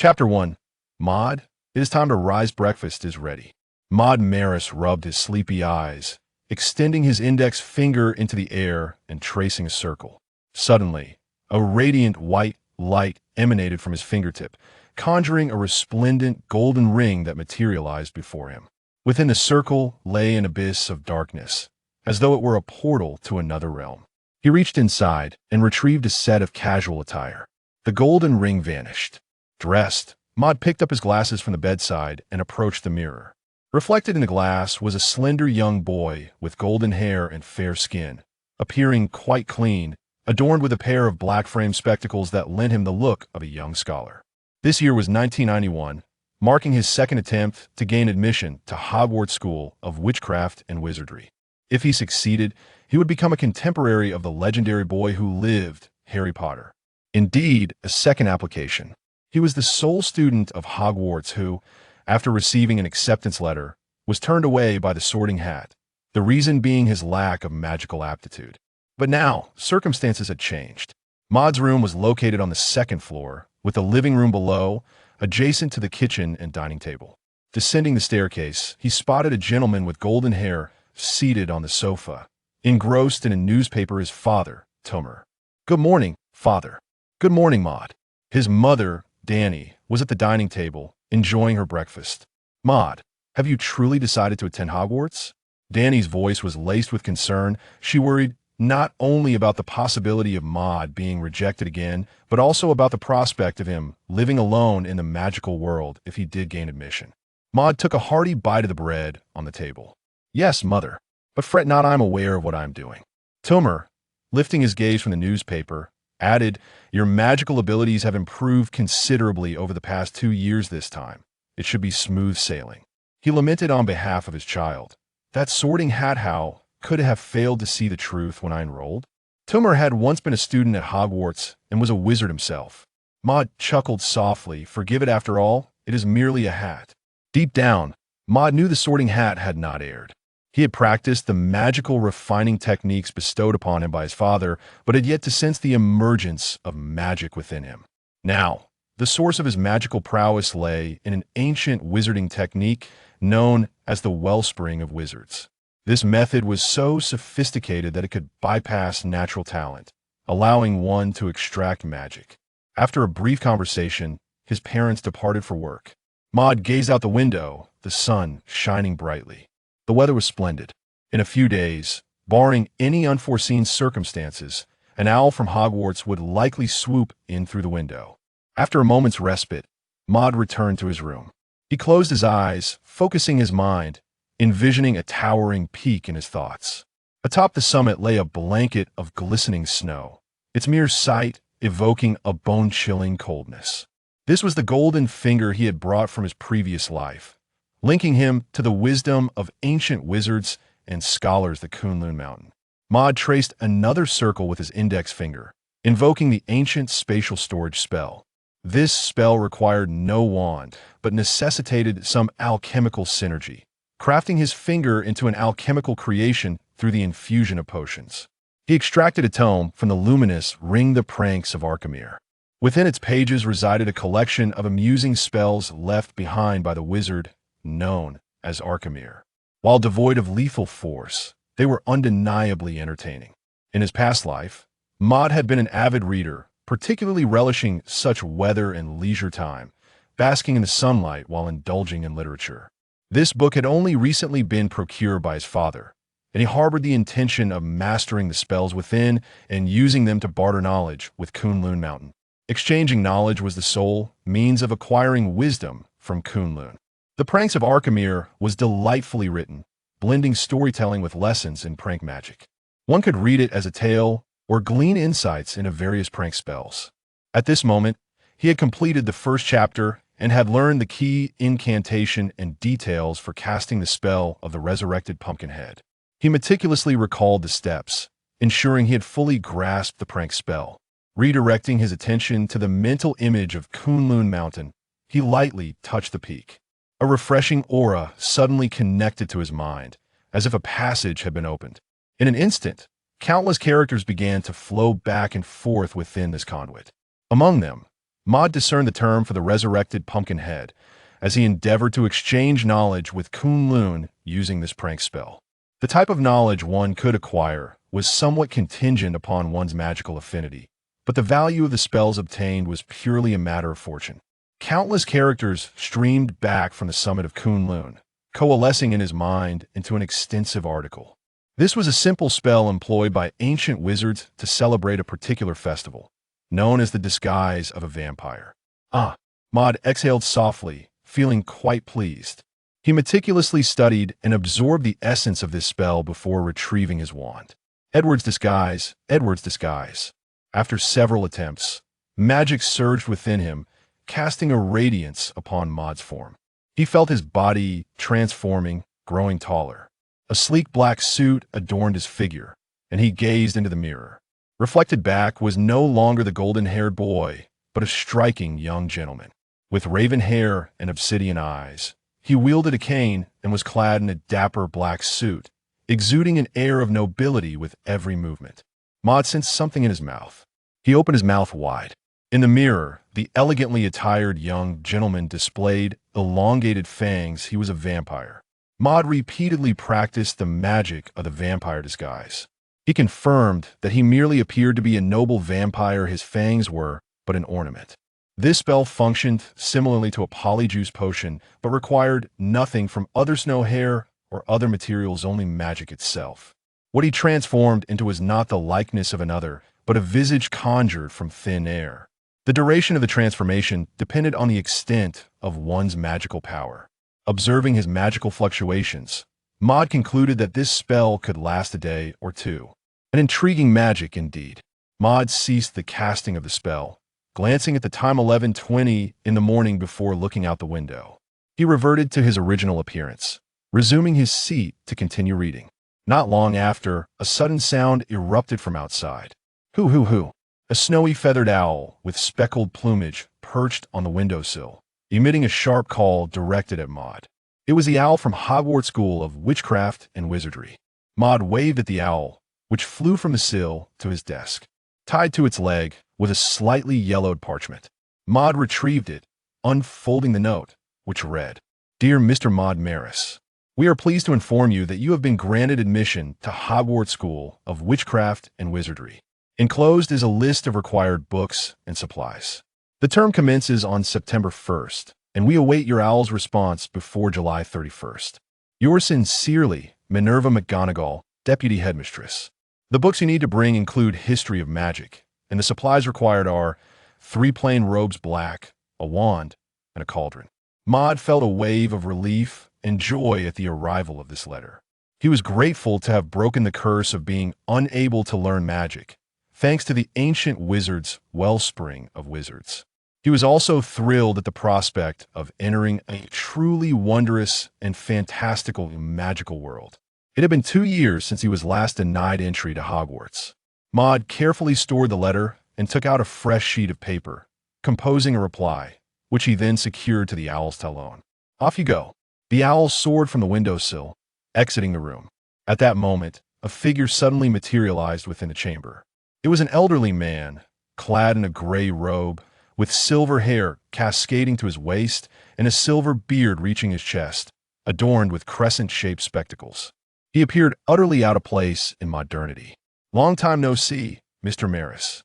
Chapter 1. Maud, it is time to rise. Breakfast is ready. Maud Maris rubbed his sleepy eyes, extending his index finger into the air and tracing a circle. Suddenly, a radiant white light emanated from his fingertip, conjuring a resplendent golden ring that materialized before him. Within the circle lay an abyss of darkness, as though it were a portal to another realm. He reached inside and retrieved a set of casual attire. The golden ring vanished. Dressed, Maud picked up his glasses from the bedside and approached the mirror. Reflected in the glass was a slender young boy with golden hair and fair skin, appearing quite clean, adorned with a pair of black-framed spectacles that lent him the look of a young scholar. This year was 1991, marking his second attempt to gain admission to Hogwarts School of Witchcraft and Wizardry. If he succeeded, he would become a contemporary of the legendary boy who lived, Harry Potter. Indeed, a second application. He was the sole student of Hogwarts who, after receiving an acceptance letter, was turned away by the Sorting Hat, the reason being his lack of magical aptitude. But now, circumstances had changed. Maud's room was located on the second floor, with the living room below, adjacent to the kitchen and dining table. Descending the staircase, he spotted a gentleman with golden hair seated on the sofa, engrossed in a newspaper. His father, Tomer. "Good morning, father." "Good morning, Maud." His mother, Danny, was at the dining table, enjoying her breakfast. "Maud, have you truly decided to attend Hogwarts?" Danny's voice was laced with concern. She worried not only about the possibility of Maud being rejected again, but also about the prospect of him living alone in the magical world if he did gain admission. Maud took a hearty bite of the bread on the table. "Yes, mother, but fret not, I am aware of what I am doing." Tomer, lifting his gaze from the newspaper, added, "Your magical abilities have improved considerably over the past 2 years this time. It should be smooth sailing." He lamented on behalf of his child. "That Sorting Hat, how could have failed to see the truth when I enrolled?" Tomer had once been a student at Hogwarts and was a wizard himself. Maud chuckled softly. "Forgive it, after all, it is merely a hat." Deep down, Maud knew the Sorting Hat had not erred. He had practiced the magical refining techniques bestowed upon him by his father, but had yet to sense the emergence of magic within him. Now, the source of his magical prowess lay in an ancient wizarding technique known as the wellspring of wizards. This method was so sophisticated that it could bypass natural talent, allowing one to extract magic. After a brief conversation, his parents departed for work. Maud gazed out the window, the sun shining brightly. The weather was splendid. In a few days, barring any unforeseen circumstances, an owl from Hogwarts would likely swoop in through the window. After a moment's respite, Maud returned to his room. He closed his eyes, focusing his mind, envisioning a towering peak in his thoughts. Atop the summit lay a blanket of glistening snow, its mere sight evoking a bone-chilling coldness. This was the golden finger he had brought from his previous life, linking him to the wisdom of ancient wizards and scholars the Kunlun Mountain. Maud traced another circle with his index finger, invoking the ancient spatial storage spell. This spell required no wand, but necessitated some alchemical synergy, crafting his finger into an alchemical creation through the infusion of potions. He extracted a tome from the luminous Ring the Pranks of Arkemir. Within its pages resided a collection of amusing spells left behind by the wizard known as Arkemir. While devoid of lethal force, they were undeniably entertaining. In his past life, Maud had been an avid reader, particularly relishing such weather and leisure time, basking in the sunlight while indulging in literature. This book had only recently been procured by his father, and he harbored the intention of mastering the spells within and using them to barter knowledge with Kunlun Mountain. Exchanging knowledge was the sole means of acquiring wisdom from Kunlun. The Pranks of Arkemir was delightfully written, blending storytelling with lessons in prank magic. One could read it as a tale or glean insights into various prank spells. At this moment, he had completed the first chapter and had learned the key incantation and details for casting the spell of the resurrected Pumpkinhead. He meticulously recalled the steps, ensuring he had fully grasped the prank spell. Redirecting his attention to the mental image of Kunlun Mountain, he lightly touched the peak. A refreshing aura suddenly connected to his mind, as if a passage had been opened. In an instant, countless characters began to flow back and forth within this conduit. Among them, Maud discerned the term for the resurrected pumpkin head, as he endeavored to exchange knowledge with Kunlun using this prank spell. The type of knowledge one could acquire was somewhat contingent upon one's magical affinity, but the value of the spells obtained was purely a matter of fortune. Countless characters streamed back from the summit of Kunlun, coalescing in his mind into an extensive article. This was a simple spell employed by ancient wizards to celebrate a particular festival, known as the disguise of a vampire. Ah, Maud exhaled softly, feeling quite pleased. He meticulously studied and absorbed the essence of this spell before retrieving his wand. Edward's disguise, Edward's disguise. After several attempts, magic surged within him, casting a radiance upon Maud's form. He felt his body transforming, growing taller. A sleek black suit adorned his figure, and he gazed into the mirror. Reflected back was no longer the golden-haired boy, but a striking young gentleman. With raven hair and obsidian eyes, he wielded a cane and was clad in a dapper black suit, exuding an air of nobility with every movement. Maud sensed something in his mouth. He opened his mouth wide. In the mirror, the elegantly attired young gentleman displayed elongated fangs. He was a vampire. Maud repeatedly practiced the magic of the vampire disguise. He confirmed that he merely appeared to be a noble vampire. His fangs were but an ornament. This spell functioned similarly to a polyjuice potion, but required nothing from other snow hair or other materials, only magic itself. What he transformed into was not the likeness of another, but a visage conjured from thin air. The duration of the transformation depended on the extent of one's magical power. Observing his magical fluctuations, Maud concluded that this spell could last a day or two. An intriguing magic indeed. Maud ceased the casting of the spell, glancing at the time 11:20 in the morning before looking out the window. He reverted to his original appearance, resuming his seat to continue reading. Not long after, a sudden sound erupted from outside. Hoo hoo hoo. A snowy feathered owl with speckled plumage perched on the windowsill, emitting a sharp call directed at Maud. It was the owl from Hogwarts School of Witchcraft and Wizardry. Maud waved at the owl, which flew from the sill to his desk. Tied to its leg was a slightly yellowed parchment. Maud retrieved it, unfolding the note, which read, "Dear Mr. Maud Maris, we are pleased to inform you that you have been granted admission to Hogwarts School of Witchcraft and Wizardry. Enclosed is a list of required books and supplies. The term commences on September 1st, and we await your owl's response before July 31st. Yours sincerely, Minerva McGonagall, Deputy Headmistress." The books you need to bring include History of Magic, and the supplies required are 3 plain robes black, a wand, and a cauldron. Maud felt a wave of relief and joy at the arrival of this letter. He was grateful to have broken the curse of being unable to learn magic, thanks to the ancient wizard's wellspring of wizards. He was also thrilled at the prospect of entering a truly wondrous and fantastical magical world. It had been 2 years since he was last denied entry to Hogwarts. Maud carefully stored the letter and took out a fresh sheet of paper, composing a reply, which he then secured to the owl's talon. Off you go. The owl soared from the windowsill, exiting the room. At that moment, a figure suddenly materialized within the chamber. It was an elderly man, clad in a gray robe, with silver hair cascading to his waist and a silver beard reaching his chest, adorned with crescent-shaped spectacles. He appeared utterly out of place in modernity. "Long time no see, Mr. Maris."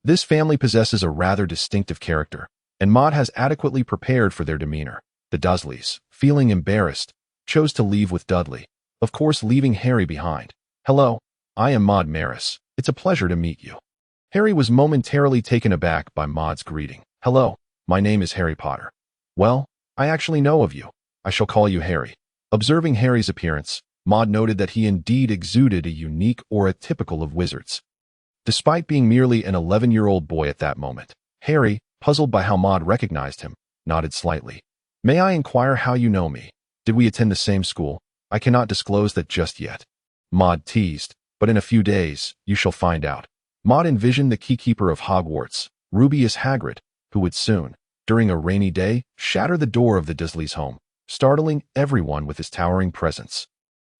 This family possesses a rather distinctive character, and Maud has adequately prepared for their demeanor. The Dursleys, feeling embarrassed, chose to leave with Dudley, of course leaving Harry behind. "Hello, I am Maud Maris. It's a pleasure to meet you." Harry was momentarily taken aback by Maud's greeting. "Hello, my name is Harry Potter." "Well, I actually know of you. I shall call you Harry." Observing Harry's appearance, Maud noted that he indeed exuded a unique aura typical of wizards. Despite being merely an 11-year-old boy at that moment, Harry, puzzled by how Maud recognized him, nodded slightly. "May I inquire how you know me? Did we attend the same school? I cannot disclose that just yet." Maud teased, "But in a few days, you shall find out." Maud envisioned the keykeeper of Hogwarts, Rubeus Hagrid, who would soon, during a rainy day, shatter the door of the Dursleys' home, startling everyone with his towering presence.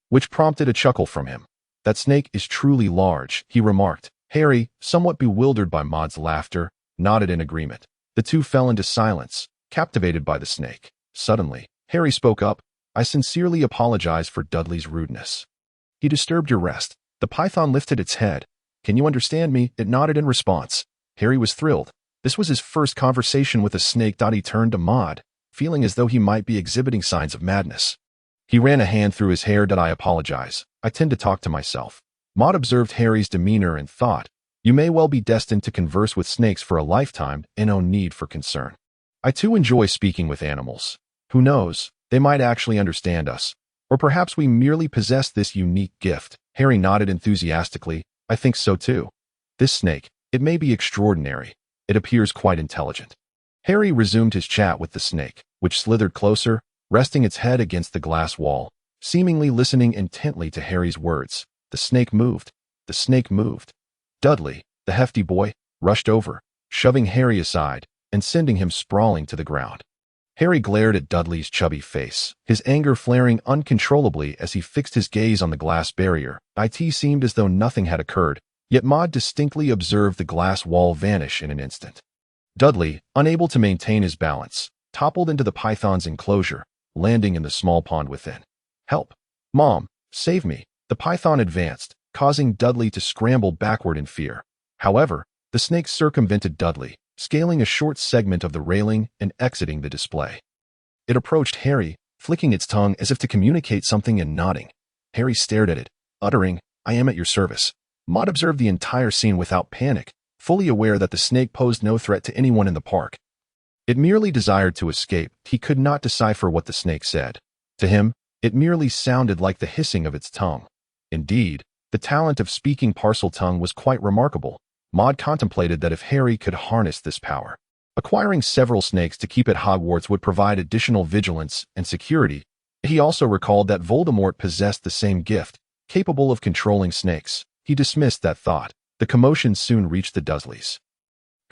Which prompted a chuckle from him. "That snake is truly large," he remarked. Harry, somewhat bewildered by Maud's laughter, nodded in agreement. The two fell into silence, captivated by the snake. Suddenly, Harry spoke up. I sincerely apologize for Dudley's rudeness. He disturbed your rest. The python lifted its head. Can you understand me? It nodded in response. Harry was thrilled. This was his first conversation with a snake. He turned to Maud, feeling as though he might be exhibiting signs of madness. He ran a hand through his hair. I apologize. I tend to talk to myself. Maud observed Harry's demeanor and thought, you may well be destined to converse with snakes for a lifetime and no need for concern. I too enjoy speaking with animals. Who knows, they might actually understand us. Or perhaps we merely possess this unique gift. Harry nodded enthusiastically. I think so too. This snake, it may be extraordinary. It appears quite intelligent. Harry resumed his chat with the snake, which slithered closer, resting its head against the glass wall, seemingly listening intently to Harry's words. The snake moved. The snake moved. Dudley, the hefty boy, rushed over, shoving Harry aside and sending him sprawling to the ground. Harry glared at Dudley's chubby face, his anger flaring uncontrollably as he fixed his gaze on the glass barrier. It seemed as though nothing had occurred, yet Maud distinctly observed the glass wall vanish in an instant. Dudley, unable to maintain his balance, toppled into the python's enclosure, landing in the small pond within. Help! Mom! Save me! The python advanced, causing Dudley to scramble backward in fear. However, the snake circumvented Dudley, scaling a short segment of the railing and exiting the display. It approached Harry, flicking its tongue as if to communicate something and nodding. Harry stared at it, uttering, I am at your service. Maud observed the entire scene without panic, fully aware that the snake posed no threat to anyone in the park. It merely desired to escape. He could not decipher what the snake said. To him, it merely sounded like the hissing of its tongue. Indeed, the talent of speaking parcel tongue was quite remarkable. Maud contemplated that if Harry could harness this power, acquiring several snakes to keep at Hogwarts would provide additional vigilance and security. He also recalled that Voldemort possessed the same gift, capable of controlling snakes. He dismissed that thought. The commotion soon reached the Dursleys,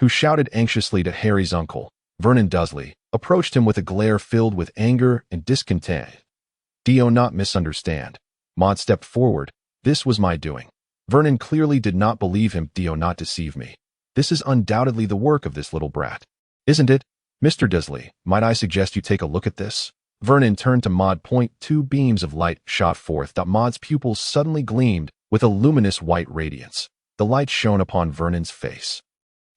who shouted anxiously to Harry's uncle. Vernon Dursley approached him with a glare filled with anger and discontent. Do not misunderstand. Maud stepped forward. This was my doing. Vernon clearly did not believe him. Do not deceive me. This is undoubtedly the work of this little brat. Isn't it? Mr. Dursley, might I suggest you take a look at this? Vernon turned to Maud. Two beams of light shot forth. Maud's pupils suddenly gleamed with a luminous white radiance. The light shone upon Vernon's face.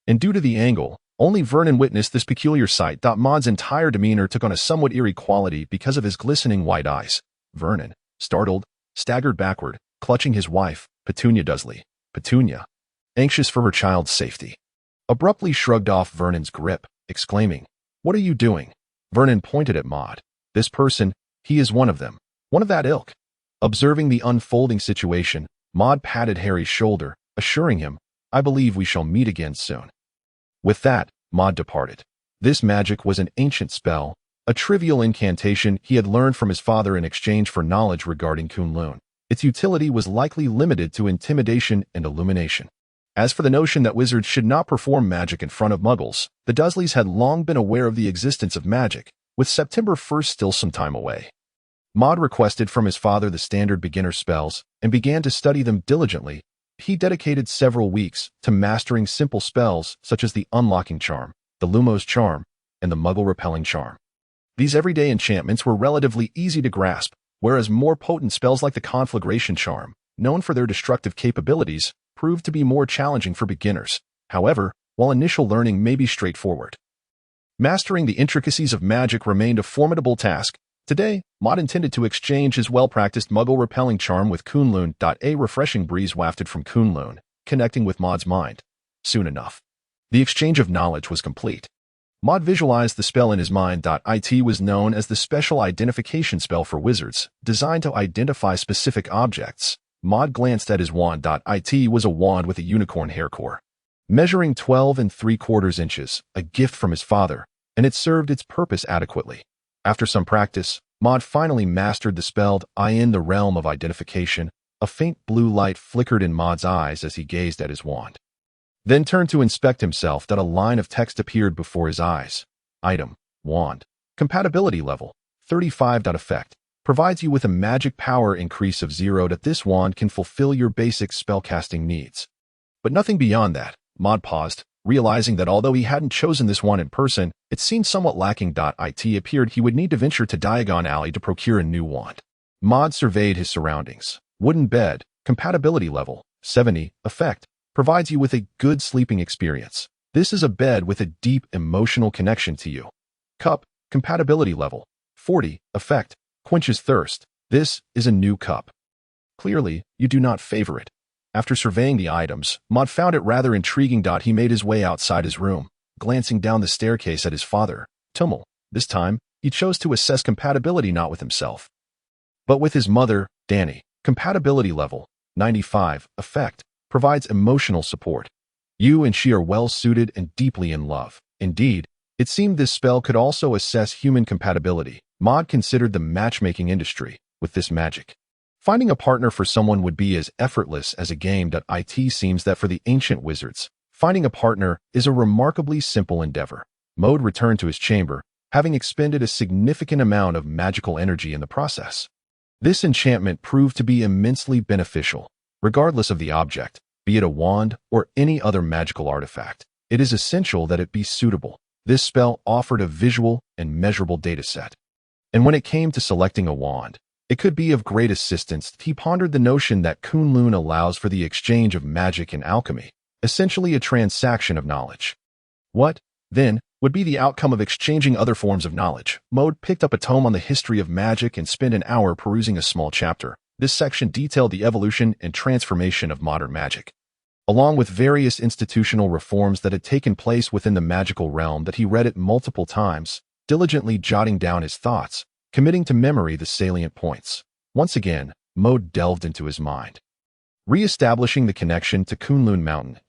And due to the angle, only Vernon witnessed this peculiar sight. Maud's entire demeanor took on a somewhat eerie quality because of his glistening white eyes. Vernon, startled, staggered backward, clutching his wife, Petunia Dursley. Petunia, anxious for her child's safety, abruptly shrugged off Vernon's grip, exclaiming, What are you doing? Vernon pointed at Maud. This person, he is one of them. One of that ilk. Observing the unfolding situation, Maud patted Harry's shoulder, assuring him, I believe we shall meet again soon. With that, Maud departed. This magic was an ancient spell, a trivial incantation he had learned from his father in exchange for knowledge regarding Kunlun. Its utility was likely limited to intimidation and illumination. As for the notion that wizards should not perform magic in front of muggles, the Dursleys had long been aware of the existence of magic, with September 1st still some time away. Maud requested from his father the standard beginner spells and began to study them diligently. He dedicated several weeks to mastering simple spells such as the Unlocking Charm, the Lumos Charm, and the Muggle Repelling Charm. These everyday enchantments were relatively easy to grasp, whereas more potent spells like the Conflagration Charm, known for their destructive capabilities, proved to be more challenging for beginners. However, while initial learning may be straightforward, mastering the intricacies of magic remained a formidable task. Today, Maud intended to exchange his well-practiced Muggle Repelling Charm with Kunlun. A refreshing breeze wafted from Kunlun, connecting with Maud's mind. Soon enough, the exchange of knowledge was complete. Maud visualized the spell in his mind. It was known as the Special Identification Spell for Wizards, designed to identify specific objects. Maud glanced at his wand. It was a wand with a unicorn hair core, measuring 12 3/4 inches, a gift from his father, and it served its purpose adequately. After some practice, Maud finally mastered the spell. In the realm of identification, a faint blue light flickered in Maud's eyes as he gazed at his wand, then turned to inspect himself. A line of text appeared before his eyes. Item, wand. Compatibility level, 35. Effect, provides you with a magic power increase of 0. This wand can fulfill your basic spellcasting needs, but nothing beyond that. Maud paused, Realizing that although he hadn't chosen this one in person, it seemed somewhat lacking. It appeared he would need to venture to Diagon Alley to procure a new wand. Maud surveyed his surroundings. Wooden bed, compatibility level, 70, effect, provides you with a good sleeping experience. This is a bed with a deep emotional connection to you. Cup, compatibility level, 40, effect, quenches thirst. This is a new cup. Clearly, you do not favor it. After surveying the items, Maud found it rather intriguing. He made his way outside his room, glancing down the staircase at his father, Tummel. This time, he chose to assess compatibility not with himself, but with his mother, Danny. Compatibility level, 95, effect, provides emotional support. You and she are well suited and deeply in love. Indeed, it seemed this spell could also assess human compatibility. Maud considered the matchmaking industry with this magic. Finding a partner for someone would be as effortless as a game. It seems that for the ancient wizards, finding a partner is a remarkably simple endeavor. Maud returned to his chamber, having expended a significant amount of magical energy in the process. This enchantment proved to be immensely beneficial. Regardless of the object, be it a wand or any other magical artifact, it is essential that it be suitable. This spell offered a visual and measurable data set. And when it came to selecting a wand, it could be of great assistance. He pondered the notion that Kunlun allows for the exchange of magic and alchemy, essentially a transaction of knowledge. What, then, would be the outcome of exchanging other forms of knowledge? Maud picked up a tome on the history of magic and spent an hour perusing a small chapter. This section detailed the evolution and transformation of modern magic, along with various institutional reforms that had taken place within the magical realm. That he read it multiple times, diligently jotting down his thoughts, committing to memory the salient points. Once again, Maud delved into his mind, re-establishing the connection to Kunlun Mountain.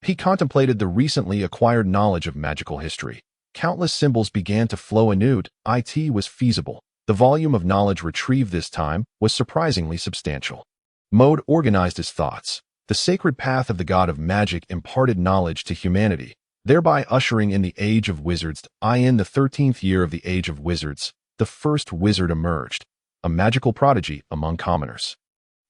He contemplated the recently acquired knowledge of magical history. Countless symbols began to flow anew. It was feasible. The volume of knowledge retrieved this time was surprisingly substantial. Maud organized his thoughts. The sacred path of the god of magic imparted knowledge to humanity, thereby ushering in the Age of Wizards. In the 13th year of the Age of Wizards, the first wizard emerged, a magical prodigy among commoners.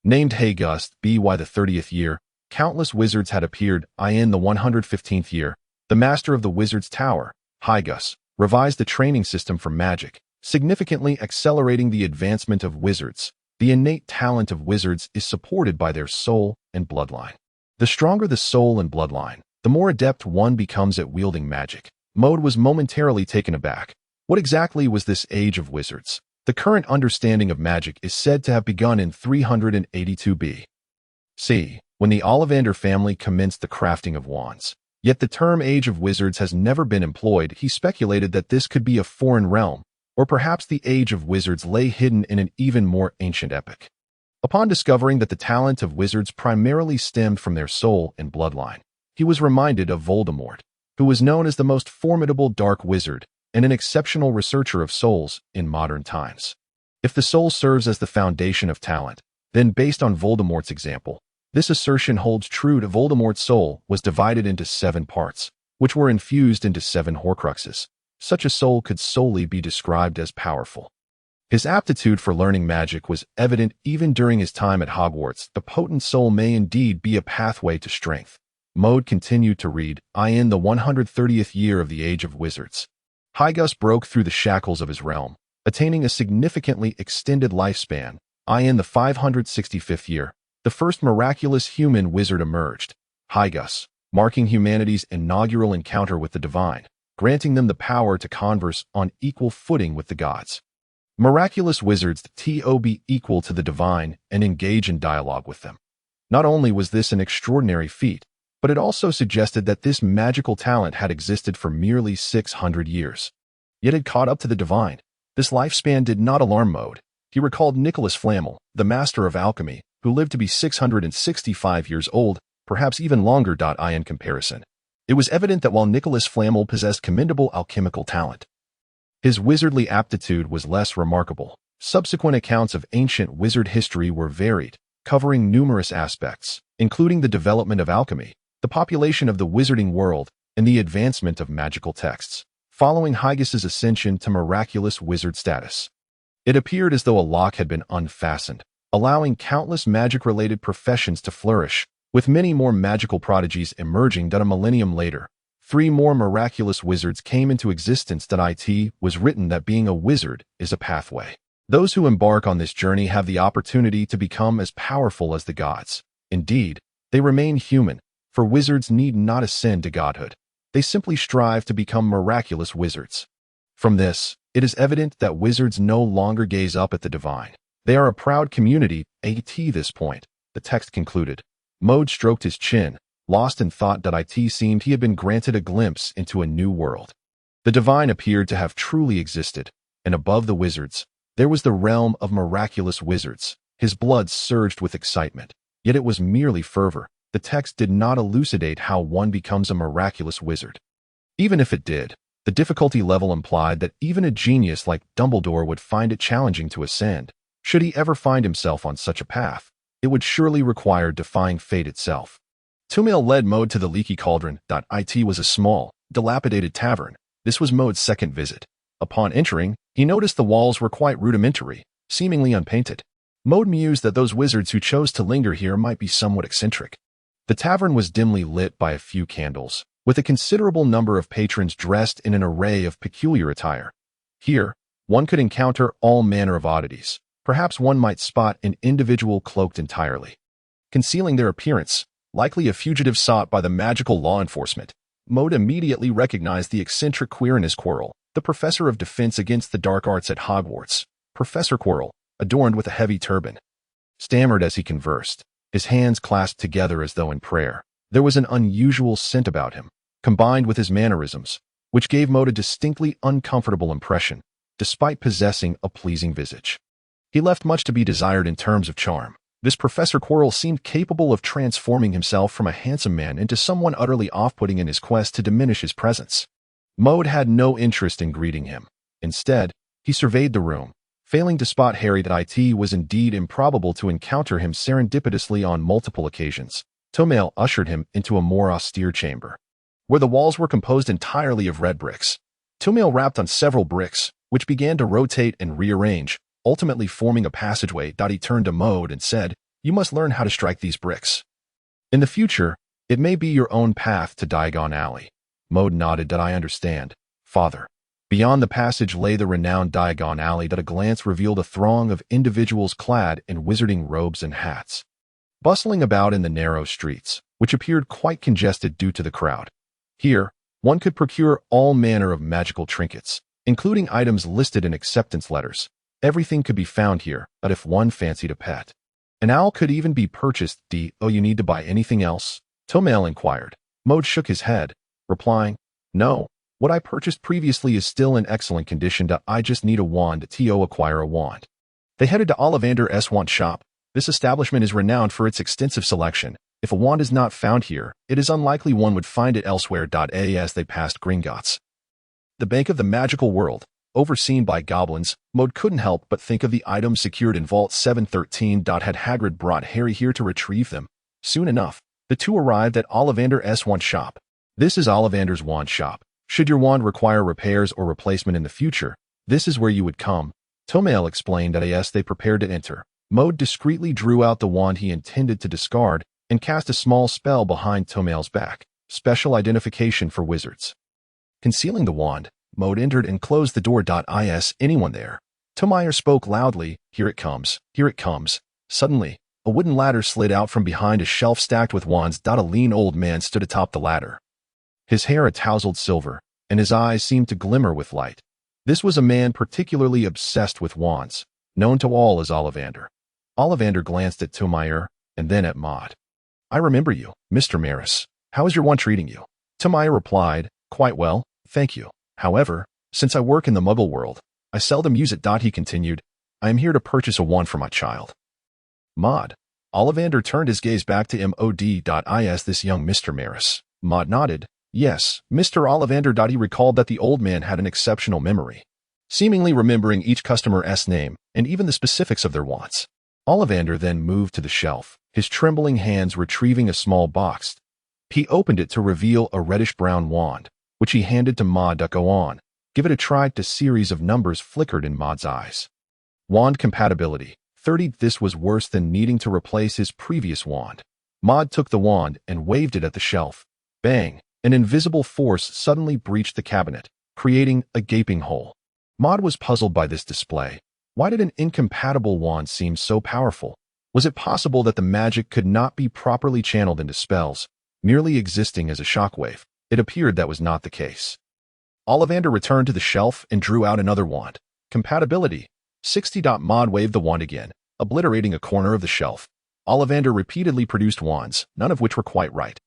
Named Hagust, by the 30th year, countless wizards had appeared. In the 115th year, the master of the wizard's tower, Hygus, revised the training system for magic, significantly accelerating the advancement of wizards. The innate talent of wizards is supported by their soul and bloodline. The stronger the soul and bloodline, the more adept one becomes at wielding magic. Maud was momentarily taken aback. What exactly was this Age of Wizards? The current understanding of magic is said to have begun in 382 B.C., when the Ollivander family commenced the crafting of wands. Yet the term Age of Wizards has never been employed. He speculated that this could be a foreign realm, or perhaps the Age of Wizards lay hidden in an even more ancient epoch. Upon discovering that the talent of wizards primarily stemmed from their soul and bloodline, he was reminded of Voldemort, who was known as the most formidable dark wizard and an exceptional researcher of souls in modern times. If the soul serves as the foundation of talent, then based on Voldemort's example, this assertion holds true. To Voldemort's soul was divided into 7 parts, which were infused into 7 Horcruxes. Such a soul could solely be described as powerful. His aptitude for learning magic was evident even during his time at Hogwarts. The potent soul may indeed be a pathway to strength. Maud continued to read. In the 130th year of the Age of Wizards, Hygus broke through the shackles of his realm, attaining a significantly extended lifespan. In the 565th year, the first miraculous human wizard emerged, Hygus, marking humanity's inaugural encounter with the divine, granting them the power to converse on equal footing with the gods. Miraculous wizards be equal to the divine and engage in dialogue with them. Not only was this an extraordinary feat, but it also suggested that this magical talent had existed for merely 600 years, yet had caught up to the divine. This lifespan did not alarm Maud. He recalled Nicholas Flamel, the master of alchemy, who lived to be 665 years old, perhaps even longer. In comparison, it was evident that while Nicholas Flamel possessed commendable alchemical talent, his wizardly aptitude was less remarkable. Subsequent accounts of ancient wizard history were varied, covering numerous aspects, including the development of alchemy, the population of the wizarding world, and the advancement of magical texts. Following Hygus's ascension to miraculous wizard status, it appeared as though a lock had been unfastened, allowing countless magic-related professions to flourish, with many more magical prodigies emerging. A millennium later, 3 more miraculous wizards came into existence. It was written that being a wizard is a pathway. Those who embark on this journey have the opportunity to become as powerful as the gods. Indeed, they remain human, for wizards need not ascend to godhood. They simply strive to become miraculous wizards. From this, it is evident that wizards no longer gaze up at the divine. They are a proud community. At this point, the text concluded. Mode stroked his chin, lost in thought. It seemed he had been granted a glimpse into a new world. The divine appeared to have truly existed, and above the wizards, there was the realm of miraculous wizards. His blood surged with excitement, yet it was merely fervor. The text did not elucidate how one becomes a miraculous wizard. Even if it did, the difficulty level implied that even a genius like Dumbledore would find it challenging to ascend. Should he ever find himself on such a path, it would surely require defying fate itself. Tumail led Mode to the Leaky Cauldron. It was a small, dilapidated tavern. This was Mode's second visit. Upon entering, he noticed the walls were quite rudimentary, seemingly unpainted. Mode mused that those wizards who chose to linger here might be somewhat eccentric. The tavern was dimly lit by a few candles, with a considerable number of patrons dressed in an array of peculiar attire. Here, one could encounter all manner of oddities. Perhaps one might spot an individual cloaked entirely, concealing their appearance, likely a fugitive sought by the magical law enforcement. Mode immediately recognized the eccentric Quirinus Quirrell, the professor of defense against the dark arts at Hogwarts. Professor Quirrell, adorned with a heavy turban, stammered as he conversed, his hands clasped together as though in prayer. There was an unusual scent about him, combined with his mannerisms, which gave Mode a distinctly uncomfortable impression, despite possessing a pleasing visage. He left much to be desired in terms of charm. This Professor Quirrell seemed capable of transforming himself from a handsome man into someone utterly off-putting in his quest to diminish his presence. Mode had no interest in greeting him. Instead, he surveyed the room, failing to spot Harry. It was indeed improbable to encounter him serendipitously on multiple occasions. Tumail ushered him into a more austere chamber, where the walls were composed entirely of red bricks. Tumail rapped on several bricks, which began to rotate and rearrange, ultimately forming a passageway. He turned to Mode and said, "You must learn how to strike these bricks. In the future, it may be your own path to Diagon Alley." Mode nodded. "I understand, Father." Beyond the passage lay the renowned Diagon Alley. A glance revealed a throng of individuals clad in wizarding robes and hats, bustling about in the narrow streets, which appeared quite congested due to the crowd. Here, one could procure all manner of magical trinkets, including items listed in acceptance letters. Everything could be found here, but if one fancied a pet, an owl could even be purchased. "Oh, you need to buy anything else?" Tumail inquired. Mode shook his head, replying, "No, what I purchased previously is still in excellent condition. I just need a wand to acquire a wand." They headed to Ollivander's wand shop. This establishment is renowned for its extensive selection. If a wand is not found here, it is unlikely one would find it elsewhere. As they passed Gringotts, the Bank of the Magical World, overseen by goblins, Mode couldn't help but think of the items secured in Vault 713. Had Hagrid brought Harry here to retrieve them? Soon enough, the two arrived at Ollivander's wand shop. "This is Ollivander's wand shop. Should your wand require repairs or replacement in the future, this is where you would come," Tumail explained. As they prepared to enter, Mode discreetly drew out the wand he intended to discard and cast a small spell behind Tumail's back. Special identification for wizards. Concealing the wand, Mode entered and closed the door. "Is anyone there?" Tumail spoke loudly. "Here it comes. Here it comes." Suddenly, a wooden ladder slid out from behind a shelf stacked with wands. A lean old man stood atop the ladder, his hair a tousled silver, and his eyes seemed to glimmer with light. This was a man particularly obsessed with wands, known to all as Ollivander. Ollivander glanced at Tumail and then at Maude. "I remember you, Mr. Maris. How is your wand treating you?" Tumail replied, "Quite well, thank you. However, since I work in the Muggle world, I seldom use it." He continued, "I am here to purchase a wand for my child." Maude. Ollivander turned his gaze back to Mode. "Is this young Mr. Maris?" Maude nodded. "Yes, Mr. Ollivander." He recalled that the old man had an exceptional memory, seemingly remembering each customer's name and even the specifics of their wants. Ollivander then moved to the shelf, his trembling hands retrieving a small box. He opened it to reveal a reddish-brown wand, which he handed to Maude. "Go on, give it a try." A series of numbers flickered in Maude's eyes. Wand compatibility, 30. This was worse than needing to replace his previous wand. Maude took the wand and waved it at the shelf. Bang! An invisible force suddenly breached the cabinet, creating a gaping hole. Maud was puzzled by this display. Why did an incompatible wand seem so powerful? Was it possible that the magic could not be properly channeled into spells, merely existing as a shockwave? It appeared that was not the case. Ollivander returned to the shelf and drew out another wand. Compatibility. 60. Maud waved the wand again, obliterating a corner of the shelf. Ollivander repeatedly produced wands, none of which were quite right.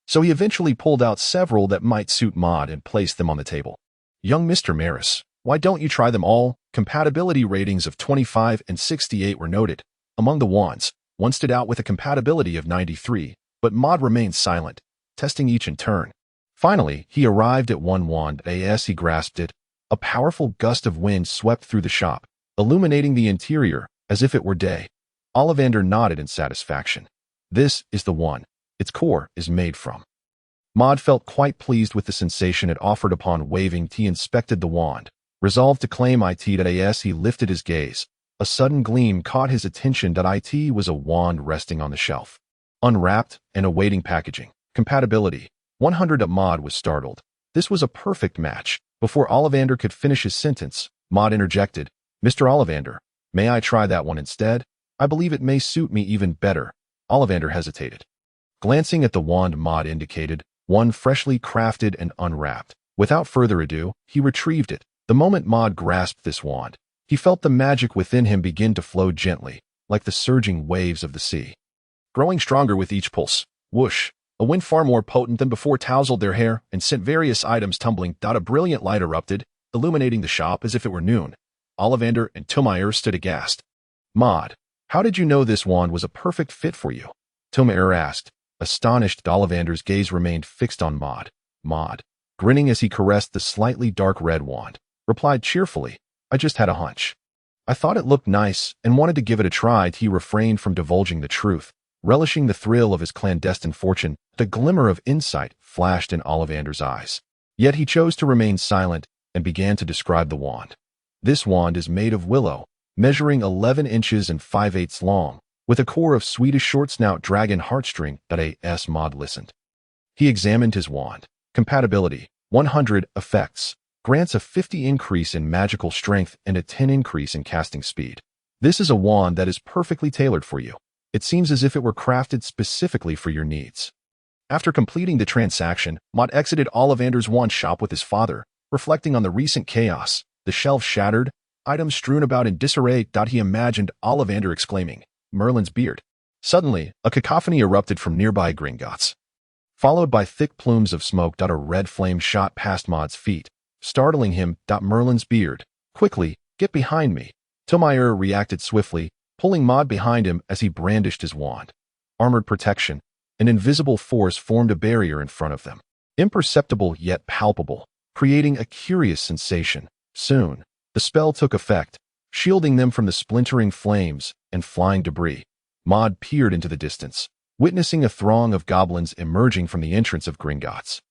So he eventually pulled out several that might suit Maud and placed them on the table. Young Mr. Maris, why don't you try them all? Compatibility ratings of 25 and 68 were noted. Among the wands, one stood out with a compatibility of 93, but Maud remained silent, testing each in turn. Finally, he arrived at one wand. As he grasped it, a powerful gust of wind swept through the shop, illuminating the interior as if it were day. Ollivander nodded in satisfaction. This is the one. Its core is made from. Maud felt quite pleased with the sensation it offered. Upon waving, he inspected the wand, resolved to claim it. As he lifted his gaze, a sudden gleam caught his attention. It was a wand resting on the shelf, unwrapped and awaiting packaging. Compatibility. 100. Maud was startled. This was a perfect match. Before Ollivander could finish his sentence, Maud interjected, Mr. Ollivander, may I try that one instead? I believe it may suit me even better. Ollivander hesitated. Glancing at the wand Maud indicated, one freshly crafted and unwrapped. Without further ado, he retrieved it. The moment Maud grasped this wand, he felt the magic within him begin to flow gently, like the surging waves of the sea. Growing stronger with each pulse. Whoosh! A wind far more potent than before tousled their hair and sent various items tumbling. A brilliant light erupted, illuminating the shop as if it were noon. Ollivander and Tomayer stood aghast. Maud, how did you know this wand was a perfect fit for you? Tomayer asked. Astonished, Ollivander's gaze remained fixed on Maud. Maud, grinning as he caressed the slightly dark red wand, replied cheerfully, I just had a hunch. I thought it looked nice and wanted to give it a try. He refrained from divulging the truth, relishing the thrill of his clandestine fortune. The glimmer of insight flashed in Ollivander's eyes. Yet he chose to remain silent and began to describe the wand. This wand is made of willow, measuring 11 inches and 5/8 long, with a core of Swedish short-snout dragon heartstring. As Maud listened, he examined his wand. Compatibility. 100. Effects. Grants a 50 increase in magical strength and a 10 increase in casting speed. This is a wand that is perfectly tailored for you. It seems as if it were crafted specifically for your needs. After completing the transaction, Maud exited Ollivander's wand shop with his father, reflecting on the recent chaos, the shelves shattered, items strewn about in disarray. He imagined Ollivander exclaiming, Merlin's beard. Suddenly, a cacophony erupted from nearby Gringotts, followed by thick plumes of smoke. A red flame shot past Maud's feet, startling him. Merlin's beard. Quickly, get behind me. Tomayer reacted swiftly, pulling Maud behind him as he brandished his wand. Armored protection. An invisible force formed a barrier in front of them, imperceptible yet palpable, creating a curious sensation. Soon, the spell took effect, shielding them from the splintering flames and flying debris. Maud peered into the distance, witnessing a throng of goblins emerging from the entrance of Gringotts.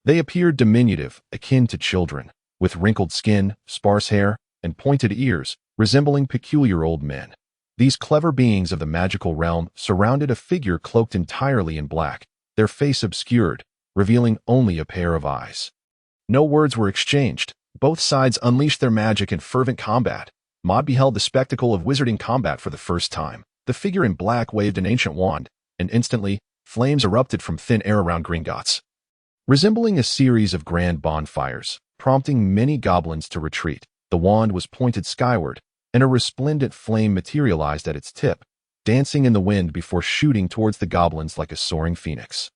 They appeared diminutive, akin to children, with wrinkled skin, sparse hair, and pointed ears, resembling peculiar old men. These clever beings of the magical realm surrounded a figure cloaked entirely in black, their face obscured, revealing only a pair of eyes. No words were exchanged. Both sides unleashed their magic in fervent combat. Maud beheld the spectacle of wizarding combat for the first time. The figure in black waved an ancient wand, and instantly, flames erupted from thin air around Gringotts, resembling a series of grand bonfires, prompting many goblins to retreat. The wand was pointed skyward, and a resplendent flame materialized at its tip, dancing in the wind before shooting towards the goblins like a soaring phoenix.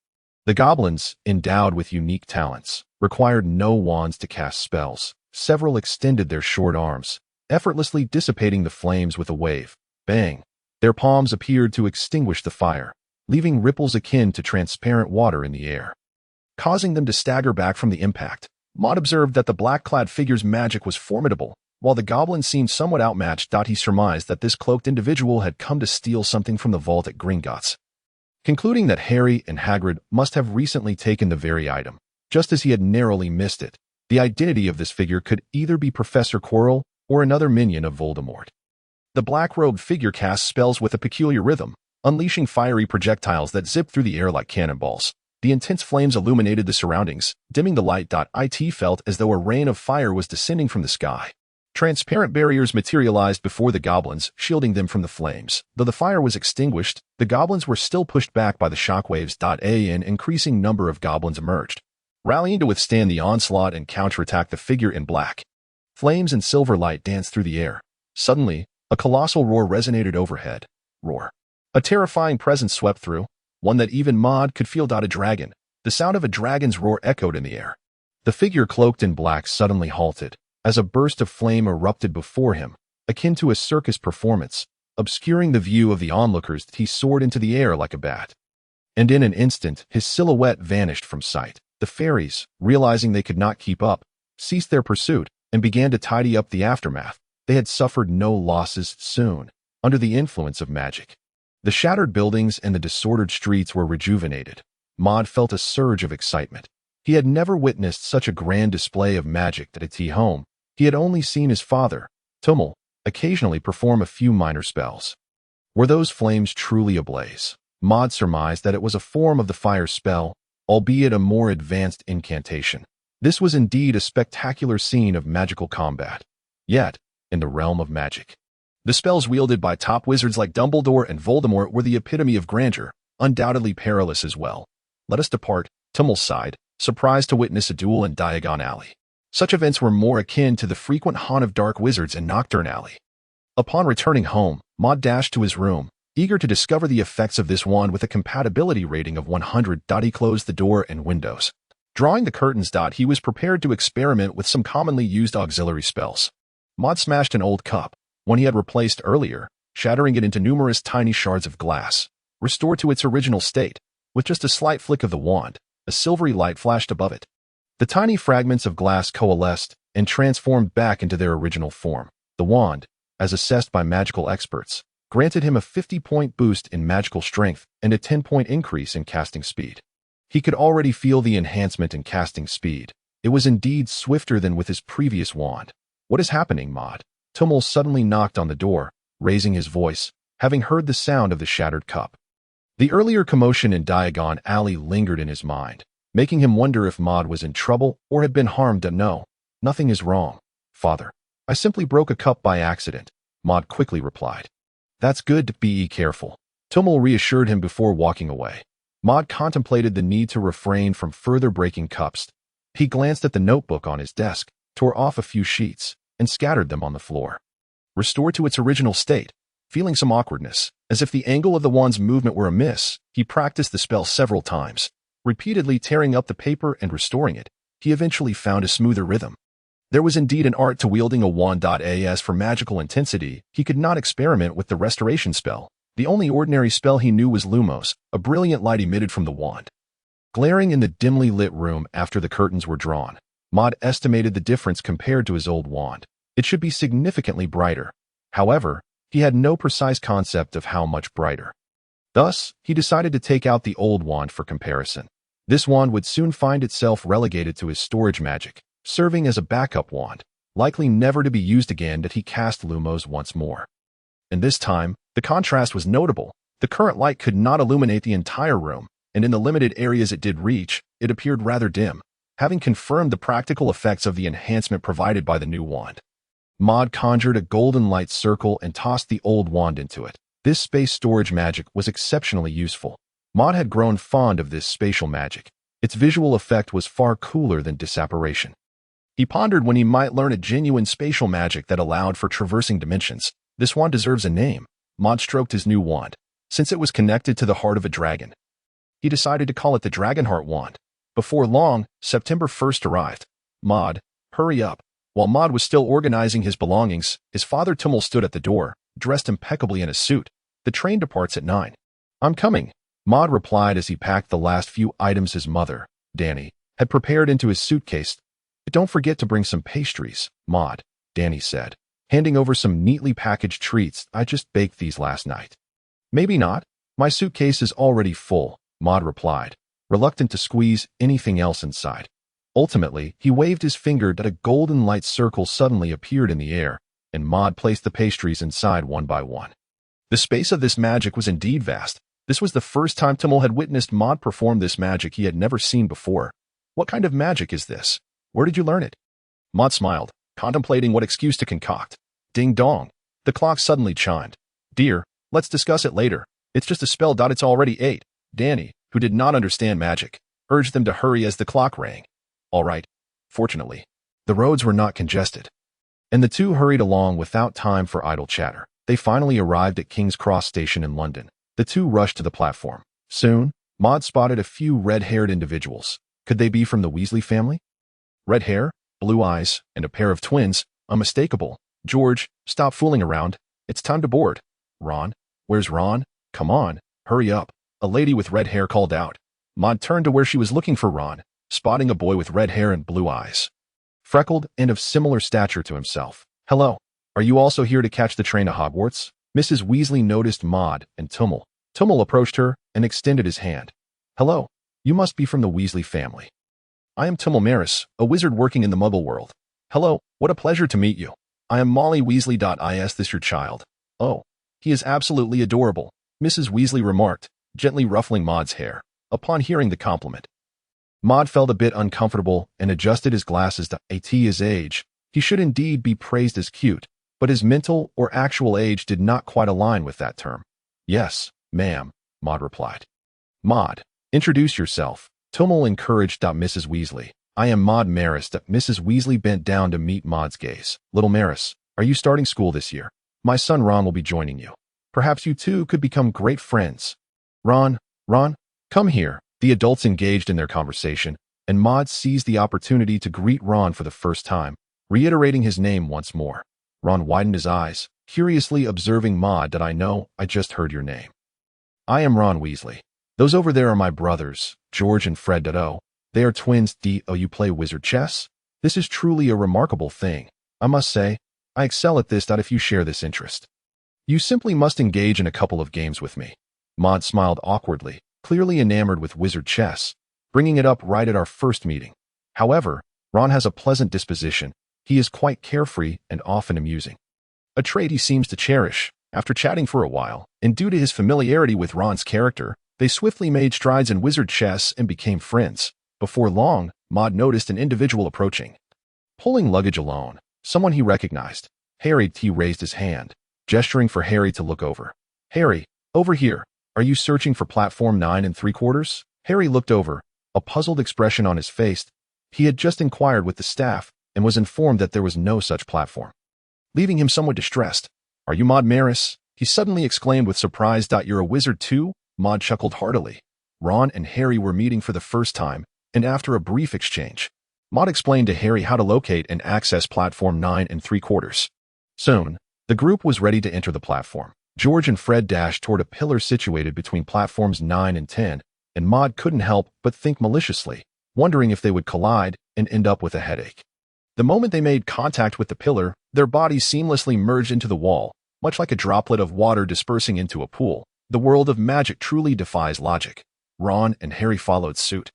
The goblins, endowed with unique talents, required no wands to cast spells. Several extended their short arms, effortlessly dissipating the flames with a wave. Bang! Their palms appeared to extinguish the fire, leaving ripples akin to transparent water in the air, causing them to stagger back from the impact. Maud observed that the black-clad figure's magic was formidable. While the goblins seemed somewhat outmatched, he surmised that this cloaked individual had come to steal something from the vault at Gringotts. Concluding that Harry and Hagrid must have recently taken the very item, just as he had narrowly missed it, the identity of this figure could either be Professor Quirrell or another minion of Voldemort. The black-robed figure cast spells with a peculiar rhythm, unleashing fiery projectiles that zipped through the air like cannonballs. The intense flames illuminated the surroundings, dimming the light. It felt as though a rain of fire was descending from the sky. Transparent barriers materialized before the goblins, shielding them from the flames. Though the fire was extinguished, the goblins were still pushed back by the shockwaves. An increasing number of goblins emerged, rallying to withstand the onslaught and counterattack the figure in black. Flames and silver light danced through the air. Suddenly, a colossal roar resonated overhead. Roar. A terrifying presence swept through, one that even Maud could feel. A dragon. The sound of a dragon's roar echoed in the air. The figure cloaked in black suddenly halted, as a burst of flame erupted before him, akin to a circus performance. Obscuring the view of the onlookers, he soared into the air like a bat. And in an instant, his silhouette vanished from sight. The fairies, realizing they could not keep up, ceased their pursuit and began to tidy up the aftermath. They had suffered no losses soon, under the influence of magic. The shattered buildings and the disordered streets were rejuvenated. Maud felt a surge of excitement. He had never witnessed such a grand display of magic at his home. He had only seen his father, Tummel, occasionally perform a few minor spells. Were those flames truly ablaze? Maud surmised that it was a form of the fire spell, albeit a more advanced incantation. This was indeed a spectacular scene of magical combat. Yet, in the realm of magic, the spells wielded by top wizards like Dumbledore and Voldemort were the epitome of grandeur, undoubtedly perilous as well. Let us depart, Tummel sighed, surprised to witness a duel in Diagon Alley. Such events were more akin to the frequent haunt of dark wizards in Nocturne Alley. Upon returning home, Maud dashed to his room, eager to discover the effects of this wand with a compatibility rating of 100. He closed the door and windows. Drawing the curtains. He was prepared to experiment with some commonly used auxiliary spells. Maud smashed an old cup, one he had replaced earlier, shattering it into numerous tiny shards of glass. Restored to its original state, with just a slight flick of the wand, a silvery light flashed above it. The tiny fragments of glass coalesced and transformed back into their original form. The wand, as assessed by magical experts, granted him a 50-point boost in magical strength and a 10-point increase in casting speed. He could already feel the enhancement in casting speed. It was indeed swifter than with his previous wand. What is happening, Maud? Tummel suddenly knocked on the door, raising his voice, having heard the sound of the shattered cup. The earlier commotion in Diagon Alley lingered in his mind, making him wonder if Maud was in trouble or had been harmed. No, nothing is wrong, father. I simply broke a cup by accident, Maud quickly replied. That's good. Be careful, Tummel reassured him before walking away. Maud contemplated the need to refrain from further breaking cups. He glanced at the notebook on his desk, tore off a few sheets, and scattered them on the floor. Restored to its original state, feeling some awkwardness, as if the angle of the wand's movement were amiss, he practiced the spell several times. Repeatedly tearing up the paper and restoring it, he eventually found a smoother rhythm. There was indeed an art to wielding a wand. As for magical intensity, he could not experiment with the restoration spell. The only ordinary spell he knew was Lumos, a brilliant light emitted from the wand. Glaring in the dimly lit room after the curtains were drawn, Maud estimated the difference compared to his old wand. It should be significantly brighter. However, he had no precise concept of how much brighter. Thus, he decided to take out the old wand for comparison. This wand would soon find itself relegated to his storage magic, serving as a backup wand, likely never to be used again. He cast Lumos once more. And this time, the contrast was notable. The current light could not illuminate the entire room, and in the limited areas it did reach, it appeared rather dim, having confirmed the practical effects of the enhancement provided by the new wand. Maud conjured a golden light circle and tossed the old wand into it. This space storage magic was exceptionally useful. Maud had grown fond of this spatial magic. Its visual effect was far cooler than disapparition. He pondered when he might learn a genuine spatial magic that allowed for traversing dimensions. This wand deserves a name. Maud stroked his new wand, since it was connected to the heart of a dragon. He decided to call it the Dragonheart wand. Before long, September 1st arrived. Maud, hurry up. While Maud was still organizing his belongings, his father Tummel stood at the door, dressed impeccably in a suit. The train departs at 9. I'm coming, Maud replied as he packed the last few items his mother, Danny, had prepared into his suitcase. Don't forget to bring some pastries, Maud, Danny said, handing over some neatly packaged treats. I just baked these last night. Maybe not. My suitcase is already full, Maud replied, reluctant to squeeze anything else inside. Ultimately, he waved his finger that a golden light circle suddenly appeared in the air, and Maud placed the pastries inside one by one. The space of this magic was indeed vast. The This was the first time Tummel had witnessed Maud perform this magic he had never seen before. What kind of magic is this? Where did you learn it? Maud smiled, contemplating what excuse to concoct. Ding dong. The clock suddenly chimed. Dear, let's discuss it later. It's just a spell. It's already 8. Danny, who did not understand magic, urged them to hurry as the clock rang. All right. Fortunately, the roads were not congested, and the two hurried along without time for idle chatter. They finally arrived at King's Cross Station in London. The two rushed to the platform. Soon, Maud spotted a few red-haired individuals. Could they be from the Weasley family? Red hair, blue eyes, and a pair of twins, unmistakable. George, stop fooling around. It's time to board. Ron? Where's Ron? Come on, hurry up. A lady with red hair called out. Maud turned to where she was looking for Ron, spotting a boy with red hair and blue eyes, freckled and of similar stature to himself. Hello. Are you also here to catch the train to Hogwarts? Mrs. Weasley noticed Maud and Tummel. Tummel approached her and extended his hand. Hello. You must be from the Weasley family. I am Tummel Maris, a wizard working in the Muggle world. Hello, what a pleasure to meet you. I am Molly Weasley. Is this your child? Oh, he is absolutely adorable, Mrs. Weasley remarked, gently ruffling Maud's hair. Upon hearing the compliment, Maud felt a bit uncomfortable and adjusted his glasses to at his age. He should indeed be praised as cute, but his mental or actual age did not quite align with that term. Yes, ma'am, Maud replied. Maud, introduce yourself, Tummel encouraged Mrs. Weasley. I am Maud Maris. Mrs. Weasley bent down to meet Maud's gaze. Little Maris, are you starting school this year? My son Ron will be joining you. Perhaps you two could become great friends. Ron, come here. The adults engaged in their conversation, and Maud seized the opportunity to greet Ron for the first time, reiterating his name once more. Ron widened his eyes, curiously observing Maud. I just heard your name. I am Ron Weasley. Those over there are my brothers, George and Fred. They are twins. You play wizard chess? This is truly a remarkable thing. I must say, I excel at this. If you share this interest, you simply must engage in a couple of games with me. Maud smiled awkwardly, clearly enamored with wizard chess, bringing it up right at our first meeting. However, Ron has a pleasant disposition. He is quite carefree and often amusing, a trait he seems to cherish. After chatting for a while, and due to his familiarity with Ron's character, they swiftly made strides in wizard chess and became friends. Before long, Maud noticed an individual approaching, pulling luggage alone, someone he recognized. Harry. He raised his hand, gesturing for Harry to look over. Harry, over here. Are you searching for platform 9 3/4? Harry looked over, a puzzled expression on his face. He had just inquired with the staff and was informed that there was no such platform, leaving him somewhat distressed. Are you Maud Maris? He suddenly exclaimed with surprise. You're a wizard too? Maud chuckled heartily. Ron and Harry were meeting for the first time, and after a brief exchange, Maud explained to Harry how to locate and access platform 9 3/4. Soon, the group was ready to enter the platform. George and Fred dashed toward a pillar situated between platforms 9 and 10, and Maud couldn't help but think maliciously, wondering if they would collide and end up with a headache. The moment they made contact with the pillar, their bodies seamlessly merged into the wall, much like a droplet of water dispersing into a pool. The world of magic truly defies logic. Ron and Harry followed suit,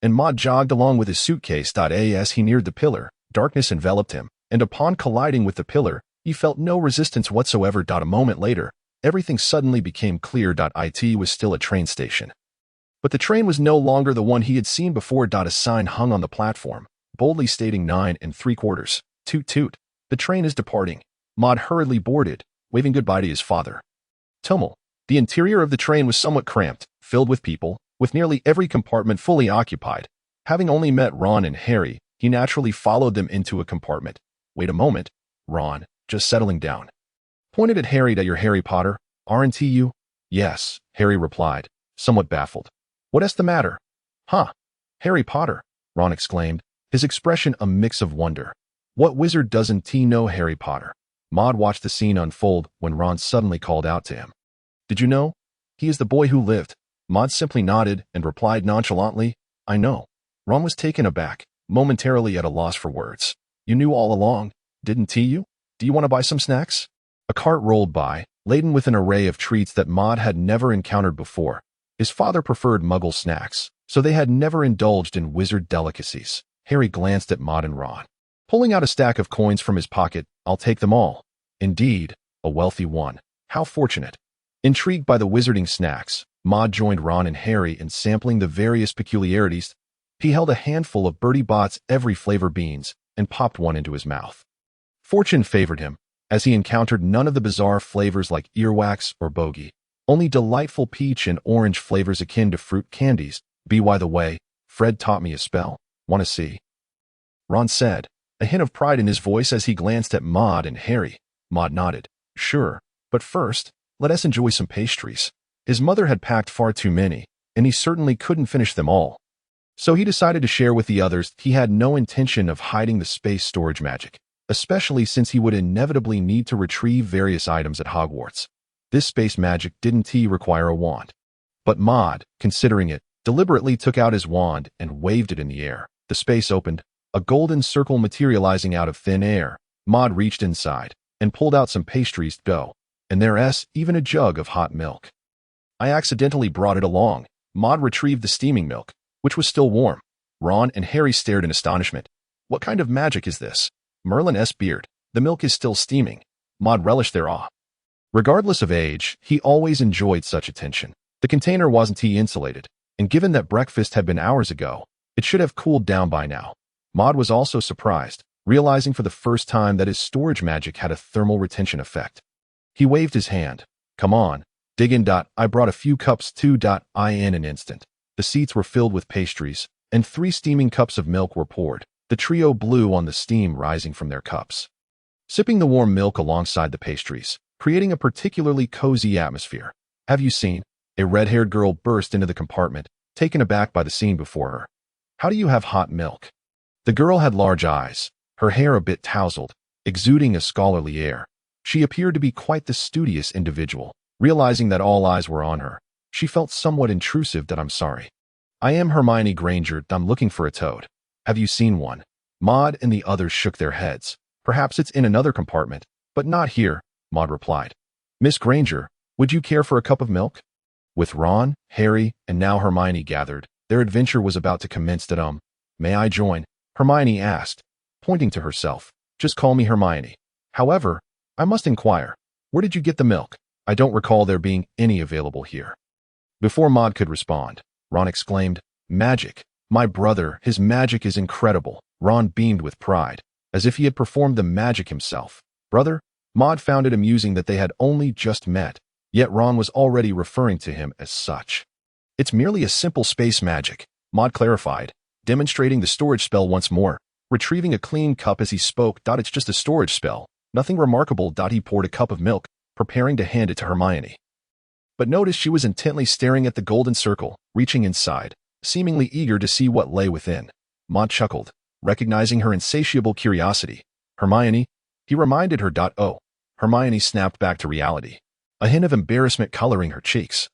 and Maud jogged along with his suitcase. As he neared the pillar, darkness enveloped him, and upon colliding with the pillar, he felt no resistance whatsoever. A moment later, everything suddenly became clear. It was still a train station, but the train was no longer the one he had seen before. A sign hung on the platform, boldly stating 9 3/4. Toot toot. The train is departing. Maud hurriedly boarded, waving goodbye to his father. Tummel. The interior of the train was somewhat cramped, filled with people, with nearly every compartment fully occupied. Having only met Ron and Harry, he naturally followed them into a compartment. Wait a moment. Ron, just settling down, pointed at Harry. You're Harry Potter, aren't you? Yes, Harry replied, somewhat baffled. What's the matter? Huh? Harry Potter, Ron exclaimed, his expression a mix of wonder. What wizard doesn't he know Harry Potter? Maud watched the scene unfold when Ron suddenly called out to him. Did you know? He is the boy who lived. Maud simply nodded and replied nonchalantly, I know. Ron was taken aback, momentarily at a loss for words. You knew all along, didn't you? Do you want to buy some snacks? A cart rolled by, laden with an array of treats that Maud had never encountered before. His father preferred Muggle snacks, so they had never indulged in wizard delicacies. Harry glanced at Maud and Ron, pulling out a stack of coins from his pocket. I'll take them all. Indeed, a wealthy one. How fortunate. Intrigued by the wizarding snacks, Maud joined Ron and Harry in sampling the various peculiarities. He held a handful of Bertie Bott's every flavor beans and popped one into his mouth. Fortune favored him, as he encountered none of the bizarre flavors like earwax or bogey, only delightful peach and orange flavors akin to fruit candies. By the way, Fred taught me a spell. Wanna see? Ron said, a hint of pride in his voice as he glanced at Maud and Harry. Maud nodded. Sure, but first, let us enjoy some pastries. His mother had packed far too many, and he certainly couldn't finish them all. So he decided to share with the others. He had no intention of hiding the space storage magic, especially since he would inevitably need to retrieve various items at Hogwarts. This space magic didn't require a wand. But Maud, considering it, deliberately took out his wand and waved it in the air. The space opened, a golden circle materializing out of thin air. Maud reached inside and pulled out some pastries to go, and there's even a jug of hot milk. I accidentally brought it along. Maud retrieved the steaming milk, which was still warm. Ron and Harry stared in astonishment. What kind of magic is this? Merlin's beard. The milk is still steaming. Maud relished their awe. Regardless of age, he always enjoyed such attention. The container wasn't insulated, and given that breakfast had been hours ago, it should have cooled down by now. Maud was also surprised, realizing for the first time that his storage magic had a thermal retention effect. He waved his hand. Come on, dig in. I brought a few cups too. In an instant, the seats were filled with pastries, and 3 steaming cups of milk were poured. The trio blew on the steam rising from their cups, sipping the warm milk alongside the pastries, creating a particularly cozy atmosphere. Have you seen? A red-haired girl burst into the compartment, taken aback by the scene before her. How do you have hot milk? The girl had large eyes, her hair a bit tousled, exuding a scholarly air. She appeared to be quite the studious individual. Realizing that all eyes were on her, she felt somewhat intrusive. I'm sorry. I am Hermione Granger. I'm looking for a toad. Have you seen one? Maud and the others shook their heads. Perhaps it's in another compartment, but not here, Maud replied. Miss Granger, would you care for a cup of milk? With Ron, Harry, and now Hermione gathered, their adventure was about to commence. May I join? Hermione asked, pointing to herself. Just call me Hermione. However, I must inquire, where did you get the milk? I don't recall there being any available here. Before Maud could respond, Ron exclaimed, Magic! My brother, his magic is incredible. Ron beamed with pride, as if he had performed the magic himself. Brother? Maud found it amusing that they had only just met, yet Ron was already referring to him as such. It's merely a simple space magic, Maud clarified, demonstrating the storage spell once more, retrieving a clean cup as he spoke. It's just a storage spell, nothing remarkable. He poured a cup of milk, preparing to hand it to Hermione. But noticed she was intently staring at the golden circle, reaching inside, seemingly eager to see what lay within. Maud chuckled, recognizing her insatiable curiosity. Hermione? He reminded her. Oh. Hermione snapped back to reality, a hint of embarrassment coloring her cheeks.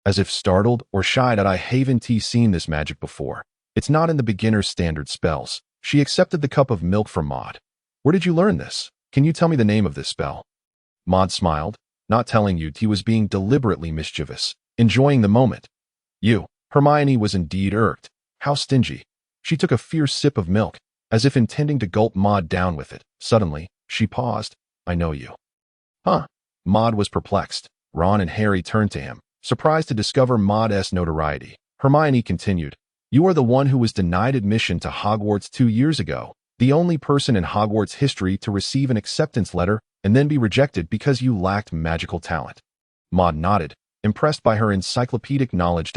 As if startled or shy. I haven't seen this magic before. It's not in the beginner's standard spells. She accepted the cup of milk from Maud. Where did you learn this? Can you tell me the name of this spell? Maud smiled, not telling you. He was being deliberately mischievous, enjoying the moment. You. Hermione was indeed irked. How stingy. She took a fierce sip of milk, as if intending to gulp Maud down with it. Suddenly, she paused. I know you. Huh? Maud was perplexed. Ron and Harry turned to him, surprised to discover Maud's notoriety. Hermione continued. You are the one who was denied admission to Hogwarts 2 years ago, the only person in Hogwarts history to receive an acceptance letter and then be rejected because you lacked magical talent. Maud nodded, impressed by her encyclopedic knowledge.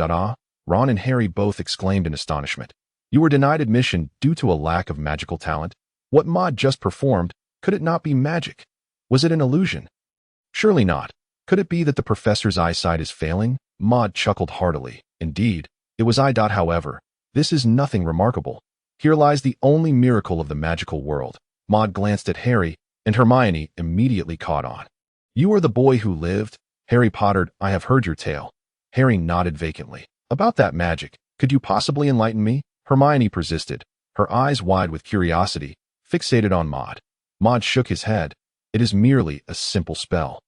Ron and Harry both exclaimed in astonishment. You were denied admission due to a lack of magical talent? What Maud just performed, could it not be magic? Was it an illusion? Surely not. Could it be that the professor's eyesight is failing? Maud chuckled heartily. Indeed, it was I. However, this is nothing remarkable. Here lies the only miracle of the magical world. Maud glanced at Harry, and Hermione immediately caught on. You are the boy who lived? Harry pottered. I have heard your tale. Harry nodded vacantly. About that magic, could you possibly enlighten me? Hermione persisted, her eyes wide with curiosity, fixated on Maud. Maud shook his head. It is merely a simple spell.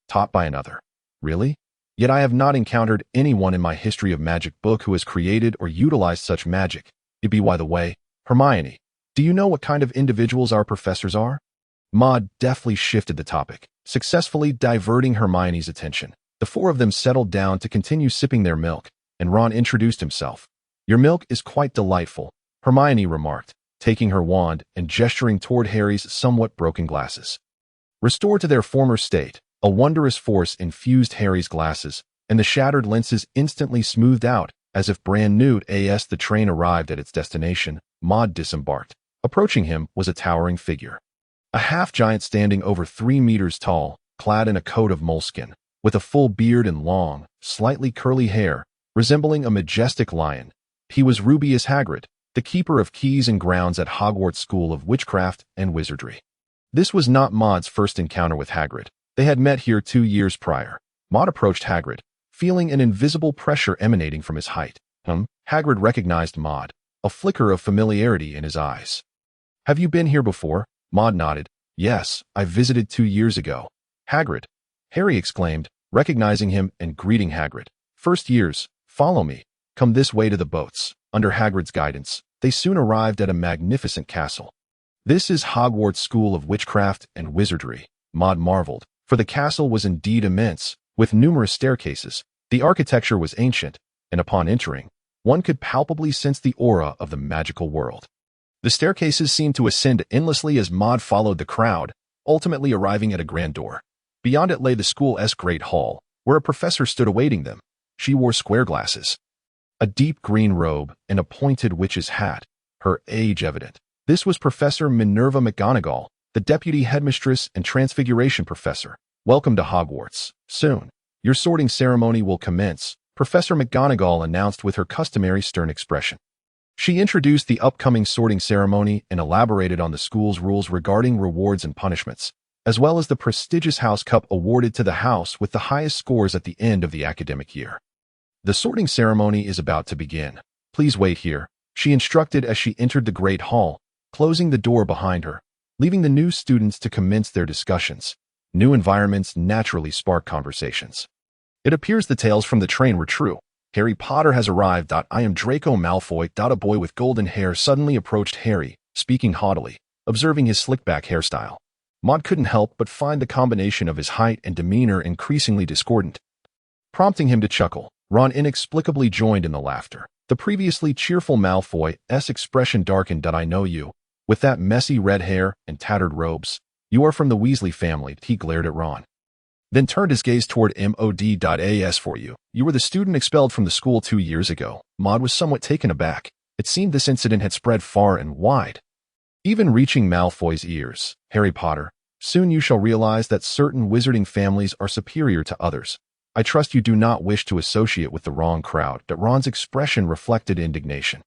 Taught by another. Really? Yet I have not encountered anyone in my history of magic book who has created or utilized such magic. By the way, Hermione, do you know what kind of individuals our professors are? Maud deftly shifted the topic, successfully diverting Hermione's attention. The four of them settled down to continue sipping their milk, and Ron introduced himself. "Your milk is quite delightful," Hermione remarked, taking her wand and gesturing toward Harry's somewhat broken glasses. Restored to their former state, a wondrous force infused Harry's glasses, and the shattered lenses instantly smoothed out, as if brand new. As the train arrived at its destination, Maud disembarked. Approaching him was a towering figure. A half-giant standing over 3 meters tall, clad in a coat of moleskin, with a full beard and long, slightly curly hair, resembling a majestic lion. He was Rubeus Hagrid, the keeper of keys and grounds at Hogwarts School of Witchcraft and Wizardry. This was not Maud's first encounter with Hagrid. They had met here 2 years prior. Maud approached Hagrid, feeling an invisible pressure emanating from his height. Hagrid recognized Maud, a flicker of familiarity in his eyes. "Have you been here before?" Maud nodded. "Yes, I visited 2 years ago." "Hagrid!" Harry exclaimed, recognizing him and greeting Hagrid. "First years, follow me. Come this way to the boats." Under Hagrid's guidance, they soon arrived at a magnificent castle. "This is Hogwarts School of Witchcraft and Wizardry," Maud marveled, for the castle was indeed immense, with numerous staircases. The architecture was ancient, and upon entering, one could palpably sense the aura of the magical world. The staircases seemed to ascend endlessly as Maud followed the crowd, ultimately arriving at a grand door. Beyond it lay the school's great hall, where a professor stood awaiting them. She wore square glasses, a deep green robe, and a pointed witch's hat, her age evident. This was Professor Minerva McGonagall, the deputy headmistress and transfiguration professor. "Welcome to Hogwarts. Soon, your sorting ceremony will commence," Professor McGonagall announced with her customary stern expression. She introduced the upcoming sorting ceremony and elaborated on the school's rules regarding rewards and punishments, as well as the prestigious House Cup awarded to the house with the highest scores at the end of the academic year. "The sorting ceremony is about to begin. Please wait here," she instructed as she entered the great hall, closing the door behind her, leaving the new students to commence their discussions. New environments naturally spark conversations. "It appears the tales from the train were true. Harry Potter has arrived. I am Draco Malfoy. A boy with golden hair suddenly approached Harry, speaking haughtily, observing his slick-back hairstyle. Maud couldn't help but find the combination of his height and demeanor increasingly discordant, prompting him to chuckle. Ron inexplicably joined in the laughter. The previously cheerful Malfoy's expression darkened. "I know you. With that messy red hair and tattered robes. You are from the Weasley family," he glared at Ron, then turned his gaze toward Mod. "For you. You were the student expelled from the school 2 years ago." Maud was somewhat taken aback. It seemed this incident had spread far and wide, even reaching Malfoy's ears. "Harry Potter, soon you shall realize that certain wizarding families are superior to others. I trust you do not wish to associate with the wrong crowd." Ron's expression reflected indignation.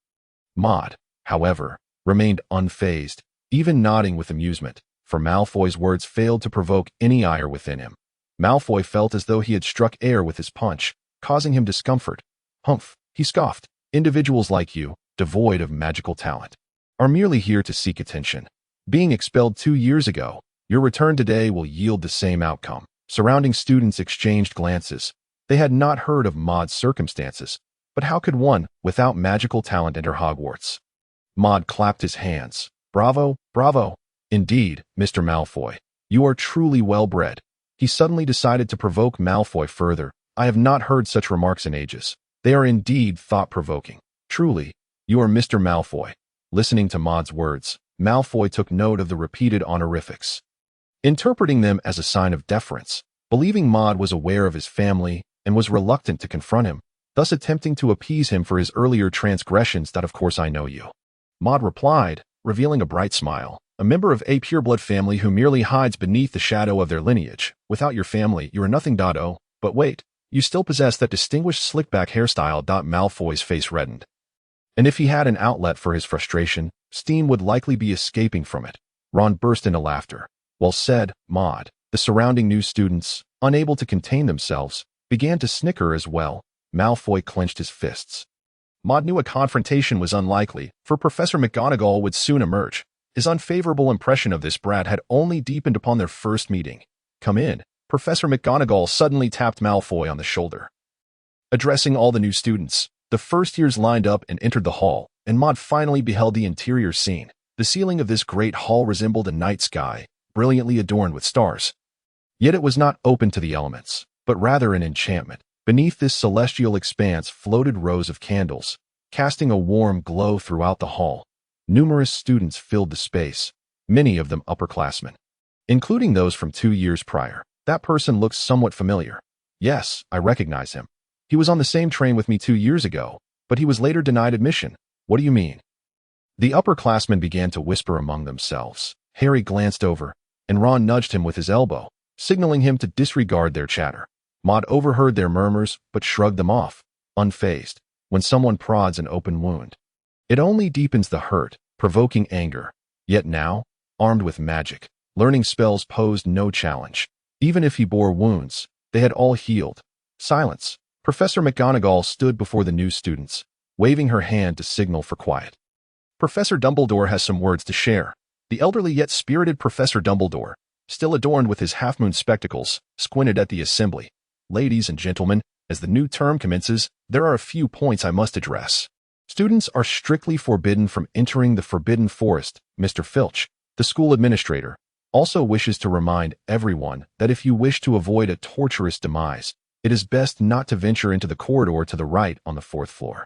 Maud, however, remained unfazed, even nodding with amusement, for Malfoy's words failed to provoke any ire within him. Malfoy felt as though he had struck air with his punch, causing him discomfort. "Humph," he scoffed. "Individuals like you, devoid of magical talent, are merely here to seek attention. Being expelled 2 years ago, your return today will yield the same outcome." Surrounding students exchanged glances. They had not heard of Maud's circumstances, but how could one, without magical talent, enter Hogwarts? Maud clapped his hands. "Bravo, bravo. Indeed, Mr. Malfoy. You are truly well-bred." He suddenly decided to provoke Malfoy further. "I have not heard such remarks in ages. They are indeed thought-provoking. Truly, you are Mr. Malfoy." Listening to Maud's words, Malfoy took note of the repeated honorifics, interpreting them as a sign of deference, believing Maud was aware of his family and was reluctant to confront him, thus attempting to appease him for his earlier transgressions. "Of course I know you," Maud replied, revealing a bright smile. "A member of a pureblood family who merely hides beneath the shadow of their lineage. Without your family, you are nothing. Oh, but wait, you still possess that distinguished slick-back hairstyle." Malfoy's face reddened, and if he had an outlet for his frustration, steam would likely be escaping from it. Ron burst into laughter. "Well said, Maud." The surrounding new students, unable to contain themselves, began to snicker as well. Malfoy clenched his fists. Maud knew a confrontation was unlikely, for Professor McGonagall would soon emerge. His unfavorable impression of this brat had only deepened upon their first meeting. "Come in." Professor McGonagall suddenly tapped Malfoy on the shoulder. Addressing all the new students, the first years lined up and entered the hall, and Maud finally beheld the interior scene. The ceiling of this great hall resembled a night sky, brilliantly adorned with stars. Yet it was not open to the elements. but rather an enchantment. Beneath this celestial expanse floated rows of candles, casting a warm glow throughout the hall. Numerous students filled the space, many of them upperclassmen, including those from 2 years prior. That person looks somewhat familiar. Yes, I recognize him. He was on the same train with me 2 years ago, but he was later denied admission. What do you mean? The upperclassmen began to whisper among themselves. Harry glanced over, and Ron nudged him with his elbow, signaling him to disregard their chatter. Maud overheard their murmurs, but shrugged them off, unfazed. When someone prods an open wound, it only deepens the hurt, provoking anger. Yet now, armed with magic, learning spells posed no challenge. Even if he bore wounds, they had all healed. Silence. Professor McGonagall stood before the new students, waving her hand to signal for quiet. Professor Dumbledore has some words to share. The elderly yet spirited Professor Dumbledore, still adorned with his half-moon spectacles, squinted at the assembly. Ladies and gentlemen, as the new term commences, there are a few points I must address. Students are strictly forbidden from entering the Forbidden Forest. Mr. Filch, the school administrator, also wishes to remind everyone that if you wish to avoid a torturous demise, it is best not to venture into the corridor to the right on the 4th floor.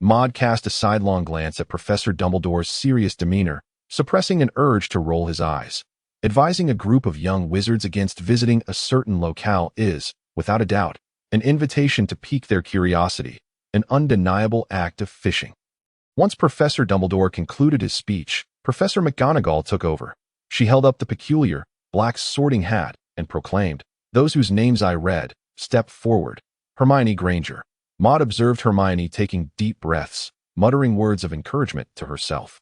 Maud cast a sidelong glance at Professor Dumbledore's serious demeanor, suppressing an urge to roll his eyes. Advising a group of young wizards against visiting a certain locale is, without a doubt, an invitation to pique their curiosity, an undeniable act of fishing. Once Professor Dumbledore concluded his speech, Professor McGonagall took over. She held up the peculiar, black sorting hat and proclaimed, "Those whose names I read, step forward." Hermione Granger. Maud observed Hermione taking deep breaths, muttering words of encouragement to herself.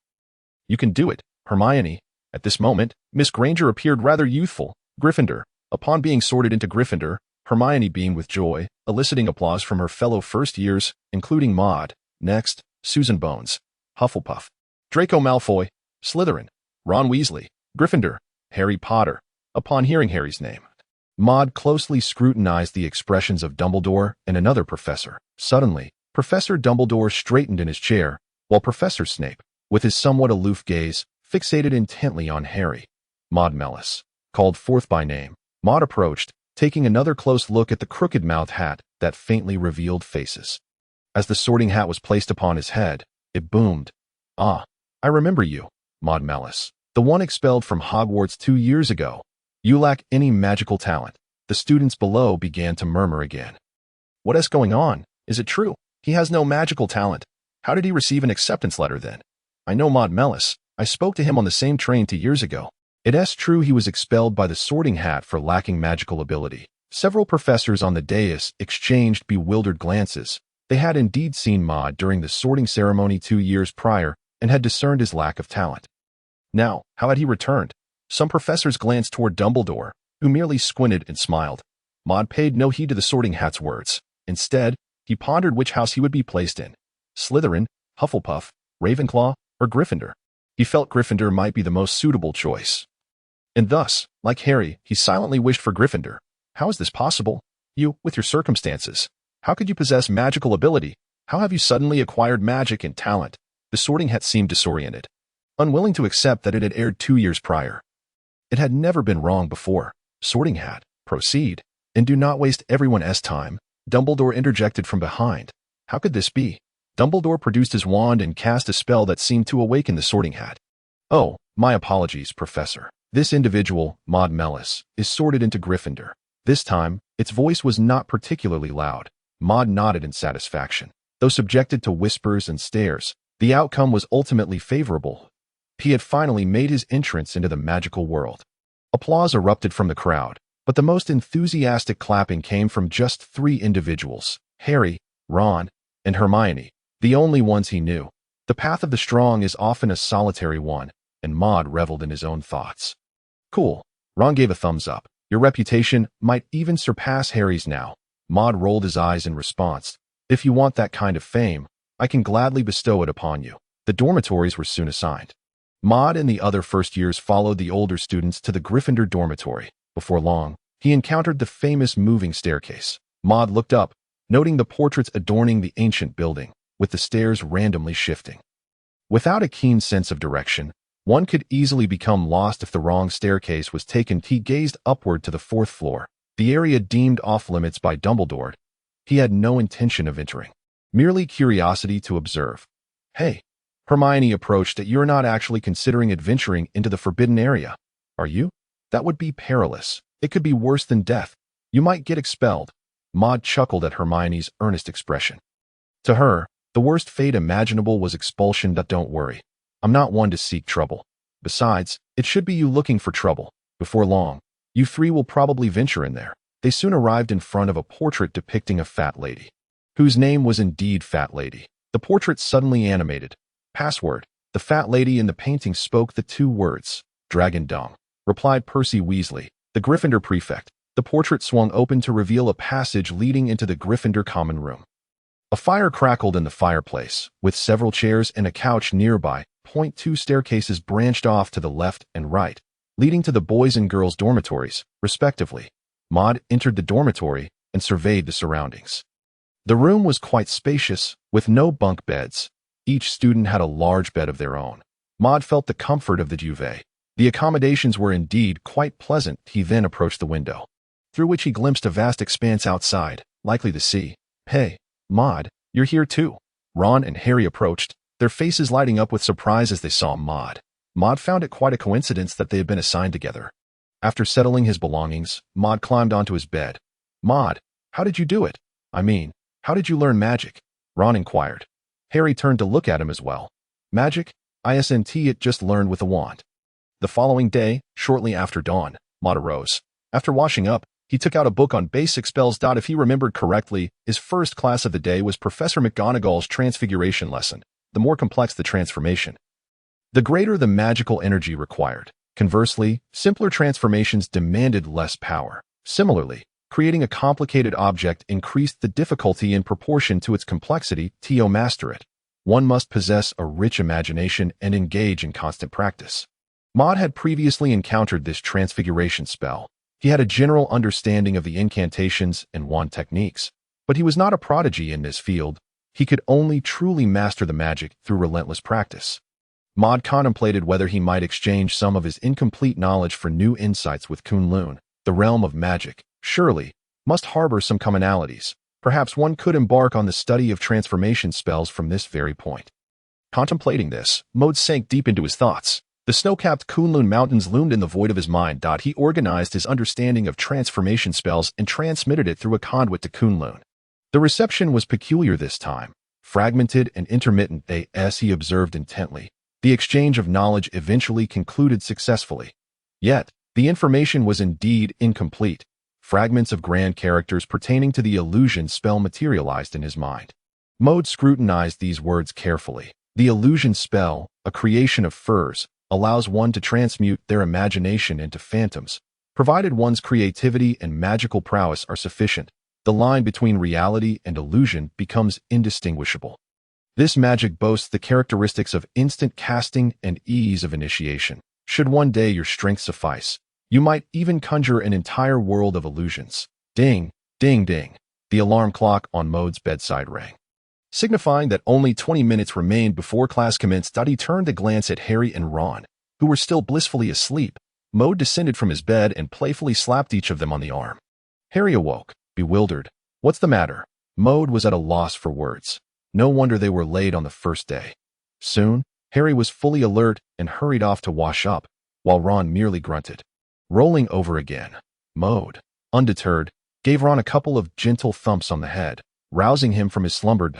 "You can do it, Hermione." At this moment, Miss Granger appeared rather youthful. Gryffindor. Upon being sorted into Gryffindor, Hermione beamed with joy, eliciting applause from her fellow first years, including Maud. Next, Susan Bones. Hufflepuff. Draco Malfoy. Slytherin. Ron Weasley. Gryffindor. Harry Potter. Upon hearing Harry's name, Maud closely scrutinized the expressions of Dumbledore and another professor. Suddenly, Professor Dumbledore straightened in his chair, while Professor Snape, with his somewhat aloof gaze, fixated intently on Harry. Maud Mellis. Called forth by name, Maud approached, taking another close look at the crooked-mouthed hat that faintly revealed faces. As the sorting hat was placed upon his head, it boomed. "Ah, I remember you, Maud Mellis, the one expelled from Hogwarts 2 years ago. You lack any magical talent." The students below began to murmur again. "What is going on? Is it true? He has no magical talent. How did he receive an acceptance letter then? I know Maud Mellis. I spoke to him on the same train 2 years ago. It's true he was expelled by the sorting hat for lacking magical ability." Several professors on the dais exchanged bewildered glances. They had indeed seen Maud during the sorting ceremony 2 years prior and had discerned his lack of talent. Now, how had he returned? Some professors glanced toward Dumbledore, who merely squinted and smiled. Maud paid no heed to the sorting hat's words. Instead, he pondered which house he would be placed in. Slytherin, Hufflepuff, Ravenclaw, or Gryffindor. He felt Gryffindor might be the most suitable choice. And thus, like Harry, he silently wished for Gryffindor. How is this possible? You, with your circumstances. How could you possess magical ability? How have you suddenly acquired magic and talent? The sorting hat seemed disoriented, unwilling to accept that it had erred 2 years prior. It had never been wrong before. Sorting hat, proceed, and do not waste everyone's time. Dumbledore interjected from behind. How could this be? Dumbledore produced his wand and cast a spell that seemed to awaken the sorting hat. "Oh, my apologies, Professor. This individual, Maud Mellis, is sorted into Gryffindor." This time, its voice was not particularly loud. Maud nodded in satisfaction. Though subjected to whispers and stares, the outcome was ultimately favorable. He had finally made his entrance into the magical world. Applause erupted from the crowd, but the most enthusiastic clapping came from just 3 individuals: Harry, Ron, and Hermione, the only ones he knew. The path of the strong is often a solitary one, and Maud reveled in his own thoughts. "Cool." Ron gave a thumbs up. "Your reputation might even surpass Harry's now." Maud rolled his eyes in response. "If you want that kind of fame, I can gladly bestow it upon you." The dormitories were soon assigned. Maud and the other first years followed the older students to the Gryffindor dormitory. Before long, he encountered the famous moving staircase. Maud looked up, noting the portraits adorning the ancient building, with the stairs randomly shifting. Without a keen sense of direction, one could easily become lost if the wrong staircase was taken. He gazed upward to the 4th floor. The area deemed off-limits by Dumbledore, he had no intention of entering. Merely curiosity to observe. Hey, Hermione approached it. You're not actually considering adventuring into the forbidden area, are you? That would be perilous. It could be worse than death. You might get expelled. Maud chuckled at Hermione's earnest expression. To her, the worst fate imaginable was expulsion. Don't worry. I'm not one to seek trouble. Besides, it should be you looking for trouble. Before long, you three will probably venture in there. They soon arrived in front of a portrait depicting a fat lady, whose name was indeed Fat Lady. The portrait suddenly animated. Password. The fat lady in the painting spoke the 2 words. Dragon dung, replied Percy Weasley, the Gryffindor prefect. The portrait swung open to reveal a passage leading into the Gryffindor common room. A fire crackled in the fireplace, with several chairs and a couch nearby. 2 staircases branched off to the left and right, leading to the boys' and girls' dormitories, respectively. Maud entered the dormitory and surveyed the surroundings. The room was quite spacious, with no bunk beds. Each student had a large bed of their own. Maud felt the comfort of the duvet. The accommodations were indeed quite pleasant. He then approached the window, through which he glimpsed a vast expanse outside, likely the sea. Hey, Maud, you're here too. Ron and Harry approached, their faces lighting up with surprise as they saw Maud. Maud found it quite a coincidence that they had been assigned together. After settling his belongings, Maud climbed onto his bed. Maud, how did you do it? I mean, how did you learn magic? Ron inquired. Harry turned to look at him as well. Magic? It just learned with a wand. The following day, shortly after dawn, Maud arose. After washing up, he took out a book on basic spells. If he remembered correctly, his first class of the day was Professor McGonagall's transfiguration lesson. The more complex the transformation, the greater the magical energy required. Conversely, simpler transformations demanded less power. Similarly, creating a complicated object increased the difficulty in proportion to its complexity. To master it, one must possess a rich imagination and engage in constant practice. Maud had previously encountered this transfiguration spell. He had a general understanding of the incantations and wand techniques, but he was not a prodigy in this field. He could only truly master the magic through relentless practice. Maud contemplated whether he might exchange some of his incomplete knowledge for new insights with Kunlun. The realm of magic, surely, must harbor some commonalities. Perhaps one could embark on the study of transformation spells from this very point. Contemplating this, Maud sank deep into his thoughts. The snow-capped Kunlun Mountains loomed in the void of his mind. He organized his understanding of transformation spells and transmitted it through a conduit to Kunlun. The reception was peculiar this time, fragmented and intermittent. As he observed intently, the exchange of knowledge eventually concluded successfully. Yet, the information was indeed incomplete. Fragments of grand characters pertaining to the illusion spell materialized in his mind. Maud scrutinized these words carefully. The illusion spell, a creation of furs, allows one to transmute their imagination into phantoms, provided one's creativity and magical prowess are sufficient. The line between reality and illusion becomes indistinguishable. This magic boasts the characteristics of instant casting and ease of initiation. Should one day your strength suffice, you might even conjure an entire world of illusions. Ding, ding, ding. The alarm clock on Maud's bedside rang, signifying that only 20 minutes remained before class commenced. He turned to glance at Harry and Ron, who were still blissfully asleep. Maud descended from his bed and playfully slapped each of them on the arm. Harry awoke, bewildered. What's the matter? Maud was at a loss for words. No wonder they were late on the first day. Soon, Harry was fully alert and hurried off to wash up, while Ron merely grunted. Rolling over again, Maud, undeterred, gave Ron a couple of gentle thumps on the head, rousing him from his slumber.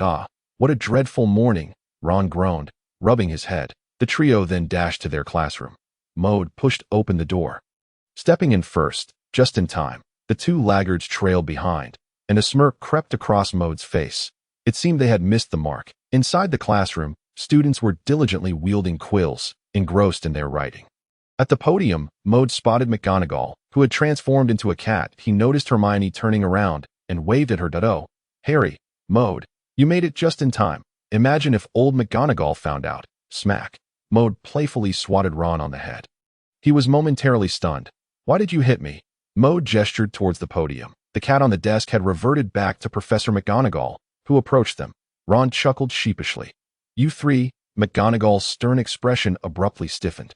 What a dreadful morning, Ron groaned, rubbing his head. The trio then dashed to their classroom. Maud pushed open the door, stepping in first, just in time. The 2 laggards trailed behind, and a smirk crept across Maud's face. It seemed they had missed the mark. Inside the classroom, students were diligently wielding quills, engrossed in their writing. At the podium, Maud spotted McGonagall, who had transformed into a cat. He noticed Hermione turning around and waved at her. Oh, Harry, Maud, you made it just in time. Imagine if old McGonagall found out. Smack. Maud playfully swatted Ron on the head. He was momentarily stunned. Why did you hit me? Maud gestured towards the podium. The cat on the desk had reverted back to Professor McGonagall, who approached them. Ron chuckled sheepishly. You three, McGonagall's stern expression abruptly stiffened.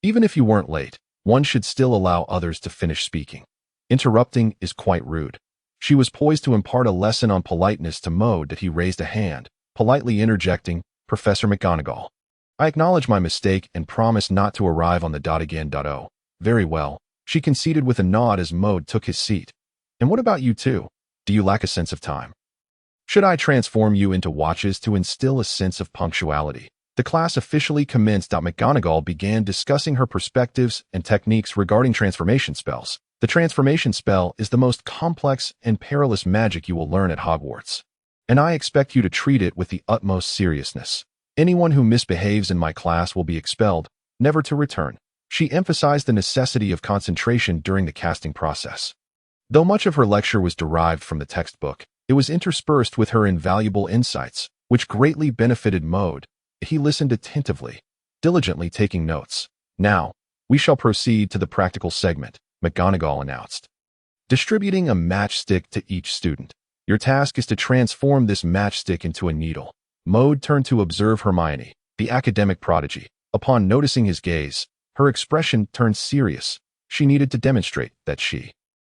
Even if you weren't late, one should still allow others to finish speaking. Interrupting is quite rude. She was poised to impart a lesson on politeness to Mode that he raised a hand, politely interjecting, "Professor McGonagall, I acknowledge my mistake and promise not to arrive on the dot again. Oh, very well," she conceded with a nod as Mode took his seat. "And what about you two? Do you lack a sense of time? Should I transform you into watches to instill a sense of punctuality?" The class officially commenced. McGonagall began discussing her perspectives and techniques regarding transformation spells. The transformation spell is the most complex and perilous magic you will learn at Hogwarts, and I expect you to treat it with the utmost seriousness. Anyone who misbehaves in my class will be expelled, never to return. She emphasized the necessity of concentration during the casting process. Though much of her lecture was derived from the textbook, it was interspersed with her invaluable insights, which greatly benefited Mode. He listened attentively, diligently taking notes. "Now, we shall proceed to the practical segment," McGonagall announced, distributing a matchstick to each student. "Your task is to transform this matchstick into a needle." Mode turned to observe Hermione, the academic prodigy. Upon noticing his gaze, her expression turned serious. She needed to demonstrate that she,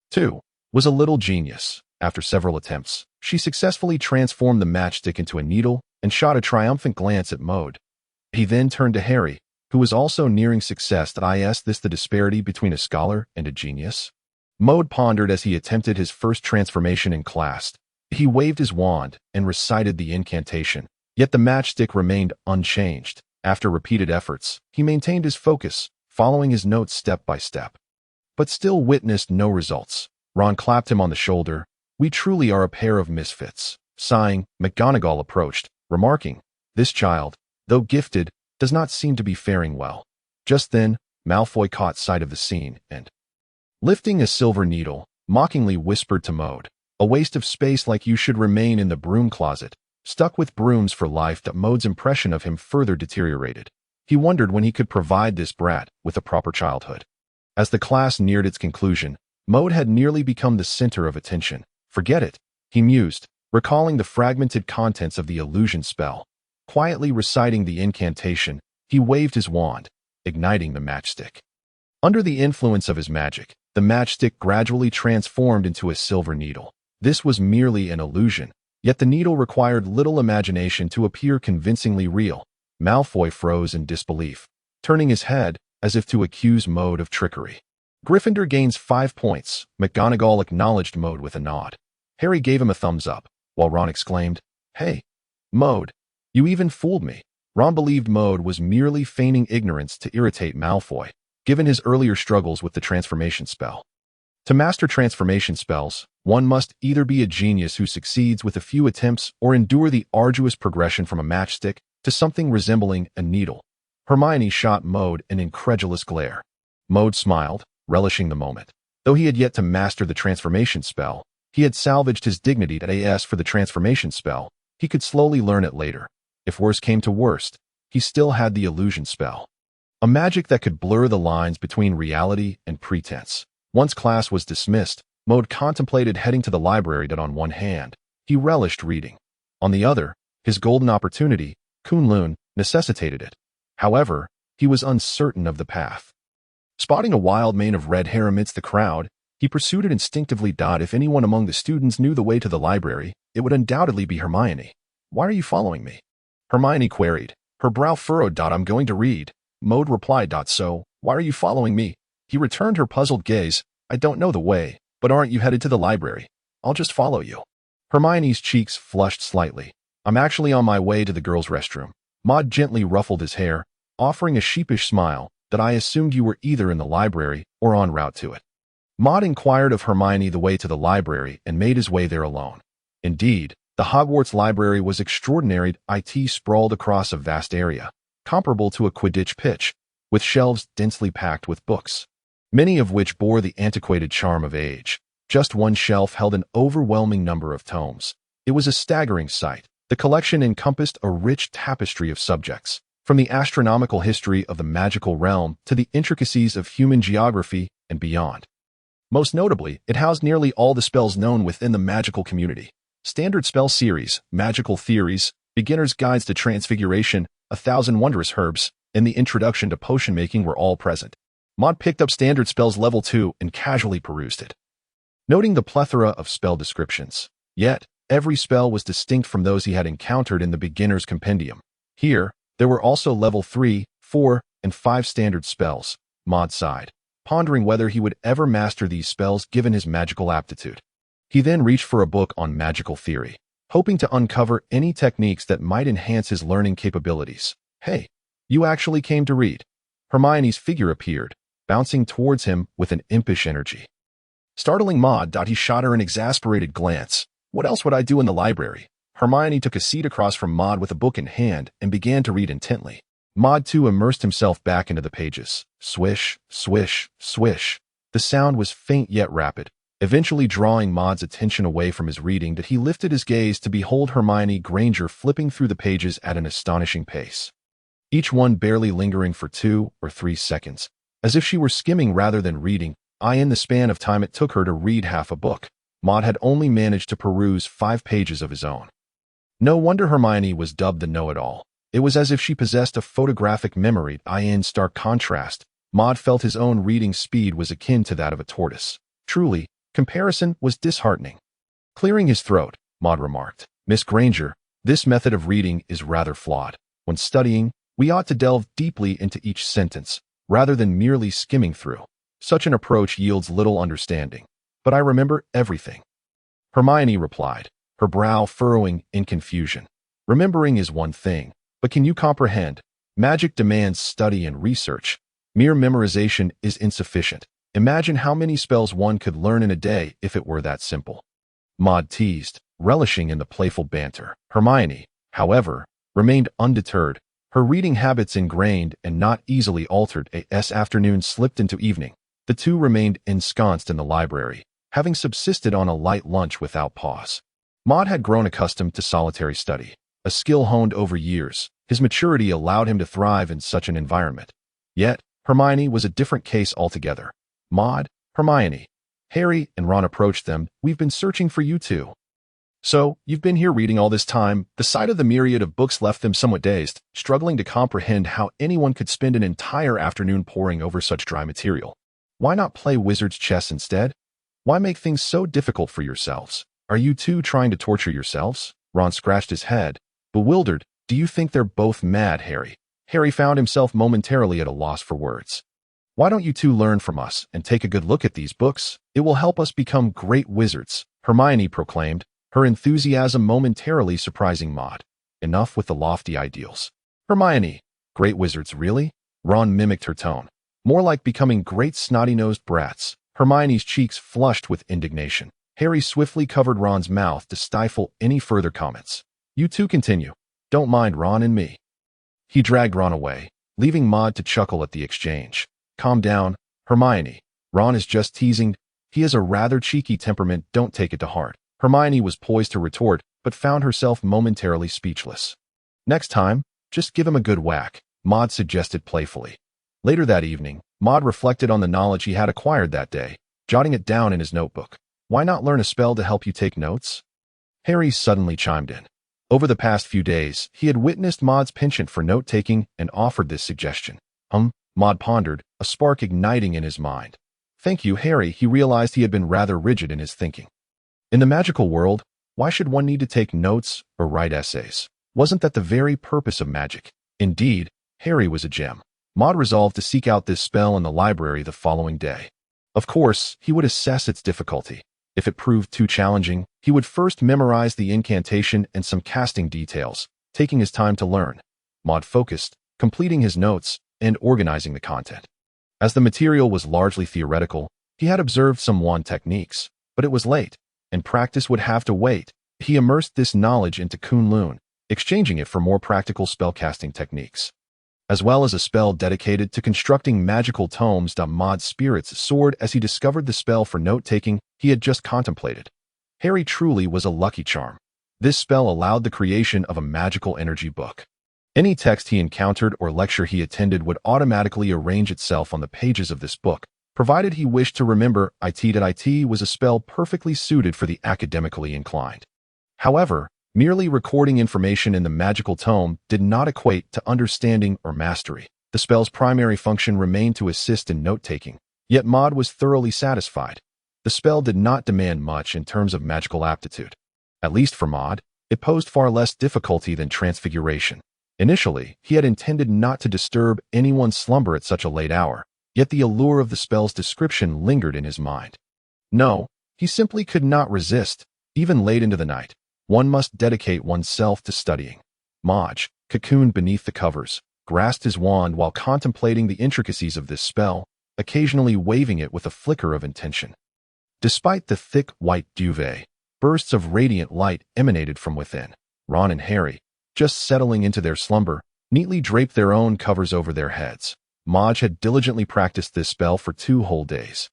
too, was a little genius. After several attempts, she successfully transformed the matchstick into a needle and shot a triumphant glance at Mode. He then turned to Harry, who was also nearing success. Is this the disparity between a scholar and a genius? Mode pondered as he attempted his first transformation in class. He waved his wand and recited the incantation, yet the matchstick remained unchanged. After repeated efforts, he maintained his focus, following his notes step by step, but still witnessed no results. Ron clapped him on the shoulder. "We truly are a pair of misfits." Sighing, McGonagall approached, remarking, "This child, though gifted, does not seem to be faring well." Just then, Malfoy caught sight of the scene and, lifting a silver needle, mockingly whispered to Mode, "A waste of space like you should remain in the broom closet, stuck with brooms for life." Mode's impression of him further deteriorated. He wondered when he could provide this brat with a proper childhood. As the class neared its conclusion, Mode had nearly become the center of attention. "Forget it," he mused, recalling the fragmented contents of the illusion spell. Quietly reciting the incantation, he waved his wand, igniting the matchstick. Under the influence of his magic, the matchstick gradually transformed into a silver needle. This was merely an illusion, yet the needle required little imagination to appear convincingly real. Malfoy froze in disbelief, turning his head as if to accuse Mode of trickery. "Gryffindor gains 5 points." McGonagall acknowledged Mode with a nod. Harry gave him a thumbs up, while Ron exclaimed, "Hey, Mode, you even fooled me." Ron believed Mode was merely feigning ignorance to irritate Malfoy, given his earlier struggles with the transformation spell. To master transformation spells, one must either be a genius who succeeds with a few attempts or endure the arduous progression from a matchstick to something resembling a needle. Hermione shot Mode an incredulous glare. Mode smiled, relishing the moment. Though he had yet to master the transformation spell, he had salvaged his dignity. As for the transformation spell, he could slowly learn it later. If worse came to worst, he still had the illusion spell, a magic that could blur the lines between reality and pretense. Once class was dismissed, Mode contemplated heading to the library. On one hand, he relished reading. On the other, his golden opportunity, Kunlun, necessitated it. However, he was uncertain of the path. Spotting a wild mane of red hair amidst the crowd, he pursued it instinctively. If anyone among the students knew the way to the library, it would undoubtedly be Hermione. "Why are you following me?" Hermione queried, her brow furrowed. "I'm going to read." Mode replied. "So, why are you following me?" He returned her puzzled gaze. "I don't know the way, but aren't you headed to the library? I'll just follow you." Hermione's cheeks flushed slightly. "I'm actually on my way to the girls' restroom." Maud gently ruffled his hair, offering a sheepish smile. "I assumed you were either in the library or en route to it." Maud inquired of Hermione the way to the library and made his way there alone. Indeed, the Hogwarts library was extraordinary. It sprawled across a vast area, comparable to a Quidditch pitch, with shelves densely packed with books, many of which bore the antiquated charm of age. Just one shelf held an overwhelming number of tomes. It was a staggering sight. The collection encompassed a rich tapestry of subjects, from the astronomical history of the magical realm to the intricacies of human geography and beyond. Most notably, it housed nearly all the spells known within the magical community. Standard spell series, magical theories, beginner's guides to transfiguration, 1,000 wondrous herbs, and the introduction to potion making were all present. Maud picked up standard spells level 2 and casually perused it. noting the plethora of spell descriptions. Yet, every spell was distinct from those he had encountered in the beginner's compendium. Here, there were also level 3, 4, and 5 standard spells. Maud sighed, pondering whether he would ever master these spells given his magical aptitude. He then reached for a book on magical theory, hoping to uncover any techniques that might enhance his learning capabilities. Hey, you actually came to read. Hermione's figure appeared, bouncing towards him with an impish energy. Startling Maud, he shot her an exasperated glance. What else would I do in the library? Hermione took a seat across from Maud with a book in hand and began to read intently. Maud too immersed himself back into the pages. Swish, swish, swish. The sound was faint yet rapid, eventually drawing Maud's attention away from his reading. He lifted his gaze to behold Hermione Granger flipping through the pages at an astonishing pace, each one barely lingering for 2 or 3 seconds, as if she were skimming rather than reading. In the span of time it took her to read half a book, Maud had only managed to peruse 5 pages of his own. No wonder Hermione was dubbed the know-it-all. It was as if she possessed a photographic memory. In stark contrast, Maud felt his own reading speed was akin to that of a tortoise. Truly, comparison was disheartening. Clearing his throat, Maud remarked, "Miss Granger, this method of reading is rather flawed. When studying, we ought to delve deeply into each sentence, rather than merely skimming through. Such an approach yields little understanding. But I remember everything." Hermione replied, her brow furrowing in confusion. "Remembering is one thing, but can you comprehend? Magic demands study and research. Mere memorization is insufficient. Imagine how many spells one could learn in a day if it were that simple." Maud teased, relishing in the playful banter. Hermione, however, remained undeterred, her reading habits ingrained and not easily altered. As afternoon slipped into evening, the two remained ensconced in the library, having subsisted on a light lunch without pause. Maud had grown accustomed to solitary study, a skill honed over years. His maturity allowed him to thrive in such an environment. Yet, Hermione was a different case altogether. "Maud, Hermione." Harry and Ron approached them. "We've been searching for you two." "So, you've been here reading all this time?" The sight of the myriad of books left them somewhat dazed, struggling to comprehend how anyone could spend an entire afternoon poring over such dry material. "Why not play wizard's chess instead? Why make things so difficult for yourselves? Are you two trying to torture yourselves?" Ron scratched his head, bewildered. "Do you think they're both mad, Harry?" Harry found himself momentarily at a loss for words. "Why don't you two learn from us and take a good look at these books? It will help us become great wizards," Hermione proclaimed, her enthusiasm momentarily surprising Maud. Enough with the lofty ideals. "Hermione, great wizards, really?" Ron mimicked her tone. "More like becoming great snotty-nosed brats." Hermione's cheeks flushed with indignation. Harry swiftly covered Ron's mouth to stifle any further comments. "You two continue. Don't mind Ron and me." He dragged Ron away, leaving Maud to chuckle at the exchange. "Calm down, Hermione. Ron is just teasing. He has a rather cheeky temperament, don't take it to heart." Hermione was poised to retort, but found herself momentarily speechless. "Next time, just give him a good whack," Maud suggested playfully. Later that evening, Maud reflected on the knowledge he had acquired that day, jotting it down in his notebook. "Why not learn a spell to help you take notes?" Harry suddenly chimed in. Over the past few days, he had witnessed Maud's penchant for note-taking and offered this suggestion. Maud pondered, a spark igniting in his mind. "Thank you, Harry." He realized he had been rather rigid in his thinking. In the magical world, why should one need to take notes or write essays? Wasn't that the very purpose of magic? Indeed, Harry was a gem. Maud resolved to seek out this spell in the library the following day. Of course, he would assess its difficulty. If it proved too challenging, he would first memorize the incantation and some casting details, taking his time to learn. Maud focused, completing his notes and organizing the content. As the material was largely theoretical, he had observed some wand techniques, but it was late, and practice would have to wait. He immersed this knowledge into Kunlun, exchanging it for more practical spellcasting techniques, as well as a spell dedicated to constructing magical tomes. Maud's spirits soared as he discovered the spell for note-taking he had just contemplated. Harry truly was a lucky charm. This spell allowed the creation of a magical energy book. Any text he encountered or lecture he attended would automatically arrange itself on the pages of this book, provided he wished to remember it was a spell perfectly suited for the academically inclined. However, merely recording information in the magical tome did not equate to understanding or mastery. The spell's primary function remained to assist in note-taking, yet Maud was thoroughly satisfied. The spell did not demand much in terms of magical aptitude. At least for Maud, it posed far less difficulty than transfiguration. Initially, he had intended not to disturb anyone's slumber at such a late hour, yet the allure of the spell's description lingered in his mind. No, he simply could not resist. Even late into the night, one must dedicate oneself to studying. Maj, cocooned beneath the covers, grasped his wand while contemplating the intricacies of this spell, occasionally waving it with a flicker of intention. Despite the thick white duvet, bursts of radiant light emanated from within. Ron and Harry, just settling into their slumber, neatly draped their own covers over their heads. Maj had diligently practiced this spell for 2 whole days,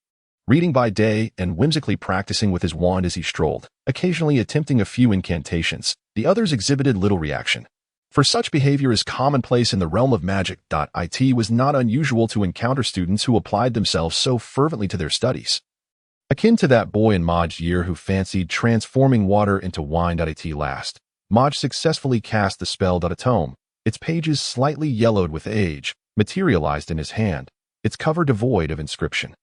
reading by day and whimsically practicing with his wand as he strolled, occasionally attempting a few incantations. The others exhibited little reaction. For such behavior is commonplace in the realm of magic. It was not unusual to encounter students who applied themselves so fervently to their studies. Akin to that boy in Maj's year who fancied transforming water into wine. At last, Maj successfully cast the spell. A tome, its pages slightly yellowed with age, materialized in his hand, its cover devoid of inscription.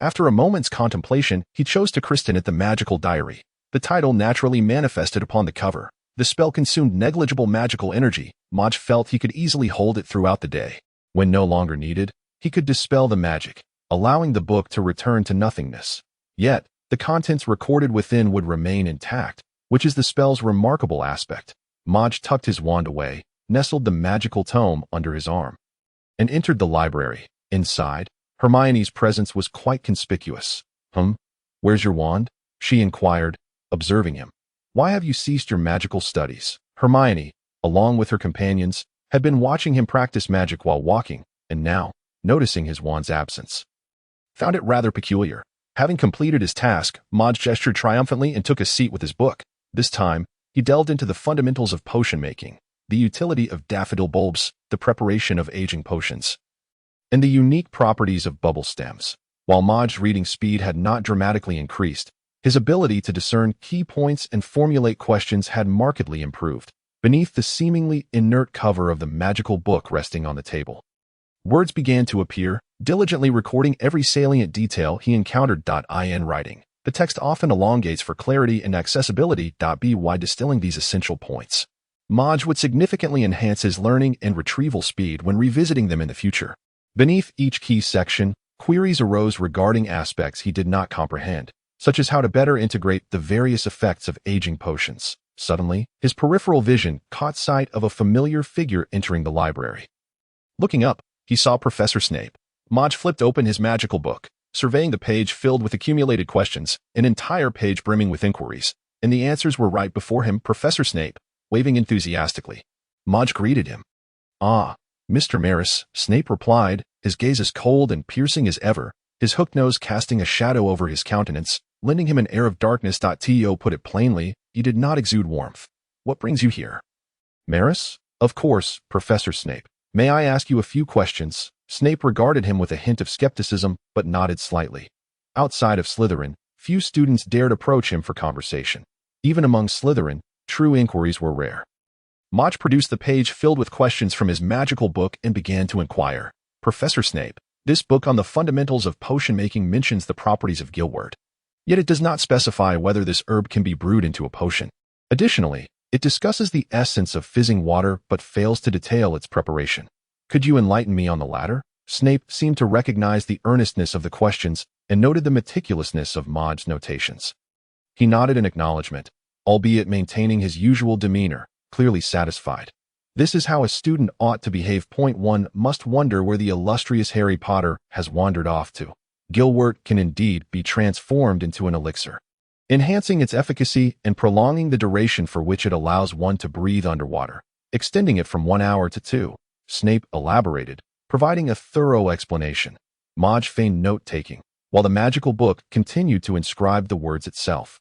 After a moment's contemplation, he chose to christen it the Magical Diary. The title naturally manifested upon the cover. The spell consumed negligible magical energy. Maj felt he could easily hold it throughout the day. When no longer needed, he could dispel the magic, allowing the book to return to nothingness. Yet, the contents recorded within would remain intact, which is the spell's remarkable aspect. Maj tucked his wand away, nestled the magical tome under his arm, and entered the library. Inside, Hermione's presence was quite conspicuous. Where's your wand? She inquired, observing him. Why have you ceased your magical studies? Hermione, along with her companions, had been watching him practice magic while walking, and now, noticing his wand's absence, found it rather peculiar. Having completed his task, Maj gestured triumphantly and took a seat with his book. This time, he delved into the fundamentals of potion making, the utility of daffodil bulbs, the preparation of aging potions, and the unique properties of bubble stems. While Maj's reading speed had not dramatically increased, his ability to discern key points and formulate questions had markedly improved. Beneath the seemingly inert cover of the magical book resting on the table, words began to appear, diligently recording every salient detail he encountered. In writing, the text often elongates for clarity and accessibility. By distilling these essential points, Maj would significantly enhance his learning and retrieval speed when revisiting them in the future. Beneath each key section, queries arose regarding aspects he did not comprehend, such as how to better integrate the various effects of aging potions. Suddenly, his peripheral vision caught sight of a familiar figure entering the library. Looking up, he saw Professor Snape. Maj flipped open his magical book, surveying the page filled with accumulated questions, an entire page brimming with inquiries, and the answers were right before him. Professor Snape, waving enthusiastically. Maj greeted him. "Ah, Mr. Maris," Snape replied, his gaze as cold and piercing as ever, his hooked nose casting a shadow over his countenance, lending him an air of darkness. To put it plainly, he did not exude warmth. "What brings you here?" "Maris?" "Of course, Professor Snape. May I ask you a few questions?" Snape regarded him with a hint of skepticism, but nodded slightly. Outside of Slytherin, few students dared approach him for conversation. Even among Slytherin, true inquiries were rare. Maj produced the page filled with questions from his magical book and began to inquire. "Professor Snape, this book on the fundamentals of potion making mentions the properties of gilwort. Yet it does not specify whether this herb can be brewed into a potion. Additionally, it discusses the essence of fizzing water but fails to detail its preparation. Could you enlighten me on the latter?" Snape seemed to recognize the earnestness of the questions and noted the meticulousness of Maj's notations. He nodded in acknowledgement, albeit maintaining his usual demeanor, clearly satisfied. This is how a student ought to behave. One must wonder where the illustrious Harry Potter has wandered off to. Gilwort can indeed be transformed into an elixir, enhancing its efficacy and prolonging the duration for which it allows one to breathe underwater, extending it from 1 hour to 2. Snape elaborated, providing a thorough explanation. Maj feigned note-taking, while the magical book continued to inscribe the words itself.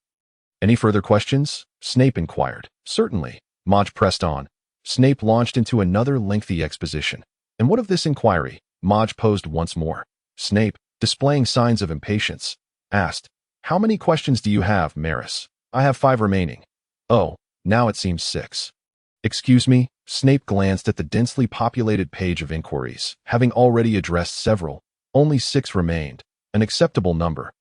"Any further questions?" Snape inquired. "Certainly." Maj pressed on. Snape launched into another lengthy exposition. "And what of this inquiry?" Maj posed once more. Snape, displaying signs of impatience, asked, "How many questions do you have, Maris?" "I have 5 remaining." "Oh, now it seems 6. "Excuse me?" Snape glanced at the densely populated page of inquiries. Having already addressed several, only 6 remained, an acceptable number.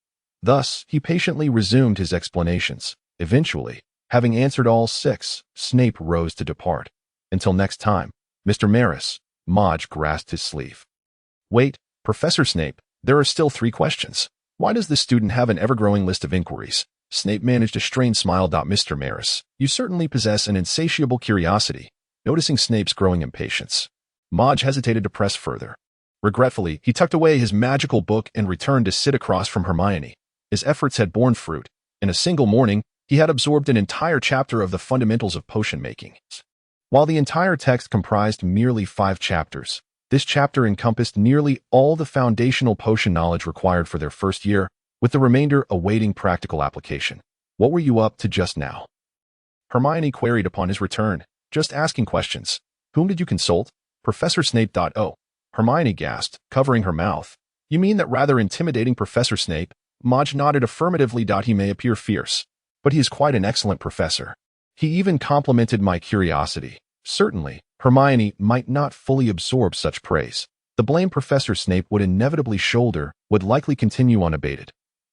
Thus, he patiently resumed his explanations. Eventually, having answered all 6, Snape rose to depart. Until next time, Mr. Maris. Maj grasped his sleeve. Wait, Professor Snape, there are still 3 questions. Why does this student have an ever-growing list of inquiries? Snape managed a strained smile. Mr. Maris, you certainly possess an insatiable curiosity. Noticing Snape's growing impatience, Maj hesitated to press further. Regretfully, he tucked away his magical book and returned to sit across from Hermione. His efforts had borne fruit. In a single morning, he had absorbed an entire chapter of the fundamentals of potion making. While the entire text comprised merely 5 chapters, this chapter encompassed nearly all the foundational potion knowledge required for their first year, with the remainder awaiting practical application. What were you up to just now? Hermione queried upon his return. Just asking questions. Whom did you consult? Professor Snape. Oh. Hermione gasped, covering her mouth. You mean that rather intimidating Professor Snape? Maj nodded affirmatively. He may appear fierce, but he is quite an excellent professor. He even complimented my curiosity. Certainly, Hermione might not fully absorb such praise. The blame Professor Snape would inevitably shoulder would likely continue unabated.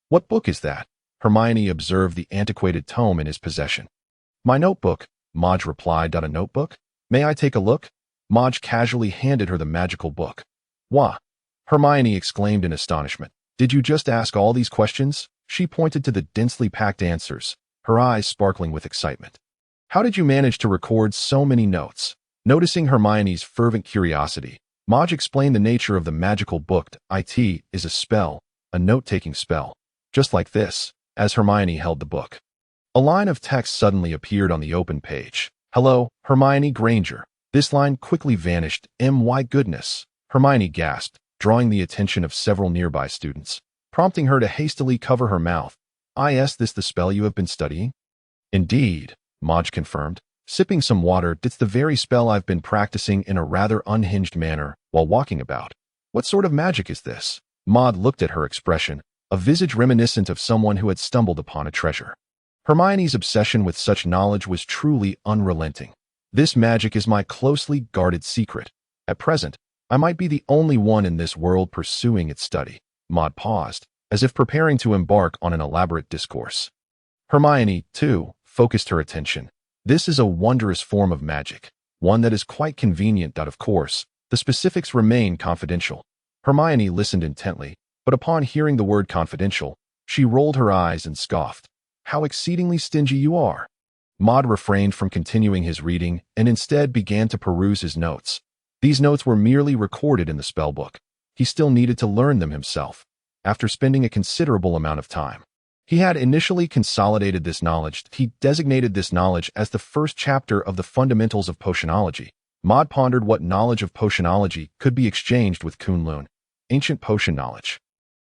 What book is that? Hermione observed the antiquated tome in his possession. My notebook, Maj replied. A notebook? May I take a look? Maj casually handed her the magical book. Wah! Hermione exclaimed in astonishment. Did you just ask all these questions? She pointed to the densely packed answers, her eyes sparkling with excitement. How did you manage to record so many notes? Noticing Hermione's fervent curiosity, Maj explained the nature of the magical book. It is a spell, a note-taking spell. Just like this, as Hermione held the book. A line of text suddenly appeared on the open page. Hello, Hermione Granger. This line quickly vanished. My goodness, Hermione gasped, drawing the attention of several nearby students, prompting her to hastily cover her mouth. Is this the spell you have been studying? Indeed, Maj confirmed, sipping some water. It's the very spell I've been practicing in a rather unhinged manner while walking about. What sort of magic is this? Maud looked at her expression, a visage reminiscent of someone who had stumbled upon a treasure. Hermione's obsession with such knowledge was truly unrelenting. This magic is my closely guarded secret. At present, I might be the only one in this world pursuing its study. Maud paused, as if preparing to embark on an elaborate discourse. Hermione, too, focused her attention. This is a wondrous form of magic, one that is quite convenient. Of course, the specifics remain confidential. Hermione listened intently, but upon hearing the word confidential, she rolled her eyes and scoffed. How exceedingly stingy you are. Maud refrained from continuing his reading and instead began to peruse his notes. These notes were merely recorded in the spellbook. He still needed to learn them himself. After spending a considerable amount of time, he had initially consolidated this knowledge. He designated this knowledge as the first chapter of the fundamentals of potionology. Maud pondered what knowledge of potionology could be exchanged with Kunlun, ancient potion knowledge.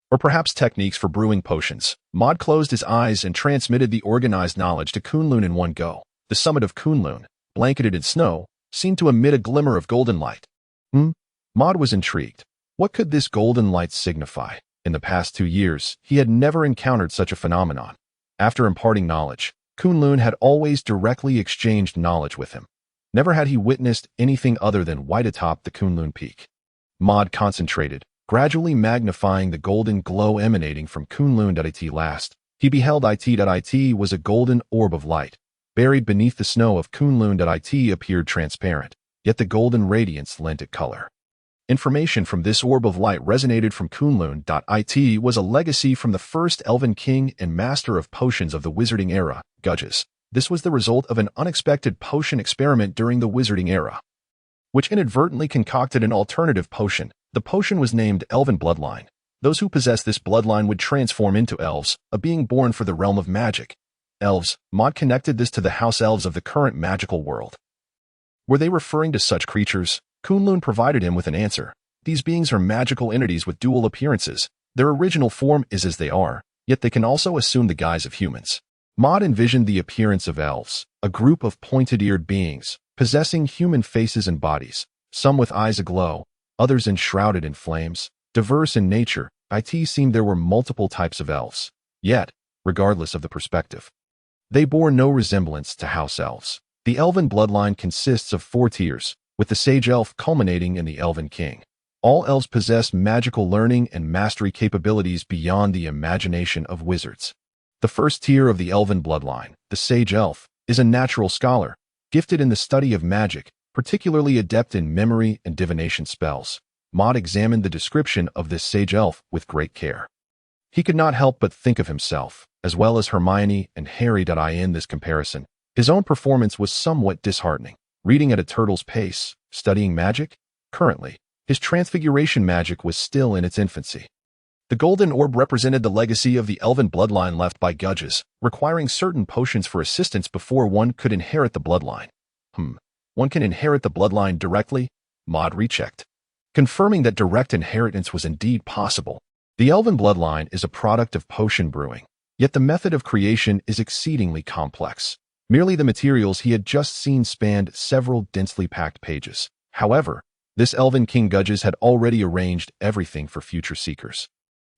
Or perhaps techniques for brewing potions. Maud closed his eyes and transmitted the organized knowledge to Kunlun in one go. The summit of Kunlun, blanketed in snow, seemed to emit a glimmer of golden light. Maud was intrigued. What could this golden light signify? In the past 2 years, he had never encountered such a phenomenon. After imparting knowledge, Kunlun had always directly exchanged knowledge with him. Never had he witnessed anything other than white atop the Kunlun peak. Maud concentrated, gradually magnifying the golden glow emanating from Kunlun. At last, he beheld it was a golden orb of light. Buried beneath the snow of Kunlun. It appeared transparent, yet the golden radiance lent it color. Information from this orb of light resonated from Kunlun. It was a legacy from the first elven king and master of potions of the wizarding era, Gudges. This was the result of an unexpected potion experiment during the wizarding era, which inadvertently concocted an alternative potion. The potion was named Elven Bloodline. Those who possessed this bloodline would transform into elves, a being born for the realm of magic. Elves. Maud connected this to the house elves of the current magical world. Were they referring to such creatures? Kunlun provided him with an answer. These beings are magical entities with dual appearances. Their original form is as they are, yet they can also assume the guise of humans. Maud envisioned the appearance of elves, a group of pointed-eared beings, possessing human faces and bodies, some with eyes aglow, others enshrouded in flames. Diverse in nature, it seemed there were multiple types of elves. Yet, regardless of the perspective, they bore no resemblance to house elves. The elven bloodline consists of 4 tiers, with the sage elf culminating in the elven king. All elves possess magical learning and mastery capabilities beyond the imagination of wizards. The first tier of the elven bloodline, the sage elf, is a natural scholar, gifted in the study of magic, particularly adept in memory and divination spells. Maud examined the description of this sage elf with great care. He could not help but think of himself, as well as Hermione and Harry. In this comparison, his own performance was somewhat disheartening. Reading at a turtle's pace, studying magic? Currently, his transfiguration magic was still in its infancy. The golden orb represented the legacy of the elven bloodline left by Gudges, requiring certain potions for assistance before one could inherit the bloodline. One can inherit the bloodline directly? Maud rechecked, confirming that direct inheritance was indeed possible. The elven bloodline is a product of potion brewing, yet the method of creation is exceedingly complex. Merely the materials he had just seen spanned several densely packed pages. However, this elven King Gudges had already arranged everything for future seekers.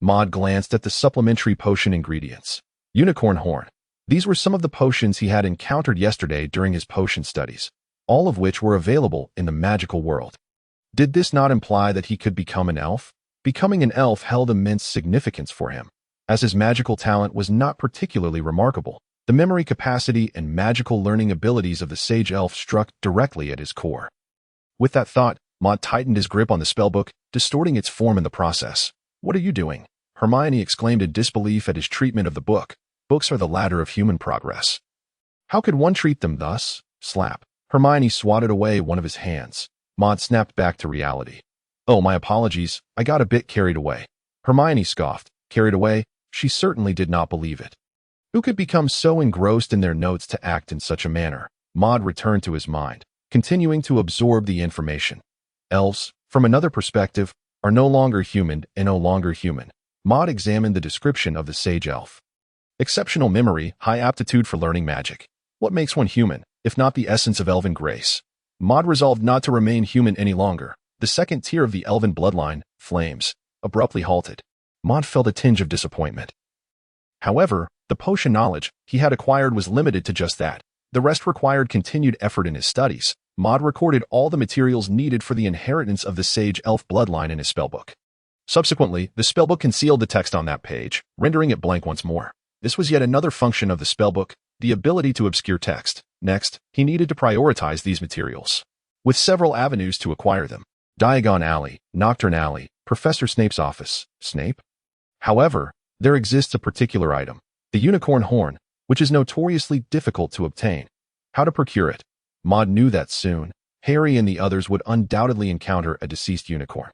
Maud glanced at the supplementary potion ingredients. Unicorn horn. These were some of the potions he had encountered yesterday during his potion studies, all of which were available in the magical world. Did this not imply that he could become an elf? Becoming an elf held immense significance for him, as his magical talent was not particularly remarkable. The memory capacity and magical learning abilities of the sage elf struck directly at his core. With that thought, Maud tightened his grip on the spellbook, distorting its form in the process. "What are you doing?" Hermione exclaimed in disbelief at his treatment of the book. "Books are the ladder of human progress. How could one treat them thus?" Slap. Hermione swatted away one of his hands. Maud snapped back to reality. "Oh, my apologies, I got a bit carried away." Hermione scoffed. Carried away? She certainly did not believe it. Who could become so engrossed in their notes to act in such a manner? Maud returned to his mind, continuing to absorb the information. Elves, from another perspective, are no longer human and no longer human. Maud examined the description of the sage elf. Exceptional memory, high aptitude for learning magic. What makes one human, if not the essence of elven grace? Maud resolved not to remain human any longer. The second tier of the elven bloodline, flames, abruptly halted. Maud felt a tinge of disappointment. However, the potion knowledge he had acquired was limited to just that. The rest required continued effort in his studies. Maud recorded all the materials needed for the inheritance of the sage elf bloodline in his spellbook. Subsequently, the spellbook concealed the text on that page, rendering it blank once more. This was yet another function of the spellbook, the ability to obscure text. Next, he needed to prioritize these materials, with several avenues to acquire them. Diagon Alley, Nocturne Alley, Professor Snape's office. Snape? However, there exists a particular item, the unicorn horn, which is notoriously difficult to obtain. How to procure it? Maud knew that soon, Harry and the others would undoubtedly encounter a deceased unicorn.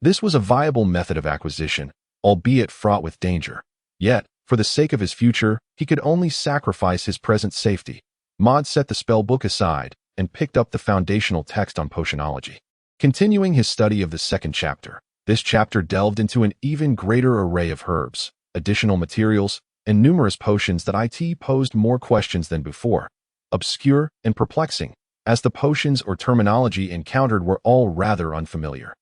This was a viable method of acquisition, albeit fraught with danger. Yet, for the sake of his future, he could only sacrifice his present safety. Maud set the spellbook aside and picked up the foundational text on potionology. Continuing his study of the second chapter, this chapter delved into an even greater array of herbs, additional materials, and numerous potions that posed more questions than before, obscure and perplexing, as the potions or terminology encountered were all rather unfamiliar.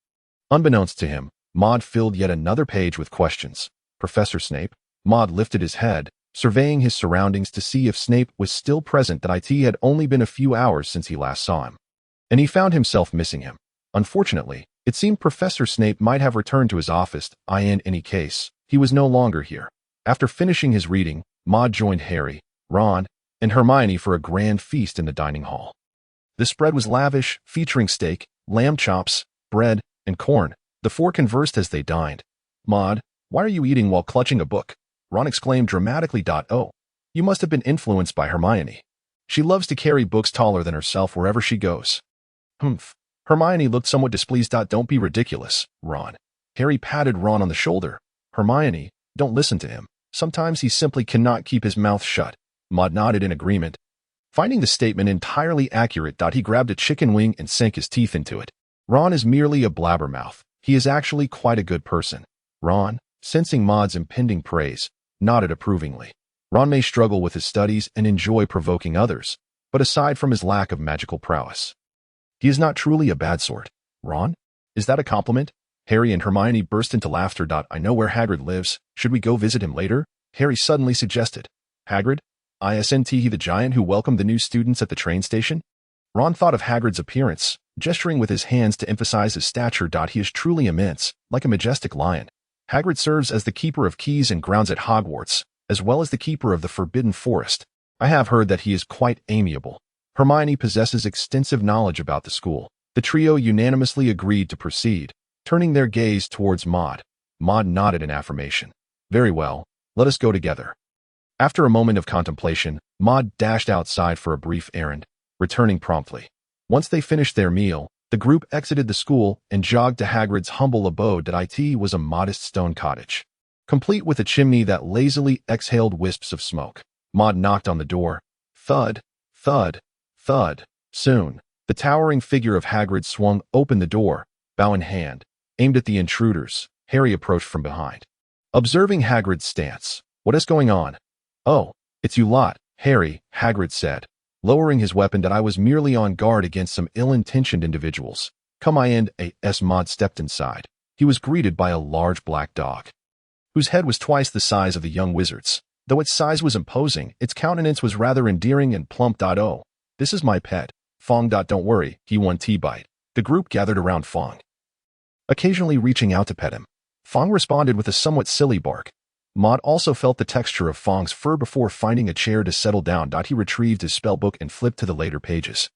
Unbeknownst to him, Maud filled yet another page with questions. Professor Snape? Maud lifted his head, surveying his surroundings to see if Snape was still present. That had only been a few hours since he last saw him, and he found himself missing him. Unfortunately, it seemed Professor Snape might have returned to his office. In any case, he was no longer here. After finishing his reading, Maud joined Harry, Ron, and Hermione for a grand feast in the dining hall. The spread was lavish, featuring steak, lamb chops, bread, and corn. The four conversed as they dined. "Maud, why are you eating while clutching a book?" Ron exclaimed dramatically. "Oh, you must have been influenced by Hermione. She loves to carry books taller than herself wherever she goes." "Humph." Hermione looked somewhat displeased. "Don't be ridiculous, Ron." Harry patted Ron on the shoulder. "Hermione, don't listen to him. Sometimes he simply cannot keep his mouth shut." Maud nodded in agreement. Finding the statement entirely accurate, he grabbed a chicken wing and sank his teeth into it. Ron is merely a blabbermouth. He is actually quite a good person. Ron, sensing Maud's impending praise, nodded approvingly. Ron may struggle with his studies and enjoy provoking others, but aside from his lack of magical prowess, he is not truly a bad sort. Ron? Is that a compliment? Harry and Hermione burst into laughter. "I know where Hagrid lives. Should we go visit him later?" Harry suddenly suggested. "Hagrid? Isn't he the giant who welcomed the new students at the train station?" Ron thought of Hagrid's appearance, gesturing with his hands to emphasize his stature. He is truly immense, like a majestic lion. Hagrid serves as the keeper of keys and grounds at Hogwarts, as well as the keeper of the Forbidden Forest. I have heard that he is quite amiable. Hermione possesses extensive knowledge about the school. The trio unanimously agreed to proceed, turning their gaze towards Maud. Maud nodded in affirmation. Very well, let us go together. After a moment of contemplation, Maud dashed outside for a brief errand, returning promptly. Once they finished their meal, the group exited the school and jogged to Hagrid's humble abode. It was a modest stone cottage, complete with a chimney that lazily exhaled wisps of smoke. Maud knocked on the door. Thud, thud, thud. Soon, the towering figure of Hagrid swung open the door, bow in hand, aimed at the intruders. Harry approached from behind. Observing Hagrid's stance, "What is going on?" "Oh, it's you lot, Harry," Hagrid said, lowering his weapon. "I was merely on guard against some ill-intentioned individuals. Come in." As Maud stepped inside, he was greeted by a large black dog, whose head was twice the size of the young wizard's. Though its size was imposing, its countenance was rather endearing and plump. "Oh, this is my pet, Fong. Don't worry, he won T-bite." The group gathered around Fong, occasionally reaching out to pet him. Fong responded with a somewhat silly bark. Maud also felt the texture of Fong's fur before finding a chair to settle down. He retrieved his spellbook and flipped to the later pages,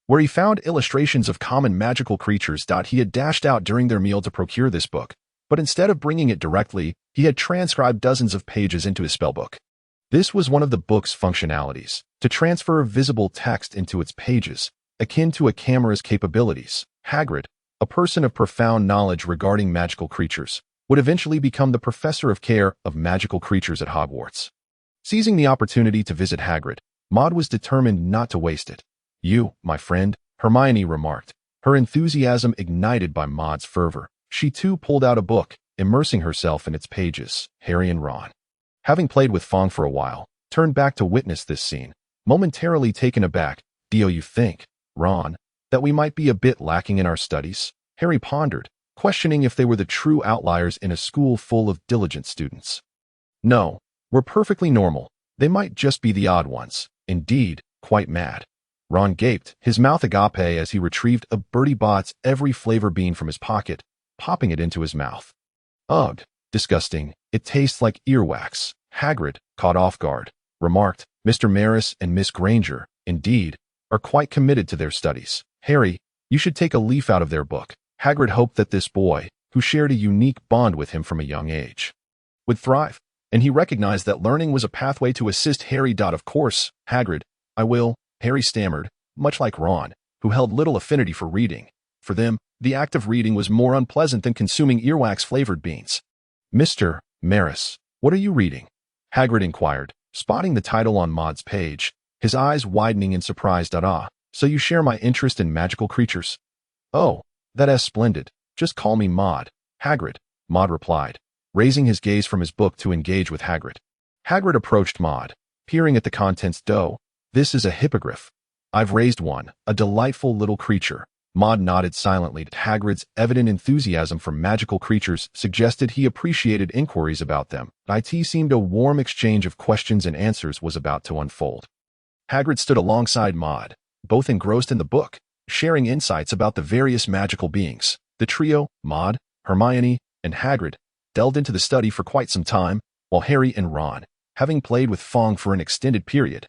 where he found illustrations of common magical creatures. He had dashed out during their meal to procure this book, but instead of bringing it directly, he had transcribed dozens of pages into his spellbook. This was one of the book's functionalities, to transfer visible text into its pages, akin to a camera's capabilities. Hagrid, a person of profound knowledge regarding magical creatures, would eventually become the professor of care of magical creatures at Hogwarts. Seizing the opportunity to visit Hagrid, Maud was determined not to waste it. "You, my friend," Hermione remarked, her enthusiasm ignited by Maud's fervor. She too pulled out a book, immersing herself in its pages. Harry and Ron, having played with Fong for a while, turned back to witness this scene, momentarily taken aback. "Do you think, Ron, that we might be a bit lacking in our studies?" Harry pondered, questioning if they were the true outliers in a school full of diligent students. "No, we're perfectly normal. They might just be the odd ones. Indeed, quite mad." Ron gaped, his mouth agape as he retrieved a Bertie Bott's every flavor bean from his pocket, popping it into his mouth. "Ugh, disgusting. It tastes like earwax." Hagrid, caught off guard, remarked, "Mr. Maris and Miss Granger, indeed, are quite committed to their studies. Harry, you should take a leaf out of their book." Hagrid hoped that this boy, who shared a unique bond with him from a young age, would thrive, and he recognized that learning was a pathway to assist Harry. "Of course, Hagrid, I will," Harry stammered, much like Ron, who held little affinity for reading. For them, the act of reading was more unpleasant than consuming earwax-flavored beans. "Mr. Maris, what are you reading?" Hagrid inquired, spotting the title on Maud's page, his eyes widening in surprise. "So you share my interest in magical creatures?" "Oh, that's splendid. Just call me Maud." "Hagrid," Maud replied, raising his gaze from his book to engage with Hagrid. Hagrid approached Maud, peering at the contents. "This is a hippogriff. I've raised one, a delightful little creature." Maud nodded silently. Hagrid's evident enthusiasm for magical creatures suggested he appreciated inquiries about them. It seemed a warm exchange of questions and answers was about to unfold. Hagrid stood alongside Maud, both engrossed in the book, sharing insights about the various magical beings. The trio, Maud, Hermione, and Hagrid, delved into the study for quite some time, while Harry and Ron, having played with Fong for an extended period,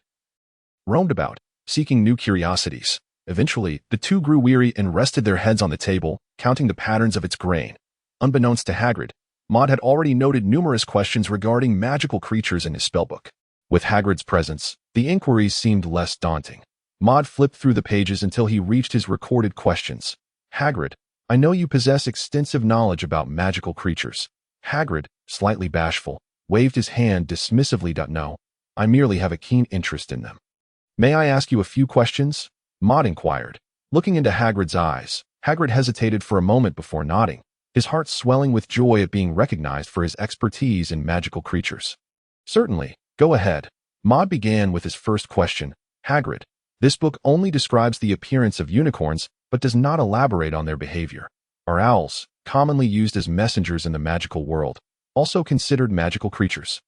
roamed about, seeking new curiosities. Eventually, the two grew weary and rested their heads on the table, counting the patterns of its grain. Unbeknownst to Hagrid, Maud had already noted numerous questions regarding magical creatures in his spellbook. With Hagrid's presence, the inquiries seemed less daunting. Maud flipped through the pages until he reached his recorded questions. "Hagrid, I know you possess extensive knowledge about magical creatures." Hagrid, slightly bashful, waved his hand dismissively. "No, I merely have a keen interest in them." "May I ask you a few questions?" Maud inquired, looking into Hagrid's eyes. Hagrid hesitated for a moment before nodding, his heart swelling with joy at being recognized for his expertise in magical creatures. "Certainly, go ahead." Maud began with his first question. "Hagrid, this book only describes the appearance of unicorns, but does not elaborate on their behavior. Are owls, commonly used as messengers in the magical world, also considered magical creatures?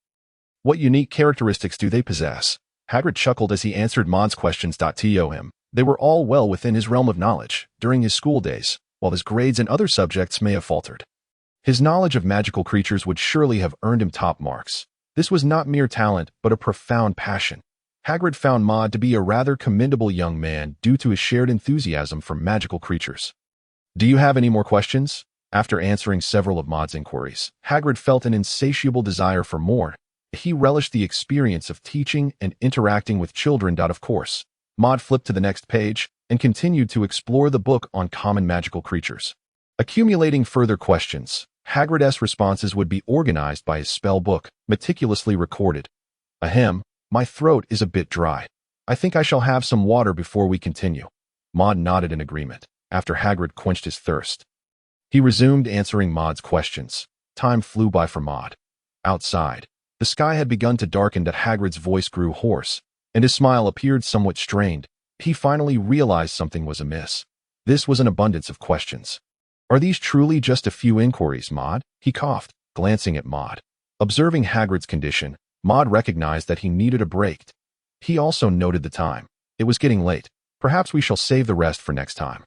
What unique characteristics do they possess?" Hagrid chuckled as he answered Maud's questions. To him, They were all well within his realm of knowledge during his school days, while his grades in other subjects may have faltered. His knowledge of magical creatures would surely have earned him top marks. This was not mere talent, but a profound passion. Hagrid found Maud to be a rather commendable young man due to his shared enthusiasm for magical creatures. "Do you have any more questions?" After answering several of Maud's inquiries, Hagrid felt an insatiable desire for more. He relished the experience of teaching and interacting with children. Of course, Maud flipped to the next page and continued to explore the book on common magical creatures. Accumulating further questions, Hagrid's responses would be organized by his spell book, meticulously recorded. "Ahem, my throat is a bit dry. I think I shall have some water before we continue." Maud nodded in agreement, after Hagrid quenched his thirst. He resumed answering Maud's questions. Time flew by for Maud. Outside, the sky had begun to darken. Hagrid's voice grew hoarse, and his smile appeared somewhat strained. He finally realized something was amiss. This was an abundance of questions. "Are these truly just a few inquiries, Maud?" he coughed, glancing at Maud. Observing Hagrid's condition, Maud recognized that he needed a break. He also noted the time. It was getting late. "Perhaps we shall save the rest for next time."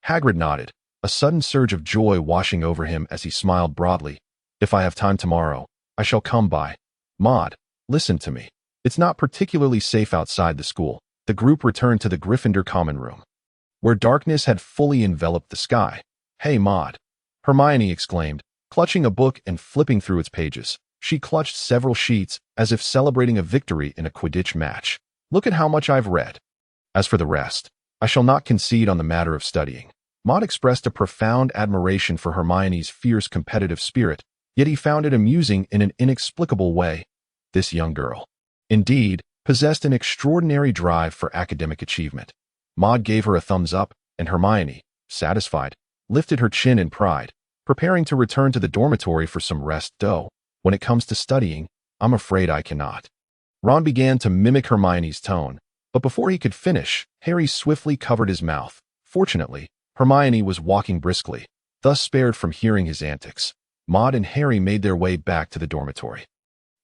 Hagrid nodded, a sudden surge of joy washing over him as he smiled broadly. "If I have time tomorrow, I shall come by." "Maud, listen to me. It's not particularly safe outside the school." The group returned to the Gryffindor common room, where darkness had fully enveloped the sky. "Hey, Maud!" Hermione exclaimed, clutching a book and flipping through its pages. She clutched several sheets, as if celebrating a victory in a Quidditch match. "Look at how much I've read. As for the rest, I shall not concede on the matter of studying." Maud expressed a profound admiration for Hermione's fierce competitive spirit, yet he found it amusing in an inexplicable way. This young girl, indeed, possessed an extraordinary drive for academic achievement. Maud gave her a thumbs up, and Hermione, satisfied, lifted her chin in pride, preparing to return to the dormitory for some rest. "Though, when it comes to studying, I'm afraid I cannot." Ron began to mimic Hermione's tone, but before he could finish, Harry swiftly covered his mouth. Fortunately, Hermione was walking briskly, thus spared from hearing his antics. Maud and Harry made their way back to the dormitory.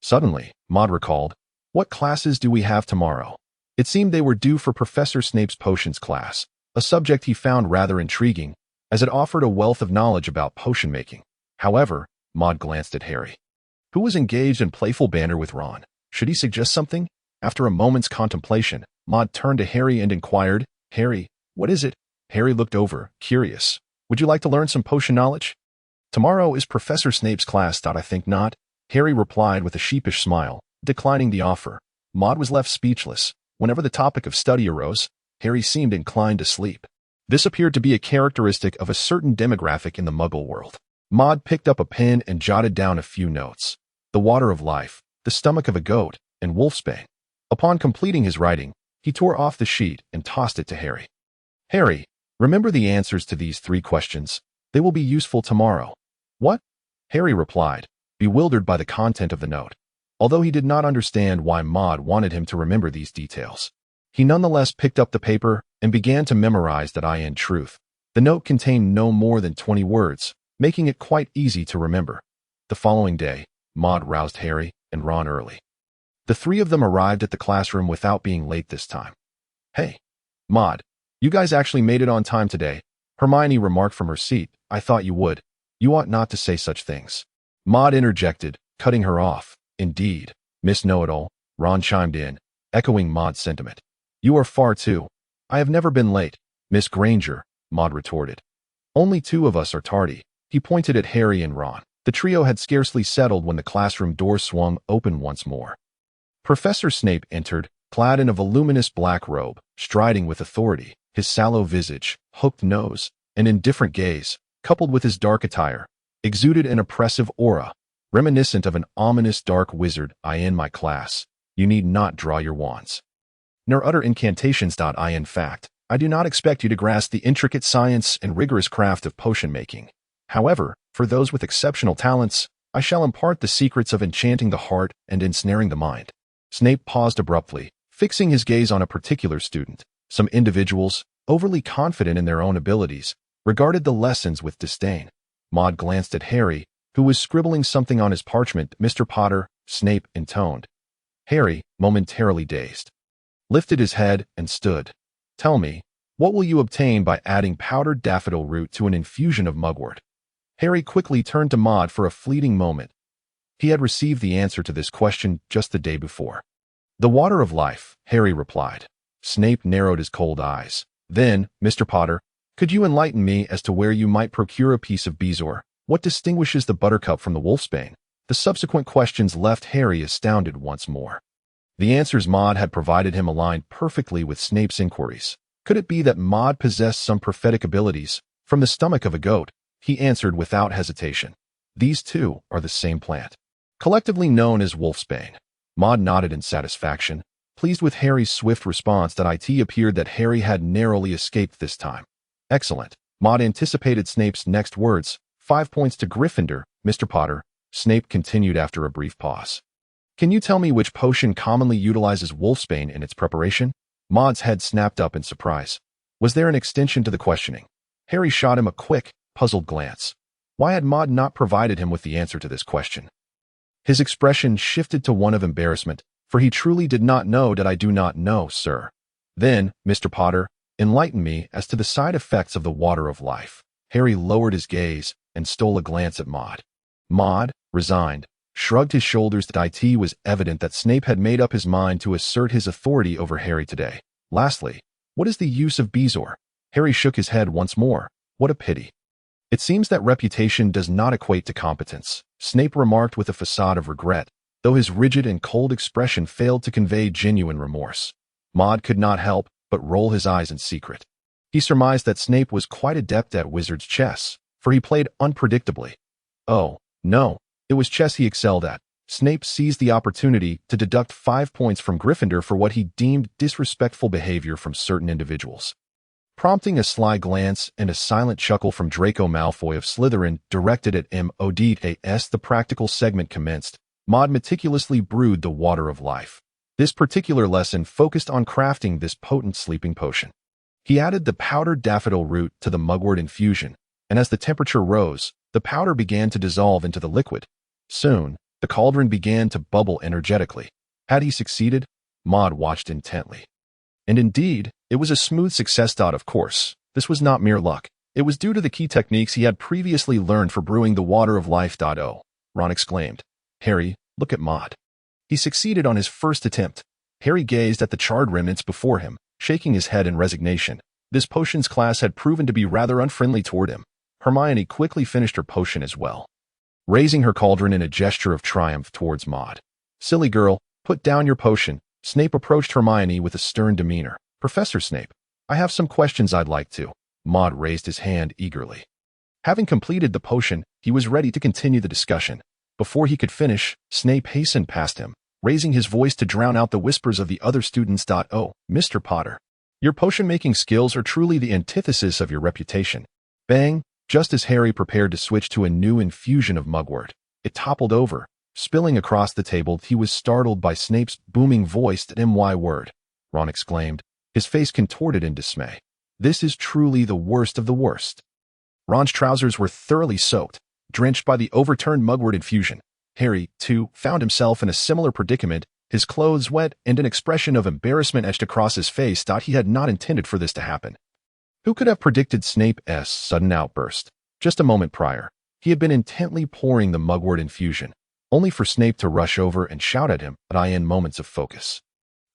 Suddenly, Maud recalled, "What classes do we have tomorrow?" It seemed they were due for Professor Snape's potions class, a subject he found rather intriguing, as it offered a wealth of knowledge about potion making. However, Maud glanced at Harry, who was engaged in playful banter with Ron. Should he suggest something? After a moment's contemplation, Maud turned to Harry and inquired, "Harry, what is it?" Harry looked over, curious. "Would you like to learn some potion knowledge?" "Tomorrow is Professor Snape's class. I think not," Harry replied with a sheepish smile, declining the offer. Maud was left speechless. Whenever the topic of study arose, Harry seemed inclined to sleep. This appeared to be a characteristic of a certain demographic in the Muggle world. Maud picked up a pen and jotted down a few notes. The water of life, the stomach of a goat, and wolfsbane. Upon completing his writing, he tore off the sheet and tossed it to Harry. "Harry, remember the answers to these 3 questions. They will be useful tomorrow." "What?" Harry replied, bewildered by the content of the note. Although he did not understand why Maud wanted him to remember these details, he nonetheless picked up the paper and began to memorize that in truth. The note contained no more than 20 words, making it quite easy to remember. The following day, Maud roused Harry and Ron early. The 3 of them arrived at the classroom without being late this time. "Hey, Maud, you guys actually made it on time today," Hermione remarked from her seat. "I thought you would. You ought not to say such things." Maud interjected, cutting her off. "Indeed, Miss Know-it-all," Ron chimed in, echoing Maud's sentiment. "You are far too. I have never been late, Miss Granger," Maud retorted. "Only 2 of us are tardy." He pointed at Harry and Ron. The trio had scarcely settled when the classroom door swung open once more. Professor Snape entered, clad in a voluminous black robe, striding with authority. His sallow visage, hooked nose, and indifferent gaze, coupled with his dark attire, exuded an oppressive aura, reminiscent of an ominous dark wizard. "In my class, you need not draw your wands, nor utter incantations. In fact, I do not expect you to grasp the intricate science and rigorous craft of potion making. However, for those with exceptional talents, I shall impart the secrets of enchanting the heart and ensnaring the mind." Snape paused abruptly, fixing his gaze on a particular student. Some individuals, overly confident in their own abilities, regarded the lessons with disdain. Maud glanced at Harry, who was scribbling something on his parchment. "Mr. Potter," Snape intoned. Harry, momentarily dazed, lifted his head and stood. Tell me, what will you obtain by adding powdered daffodil root to an infusion of mugwort? Harry quickly turned to Maud for a fleeting moment. He had received the answer to this question just the day before. The water of life, Harry replied. Snape narrowed his cold eyes. Then, Mr. Potter, could you enlighten me as to where you might procure a piece of bezoar? What distinguishes the buttercup from the wolfsbane? The subsequent questions left Harry astounded once more. The answers Maud had provided him aligned perfectly with Snape's inquiries. Could it be that Maud possessed some prophetic abilities? From the stomach of a goat, he answered without hesitation. These two are the same plant, collectively known as wolfsbane. Maud nodded in satisfaction, pleased with Harry's swift response that it appeared that Harry had narrowly escaped this time. Excellent. Maud anticipated Snape's next words. 5 points to Gryffindor, Mr. Potter. Snape continued after a brief pause. Can you tell me which potion commonly utilizes wolfsbane in its preparation? Maud's head snapped up in surprise. Was there an extension to the questioning? Harry shot him a quick, puzzled glance. Why had Maud not provided him with the answer to this question? His expression shifted to one of embarrassment, for he truly did not know that I do not know, sir. Then, Mr. Potter, enlighten me as to the side effects of the water of life. Harry lowered his gaze and stole a glance at Maud. Maud, resigned, shrugged his shoulders. It was evident that Snape had made up his mind to assert his authority over Harry today. Lastly, what is the use of bezoar? Harry shook his head once more. What a pity. It seems that reputation does not equate to competence, Snape remarked with a facade of regret, though his rigid and cold expression failed to convey genuine remorse. Maud could not help but roll his eyes in secret. He surmised that Snape was quite adept at wizard's chess, for he played unpredictably. Oh, no, it was chess he excelled at. Snape seized the opportunity to deduct 5 points from Gryffindor for what he deemed disrespectful behavior from certain individuals. Prompting a sly glance and a silent chuckle from Draco Malfoy of Slytherin directed at M.O.D.A.S. the practical segment commenced. Maud meticulously brewed the water of life. This particular lesson focused on crafting this potent sleeping potion. He added the powdered daffodil root to the mugwort infusion, and as the temperature rose, the powder began to dissolve into the liquid. Soon, the cauldron began to bubble energetically. Had he succeeded? Maud watched intently. And indeed, it was a smooth success. Of course, this was not mere luck. It was due to the key techniques he had previously learned for brewing the water of life. Oh, Ron exclaimed. Harry, look at Maud. He succeeded on his first attempt. Harry gazed at the charred remnants before him, shaking his head in resignation. This potions class had proven to be rather unfriendly toward him. Hermione quickly finished her potion as well, raising her cauldron in a gesture of triumph towards Maud. Silly girl, put down your potion. Snape approached Hermione with a stern demeanor. Professor Snape, I have some questions I'd like to. Maud raised his hand eagerly. Having completed the potion, he was ready to continue the discussion. Before he could finish, Snape hastened past him, raising his voice to drown out the whispers of the other students. Oh, Mr. Potter, your potion-making skills are truly the antithesis of your reputation. Bang! Just as Harry prepared to switch to a new infusion of mugwort, it toppled over. Spilling across the table, he was startled by Snape's booming voice. My word, Ron exclaimed, his face contorted in dismay. This is truly the worst of the worst. Ron's trousers were thoroughly soaked, drenched by the overturned mugwort infusion. Harry, too, found himself in a similar predicament, his clothes wet and an expression of embarrassment etched across his face. He had not intended for this to happen. Who could have predicted Snape's sudden outburst? Just a moment prior, he had been intently pouring the mugwort infusion, only for Snape to rush over and shout at him in moments of focus.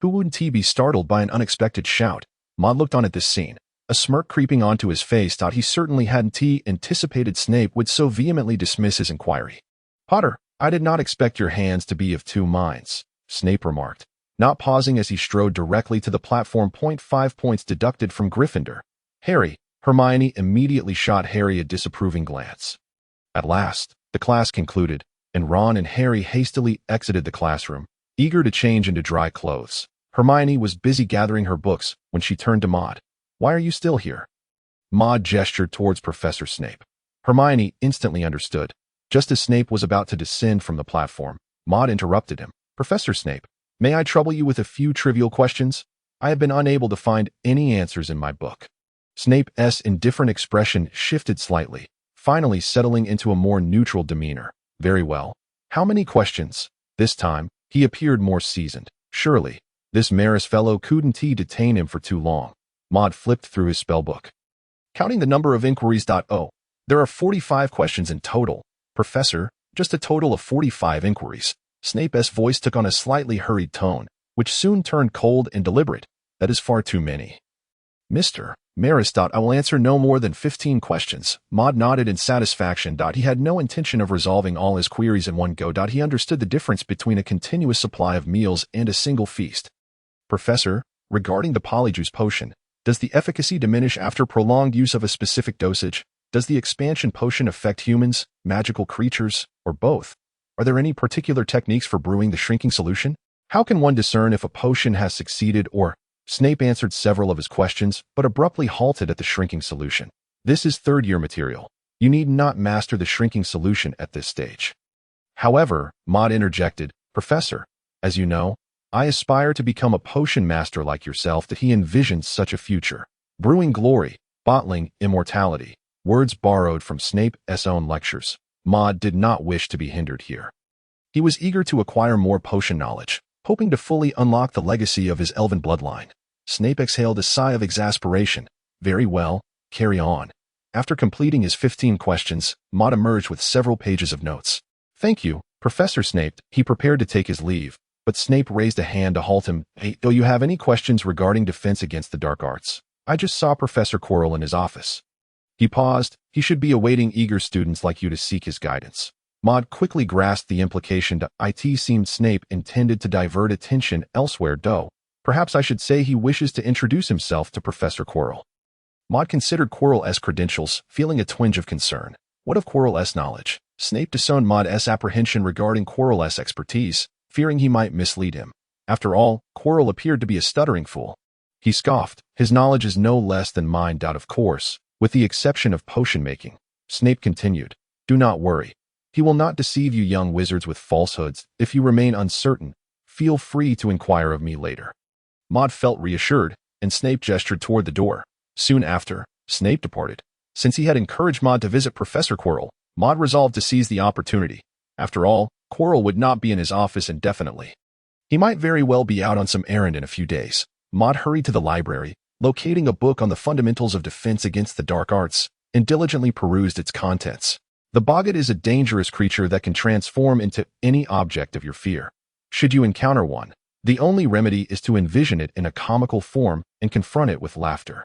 Who wouldn't he be startled by an unexpected shout? Maud looked on at this scene, a smirk creeping onto his face. He certainly hadn't anticipated Snape would so vehemently dismiss his inquiry. Potter, I did not expect your hands to be of two minds, Snape remarked, not pausing as he strode directly to the platform. 5 points deducted from Gryffindor. Harry, Hermione immediately shot Harry a disapproving glance. At last, the class concluded, and Ron and Harry hastily exited the classroom, eager to change into dry clothes. Hermione was busy gathering her books when she turned to Maud. Why are you still here? Maud gestured towards Professor Snape. Hermione instantly understood. Just as Snape was about to descend from the platform, Maud interrupted him. Professor Snape, may I trouble you with a few trivial questions? I have been unable to find any answers in my book. Snape's indifferent expression shifted slightly, finally settling into a more neutral demeanor. Very well. How many questions? This time, he appeared more seasoned. Surely, this Maris fellow couldn't detain him for too long. Maud flipped through his spellbook. Counting the number of inquiries. Oh, there are 45 questions in total. Professor, just a total of 45 inquiries. Snape's voice took on a slightly hurried tone, which soon turned cold and deliberate. That is far too many. Mr. Maris. I will answer no more than 15 questions. Maud nodded in satisfaction. He had no intention of resolving all his queries in one go. He understood the difference between a continuous supply of meals and a single feast. Professor, regarding the polyjuice potion, does the efficacy diminish after prolonged use of a specific dosage? Does the expansion potion affect humans, magical creatures, or both? Are there any particular techniques for brewing the shrinking solution? How can one discern if a potion has succeeded or... Snape answered several of his questions, but abruptly halted at the shrinking solution. This is third-year material. You need not master the shrinking solution at this stage. However, Maud interjected, Professor, as you know, I aspire to become a potion master like yourself. That he envisioned such a future. Brewing glory, bottling immortality. Words borrowed from Snape's own lectures. Maud did not wish to be hindered here. He was eager to acquire more potion knowledge, hoping to fully unlock the legacy of his elven bloodline. Snape exhaled a sigh of exasperation. Very well, carry on. After completing his 15 questions, Maud emerged with several pages of notes. Thank you, Professor Snape. He prepared to take his leave, but Snape raised a hand to halt him. Hey, do you have any questions regarding defense against the dark arts? I just saw Professor Quirrell in his office. He paused. He should be awaiting eager students like you to seek his guidance. Maud quickly grasped the implication. It seemed Snape intended to divert attention elsewhere. Perhaps I should say he wishes to introduce himself to Professor Quirrell. Maud considered Quirrell's credentials, feeling a twinge of concern. What of Quirrell's knowledge? Snape disowned Maud's apprehension regarding Quirrell's expertise, fearing he might mislead him. After all, Quirrell appeared to be a stuttering fool. He scoffed. His knowledge is no less than mine. Of course, with the exception of potion making. Snape continued. Do not worry. He will not deceive you young wizards with falsehoods. If you remain uncertain, feel free to inquire of me later. Maud felt reassured, and Snape gestured toward the door. Soon after, Snape departed. Since he had encouraged Maud to visit Professor Quirrell, Maud resolved to seize the opportunity. After all, Quirrell would not be in his office indefinitely. He might very well be out on some errand in a few days. Maud hurried to the library, locating a book on the fundamentals of defense against the dark arts, and diligently perused its contents. The boggart is a dangerous creature that can transform into any object of your fear. Should you encounter one, the only remedy is to envision it in a comical form and confront it with laughter.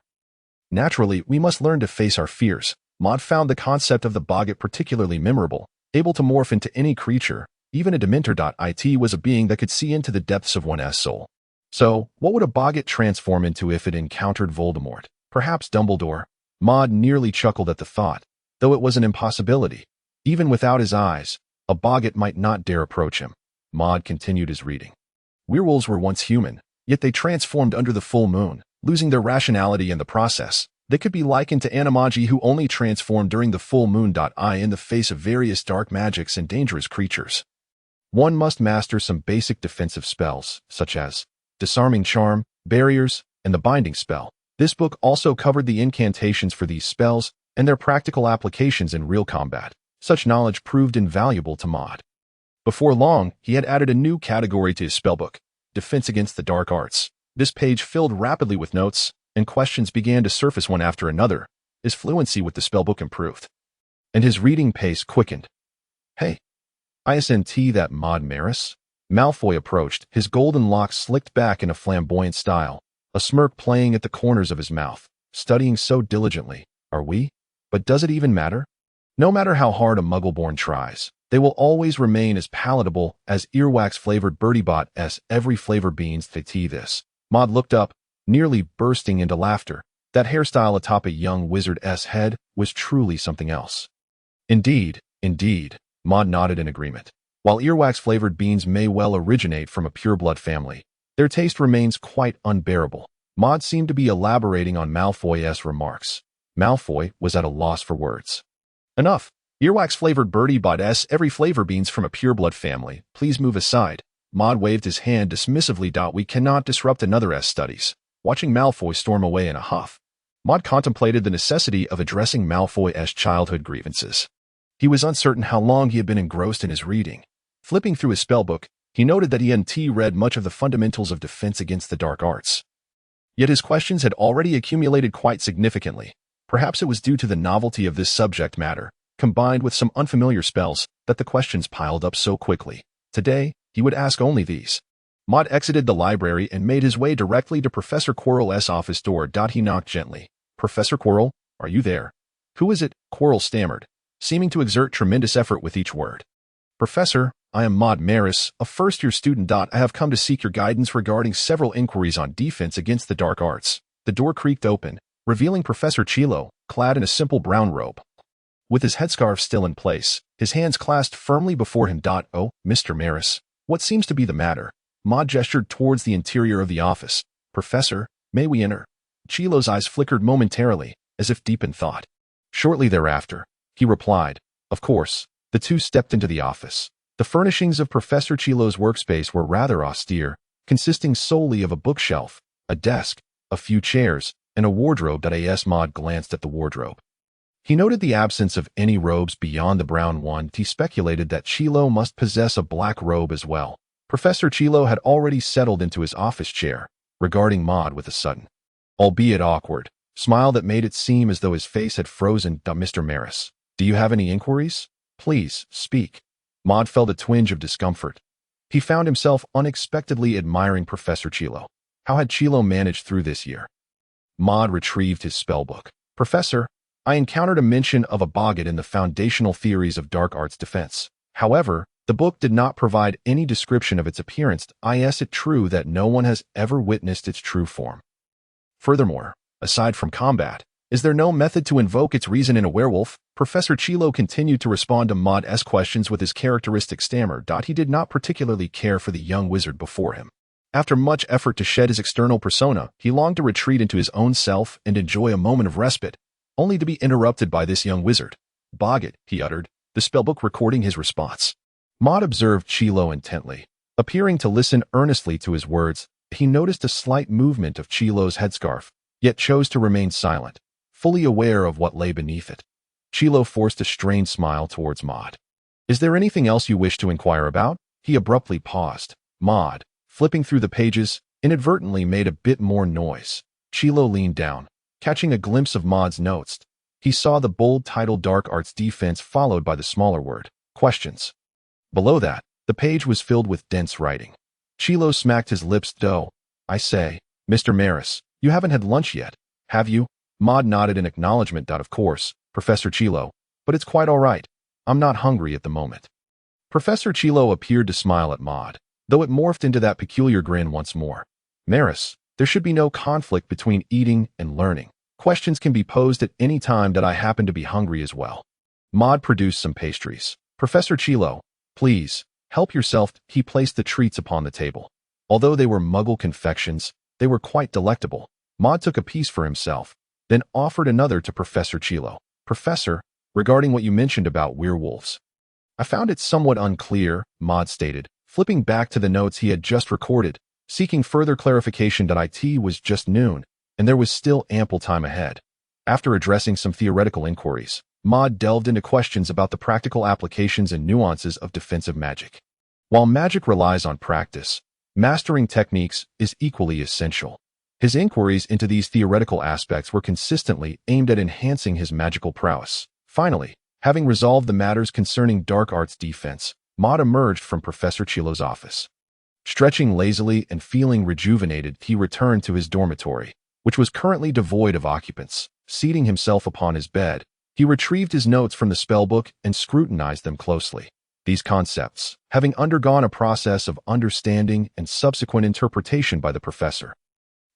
Naturally, we must learn to face our fears. Maud found the concept of the boggart particularly memorable, able to morph into any creature, even a Dementor. It was a being that could see into the depths of one's soul. So, what would a boggart transform into if it encountered Voldemort? Perhaps Dumbledore? Maud nearly chuckled at the thought, though it was an impossibility. Even without his eyes, a boggart might not dare approach him. Maud continued his reading. Werewolves were once human, yet they transformed under the full moon, losing their rationality in the process. They could be likened to animagi who only transform during the full moon. In the face of various dark magics and dangerous creatures. One must master some basic defensive spells, such as disarming charm, barriers, and the binding spell. This book also covered the incantations for these spells and their practical applications in real combat. Such knowledge proved invaluable to Maud. Before long, he had added a new category to his spellbook, Defense Against the Dark Arts. This page filled rapidly with notes, and questions began to surface one after another. His fluency with the spellbook improved, and his reading pace quickened. Hey, isn't that Maud Maris? Malfoy approached, his golden locks slicked back in a flamboyant style, a smirk playing at the corners of his mouth. Studying so diligently, are we? But does it even matter? No matter how hard a Muggleborn tries, they will always remain as palatable as earwax-flavored Bertie-Bot's every flavor beans. This. Maud looked up, nearly bursting into laughter. That hairstyle atop a young wizard's head was truly something else. Indeed, Maud nodded in agreement. While earwax-flavored beans may well originate from a pureblood family, their taste remains quite unbearable. Maud seemed to be elaborating on Malfoy's remarks. Malfoy was at a loss for words. Enough. Earwax-flavored Bertie-Bot's every flavor beans from a pureblood family. Please move aside. Maud waved his hand dismissively. We cannot disrupt another's studies. Watching Malfoy storm away in a huff, Maud contemplated the necessity of addressing Malfoy's childhood grievances. He was uncertain how long he had been engrossed in his reading. Flipping through his spellbook, he noted that he hadn't read much of the fundamentals of defense against the dark arts. Yet his questions had already accumulated quite significantly. Perhaps it was due to the novelty of this subject matter, combined with some unfamiliar spells, that the questions piled up so quickly. Today, he would ask only these. Maud exited the library and made his way directly to Professor Quirrell's office door. He knocked gently. "Professor Quirrell, are you there?" "Who is it?" Quirrell stammered, seeming to exert tremendous effort with each word. "Professor, I am Maud Maris, a first-year student. I have come to seek your guidance regarding several inquiries on defense against the dark arts." The door creaked open, revealing Professor Chilo, clad in a simple brown robe. With his headscarf still in place, his hands clasped firmly before him. "Oh, Mr. Maris, what seems to be the matter?" Maud gestured towards the interior of the office. "Professor, may we enter?" Chilo's eyes flickered momentarily, as if deep in thought. Shortly thereafter, he replied, "Of course." The two stepped into the office. The furnishings of Professor Chilo's workspace were rather austere, consisting solely of a bookshelf, a desk, a few chairs, and a wardrobe. As Maud glanced at the wardrobe, he noted the absence of any robes beyond the brown one. He speculated that Chilo must possess a black robe as well. Professor Chilo had already settled into his office chair, regarding Maud with a sudden, albeit awkward, smile that made it seem as though his face had frozen. "Mr. Maris, do you have any inquiries? Please, speak." Maud felt a twinge of discomfort. He found himself unexpectedly admiring Professor Chilo. How had Chilo managed through this year? Maud retrieved his spellbook. "Professor, I encountered a mention of a boggart in the foundational theories of dark arts defense. However, the book did not provide any description of its appearance. Is it true that no one has ever witnessed its true form? Furthermore, aside from combat, is there no method to invoke its reason in a werewolf?" Professor Chilo continued to respond to Maud's questions with his characteristic stammer. He did not particularly care for the young wizard before him. After much effort to shed his external persona, he longed to retreat into his own self and enjoy a moment of respite, only to be interrupted by this young wizard. "Boggart," he uttered, the spellbook recording his response. Maud observed Chilo intently. Appearing to listen earnestly to his words, he noticed a slight movement of Chilo's headscarf, yet chose to remain silent, fully aware of what lay beneath it. Chilo forced a strained smile towards Maud. "Is there anything else you wish to inquire about?" He abruptly paused. Maud, flipping through the pages, inadvertently made a bit more noise. Chilo leaned down, catching a glimpse of Maud's notes. He saw the bold title "Dark Arts Defense" followed by the smaller word, "Questions." Below that, the page was filled with dense writing. Chilo smacked his lips. "I say, Mr. Maris, you haven't had lunch yet, have you?" Maud nodded in acknowledgement. "Of course, Professor Chilo, but it's quite all right. I'm not hungry at the moment." Professor Chilo appeared to smile at Maud, though it morphed into that peculiar grin once more. "Maris, there should be no conflict between eating and learning. Questions can be posed at any time. I happen to be hungry as well." Maud produced some pastries. "Professor Chilo, please, help yourself." He placed the treats upon the table. Although they were Muggle confections, they were quite delectable. Maud took a piece for himself, then offered another to Professor Chilo. "Professor, regarding what you mentioned about werewolves, I found it somewhat unclear," Maud stated, flipping back to the notes he had just recorded, seeking further clarification. It was just noon, and there was still ample time ahead. After addressing some theoretical inquiries, Maud delved into questions about the practical applications and nuances of defensive magic. While magic relies on practice, mastering techniques is equally essential. His inquiries into these theoretical aspects were consistently aimed at enhancing his magical prowess. Finally, having resolved the matters concerning dark arts defense, Maud emerged from Professor Chilo's office. Stretching lazily and feeling rejuvenated, he returned to his dormitory, which was currently devoid of occupants. Seating himself upon his bed, he retrieved his notes from the spellbook and scrutinized them closely. These concepts, having undergone a process of understanding and subsequent interpretation by the professor,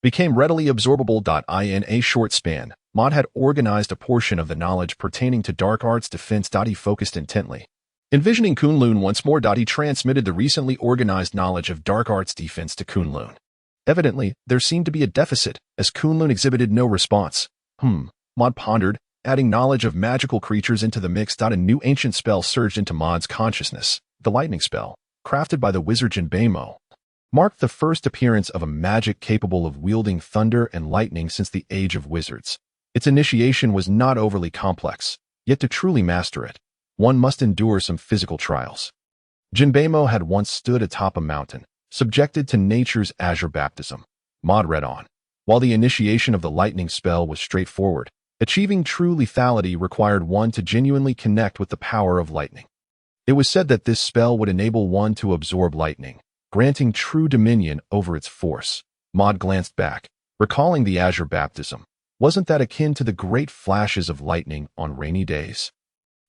became readily absorbable. In a short span, Maud had organized a portion of the knowledge pertaining to dark arts defense. He focused intently. Envisioning Kunlun once more, he transmitted the recently organized knowledge of dark arts defense to Kunlun. Evidently, there seemed to be a deficit, as Kunlun exhibited no response. Maud pondered, adding knowledge of magical creatures into the mix. A new ancient spell surged into Maud's consciousness. The lightning spell, crafted by the wizard Jinbei, marked the first appearance of a magic capable of wielding thunder and lightning since the Age of Wizards. Its initiation was not overly complex, yet to truly master it, one must endure some physical trials. Jinbei had once stood atop a mountain, subjected to nature's azure baptism. Maud read on. While the initiation of the lightning spell was straightforward, achieving true lethality required one to genuinely connect with the power of lightning. It was said that this spell would enable one to absorb lightning, granting true dominion over its force. Maud glanced back, recalling the azure baptism. Wasn't that akin to the great flashes of lightning on rainy days?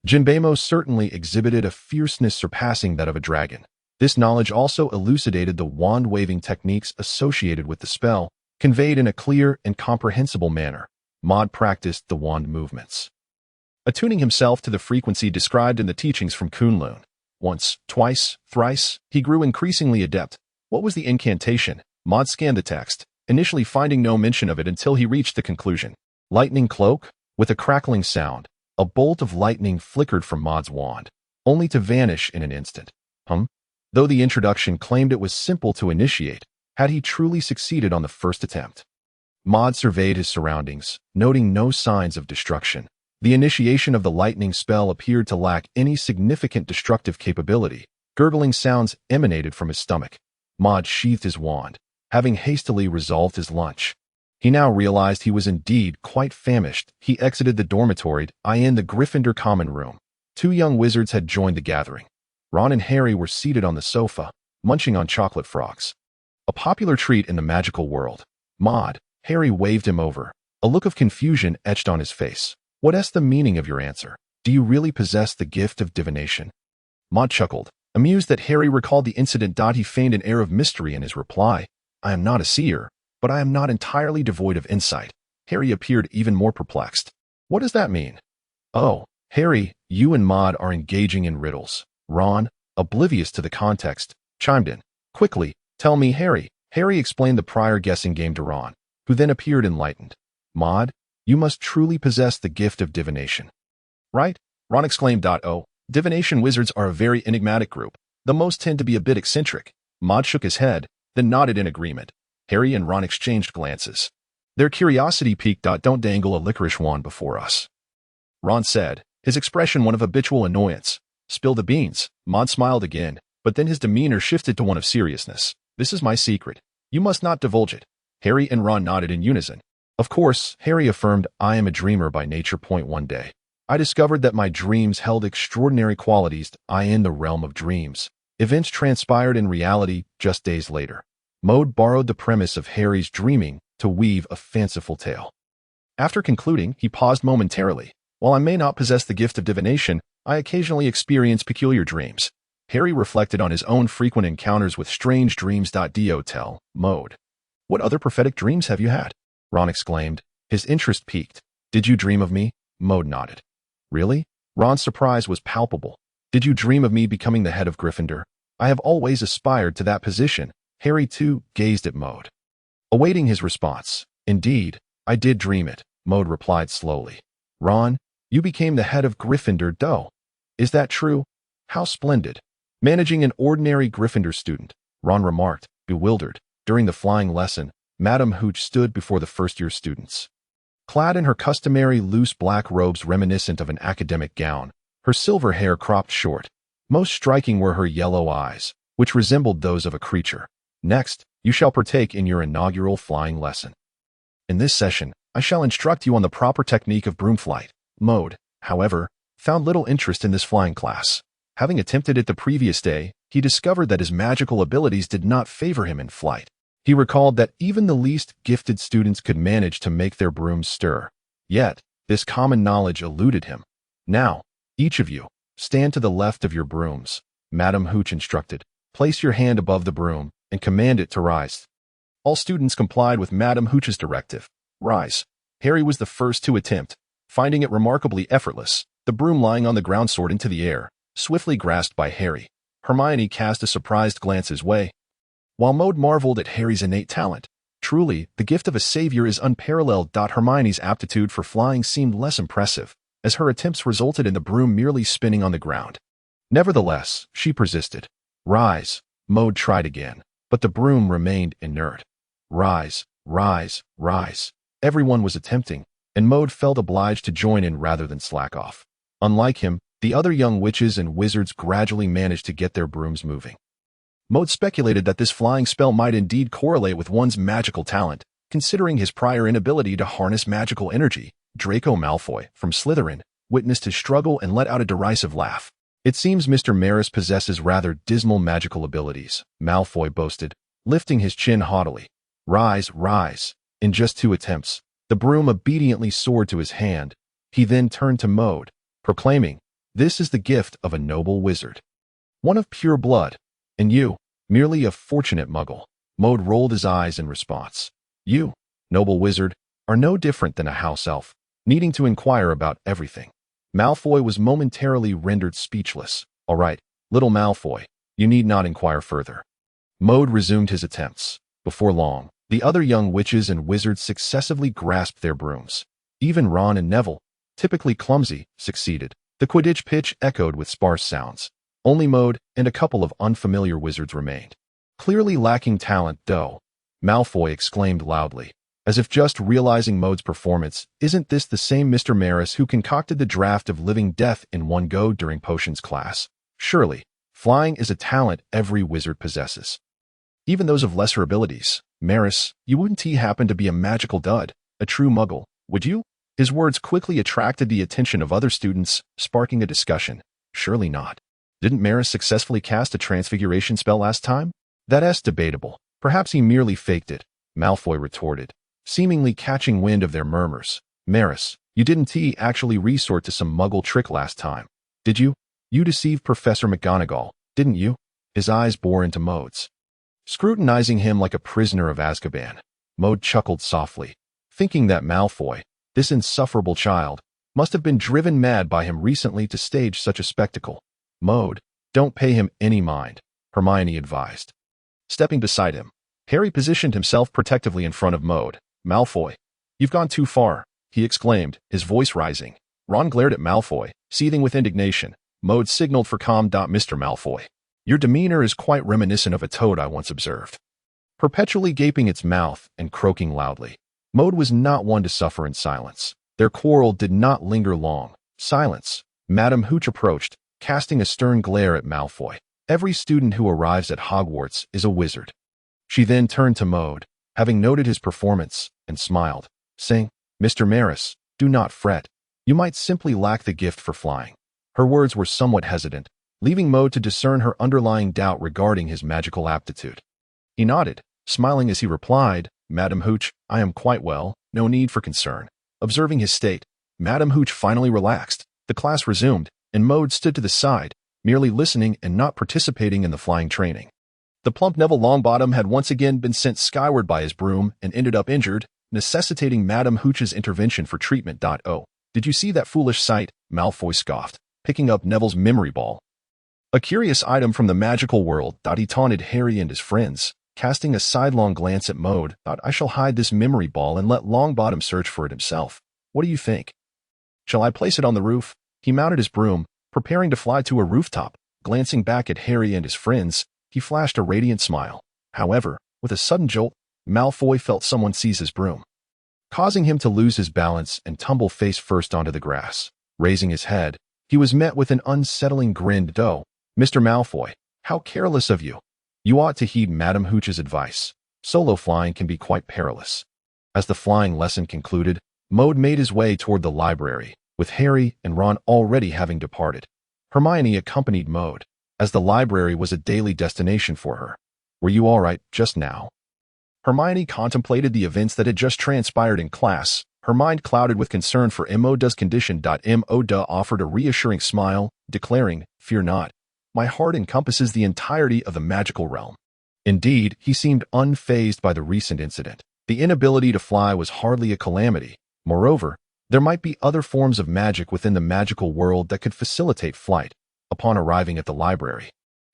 Jinbei certainly exhibited a fierceness surpassing that of a dragon. This knowledge also elucidated the wand-waving techniques associated with the spell, conveyed in a clear and comprehensible manner. Maud practiced the wand movements, attuning himself to the frequency described in the teachings from Kunlun. Once, twice, thrice, he grew increasingly adept. What was the incantation? Maud scanned the text, initially finding no mention of it until he reached the conclusion. Lightning cloak? With a crackling sound, a bolt of lightning flickered from Maud's wand, only to vanish in an instant. Though the introduction claimed it was simple to initiate, had he truly succeeded on the first attempt? Maud surveyed his surroundings, noting no signs of destruction. The initiation of the lightning spell appeared to lack any significant destructive capability. Gurgling sounds emanated from his stomach. Maud sheathed his wand, having hastily resolved his lunch. He now realized he was indeed quite famished. He exited the dormitory, in the Gryffindor common room. Two young wizards had joined the gathering. Ron and Harry were seated on the sofa, munching on chocolate frogs, a popular treat in the magical world. Maud, Harry waved him over. A look of confusion etched on his face. What's the meaning of your answer? Do you really possess the gift of divination? Maud chuckled, amused that Harry recalled the incident. He feigned an air of mystery in his reply. I am not a seer, but I am not entirely devoid of insight. Harry appeared even more perplexed. What does that mean? Oh, Harry, you and Maud are engaging in riddles. Ron, oblivious to the context, chimed in. Quickly, tell me, Harry. Harry explained the prior guessing game to Ron, who then appeared enlightened. Maud, you must truly possess the gift of divination. Right? Ron exclaimed. Oh, divination wizards are a very enigmatic group. The most tend to be a bit eccentric. Maud shook his head, then nodded in agreement. Harry and Ron exchanged glances. Their curiosity piqued. Don't dangle a licorice wand before us, Ron said, his expression one of habitual annoyance. Spill the beans. Maud smiled again, but then his demeanor shifted to one of seriousness. This is my secret. You must not divulge it. Harry and Ron nodded in unison. Of course, Harry affirmed, I am a dreamer by nature. One day, I discovered that my dreams held extraordinary qualities. In the realm of dreams, events transpired in reality just days later. Maud borrowed the premise of Harry's dreaming to weave a fanciful tale. After concluding, he paused momentarily. While I may not possess the gift of divination, I occasionally experience peculiar dreams. Harry reflected on his own frequent encounters with strange dreams. Do tell, Maud. What other prophetic dreams have you had? Ron exclaimed, his interest piqued. Did you dream of me? Maud nodded. Really? Ron's surprise was palpable. Did you dream of me becoming the head of Gryffindor? I have always aspired to that position. Harry, too, gazed at Maud, awaiting his response. Indeed, I did dream it, Maud replied slowly. Ron, you became the head of Gryffindor, Is that true? How splendid. Managing an ordinary Gryffindor student, Ron remarked, bewildered. During the flying lesson, Madame Hooch stood before the first-year students. Clad in her customary loose black robes reminiscent of an academic gown, her silver hair cropped short. Most striking were her yellow eyes, which resembled those of a creature. Next, you shall partake in your inaugural flying lesson. In this session, I shall instruct you on the proper technique of broom flight. Maud, however, found little interest in this flying class. Having attempted it the previous day, he discovered that his magical abilities did not favor him in flight. He recalled that even the least gifted students could manage to make their brooms stir. Yet, this common knowledge eluded him. Now, each of you, stand to the left of your brooms, Madame Hooch instructed. Place your hand above the broom and command it to rise. All students complied with Madame Hooch's directive. Rise. Harry was the first to attempt. Finding it remarkably effortless, the broom lying on the ground soared into the air, swiftly grasped by Harry. Hermione cast a surprised glance his way, while Maud marveled at Harry's innate talent. Truly, the gift of a savior is unparalleled. Hermione's aptitude for flying seemed less impressive, as her attempts resulted in the broom merely spinning on the ground. Nevertheless, she persisted. Rise. Maud tried again, but the broom remained inert. Rise, rise, rise. Everyone was attempting, and Maud felt obliged to join in rather than slack off. Unlike him, the other young witches and wizards gradually managed to get their brooms moving. Maud speculated that this flying spell might indeed correlate with one's magical talent. Considering his prior inability to harness magical energy, Draco Malfoy, from Slytherin, witnessed his struggle and let out a derisive laugh. It seems Mr. Maris possesses rather dismal magical abilities, Malfoy boasted, lifting his chin haughtily. Rise, rise. In just 2 attempts, the broom obediently soared to his hand. He then turned to Maud, proclaiming, "This is the gift of a noble wizard. One of pure blood, and you, merely a fortunate muggle." Maud rolled his eyes in response. "You, noble wizard, are no different than a house elf, needing to inquire about everything." Malfoy was momentarily rendered speechless. "All right, little Malfoy, you need not inquire further." Maud resumed his attempts. Before long, the other young witches and wizards successively grasped their brooms. Even Ron and Neville, typically clumsy, succeeded. The Quidditch pitch echoed with sparse sounds. Only Maud and a couple of unfamiliar wizards remained. Clearly lacking talent, though, Malfoy exclaimed loudly, as if just realizing Maud's performance. "Isn't this the same Mr. Maris who concocted the draft of living death in one go during potions class? Surely, flying is a talent every wizard possesses. Even those of lesser abilities. Maris, you wouldn't happen to be a magical dud, a true muggle, would you?" His words quickly attracted the attention of other students, sparking a discussion. "Surely not. Didn't Maris successfully cast a transfiguration spell last time?" "That's debatable. Perhaps he merely faked it," Malfoy retorted, seemingly catching wind of their murmurs. "Maris, you didn't actually resort to some muggle trick last time, did you? You deceived Professor McGonagall, didn't you?" His eyes bore into Maud's, scrutinizing him like a prisoner of Azkaban. Maud chuckled softly, thinking that Malfoy, this insufferable child, must have been driven mad by him recently to stage such a spectacle. "Maud, don't pay him any mind," Hermione advised. Stepping beside him, Harry positioned himself protectively in front of Maud. "Malfoy, you've gone too far," he exclaimed, his voice rising. Ron glared at Malfoy, seething with indignation. Maud signaled for calm. "Mr. Malfoy, your demeanor is quite reminiscent of a toad I once observed, perpetually gaping its mouth and croaking loudly." Maud was not one to suffer in silence. Their quarrel did not linger long. Silence. Madame Hooch approached, casting a stern glare at Malfoy. "Every student who arrives at Hogwarts is a wizard." She then turned to Maud, having noted his performance, and smiled, saying, "Mr. Maris, do not fret. You might simply lack the gift for flying." Her words were somewhat hesitant, leaving Maud to discern her underlying doubt regarding his magical aptitude. He nodded, smiling as he replied, "Madame Hooch, I am quite well, no need for concern." Observing his state, Madame Hooch finally relaxed. The class resumed, and Maud stood to the side, merely listening and not participating in the flying training. The plump Neville Longbottom had once again been sent skyward by his broom and ended up injured, necessitating Madame Hooch's intervention for treatment. "Oh, did you see that foolish sight?" Malfoy scoffed, picking up Neville's memory ball. "A curious item from the magical world." He taunted Harry and his friends, casting a sidelong glance at Maud. "I shall hide this memory ball and let Longbottom search for it himself. What do you think? Shall I place it on the roof?" He mounted his broom, preparing to fly to a rooftop. Glancing back at Harry and his friends, he flashed a radiant smile. However, with a sudden jolt, Malfoy felt someone seize his broom, causing him to lose his balance and tumble face first onto the grass. Raising his head, he was met with an unsettling grin. "Oh, Mr. Malfoy, how careless of you. You ought to heed Madame Hooch's advice. Solo flying can be quite perilous." As the flying lesson concluded, Maud made his way toward the library, with Harry and Ron already having departed. Hermione accompanied Maud, as the library was a daily destination for her. "Were you all right just now?" Hermione contemplated the events that had just transpired in class, her mind clouded with concern for Maud's condition. Maud offered a reassuring smile, declaring, "Fear not. My heart encompasses the entirety of the magical realm." Indeed, he seemed unfazed by the recent incident. The inability to fly was hardly a calamity. Moreover, there might be other forms of magic within the magical world that could facilitate flight. Upon arriving at the library,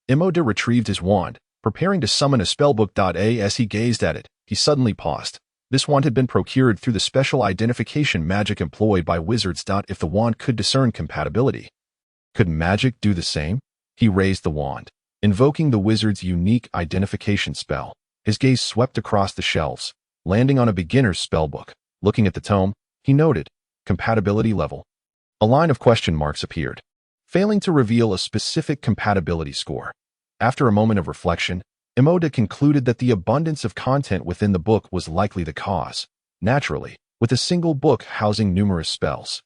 Maud retrieved his wand, preparing to summon a spellbook. As he gazed at it, he suddenly paused. This wand had been procured through the special identification magic employed by wizards. If the wand could discern compatibility, could magic do the same? He raised the wand, invoking the wizard's unique identification spell. His gaze swept across the shelves, landing on a beginner's spellbook. Looking at the tome, he noted, "Compatibility level." A line of question marks appeared, failing to reveal a specific compatibility score. After a moment of reflection, Emoda concluded that the abundance of content within the book was likely the cause. Naturally, with a single book housing numerous spells,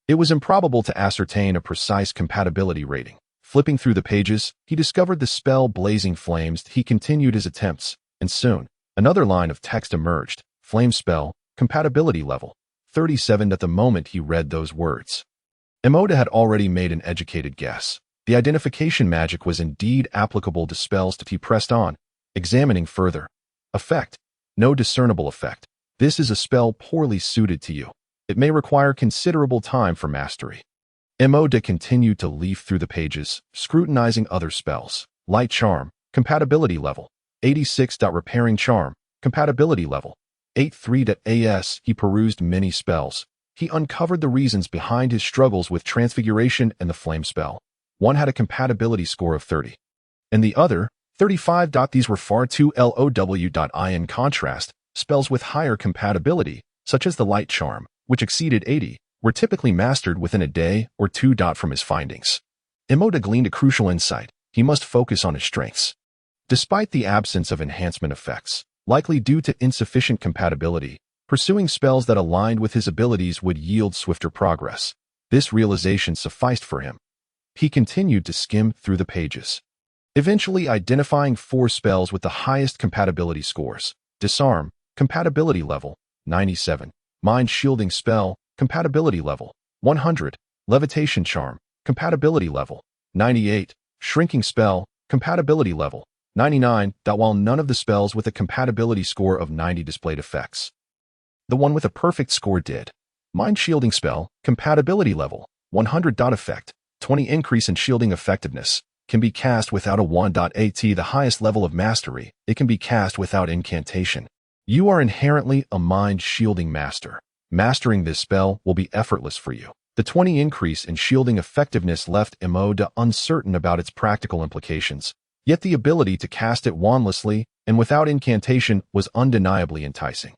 it was improbable to ascertain a precise compatibility rating. Flipping through the pages, he discovered the spell Blazing Flames. He continued his attempts, and soon, another line of text emerged. Flame spell, compatibility level 37. At the moment he read those words, Emoda had already made an educated guess. The identification magic was indeed applicable to spells. He pressed on, examining further. Effect. No discernible effect. This is a spell poorly suited to you. It may require considerable time for mastery. Emoda continued to leaf through the pages, scrutinizing other spells. Light Charm, compatibility level 86. Repairing Charm, compatibility level 83. As he perused many spells, he uncovered the reasons behind his struggles with Transfiguration and the Flame spell. One had a compatibility score of 30, and the other, 35. These were far too low. In contrast, spells with higher compatibility, such as the Light Charm, which exceeded 80, were typically mastered within a day or two. From his findings, Emoda gleaned a crucial insight. He must focus on his strengths. Despite the absence of enhancement effects, likely due to insufficient compatibility, pursuing spells that aligned with his abilities would yield swifter progress. This realization sufficed for him. He continued to skim through the pages, eventually identifying 4 spells with the highest compatibility scores. Disarm, compatibility level 97. Mind Shielding spell, compatibility level 100. Levitation Charm, compatibility level 98. Shrinking spell, compatibility level 99. While none of the spells with a compatibility score of 90 displayed effects, the one with a perfect score did. Mind Shielding spell, compatibility level 100. Effect. 20. Increase in shielding effectiveness. Can be cast without a wand. At the highest level of mastery, it can be cast without incantation. You are inherently a mind shielding master. Mastering this spell will be effortless for you. The 20 increase in shielding effectiveness left Emoda uncertain about its practical implications, yet the ability to cast it wandlessly and without incantation was undeniably enticing.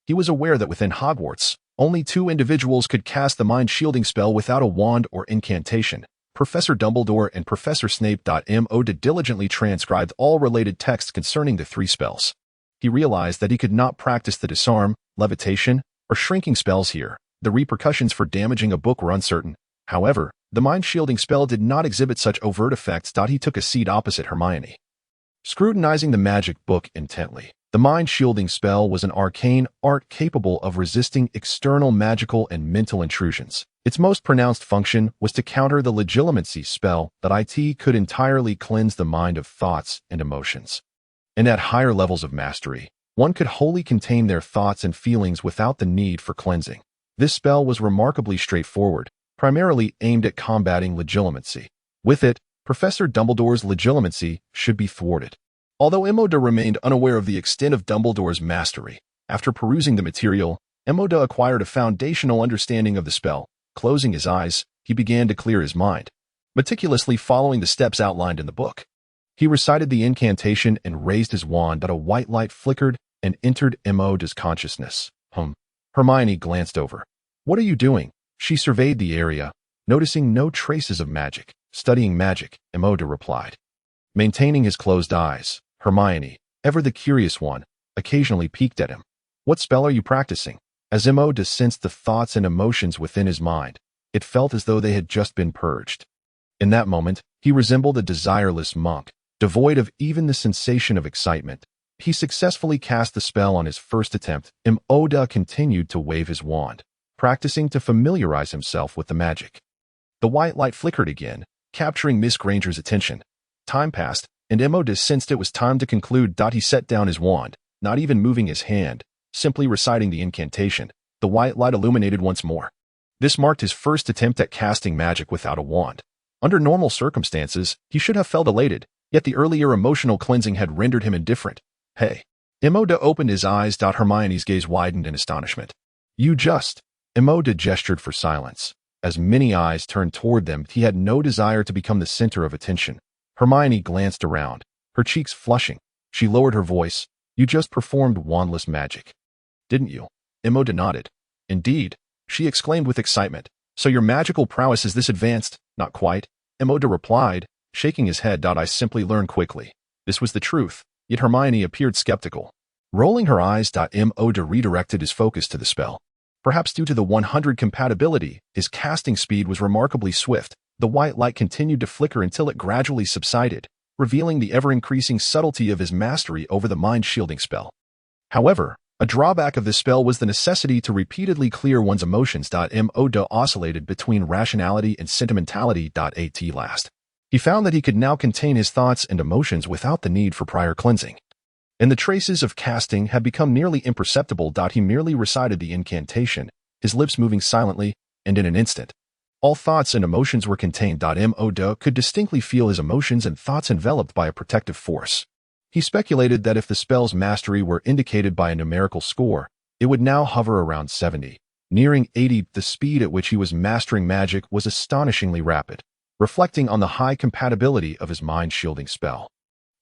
He was aware that within Hogwarts, only 2 individuals could cast the mind shielding spell without a wand or incantation: Professor Dumbledore and Professor Snape. Emoda diligently transcribed all related texts concerning the 3 spells. He realized that he could not practice the disarm, levitation, or shrinking spells here. The repercussions for damaging a book were uncertain. However, the mind shielding spell did not exhibit such overt effects. He took a seat opposite Hermione, scrutinizing the magic book intently. The mind shielding spell was an arcane art capable of resisting external magical and mental intrusions. Its most pronounced function was to counter the legilimency spell that it could entirely cleanse the mind of thoughts and emotions. And at higher levels of mastery, one could wholly contain their thoughts and feelings without the need for cleansing. This spell was remarkably straightforward, primarily aimed at combating legilimency. With it, Professor Dumbledore's legilimency should be thwarted. Although Emoda remained unaware of the extent of Dumbledore's mastery, after perusing the material, Emoda acquired a foundational understanding of the spell. Closing his eyes, he began to clear his mind, meticulously following the steps outlined in the book. He recited the incantation and raised his wand. A white light flickered and entered Emoda's consciousness. Hermione glanced over. "What are you doing?" She surveyed the area, noticing no traces of magic. "Studying magic," Emoda replied. Maintaining his closed eyes, Hermione, ever the curious one, occasionally peeked at him. "What spell are you practicing?" As Emoda sensed the thoughts and emotions within his mind, it felt as though they had just been purged. In that moment, he resembled a desireless monk, devoid of even the sensation of excitement. He successfully cast the spell on his first attempt. Emoda continued to wave his wand, practicing to familiarize himself with the magic. The white light flickered again, capturing Miss Granger's attention. Time passed, and Emoda sensed it was time to conclude. He set down his wand, not even moving his hand, simply reciting the incantation. The white light illuminated once more. This marked his first attempt at casting magic without a wand. Under normal circumstances, he should have felt elated, yet the earlier emotional cleansing had rendered him indifferent. "Hey." Emoda opened his eyes. Hermione's gaze widened in astonishment. "You just..." Emoda gestured for silence. As many eyes turned toward them, he had no desire to become the center of attention. Hermione glanced around, her cheeks flushing. She lowered her voice. "You just performed wandless magic, didn't you?" Emoda nodded. "Indeed," she exclaimed with excitement. "So your magical prowess is this advanced?" "Not quite," Emoda replied, shaking his head. "I simply learned quickly." This was the truth. yet Hermione appeared skeptical. Rolling her eyes, Mo redirected his focus to the spell. Perhaps due to the 100 compatibility, his casting speed was remarkably swift. The white light continued to flicker until it gradually subsided, revealing the ever-increasing subtlety of his mastery over the mind-shielding spell. However, a drawback of this spell was the necessity to repeatedly clear one's emotions. Mo oscillated between rationality and sentimentality. At last, he found that he could now contain his thoughts and emotions without the need for prior cleansing. And the traces of casting had become nearly imperceptible. He merely recited the incantation, his lips moving silently, and in an instant, all thoughts and emotions were contained. Mo could distinctly feel his emotions and thoughts enveloped by a protective force. He speculated that if the spell's mastery were indicated by a numerical score, it would now hover around 70. Nearing 80, the speed at which he was mastering magic was astonishingly rapid, reflecting on the high compatibility of his mind-shielding spell.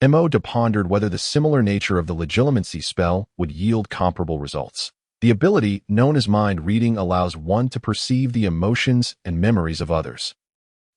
Mo pondered whether the similar nature of the legilimency spell would yield comparable results. The ability, known as mind reading, allows one to perceive the emotions and memories of others.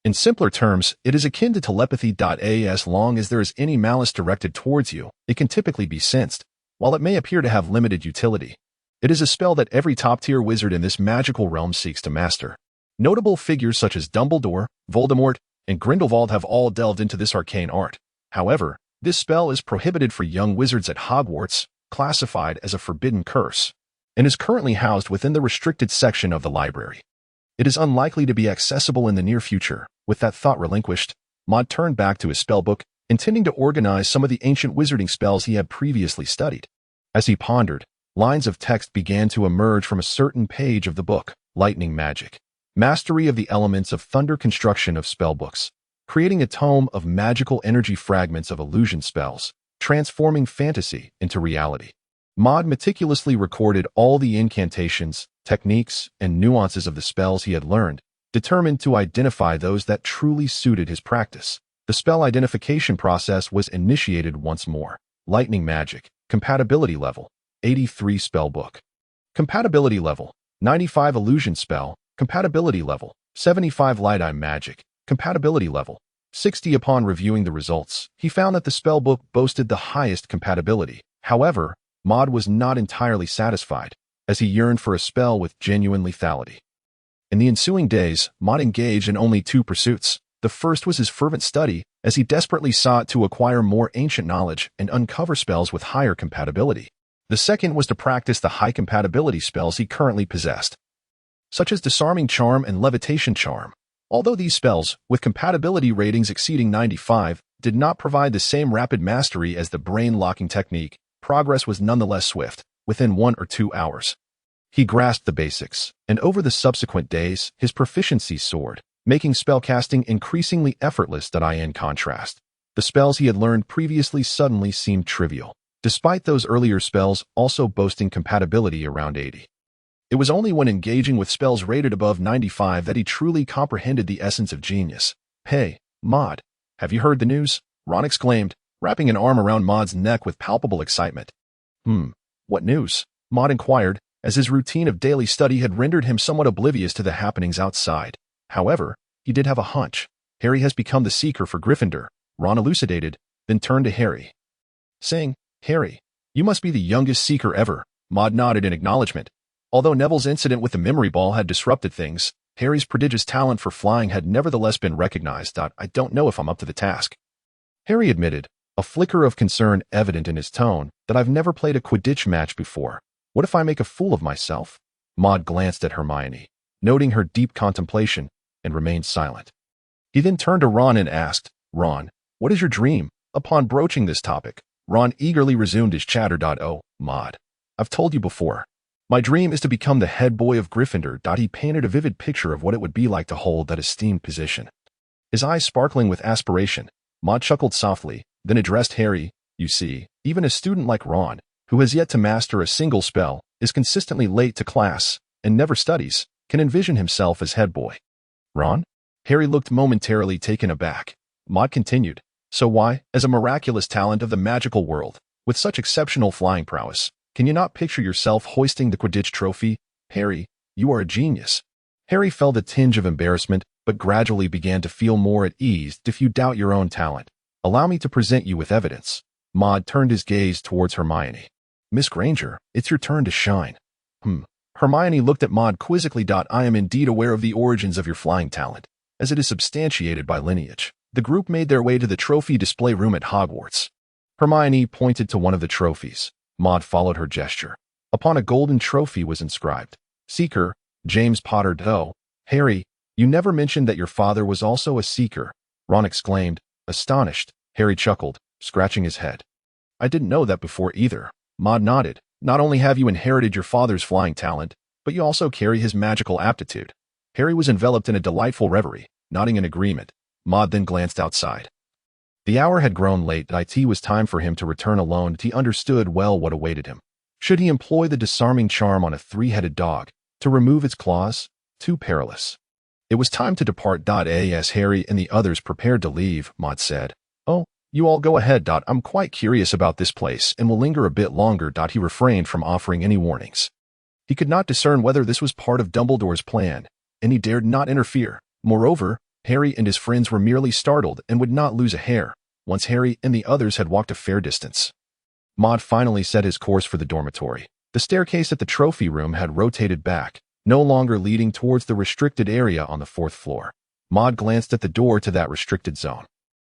In simpler terms, it is akin to telepathy. As long as there is any malice directed towards you, it can typically be sensed, while it may appear to have limited utility. It is a spell that every top-tier wizard in this magical realm seeks to master. Notable figures such as Dumbledore, Voldemort, and Grindelwald have all delved into this arcane art. However, this spell is prohibited for young wizards at Hogwarts, classified as a forbidden curse, and is currently housed within the restricted section of the library. It is unlikely to be accessible in the near future. With that thought relinquished, Maud turned back to his spellbook, intending to organize some of the ancient wizarding spells he had previously studied. As he pondered, lines of text began to emerge from a certain page of the book: lightning magic, mastery of the elements of thunder, construction of spellbooks, creating a tome of magical energy, fragments of illusion spells, transforming fantasy into reality. Maud meticulously recorded all the incantations, techniques, and nuances of the spells he had learned, determined to identify those that truly suited his practice. The spell identification process was initiated once more. Lightning magic, compatibility level, 83 spellbook. Compatibility level, 95 illusion spell, compatibility level, 75 light eye magic, compatibility level, 60. Upon reviewing the results, he found that the spellbook boasted the highest compatibility. However, Maud was not entirely satisfied, as he yearned for a spell with genuine lethality. In the ensuing days, Maud engaged in only two pursuits. The first was his fervent study, as he desperately sought to acquire more ancient knowledge and uncover spells with higher compatibility. The second was to practice the high compatibility spells he currently possessed, such as disarming charm and levitation charm. Although these spells, with compatibility ratings exceeding 95, did not provide the same rapid mastery as the brain-locking technique, progress was nonetheless swift. Within 1 or 2 hours, he grasped the basics, and over the subsequent days, his proficiency soared, making spellcasting increasingly effortless. In contrast, the spells he had learned previously suddenly seemed trivial, despite those earlier spells also boasting compatibility around 80. It was only when engaging with spells rated above 95 that he truly comprehended the essence of genius. "Hey, Maud, have you heard the news?" Ron exclaimed, wrapping an arm around Maud's neck with palpable excitement. What news?" Maud inquired, as his routine of daily study had rendered him somewhat oblivious to the happenings outside. However, he did have a hunch. "Harry has become the Seeker for Gryffindor," Ron elucidated, then turned to Harry, saying, "Harry, you must be the youngest Seeker ever." Maud nodded in acknowledgement. Although Neville's incident with the memory ball had disrupted things, Harry's prodigious talent for flying had nevertheless been recognized. "I don't know if I'm up to the task," Harry admitted, a flicker of concern evident in his tone. "That I've never played a Quidditch match before. What if I make a fool of myself?" Maud glanced at Hermione, noting her deep contemplation, and remained silent. He then turned to Ron and asked, "Ron, what is your dream?" Upon broaching this topic, Ron eagerly resumed his chatter. "Oh, Maud, I've told you before. My dream is to become the head boy of Gryffindor." He painted a vivid picture of what it would be like to hold that esteemed position. His eyes sparkling with aspiration, Maud chuckled softly, then addressed Harry. "You see, even a student like Ron, who has yet to master a single spell, is consistently late to class, and never studies, can envision himself as head boy." "Ron?" Harry looked momentarily taken aback. Maud continued, "So why, as a miraculous talent of the magical world, with such exceptional flying prowess, can you not picture yourself hoisting the Quidditch trophy? Harry, you are a genius." Harry felt a tinge of embarrassment, but gradually began to feel more at ease. "If you doubt your own talent, allow me to present you with evidence." Maud turned his gaze towards Hermione. Miss Granger, it's your turn to shine. Hermione looked at Maud quizzically. I am indeed aware of the origins of your flying talent, as it is substantiated by lineage. The group made their way to the trophy display room at Hogwarts. Hermione pointed to one of the trophies. Maud followed her gesture. Upon a golden trophy was inscribed, Seeker, James Potter. Oh, Harry, you never mentioned that your father was also a seeker, Ron exclaimed, astonished. Harry chuckled, scratching his head. I didn't know that before either. Maud nodded. Not only have you inherited your father's flying talent, but you also carry his magical aptitude. Harry was enveloped in a delightful reverie, nodding in agreement. Maud then glanced outside. The hour had grown late. It was time for him to return alone. He understood well what awaited him. Should he employ the disarming charm on a three-headed dog to remove its claws? Too perilous. It was time to depart. As Harry and the others prepared to leave, Maud said, Oh, you all go ahead. I'm quite curious about this place and will linger a bit longer. He refrained from offering any warnings. He could not discern whether this was part of Dumbledore's plan, and he dared not interfere. Moreover, Harry and his friends were merely startled and would not lose a hair, once Harry and the others had walked a fair distance. Maud finally set his course for the dormitory. The staircase at the trophy room had rotated back, no longer leading towards the restricted area on the fourth floor. Maud glanced at the door to that restricted zone,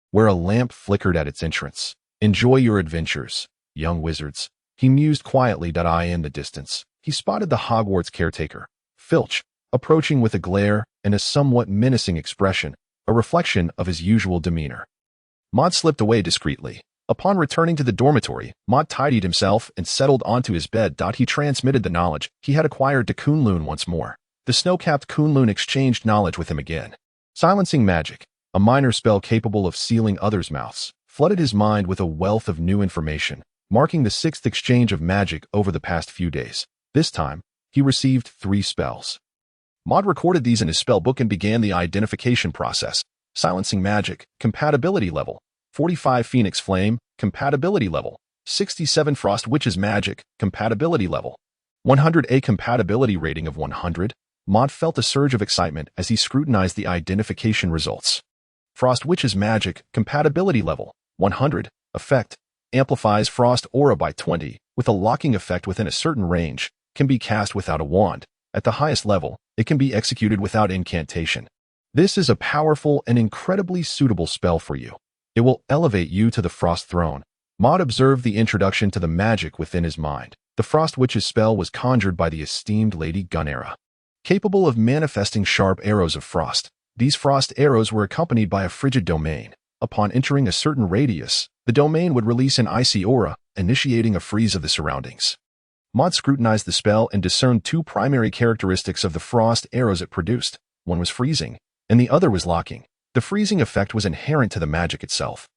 where a lamp flickered at its entrance. Enjoy your adventures, young wizards, he mused quietly. In the distance, he spotted the Hogwarts caretaker, Filch, approaching with a glare and a somewhat menacing expression, a reflection of his usual demeanor. Maud slipped away discreetly. Upon returning to the dormitory, Maud tidied himself and settled onto his bed. He transmitted the knowledge he had acquired to Kunlun once more. The snow-capped Kunlun exchanged knowledge with him again. Silencing magic, a minor spell capable of sealing others' mouths, flooded his mind with a wealth of new information, marking the sixth exchange of magic over the past few days. This time, he received 3 spells. Maud recorded these in his spellbook and began the identification process. Silencing magic, compatibility level, 45 Phoenix Flame, compatibility level, 67 Frost Witch's Magic, compatibility level, 100 A compatibility rating of 100. Maud felt a surge of excitement as he scrutinized the identification results. Frost Witch's Magic, compatibility level, 100, effect, amplifies Frost Aura by 20, with a locking effect within a certain range, can be cast without a wand. At the highest level, it can be executed without incantation. This is a powerful and incredibly suitable spell for you. It will elevate you to the Frost Throne. Maud observed the introduction to the magic within his mind. The Frost Witch's spell was conjured by the esteemed Lady Gunera, capable of manifesting sharp arrows of frost. These frost arrows were accompanied by a frigid domain. Upon entering a certain radius, the domain would release an icy aura, initiating a freeze of the surroundings. Maud scrutinized the spell and discerned 2 primary characteristics of the frost arrows it produced. One was freezing, and the other was locking. The freezing effect was inherent to the magic itself,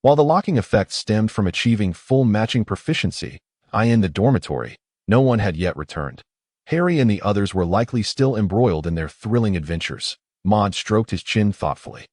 while the locking effect stemmed from achieving full matching proficiency. In the dormitory, no one had yet returned. Harry and the others were likely still embroiled in their thrilling adventures. Maud stroked his chin thoughtfully.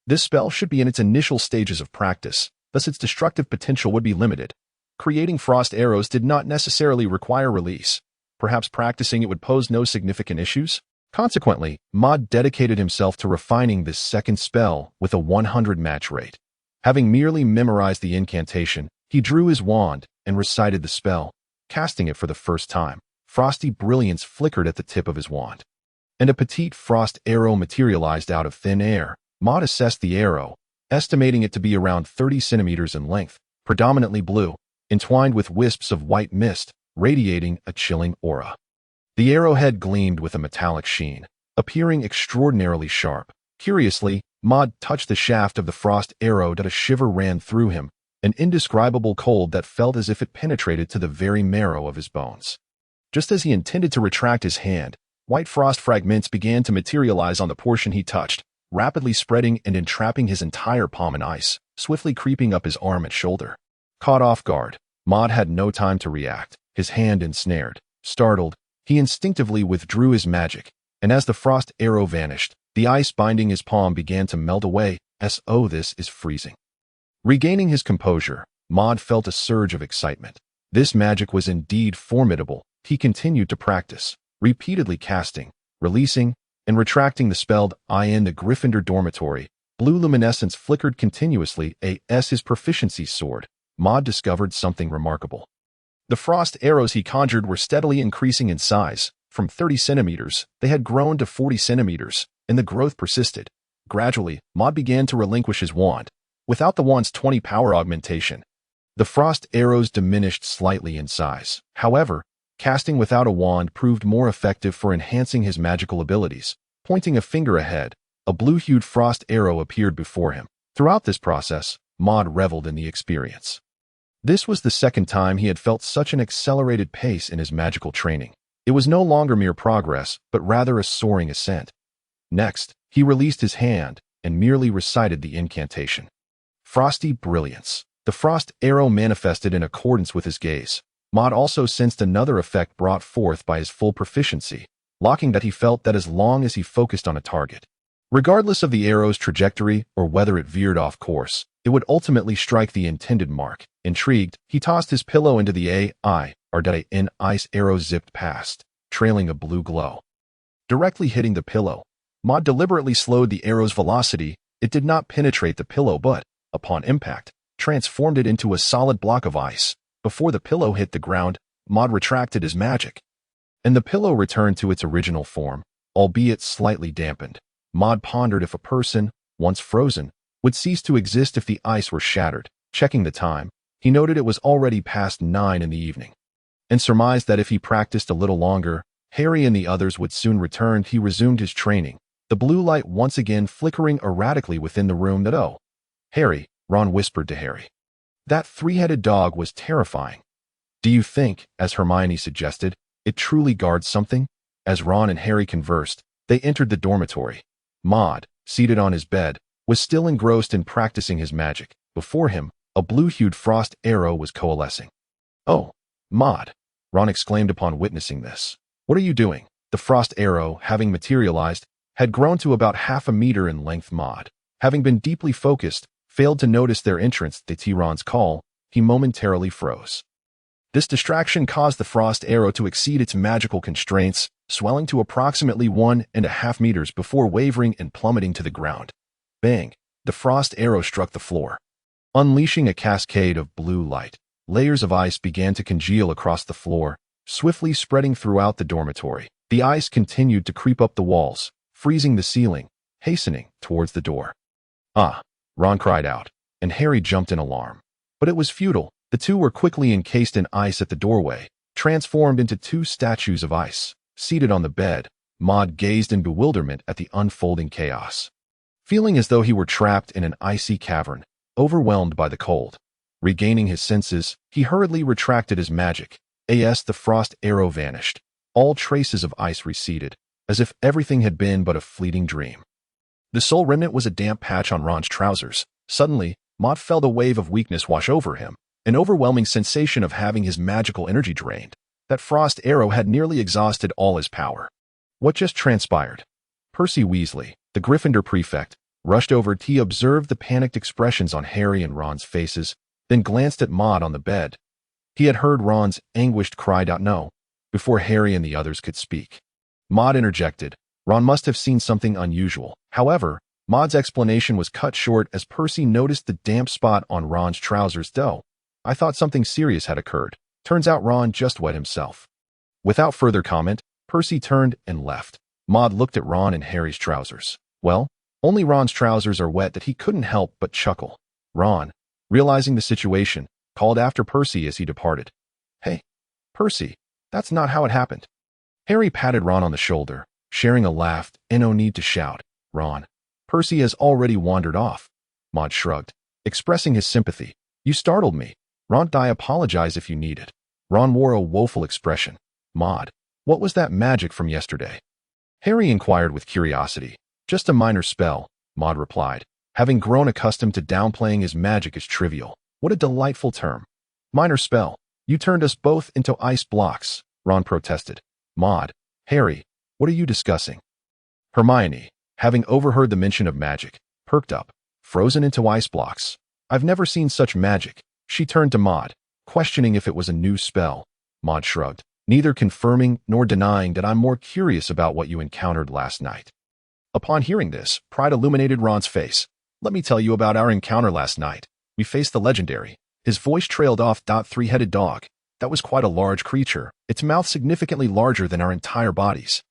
This spell should be in its initial stages of practice, thus its destructive potential would be limited. Creating frost arrows did not necessarily require release. Perhaps practicing it would pose no significant issues. Consequently, Maud dedicated himself to refining this second spell with a 100 match rate. Having merely memorized the incantation, he drew his wand and recited the spell. Casting it for the first time, frosty brilliance flickered at the tip of his wand, and a petite frost arrow materialized out of thin air. Maud assessed the arrow, estimating it to be around 30 centimeters in length, predominantly blue, entwined with wisps of white mist, radiating a chilling aura. The arrowhead gleamed with a metallic sheen, appearing extraordinarily sharp. Curiously, Maud touched the shaft of the frost arrow. A shiver ran through him, an indescribable cold that felt as if it penetrated to the very marrow of his bones. Just as he intended to retract his hand, white frost fragments began to materialize on the portion he touched, rapidly spreading and entrapping his entire palm in ice, swiftly creeping up his arm and shoulder. Caught off guard, Maud had no time to react. His hand ensnared. Startled, he instinctively withdrew his magic, and as the frost arrow vanished, the ice binding his palm began to melt away. This is freezing. Regaining his composure, Maud felt a surge of excitement. This magic was indeed formidable. He continued to practice, repeatedly casting, releasing, and retracting the spell. In the Gryffindor dormitory, blue luminescence flickered continuously. His proficiency soared. Maud discovered something remarkable. The frost arrows he conjured were steadily increasing in size. From 30 centimeters, they had grown to 40 centimeters, and the growth persisted. Gradually, Maud began to relinquish his wand. Without the wand's 20 power augmentation, the frost arrows diminished slightly in size. However, casting without a wand proved more effective for enhancing his magical abilities. Pointing a finger ahead, a blue-hued frost arrow appeared before him. Throughout this process, Maud reveled in the experience. This was the second time he had felt such an accelerated pace in his magical training. It was no longer mere progress, but rather a soaring ascent. Next, he released his hand and merely recited the incantation. Frosty Brilliance. The frost arrow manifested in accordance with his gaze. Maud also sensed another effect brought forth by his full proficiency, locking that he felt that as long as he focused on a target, regardless of the arrow's trajectory or whether it veered off course, it would ultimately strike the intended mark. Intrigued, he tossed his pillow into the ice arrow zipped past, trailing a blue glow. Directly hitting the pillow, Maud deliberately slowed the arrow's velocity. It did not penetrate the pillow but, upon impact, transformed it into a solid block of ice. Before the pillow hit the ground, Maud retracted his magic, and the pillow returned to its original form, albeit slightly dampened. Maud pondered if a person, once frozen, would cease to exist if the ice were shattered. Checking the time, he noted it was already past 9 in the evening, and surmised that if he practiced a little longer, Harry and the others would soon return. He resumed his training, the blue light once again flickering erratically within the room. Harry, Ron whispered to Harry. That three-headed dog was terrifying. Do you think, as Hermione suggested, it truly guards something? As Ron and Harry conversed, they entered the dormitory. Maud, seated on his bed, was still engrossed in practicing his magic. Before him, a blue-hued frost arrow was coalescing. Oh, Maud, Ron exclaimed upon witnessing this. What are you doing? The frost arrow, having materialized, had grown to about half a meter in length. Maud, having been deeply focused, failed to notice their entrance. To Ron's call, he momentarily froze. This distraction caused the frost arrow to exceed its magical constraints, swelling to approximately 1.5 meters before wavering and plummeting to the ground. Bang! The frost arrow struck the floor, unleashing a cascade of blue light. Layers of ice began to congeal across the floor, swiftly spreading throughout the dormitory. The ice continued to creep up the walls, freezing the ceiling, hastening towards the door. Ah! Ron cried out, and Harry jumped in alarm. But it was futile. The two were quickly encased in ice at the doorway, transformed into two statues of ice. Seated on the bed, Maud gazed in bewilderment at the unfolding chaos, feeling as though he were trapped in an icy cavern, overwhelmed by the cold. Regaining his senses, he hurriedly retracted his magic. The frost arrow vanished. All traces of ice receded, as if everything had been but a fleeting dream. The sole remnant was a damp patch on Ron's trousers. Suddenly, Maud felt a wave of weakness wash over him, an overwhelming sensation of having his magical energy drained. That frost arrow had nearly exhausted all his power. What just transpired? Percy Weasley, the Gryffindor prefect, rushed over. He observed the panicked expressions on Harry and Ron's faces, then glanced at Maud on the bed. He had heard Ron's anguished cry out no, before Harry and the others could speak. Maud interjected. Ron must have seen something unusual. However, Maud's explanation was cut short as Percy noticed the damp spot on Ron's trousers. I thought something serious had occurred. Turns out Ron just wet himself. Without further comment, Percy turned and left. Maud looked at Ron and Harry's trousers. Well, only Ron's trousers are wet. That he couldn't help but chuckle. Ron, realizing the situation, called after Percy as he departed. Hey, Percy, that's not how it happened. Harry patted Ron on the shoulder, sharing a laugh. No need to shout, Ron. Percy has already wandered off. Maud shrugged, expressing his sympathy. You startled me. Ron, I apologize if you need it. Ron wore a woeful expression. Maud, what was that magic from yesterday? Harry inquired with curiosity. Just a minor spell, Maud replied, having grown accustomed to downplaying his magic as trivial. What a delightful term. Minor spell. You turned us both into ice blocks, Ron protested. Maud, Harry, what are you discussing? Hermione, having overheard the mention of magic, perked up. Frozen into ice blocks. I've never seen such magic. She turned to Maud, questioning if it was a new spell. Maud shrugged, neither confirming nor denying that I'm more curious about what you encountered last night. Upon hearing this, pride illuminated Ron's face. Let me tell you about our encounter last night. We faced the legendary. His voice trailed off. Three-headed dog. That was quite a large creature, its mouth significantly larger than our entire bodies.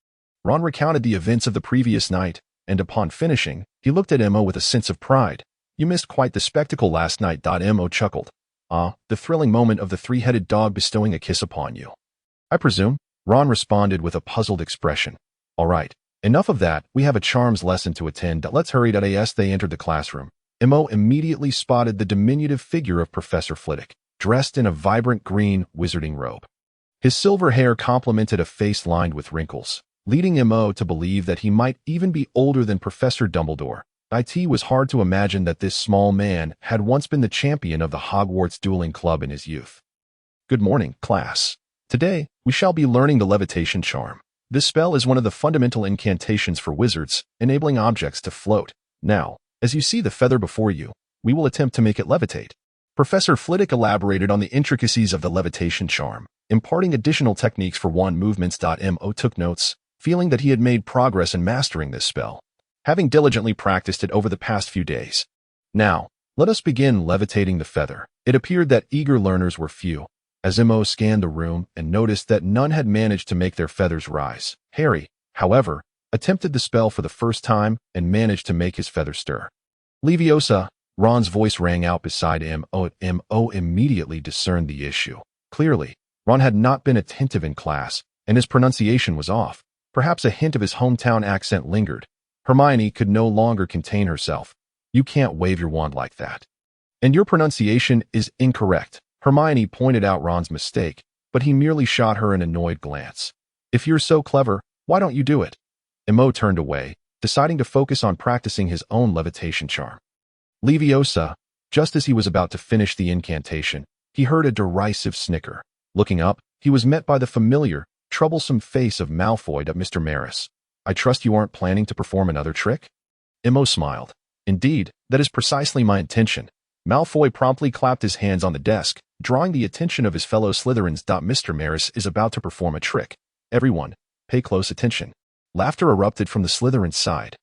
Ron recounted the events of the previous night, and upon finishing, he looked at Mo with a sense of pride. You missed quite the spectacle last night. Mo chuckled. Ah, the thrilling moment of the three-headed dog bestowing a kiss upon you. I presume, Ron responded with a puzzled expression. All right, enough of that, we have a charms lesson to attend. Let's hurry. As they entered the classroom, Mo immediately spotted the diminutive figure of Professor Flitwick, dressed in a vibrant green wizarding robe. His silver hair complemented a face lined with wrinkles, leading Mo to believe that he might even be older than Professor Dumbledore. It was hard to imagine that this small man had once been the champion of the Hogwarts dueling club in his youth. Good morning, class. Today, we shall be learning the levitation charm. This spell is one of the fundamental incantations for wizards, enabling objects to float. Now, as you see the feather before you, we will attempt to make it levitate. Professor Flitwick elaborated on the intricacies of the levitation charm, imparting additional techniques for wand movements. Mo took notes, feeling that he had made progress in mastering this spell, having diligently practiced it over the past few days. Now, let us begin levitating the feather. It appeared that eager learners were few, as Mo scanned the room and noticed that none had managed to make their feathers rise. Harry, however, attempted the spell for the first time and managed to make his feather stir. Leviosa, Ron's voice rang out beside Mo. Mo immediately discerned the issue. Clearly, Ron had not been attentive in class, and his pronunciation was off. Perhaps a hint of his hometown accent lingered. Hermione could no longer contain herself. You can't wave your wand like that. And your pronunciation is incorrect. Hermione pointed out Ron's mistake, but he merely shot her an annoyed glance. If you're so clever, why don't you do it? Mo turned away, deciding to focus on practicing his own levitation charm. Leviosa, just as he was about to finish the incantation, he heard a derisive snicker. Looking up, he was met by the familiar, troublesome face of Malfoy. Mr. Maris, I trust you aren't planning to perform another trick? Mo smiled. Indeed, that is precisely my intention. Malfoy promptly clapped his hands on the desk, drawing the attention of his fellow Slytherins. Mr. Maris is about to perform a trick. Everyone, pay close attention. Laughter erupted from the Slytherin side.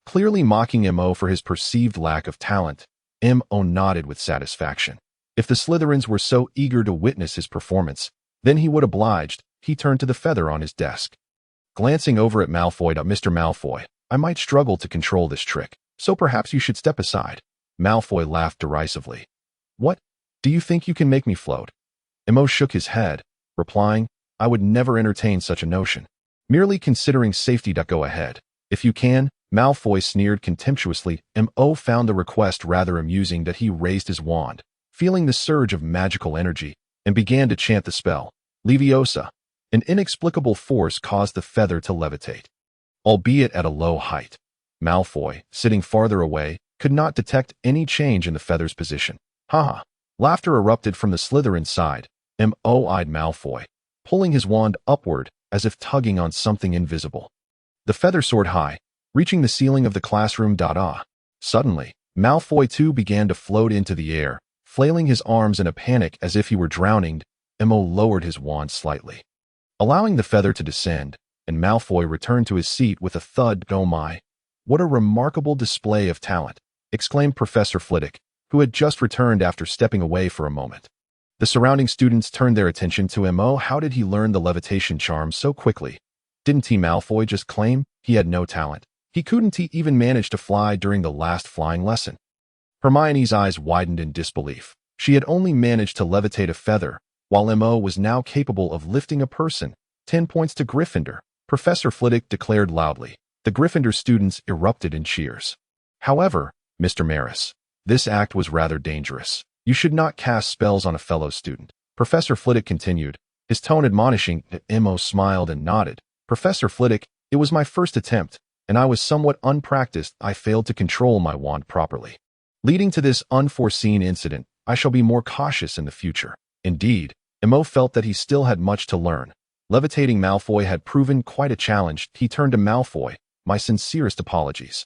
Clearly mocking Mo for his perceived lack of talent, Mo nodded with satisfaction. If the Slytherins were so eager to witness his performance, then he would obliged. He turned to the feather on his desk. Glancing over at Malfoy. Mr. Malfoy, I might struggle to control this trick, so perhaps you should step aside. Malfoy laughed derisively. What? Do you think you can make me float? Mo shook his head, replying, I would never entertain such a notion. Merely considering safety. Go ahead. If you can, Malfoy sneered contemptuously. Mo found the request rather amusing. He raised his wand, feeling the surge of magical energy, and began to chant the spell. Leviosa. An inexplicable force caused the feather to levitate, albeit at a low height. Malfoy, sitting farther away, could not detect any change in the feather's position. Ha! Laughter erupted from the Slytherin side. Mo eyed Malfoy, pulling his wand upward as if tugging on something invisible. The feather soared high, reaching the ceiling of the classroom. Suddenly, Malfoy too began to float into the air, flailing his arms in a panic as if he were drowning. Mo lowered his wand slightly, allowing the feather to descend, and Malfoy returned to his seat with a thud. Oh my! What a remarkable display of talent, exclaimed Professor Flitwick, who had just returned after stepping away for a moment. The surrounding students turned their attention to Mo. How did he learn the levitation charm so quickly? Didn't Malfoy just claim he had no talent? He couldn't even manage to fly during the last flying lesson. Hermione's eyes widened in disbelief. She had only managed to levitate a feather, while Mo was now capable of lifting a person. 10 points to Gryffindor, Professor Flitwick declared loudly. The Gryffindor students erupted in cheers. However, Mr. Maris, this act was rather dangerous. You should not cast spells on a fellow student. Professor Flitwick continued, his tone admonishing. Mo smiled and nodded. Professor Flitwick, it was my first attempt, and I was somewhat unpracticed. I failed to control my wand properly. Leading to this unforeseen incident, I shall be more cautious in the future. Indeed, Mo felt that he still had much to learn. Levitating Malfoy had proven quite a challenge. He turned to Malfoy. My sincerest apologies,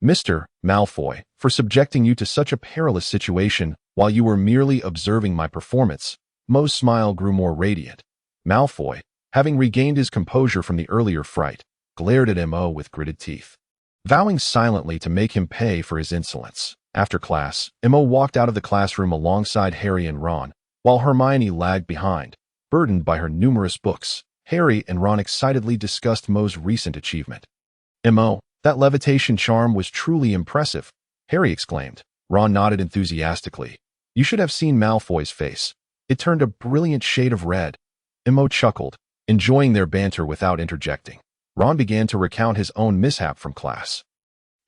Mr. Malfoy, for subjecting you to such a perilous situation while you were merely observing my performance. Mo's smile grew more radiant. Malfoy, having regained his composure from the earlier fright, glared at Mo with gritted teeth, vowing silently to make him pay for his insolence. After class, Emma walked out of the classroom alongside Harry and Ron, while Hermione lagged behind, burdened by her numerous books. Harry and Ron excitedly discussed Mo's recent achievement. "Mo, that levitation charm was truly impressive," Harry exclaimed. Ron nodded enthusiastically. "You should have seen Malfoy's face. It turned a brilliant shade of red." Mo chuckled, enjoying their banter without interjecting. Ron began to recount his own mishap from class.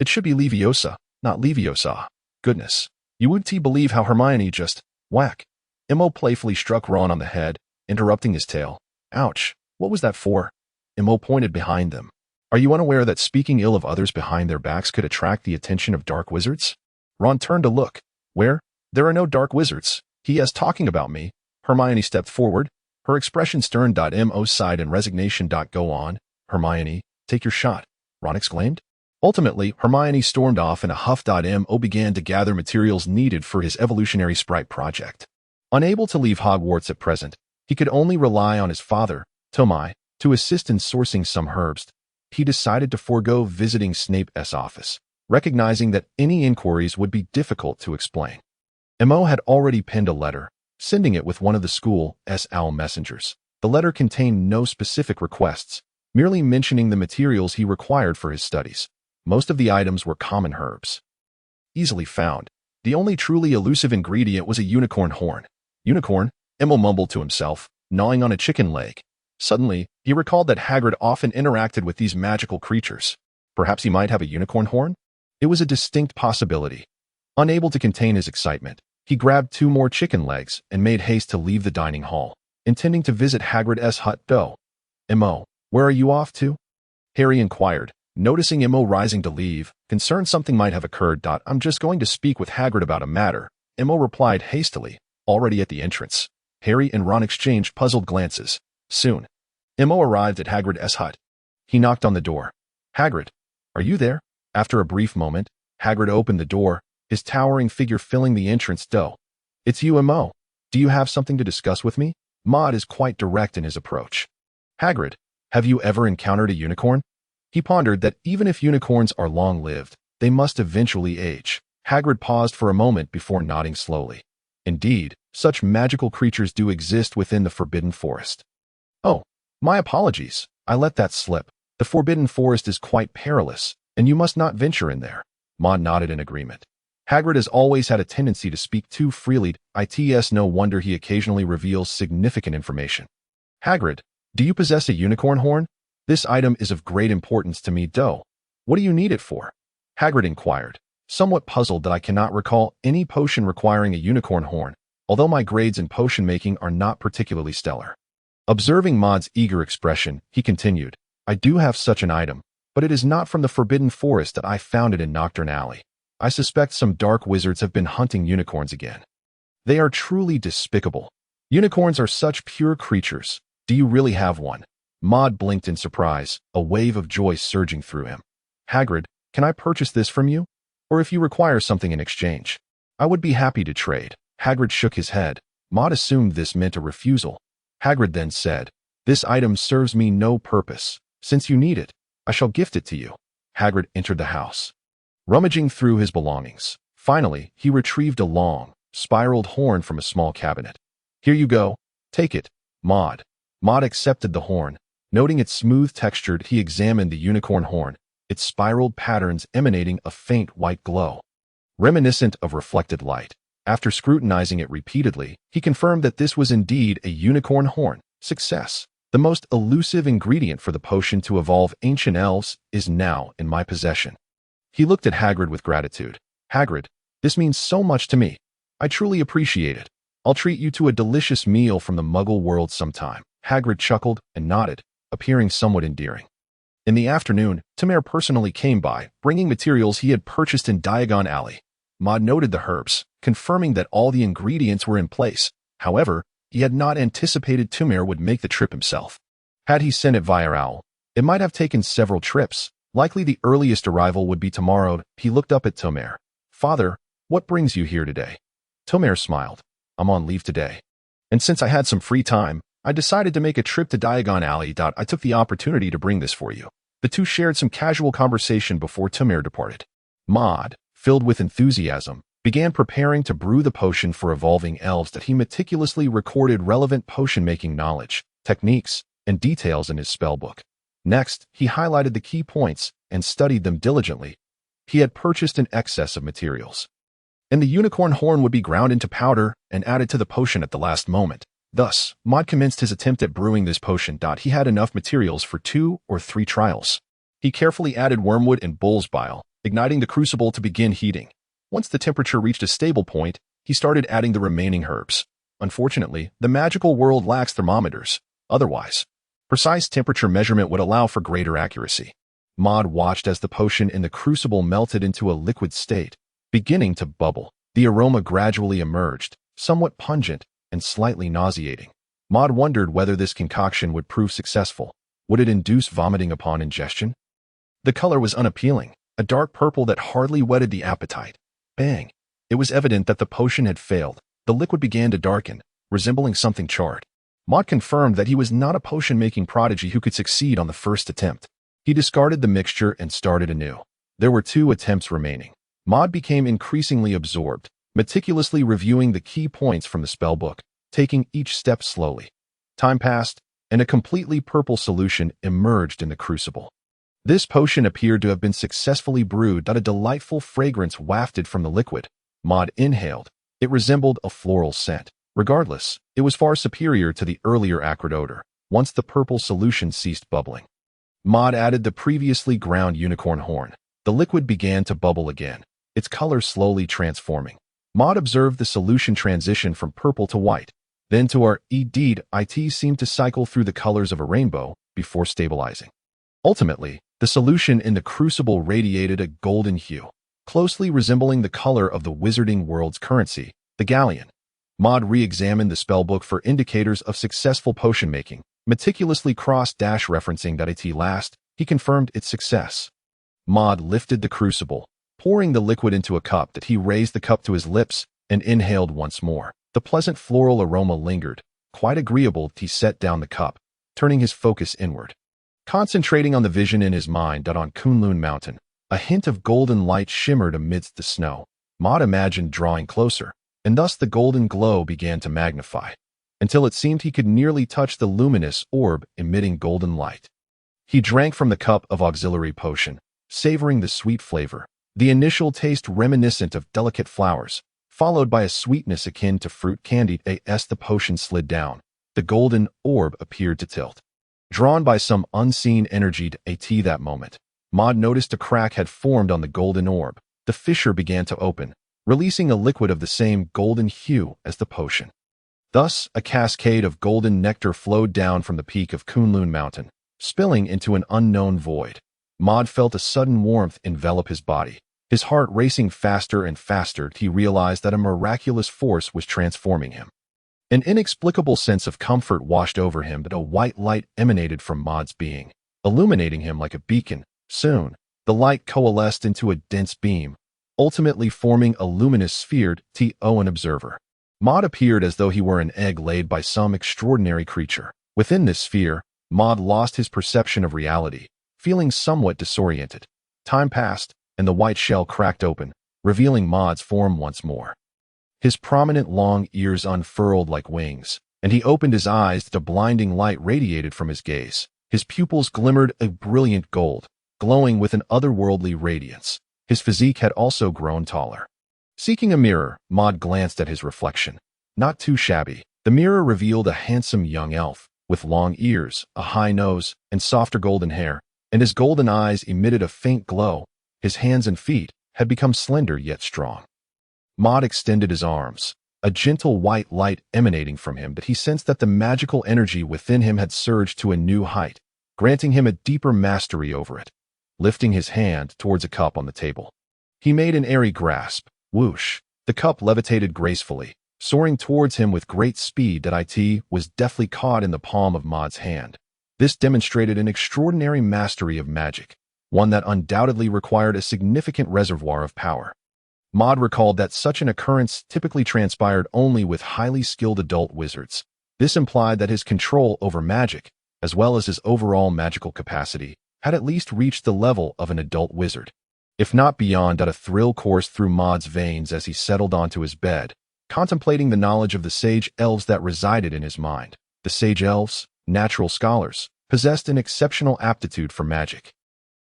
"It should be Leviosa, not Leviosa. Goodness, you wouldn't believe how Hermione just whack." Mo playfully struck Ron on the head, interrupting his tale. "Ouch, what was that for?" Mo pointed behind them. "Are you unaware that speaking ill of others behind their backs could attract the attention of dark wizards?" Ron turned to look. "Where? There are no dark wizards. He is talking about me." Hermione stepped forward, her expression stern. Mo sighed in resignation. "Go on, Hermione, take your shot," Ron exclaimed. Ultimately, Hermione stormed off in a huff. Mo began to gather materials needed for his evolutionary sprite project. Unable to leave Hogwarts at present, he could only rely on his father, Tomai, to assist in sourcing some herbs. He decided to forego visiting Snape's office, recognizing that any inquiries would be difficult to explain. Mo had already penned a letter, sending it with one of the school's owl messengers. The letter contained no specific requests, merely mentioning the materials he required for his studies. Most of the items were common herbs, easily found. The only truly elusive ingredient was a unicorn horn. "Unicorn?" Mo mumbled to himself, gnawing on a chicken leg. Suddenly, he recalled that Hagrid often interacted with these magical creatures. Perhaps he might have a unicorn horn? It was a distinct possibility. Unable to contain his excitement, he grabbed 2 more chicken legs and made haste to leave the dining hall, intending to visit Hagrid's hut. "Mo, where are you off to?" Harry inquired, noticing Mo rising to leave, concerned something might have occurred. "I'm just going to speak with Hagrid about a matter," Mo replied hastily, already at the entrance. Harry and Ron exchanged puzzled glances. Soon, Mo arrived at Hagrid's hut. He knocked on the door. "Hagrid, are you there?" After a brief moment, Hagrid opened the door, his towering figure filling the entrance. "It's you, Mo. Do you have something to discuss with me?" Maud is quite direct in his approach. "Hagrid, have you ever encountered a unicorn?" He pondered that even if unicorns are long-lived, they must eventually age. Hagrid paused for a moment before nodding slowly. Indeed, such magical creatures do exist within the Forbidden Forest. "Oh, my apologies. I let that slip. The Forbidden Forest is quite perilous, and you must not venture in there." Maud nodded in agreement. Hagrid has always had a tendency to speak too freely. It's no wonder he occasionally reveals significant information. "Hagrid, do you possess a unicorn horn? This item is of great importance to me. What do you need it for?" Hagrid inquired, somewhat puzzled that I cannot recall any potion requiring a unicorn horn, although my grades in potion making are not particularly stellar. Observing Maud's eager expression, he continued, "I do have such an item, but it is not from the Forbidden Forest that I found it in Nocturne Alley. I suspect some dark wizards have been hunting unicorns again. They are truly despicable. Unicorns are such pure creatures. Do you really have one?" Maud blinked in surprise, a wave of joy surging through him. "Hagrid, can I purchase this from you? Or if you require something in exchange, I would be happy to trade." Hagrid shook his head. Maud assumed this meant a refusal. Hagrid then said, "This item serves me no purpose. Since you need it, I shall gift it to you." Hagrid entered the house, rummaging through his belongings. Finally, he retrieved a long, spiraled horn from a small cabinet. "Here you go. Take it, Maud." Maud accepted the horn. Noting its smooth texture, he examined the unicorn horn, its spiraled patterns emanating a faint white glow, reminiscent of reflected light. After scrutinizing it repeatedly, he confirmed that this was indeed a unicorn horn. Success. The most elusive ingredient for the potion to evolve ancient elves is now in my possession. He looked at Hagrid with gratitude. "Hagrid, this means so much to me. I truly appreciate it. I'll treat you to a delicious meal from the Muggle world sometime." Hagrid chuckled and nodded, appearing somewhat endearing. In the afternoon, Tamir personally came by, bringing materials he had purchased in Diagon Alley. Maud noted the herbs, confirming that all the ingredients were in place. However, he had not anticipated Tamir would make the trip himself. Had he sent it via owl, it might have taken several trips. Likely the earliest arrival would be tomorrow. He looked up at Tamir. "Father, what brings you here today?" Tamir smiled. "I'm on leave today. And since I had some free time, I decided to make a trip to Diagon Alley. I took the opportunity to bring this for you." The two shared some casual conversation before Tamir departed. Maud, filled with enthusiasm, began preparing to brew the potion for evolving elves that he meticulously recorded relevant potion-making knowledge, techniques, and details in his spellbook. Next, he highlighted the key points and studied them diligently. He had purchased an excess of materials, and the unicorn horn would be ground into powder and added to the potion at the last moment. Thus, Maud commenced his attempt at brewing this potion. He had enough materials for 2 or 3 trials. He carefully added wormwood and bull's bile, igniting the crucible to begin heating. Once the temperature reached a stable point, he started adding the remaining herbs. Unfortunately, the magical world lacks thermometers. Otherwise, precise temperature measurement would allow for greater accuracy. Maud watched as the potion in the crucible melted into a liquid state, beginning to bubble. The aroma gradually emerged, somewhat pungent and slightly nauseating. Maud wondered whether this concoction would prove successful. Would it induce vomiting upon ingestion? The color was unappealing, a dark purple that hardly whetted the appetite. Bang! It was evident that the potion had failed. The liquid began to darken, resembling something charred. Maud confirmed that he was not a potion-making prodigy who could succeed on the first attempt. He discarded the mixture and started anew. There were 2 attempts remaining. Maud became increasingly absorbed, meticulously reviewing the key points from the spellbook, taking each step slowly. Time passed, and a completely purple solution emerged in the crucible. This potion appeared to have been successfully brewed. A delightful fragrance wafted from the liquid. Maud inhaled. It resembled a floral scent. Regardless, it was far superior to the earlier acrid odor. Once the purple solution ceased bubbling, Maud added the previously ground unicorn horn. The liquid began to bubble again, its color slowly transforming. Maud observed the solution transition from purple to white, then to it seemed to cycle through the colors of a rainbow before stabilizing. Ultimately, the solution in the crucible radiated a golden hue, closely resembling the color of the wizarding world's currency, the galleon. Maud re-examined the spellbook for indicators of successful potion-making, meticulously cross-referencing it last. He confirmed its success. Maud lifted the crucible, pouring the liquid into a cup. He raised the cup to his lips and inhaled once more. The pleasant floral aroma lingered. Quite agreeable. He set down the cup, turning his focus inward, concentrating on the vision in his mind. On Kunlun Mountain, a hint of golden light shimmered amidst the snow. Maud imagined drawing closer, and thus the golden glow began to magnify, until it seemed he could nearly touch the luminous orb emitting golden light. He drank from the cup of auxiliary potion, savoring the sweet flavor, the initial taste reminiscent of delicate flowers, followed by a sweetness akin to fruit candy. As the potion slid down, the golden orb appeared to tilt, drawn by some unseen energy. That moment, Maud noticed a crack had formed on the golden orb. The fissure began to open, releasing a liquid of the same golden hue as the potion. Thus, a cascade of golden nectar flowed down from the peak of Kunlun Mountain, spilling into an unknown void. Maud felt a sudden warmth envelop his body. His heart racing faster and faster. He realized that a miraculous force was transforming him. An inexplicable sense of comfort washed over him. A white light emanated from Maud's being, illuminating him like a beacon. Soon, the light coalesced into a dense beam, ultimately forming a luminous sphere. An observer. Maud appeared as though he were an egg laid by some extraordinary creature. Within this sphere, Maud lost his perception of reality, feeling somewhat disoriented. Time passed, and the white shell cracked open, revealing Maud's form once more. His prominent long ears unfurled like wings, and he opened his eyes. The blinding light radiated from his gaze. His pupils glimmered a brilliant gold, glowing with an otherworldly radiance. His physique had also grown taller. Seeking a mirror, Maud glanced at his reflection. Not too shabby. The mirror revealed a handsome young elf, with long ears, a high nose, and softer golden hair, and his golden eyes emitted a faint glow. His hands and feet had become slender yet strong. Maud extended his arms, a gentle white light emanating from him. But he sensed that the magical energy within him had surged to a new height, granting him a deeper mastery over it. Lifting his hand towards a cup on the table, he made an airy grasp. Whoosh! The cup levitated gracefully, soaring towards him with great speed. It was deftly caught in the palm of Maud's hand. This demonstrated an extraordinary mastery of magic, one that undoubtedly required a significant reservoir of power. Maud recalled that such an occurrence typically transpired only with highly skilled adult wizards. This implied that his control over magic, as well as his overall magical capacity, had at least reached the level of an adult wizard. if not beyond. A thrill coursed through Maud's veins as he settled onto his bed, contemplating the knowledge of the sage elves that resided in his mind. The sage elves, natural scholars, possessed an exceptional aptitude for magic,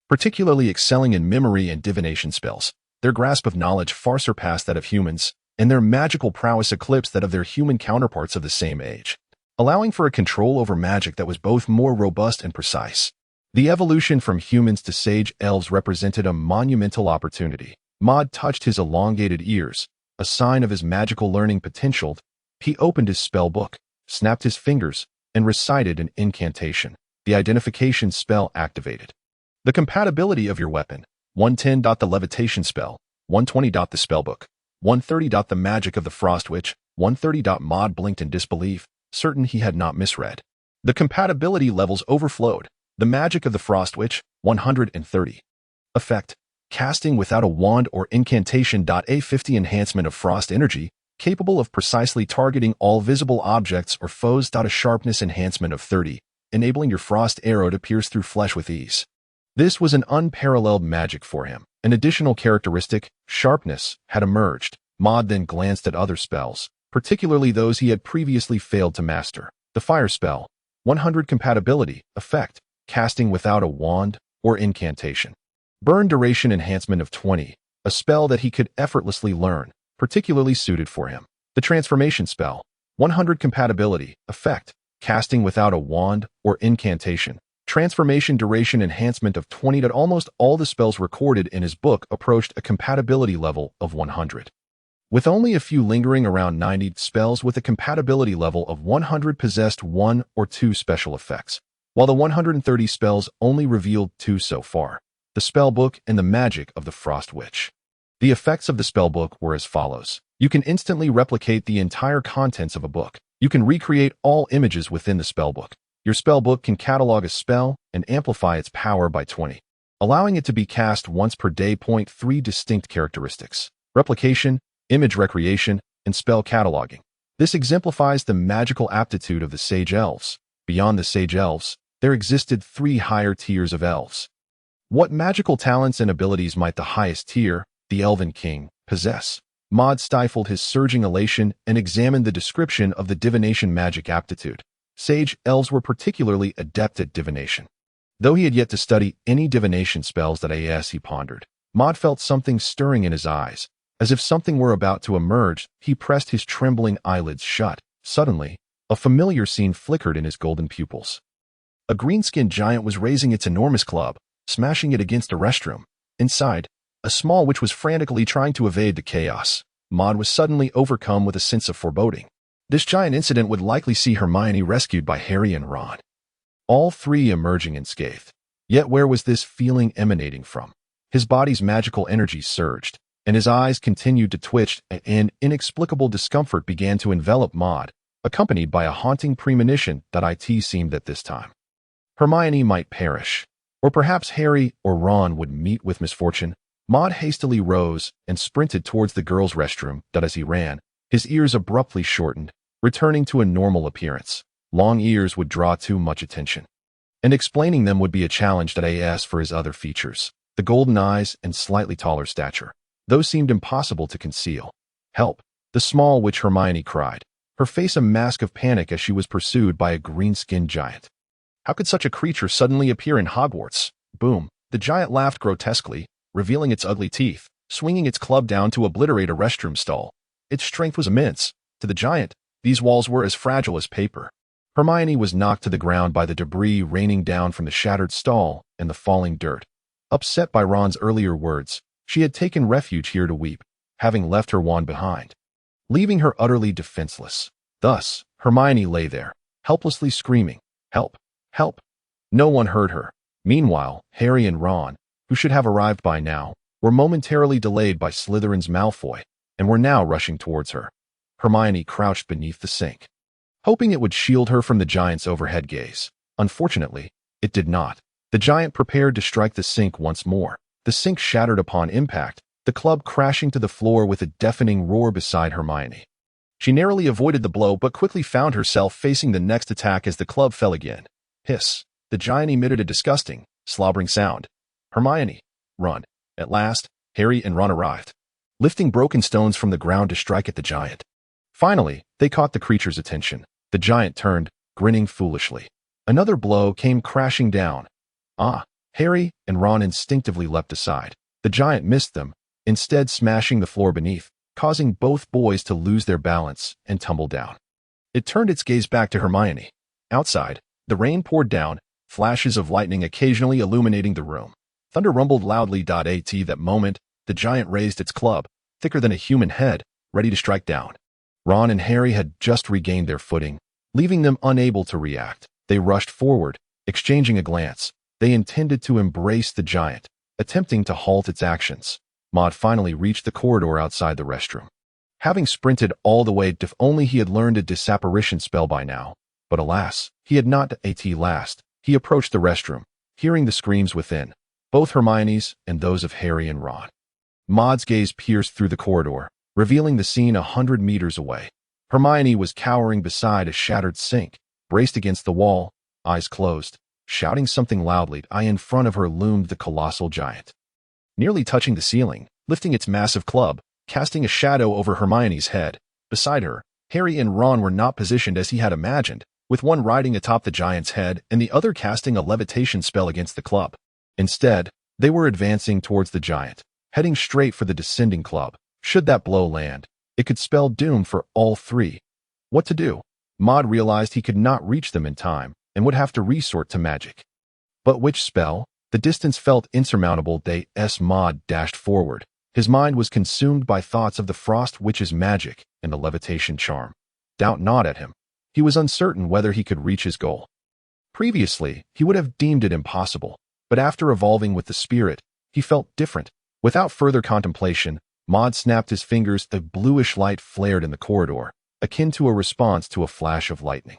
particularly excelling in memory and divination spells. Their grasp of knowledge far surpassed that of humans, and their magical prowess eclipsed that of their human counterparts of the same age, allowing for a control over magic that was both more robust and precise. The evolution from humans to sage elves represented a monumental opportunity. Maud touched his elongated ears, a sign of his magical learning potential. He opened his spell book, snapped his fingers, and recited an incantation. The identification spell activated. The compatibility of your weapon: 110. The levitation spell, 120. The spellbook, 130. The magic of the frost witch, 130. Maud blinked in disbelief, certain he had not misread. The compatibility levels overflowed. The magic of the frost witch, 130. Effect: casting without a wand or incantation. A 50 enhancement of frost energy, capable of precisely targeting all visible objects or foes. A sharpness enhancement of 30, enabling your frost arrow to pierce through flesh with ease. This was an unparalleled magic for him. An additional characteristic, sharpness, had emerged. Maud then glanced at other spells, particularly those he had previously failed to master. The fire spell, 100 compatibility, effect, casting without a wand or incantation. Burn duration enhancement of 20, a spell that he could effortlessly learn, particularly suited for him. The transformation spell, 100 compatibility, effect, casting without a wand or incantation. Transformation duration enhancement of 20. Almost all the spells recorded in his book approached a compatibility level of 100. With only a few lingering around 90, spells with a compatibility level of 100 possessed 1 or 2 special effects, while the 130 spells only revealed 2 so far: the spellbook and the magic of the frost witch. The effects of the spellbook were as follows. You can instantly replicate the entire contents of a book. You can recreate all images within the spellbook. Your spellbook can catalog a spell and amplify its power by 20, allowing it to be cast once per day. 3 distinct characteristics: replication, image recreation, and spell cataloging. This exemplifies the magical aptitude of the sage elves. Beyond the sage elves, there existed 3 higher tiers of elves. What magical talents and abilities might the highest tier, the Elven King, possess? Maud stifled his surging elation and examined the description of the divination magic aptitude. Sage elves were particularly adept at divination. Though he had yet to study any divination spells he pondered. Maud felt something stirring in his eyes. As if something were about to emerge, he pressed his trembling eyelids shut. Suddenly, a familiar scene flickered in his golden pupils. A green-skinned giant was raising its enormous club, smashing it against a restroom. Inside, a small witch was frantically trying to evade the chaos. Maud was suddenly overcome with a sense of foreboding. This giant incident would likely see Hermione rescued by Harry and Ron, all 3 emerging unscathed. Yet where was this feeling emanating from? His body's magical energy surged, and his eyes continued to twitch. An inexplicable discomfort began to envelop Maud, accompanied by a haunting premonition that it seemed that this time Hermione might perish, or perhaps Harry or Ron would meet with misfortune. Maud hastily rose and sprinted towards the girls' restroom. As he ran, his ears abruptly shortened, returning to a normal appearance. Long ears would draw too much attention, and explaining them would be a challenge. As for his other features, the golden eyes and slightly taller stature, those seemed impossible to conceal. "Help!" the small witch Hermione cried, her face a mask of panic as she was pursued by a green-skinned giant. How could such a creature suddenly appear in Hogwarts? Boom! The giant laughed grotesquely, revealing its ugly teeth, swinging its club down to obliterate a restroom stall. Its strength was immense. To the giant, these walls were as fragile as paper. Hermione was knocked to the ground by the debris raining down from the shattered stall and the falling dirt. Upset by Ron's earlier words, she had taken refuge here to weep, having left her wand behind, leaving her utterly defenseless. Thus, Hermione lay there, helplessly screaming, "Help! Help!" No one heard her. Meanwhile, Harry and Ron, who should have arrived by now, were momentarily delayed by Slytherin's Malfoy, and were now rushing towards her. Hermione crouched beneath the sink, hoping it would shield her from the giant's overhead gaze. Unfortunately, it did not. The giant prepared to strike the sink once more. The sink shattered upon impact, the club crashing to the floor with a deafening roar beside Hermione. She narrowly avoided the blow but quickly found herself facing the next attack as the club fell again. Hiss! The giant emitted a disgusting, slobbering sound. "Hermione, run!" At last, Harry and Ron arrived, lifting broken stones from the ground to strike at the giant. Finally, they caught the creature's attention. The giant turned, grinning foolishly. Another blow came crashing down. Harry and Ron instinctively leapt aside. The giant missed them, instead smashing the floor beneath, causing both boys to lose their balance and tumble down. It turned its gaze back to Hermione. Outside, the rain poured down, flashes of lightning occasionally illuminating the room. Thunder rumbled loudly. At that moment, the giant raised its club, thicker than a human head, ready to strike down. Ron and Harry had just regained their footing, leaving them unable to react. They rushed forward, exchanging a glance. They intended to embrace the giant, attempting to halt its actions. Maud finally reached the corridor outside the restroom. Having sprinted all the way, if only he had learned a disapparition spell by now. But alas, he had not. At last, he approached the restroom, hearing the screams within, both Hermione's and those of Harry and Ron. Maud's gaze pierced through the corridor, revealing the scene 100 meters away. Hermione was cowering beside a shattered sink, braced against the wall, eyes closed, shouting something loudly. In front of her loomed the colossal giant, nearly touching the ceiling, lifting its massive club, casting a shadow over Hermione's head. Beside her, Harry and Ron were not positioned as he had imagined, with one riding atop the giant's head and the other casting a levitation spell against the club. Instead, they were advancing towards the giant, heading straight for the descending club. Should that blow land, it could spell doom for all three. What to do? Maud realized he could not reach them in time and would have to resort to magic. But which spell? The distance felt insurmountable. Maud dashed forward. His mind was consumed by thoughts of the Frost Witch's magic and the levitation charm. Doubt gnawed at him. He was uncertain whether he could reach his goal. Previously, he would have deemed it impossible, but after evolving with the spirit, he felt different. Without further contemplation, Maud snapped his fingers. A bluish light flared in the corridor, akin to a response to a flash of lightning.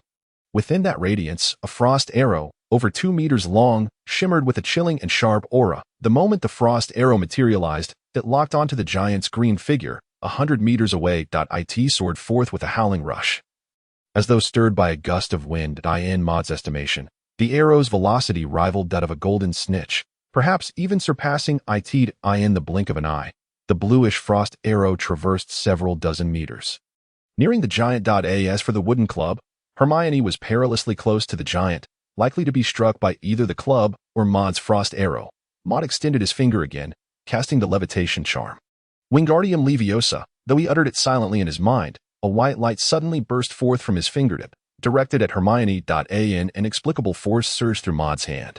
Within that radiance, a frost arrow, over 2 meters long, shimmered with a chilling and sharp aura. The moment the frost arrow materialized, it locked onto the giant's green figure, 100 meters away. It soared forth with a howling rush, as though stirred by a gust of wind. In Maud's estimation, the arrow's velocity rivaled that of a golden snitch, perhaps even surpassing it. In the blink of an eye, the bluish frost arrow traversed several dozen meters, nearing the giant. As for the wooden club, Hermione was perilously close to the giant, likely to be struck by either the club or Maud's frost arrow. Maud extended his finger again, casting the levitation charm. Wingardium Leviosa. Though he uttered it silently in his mind, a white light suddenly burst forth from his fingertip, directed at Hermione. An inexplicable force surged through Maud's hand,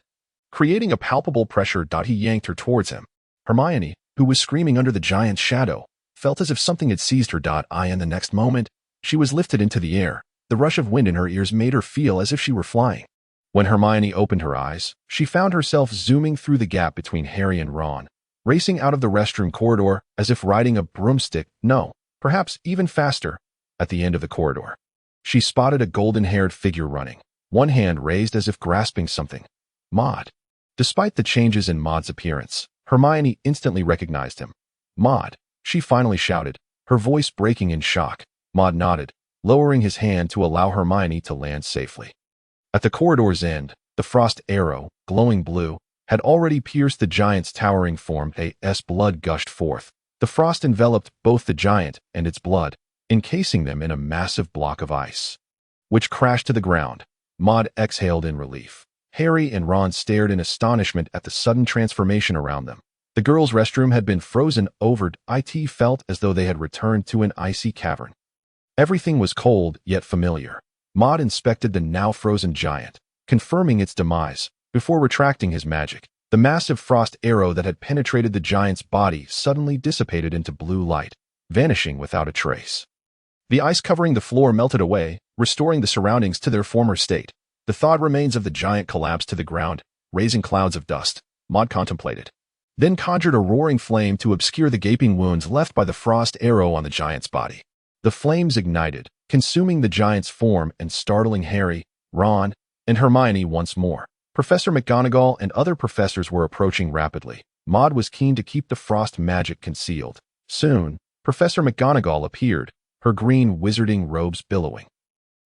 creating a palpable pressure. He yanked her towards him. Hermione, who was screaming under the giant's shadow, felt as if something had seized her. In the next moment, she was lifted into the air. The rush of wind in her ears made her feel as if she were flying. When Hermione opened her eyes, she found herself zooming through the gap between Harry and Ron, racing out of the restroom corridor as if riding a broomstick. No, perhaps even faster. At the end of the corridor, she spotted a golden-haired figure running, one hand raised as if grasping something. Maud. Despite the changes in Maud's appearance, Hermione instantly recognized him. Maud, she finally shouted, her voice breaking in shock. Maud nodded, lowering his hand to allow Hermione to land safely. At the corridor's end, the frost arrow, glowing blue, had already pierced the giant's towering form. As blood gushed forth, the frost enveloped both the giant and its blood, encasing them in a massive block of ice, which crashed to the ground. Maud exhaled in relief. Harry and Ron stared in astonishment at the sudden transformation around them. The girls' restroom had been frozen over. It felt as though they had returned to an icy cavern. Everything was cold yet familiar. Maud inspected the now frozen giant, confirming its demise, before retracting his magic. The massive frost arrow that had penetrated the giant's body suddenly dissipated into blue light, vanishing without a trace. The ice covering the floor melted away, restoring the surroundings to their former state. The thawed remains of the giant collapsed to the ground, raising clouds of dust. Maud contemplated, then conjured a roaring flame to obscure the gaping wounds left by the frost arrow on the giant's body. The flames ignited, consuming the giant's form and startling Harry, Ron, and Hermione once more. Professor McGonagall and other professors were approaching rapidly. Maud was keen to keep the frost magic concealed. Soon, Professor McGonagall appeared, her green wizarding robes billowing.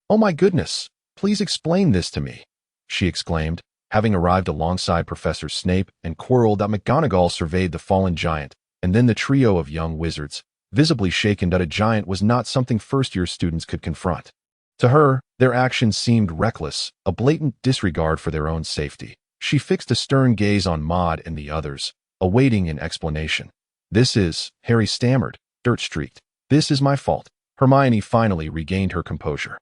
"Oh my goodness, please explain this to me," she exclaimed. Having arrived alongside Professor Snape and Quirrell, that McGonagall surveyed the fallen giant, and then the trio of young wizards, visibly shaken that a giant was not something first-year students could confront. To her, their actions seemed reckless, a blatant disregard for their own safety. She fixed a stern gaze on Maud and the others, awaiting an explanation. "This is," Harry stammered, dirt-streaked. "This is my fault." Hermione finally regained her composure.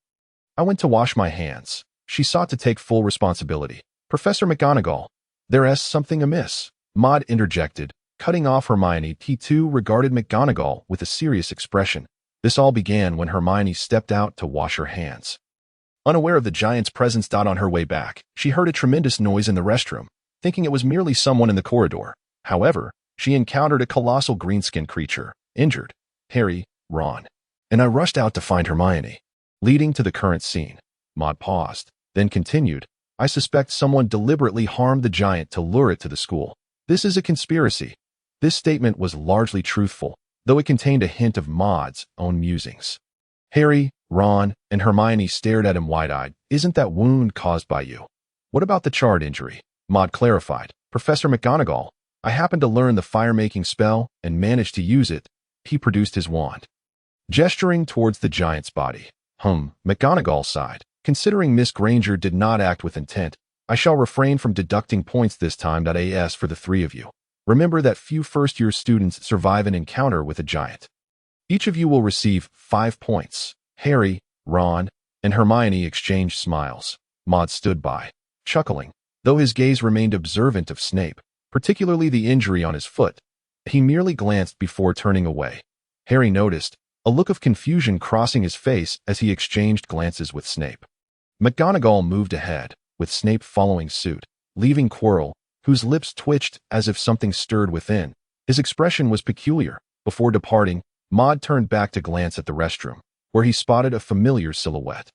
"I went to wash my hands." She sought to take full responsibility. "Professor McGonagall, there's something amiss," Maud interjected, cutting off Hermione. He too regarded McGonagall with a serious expression. This all began when Hermione stepped out to wash her hands. Unaware of the giant's presence, on her way back, she heard a tremendous noise in the restroom, thinking it was merely someone in the corridor. However, she encountered a colossal green-skinned creature, injured. Harry, Ron, and I rushed out to find Hermione. Leading to the current scene. Maud paused, then continued, "I suspect someone deliberately harmed the giant to lure it to the school. This is a conspiracy." This statement was largely truthful, though it contained a hint of Maud's own musings. Harry, Ron, and Hermione stared at him wide-eyed. "Isn't that wound caused by you?" "What about the charred injury?" Maud clarified. "Professor McGonagall, I happened to learn the fire-making spell and managed to use it." He produced his wand, gesturing towards the giant's body. McGonagall sighed. "Considering Miss Granger did not act with intent, I shall refrain from deducting points this time. As for the three of you, remember that few first-year students survive an encounter with a giant. Each of you will receive 5 points." Harry, Ron, and Hermione exchanged smiles. Maud stood by, chuckling, though his gaze remained observant of Snape, particularly the injury on his foot. He merely glanced before turning away. Harry noticed a look of confusion crossing his face as he exchanged glances with Snape. McGonagall moved ahead, with Snape following suit, leaving Quirrell, whose lips twitched as if something stirred within. His expression was peculiar. Before departing, Maud turned back to glance at the restroom, where he spotted a familiar silhouette.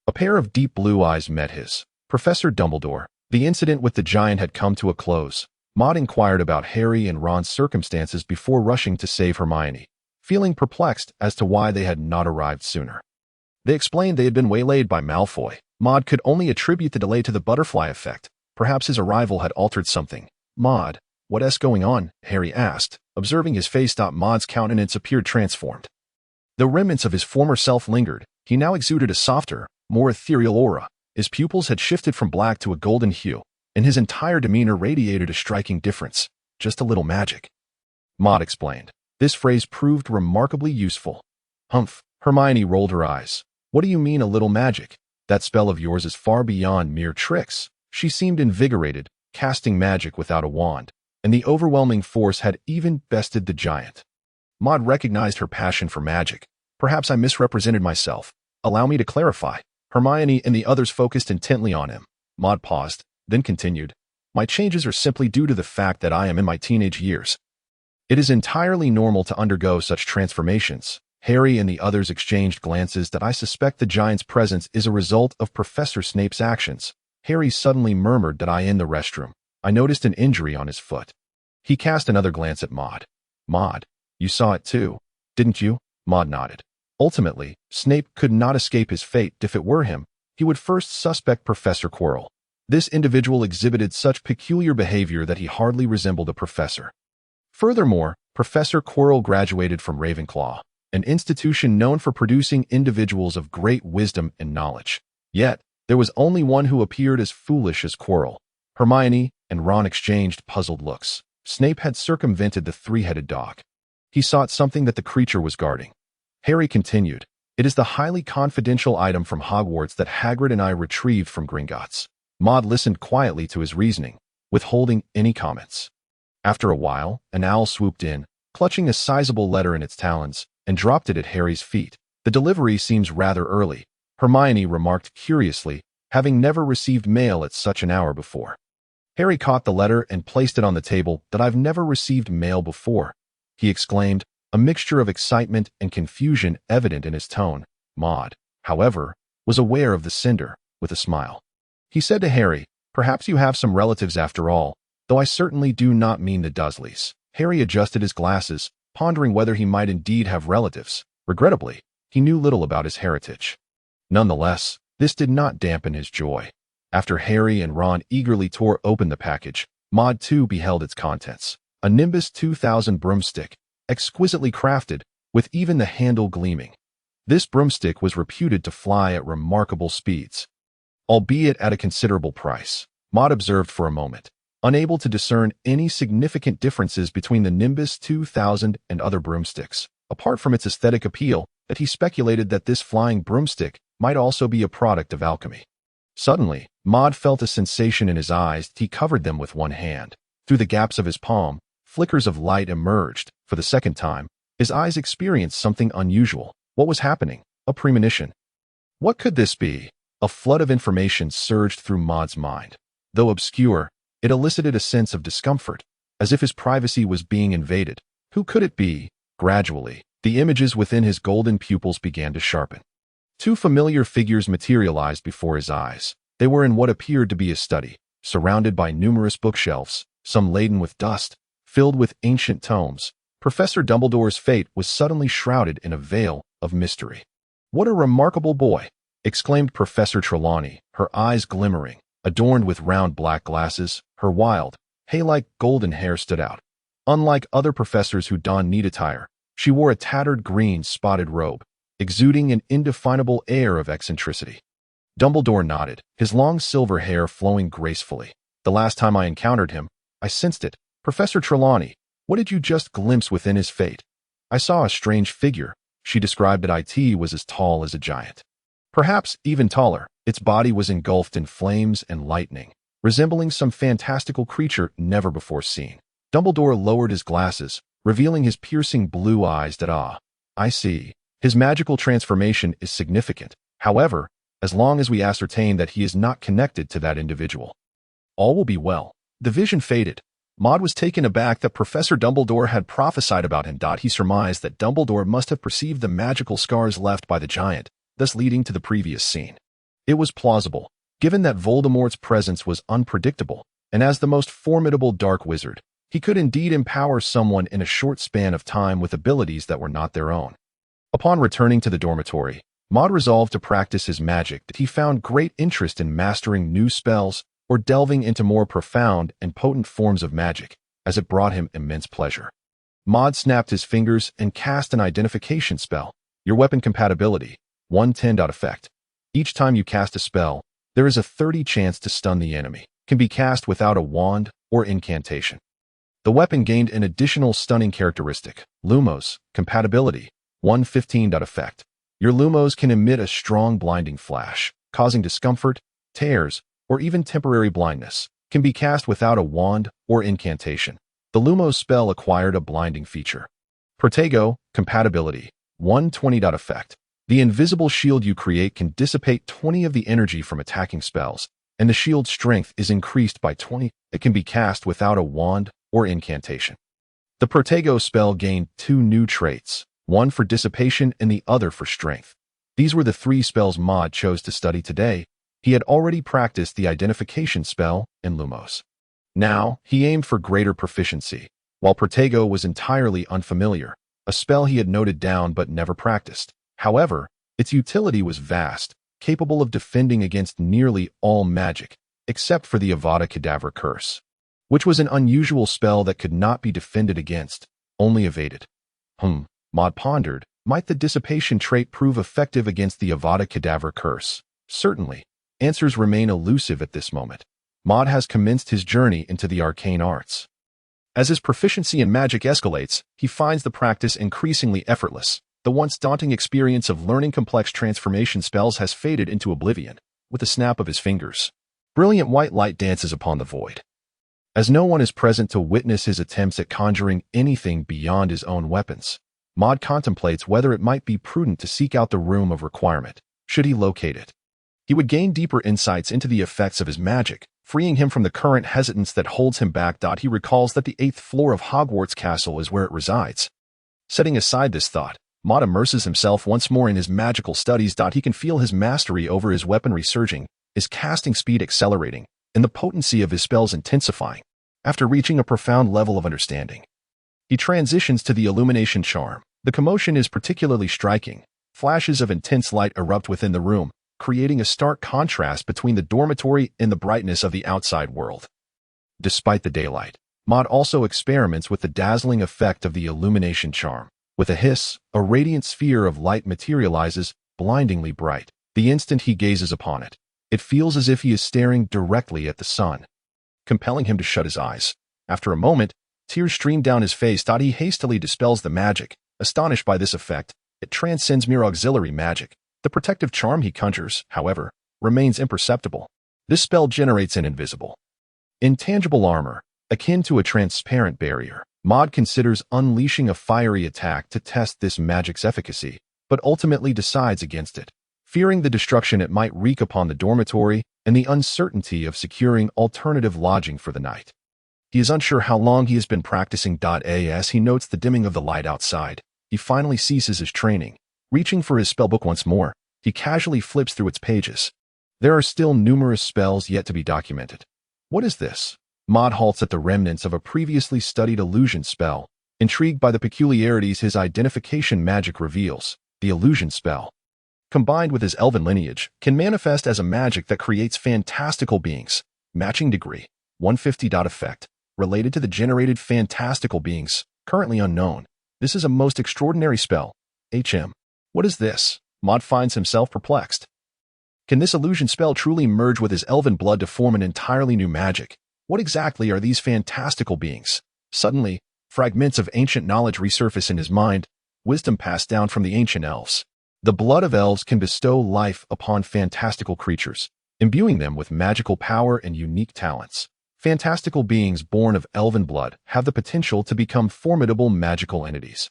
A pair of deep blue eyes met his. "Professor Dumbledore." The incident with the giant had come to a close. Maud inquired about Harry and Ron's circumstances before rushing to save Hermione, feeling perplexed as to why they had not arrived sooner. They explained they had been waylaid by Malfoy. Maud could only attribute the delay to the butterfly effect. Perhaps his arrival had altered something. "Maud, what's going on?" Harry asked, observing his face. Maud's countenance appeared transformed. The remnants of his former self lingered. He now exuded a softer, more ethereal aura. His pupils had shifted from black to a golden hue, and his entire demeanor radiated a striking difference. "Just a little magic," Maud explained. This phrase proved remarkably useful. Hermione rolled her eyes. "What do you mean, a little magic? That spell of yours is far beyond mere tricks." She seemed invigorated, casting magic without a wand, and the overwhelming force had even bested the giant. Maud recognized her passion for magic. "Perhaps I misrepresented myself. Allow me to clarify." Hermione and the others focused intently on him. Maud paused, then continued, "My changes are simply due to the fact that I am in my teenage years. It is entirely normal to undergo such transformations." Harry and the others exchanged glances. "I suspect the giant's presence is a result of Professor Snape's actions." Harry suddenly murmured, "I in the restroom. I noticed an injury on his foot." He cast another glance at Maud. "Maud, you saw it too, didn't you?" Maud nodded. Ultimately, Snape could not escape his fate. If it were him, he would first suspect Professor Quirrell. This individual exhibited such peculiar behavior that he hardly resembled a professor. Furthermore, Professor Quirrell graduated from Ravenclaw, an institution known for producing individuals of great wisdom and knowledge. Yet, there was only one who appeared as foolish as Quirrell. Hermione and Ron exchanged puzzled looks. Snape had circumvented the three-headed dog. He sought something that the creature was guarding. Harry continued, "It is the highly confidential item from Hogwarts that Hagrid and I retrieved from Gringotts." Maud listened quietly to his reasoning, withholding any comments. After a while, an owl swooped in, clutching a sizable letter in its talons, and dropped it at Harry's feet. "The delivery seems rather early," Hermione remarked curiously, having never received mail at such an hour before. Harry caught the letter and placed it on the table. "I've never received mail before," he exclaimed, a mixture of excitement and confusion evident in his tone. Maud, however, was aware of the cinder, with a smile. He said to Harry, "Perhaps you have some relatives after all, though I certainly do not mean the Dursleys." Harry adjusted his glasses, pondering whether he might indeed have relatives. Regrettably, he knew little about his heritage. Nonetheless, this did not dampen his joy. After Harry and Ron eagerly tore open the package, Maud too beheld its contents. A Nimbus 2000 broomstick, exquisitely crafted, with even the handle gleaming. This broomstick was reputed to fly at remarkable speeds, albeit at a considerable price. Maud observed for a moment, unable to discern any significant differences between the Nimbus 2000 and other broomsticks, apart from its aesthetic appeal, that he speculated that this flying broomstick might also be a product of alchemy. Suddenly, Maud felt a sensation in his eyes. He covered them with one hand. Through the gaps of his palm, flickers of light emerged. For the second time, his eyes experienced something unusual. What was happening? A premonition. What could this be? A flood of information surged through Maud's mind. Though obscure, it elicited a sense of discomfort, as if his privacy was being invaded. Who could it be? Gradually, the images within his golden pupils began to sharpen. Two familiar figures materialized before his eyes. They were in what appeared to be a study, surrounded by numerous bookshelves, some laden with dust, filled with ancient tomes. Professor Dumbledore's fate was suddenly shrouded in a veil of mystery. "What a remarkable boy!" exclaimed Professor Trelawney, her eyes glimmering. Adorned with round black glasses, her wild, hay-like golden hair stood out. Unlike other professors who donned neat attire, she wore a tattered green spotted robe, exuding an indefinable air of eccentricity. Dumbledore nodded, his long silver hair flowing gracefully. "The last time I encountered him, I sensed it. Professor Trelawney, what did you just glimpse within his fate?" "I saw a strange figure." She described that it was as tall as a giant. Perhaps even taller. Its body was engulfed in flames and lightning, resembling some fantastical creature never before seen. Dumbledore lowered his glasses, revealing his piercing blue eyes. "I see. His magical transformation is significant. However, as long as we ascertain that he is not connected to that individual, all will be well." The vision faded. Maud was taken aback that Professor Dumbledore had prophesied about him. He surmised that Dumbledore must have perceived the magical scars left by the giant, thus leading to the previous scene. It was plausible, given that Voldemort's presence was unpredictable, and as the most formidable dark wizard, he could indeed empower someone in a short span of time with abilities that were not their own. Upon returning to the dormitory, Maud resolved to practice his magic. He found great interest in mastering new spells or delving into more profound and potent forms of magic, as it brought him immense pleasure. Maud snapped his fingers and cast an identification spell. Your weapon compatibility, 110. Effect. Each time you cast a spell, there is a 30% chance to stun the enemy. Can be cast without a wand or incantation. The weapon gained an additional stunning characteristic, Lumos, compatibility, 115. Effect. Your Lumos can emit a strong blinding flash, causing discomfort, tears, or even temporary blindness. Can be cast without a wand or incantation. The Lumos spell acquired a blinding feature. Protego, compatibility, 120. Effect. The invisible shield you create can dissipate 20 of the energy from attacking spells, and the shield's strength is increased by 20. It can be cast without a wand or incantation. The Protego spell gained two new traits, one for dissipation and the other for strength. These were the three spells Maud chose to study today. He had already practiced the identification spell in Lumos. Now, he aimed for greater proficiency, while Protego was entirely unfamiliar, a spell he had noted down but never practiced. However, its utility was vast, capable of defending against nearly all magic, except for the Avada Kedavra curse, which was an unusual spell that could not be defended against, only evaded. Maud pondered, might the dissipation trait prove effective against the Avada Kedavra curse? Certainly. Answers remain elusive at this moment. Maud has commenced his journey into the arcane arts. As his proficiency in magic escalates, he finds the practice increasingly effortless. The once daunting experience of learning complex transformation spells has faded into oblivion, with a snap of his fingers. Brilliant white light dances upon the void. As no one is present to witness his attempts at conjuring anything beyond his own weapons, Maud contemplates whether it might be prudent to seek out the room of requirement, should he locate it. He would gain deeper insights into the effects of his magic, freeing him from the current hesitance that holds him back. He recalls that the 8th floor of Hogwarts Castle is where it resides. Setting aside this thought, Maud immerses himself once more in his magical studies. He can feel his mastery over his weaponry surging, his casting speed accelerating, and the potency of his spells intensifying. After reaching a profound level of understanding, he transitions to the illumination charm. The commotion is particularly striking. Flashes of intense light erupt within the room, creating a stark contrast between the dormitory and the brightness of the outside world. Despite the daylight, Maud also experiments with the dazzling effect of the illumination charm. With a hiss, a radiant sphere of light materializes, blindingly bright. The instant he gazes upon it, it feels as if he is staring directly at the sun, compelling him to shut his eyes. After a moment, tears stream down his face. He hastily dispels the magic. Astonished by this effect, it transcends mere auxiliary magic. The protective charm he conjures, however, remains imperceptible. This spell generates an invisible, intangible armor, akin to a transparent barrier. Maud considers unleashing a fiery attack to test this magic's efficacy, but ultimately decides against it, fearing the destruction it might wreak upon the dormitory and the uncertainty of securing alternative lodging for the night. He is unsure how long he has been practicing. As he notes the dimming of the light outside, he finally ceases his training. Reaching for his spellbook once more, he casually flips through its pages. There are still numerous spells yet to be documented. What is this? Maud halts at the remnants of a previously studied illusion spell, intrigued by the peculiarities his identification magic reveals. The illusion spell, combined with his elven lineage, can manifest as a magic that creates fantastical beings. Matching degree, 150. Effect, related to the generated fantastical beings, currently unknown. This is a most extraordinary spell. What is this? Maud finds himself perplexed. Can this illusion spell truly merge with his elven blood to form an entirely new magic? What exactly are these fantastical beings? Suddenly, fragments of ancient knowledge resurface in his mind, wisdom passed down from the ancient elves. The blood of elves can bestow life upon fantastical creatures, imbuing them with magical power and unique talents. Fantastical beings born of elven blood have the potential to become formidable magical entities,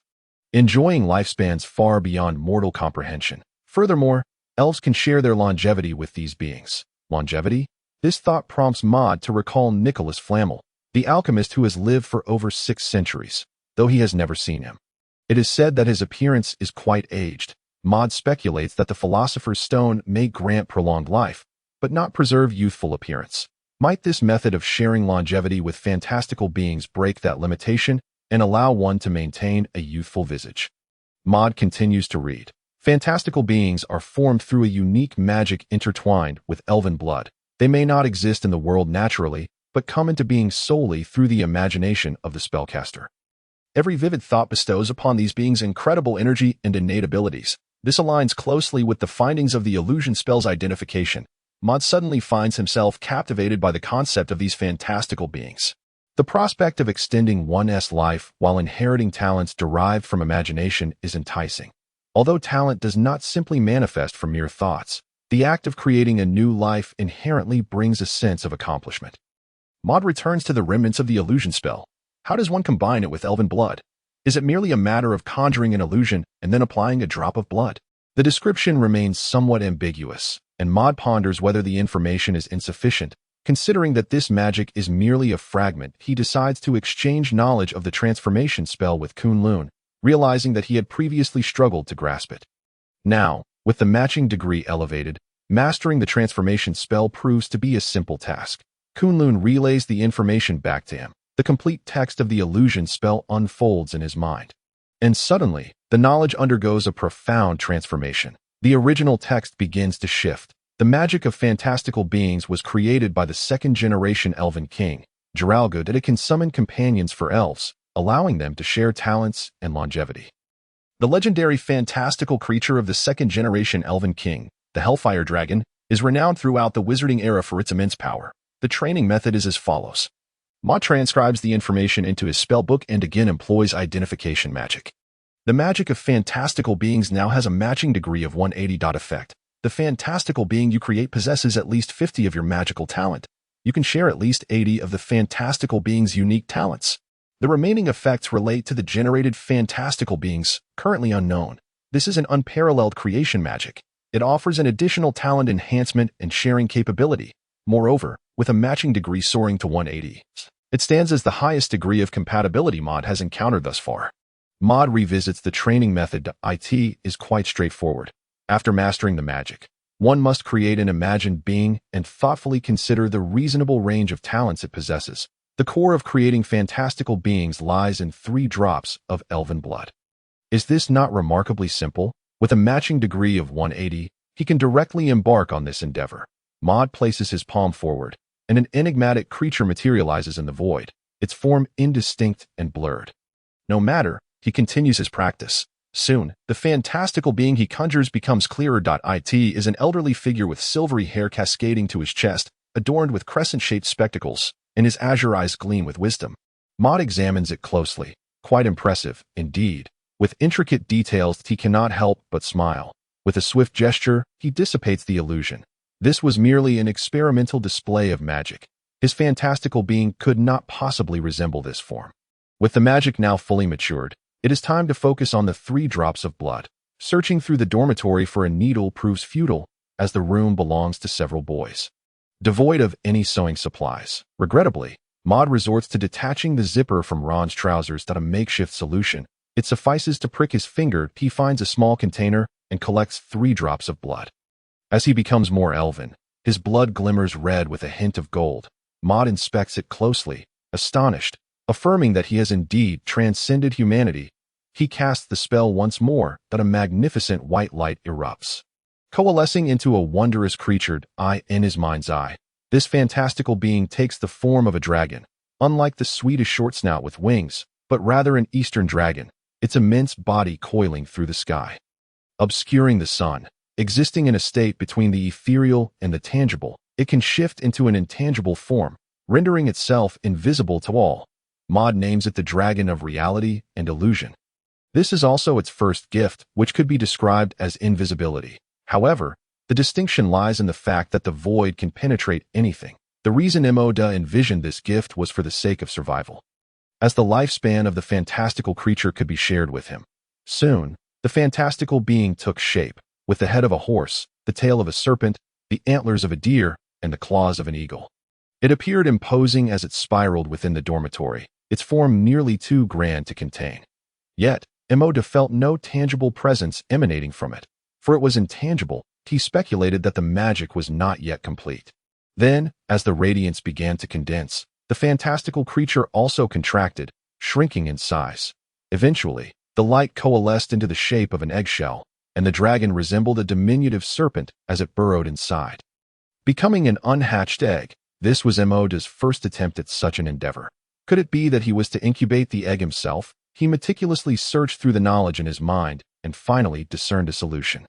enjoying lifespans far beyond mortal comprehension. Furthermore, elves can share their longevity with these beings. Longevity? This thought prompts Maud to recall Nicholas Flamel, the alchemist who has lived for over 6 centuries, though he has never seen him. It is said that his appearance is quite aged. Maud speculates that the Philosopher's Stone may grant prolonged life, but not preserve youthful appearance. Might this method of sharing longevity with fantastical beings break that limitation and allow one to maintain a youthful visage? Maud continues to read. Fantastical beings are formed through a unique magic intertwined with elven blood. They may not exist in the world naturally, but come into being solely through the imagination of the spellcaster. Every vivid thought bestows upon these beings incredible energy and innate abilities. This aligns closely with the findings of the illusion spell's identification. Maud suddenly finds himself captivated by the concept of these fantastical beings. The prospect of extending one's life while inheriting talents derived from imagination is enticing. Although talent does not simply manifest from mere thoughts, the act of creating a new life inherently brings a sense of accomplishment. Maud returns to the remnants of the illusion spell. How does one combine it with elven blood? Is it merely a matter of conjuring an illusion and then applying a drop of blood? The description remains somewhat ambiguous, and Maud ponders whether the information is insufficient. Considering that this magic is merely a fragment, he decides to exchange knowledge of the transformation spell with Kunlun, realizing that he had previously struggled to grasp it. Now, with the matching degree elevated, mastering the transformation spell proves to be a simple task. Kunlun relays the information back to him. The complete text of the illusion spell unfolds in his mind. And suddenly, the knowledge undergoes a profound transformation. The original text begins to shift. The magic of fantastical beings was created by the second-generation elven king, Geralgo, that it can summon companions for elves, allowing them to share talents and longevity. The legendary fantastical creature of the second-generation elven king, the Hellfire Dragon, is renowned throughout the wizarding era for its immense power. The training method is as follows. Maud transcribes the information into his spellbook and again employs identification magic. The magic of fantastical beings now has a matching degree of 180. Effect. The fantastical being you create possesses at least 50 of your magical talent. You can share at least 80 of the fantastical being's unique talents. The remaining effects relate to the generated fantastical beings, currently unknown. This is an unparalleled creation magic. It offers an additional talent enhancement and sharing capability. Moreover, with a matching degree soaring to 180, it stands as the highest degree of compatibility Maud has encountered thus far. Maud revisits the training method. It is quite straightforward. After mastering the magic, one must create an imagined being and thoughtfully consider the reasonable range of talents it possesses. The core of creating fantastical beings lies in 3 drops of elven blood. Is this not remarkably simple? With a matching degree of 180, he can directly embark on this endeavor. Maud places his palm forward, and an enigmatic creature materializes in the void, its form indistinct and blurred. No matter, he continues his practice. Soon, the fantastical being he conjures becomes clearer. It is an elderly figure with silvery hair cascading to his chest, adorned with crescent-shaped spectacles, and his azure eyes gleam with wisdom. Maud examines it closely. Quite impressive, indeed. With intricate details, he cannot help but smile. With a swift gesture, he dissipates the illusion. This was merely an experimental display of magic. His fantastical being could not possibly resemble this form. With the magic now fully matured, it is time to focus on the 3 drops of blood. Searching through the dormitory for a needle proves futile, as the room belongs to several boys. Devoid of any sewing supplies, regrettably, Maud resorts to detaching the zipper from Ron's trousers. A makeshift solution. It suffices to prick his finger. He finds a small container and collects 3 drops of blood. As he becomes more elven, his blood glimmers red with a hint of gold. Maud inspects it closely, astonished, affirming that he has indeed transcended humanity. He casts the spell once more, but a magnificent white light erupts, coalescing into a wondrous creature. In his mind's eye, this fantastical being takes the form of a dragon, unlike the Swedish short snout with wings, but rather an eastern dragon, its immense body coiling through the sky, obscuring the sun. Existing in a state between the ethereal and the tangible, it can shift into an intangible form, rendering itself invisible to all. Maud names it the Dragon of Reality and Illusion. This is also its first gift, which could be described as invisibility. However, the distinction lies in the fact that the void can penetrate anything. The reason Maud envisioned this gift was for the sake of survival, as the lifespan of the fantastical creature could be shared with him. Soon, the fantastical being took shape, with the head of a horse, the tail of a serpent, the antlers of a deer, and the claws of an eagle. It appeared imposing as it spiraled within the dormitory, its form nearly too grand to contain. Yet, Maud felt no tangible presence emanating from it. For it was intangible, he speculated that the magic was not yet complete. Then, as the radiance began to condense, the fantastical creature also contracted, shrinking in size. Eventually, the light coalesced into the shape of an eggshell, and the dragon resembled a diminutive serpent as it burrowed inside. Becoming an unhatched egg, this was Maud's first attempt at such an endeavor. Could it be that he was to incubate the egg himself? He meticulously searched through the knowledge in his mind and finally discerned a solution.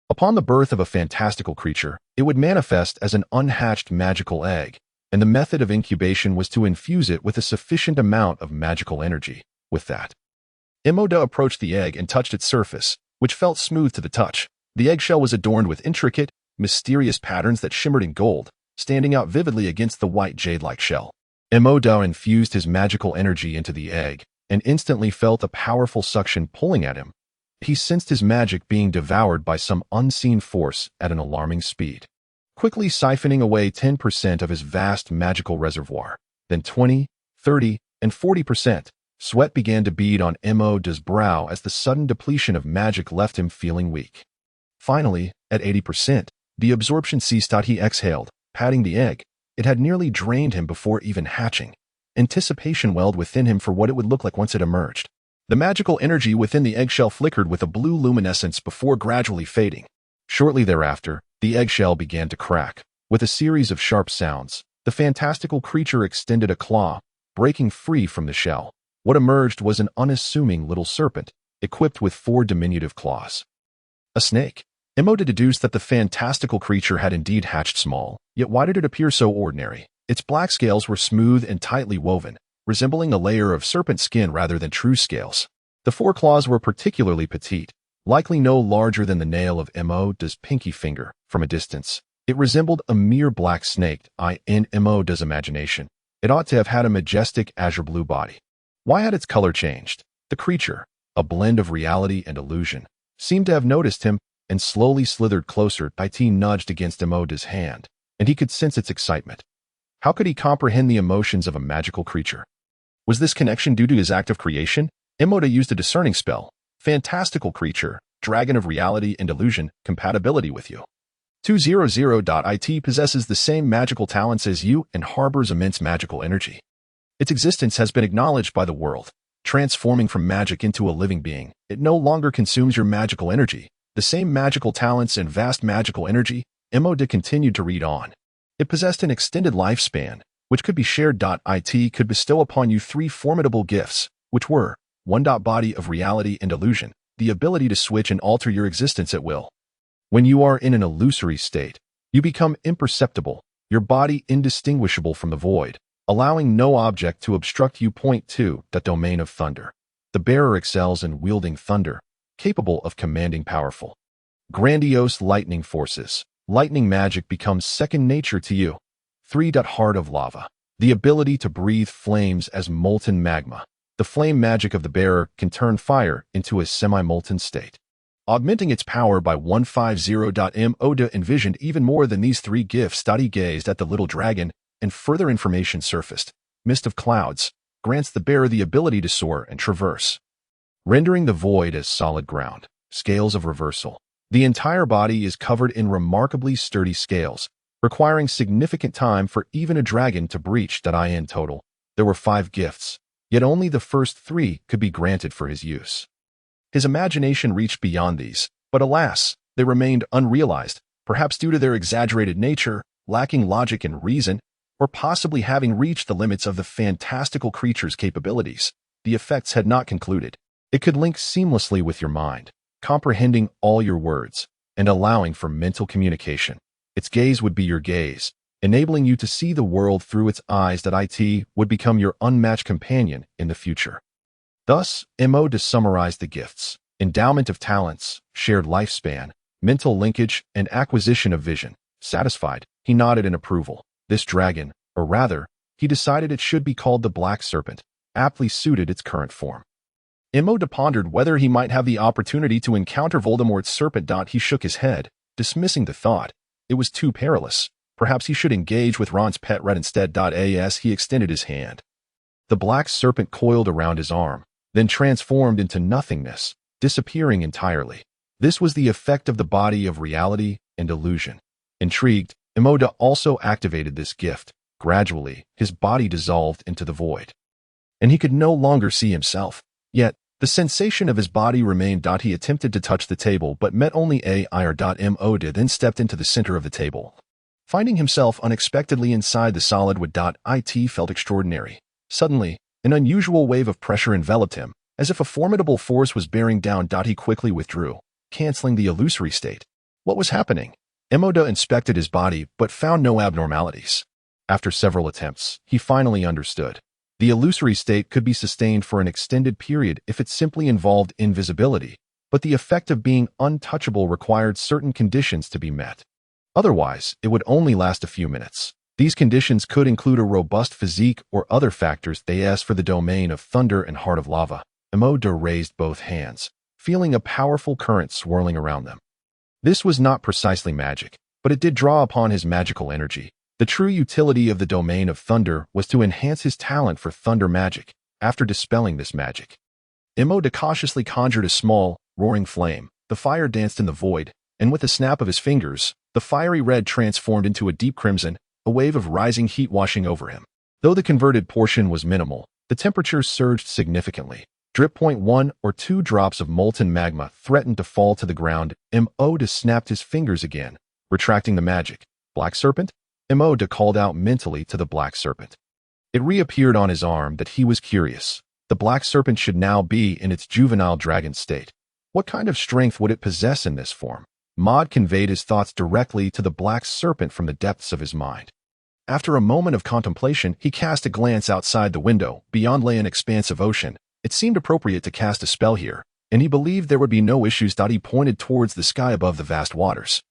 Upon the birth of a fantastical creature, it would manifest as an unhatched magical egg, and the method of incubation was to infuse it with a sufficient amount of magical energy. With that, Maud approached the egg and touched its surface, which felt smooth to the touch. The eggshell was adorned with intricate, mysterious patterns that shimmered in gold, standing out vividly against the white jade-like shell. Maud infused his magical energy into the egg, and instantly felt a powerful suction pulling at him. He sensed his magic being devoured by some unseen force at an alarming speed, quickly siphoning away 10% of his vast magical reservoir. Then 20, 30, and 40%. Sweat began to bead on Maud's brow as the sudden depletion of magic left him feeling weak. Finally, at 80%, the absorption ceased. He exhaled, patting the egg. It had nearly drained him before even hatching. Anticipation welled within him for what it would look like once it emerged. The magical energy within the eggshell flickered with a blue luminescence before gradually fading. Shortly thereafter, the eggshell began to crack. With a series of sharp sounds, the fantastical creature extended a claw, breaking free from the shell. What emerged was an unassuming little serpent, equipped with 4 diminutive claws. A snake. Maud deduced that the fantastical creature had indeed hatched small, yet why did it appear so ordinary? Its black scales were smooth and tightly woven, resembling a layer of serpent skin rather than true scales. The 4 claws were particularly petite, likely no larger than the nail of Maud's pinky finger. From a distance, it resembled a mere black snake. In Maud's imagination, it ought to have had a majestic azure blue body. Why had its color changed? The creature, a blend of reality and illusion, seemed to have noticed him and slowly slithered closer. It nudged against Maud's hand, and he could sense its excitement. How could he comprehend the emotions of a magical creature? Was this connection due to his act of creation? Maud used a discerning spell. Fantastical creature, Dragon of Reality and Illusion, compatibility with you. 200.it possesses the same magical talents as you and harbors immense magical energy. Its existence has been acknowledged by the world. Transforming from magic into a living being, it no longer consumes your magical energy. The same magical talents and vast magical energy, Mod continued to read on. It possessed an extended lifespan, which could be shared. It could bestow upon you three formidable gifts, which were 1. Body of reality and illusion, the ability to switch and alter your existence at will. When you are in an illusory state, you become imperceptible, your body indistinguishable from the void, allowing no object to obstruct you. 2. The domain of thunder. The bearer excels in wielding thunder, capable of commanding powerful, grandiose lightning forces. Lightning magic becomes second nature to you. 3. Heart of lava. The ability to breathe flames as molten magma. The flame magic of the bearer can turn fire into a semi-molten state, augmenting its power by 150. Mod envisioned even more than these three gifts. He gazed at the little dragon, and further information surfaced. Mist of clouds grants the bearer the ability to soar and traverse, rendering the void as solid ground. Scales of reversal. The entire body is covered in remarkably sturdy scales, requiring significant time for even a dragon to breach. In total, there were 5 gifts, yet only the first 3 could be granted for his use. His imagination reached beyond these, but alas, they remained unrealized, perhaps due to their exaggerated nature, lacking logic and reason, or possibly having reached the limits of the fantastical creature's capabilities. The effects had not concluded. It could link seamlessly with your mind, comprehending all your words, and allowing for mental communication. Its gaze would be your gaze, enabling you to see the world through its eyes. It would become your unmatched companion in the future. Thus, Mod summarized the gifts: endowment of talents, shared lifespan, mental linkage, and acquisition of vision. Satisfied, he nodded in approval. This dragon, or rather, he decided it should be called the Black Serpent, aptly suited its current form. Mod pondered whether he might have the opportunity to encounter Voldemort's serpent. He shook his head, dismissing the thought. It was too perilous. Perhaps he should engage with Ron's pet rat instead. As he extended his hand, the black serpent coiled around his arm, then transformed into nothingness, disappearing entirely. This was the effect of the body of reality and illusion. Intrigued, Mod also activated this gift. Gradually, his body dissolved into the void, and he could no longer see himself. Yet, the sensation of his body remained. He attempted to touch the table but met only air. Mod then stepped into the center of the table, finding himself unexpectedly inside the solid wood. It felt extraordinary. Suddenly, an unusual wave of pressure enveloped him, as if a formidable force was bearing down. He quickly withdrew, canceling the illusory state. What was happening? Mod inspected his body but found no abnormalities. After several attempts, he finally understood. The illusory state could be sustained for an extended period if it simply involved invisibility, but the effect of being untouchable required certain conditions to be met. Otherwise, it would only last a few minutes. These conditions could include a robust physique or other factors. As for the domain of thunder and heart of lava, Mod raised both hands, feeling a powerful current swirling around them. This was not precisely magic, but it did draw upon his magical energy. The true utility of the domain of thunder was to enhance his talent for thunder magic. After dispelling this magic, Mod cautiously conjured a small, roaring flame. The fire danced in the void, and with a snap of his fingers, the fiery red transformed into a deep crimson, a wave of rising heat washing over him. Though the converted portion was minimal, the temperature surged significantly. 1 or 2 drops of molten magma threatened to fall to the ground. Mod snapped his fingers again, retracting the magic. Black Serpent? Mod called out mentally to the Black Serpent. It reappeared on his arm. That he was curious. The Black Serpent should now be in its juvenile dragon state. What kind of strength would it possess in this form? Mod conveyed his thoughts directly to the Black Serpent from the depths of his mind. After a moment of contemplation, he cast a glance outside the window. Beyond lay an expanse of ocean. It seemed appropriate to cast a spell here, and he believed there would be no issues. He pointed towards the sky above the vast waters.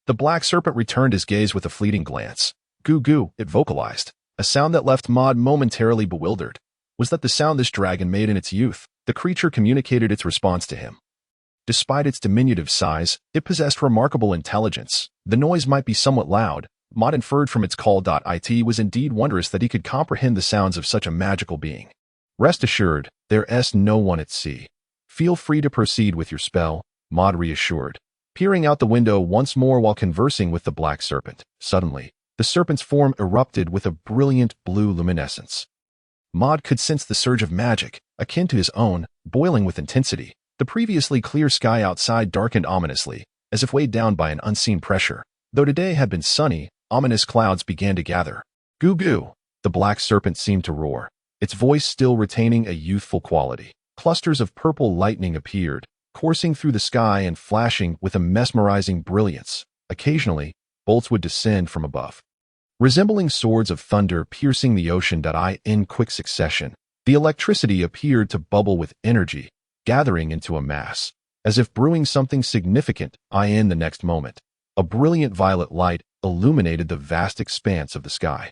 The Black Serpent returned his gaze with a fleeting glance. Goo goo, it vocalized, a sound that left Mod momentarily bewildered. Was that the sound this dragon made in its youth? The creature communicated its response to him. Despite its diminutive size, it possessed remarkable intelligence. The noise might be somewhat loud. Mod inferred from its call. It was indeed wondrous that he could comprehend the sounds of such a magical being. Rest assured, there's no one at sea. Feel free to proceed with your spell, Mod reassured, peering out the window once more while conversing with the Black Serpent. Suddenly, the serpent's form erupted with a brilliant blue luminescence. Mod could sense the surge of magic, akin to his own, boiling with intensity. The previously clear sky outside darkened ominously, as if weighed down by an unseen pressure. Though today had been sunny, ominous clouds began to gather. Goo goo! The black serpent seemed to roar, its voice still retaining a youthful quality. Clusters of purple lightning appeared, coursing through the sky and flashing with a mesmerizing brilliance. Occasionally, bolts would descend from above, resembling swords of thunder piercing the ocean. In quick succession, the electricity appeared to bubble with energy, gathering into a mass, as if brewing something significant. In the next moment, a brilliant violet light illuminated the vast expanse of the sky.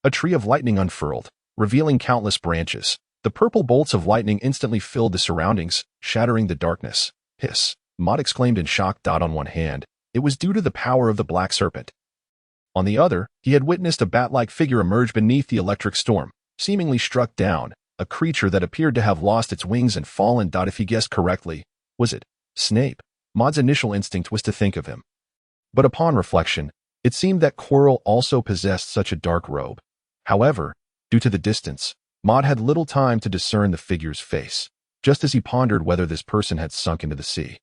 A tree of lightning unfurled, revealing countless branches. The purple bolts of lightning instantly filled the surroundings, shattering the darkness. Hiss! Maud exclaimed in shock. On one hand, it was due to the power of the black serpent. On the other, he had witnessed a bat-like figure emerge beneath the electric storm, seemingly struck down, a creature that appeared to have lost its wings and fallen. If he guessed correctly, was it Snape? Maud's initial instinct was to think of him. But upon reflection, it seemed that Quirrell also possessed such a dark robe. However, due to the distance, Maud had little time to discern the figure's face, just as he pondered whether this person had sunk into the sea.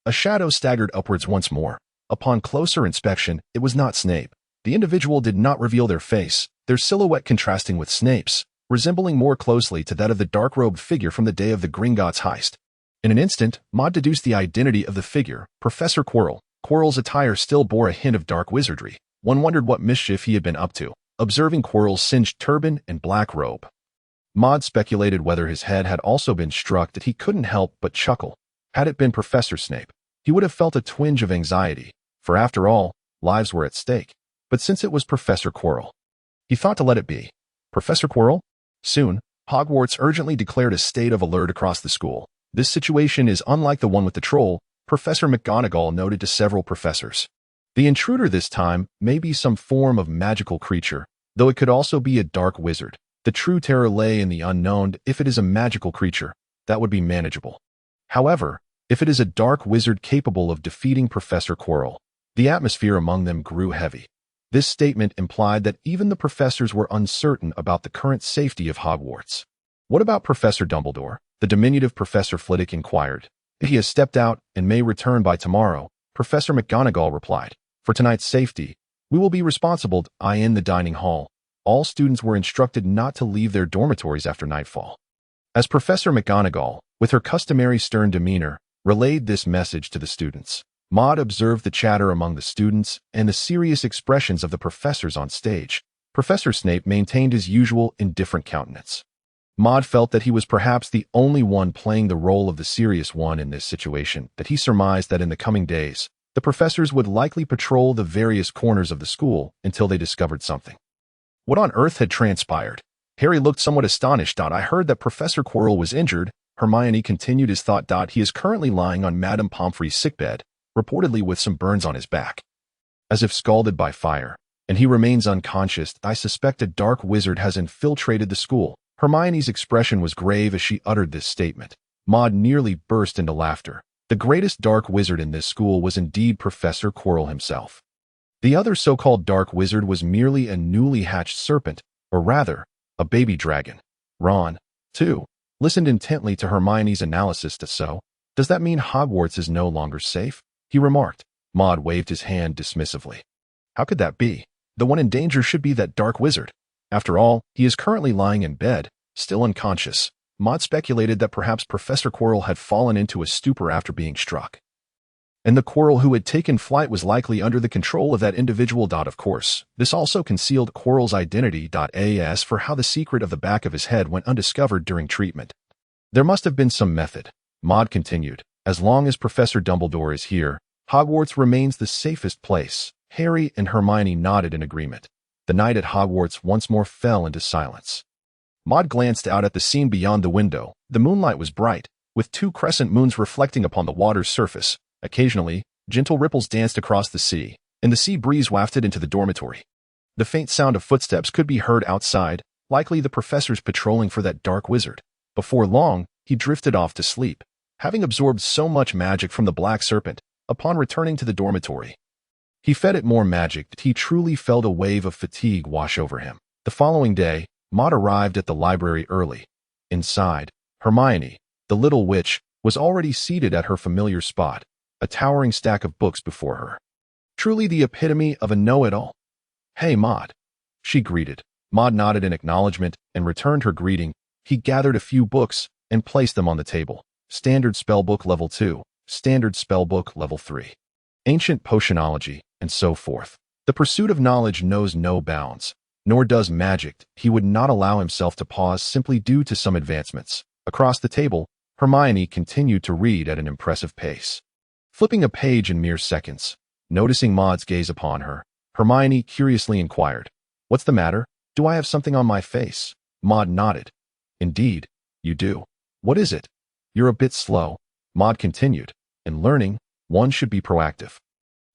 A shadow staggered upwards once more. Upon closer inspection, it was not Snape. The individual did not reveal their face, their silhouette contrasting with Snape's, resembling more closely to that of the dark-robed figure from the day of the Gringotts heist. In an instant, Maud deduced the identity of the figure, Professor Quirrell. Quirrell's attire still bore a hint of dark wizardry. One wondered what mischief he had been up to, observing Quirrell's singed turban and black robe. Maud speculated whether his head had also been struck. He couldn't help but chuckle. Had it been Professor Snape, he would have felt a twinge of anxiety, for after all, lives were at stake. But since it was Professor Quirrell, he thought to let it be. Professor Quirrell? Soon, Hogwarts urgently declared a state of alert across the school. This situation is unlike the one with the troll, Professor McGonagall noted to several professors. The intruder this time may be some form of magical creature, though it could also be a dark wizard. The true terror lay in the unknown. If it is a magical creature, that would be manageable. However, if it is a dark wizard capable of defeating Professor Quirrell, the atmosphere among them grew heavy. This statement implied that even the professors were uncertain about the current safety of Hogwarts. What about Professor Dumbledore? The diminutive Professor Flitwick inquired. He has stepped out and may return by tomorrow, Professor McGonagall replied. For tonight's safety, we will be responsible. In the dining hall, all students were instructed not to leave their dormitories after nightfall. As Professor McGonagall, with her customary stern demeanor, relayed this message to the students, Maud observed the chatter among the students and the serious expressions of the professors on stage. Professor Snape maintained his usual indifferent countenance. Maud felt that he was perhaps the only one playing the role of the serious one in this situation, that he surmised that in the coming days, the professors would likely patrol the various corners of the school until they discovered something. What on earth had transpired? Harry looked somewhat astonished. I heard that Professor Quirrell was injured, Hermione continued his thought. He is currently lying on Madame Pomfrey's sickbed, reportedly with some burns on his back, as if scalded by fire, and he remains unconscious. I suspect a dark wizard has infiltrated the school. Hermione's expression was grave as she uttered this statement. Maud nearly burst into laughter. The greatest dark wizard in this school was indeed Professor Quirrell himself. The other so-called dark wizard was merely a newly hatched serpent, or rather, a baby dragon. Ron, too, listened intently to Hermione's analysis. So, does that mean Hogwarts is no longer safe? He remarked. Maud waved his hand dismissively. How could that be? The one in danger should be that dark wizard. After all, he is currently lying in bed, still unconscious. Maud speculated that perhaps Professor Quirrell had fallen into a stupor after being struck, and the Quirrell who had taken flight was likely under the control of that individual. Of course, this also concealed Quirrell's identity. As for how the secret of the back of his head went undiscovered during treatment, there must have been some method. Maud continued. As long as Professor Dumbledore is here, Hogwarts remains the safest place. Harry and Hermione nodded in agreement. The night at Hogwarts once more fell into silence. Maud glanced out at the scene beyond the window. The moonlight was bright, with two crescent moons reflecting upon the water's surface. Occasionally, gentle ripples danced across the sea, and the sea breeze wafted into the dormitory. The faint sound of footsteps could be heard outside, likely the professors patrolling for that dark wizard. Before long, he drifted off to sleep, having absorbed so much magic from the black serpent. Upon returning to the dormitory, he fed it more magic that he truly felt a wave of fatigue wash over him. The following day, Maud arrived at the library early. Inside, Hermione, the little witch, was already seated at her familiar spot, a towering stack of books before her. Truly the epitome of a know-it-all. "Hey, Maud," she greeted. Maud nodded in acknowledgement and returned her greeting. He gathered a few books and placed them on the table. Standard Spellbook Level 2, Standard Spellbook Level 3, Ancient Potionology, and so forth. The pursuit of knowledge knows no bounds, nor does magic. He would not allow himself to pause simply due to some advancements. Across the table, Hermione continued to read at an impressive pace, flipping a page in mere seconds. Noticing Maud's gaze upon her, Hermione curiously inquired, "What's the matter? Do I have something on my face?" Maud nodded. "Indeed, you do. What is it?" "You're a bit slow," Maud continued. "In learning, one should be proactive.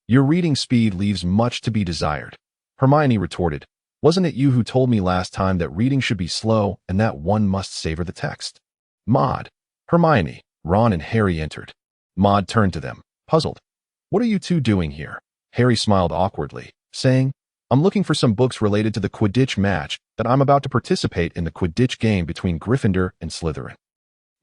Your reading speed leaves much to be desired." Hermione retorted, "Wasn't it you who told me last time that reading should be slow and that one must savor the text?" Maud, Hermione, Ron and Harry entered. Maud turned to them, puzzled. "What are you two doing here?" Harry smiled awkwardly, saying, "I'm looking for some books related to the Quidditch match that I'm about to participate in, the Quidditch game between Gryffindor and Slytherin."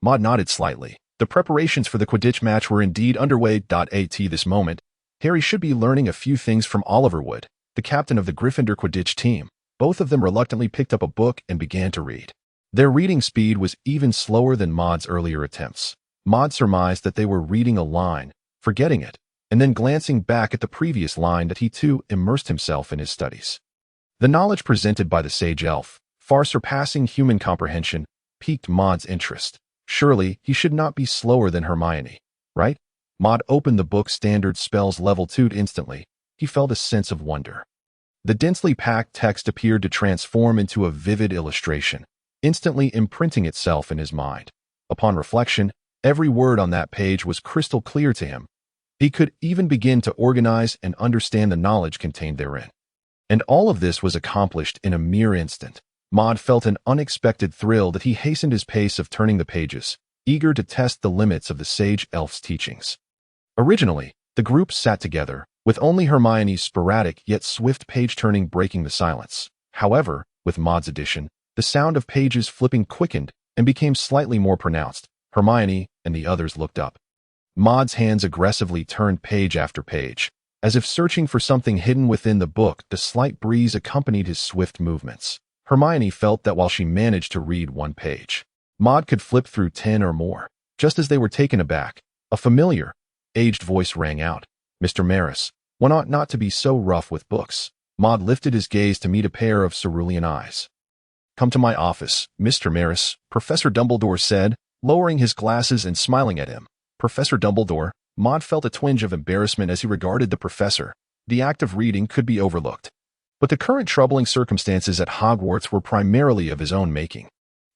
Maud nodded slightly. The preparations for the Quidditch match were indeed underway. At this moment, Harry should be learning a few things from Oliver Wood, the captain of the Gryffindor Quidditch team. Both of them reluctantly picked up a book and began to read. Their reading speed was even slower than Maud's earlier attempts. Maud surmised that they were reading a line, forgetting it, and then glancing back at the previous line that he too immersed himself in his studies. The knowledge presented by the sage elf, far surpassing human comprehension, piqued Maud's interest. Surely he should not be slower than Hermione, right? Maud opened the book Standard Spells Level 2 instantly. He felt a sense of wonder. The densely packed text appeared to transform into a vivid illustration, instantly imprinting itself in his mind. Upon reflection, every word on that page was crystal clear to him. He could even begin to organize and understand the knowledge contained therein. And all of this was accomplished in a mere instant. Maud felt an unexpected thrill that he hastened his pace of turning the pages, eager to test the limits of the sage elf's teachings. Originally, the group sat together, with only Hermione's sporadic yet swift page-turning breaking the silence. However, with Maud's addition, the sound of pages flipping quickened and became slightly more pronounced. Hermione and the others looked up. Maud's hands aggressively turned page after page, as if searching for something hidden within the book. The slight breeze accompanied his swift movements. Hermione felt that while she managed to read one page, Maud could flip through 10 or more. Just as they were taken aback, a familiar, aged voice rang out. "Mr. Maris, one ought not to be so rough with books." Maud lifted his gaze to meet a pair of cerulean eyes. "Come to my office, Mr. Maris," Professor Dumbledore said, lowering his glasses and smiling at him. Professor Dumbledore. Maud felt a twinge of embarrassment as he regarded the professor. The act of reading could be overlooked, but the current troubling circumstances at Hogwarts were primarily of his own making.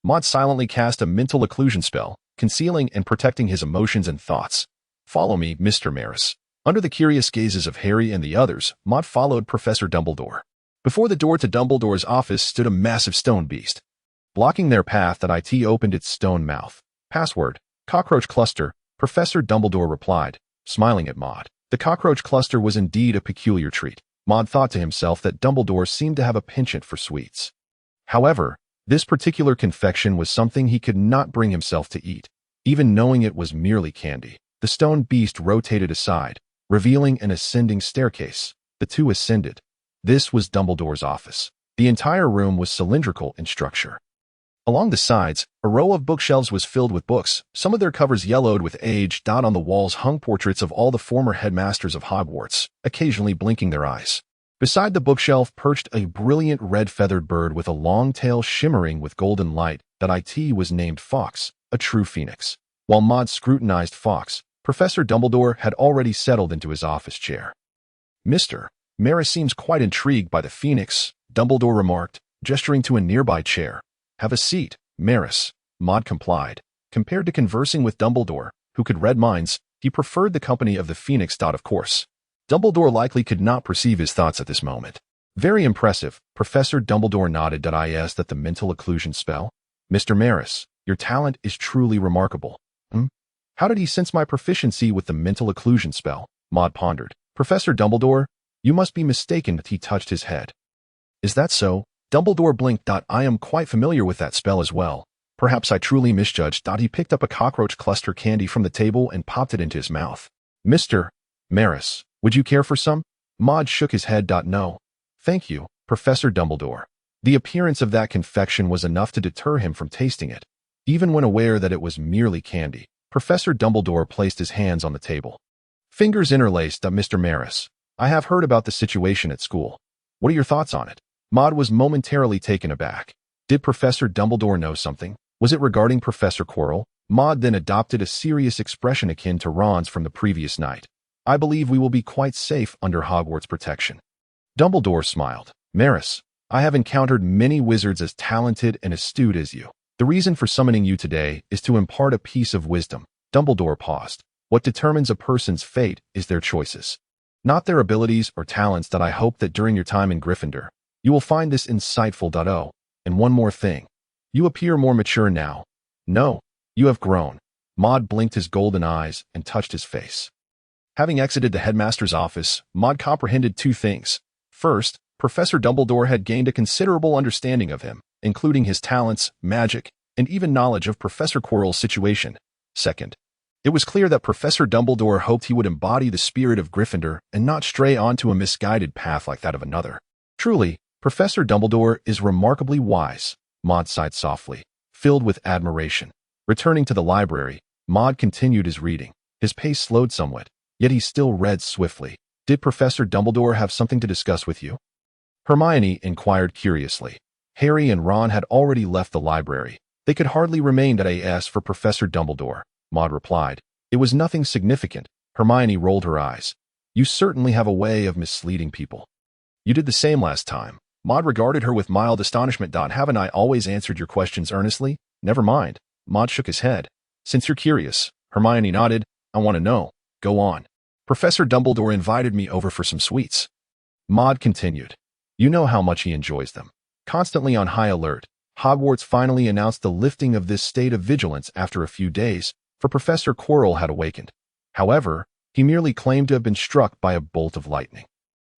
Maud silently cast a mental occlusion spell, concealing and protecting his emotions and thoughts. "Follow me, Mr. Maris." Under the curious gazes of Harry and the others, Maud followed Professor Dumbledore. Before the door to Dumbledore's office stood a massive stone beast. Blocking their path, that IT opened its stone mouth. "Password, cockroach cluster," Professor Dumbledore replied, smiling at Maud. The cockroach cluster was indeed a peculiar treat. Maud thought to himself that Dumbledore seemed to have a penchant for sweets. However, this particular confection was something he could not bring himself to eat, even knowing it was merely candy. The stone beast rotated aside, revealing an ascending staircase. The two ascended. This was Dumbledore's office. The entire room was cylindrical in structure. Along the sides, a row of bookshelves was filled with books, some of their covers yellowed with age. On the walls hung portraits of all the former headmasters of Hogwarts, occasionally blinking their eyes. Beside the bookshelf perched a brilliant red-feathered bird with a long tail shimmering with golden light. That IT was named Fawkes, a true phoenix. While Maud scrutinized Fawkes, Professor Dumbledore had already settled into his office chair. "Mr. Maris seems quite intrigued by the phoenix," Dumbledore remarked, gesturing to a nearby chair. "Have a seat, Maris." Maud complied. Compared to conversing with Dumbledore, who could read minds, he preferred the company of the phoenix. Of course, Dumbledore likely could not perceive his thoughts at this moment. "Very impressive," Professor Dumbledore nodded. "Is that the mental occlusion spell? Mr. Maris, your talent is truly remarkable." How did he sense my proficiency with the mental occlusion spell?" Maud pondered. "Professor Dumbledore, you must be mistaken." He touched his head. "Is that so?" Dumbledore blinked. "I am quite familiar with that spell as well." Perhaps I truly misjudged. He picked up a cockroach cluster candy from the table and popped it into his mouth. Mr. Maris, would you care for some? Maud shook his head. No. Thank you, Professor Dumbledore. The appearance of that confection was enough to deter him from tasting it. Even when aware that it was merely candy, Professor Dumbledore placed his hands on the table. Fingers interlaced. Mr. Maris, I have heard about the situation at school. What are your thoughts on it? Maud was momentarily taken aback. Did Professor Dumbledore know something? Was it regarding Professor Quirrell? Maud then adopted a serious expression akin to Ron's from the previous night. I believe we will be quite safe under Hogwarts protection. Dumbledore smiled. Maris, I have encountered many wizards as talented and astute as you. The reason for summoning you today is to impart a piece of wisdom. Dumbledore paused. What determines a person's fate is their choices, not their abilities or talents. I hope that during your time in Gryffindor, you will find this insightful. Oh, and one more thing. You appear more mature now. No, you have grown. Maud blinked his golden eyes and touched his face. Having exited the headmaster's office, Maud comprehended two things. First, Professor Dumbledore had gained a considerable understanding of him, including his talents, magic, and even knowledge of Professor Quirrell's situation. Second, it was clear that Professor Dumbledore hoped he would embody the spirit of Gryffindor and not stray onto a misguided path like that of another. Truly, Professor Dumbledore is remarkably wise. Maud sighed softly, filled with admiration. Returning to the library, Maud continued his reading. His pace slowed somewhat, yet he still read swiftly. Did Professor Dumbledore have something to discuss with you? Hermione inquired curiously. Harry and Ron had already left the library. They could hardly remain at AS for Professor Dumbledore, Maud replied. It was nothing significant. Hermione rolled her eyes. You certainly have a way of misleading people. You did the same last time. Maud regarded her with mild astonishment. Haven't I always answered your questions earnestly? Never mind. Maud shook his head. Since you're curious, Hermione nodded. I want to know. Go on. Professor Dumbledore invited me over for some sweets. Maud continued. You know how much he enjoys them. Constantly on high alert, Hogwarts finally announced the lifting of this state of vigilance after a few days, for Professor Quirrell had awakened. However, he merely claimed to have been struck by a bolt of lightning.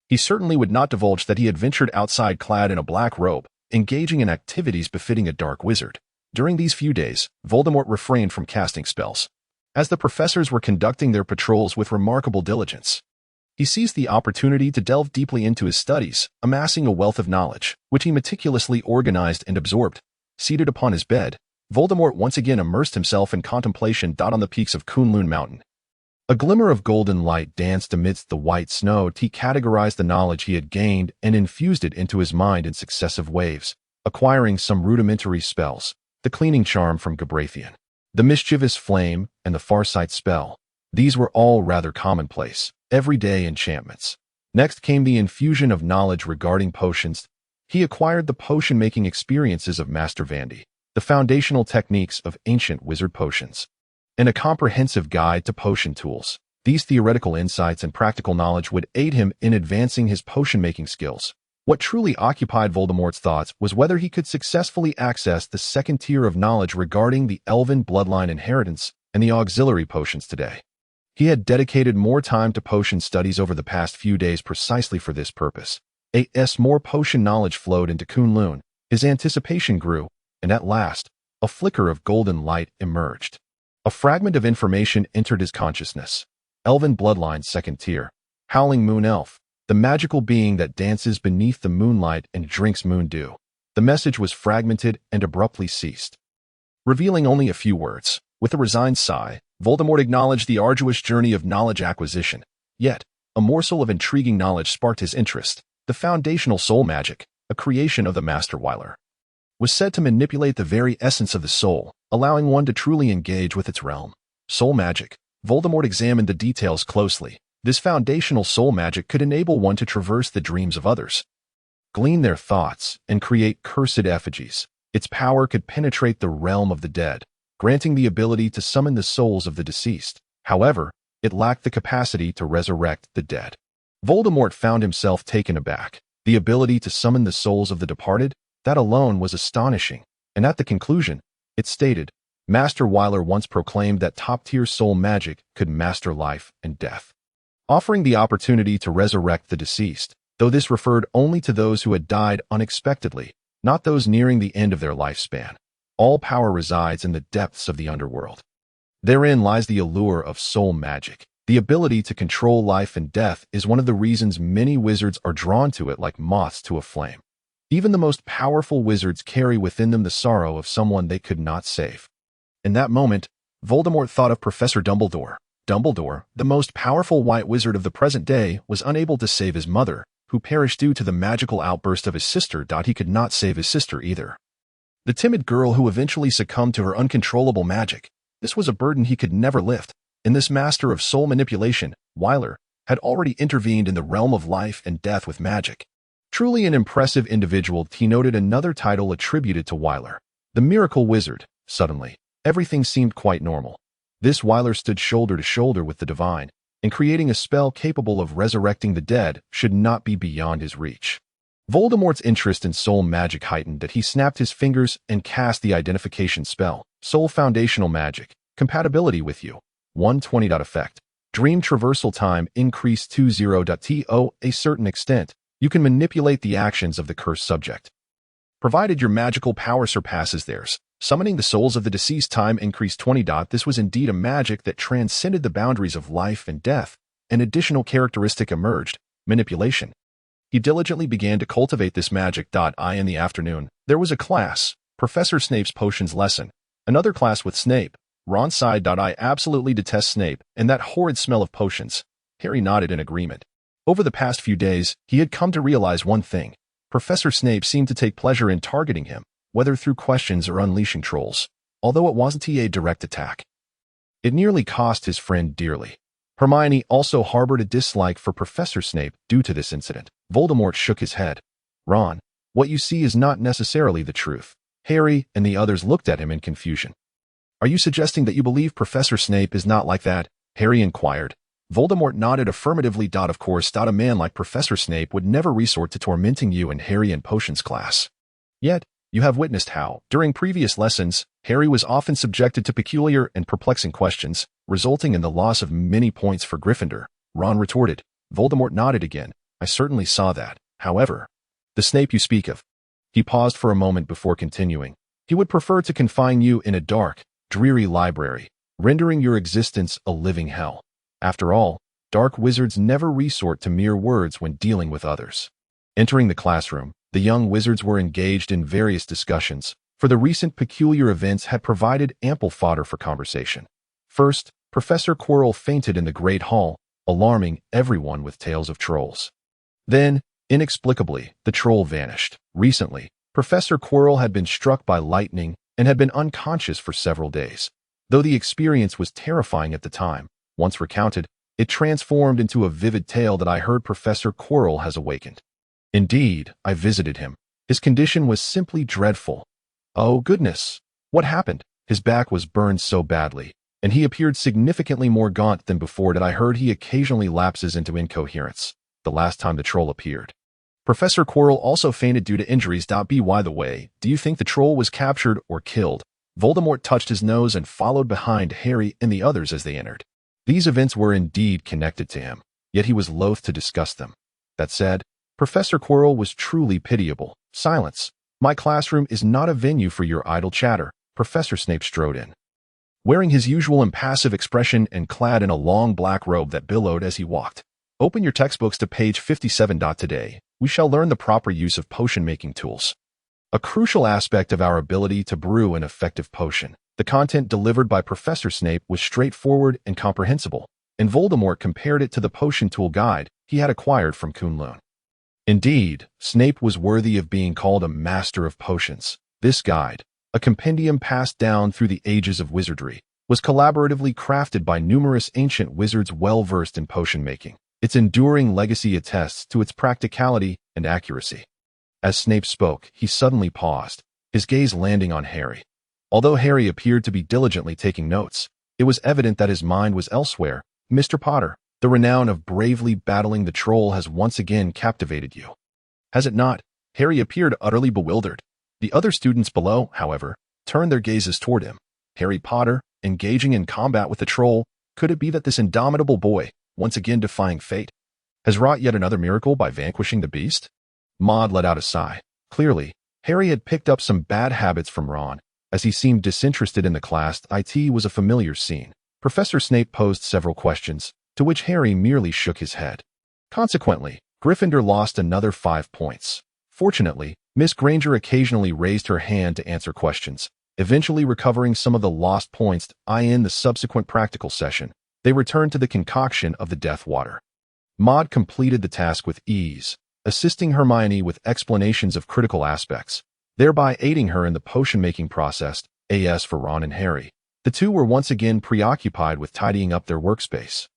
He certainly would not divulge that he had ventured outside clad in a black robe, engaging in activities befitting a dark wizard. During these few days, Voldemort refrained from casting spells, as the professors were conducting their patrols with remarkable diligence. He seized the opportunity to delve deeply into his studies, amassing a wealth of knowledge, which he meticulously organized and absorbed. Seated upon his bed, Voldemort once again immersed himself in contemplation. On the peaks of Kunlun Mountain, a glimmer of golden light danced amidst the white snow. He categorized the knowledge he had gained and infused it into his mind in successive waves, acquiring some rudimentary spells, the cleaning charm from Gabrathian, the mischievous flame, and the farsight spell. These were all rather commonplace, everyday enchantments. Next came the infusion of knowledge regarding potions. He acquired the potion-making experiences of Master Vandy, the foundational techniques of ancient wizard potions, and a comprehensive guide to potion tools. These theoretical insights and practical knowledge would aid him in advancing his potion-making skills. What truly occupied Voldemort's thoughts was whether he could successfully access the second tier of knowledge regarding the elven bloodline inheritance and the auxiliary potions today. He had dedicated more time to potion studies over the past few days precisely for this purpose. As more potion knowledge flowed into Kunlun, his anticipation grew, and at last, a flicker of golden light emerged. A fragment of information entered his consciousness. Elven bloodline second tier. Howling Moon Elf, the magical being that dances beneath the moonlight and drinks moon dew. The message was fragmented and abruptly ceased, revealing only a few words. With a resigned sigh, Voldemort acknowledged the arduous journey of knowledge acquisition. Yet, a morsel of intriguing knowledge sparked his interest. The foundational soul magic, a creation of the Master Weiler, was said to manipulate the very essence of the soul, allowing one to truly engage with its realm. Soul magic. Voldemort examined the details closely. This foundational soul magic could enable one to traverse the dreams of others, glean their thoughts, and create cursed effigies. Its power could penetrate the realm of the dead, granting the ability to summon the souls of the deceased. However, it lacked the capacity to resurrect the dead. Voldemort found himself taken aback. The ability to summon the souls of the departed? That alone was astonishing. And at the conclusion, it stated, Master Weiler once proclaimed that top-tier soul magic could master life and death, offering the opportunity to resurrect the deceased, though this referred only to those who had died unexpectedly, not those nearing the end of their lifespan. All power resides in the depths of the underworld. Therein lies the allure of soul magic. The ability to control life and death is one of the reasons many wizards are drawn to it like moths to a flame. Even the most powerful wizards carry within them the sorrow of someone they could not save. In that moment, Voldemort thought of Professor Dumbledore. Dumbledore, the most powerful white wizard of the present day, was unable to save his mother, who perished due to the magical outburst of his sister. He could not save his sister either. The timid girl who eventually succumbed to her uncontrollable magic. This was a burden he could never lift. And this master of soul manipulation, Wyler, had already intervened in the realm of life and death with magic. Truly an impressive individual. He noted another title attributed to Wyler, the Miracle Wizard. Suddenly, everything seemed quite normal. This Wyler stood shoulder to shoulder with the divine, and creating a spell capable of resurrecting the dead should not be beyond his reach. Voldemort's interest in soul magic heightened that he snapped his fingers and cast the identification spell. Soul foundational magic. Compatibility with you. 120. Effect. Dream traversal time increased to 0. To a certain extent, you can manipulate the actions of the cursed subject, provided your magical power surpasses theirs. Summoning the souls of the deceased time increased 20. This was indeed a magic that transcended the boundaries of life and death. An additional characteristic emerged: manipulation. He diligently began to cultivate this magic. In the afternoon, there was a class, Professor Snape's potions lesson. Another class with Snape. Ron sighed. I absolutely detest Snape and that horrid smell of potions. Harry nodded in agreement. Over the past few days, he had come to realize one thing. Professor Snape seemed to take pleasure in targeting him, whether through questions or unleashing trolls, although it wasn't a direct attack. It nearly cost his friend dearly. Hermione also harbored a dislike for Professor Snape due to this incident. Voldemort shook his head. Ron, what you see is not necessarily the truth. Harry and the others looked at him in confusion. Are you suggesting that you believe Professor Snape is not like that? Harry inquired. Voldemort nodded affirmatively. Of course, a man like Professor Snape would never resort to tormenting you in Harry and Potions class. Yet, you have witnessed how, during previous lessons, Harry was often subjected to peculiar and perplexing questions, resulting in the loss of many points for Gryffindor. Ron retorted. Voldemort nodded again. I certainly saw that. However, the Snape you speak of. He paused for a moment before continuing. He would prefer to confine you in a dark, dreary library, rendering your existence a living hell. After all, dark wizards never resort to mere words when dealing with others. Entering the classroom, the young wizards were engaged in various discussions, for the recent peculiar events had provided ample fodder for conversation. First, Professor Quirrell fainted in the Great Hall, alarming everyone with tales of trolls. Then, inexplicably, the troll vanished. Recently, Professor Quirrell had been struck by lightning and had been unconscious for several days. Though the experience was terrifying at the time, once recounted, it transformed into a vivid tale that I heard Professor Quirrell has awakened. Indeed, I visited him. His condition was simply dreadful. Oh goodness! What happened? His back was burned so badly, and he appeared significantly more gaunt than before. I heard he occasionally lapses into incoherence. The last time the troll appeared. Professor Quirrell also fainted due to injuries. By the way, do you think the troll was captured or killed? Voldemort touched his nose and followed behind Harry and the others as they entered. These events were indeed connected to him, yet he was loath to discuss them. That said, Professor Quirrell was truly pitiable. Silence. My classroom is not a venue for your idle chatter. Professor Snape strode in, wearing his usual impassive expression and clad in a long black robe that billowed as he walked. Open your textbooks to page 57. Today, we shall learn the proper use of potion-making tools. A crucial aspect of our ability to brew an effective potion. The content delivered by Professor Snape was straightforward and comprehensible, and Voldemort compared it to the potion tool guide he had acquired from Kunlun. Indeed, Snape was worthy of being called a master of potions. This guide, a compendium passed down through the ages of wizardry, was collaboratively crafted by numerous ancient wizards well-versed in potion-making. Its enduring legacy attests to its practicality and accuracy. As Snape spoke, he suddenly paused, his gaze landing on Harry. Although Harry appeared to be diligently taking notes, it was evident that his mind was elsewhere. Mr. Potter, the renown of bravely battling the troll has once again captivated you. Has it not? Harry appeared utterly bewildered. The other students below, however, turned their gazes toward him. Harry Potter, engaging in combat with the troll, could it be that this indomitable boy, once again defying fate, has wrought yet another miracle by vanquishing the beast? Maud let out a sigh. Clearly, Harry had picked up some bad habits from Ron, As he seemed disinterested in the class, it was a familiar scene. Professor Snape posed several questions, to which Harry merely shook his head. Consequently, Gryffindor lost another 5 points. Fortunately, Miss Granger occasionally raised her hand to answer questions, eventually recovering some of the lost points. In the subsequent practical session, they returned to the concoction of the Death Water. Maud completed the task with ease, assisting Hermione with explanations of critical aspects, thereby aiding her in the potion-making process. As for Ron and Harry, the two were once again preoccupied with tidying up their workspace.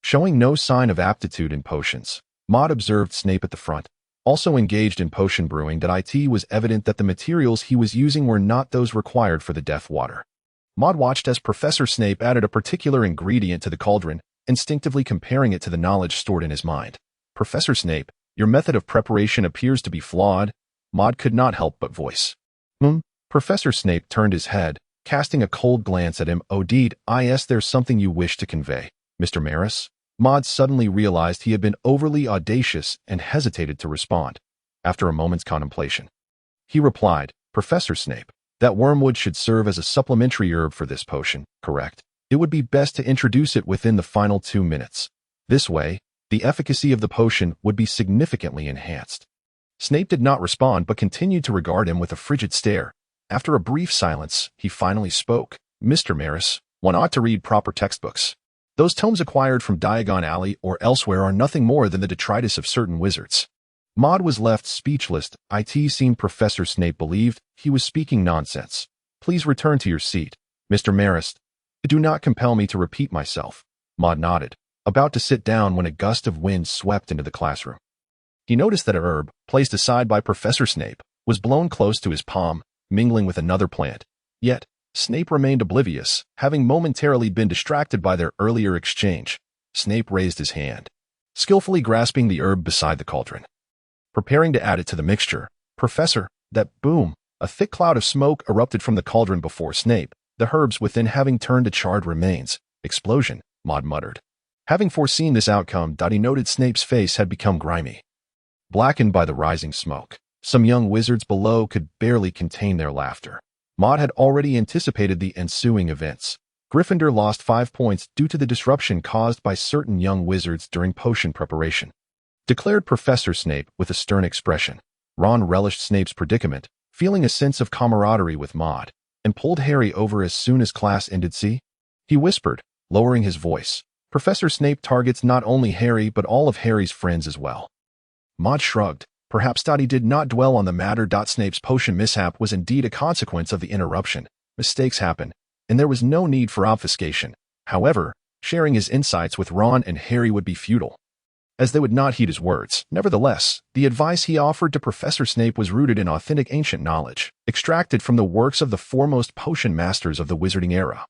Showing no sign of aptitude in potions, Maud observed Snape at the front, also engaged in potion brewing. It was evident that the materials he was using were not those required for the Death Water. Maud watched as Professor Snape added a particular ingredient to the cauldron, instinctively comparing it to the knowledge stored in his mind. Professor Snape, your method of preparation appears to be flawed, Maud could not help but voice. Professor Snape turned his head, casting a cold glance at him. There's something you wish to convey, Mr. Maris? Maud suddenly realized he had been overly audacious and hesitated to respond. After a moment's contemplation, he replied, Professor Snape, that wormwood should serve as a supplementary herb for this potion, correct? It would be best to introduce it within the final 2 minutes. This way, the efficacy of the potion would be significantly enhanced. Snape did not respond but continued to regard him with a frigid stare. After a brief silence, he finally spoke. Mr. Maris, one ought to read proper textbooks. Those tomes acquired from Diagon Alley or elsewhere are nothing more than the detritus of certain wizards. Maud was left speechless. It seemed Professor Snape believed he was speaking nonsense. Please return to your seat, Mr. Maris. Do not compel me to repeat myself. Maud nodded, about to sit down when a gust of wind swept into the classroom. He noticed that a herb, placed aside by Professor Snape, was blown close to his palm, mingling with another plant. Yet, Snape remained oblivious, having momentarily been distracted by their earlier exchange. Snape raised his hand, skillfully grasping the herb beside the cauldron. Preparing to add it to the mixture, Professor, that boom, a thick cloud of smoke erupted from the cauldron before Snape, the herbs within having turned to charred remains. Explosion, Maud muttered. Having foreseen this outcome, he noted Snape's face had become grimy, blackened by the rising smoke. Some young wizards below could barely contain their laughter. Maud had already anticipated the ensuing events. Gryffindor lost 5 points due to the disruption caused by certain young wizards during potion preparation, declared Professor Snape with a stern expression. Ron relished Snape's predicament, feeling a sense of camaraderie with Maud, and pulled Harry over as soon as class ended. See? He whispered, lowering his voice. Professor Snape targets not only Harry but all of Harry's friends as well. Maud shrugged. Perhaps he did not dwell on the matter. Snape's potion mishap was indeed a consequence of the interruption. Mistakes happen, and there was no need for obfuscation. However, sharing his insights with Ron and Harry would be futile, as they would not heed his words. Nevertheless, the advice he offered to Professor Snape was rooted in authentic ancient knowledge, extracted from the works of the foremost potion masters of the wizarding era,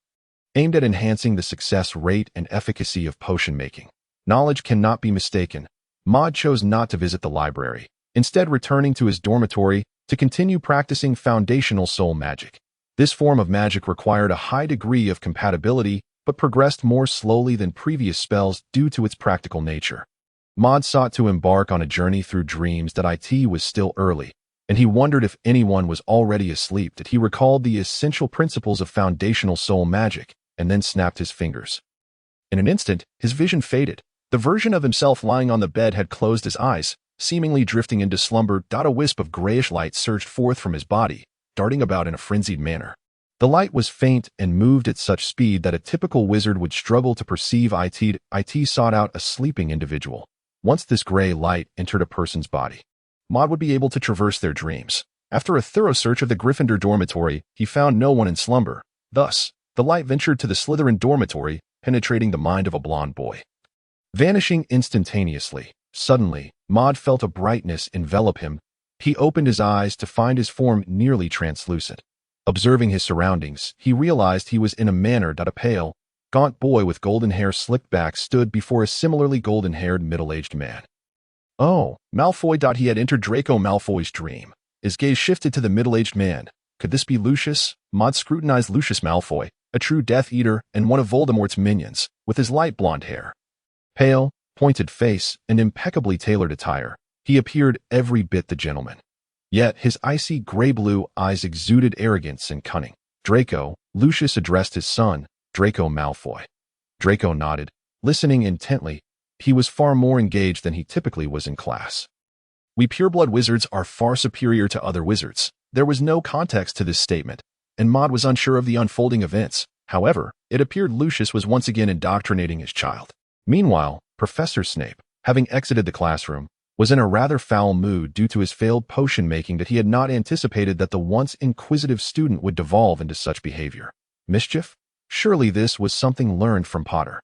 aimed at enhancing the success rate and efficacy of potion making. Knowledge cannot be mistaken. Maud chose not to visit the library, instead returning to his dormitory to continue practicing foundational soul magic. This form of magic required a high degree of compatibility, but progressed more slowly than previous spells due to its practical nature. Maud sought to embark on a journey through dreams. It was still early, and he wondered if anyone was already asleep. He recalled the essential principles of foundational soul magic, and then snapped his fingers. In an instant, his vision faded. The version of himself lying on the bed had closed his eyes, seemingly drifting into slumber. A wisp of grayish light surged forth from his body, darting about in a frenzied manner. The light was faint and moved at such speed that a typical wizard would struggle to perceive it. It sought out a sleeping individual. Once this gray light entered a person's body, Maud would be able to traverse their dreams. After a thorough search of the Gryffindor dormitory, he found no one in slumber. Thus, the light ventured to the Slytherin dormitory, penetrating the mind of a blonde boy, vanishing instantaneously. Suddenly, Maud felt a brightness envelop him. He opened his eyes to find his form nearly translucent. Observing his surroundings, he realized he was in a manner. A pale, gaunt boy with golden hair slicked back stood before a similarly golden-haired middle-aged man. Oh, Malfoy! He had entered Draco Malfoy's dream. His gaze shifted to the middle-aged man. Could this be Lucius? Maud scrutinized Lucius Malfoy, a true Death Eater and one of Voldemort's minions, with his light blonde hair, pale, pointed face, and impeccably tailored attire. He appeared every bit the gentleman. Yet his icy gray-blue eyes exuded arrogance and cunning. Draco, Lucius addressed his son, Draco Malfoy. Draco nodded, listening intently. He was far more engaged than he typically was in class. We pureblood wizards are far superior to other wizards. There was no context to this statement, and Maud was unsure of the unfolding events. However, it appeared Lucius was once again indoctrinating his child. Meanwhile, Professor Snape, having exited the classroom, was in a rather foul mood due to his failed potion making that he had not anticipated that the once inquisitive student would devolve into such behavior. Mischief? Surely this was something learned from Potter.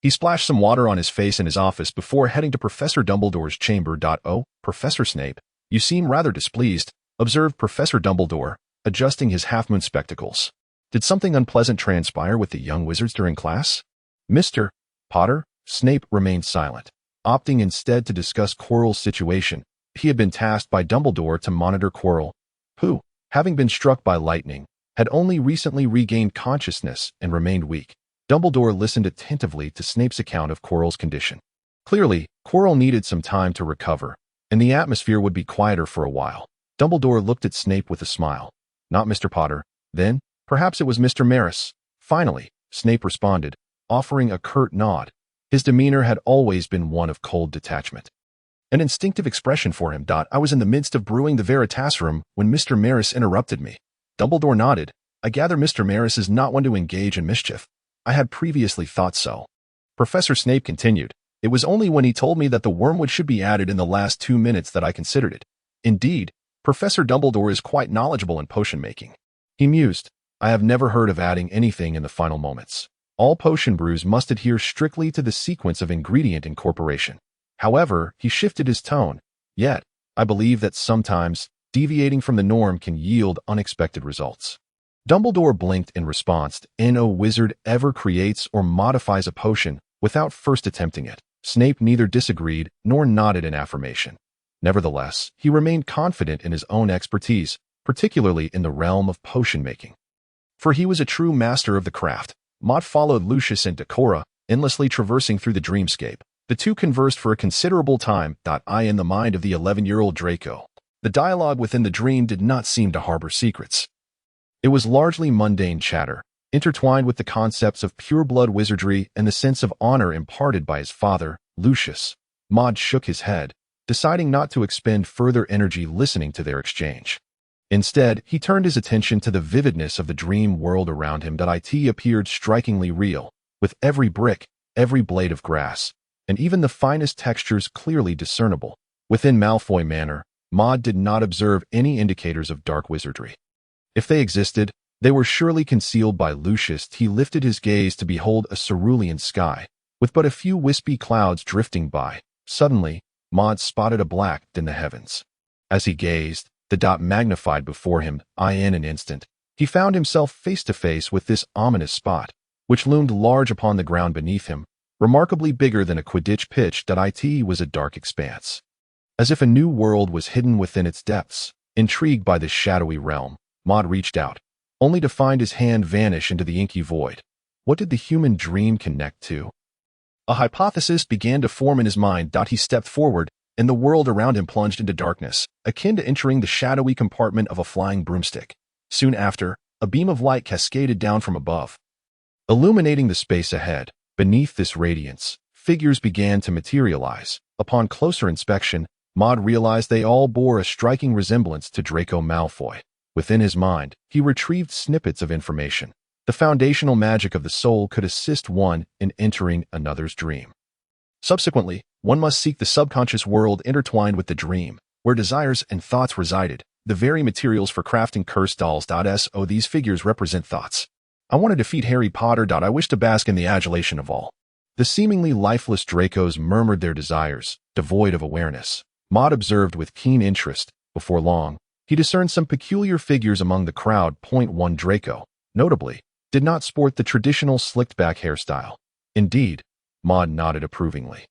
He splashed some water on his face in his office before heading to Professor Dumbledore's chamber. Oh, Professor Snape, you seem rather displeased, observed Professor Dumbledore, adjusting his half-moon spectacles. Did something unpleasant transpire with the young wizards during class? Mr. Potter? Snape remained silent, opting instead to discuss Quirrell's situation. He had been tasked by Dumbledore to monitor Quirrell, who, having been struck by lightning, had only recently regained consciousness and remained weak. Dumbledore listened attentively to Snape's account of Quirrell's condition. Clearly, Quirrell needed some time to recover, and the atmosphere would be quieter for a while. Dumbledore looked at Snape with a smile. Not Mr. Potter. Then, perhaps it was Mr. Maris. Finally, Snape responded, offering a curt nod. His demeanor had always been one of cold detachment. An instinctive expression for him. I was in the midst of brewing the Veritasserum when Mr. Maris interrupted me. Dumbledore nodded. I gather Mr. Maris is not one to engage in mischief. I had previously thought so. Professor Snape continued. It was only when he told me that the wormwood should be added in the last 2 minutes that I considered it. Indeed, Professor Dumbledore is quite knowledgeable in potion making. He mused. I have never heard of adding anything in the final moments. All potion brews must adhere strictly to the sequence of ingredient incorporation. However, he shifted his tone. Yet, I believe that sometimes, deviating from the norm can yield unexpected results. Dumbledore blinked in response. No wizard ever creates or modifies a potion without first attempting it. Snape neither disagreed nor nodded in affirmation. Nevertheless, he remained confident in his own expertise, particularly in the realm of potion making. For he was a true master of the craft. Maud followed Lucius and Decora, endlessly traversing through the dreamscape. The two conversed for a considerable time. In the mind of the 11-year-old Draco, the dialogue within the dream did not seem to harbor secrets. It was largely mundane chatter, intertwined with the concepts of pure-blood wizardry and the sense of honor imparted by his father, Lucius. Maud shook his head, deciding not to expend further energy listening to their exchange. Instead, he turned his attention to the vividness of the dream world around him. It appeared strikingly real, with every brick, every blade of grass, and even the finest textures clearly discernible. Within Malfoy Manor, Maud did not observe any indicators of dark wizardry. If they existed, they were surely concealed by Lucius. He lifted his gaze to behold a cerulean sky, with but a few wispy clouds drifting by. Suddenly, Maud spotted a black in the heavens. As he gazed, the dot magnified before him. In an instant, he found himself face to face with this ominous spot, which loomed large upon the ground beneath him, remarkably bigger than a Quidditch pitch. It was a dark expanse. As if a new world was hidden within its depths. Intrigued by this shadowy realm, Maud reached out, only to find his hand vanish into the inky void. What did the human dream connect to? A hypothesis began to form in his mind. He stepped forward, and the world around him plunged into darkness, akin to entering the shadowy compartment of a flying broomstick. Soon after, a beam of light cascaded down from above, illuminating the space ahead. Beneath this radiance, figures began to materialize. Upon closer inspection, Maud realized they all bore a striking resemblance to Draco Malfoy. Within his mind, he retrieved snippets of information. The foundational magic of the soul could assist one in entering another's dream. Subsequently, one must seek the subconscious world intertwined with the dream, where desires and thoughts resided, the very materials for crafting cursed dolls. These figures represent thoughts. I want to defeat Harry Potter. I wish to bask in the adulation of all. The seemingly lifeless Dracos murmured their desires, devoid of awareness. Maud observed with keen interest. Before long, he discerned some peculiar figures among the crowd. One Draco, notably, did not sport the traditional slicked-back hairstyle. Indeed, Maud nodded approvingly.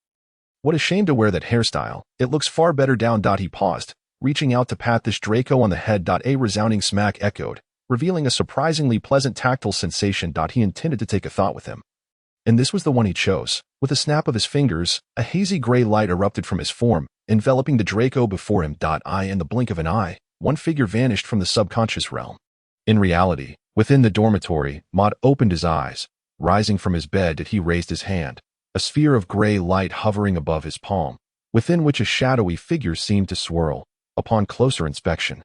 What a shame to wear that hairstyle. It looks far better down. He paused, reaching out to pat this Draco on the head. A resounding smack echoed, revealing a surprisingly pleasant tactile sensation. He intended to take a thought with him. And this was the one he chose. With a snap of his fingers, a hazy gray light erupted from his form, enveloping the Draco before him. In the blink of an eye, one figure vanished from the subconscious realm. In reality, Within the dormitory, Maud opened his eyes. Rising from his bed did he raised his hand, a sphere of gray light hovering above his palm, within which a shadowy figure seemed to swirl. Upon closer inspection,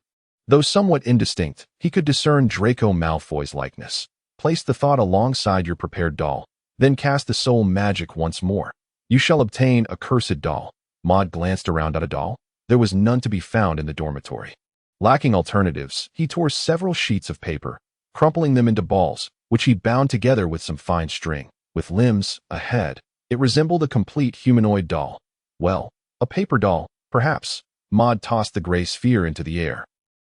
though somewhat indistinct, he could discern Draco Malfoy's likeness. Place the thought alongside your prepared doll, then cast the soul magic once more. You shall obtain a cursed doll. Maud glanced around at a doll. There was none to be found in the dormitory. Lacking alternatives, he tore several sheets of paper, crumpling them into balls, which he bound together with some fine string. With limbs, a head, it resembled a complete humanoid doll. Well, a paper doll, perhaps. Maud tossed the gray sphere into the air.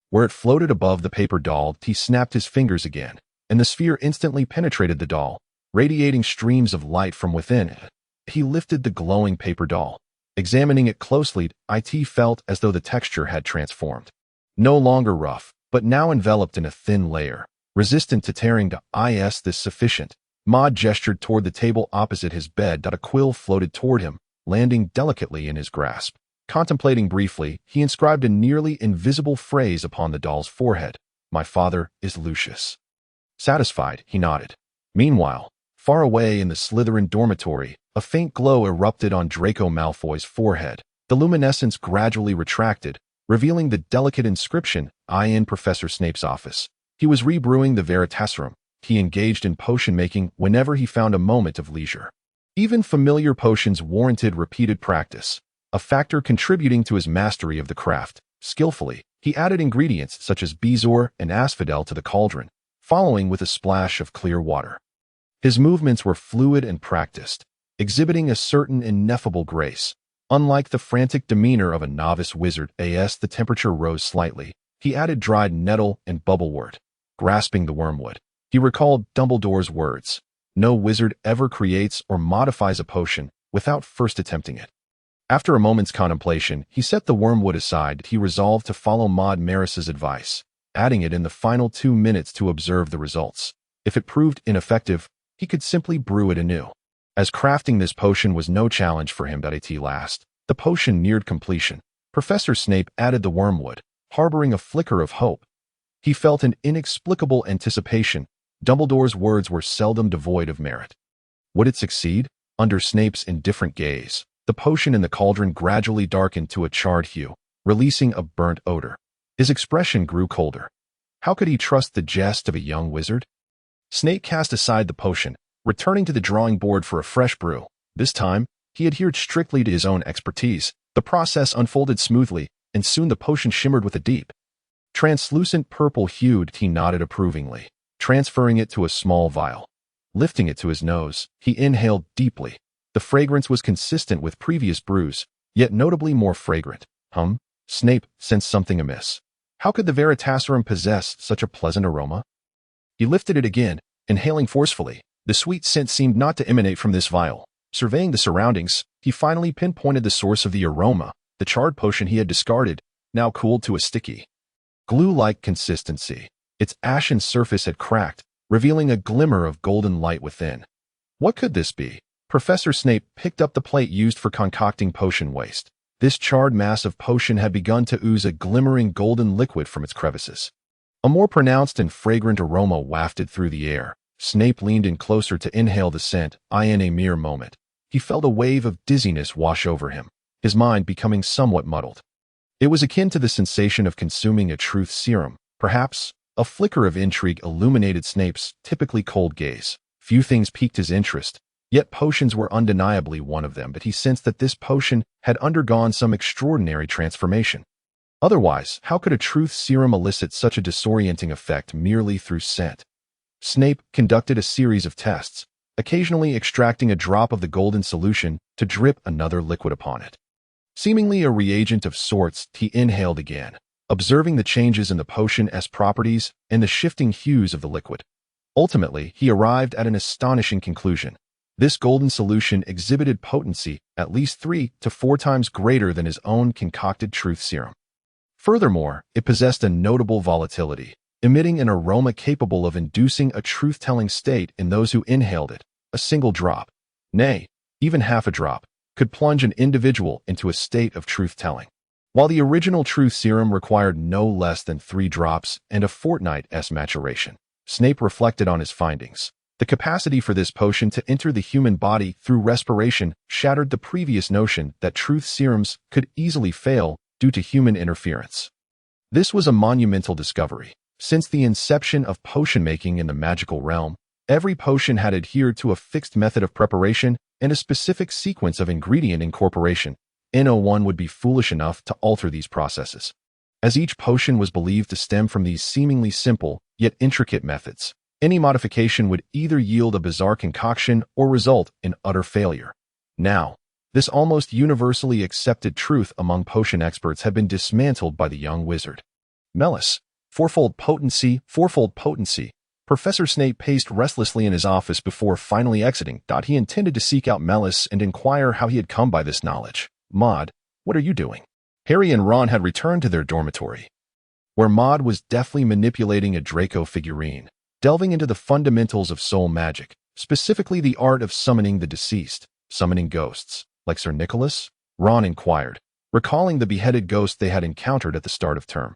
Where it floated above the paper doll, he snapped his fingers again, and the sphere instantly penetrated the doll, radiating streams of light from within it. He lifted the glowing paper doll. Examining it closely, it felt as though the texture had transformed. No longer rough, but now enveloped in a thin layer, resistant to tearing to is this sufficient. Maud gestured toward the table opposite his bed. A quill floated toward him, landing delicately in his grasp. Contemplating briefly, he inscribed a nearly invisible phrase upon the doll's forehead. My father is Lucius. Satisfied, he nodded. Meanwhile, far away in the Slytherin dormitory, a faint glow erupted on Draco Malfoy's forehead. The luminescence gradually retracted, revealing the delicate inscription, I in Professor Snape's office. He was rebrewing the Veritaserum. He engaged in potion making whenever he found a moment of leisure. Even familiar potions warranted repeated practice, a factor contributing to his mastery of the craft. Skillfully, he added ingredients such as bezoar and asphodel to the cauldron, following with a splash of clear water. His movements were fluid and practiced, exhibiting a certain ineffable grace. Unlike the frantic demeanor of a novice wizard, as the temperature rose slightly, he added dried nettle and bubblewort. Grasping the wormwood, he recalled Dumbledore's words, no wizard ever creates or modifies a potion without first attempting it. After a moment's contemplation, he set the wormwood aside. He resolved to follow Maud Maris's advice, adding it in the final 2 minutes to observe the results. If it proved ineffective, he could simply brew it anew. As crafting this potion was no challenge for him at last, the potion neared completion. Professor Snape added the wormwood, harboring a flicker of hope. He felt an inexplicable anticipation. Dumbledore's words were seldom devoid of merit. Would it succeed? Under Snape's indifferent gaze, the potion in the cauldron gradually darkened to a charred hue, releasing a burnt odor. His expression grew colder. How could he trust the jest of a young wizard? Snape cast aside the potion, returning to the drawing board for a fresh brew. This time, he adhered strictly to his own expertise. The process unfolded smoothly, and soon the potion shimmered with a deep, translucent purple hue. He nodded approvingly, transferring it to a small vial. Lifting it to his nose, he inhaled deeply. The fragrance was consistent with previous brews, yet notably more fragrant. Snape sensed something amiss. How could the Veritaserum possess such a pleasant aroma? He lifted it again, inhaling forcefully. The sweet scent seemed not to emanate from this vial. Surveying the surroundings, he finally pinpointed the source of the aroma. The charred potion he had discarded, now cooled to a sticky, glue-like consistency. Its ashen surface had cracked, revealing a glimmer of golden light within. What could this be? Professor Snape picked up the plate used for concocting potion waste. This charred mass of potion had begun to ooze a glimmering golden liquid from its crevices. A more pronounced and fragrant aroma wafted through the air. Snape leaned in closer to inhale the scent. In a mere moment, he felt a wave of dizziness wash over him, his mind becoming somewhat muddled. It was akin to the sensation of consuming a truth serum. Perhaps, a flicker of intrigue illuminated Snape's typically cold gaze. Few things piqued his interest, yet potions were undeniably one of them. But he sensed that this potion had undergone some extraordinary transformation. Otherwise, how could a truth serum elicit such a disorienting effect merely through scent? Snape conducted a series of tests, occasionally extracting a drop of the golden solution to drip another liquid upon it. Seemingly a reagent of sorts, he inhaled again, observing the changes in the potion's properties and the shifting hues of the liquid. Ultimately, he arrived at an astonishing conclusion. This golden solution exhibited potency at least 3 to 4 times greater than his own concocted truth serum. Furthermore, it possessed a notable volatility, emitting an aroma capable of inducing a truth-telling state in those who inhaled it. A single drop, nay, even half a drop, could plunge an individual into a state of truth-telling. While the original truth serum required no less than 3 drops and a fortnight's maturation, Snape reflected on his findings. The capacity for this potion to enter the human body through respiration shattered the previous notion that truth serums could easily fail due to human interference. This was a monumental discovery. Since the inception of potion making in the magical realm, every potion had adhered to a fixed method of preparation and a specific sequence of ingredient incorporation. No one would be foolish enough to alter these processes, as each potion was believed to stem from these seemingly simple yet intricate methods. Any modification would either yield a bizarre concoction or result in utter failure. Now, this almost universally accepted truth among potion experts had been dismantled by the young wizard. Mellis. Fourfold potency, fourfold potency. Professor Snape paced restlessly in his office before finally exiting. He intended to seek out Mellis and inquire how he had come by this knowledge. Maud, what are you doing? Harry and Ron had returned to their dormitory, where Maud was deftly manipulating a Draco figurine, delving into the fundamentals of soul magic, specifically the art of summoning the deceased, summoning ghosts, like Sir Nicholas? Ron inquired, recalling the beheaded ghost they had encountered at the start of term.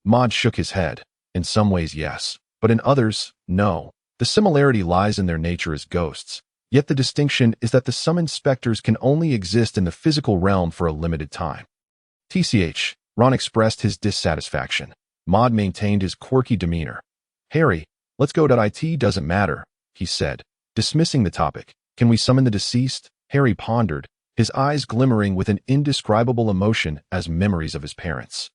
Maud shook his head. In some ways, yes, but in others, no. The similarity lies in their nature as ghosts, yet the distinction is that the summoned specters can only exist in the physical realm for a limited time. TCH, Ron expressed his dissatisfaction. Maud maintained his quirky demeanor. Harry, let's go. It doesn't matter, he said, dismissing the topic. Can we summon the deceased? Harry pondered, his eyes glimmering with an indescribable emotion as memories of his parents,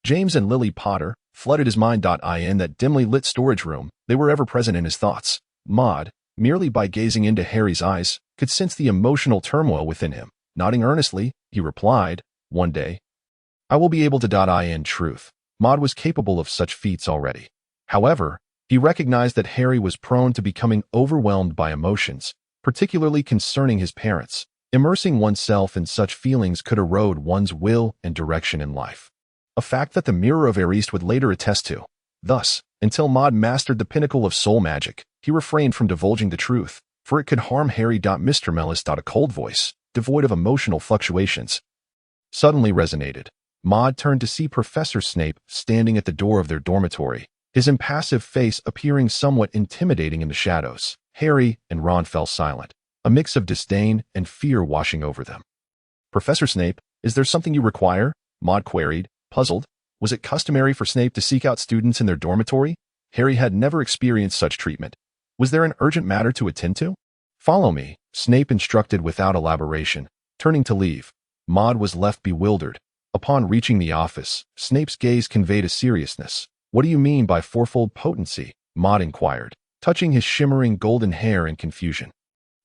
James and Lily Potter, flooded his mind. In that dimly lit storage room, they were ever present in his thoughts. Maud, merely by gazing into Harry's eyes, could sense the emotional turmoil within him. Nodding earnestly, he replied, one day, I will be able to. In truth, Maud was capable of such feats already. However, he recognized that Harry was prone to becoming overwhelmed by emotions, particularly concerning his parents. Immersing oneself in such feelings could erode one's will and direction in life, a fact that the Mirror of Erised would later attest to. Thus, until Maud mastered the pinnacle of soul magic, he refrained from divulging the truth, for it could harm Harry. Mr. Mellis. A cold voice, devoid of emotional fluctuations, suddenly resonated. Maud turned to see Professor Snape standing at the door of their dormitory, his impassive face appearing somewhat intimidating in the shadows. Harry and Ron fell silent, a mix of disdain and fear washing over them. Professor Snape, is there something you require? Maud queried, puzzled. Was it customary for Snape to seek out students in their dormitory? Harry had never experienced such treatment. Was there an urgent matter to attend to? Follow me, Snape instructed without elaboration. Turning to leave, Maud was left bewildered. Upon reaching the office, Snape's gaze conveyed a seriousness. What do you mean by fourfold potency? Maud inquired, touching his shimmering golden hair in confusion.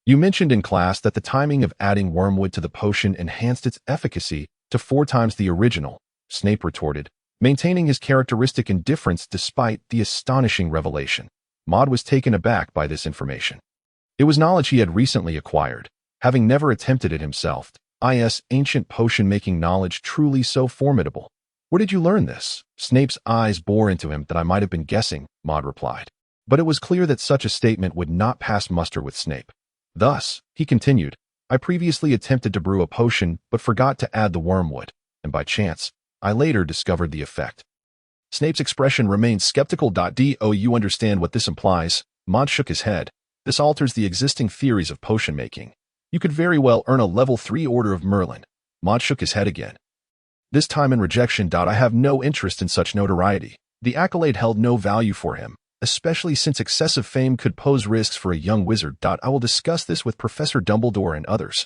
You mentioned in class that the timing of adding wormwood to the potion enhanced its efficacy to 4 times the original, Snape retorted, maintaining his characteristic indifference despite the astonishing revelation. Maud was taken aback by this information. It was knowledge he had recently acquired, having never attempted it himself. Ancient potion-making knowledge truly so formidable. Where did you learn this? Snape's eyes bore into him. That I might have been guessing, Maud replied. But it was clear that such a statement would not pass muster with Snape. Thus, he continued, I previously attempted to brew a potion but forgot to add the wormwood, and by chance, I later discovered the effect. Snape's expression remained skeptical. Do you understand what this implies? Maud shook his head. This alters the existing theories of potion making. You could very well earn a level 3 Order of Merlin. Maud shook his head again, this time in rejection. I have no interest in such notoriety. The accolade held no value for him, especially since excessive fame could pose risks for a young wizard. I will discuss this with Professor Dumbledore and others,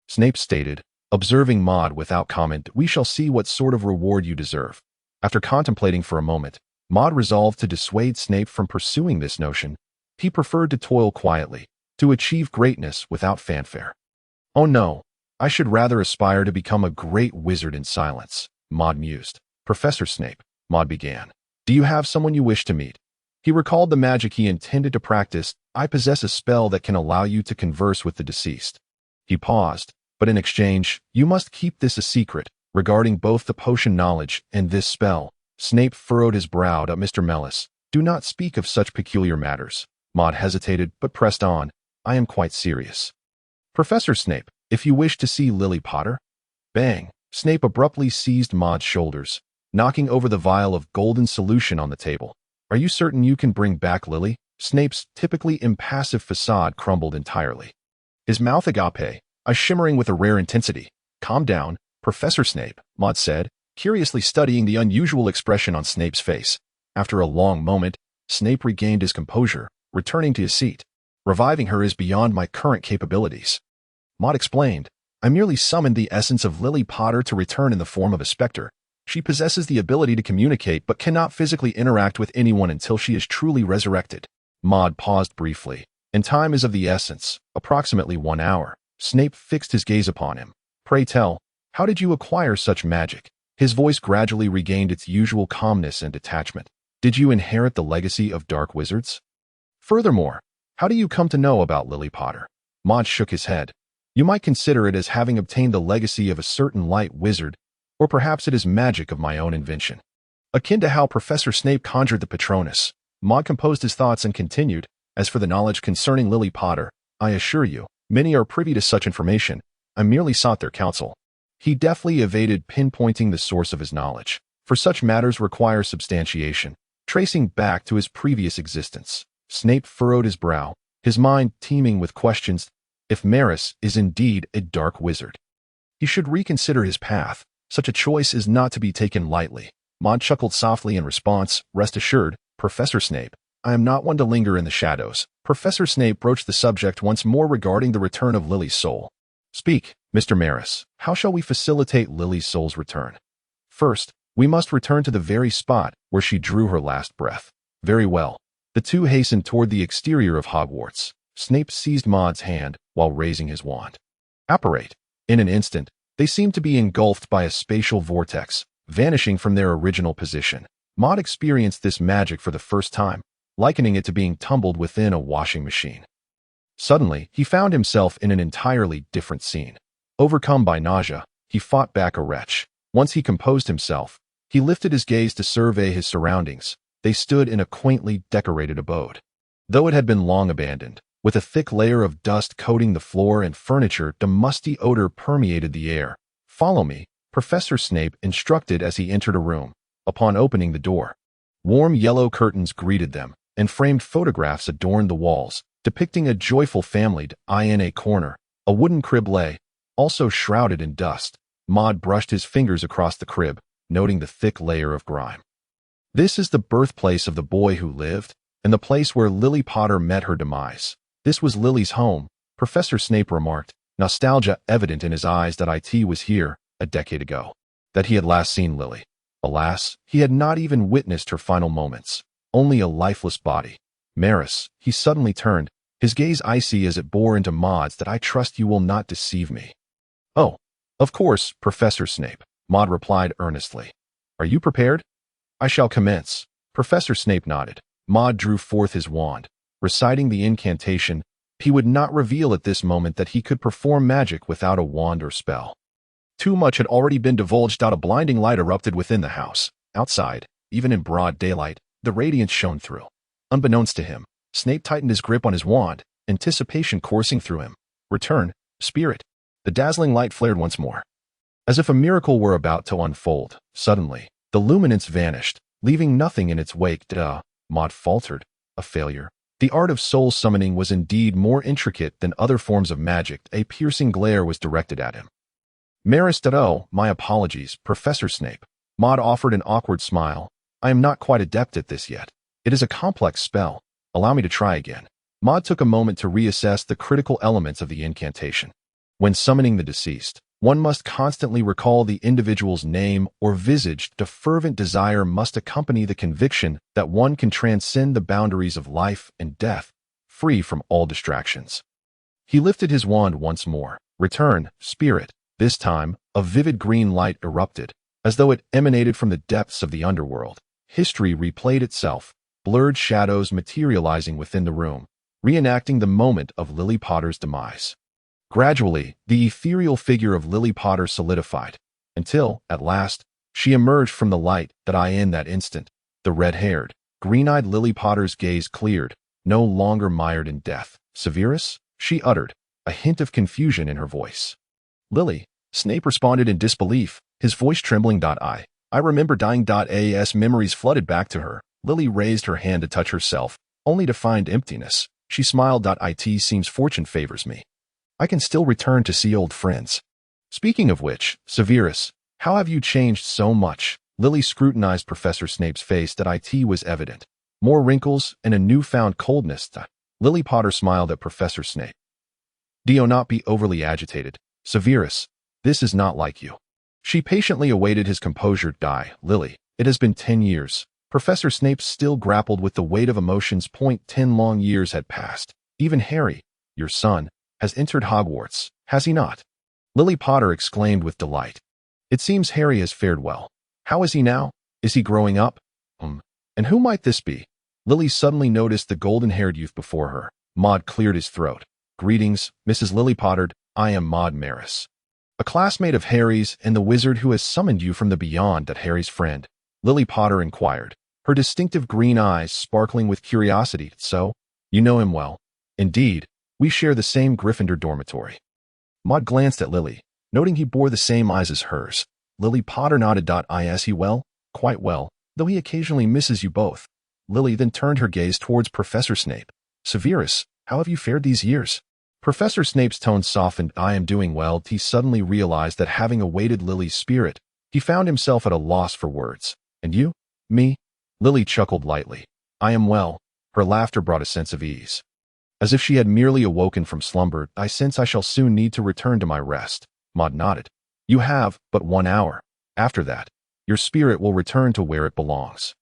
Snape stated, observing Maud without comment. We shall see what sort of reward you deserve. After contemplating for a moment, Maud resolved to dissuade Snape from pursuing this notion. He preferred to toil quietly, to achieve greatness without fanfare. Oh no, I should rather aspire to become a great wizard in silence, Maud mused. Professor Snape, Maud began, do you have someone you wish to meet? He recalled the magic he intended to practice. I possess a spell that can allow you to converse with the deceased. He paused, but in exchange, you must keep this a secret, regarding both the potion knowledge and this spell. Snape furrowed his brow. Mr. Mellis, do not speak of such peculiar matters. Maud hesitated, but pressed on. I am quite serious. Professor Snape, if you wish to see Lily Potter. Bang! Snape abruptly seized Maud's shoulders, knocking over the vial of golden solution on the table. Are you certain you can bring back Lily? Snape's typically impassive facade crumbled entirely. His mouth agape, shimmering with a rare intensity. Calm down, Professor Snape, Maud said, curiously studying the unusual expression on Snape's face. After a long moment, Snape regained his composure, returning to his seat. Reviving her is beyond my current capabilities. Maud explained, I merely summoned the essence of Lily Potter to return in the form of a specter. She possesses the ability to communicate but cannot physically interact with anyone until she is truly resurrected. Maud paused briefly. And time is of the essence, approximately 1 hour. Snape fixed his gaze upon him. Pray tell, how did you acquire such magic? His voice gradually regained its usual calmness and detachment. Did you inherit the legacy of dark wizards? Furthermore, how do you come to know about Lily Potter? Maud shook his head. You might consider it as having obtained the legacy of a certain light wizard, or perhaps it is magic of my own invention. Akin to how Professor Snape conjured the Patronus. Maud composed his thoughts and continued, as for the knowledge concerning Lily Potter, I assure you, many are privy to such information. I merely sought their counsel. He deftly evaded pinpointing the source of his knowledge, for such matters require substantiation, tracing back to his previous existence. Snape furrowed his brow, his mind teeming with questions. If Maris is indeed a dark wizard, he should reconsider his path. Such a choice is not to be taken lightly. Maud chuckled softly in response. Rest assured, Professor Snape, I am not one to linger in the shadows. Professor Snape broached the subject once more regarding the return of Lily's soul. Speak, Mr. Maris. How shall we facilitate Lily's soul's return? First, we must return to the very spot where she drew her last breath. Very well. The two hastened toward the exterior of Hogwarts. Snape seized Maud's hand while raising his wand. Apparate. In an instant, they seemed to be engulfed by a spatial vortex, vanishing from their original position. Maud experienced this magic for the first time, likening it to being tumbled within a washing machine. Suddenly, he found himself in an entirely different scene. Overcome by nausea, he fought back a retch. Once he composed himself, he lifted his gaze to survey his surroundings. They stood in a quaintly decorated abode. Though it had been long abandoned, with a thick layer of dust coating the floor and furniture, the musty odor permeated the air. Follow me, Professor Snape instructed as he entered a room. Upon opening the door, warm yellow curtains greeted them, and framed photographs adorned the walls, depicting a joyful family. In a corner, a wooden crib lay, also shrouded in dust. Maud brushed his fingers across the crib, noting the thick layer of grime. This is the birthplace of the boy who lived, and the place where Lily Potter met her demise. This was Lily's home, Professor Snape remarked, nostalgia evident in his eyes. That it was here, a decade ago, that he had last seen Lily. Alas, he had not even witnessed her final moments, only a lifeless body. Maris, he suddenly turned, his gaze icy as it bore into Maud's. That I trust you will not deceive me. Oh, of course, Professor Snape, Maud replied earnestly. Are you prepared? I shall commence. Professor Snape nodded. Maud drew forth his wand, reciting the incantation. He would not reveal at this moment that he could perform magic without a wand or spell. Too much had already been divulged. A blinding light erupted within the house. Outside, even in broad daylight, the radiance shone through. Unbeknownst to him, Snape tightened his grip on his wand, anticipation coursing through him. Return, spirit. The dazzling light flared once more. As if a miracle were about to unfold, suddenly, the luminance vanished, leaving nothing in its wake. Maud faltered. A failure. The art of soul summoning was indeed more intricate than other forms of magic. A piercing glare was directed at him. Maris. Oh, my apologies, Professor Snape. Maud offered an awkward smile. I am not quite adept at this yet. It is a complex spell. Allow me to try again. Maud took a moment to reassess the critical elements of the incantation. When summoning the deceased, one must constantly recall the individual's name or visage. The fervent desire must accompany the conviction that one can transcend the boundaries of life and death, free from all distractions. He lifted his wand once more. Return, spirit. This time, a vivid green light erupted, as though it emanated from the depths of the underworld. History replayed itself, blurred shadows materializing within the room, reenacting the moment of Lily Potter's demise. Gradually, the ethereal figure of Lily Potter solidified, until, at last, she emerged from the light. In that instant, the red-haired, green-eyed Lily Potter's gaze cleared, no longer mired in death. Severus? She uttered, a hint of confusion in her voice. Lily, Snape responded in disbelief, his voice trembling. I remember dying. As memories flooded back to her, Lily raised her hand to touch herself, only to find emptiness. She smiled. It seems fortune favors me. I can still return to see old friends. Speaking of which, Severus, how have you changed so much? Lily scrutinized Professor Snape's face. It was evident. More wrinkles and a newfound coldness. Lily Potter smiled at Professor Snape. Do not be overly agitated. Severus, this is not like you. She patiently awaited his composure. Lily, it has been 10 years. Professor Snape still grappled with the weight of emotions. 10 long years had passed. Even Harry, your son, has entered Hogwarts, has he not? Lily Potter exclaimed with delight. It seems Harry has fared well. How is he now? Is he growing up? And who might this be? Lily suddenly noticed the golden-haired youth before her. Maud cleared his throat. Greetings, Mrs. Lily Potter. I am Maud Maris, a classmate of Harry's and the wizard who has summoned you from the beyond. Harry's friend, Lily Potter inquired, her distinctive green eyes sparkling with curiosity. So, you know him well. Indeed, we share the same Gryffindor dormitory. Maud glanced at Lily, noting he bore the same eyes as hers. Lily Potter nodded. Is he well? Quite well, though he occasionally misses you both. Lily then turned her gaze towards Professor Snape. Severus, how have you fared these years? Professor Snape's tone softened. I am doing well. He suddenly realized that having awaited Lily's spirit, he found himself at a loss for words. And you? Me? Lily chuckled lightly. I am well. Her laughter brought a sense of ease. As if she had merely awoken from slumber. I sense I shall soon need to return to my rest. Maud nodded. You have but 1 hour. After that, your spirit will return to where it belongs.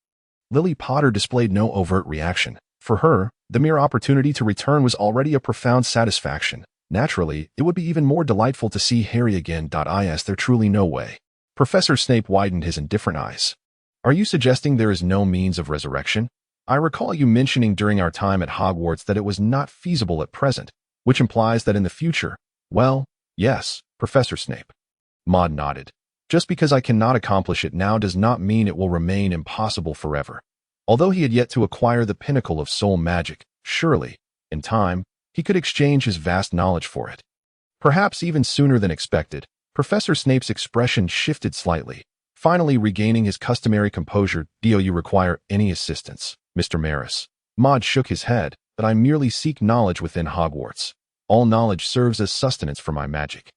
Lily Potter displayed no overt reaction. For her, the mere opportunity to return was already a profound satisfaction. Naturally, it would be even more delightful to see Harry again. Is there truly no way? Professor Snape widened his indifferent eyes. Are you suggesting there is no means of resurrection? I recall you mentioning during our time at Hogwarts that it was not feasible at present, which implies that in the future. Well, yes, Professor Snape. Maud nodded. Just because I cannot accomplish it now does not mean it will remain impossible forever. Although he had yet to acquire the pinnacle of soul magic, surely, in time, he could exchange his vast knowledge for it. Perhaps even sooner than expected, Professor Snape's expression shifted slightly, finally regaining his customary composure. Do you require any assistance, Mr. Maris? Maud shook his head. But I merely seek knowledge within Hogwarts. All knowledge serves as sustenance for my magic.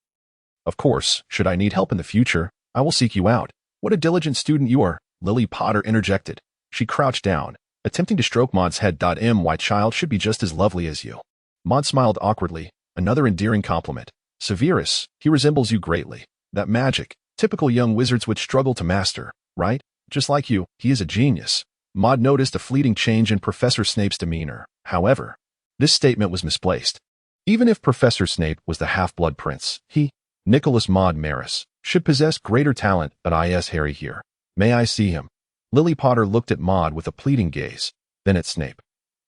Of course, should I need help in the future, I will seek you out. What a diligent student you are, Lily Potter interjected. She crouched down, attempting to stroke Maud's head. My child should be just as lovely as you. Maud smiled awkwardly, another endearing compliment. Severus, he resembles you greatly. That magic, typical young wizards would struggle to master, right? Just like you, he is a genius. Maud noticed a fleeting change in Professor Snape's demeanor. However, this statement was misplaced. Even if Professor Snape was the half-blood prince, he, Nicholas Maud Maris, should possess greater talent. But is Harry here? May I see him? Lily Potter looked at Maud with a pleading gaze, then at Snape.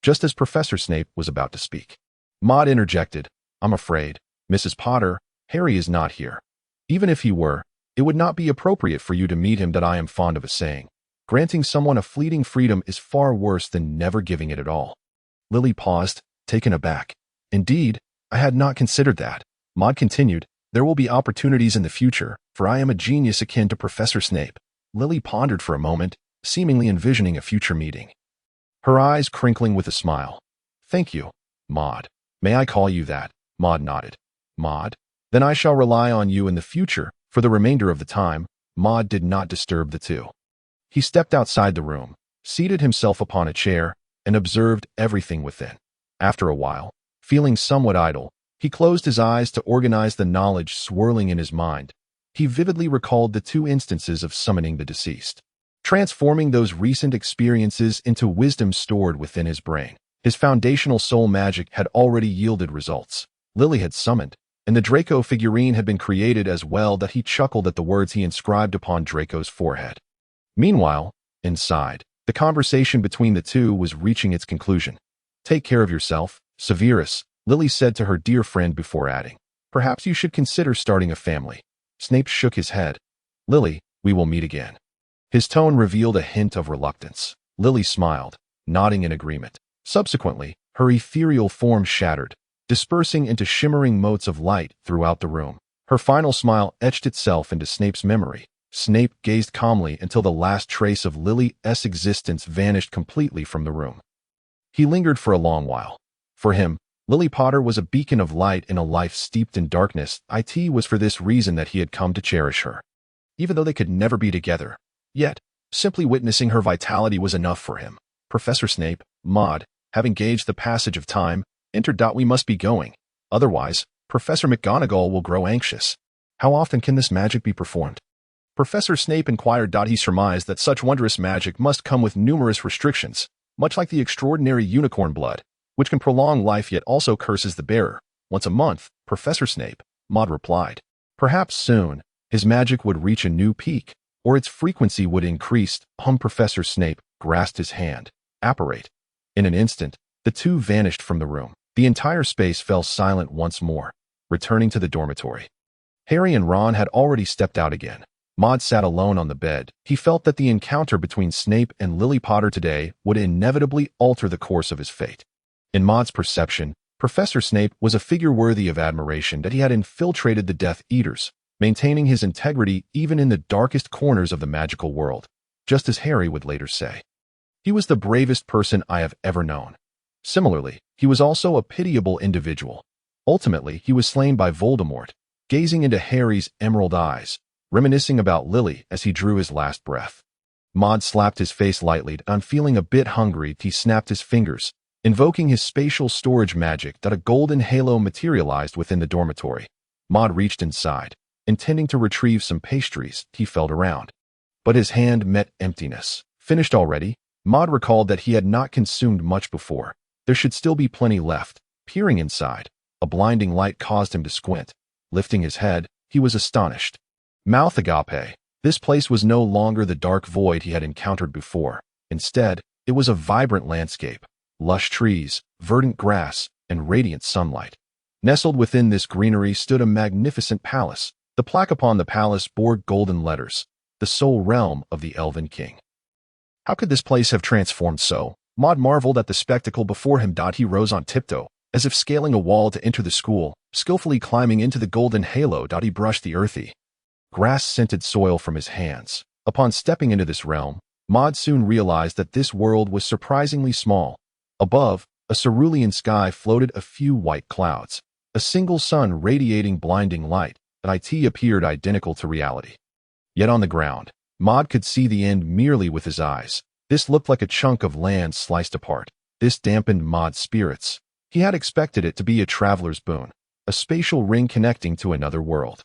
Just as Professor Snape was about to speak, Maud interjected, I'm afraid, Mrs. Potter, Harry is not here. Even if he were, it would not be appropriate for you to meet him. I am fond of a saying. Granting someone a fleeting freedom is far worse than never giving it at all. Lily paused, taken aback. Indeed, I had not considered that. Maud continued, there will be opportunities in the future, for I am a genius akin to Professor Snape. Lily pondered for a moment, seemingly envisioning a future meeting. Her eyes crinkling with a smile. Thank you, Maud. May I call you that? Maud nodded. Maud? Then I shall rely on you in the future. For the remainder of the time, Maud did not disturb the two. He stepped outside the room, seated himself upon a chair, and observed everything within. After a while, feeling somewhat idle, he closed his eyes to organize the knowledge swirling in his mind. He vividly recalled the 2 instances of summoning the deceased, transforming those recent experiences into wisdom stored within his brain. His foundational soul magic had already yielded results. Lily had summoned, and the Draco figurine had been created as well. That he chuckled at the words he inscribed upon Draco's forehead. Meanwhile, inside, the conversation between the two was reaching its conclusion. Take care of yourself, Severus, Lily said to her dear friend before adding, perhaps you should consider starting a family. Snape shook his head. Lily, we will meet again. His tone revealed a hint of reluctance. Lily smiled, nodding in agreement. Subsequently, her ethereal form shattered, dispersing into shimmering motes of light throughout the room. Her final smile etched itself into Snape's memory, Snape gazed calmly until the last trace of Lily's existence vanished completely from the room. He lingered for a long while. For him, Lily Potter was a beacon of light in a life steeped in darkness. It was for this reason that he had come to cherish her. Even though they could never be together, yet, simply witnessing her vitality was enough for him. Professor Snape, Maud, having gauged the passage of time, entered. We must be going. Otherwise, Professor McGonagall will grow anxious. How often can this magic be performed? Professor Snape inquired. He surmised that such wondrous magic must come with numerous restrictions, much like the extraordinary unicorn blood, which can prolong life yet also curses the bearer. Once a month, Professor Snape, Maud replied. Perhaps soon, his magic would reach a new peak, or its frequency would increase. Professor Snape grasped his hand. Apparate. In an instant, the two vanished from the room. The entire space fell silent once more. Returning to the dormitory, Harry and Ron had already stepped out again. Maud sat alone on the bed. He felt that the encounter between Snape and Lily Potter today would inevitably alter the course of his fate. In Maud's perception, Professor Snape was a figure worthy of admiration. That he had infiltrated the Death Eaters, maintaining his integrity even in the darkest corners of the magical world, just as Harry would later say. He was the bravest person I have ever known. Similarly, he was also a pitiable individual. Ultimately, he was slain by Voldemort, gazing into Harry's emerald eyes, reminiscing about Lily as he drew his last breath. Maud slapped his face lightly. On feeling a bit hungry, he snapped his fingers, invoking his spatial storage magic. A golden halo materialized within the dormitory. Maud reached inside, intending to retrieve some pastries. He felt around, but his hand met emptiness. Finished already? Maud recalled that he had not consumed much before. There should still be plenty left. Peering inside, a blinding light caused him to squint. Lifting his head, he was astonished. Mouth agape. This place was no longer the dark void he had encountered before. Instead, it was a vibrant landscape. Lush trees, verdant grass, and radiant sunlight. Nestled within this greenery stood a magnificent palace. The plaque upon the palace bore golden letters, the sole realm of the Elven King. How could this place have transformed so? Maud marveled at the spectacle before him. He rose on tiptoe, as if scaling a wall to enter the school, skillfully climbing into the golden halo. He brushed the earthy, grass-scented soil from his hands. Upon stepping into this realm, Maud soon realized that this world was surprisingly small. Above, a cerulean sky floated a few white clouds. A single sun radiating blinding light. It appeared identical to reality. Yet on the ground, Maud could see the end merely with his eyes. This looked like a chunk of land sliced apart. This dampened Maud's spirits. He had expected it to be a traveler's boon, a spatial ring connecting to another world.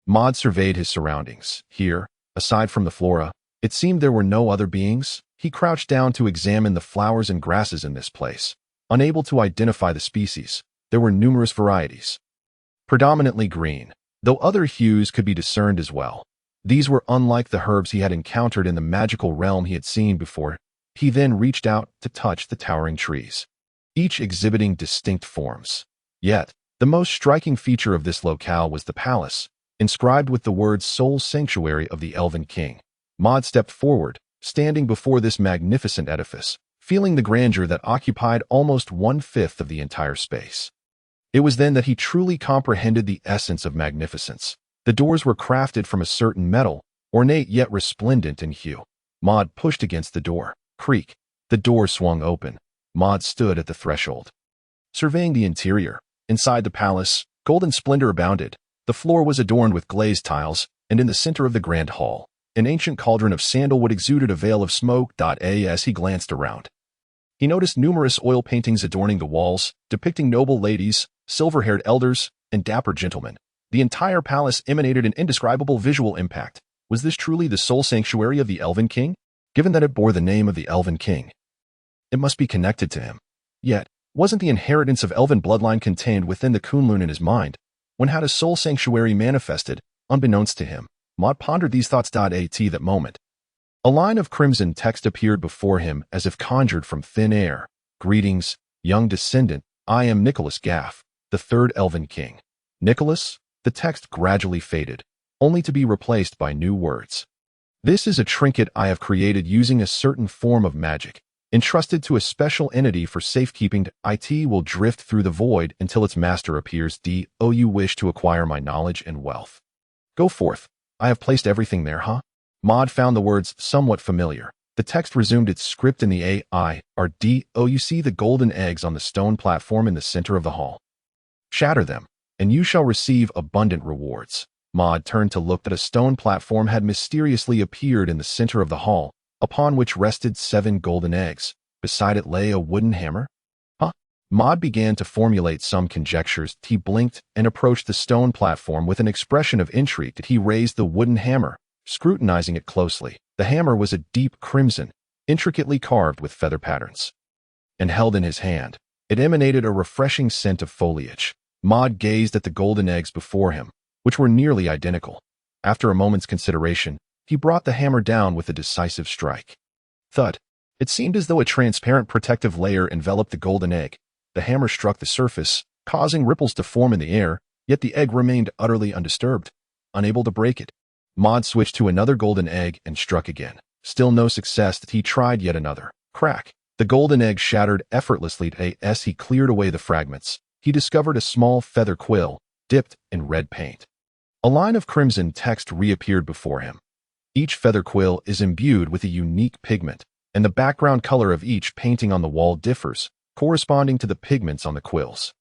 Maud surveyed his surroundings. Here, aside from the flora, it seemed there were no other beings. He crouched down to examine the flowers and grasses in this place. Unable to identify the species, there were numerous varieties. Predominantly green, though other hues could be discerned as well. These were unlike the herbs he had encountered in the magical realm he had seen before. He then reached out to touch the towering trees, each exhibiting distinct forms. Yet, the most striking feature of this locale was the palace, inscribed with the words "Sole Sanctuary of the Elven King." Maud stepped forward, standing before this magnificent edifice, feeling the grandeur that occupied almost 1/5 of the entire space. It was then that he truly comprehended the essence of magnificence. The doors were crafted from a certain metal, ornate yet resplendent in hue. Maud pushed against the door. Creak. The door swung open. Maud stood at the threshold, surveying the interior. Inside the palace, golden splendor abounded. The floor was adorned with glazed tiles, and in the center of the grand hall, an ancient cauldron of sandalwood exuded a veil of smoke. As he glanced around, he noticed numerous oil paintings adorning the walls, depicting noble ladies, silver-haired elders, and dapper gentlemen. The entire palace emanated an indescribable visual impact. Was this truly the sole sanctuary of the Elven King? Given that it bore the name of the Elven King, it must be connected to him. Yet, wasn't the inheritance of elven bloodline contained within the Kunlun in his mind? When had a soul sanctuary manifested, unbeknownst to him? Maud pondered these thoughts. At that moment, a line of crimson text appeared before him as if conjured from thin air. Greetings, young descendant. I am Nicholas Gaff, the third Elven King. Nicholas? The text gradually faded, only to be replaced by new words. This is a trinket I have created using a certain form of magic, entrusted to a special entity for safekeeping. It will drift through the void until its master appears. You wish to acquire my knowledge and wealth. Go forth. I have placed everything there, Maud found the words somewhat familiar. The text resumed its script in the A-I-R-D-O. You see the golden eggs on the stone platform in the center of the hall. Shatter them, and you shall receive abundant rewards. Maud turned to look that a stone platform had mysteriously appeared in the center of the hall, upon which rested 7 golden eggs. Beside it lay a wooden hammer. Maud began to formulate some conjectures. He blinked and approached the stone platform with an expression of intrigue. He raised the wooden hammer, scrutinizing it closely. The hammer was a deep crimson, intricately carved with feather patterns, and held in his hand. It emanated a refreshing scent of foliage. Maud gazed at the golden eggs before him, which were nearly identical. After a moment's consideration, he brought the hammer down with a decisive strike. Thud! It seemed as though a transparent protective layer enveloped the golden egg. The hammer struck the surface, causing ripples to form in the air, yet the egg remained utterly undisturbed, unable to break it. Maud switched to another golden egg and struck again. Still no success. He tried yet another. Crack! The golden egg shattered effortlessly. As he cleared away the fragments, he discovered a small feather quill, dipped in red paint. A line of crimson text reappeared before him. Each feather quill is imbued with a unique pigment, and the background color of each painting on the wall differs, corresponding to the pigments on the quills.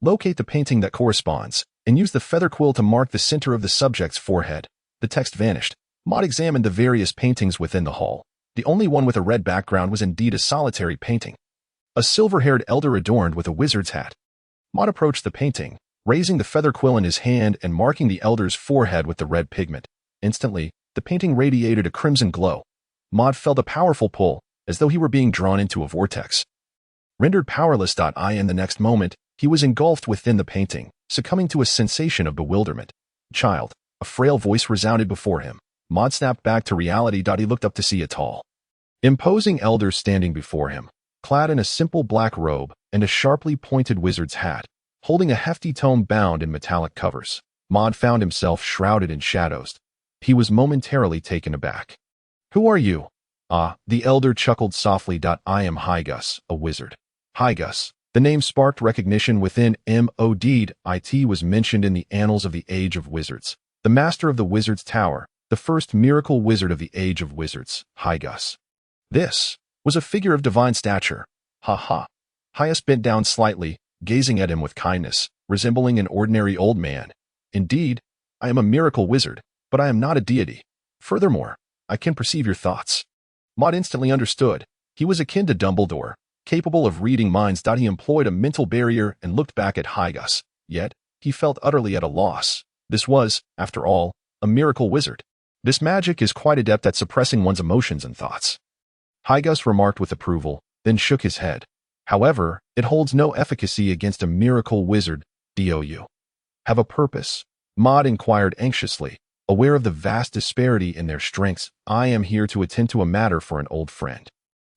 Locate the painting that corresponds, and use the feather quill to mark the center of the subject's forehead. The text vanished. Maud examined the various paintings within the hall. The only one with a red background was indeed a solitary painting. A silver-haired elder adorned with a wizard's hat. Maud approached the painting, raising the feather quill in his hand and marking the elder's forehead with the red pigment. Instantly, the painting radiated a crimson glow. Maud felt a powerful pull, as though he were being drawn into a vortex. Rendered powerless. In the next moment, he was engulfed within the painting, succumbing to a sensation of bewilderment. Child, a frail voice resounded before him. Maud snapped back to reality. He looked up to see a tall, imposing elder standing before him, clad in a simple black robe and a sharply pointed wizard's hat, holding a hefty tome bound in metallic covers. Maud found himself shrouded in shadows. He was momentarily taken aback. Who are you? The elder chuckled softly. I am Hygus, a wizard. Hygus. The name sparked recognition within Maud. It was mentioned in the annals of the Age of Wizards. The master of the Wizard's Tower, the first miracle wizard of the Age of Wizards, Hygus. This was a figure of divine stature. Hygus bent down slightly, gazing at him with kindness, resembling an ordinary old man. Indeed, I am a miracle wizard, but I am not a deity. Furthermore, I can perceive your thoughts. Maud instantly understood. He was akin to Dumbledore, capable of reading minds. He employed a mental barrier and looked back at Hygus, yet he felt utterly at a loss. This was, after all, a miracle wizard. This magic is quite adept at suppressing one's emotions and thoughts. Hygus remarked with approval, then shook his head. However, it holds no efficacy against a miracle wizard. Do you have a purpose? Maud inquired anxiously, aware of the vast disparity in their strengths. I am here to attend to a matter for an old friend.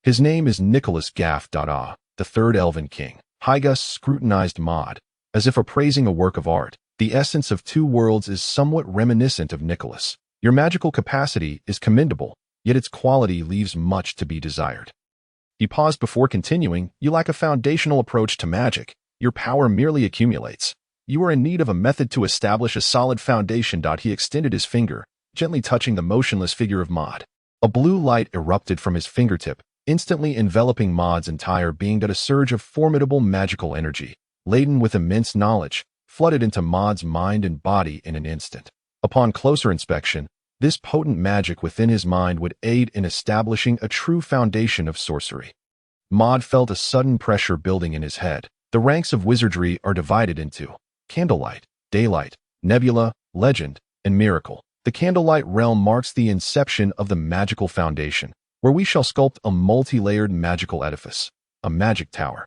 His name is Nicholas Gaff. The third Elven King. Hygus scrutinized Maud, as if appraising a work of art. The essence of 2 worlds is somewhat reminiscent of Nicholas. Your magical capacity is commendable, yet its quality leaves much to be desired. He paused before continuing. You lack a foundational approach to magic. Your power merely accumulates. You are in need of a method to establish a solid foundation. He extended his finger, gently touching the motionless figure of Maud. A blue light erupted from his fingertip, instantly enveloping Maud's entire being. A surge of formidable magical energy, laden with immense knowledge, flooded into Maud's mind and body in an instant. Upon closer inspection, this potent magic within his mind would aid in establishing a true foundation of sorcery. Maud felt a sudden pressure building in his head. The ranks of wizardry are divided into candlelight, daylight, nebula, legend, and miracle. The candlelight realm marks the inception of the magical foundation, where we shall sculpt a multi-layered magical edifice, a magic tower.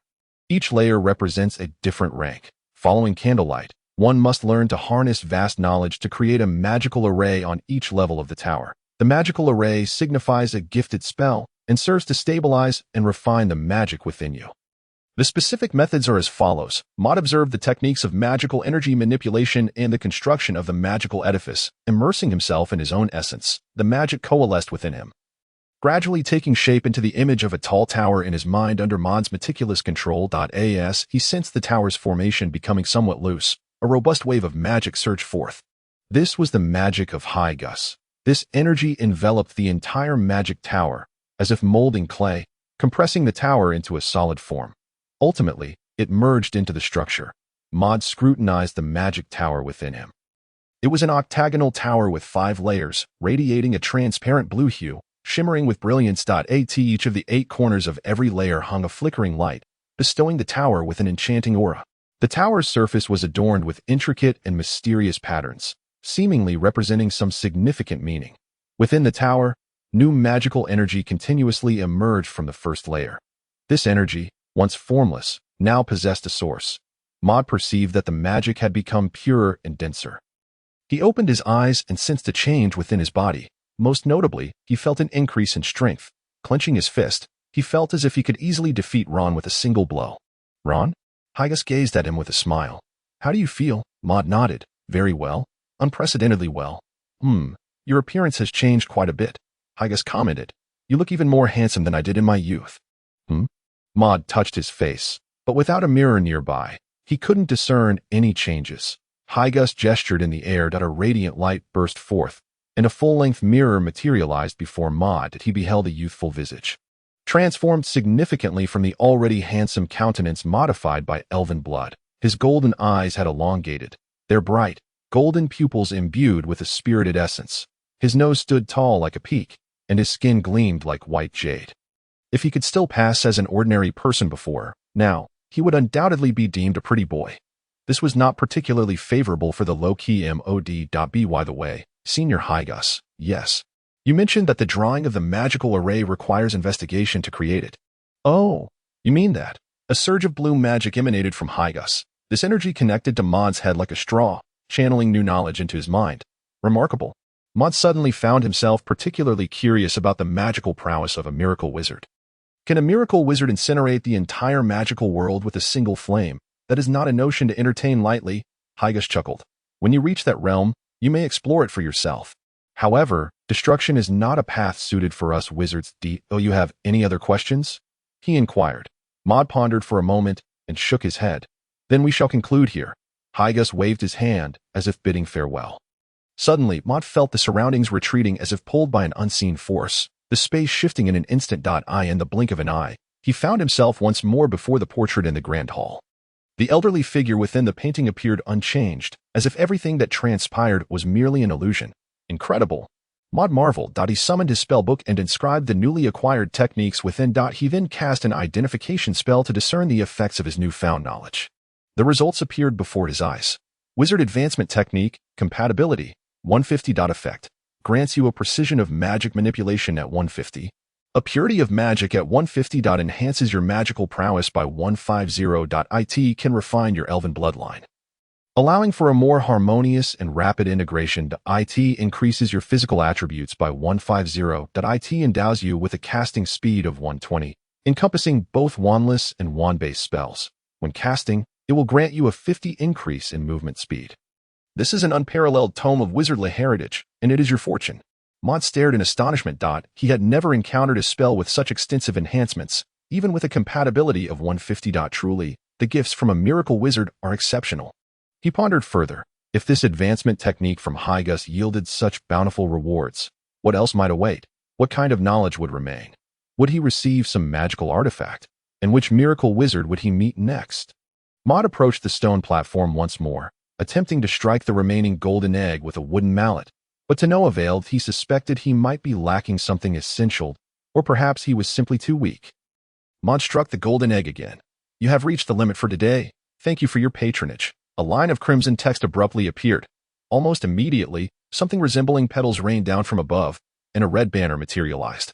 Each layer represents a different rank. Following candlelight, one must learn to harness vast knowledge to create a magical array on each level of the tower. The magical array signifies a gifted spell and serves to stabilize and refine the magic within you. The specific methods are as follows. Maud observed the techniques of magical energy manipulation and the construction of the magical edifice, immersing himself in his own essence. The magic coalesced within him, gradually taking shape into the image of a tall tower in his mind under Maud's meticulous control. As he sensed the tower's formation becoming somewhat loose, a robust wave of magic surged forth. This was the magic of Hygus. This energy enveloped the entire magic tower, as if molding clay, compressing the tower into a solid form. Ultimately, it merged into the structure. Maud scrutinized the magic tower within him. It was an octagonal tower with 5 layers, radiating a transparent blue hue, shimmering with brilliance. At each of the 8 corners of every layer hung a flickering light, bestowing the tower with an enchanting aura. The tower's surface was adorned with intricate and mysterious patterns, seemingly representing some significant meaning. Within the tower, new magical energy continuously emerged from the first layer. This energy, once formless, now possessed a source. Maud perceived that the magic had become purer and denser. He opened his eyes and sensed a change within his body. Most notably, he felt an increase in strength. Clenching his fist, he felt as if he could easily defeat Ron with a single blow. Ron? Hygus gazed at him with a smile. How do you feel? Maud nodded. Very well. Unprecedentedly well. Your appearance has changed quite a bit. Hygus commented. You look even more handsome than I did in my youth. Maud touched his face, but without a mirror nearby, he couldn't discern any changes. Hygus gestured in the air. A radiant light burst forth, and a full-length mirror materialized before Maud. He beheld a youthful visage, transformed significantly from the already handsome countenance modified by elven blood. His golden eyes had elongated, their bright, golden pupils imbued with a spirited essence. His nose stood tall like a peak, and his skin gleamed like white jade. If he could still pass as an ordinary person before, now, he would undoubtedly be deemed a pretty boy. This was not particularly favorable for the low-key mod. By the way, Senior Hygus, yes. You mentioned that the drawing of the magical array requires investigation to create it. Oh, you mean that? A surge of blue magic emanated from Hygus. This energy connected to Maud's head like a straw, channeling new knowledge into his mind. Remarkable. Maud suddenly found himself particularly curious about the magical prowess of a miracle wizard. Can a miracle wizard incinerate the entire magical world with a single flame? That is not a notion to entertain lightly, Hygus chuckled. When you reach that realm, you may explore it for yourself. However, destruction is not a path suited for us wizards. Do you have any other questions? He inquired. Maud pondered for a moment and shook his head. Then we shall conclude here. Hygus waved his hand as if bidding farewell. Suddenly, Maud felt the surroundings retreating as if pulled by an unseen force, the space shifting in an instant. In the blink of an eye, he found himself once more before the portrait in the grand hall. The elderly figure within the painting appeared unchanged, as if everything that transpired was merely an illusion. Incredible. Maud marveled. He summoned his spellbook and inscribed the newly acquired techniques within. He then cast an identification spell to discern the effects of his newfound knowledge. The results appeared before his eyes. Wizard Advancement Technique, Compatibility, 150. Effect. Grants you a precision of magic manipulation at 150. A purity of magic at 150. Enhances your magical prowess by 150. It can refine your elven bloodline, allowing for a more harmonious and rapid integration. It increases your physical attributes by 150. It endows you with a casting speed of 120, encompassing both wandless and wand-based spells. When casting, it will grant you a 50 increase in movement speed. This is an unparalleled tome of wizardly heritage, and it is your fortune. Maud stared in astonishment. He had never encountered a spell with such extensive enhancements, even with a compatibility of 150. Truly, the gifts from a miracle wizard are exceptional. He pondered further. If this advancement technique from Hygus yielded such bountiful rewards, what else might await? What kind of knowledge would remain? Would he receive some magical artifact? And which miracle wizard would he meet next? Maud approached the stone platform once more, attempting to strike the remaining golden egg with a wooden mallet, but to no avail. He suspected he might be lacking something essential, or perhaps he was simply too weak. Maud struck the golden egg again. You have reached the limit for today. Thank you for your patronage. A line of crimson text abruptly appeared. Almost immediately, something resembling petals rained down from above, and a red banner materialized,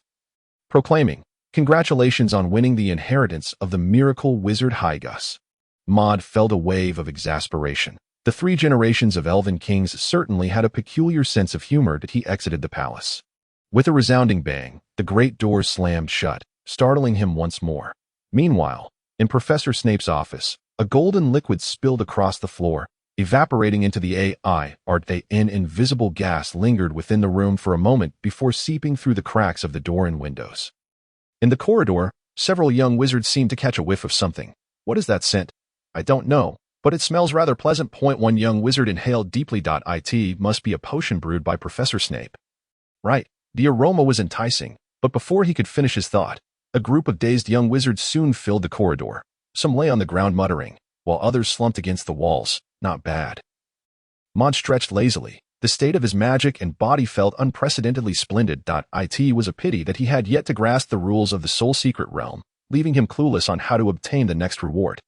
proclaiming, "Congratulations on winning the inheritance of the miracle wizard Hygus." Maud felt a wave of exasperation. The 3 generations of elven kings certainly had a peculiar sense of humor. He exited the palace. With a resounding bang, the great doors slammed shut, startling him once more. Meanwhile, in Professor Snape's office, a golden liquid spilled across the floor, evaporating into the an invisible gas lingered within the room for a moment before seeping through the cracks of the door and windows. In the corridor, several young wizards seemed to catch a whiff of something. What is that scent? I don't know, but it smells rather pleasant. One young wizard inhaled deeply. It must be a potion brewed by Professor Snape. Right. The aroma was enticing, but before he could finish his thought, a group of dazed young wizards soon filled the corridor. Some lay on the ground muttering, while others slumped against the walls. Not bad. Maud stretched lazily. The state of his magic and body felt unprecedentedly splendid. It was a pity that he had yet to grasp the rules of the Soul Secret realm, leaving him clueless on how to obtain the next reward.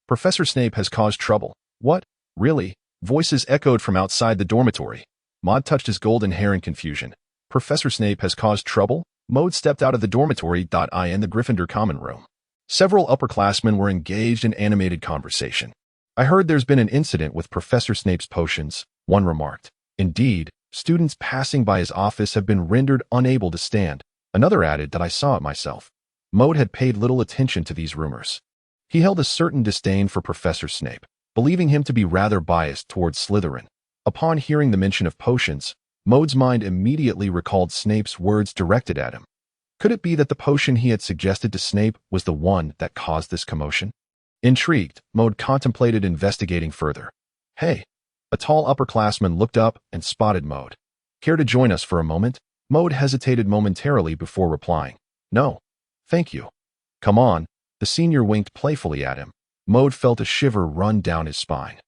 Professor Snape has caused trouble. What? Really? Voices echoed from outside the dormitory. Maud touched his golden hair in confusion. Professor Snape has caused trouble? Maud stepped out of the dormitory. In the Gryffindor common room. Several upperclassmen were engaged in animated conversation. I heard there's been an incident with Professor Snape's potions, one remarked. Indeed, students passing by his office have been rendered unable to stand. Another added that I saw it myself. Maud had paid little attention to these rumors. He held a certain disdain for Professor Snape, believing him to be rather biased towards Slytherin. Upon hearing the mention of potions, Maud's mind immediately recalled Snape's words directed at him. Could it be that the potion he had suggested to Snape was the one that caused this commotion? Intrigued, Maud contemplated investigating further. Hey! A tall upperclassman looked up and spotted Maud. Care to join us for a moment? Maud hesitated momentarily before replying. No. Thank you. Come on. The senior winked playfully at him. Maud felt a shiver run down his spine.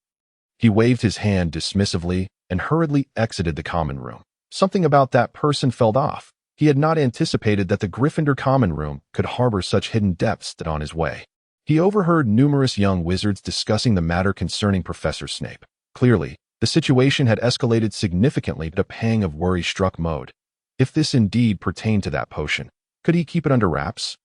He waved his hand dismissively and hurriedly exited the common room. Something about that person felt off. He had not anticipated that the Gryffindor common room could harbor such hidden depths. That on his way, he overheard numerous young wizards discussing the matter concerning Professor Snape. Clearly, the situation had escalated significantly. A pang of worry struck Maud. If this indeed pertained to that potion, could he keep it under wraps?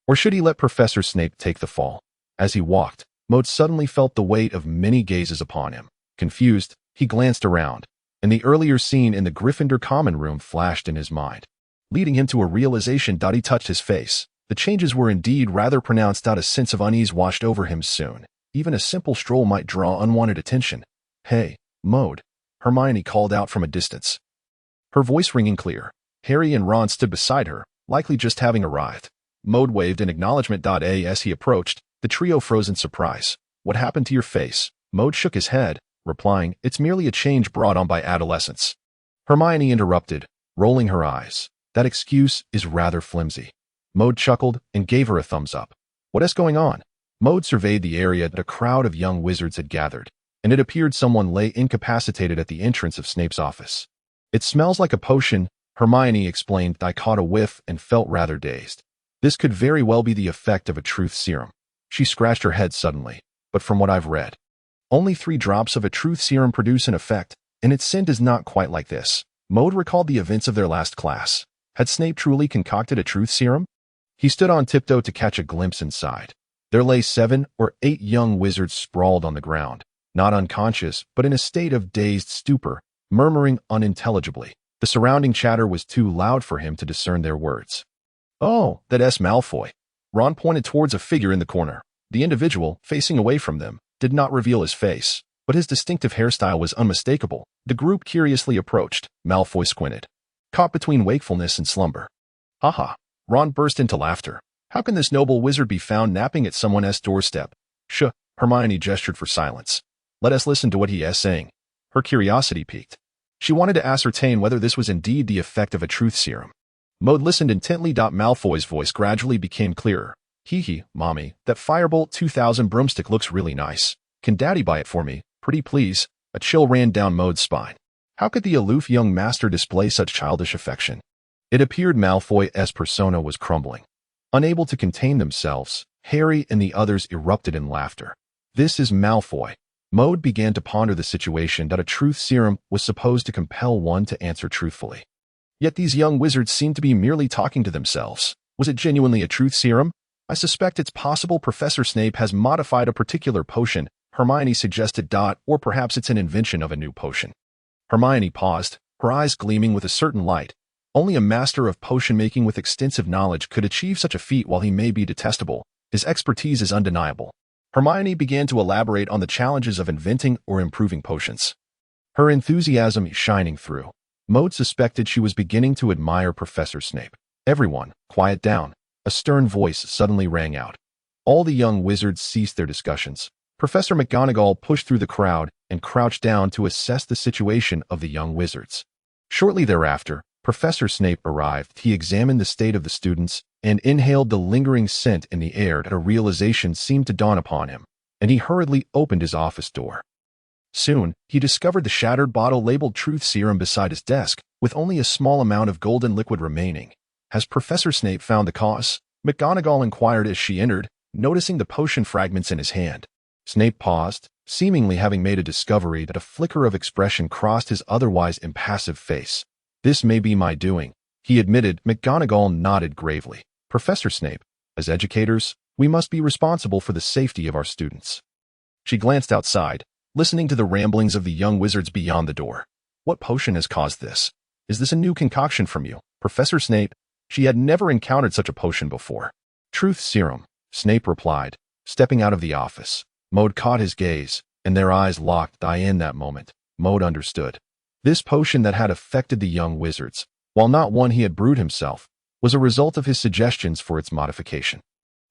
Or should he let Professor Snape take the fall? As he walked, Maud suddenly felt the weight of many gazes upon him. Confused, he glanced around, and the earlier scene in the Gryffindor common room flashed in his mind, leading him to a realization. He touched his face. The changes were indeed rather pronounced. A sense of unease washed over him soon. Even a simple stroll might draw unwanted attention. Hey, Maud, Hermione called out from a distance, her voice ringing clear. Harry and Ron stood beside her, likely just having arrived. Maud waved in acknowledgement. As he approached, the trio froze in surprise. What happened to your face? Maud shook his head, replying, it's merely a change brought on by adolescence. Hermione interrupted, rolling her eyes. That excuse is rather flimsy. Maud chuckled and gave her a thumbs up. What is going on? Maud surveyed the area. A crowd of young wizards had gathered, and it appeared someone lay incapacitated at the entrance of Snape's office. It smells like a potion, Hermione explained. I caught a whiff and felt rather dazed. This could very well be the effect of a truth serum. She scratched her head suddenly. But from what I've read, only 3 drops of a truth serum produce an effect, and its scent is not quite like this. Maud recalled the events of their last class. Had Snape truly concocted a truth serum? He stood on tiptoe to catch a glimpse inside. There lay 7 or 8 young wizards sprawled on the ground, not unconscious, but in a state of dazed stupor, murmuring unintelligibly. The surrounding chatter was too loud for him to discern their words. Oh, that's Malfoy. Ron pointed towards a figure in the corner. The individual, facing away from them, did not reveal his face, but his distinctive hairstyle was unmistakable. The group curiously approached. Malfoy squinted, caught between wakefulness and slumber. Haha. Ron burst into laughter. How can this noble wizard be found napping at someone's doorstep? Shh. Hermione gestured for silence. Let us listen to what he is saying. Her curiosity piqued. She wanted to ascertain whether this was indeed the effect of a truth serum. Maud listened intently. Malfoy's voice gradually became clearer. Hee, Mommy, that Firebolt 2000 broomstick looks really nice. Can Daddy buy it for me? Pretty please. A chill ran down Maud's spine. How could the aloof young master display such childish affection? It appeared Malfoy's persona was crumbling. Unable to contain themselves, Harry and the others erupted in laughter. This is Malfoy. Maud began to ponder the situation. A truth serum was supposed to compel one to answer truthfully. Yet these young wizards seemed to be merely talking to themselves. Was it genuinely a truth serum? I suspect it's possible Professor Snape has modified a particular potion, Hermione suggested. Or perhaps it's an invention of a new potion. Hermione paused, her eyes gleaming with a certain light. Only a master of potion-making with extensive knowledge could achieve such a feat. While he may be detestable, his expertise is undeniable. Hermione began to elaborate on the challenges of inventing or improving potions, her enthusiasm shining through. Maud suspected she was beginning to admire Professor Snape. Everyone, quiet down. A stern voice suddenly rang out. All the young wizards ceased their discussions. Professor McGonagall pushed through the crowd and crouched down to assess the situation of the young wizards. Shortly thereafter, Professor Snape arrived. He examined the state of the students and inhaled the lingering scent in the air. A realization seemed to dawn upon him, and he hurriedly opened his office door. Soon, he discovered the shattered bottle labeled Truth Serum beside his desk, with only a small amount of golden liquid remaining. Has Professor Snape found the cause? McGonagall inquired as she entered, noticing the potion fragments in his hand. Snape paused, seemingly having made a discovery that a flicker of expression crossed his otherwise impassive face. This may be my doing, he admitted. McGonagall nodded gravely. Professor Snape, as educators, we must be responsible for the safety of our students. She glanced outside, listening to the ramblings of the young wizards beyond the door. What potion has caused this? Is this a new concoction from you, Professor Snape? She had never encountered such a potion before. Truth Serum, Snape replied, stepping out of the office. Maud caught his gaze, and their eyes locked. In that moment, Maud understood. This potion that had affected the young wizards, while not one he had brewed himself, was a result of his suggestions for its modification.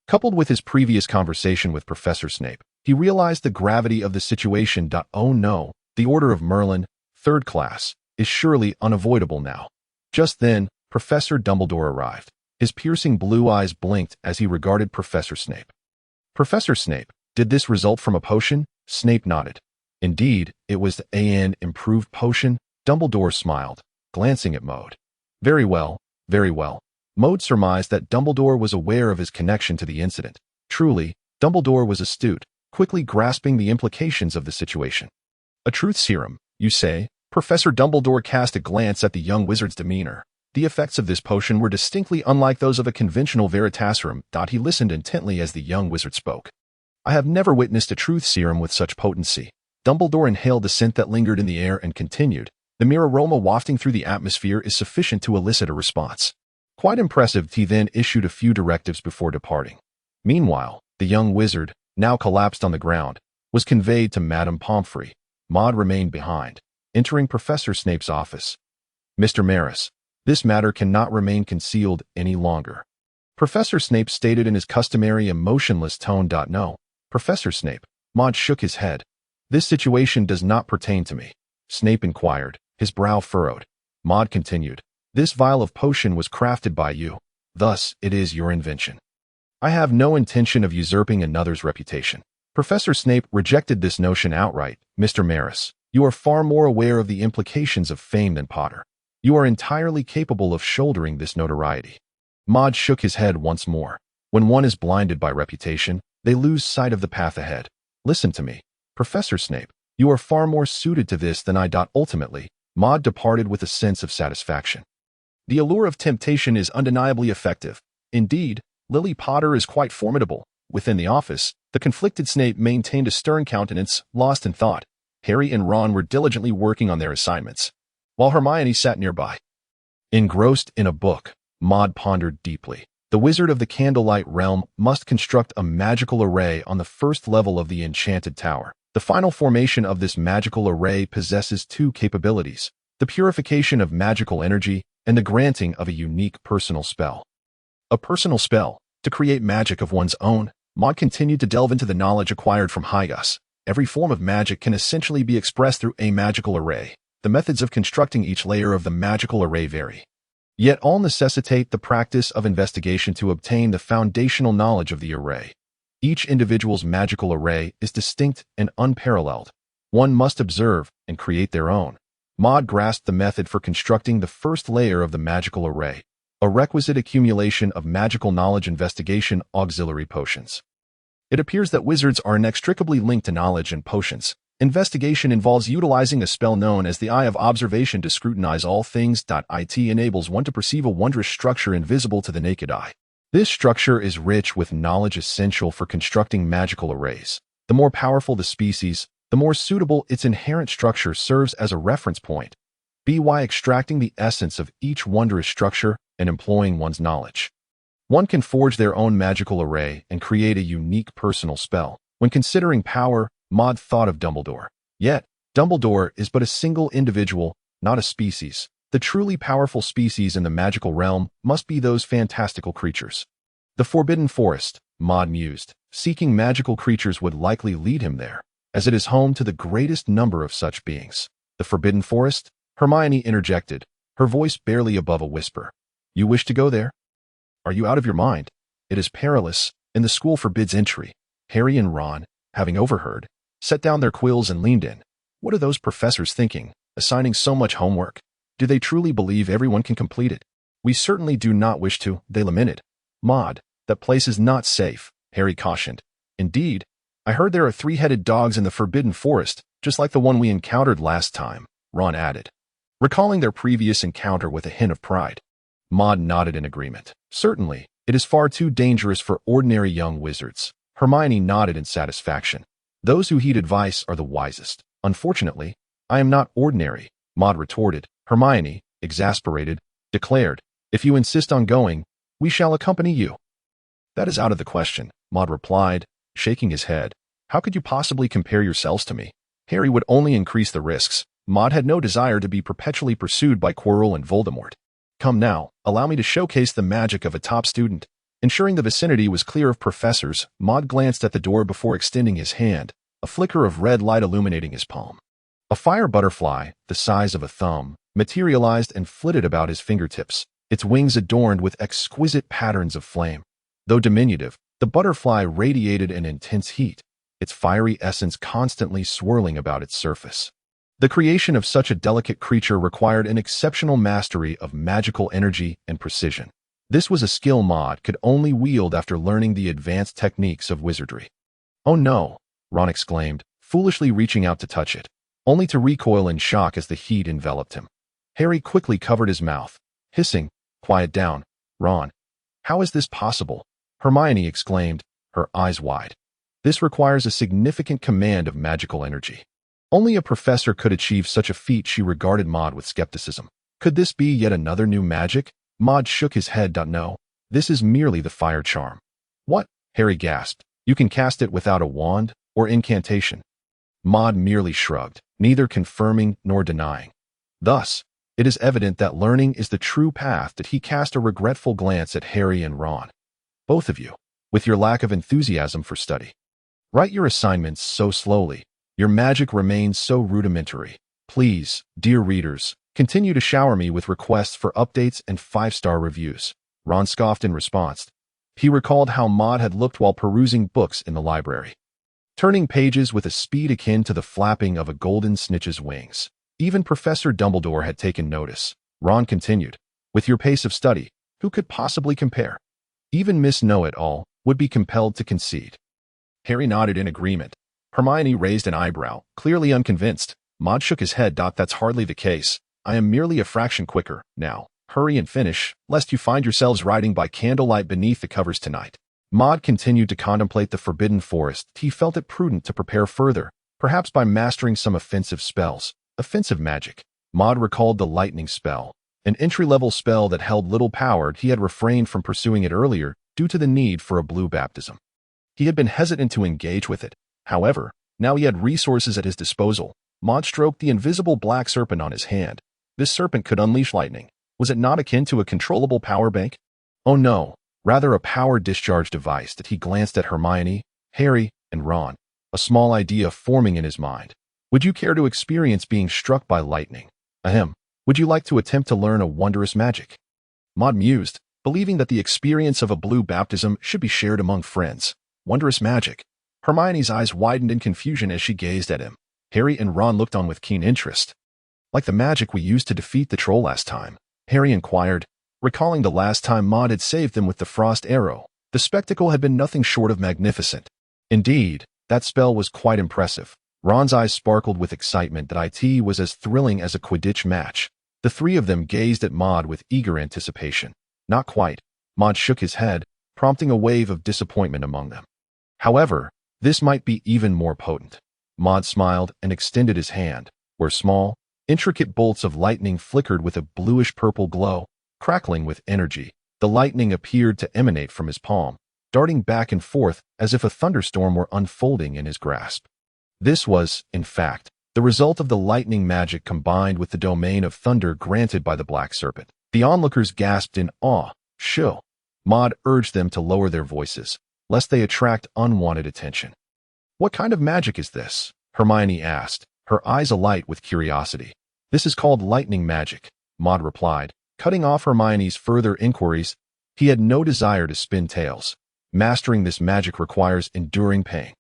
Coupled with his previous conversation with Professor Snape, he realized the gravity of the situation. Oh no, the Order of Merlin, 3rd class, is surely unavoidable now. Just then, Professor Dumbledore arrived. His piercing blue eyes blinked as he regarded Professor Snape. Professor Snape, did this result from a potion? Snape nodded. Indeed, it was an improved potion. Dumbledore smiled, glancing at Maud. Very well, very well. Maud surmised that Dumbledore was aware of his connection to the incident. Truly, Dumbledore was astute, quickly grasping the implications of the situation. A truth serum, you say? Professor Dumbledore cast a glance at the young wizard's demeanor. The effects of this potion were distinctly unlike those of a conventional veritaserum. He listened intently as the young wizard spoke. I have never witnessed a truth serum with such potency. Dumbledore inhaled the scent that lingered in the air and continued. The mere aroma wafting through the atmosphere is sufficient to elicit a response. Quite impressive. He then issued a few directives before departing. Meanwhile, the young wizard, now collapsed on the ground, was conveyed to Madame Pomfrey. Maud remained behind, entering Professor Snape's office. Mr. Maris, this matter cannot remain concealed any longer. Professor Snape stated in his customary emotionless tone. No, Professor Snape. Maud shook his head. This situation does not pertain to me. Snape inquired, his brow furrowed. Maud continued. This vial of potion was crafted by you. Thus, it is your invention. I have no intention of usurping another's reputation. Professor Snape rejected this notion outright. Mr. Maris, you are far more aware of the implications of fame than Potter. You are entirely capable of shouldering this notoriety. Maud shook his head once more. When one is blinded by reputation, they lose sight of the path ahead. Listen to me, Professor Snape. You are far more suited to this than I. Ultimately, Maud departed with a sense of satisfaction. The allure of temptation is undeniably effective. Indeed, Lily Potter is quite formidable. Within the office, the conflicted Snape maintained a stern countenance, lost in thought. Harry and Ron were diligently working on their assignments, while Hermione sat nearby. Engrossed in a book, Maud pondered deeply. The Wizard of the Candlelight Realm must construct a magical array on the first level of the Enchanted Tower. The final formation of this magical array possesses two capabilities: the purification of magical energy and the granting of a unique personal spell. A personal spell, to create magic of one's own. Maud continued to delve into the knowledge acquired from Hygas. Every form of magic can essentially be expressed through a magical array. The methods of constructing each layer of the magical array vary, yet all necessitate the practice of investigation to obtain the foundational knowledge of the array. Each individual's magical array is distinct and unparalleled. One must observe and create their own. Maud grasped the method for constructing the first layer of the magical array, a requisite accumulation of magical knowledge investigation auxiliary potions. It appears that wizards are inextricably linked to knowledge and potions. Investigation involves utilizing a spell known as the Eye of Observation to scrutinize all things. It enables one to perceive a wondrous structure invisible to the naked eye. This structure is rich with knowledge essential for constructing magical arrays. The more powerful the species, the more suitable its inherent structure serves as a reference point. By extracting the essence of each wondrous structure and employing one's knowledge, one can forge their own magical array and create a unique personal spell. When considering power, Maud thought of Dumbledore. Yet, Dumbledore is but a single individual, not a species. The truly powerful species in the magical realm must be those fantastical creatures. The Forbidden Forest, Maud mused. Seeking magical creatures would likely lead him there, as it is home to the greatest number of such beings. The Forbidden Forest? Hermione interjected. her voice barely above a whisper. "You wish to go there? Are you out of your mind? It is perilous, and the school forbids entry." Harry and Ron, having overheard, set down their quills and leaned in. What are those professors thinking, assigning so much homework? Do they truly believe everyone can complete it? "We certainly do not wish to," they lamented. "Maud, that place is not safe," Harry cautioned. "Indeed, I heard there are three-headed dogs in the Forbidden Forest, just like the one we encountered last time," Ron added, recalling their previous encounter with a hint of pride. Maud nodded in agreement. "Certainly, it is far too dangerous for ordinary young wizards." Hermione nodded in satisfaction. "Those who heed advice are the wisest. Unfortunately, I am not ordinary," Maud retorted. Hermione, exasperated, declared, "If you insist on going, we shall accompany you." "That is out of the question," Maud replied, shaking his head. "How could you possibly compare yourselves to me? Harry would only increase the risks." Maud had no desire to be perpetually pursued by Quirrell and Voldemort. "Come now, allow me to showcase the magic of a top student." Ensuring the vicinity was clear of professors, Maud glanced at the door before extending his hand, a flicker of red light illuminating his palm. A fire butterfly, the size of a thumb, materialized and flitted about his fingertips, its wings adorned with exquisite patterns of flame. Though diminutive, the butterfly radiated an intense heat, its fiery essence constantly swirling about its surface. The creation of such a delicate creature required an exceptional mastery of magical energy and precision. This was a skill Maud could only wield after learning the advanced techniques of wizardry. "Oh no," Ron exclaimed, foolishly reaching out to touch it, only to recoil in shock as the heat enveloped him. Harry quickly covered his mouth, hissing, "Quiet down, Ron. How is this possible?" Hermione exclaimed, her eyes wide. "This requires a significant command of magical energy. Only a professor could achieve such a feat." She regarded Maud with skepticism. Could this be yet another new magic? Maud shook his head. "No, this is merely the fire charm." "What?" Harry gasped. "You can cast it without a wand or incantation?" Maud merely shrugged, neither confirming nor denying. "Thus, it is evident that learning is the true path." He cast a regretful glance at Harry and Ron. "Both of you, with your lack of enthusiasm for study. Write your assignments so slowly. Your magic remains so rudimentary. Please, dear readers, continue to shower me with requests for updates and 5-star reviews." Ron scoffed in response. He recalled how Maud had looked while perusing books in the library, turning pages with a speed akin to the flapping of a golden snitch's wings. Even Professor Dumbledore had taken notice. Ron continued, "With your pace of study, who could possibly compare? Even Miss Know-It-All would be compelled to concede." Harry nodded in agreement. Hermione raised an eyebrow, clearly unconvinced. Maud shook his head. "That's hardly the case. I am merely a fraction quicker. Now, hurry and finish, lest you find yourselves writing by candlelight beneath the covers tonight." Maud continued to contemplate the Forbidden Forest. He felt it prudent to prepare further, perhaps by mastering some offensive spells. Offensive magic. Maud recalled the lightning spell, an entry-level spell that held little power. He had refrained from pursuing it earlier due to the need for a blue baptism. He had been hesitant to engage with it. However, now he had resources at his disposal. Maud stroked the invisible black serpent on his hand. This serpent could unleash lightning. Was it not akin to a controllable power bank? Oh no, rather a power discharge device. He glanced at Hermione, Harry, and Ron, a small idea forming in his mind. "Would you care to experience being struck by lightning? Ahem. Would you like to attempt to learn a wondrous magic?" Maud mused, believing that the experience of a blue baptism should be shared among friends. Wondrous magic. Hermione's eyes widened in confusion as she gazed at him. Harry and Ron looked on with keen interest. "Like the magic we used to defeat the troll last time?" Harry inquired, recalling the last time Maud had saved them with the frost arrow. The spectacle had been nothing short of magnificent. Indeed, that spell was quite impressive. Ron's eyes sparkled with excitement. That it was as thrilling as a Quidditch match. The three of them gazed at Maud with eager anticipation. "Not quite." Maud shook his head, prompting a wave of disappointment among them. "However, this might be even more potent." Maud smiled and extended his hand, where small, intricate bolts of lightning flickered with a bluish-purple glow. Crackling with energy, the lightning appeared to emanate from his palm, darting back and forth as if a thunderstorm were unfolding in his grasp. This was, in fact, the result of the lightning magic combined with the domain of thunder granted by the Black Serpent. The onlookers gasped in awe. "Shoo!" Maud urged them to lower their voices, lest they attract unwanted attention. "What kind of magic is this?" Hermione asked, her eyes alight with curiosity. "This is called lightning magic," Maud replied, cutting off Hermione's further inquiries. He had no desire to spin tales. Mastering this magic requires enduring pain.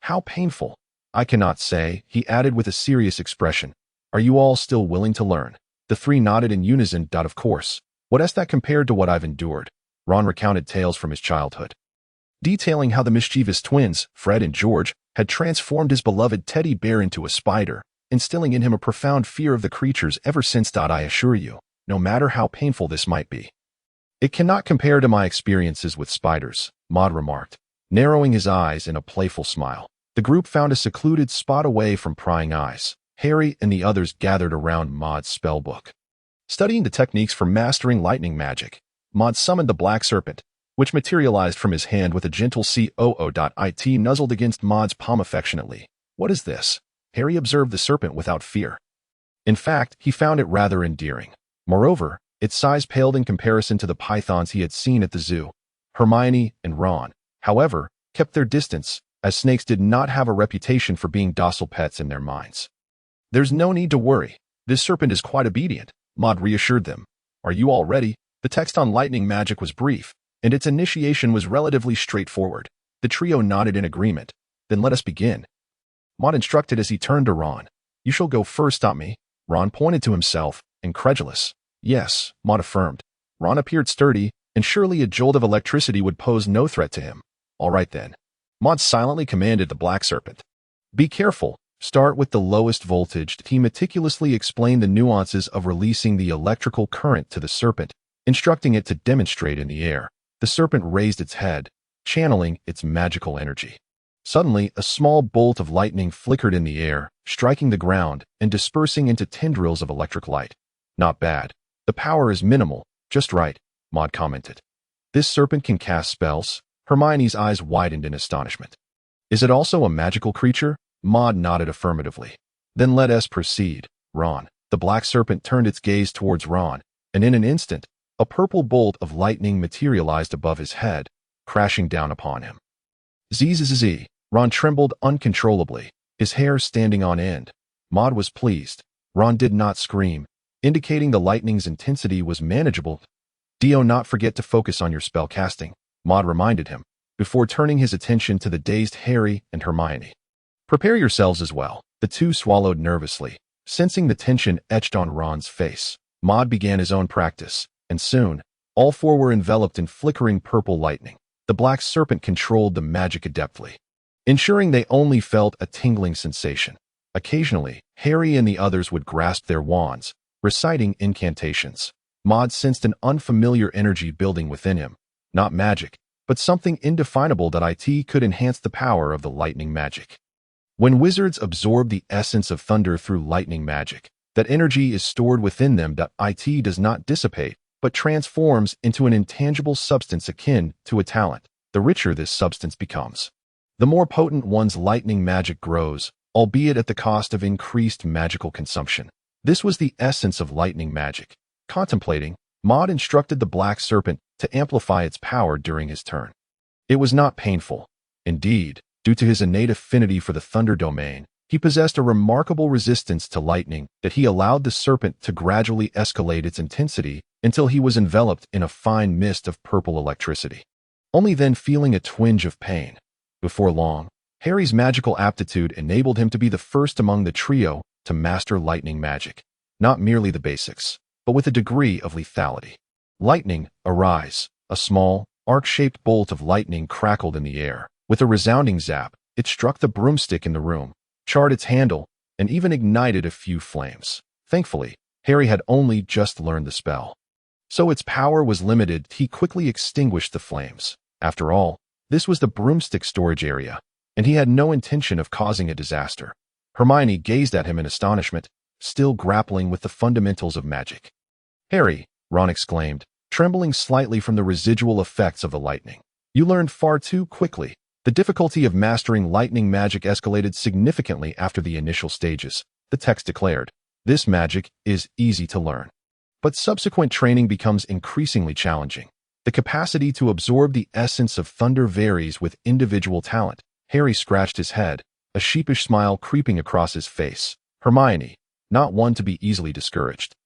How painful? I cannot say, he added with a serious expression. Are you all still willing to learn? The three nodded in unison. Of course. What is that compared to what I've endured? Ron recounted tales from his childhood, detailing how the mischievous twins, Fred and George, had transformed his beloved teddy bear into a spider, instilling in him a profound fear of the creatures ever since. I assure you, no matter how painful this might be, it cannot compare to my experiences with spiders, Maud remarked, narrowing his eyes in a playful smile. The group found a secluded spot away from prying eyes. Harry and the others gathered around Maud's spellbook, studying the techniques for mastering lightning magic. Maud summoned the black serpent, which materialized from his hand with a gentle COO.it nuzzled against Maud's palm affectionately. What is this? Harry observed the serpent without fear. In fact, he found it rather endearing. Moreover, its size paled in comparison to the pythons he had seen at the zoo. Hermione and Ron, however, kept their distance, as snakes did not have a reputation for being docile pets in their minds. There's no need to worry. This serpent is quite obedient, Maud reassured them. Are you all ready? The text on lightning magic was brief, and its initiation was relatively straightforward. The trio nodded in agreement. Then let us begin, Maud instructed as he turned to Ron. You shall go first. Stop me. Ron pointed to himself, incredulous. Yes, Maud affirmed. Ron appeared sturdy, and surely a jolt of electricity would pose no threat to him. All right then. Maud silently commanded the black serpent. Be careful. Start with the lowest voltage. He meticulously explained the nuances of releasing the electrical current to the serpent, instructing it to demonstrate in the air. The serpent raised its head, channeling its magical energy. Suddenly, a small bolt of lightning flickered in the air, striking the ground and dispersing into tendrils of electric light. Not bad. The power is minimal, just right, Maud commented. This serpent can cast spells? Hermione's eyes widened in astonishment. Is it also a magical creature? Maud nodded affirmatively. Then let us proceed, Ron. The black serpent turned its gaze towards Ron, and in an instant, a purple bolt of lightning materialized above his head, crashing down upon him. Zzz. Ron trembled uncontrollably, his hair standing on end. Maud was pleased. Ron did not scream, indicating the lightning's intensity was manageable. Do not forget to focus on your spell casting, Maud reminded him, before turning his attention to the dazed Harry and Hermione. Prepare yourselves as well. The two swallowed nervously, sensing the tension etched on Ron's face. Maud began his own practice, and soon, all four were enveloped in flickering purple lightning. The black serpent controlled the magic adeptly, ensuring they only felt a tingling sensation. Occasionally, Harry and the others would grasp their wands, reciting incantations. Maud sensed an unfamiliar energy building within him. Not magic, but something indefinable that could enhance the power of the lightning magic. When wizards absorb the essence of thunder through lightning magic, that energy is stored within them. It does not dissipate, but transforms into an intangible substance akin to a talent. The richer this substance becomes, the more potent one's lightning magic grows, albeit at the cost of increased magical consumption. This was the essence of lightning magic. Contemplating, Maud instructed the black serpent to amplify its power during his turn. It was not painful. Indeed, due to his innate affinity for the thunder domain, he possessed a remarkable resistance to lightning that he allowed the serpent to gradually escalate its intensity until he was enveloped in a fine mist of purple electricity, only then feeling a twinge of pain. Before long, Harry's magical aptitude enabled him to be the first among the trio to master lightning magic, not merely the basics, but with a degree of lethality. Lightning, arise! A small, arc-shaped bolt of lightning crackled in the air. With a resounding zap, it struck the broomstick in the room, charred its handle, and even ignited a few flames. Thankfully, Harry had only just learned the spell, so its power was limited. He quickly extinguished the flames. After all, this was the broomstick storage area, and he had no intention of causing a disaster. Hermione gazed at him in astonishment, still grappling with the fundamentals of magic. Harry, Ron exclaimed, trembling slightly from the residual effects of the lightning. You learned far too quickly. The difficulty of mastering lightning magic escalated significantly after the initial stages, the text declared. This magic is easy to learn, but subsequent training becomes increasingly challenging. The capacity to absorb the essence of thunder varies with individual talent. Harry scratched his head, a sheepish smile creeping across his face. Hermione, not one to be easily discouraged,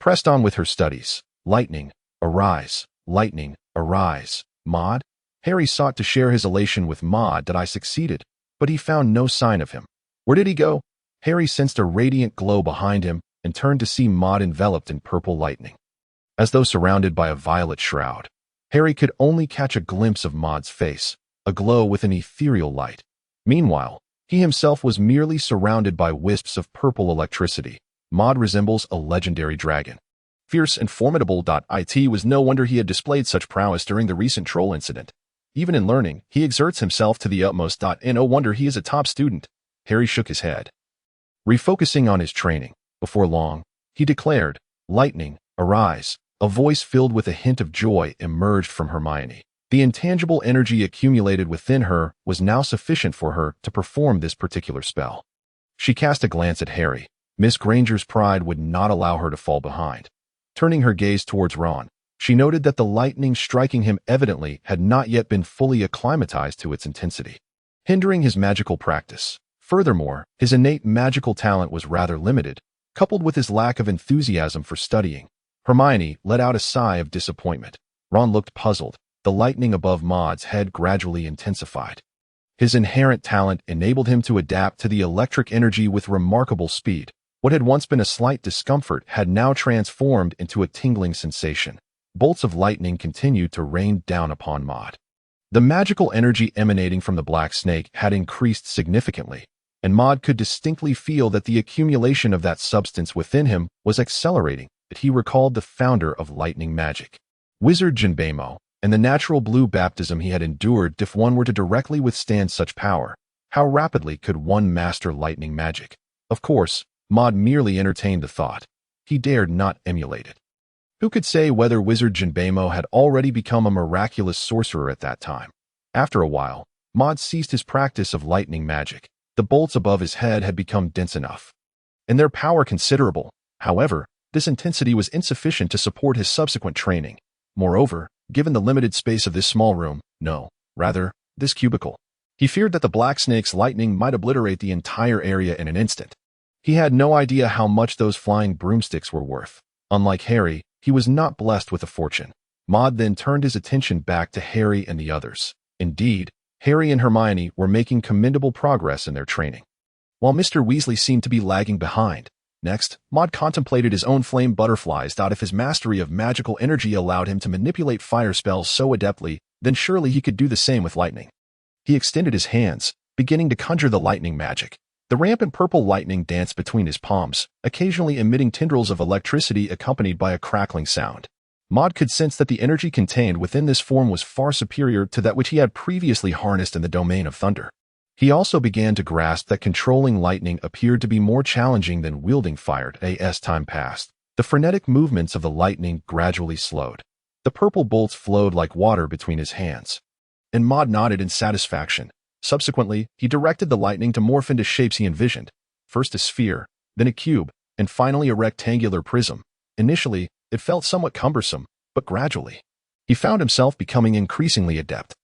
pressed on with her studies. Lightning, arise. Lightning, arise. Maud? Harry sought to share his elation with Maud that I succeeded, but he found no sign of him. Where did he go? Harry sensed a radiant glow behind him and turned to see Maud enveloped in purple lightning. As though surrounded by a violet shroud, Harry could only catch a glimpse of Maud's face, aglow with an ethereal light. Meanwhile, he himself was merely surrounded by wisps of purple electricity. Maud resembles a legendary dragon. Fierce and formidable. It was no wonder he had displayed such prowess during the recent troll incident. Even in learning, he exerts himself to the utmost. And no wonder he is a top student. Harry shook his head. Refocusing on his training, before long, he declared, "Lightning, arise." A voice filled with a hint of joy emerged from Hermione. The intangible energy accumulated within her was now sufficient for her to perform this particular spell. She cast a glance at Harry. Miss Granger's pride would not allow her to fall behind. Turning her gaze towards Ron, she noted that the lightning striking him evidently had not yet been fully acclimatized to its intensity, hindering his magical practice. Furthermore, his innate magical talent was rather limited, coupled with his lack of enthusiasm for studying. Hermione let out a sigh of disappointment. Ron looked puzzled. The lightning above Maud's head gradually intensified. His inherent talent enabled him to adapt to the electric energy with remarkable speed. What had once been a slight discomfort had now transformed into a tingling sensation. Bolts of lightning continued to rain down upon Maud. The magical energy emanating from the black snake had increased significantly, and Maud could distinctly feel that the accumulation of that substance within him was accelerating. That he recalled the founder of lightning magic, Wizard Jinbemo, and the natural blue baptism he had endured. If one were to directly withstand such power, how rapidly could one master lightning magic? Of course, Maud merely entertained the thought. He dared not emulate it. Who could say whether Wizard Jinbemo had already become a miraculous sorcerer at that time? After a while, Maud ceased his practice of lightning magic. The bolts above his head had become dense enough, and their power considerable. However, this intensity was insufficient to support his subsequent training. Moreover, given the limited space of this small room, this cubicle, he feared that the black snake's lightning might obliterate the entire area in an instant. He had no idea how much those flying broomsticks were worth. Unlike Harry, he was not blessed with a fortune. Maud then turned his attention back to Harry and the others. Indeed, Harry and Hermione were making commendable progress in their training, while Mr. Weasley seemed to be lagging behind. Next, Maud contemplated his own flame butterflies. If his mastery of magical energy allowed him to manipulate fire spells so adeptly, then surely he could do the same with lightning. He extended his hands, beginning to conjure the lightning magic. The rampant purple lightning danced between his palms, occasionally emitting tendrils of electricity accompanied by a crackling sound. Maud could sense that the energy contained within this form was far superior to that which he had previously harnessed in the domain of thunder. He also began to grasp that controlling lightning appeared to be more challenging than wielding fire. As time passed, the frenetic movements of the lightning gradually slowed. The purple bolts flowed like water between his hands, and Maud nodded in satisfaction. Subsequently, he directed the lightning to morph into shapes he envisioned, first a sphere, then a cube, and finally a rectangular prism. Initially, it felt somewhat cumbersome, but gradually, he found himself becoming increasingly adept.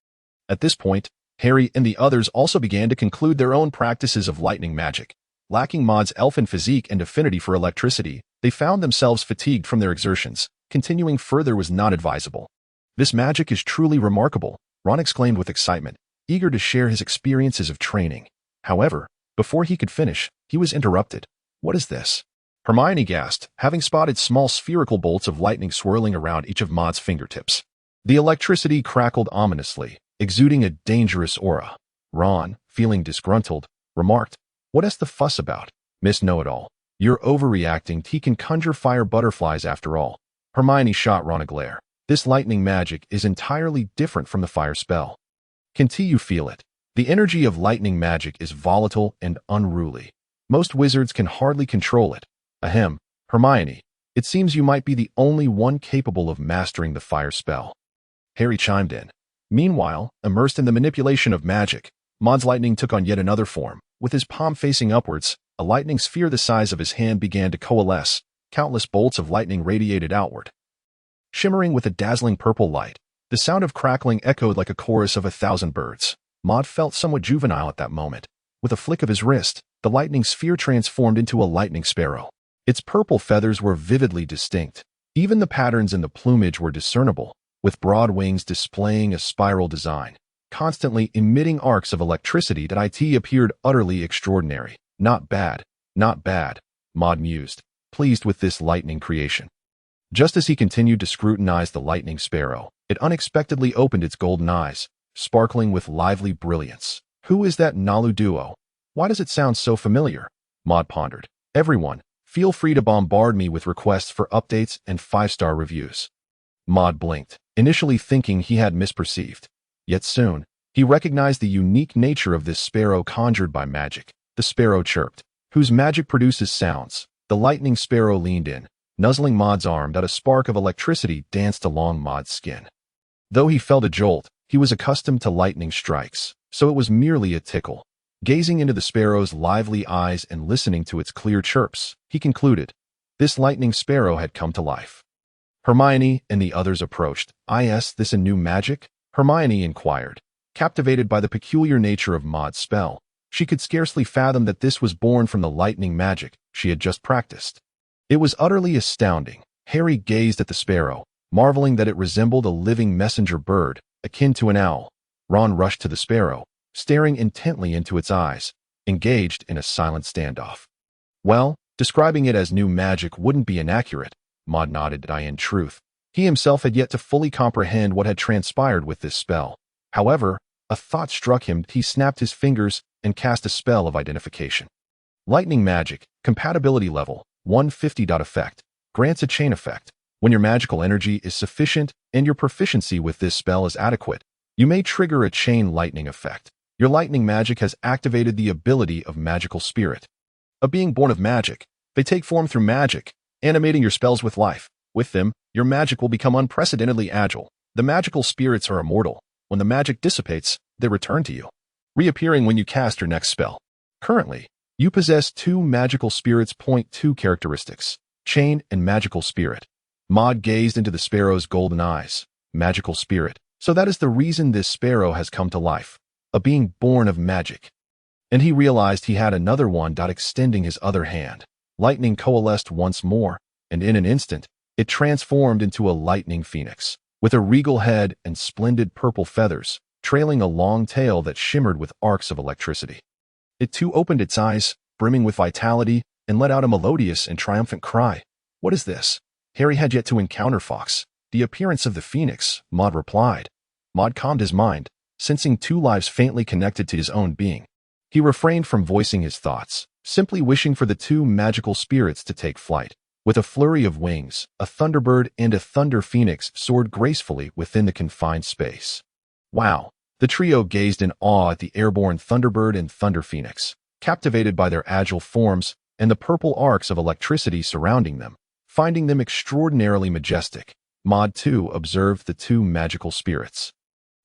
At this point, Harry and the others also began to conclude their own practices of lightning magic. Lacking Maud's elfin physique and affinity for electricity, they found themselves fatigued from their exertions. Continuing further was not advisable. "This magic is truly remarkable," Ron exclaimed with excitement, eager to share his experiences of training. However, before he could finish, he was interrupted. "What is this?" Hermione gasped, having spotted small spherical bolts of lightning swirling around each of Maud's fingertips. The electricity crackled ominously, exuding a dangerous aura. Ron, feeling disgruntled, remarked, "What's the fuss about, Miss Know-It-all? You're overreacting. He can conjure fire butterflies after all." Hermione shot Ron a glare. "This lightning magic is entirely different from the fire spell. Can't you feel it? The energy of lightning magic is volatile and unruly. Most wizards can hardly control it. Ahem, Hermione, it seems you might be the only one capable of mastering the fire spell." Harry chimed in. Meanwhile, immersed in the manipulation of magic, Maud's lightning took on yet another form. With his palm facing upwards, a lightning sphere the size of his hand began to coalesce. Countless bolts of lightning radiated outward, shimmering with a dazzling purple light. The sound of crackling echoed like a chorus of 1,000 birds. Maud felt somewhat juvenile at that moment. With a flick of his wrist, the lightning sphere transformed into a lightning sparrow. Its purple feathers were vividly distinct. Even the patterns in the plumage were discernible, with broad wings displaying a spiral design, constantly emitting arcs of electricity that appeared utterly extraordinary. Not bad, not bad, Maud mused, pleased with this lightning creation. Just as he continued to scrutinize the lightning sparrow, it unexpectedly opened its golden eyes, sparkling with lively brilliance. Who is that Nalu duo? Why does it sound so familiar? Maud pondered. Everyone, feel free to bombard me with requests for updates and 5-star reviews. Maud blinked, initially thinking he had misperceived. Yet soon, he recognized the unique nature of this sparrow conjured by magic. The sparrow chirped, whose magic produces sounds. The lightning sparrow leaned in, nuzzling Maud's arm that a spark of electricity danced along Maud's skin. Though he felt a jolt, he was accustomed to lightning strikes, so it was merely a tickle. Gazing into the sparrow's lively eyes and listening to its clear chirps, he concluded, this lightning sparrow had come to life. Hermione and the others approached. Is this a new magic? Hermione inquired, captivated by the peculiar nature of Maud's spell. She could scarcely fathom that this was born from the lightning magic she had just practiced. It was utterly astounding. Harry gazed at the sparrow, marveling that it resembled a living messenger bird, akin to an owl. Ron rushed to the sparrow, staring intently into its eyes, engaged in a silent standoff. Well, describing it as new magic wouldn't be inaccurate, Maud nodded. In truth, he himself had yet to fully comprehend what had transpired with this spell. However, a thought struck him. He snapped his fingers and cast a spell of identification. Lightning magic, compatibility level, 150. Effect. Grants a chain effect. When your magical energy is sufficient and your proficiency with this spell is adequate, you may trigger a chain lightning effect. Your lightning magic has activated the ability of magical spirit. A being born of magic, they take form through magic, animating your spells with life. With them, your magic will become unprecedentedly agile. The magical spirits are immortal. When the magic dissipates, they return to you, reappearing when you cast your next spell. Currently, you possess 2 magical spirits. 2 characteristics, chain and magical spirit. Maud gazed into the sparrow's golden eyes. Magical spirit. So that is the reason this sparrow has come to life. A being born of magic. And he realized he had another one. Extending his other hand, lightning coalesced once more, and in an instant, it transformed into a lightning phoenix, with a regal head and splendid purple feathers, trailing a long tail that shimmered with arcs of electricity. It too opened its eyes, brimming with vitality, and let out a melodious and triumphant cry. What is this? Harry had yet to encounter Fawkes. The appearance of the phoenix, Maud replied. Maud calmed his mind, sensing 2 lives faintly connected to his own being. He refrained from voicing his thoughts, simply wishing for the 2 magical spirits to take flight. With a flurry of wings, a thunderbird and a thunder phoenix soared gracefully within the confined space. Wow! The trio gazed in awe at the airborne thunderbird and thunder phoenix, captivated by their agile forms and the purple arcs of electricity surrounding them, finding them extraordinarily majestic. Maud too observed the 2 magical spirits.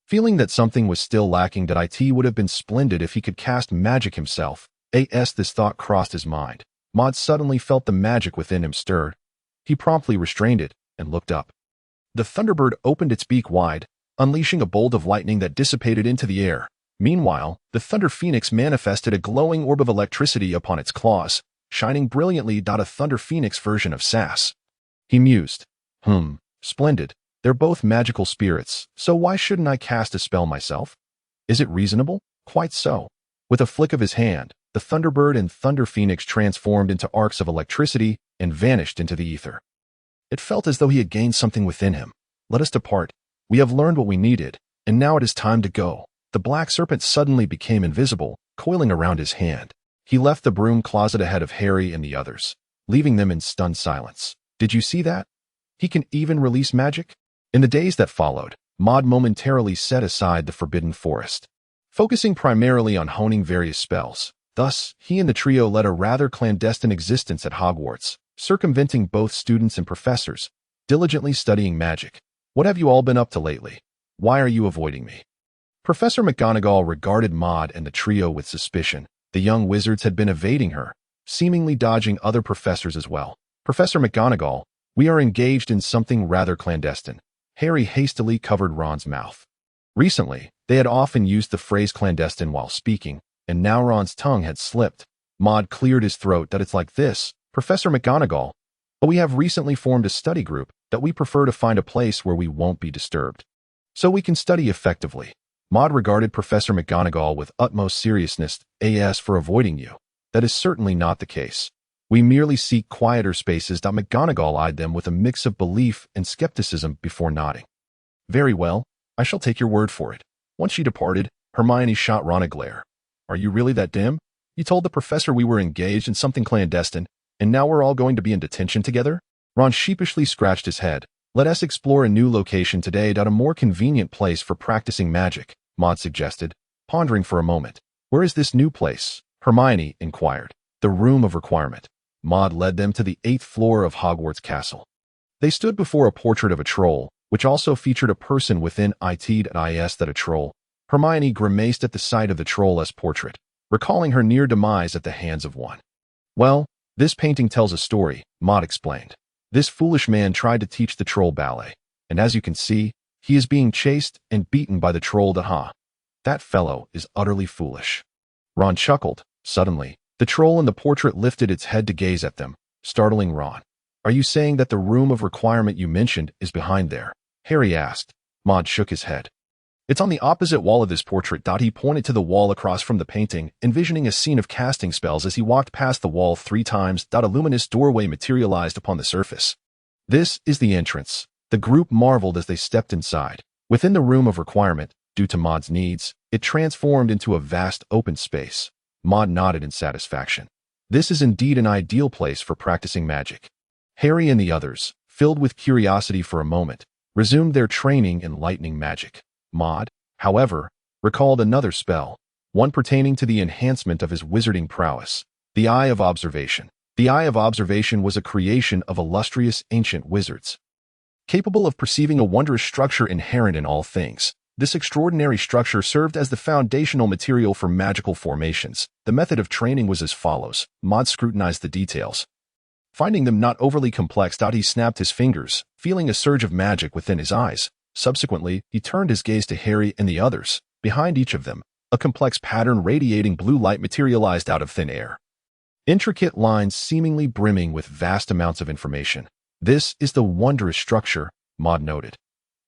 Feeling that something was still lacking, that it would have been splendid if he could cast magic himself. This thought crossed his mind. Maud suddenly felt the magic within him stir. He promptly restrained it and looked up. The thunderbird opened its beak wide, unleashing a bolt of lightning that dissipated into the air. Meanwhile, the thunder phoenix manifested a glowing orb of electricity upon its claws, shining brilliantly. A thunder phoenix version of Sass. He mused. Splendid. They're both magical spirits, so why shouldn't I cast a spell myself? Is it reasonable? Quite so. With a flick of his hand, the thunderbird and thunder phoenix transformed into arcs of electricity and vanished into the ether. It felt as though he had gained something within him. Let us depart. We have learned what we needed, and now it is time to go. The black serpent suddenly became invisible, coiling around his hand. He left the broom closet ahead of Harry and the others, leaving them in stunned silence. Did you see that? He can even release magic? In the days that followed, Maud momentarily set aside the Forbidden Forest, focusing primarily on honing various spells. Thus, he and the trio led a rather clandestine existence at Hogwarts, circumventing both students and professors, diligently studying magic. What have you all been up to lately? Why are you avoiding me? Professor McGonagall regarded Maud and the trio with suspicion. The young wizards had been evading her, seemingly dodging other professors as well. Professor McGonagall, we are engaged in something rather clandestine. Harry hastily covered Ron's mouth. Recently, they had often used the phrase clandestine while speaking, and now Ron's tongue had slipped. Maud cleared his throat. It's like this, Professor McGonagall, but we have recently formed a study group that we prefer to find a place where we won't be disturbed, so we can study effectively. Maud regarded Professor McGonagall with utmost seriousness. As for avoiding you, that is certainly not the case. We merely seek quieter spaces. McGonagall eyed them with a mix of belief and skepticism before nodding. Very well, I shall take your word for it. Once she departed, Hermione shot Ron a glare. Are you really that dim? You told the professor we were engaged in something clandestine, and now we're all going to be in detention together? Ron sheepishly scratched his head. Let us explore a new location today. A more convenient place for practicing magic, Maud suggested, pondering for a moment. Where is this new place? Hermione inquired. The Room of Requirement. Maud led them to the 8th floor of Hogwarts Castle. They stood before a portrait of a troll, which also featured a person within it. That a troll. Hermione grimaced at the sight of the troll's portrait, recalling her near demise at the hands of one. Well, this painting tells a story, Maud explained. This foolish man tried to teach the troll ballet, and as you can see, he is being chased and beaten by the troll. That fellow is utterly foolish. Ron chuckled. Suddenly, the troll in the portrait lifted its head to gaze at them, startling Ron. Are you saying that the Room of Requirement you mentioned is behind there? Harry asked. Maud shook his head. It's on the opposite wall of this portrait. He pointed to the wall across from the painting, envisioning a scene of casting spells as he walked past the wall 3 times. A luminous doorway materialized upon the surface. This is the entrance. The group marveled as they stepped inside. Within the Room of Requirement, due to Maud's needs, it transformed into a vast open space. Maud nodded in satisfaction. This is indeed an ideal place for practicing magic. Harry and the others, filled with curiosity for a moment, resumed their training in lightning magic. Maud, however, recalled another spell, one pertaining to the enhancement of his wizarding prowess, the Eye of Observation. The Eye of Observation was a creation of illustrious ancient wizards. Capable of perceiving a wondrous structure inherent in all things, this extraordinary structure served as the foundational material for magical formations. The method of training was as follows. Maud scrutinized the details. Finding them not overly complex, he snapped his fingers, feeling a surge of magic within his eyes. Subsequently, he turned his gaze to Harry and the others. Behind each of them, a complex pattern radiating blue light materialized out of thin air. Intricate lines seemingly brimming with vast amounts of information. This is the wondrous structure, Maud noted.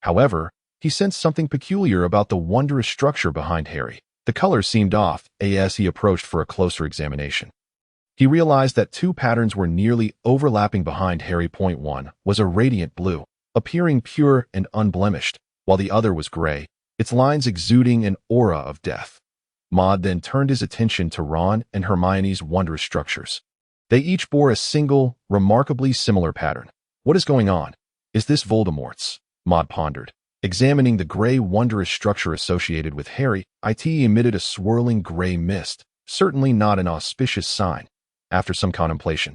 However, he sensed something peculiar about the wondrous structure behind Harry. The color seemed off as he approached for a closer examination. He realized that 2 patterns were nearly overlapping behind Harry. One was a radiant blue, appearing pure and unblemished, while the other was gray, its lines exuding an aura of death. Maud then turned his attention to Ron and Hermione's wondrous structures. They each bore a single, remarkably similar pattern. What is going on? Is this Voldemort's? Maud pondered. Examining the gray wondrous structure associated with Harry, it emitted a swirling gray mist, certainly not an auspicious sign. After some contemplation,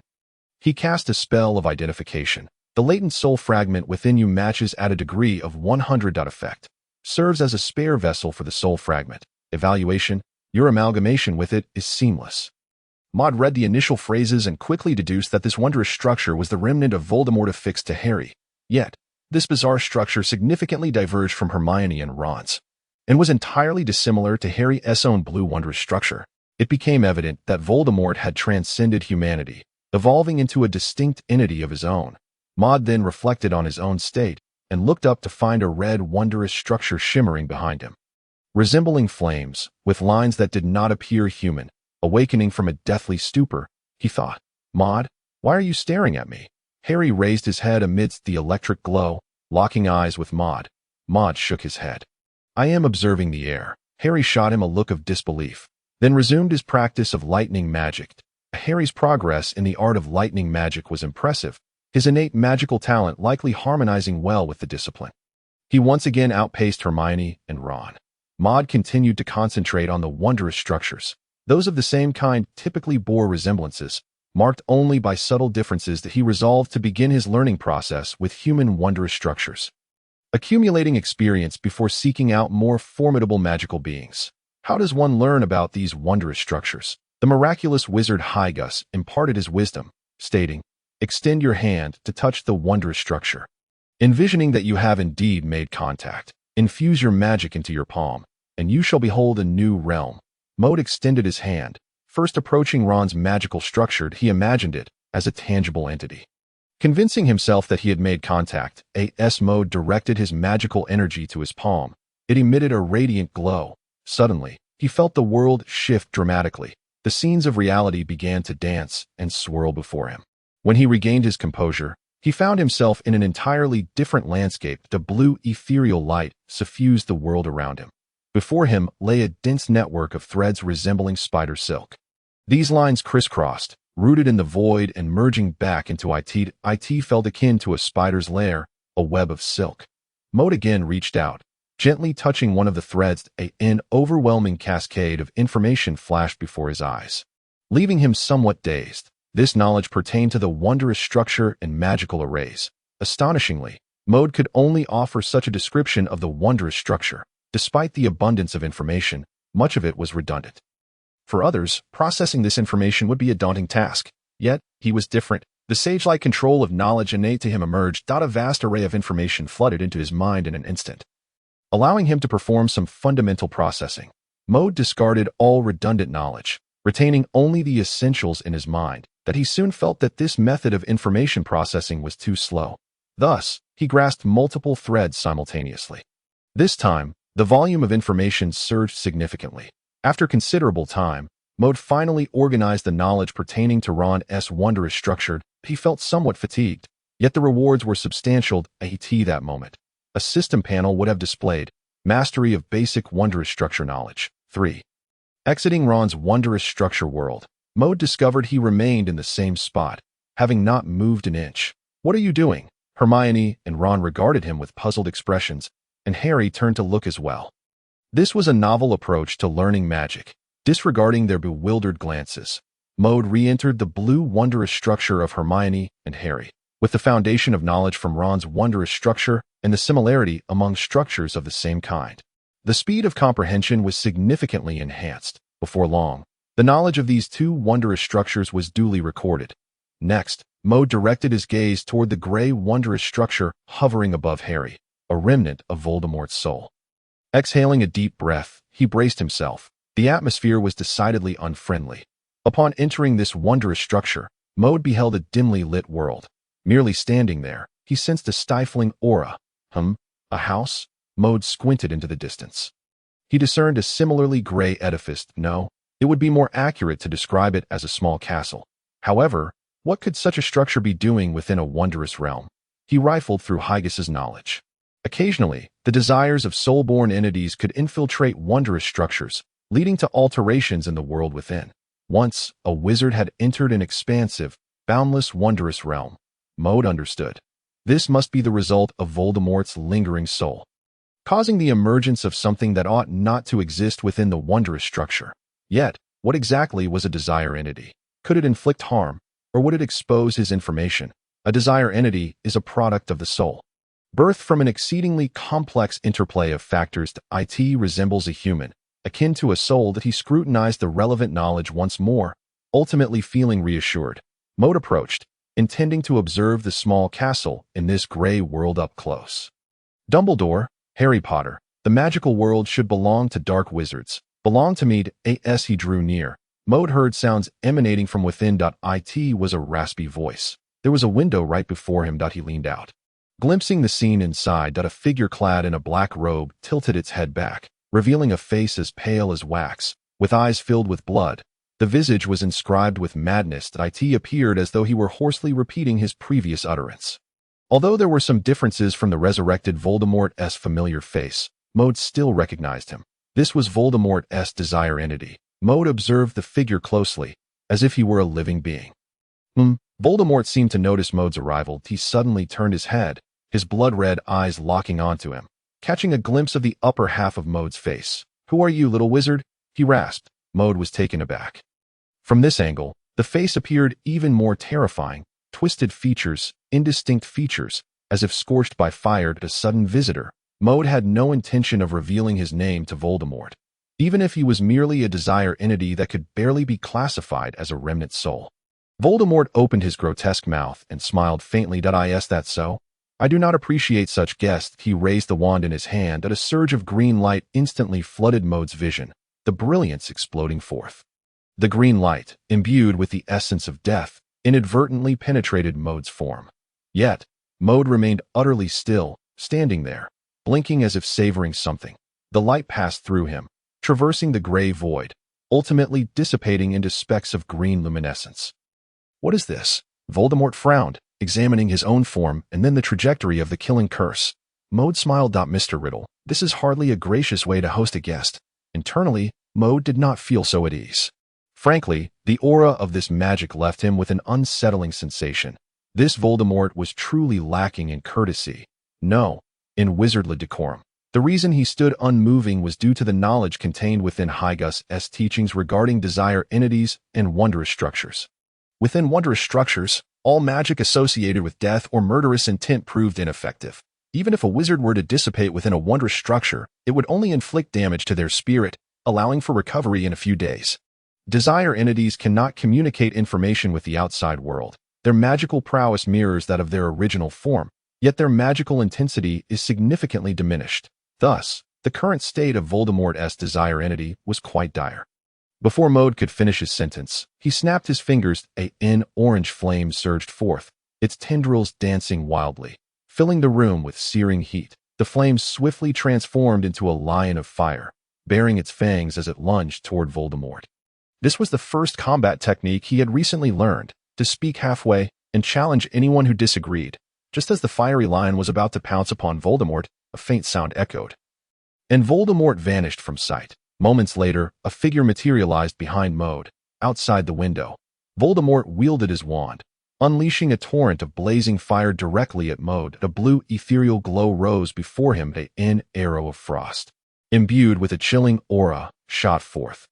he cast a spell of identification. The latent soul fragment within you matches at a degree of 100. Effect. Serves as a spare vessel for the soul fragment. Evaluation. Your amalgamation with it is seamless. Maud read the initial phrases and quickly deduced that this wondrous structure was the remnant of Voldemort affixed to Harry. Yet, this bizarre structure significantly diverged from Hermione and Ron's, and was entirely dissimilar to Harry's own blue wondrous structure. It became evident that Voldemort had transcended humanity, evolving into a distinct entity of his own. Maud then reflected on his own state and looked up to find a red wondrous structure shimmering behind him, resembling flames, with lines that did not appear human. Awakening from a deathly stupor, he thought, Maud, why are you staring at me? Harry raised his head amidst the electric glow, locking eyes with Maud. Maud shook his head. I am observing the air. Harry shot him a look of disbelief, then resumed his practice of lightning magic. Harry's progress in the art of lightning magic was impressive, his innate magical talent likely harmonizing well with the discipline. He once again outpaced Hermione and Ron. Maud continued to concentrate on the wondrous structures. Those of the same kind typically bore resemblances, marked only by subtle differences that he resolved to begin his learning process with human wondrous structures, accumulating experience before seeking out more formidable magical beings. How does one learn about these wondrous structures? The miraculous wizard Hygus imparted his wisdom, stating, extend your hand to touch the wondrous structure. Envisioning that you have indeed made contact, infuse your magic into your palm, and you shall behold a new realm. Maud extended his hand. First approaching Ron's magical structure, he imagined it, as a tangible entity. Convincing himself that he had made contact, A.S. Mode directed his magical energy to his palm. It emitted a radiant glow. Suddenly, he felt the world shift dramatically. The scenes of reality began to dance and swirl before him. When he regained his composure, he found himself in an entirely different landscape. The blue, ethereal light suffused the world around him. Before him lay a dense network of threads resembling spider silk. These lines crisscrossed, rooted in the void and merging back into it. It felt akin to a spider's lair, a web of silk. Mode again reached out, gently touching one of the threads. An overwhelming cascade of information flashed before his eyes, leaving him somewhat dazed. This knowledge pertained to the wondrous structure and magical arrays. Astonishingly, Mode could only offer such a description of the wondrous structure. Despite the abundance of information, much of it was redundant. For others, processing this information would be a daunting task. Yet, he was different. The sage-like control of knowledge innate to him emerged. A vast array of information flooded into his mind in an instant, allowing him to perform some fundamental processing. Mode discarded all redundant knowledge, retaining only the essentials in his mind. That he soon felt that this method of information processing was too slow. Thus, he grasped multiple threads simultaneously. This time, the volume of information surged significantly. After considerable time, Mode finally organized the knowledge pertaining to Ron's wondrous structure. He felt somewhat fatigued, yet the rewards were substantial. That moment, a system panel would have displayed mastery of basic wondrous structure knowledge. 3. Exiting Ron's wondrous structure world, Mode discovered he remained in the same spot, having not moved an inch. "What are you doing?" Hermione and Ron regarded him with puzzled expressions, and Harry turned to look as well. This was a novel approach to learning magic. Disregarding their bewildered glances, Mode re-entered the blue wondrous structure of Hermione and Harry. With the foundation of knowledge from Ron's wondrous structure and the similarity among structures of the same kind, the speed of comprehension was significantly enhanced. Before long, the knowledge of these two wondrous structures was duly recorded. Next, Mode directed his gaze toward the gray wondrous structure hovering above Harry, a remnant of Voldemort's soul. Exhaling a deep breath, he braced himself. The atmosphere was decidedly unfriendly. Upon entering this wondrous structure, Mode beheld a dimly lit world. Merely standing there, he sensed a stifling aura. A house? Mode squinted into the distance. He discerned a similarly gray edifice. No, it would be more accurate to describe it as a small castle. However, what could such a structure be doing within a wondrous realm? He rifled through Hygas's knowledge. Occasionally, the desires of soul-born entities could infiltrate wondrous structures, leading to alterations in the world within. Once, a wizard had entered an expansive, boundless, wondrous realm. Mode understood. This must be the result of Voldemort's lingering soul, causing the emergence of something that ought not to exist within the wondrous structure. Yet, what exactly was a desire entity? Could it inflict harm, or would it expose his information? A desire entity is a product of the soul, birthed from an exceedingly complex interplay of factors. It resembles a human, akin to a soul. That he scrutinized the relevant knowledge once more, ultimately feeling reassured. Mode approached, intending to observe the small castle in this gray world up close. Dumbledore, Harry Potter, the magical world should belong to dark wizards. Belong to me. As he drew near, Mode heard sounds emanating from within. It was a raspy voice. There was a window right before him. He leaned out, glimpsing the scene inside. A figure clad in a black robe tilted its head back, revealing a face as pale as wax, with eyes filled with blood. The visage was inscribed with madness. It appeared as though he were hoarsely repeating his previous utterance. Although there were some differences from the resurrected Voldemort's familiar face, Mode still recognized him. This was Voldemort's desire entity. Mode observed the figure closely, as if he were a living being. Voldemort seemed to notice Mode's arrival. He suddenly turned his head, his blood-red eyes locking onto him, catching a glimpse of the upper half of Mode's face. "Who are you, little wizard?" he rasped. Mode was taken aback. From this angle, the face appeared even more terrifying. Twisted features, indistinct features, as if scorched by fire. A sudden visitor. Mode had no intention of revealing his name to Voldemort, even if he was merely a desire entity that could barely be classified as a remnant soul. Voldemort opened his grotesque mouth and smiled faintly. Is that so? I do not appreciate such guests. He raised the wand in his hand. A surge of green light instantly flooded Mode's vision, the brilliance exploding forth. The green light, imbued with the essence of death, inadvertently penetrated Maud's form. Yet, Maud remained utterly still, standing there, blinking as if savoring something. The light passed through him, traversing the gray void, ultimately dissipating into specks of green luminescence. "What is this?" Voldemort frowned, examining his own form and then the trajectory of the killing curse. Maud smiled. "Mr. Riddle, this is hardly a gracious way to host a guest." Internally, Maud did not feel so at ease. Frankly, the aura of this magic left him with an unsettling sensation. This Voldemort was truly lacking in courtesy. No, in wizardly decorum. The reason he stood unmoving was due to the knowledge contained within Hygus's teachings regarding desire entities and wondrous structures. Within wondrous structures, all magic associated with death or murderous intent proved ineffective. Even if a wizard were to dissipate within a wondrous structure, it would only inflict damage to their spirit, allowing for recovery in a few days. Desire entities cannot communicate information with the outside world. Their magical prowess mirrors that of their original form, yet their magical intensity is significantly diminished. Thus, the current state of Voldemort's desire entity was quite dire. Before Maud could finish his sentence, he snapped his fingers. An orange flame surged forth, its tendrils dancing wildly, filling the room with searing heat. The flame swiftly transformed into a lion of fire, baring its fangs as it lunged toward Voldemort. This was the first combat technique he had recently learned, to speak halfway and challenge anyone who disagreed. Just as the fiery lion was about to pounce upon Voldemort, a faint sound echoed, and Voldemort vanished from sight. Moments later, a figure materialized behind Maud, outside the window. Voldemort wielded his wand, unleashing a torrent of blazing fire directly at Maud. A blue ethereal glow rose before him. An arrow of frost, imbued with a chilling aura, shot forth.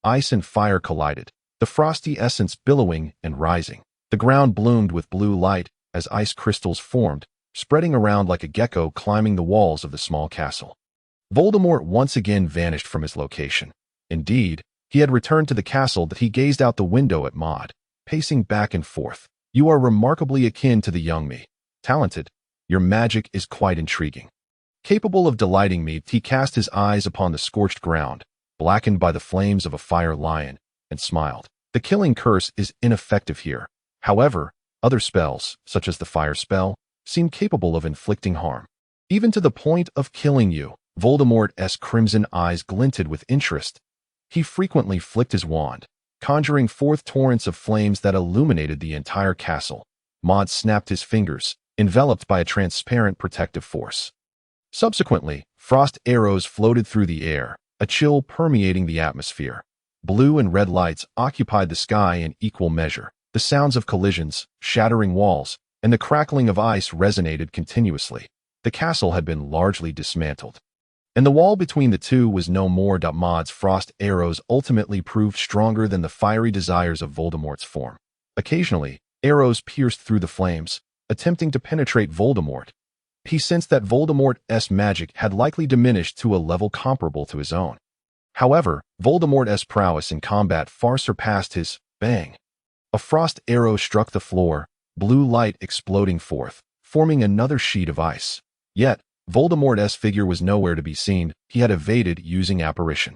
Ice and fire collided, the frosty essence billowing and rising. The ground bloomed with blue light as ice crystals formed, spreading around like a gecko climbing the walls of the small castle. Voldemort once again vanished from his location. Indeed, he had returned to the castle. That he gazed out the window at Maud, pacing back and forth. "You are remarkably akin to the young me. Talented. Your magic is quite intriguing. Capable of delighting me." He cast his eyes upon the scorched ground, blackened by the flames of a fire lion, and smiled. "The killing curse is ineffective here. However, other spells, such as the fire spell, seem capable of inflicting harm, even to the point of killing you." Voldemort's crimson eyes glinted with interest. He frequently flicked his wand, conjuring forth torrents of flames that illuminated the entire castle. Maud snapped his fingers, enveloped by a transparent protective force. Subsequently, frost arrows floated through the air, a chill permeating the atmosphere. Blue and red lights occupied the sky in equal measure. The sounds of collisions, shattering walls, and the crackling of ice resonated continuously. The castle had been largely dismantled, and the wall between the two was no more. Maud's frost arrows ultimately proved stronger than the fiery desires of Voldemort's form. Occasionally, arrows pierced through the flames, attempting to penetrate Voldemort. He sensed that Voldemort's magic had likely diminished to a level comparable to his own. However, Voldemort's prowess in combat far surpassed his. Bang! A frost arrow struck the floor, blue light exploding forth, forming another sheet of ice. Yet, Voldemort's figure was nowhere to be seen. He had evaded using apparition.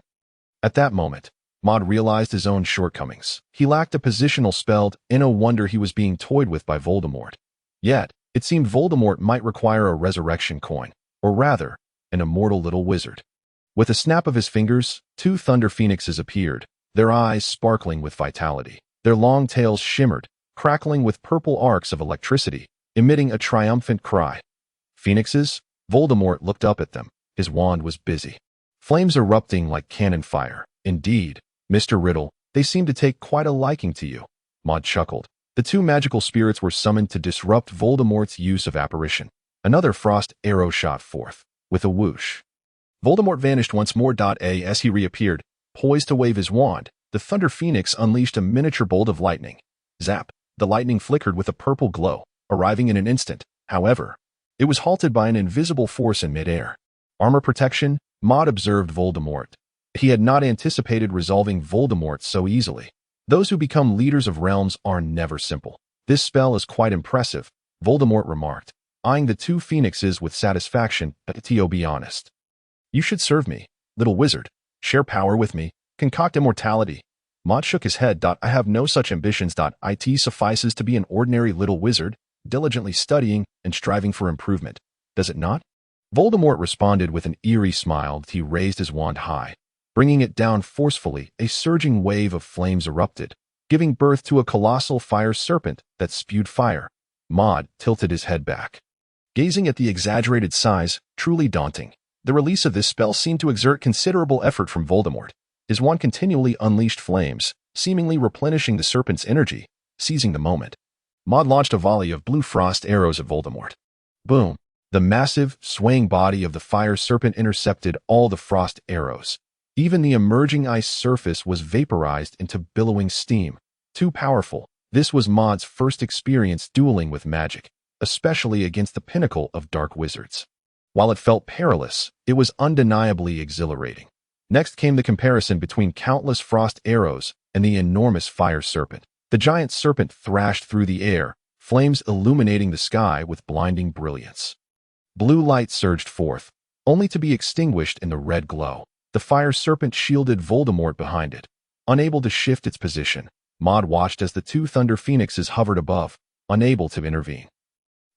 At that moment, Maud realized his own shortcomings. He lacked a positional spell, and no wonder he was being toyed with by Voldemort. Yet, it seemed Voldemort might require a resurrection coin, or rather, an immortal little wizard. With a snap of his fingers, 2 thunder phoenixes appeared, their eyes sparkling with vitality. Their long tails shimmered, crackling with purple arcs of electricity, emitting a triumphant cry. "Phoenixes?" Voldemort looked up at them. His wand was busy, flames erupting like cannon fire. "Indeed, Mr. Riddle, they seem to take quite a liking to you." Maud chuckled. The 2 magical spirits were summoned to disrupt Voldemort's use of apparition. Another frost arrow shot forth. With a whoosh, Voldemort vanished once more. As he reappeared, poised to wave his wand, the Thunder Phoenix unleashed a miniature bolt of lightning. Zap! The lightning flickered with a purple glow, arriving in an instant. However, it was halted by an invisible force in midair. Armor protection? Maud observed Voldemort. He had not anticipated resolving Voldemort so easily. Those who become leaders of realms are never simple. "This spell is quite impressive," Voldemort remarked, eyeing the 2 phoenixes with satisfaction. "To be honest, you should serve me, little wizard. Share power with me, concoct immortality." Maud shook his head. I have no such ambitions. It suffices to be an ordinary little wizard, diligently studying and striving for improvement. Does it not? Voldemort responded with an eerie smile. He raised his wand high. Bringing it down forcefully, a surging wave of flames erupted, giving birth to a colossal fire serpent that spewed fire. Maud tilted his head back, gazing at the exaggerated size, truly daunting. The release of this spell seemed to exert considerable effort from Voldemort. His wand continually unleashed flames, seemingly replenishing the serpent's energy. Seizing the moment, Maud launched a volley of blue frost arrows at Voldemort. Boom! The massive, swaying body of the fire serpent intercepted all the frost arrows. Even the emerging ice surface was vaporized into billowing steam. Too powerful. This was Maud's first experience dueling with magic, especially against the pinnacle of dark wizards. While it felt perilous, it was undeniably exhilarating. Next came the comparison between countless frost arrows and the enormous fire serpent. The giant serpent thrashed through the air, flames illuminating the sky with blinding brilliance. Blue light surged forth, only to be extinguished in the red glow. The fire serpent shielded Voldemort behind it. Unable to shift its position, Maud watched as the two thunder phoenixes hovered above, unable to intervene.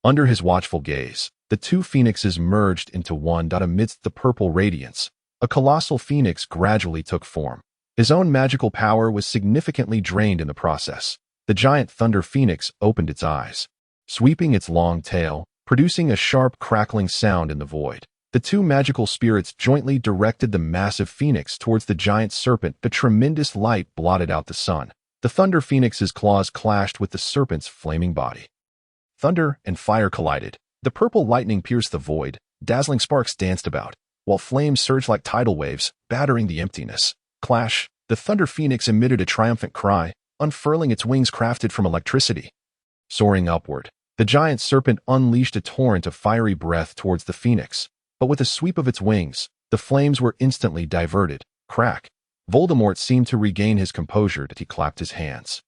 Under his watchful gaze, the two phoenixes merged into one. Amidst the purple radiance, a colossal phoenix gradually took form. His own magical power was significantly drained in the process. The giant thunder phoenix opened its eyes, sweeping its long tail, producing a sharp crackling sound in the void. The two magical spirits jointly directed the massive phoenix towards the giant serpent. The tremendous light blotted out the sun. The thunder phoenix's claws clashed with the serpent's flaming body. Thunder and fire collided. The purple lightning pierced the void. Dazzling sparks danced about, while flames surged like tidal waves, battering the emptiness. Clash! The thunder phoenix emitted a triumphant cry, unfurling its wings crafted from electricity. Soaring upward, the giant serpent unleashed a torrent of fiery breath towards the phoenix. But with a sweep of its wings, the flames were instantly diverted. Crack! Voldemort seemed to regain his composure as he clapped his hands.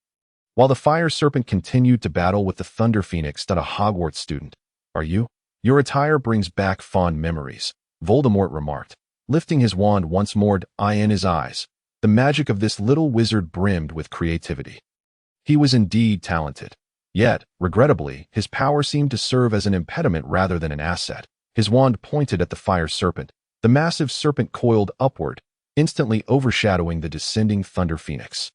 While the fire serpent continued to battle with the thunder phoenix. A Hogwarts student. Are you? Your attire brings back fond memories, Voldemort remarked, lifting his wand once more. Eye in his eyes. The magic of this little wizard brimmed with creativity. He was indeed talented. Yet, regrettably, his power seemed to serve as an impediment rather than an asset. His wand pointed at the fire serpent. The massive serpent coiled upward, instantly overshadowing the descending thunder phoenix.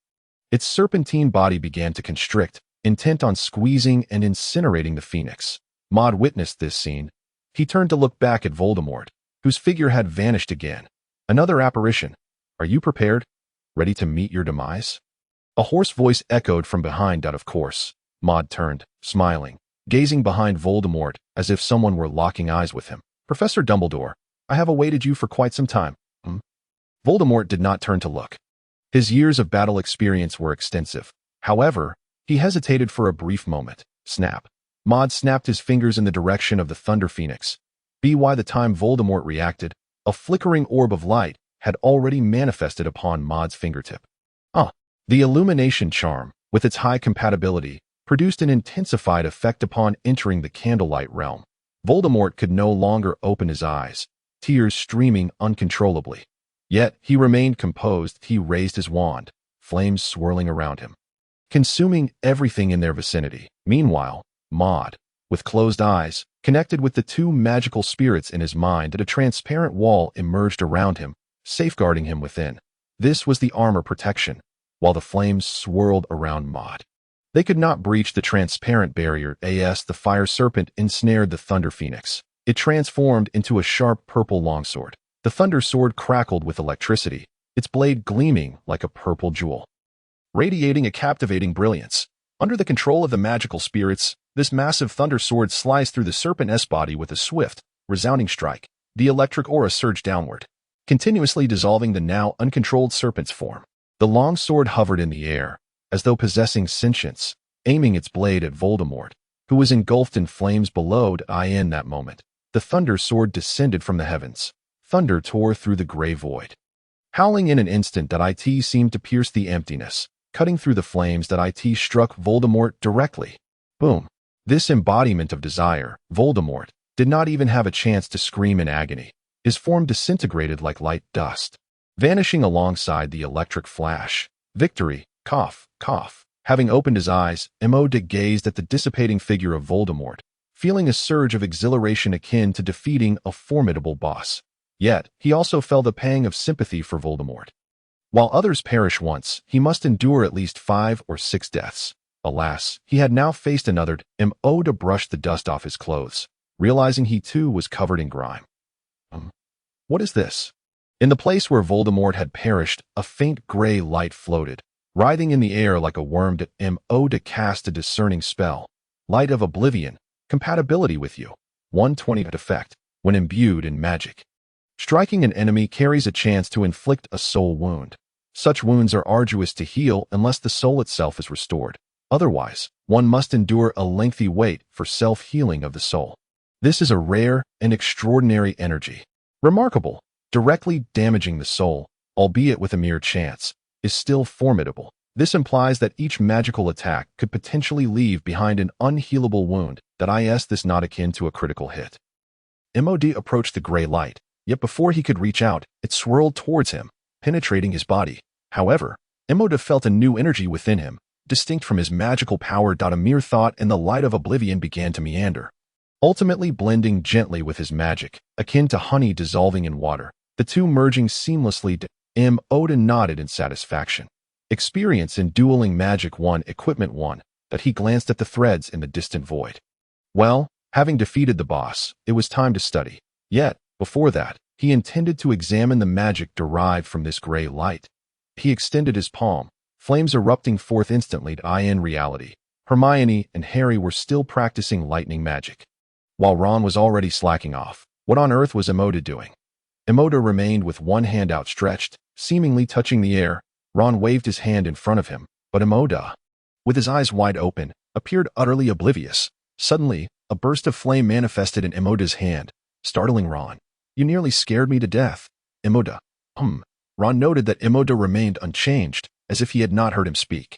Its serpentine body began to constrict, intent on squeezing and incinerating the phoenix. Maud witnessed this scene. He turned to look back at Voldemort, whose figure had vanished again. Another apparition. Are you prepared? Ready to meet your demise? A hoarse voice echoed from behind. Of course. Maud turned, smiling, gazing behind Voldemort as if someone were locking eyes with him. Professor Dumbledore, I have awaited you for quite some time. Voldemort did not turn to look. His years of battle experience were extensive. However, he hesitated for a brief moment. Snap. Maud snapped his fingers in the direction of the thunder phoenix. By the time Voldemort reacted, a flickering orb of light had already manifested upon Maud's fingertip. The illumination charm, with its high compatibility, produced an intensified effect upon entering the candlelight realm. Voldemort could no longer open his eyes, tears streaming uncontrollably. Yet he remained composed. He raised his wand, flames swirling around him, consuming everything in their vicinity. Meanwhile, Maud, with closed eyes, connected with the two magical spirits in his mind. A transparent wall emerged around him, safeguarding him within. This was the armor protection, while the flames swirled around Maud. They could not breach the transparent barrier. The fire serpent ensnared the thunder phoenix. It transformed into a sharp purple longsword. The thunder sword crackled with electricity, its blade gleaming like a purple jewel, radiating a captivating brilliance. Under the control of the magical spirits, this massive thunder sword sliced through the serpent's body with a swift, resounding strike. The electric aura surged downward, continuously dissolving the now uncontrolled serpent's form. The long sword hovered in the air, as though possessing sentience, aiming its blade at Voldemort, who was engulfed in flames below. In that moment, the thunder sword descended from the heavens. Thunder tore through the gray void, howling in an instant. It seemed to pierce the emptiness, cutting through the flames. It struck Voldemort directly. Boom! This embodiment of desire, Voldemort, did not even have a chance to scream in agony. His form disintegrated like light dust, vanishing alongside the electric flash. Victory, cough, cough. Having opened his eyes, Emoda gazed at the dissipating figure of Voldemort, feeling a surge of exhilaration akin to defeating a formidable boss. Yet, he also felt the pang of sympathy for Voldemort. While others perish once, he must endure at least 5 or 6 deaths. Alas, he had now faced another. Emoda brushed the dust off his clothes, realizing he too was covered in grime. What is this? In the place where Voldemort had perished, a faint gray light floated, writhing in the air like a worm. Emoda cast a discerning spell. Light of Oblivion. Compatibility with you. 120 effect, when imbued in magic. Striking an enemy carries a chance to inflict a soul wound. Such wounds are arduous to heal unless the soul itself is restored. Otherwise, one must endure a lengthy wait for self-healing of the soul. This is a rare and extraordinary energy. Remarkable, directly damaging the soul, albeit with a mere chance, is still formidable. This implies that each magical attack could potentially leave behind an unhealable wound. This not akin to a critical hit. Emoda approached the gray light, yet before he could reach out, it swirled towards him, penetrating his body. However, Emoda felt a new energy within him, distinct from his magical power. A mere thought and the light of oblivion began to meander, ultimately blending gently with his magic, akin to honey dissolving in water, the two merging seamlessly. Emoda nodded in satisfaction. Experience in dueling magic 1, equipment 1, that he glanced at the threads in the distant void. Well, having defeated the boss, it was time to study. Yet, before that, he intended to examine the magic derived from this gray light. He extended his palm, flames erupting forth instantly. In reality, Hermione and Harry were still practicing lightning magic, while Ron was already slacking off. What on earth was Emoda doing? Emoda remained with one hand outstretched, seemingly touching the air. Ron waved his hand in front of him, but Emoda, with his eyes wide open, appeared utterly oblivious. Suddenly, a burst of flame manifested in Emoda's hand, startling Ron. You nearly scared me to death. Emoda. Ron noted that Emoda remained unchanged, as if he had not heard him speak.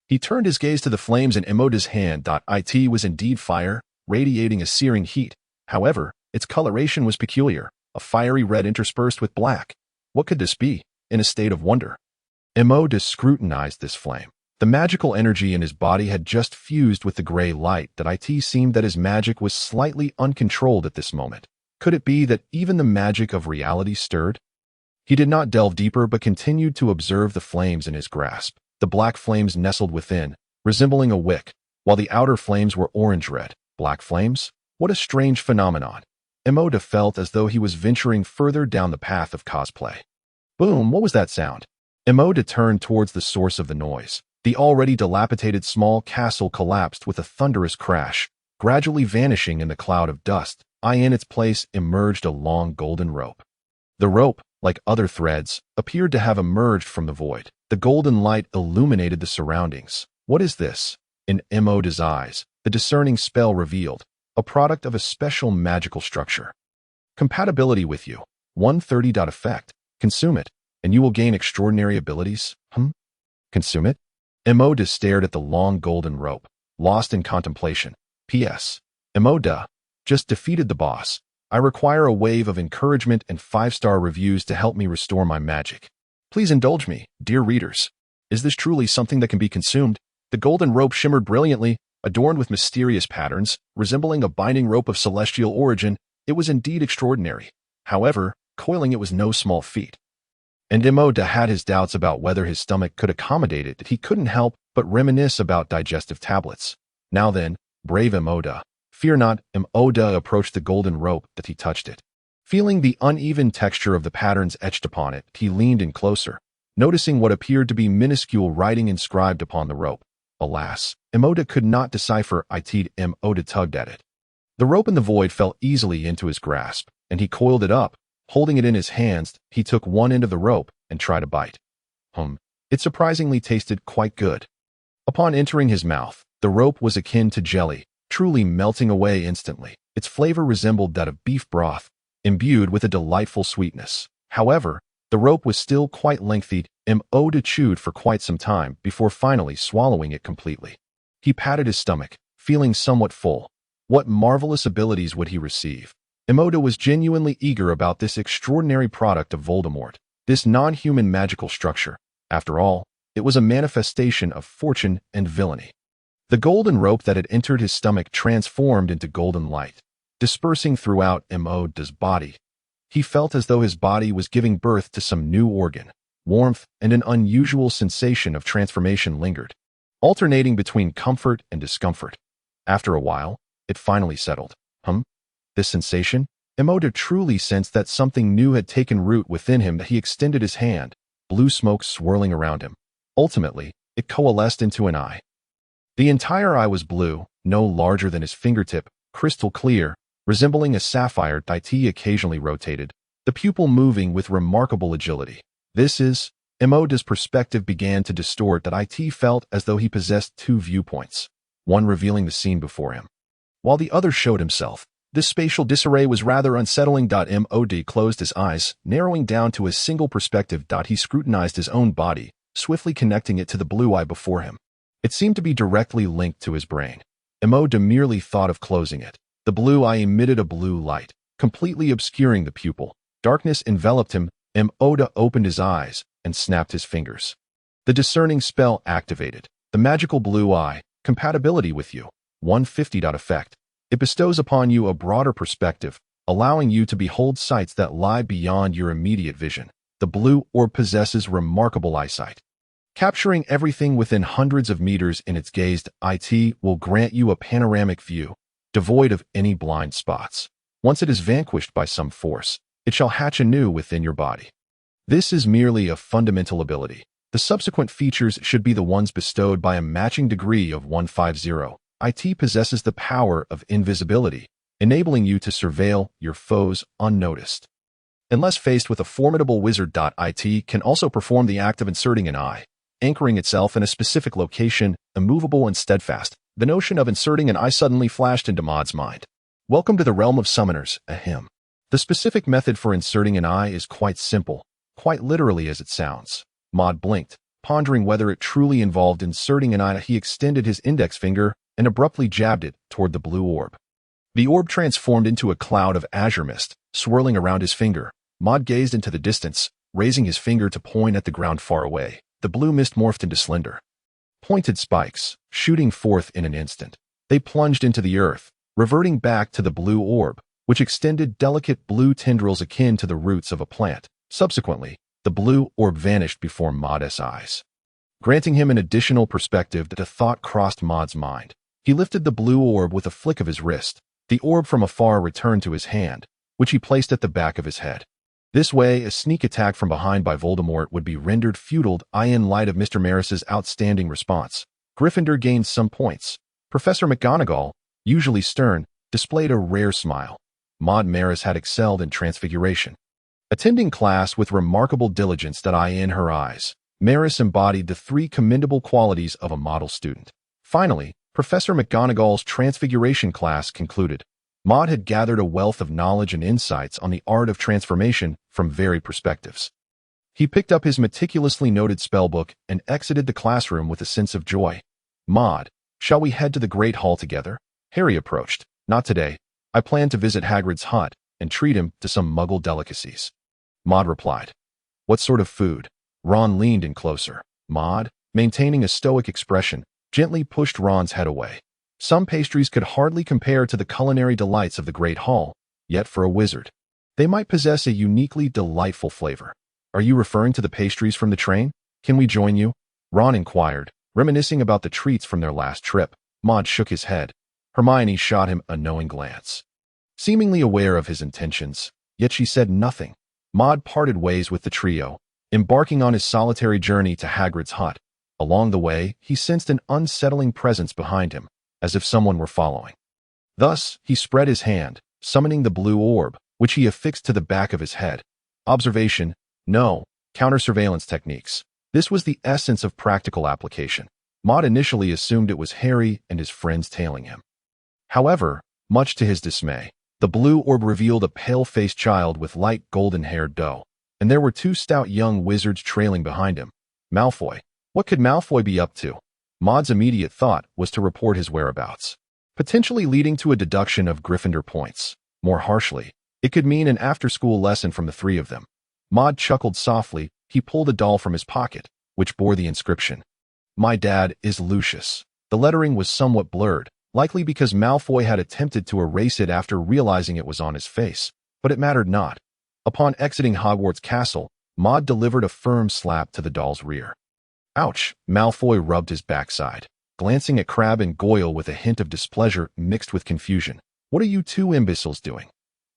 He turned his gaze to the flames in Emoda's hand. It was indeed fire, radiating a searing heat. However, its coloration was peculiar, a fiery red interspersed with black. What could this be? In a state of wonder, Emoda scrutinized this flame. The magical energy in his body had just fused with the gray light. It seemed that his magic was slightly uncontrolled at this moment. Could it be that even the magic of reality stirred? He did not delve deeper but continued to observe the flames in his grasp. The black flames nestled within, resembling a wick, while the outer flames were orange-red. Black flames? What a strange phenomenon. Emoda felt as though he was venturing further down the path of cosplay. Boom, what was that sound? Emoda turned towards the source of the noise. The already dilapidated small castle collapsed with a thunderous crash, gradually vanishing in the cloud of dust. In its place emerged a long golden rope. The rope, like other threads, appeared to have emerged from the void. The golden light illuminated the surroundings. What is this? In Emoda's eyes, the discerning spell revealed, a product of a special magical structure. Compatibility with you. 130. Effect. Consume it, and you will gain extraordinary abilities. Consume it? Emoda stared at the long golden rope, lost in contemplation. P.S. Emoda just defeated the boss. I require a wave of encouragement and 5-star reviews to help me restore my magic. Please indulge me, dear readers. Is this truly something that can be consumed? The golden rope shimmered brilliantly, adorned with mysterious patterns, resembling a binding rope of celestial origin. It was indeed extraordinary. However, coiling it was no small feat. And Emoda had his doubts about whether his stomach could accommodate it. He couldn't help but reminisce about digestive tablets. Now then, brave Emoda. Fear not. Emoda approached the golden rope that he touched it. Feeling the uneven texture of the patterns etched upon it, he leaned in closer, noticing what appeared to be minuscule writing inscribed upon the rope. Alas, Emoda could not decipher it. Emoda tugged at it. The rope in the void fell easily into his grasp, and he coiled it up. Holding it in his hands, he took one end of the rope and tried a bite. It surprisingly tasted quite good. Upon entering his mouth, the rope was akin to jelly, truly melting away instantly. Its flavor resembled that of beef broth, imbued with a delightful sweetness. However, the rope was still quite lengthy. Emoda chewed for quite some time before finally swallowing it completely. He patted his stomach, feeling somewhat full. What marvelous abilities would he receive? Emoda was genuinely eager about this extraordinary product of Voldemort, this non-human magical structure. After all, It was a manifestation of fortune and villainy. The golden rope that had entered his stomach transformed into golden light, dispersing throughout Mod's body. He felt as though his body was giving birth to some new organ. Warmth and an unusual sensation of transformation lingered, alternating between comfort and discomfort. After a while, it finally settled. This sensation? Mod truly sensed that something new had taken root within him. He extended his hand, blue smoke swirling around him. Ultimately, it coalesced into an eye. The entire eye was blue, no larger than his fingertip, crystal clear, resembling a sapphire. It occasionally rotated, the pupil moving with remarkable agility. Mod's perspective began to distort. It felt as though he possessed two viewpoints, one revealing the scene before him, while the other showed himself. This spatial disarray was rather unsettling. Mod closed his eyes, narrowing down to a single perspective. He scrutinized his own body, swiftly connecting it to the blue eye before him. It seemed to be directly linked to his brain. Mod merely thought of closing it. The blue eye emitted a blue light, completely obscuring the pupil. Darkness enveloped him. Mod opened his eyes and snapped his fingers. The discerning spell activated. The magical blue eye, compatibility with you. 150. Effect. It bestows upon you a broader perspective, allowing you to behold sights that lie beyond your immediate vision. The blue orb possesses remarkable eyesight, capturing everything within hundreds of meters in its gaze. It will grant you a panoramic view, devoid of any blind spots. Once it is vanquished by some force, it shall hatch anew within your body. This is merely a fundamental ability. The subsequent features should be the ones bestowed by a matching degree of 150. It possesses the power of invisibility, enabling you to surveil your foes unnoticed. Unless faced with a formidable wizard. It can also perform the act of inserting an eye, anchoring itself in a specific location, immovable and steadfast. The notion of inserting an eye suddenly flashed into Mod's mind. Welcome to the realm of summoners, ahem. The specific method for inserting an eye is quite simple, quite literally as it sounds. Mod blinked, pondering whether it truly involved inserting an eye. He extended his index finger and abruptly jabbed it toward the blue orb. The orb transformed into a cloud of azure mist, swirling around his finger. Mod gazed into the distance, raising his finger to point at the ground far away. The blue mist morphed into slender, pointed spikes, shooting forth in an instant. They plunged into the earth, reverting back to the blue orb, which extended delicate blue tendrils akin to the roots of a plant. Subsequently, the blue orb vanished before Mod's eyes, granting him an additional perspective. A thought crossed Mod's mind. He lifted the blue orb with a flick of his wrist. The orb from afar returned to his hand, which he placed at the back of his head. This way, a sneak attack from behind by Voldemort would be rendered futile. In light of Mr. Maris's outstanding response, Gryffindor gained some points. Professor McGonagall, usually stern, displayed a rare smile. Maud Maris had excelled in transfiguration, attending class with remarkable diligence. In her eyes, Maris embodied the three commendable qualities of a model student. Finally, Professor McGonagall's transfiguration class concluded. Maud had gathered a wealth of knowledge and insights on the art of transformation from varied perspectives. He picked up his meticulously noted spellbook and exited the classroom with a sense of joy. Maud, shall we head to the Great Hall together? Harry approached. Not today. I plan to visit Hagrid's hut and treat him to some Muggle delicacies. Maud replied. What sort of food? Ron leaned in closer. Maud, maintaining a stoic expression, gently pushed Ron's head away. Some pastries could hardly compare to the culinary delights of the Great Hall, yet for a wizard, they might possess a uniquely delightful flavor. Are you referring to the pastries from the train? Can we join you? Ron inquired, reminiscing about the treats from their last trip. Maud shook his head. Hermione shot him a knowing glance, seemingly aware of his intentions, yet she said nothing. Maud parted ways with the trio, embarking on his solitary journey to Hagrid's hut. Along the way, he sensed an unsettling presence behind him, as if someone were following. Thus, he spread his hand, summoning the blue orb, which he affixed to the back of his head. Observation, no, counter-surveillance techniques. This was the essence of practical application. Maud initially assumed it was Harry and his friends tailing him. However, much to his dismay, the blue orb revealed a pale-faced child with light golden-haired doe, and there were two stout young wizards trailing behind him. Malfoy. What could Malfoy be up to? Maud's immediate thought was to report his whereabouts, potentially leading to a deduction of Gryffindor points. More harshly, it could mean an after-school lesson from the three of them. Maud chuckled softly. He pulled a doll from his pocket, which bore the inscription, "My dad is Lucius." The lettering was somewhat blurred, likely because Malfoy had attempted to erase it after realizing it was on his face, but it mattered not. Upon exiting Hogwarts Castle, Maud delivered a firm slap to the doll's rear. Ouch! Malfoy rubbed his backside, glancing at Crabbe and Goyle with a hint of displeasure mixed with confusion. "What are you two imbeciles doing?"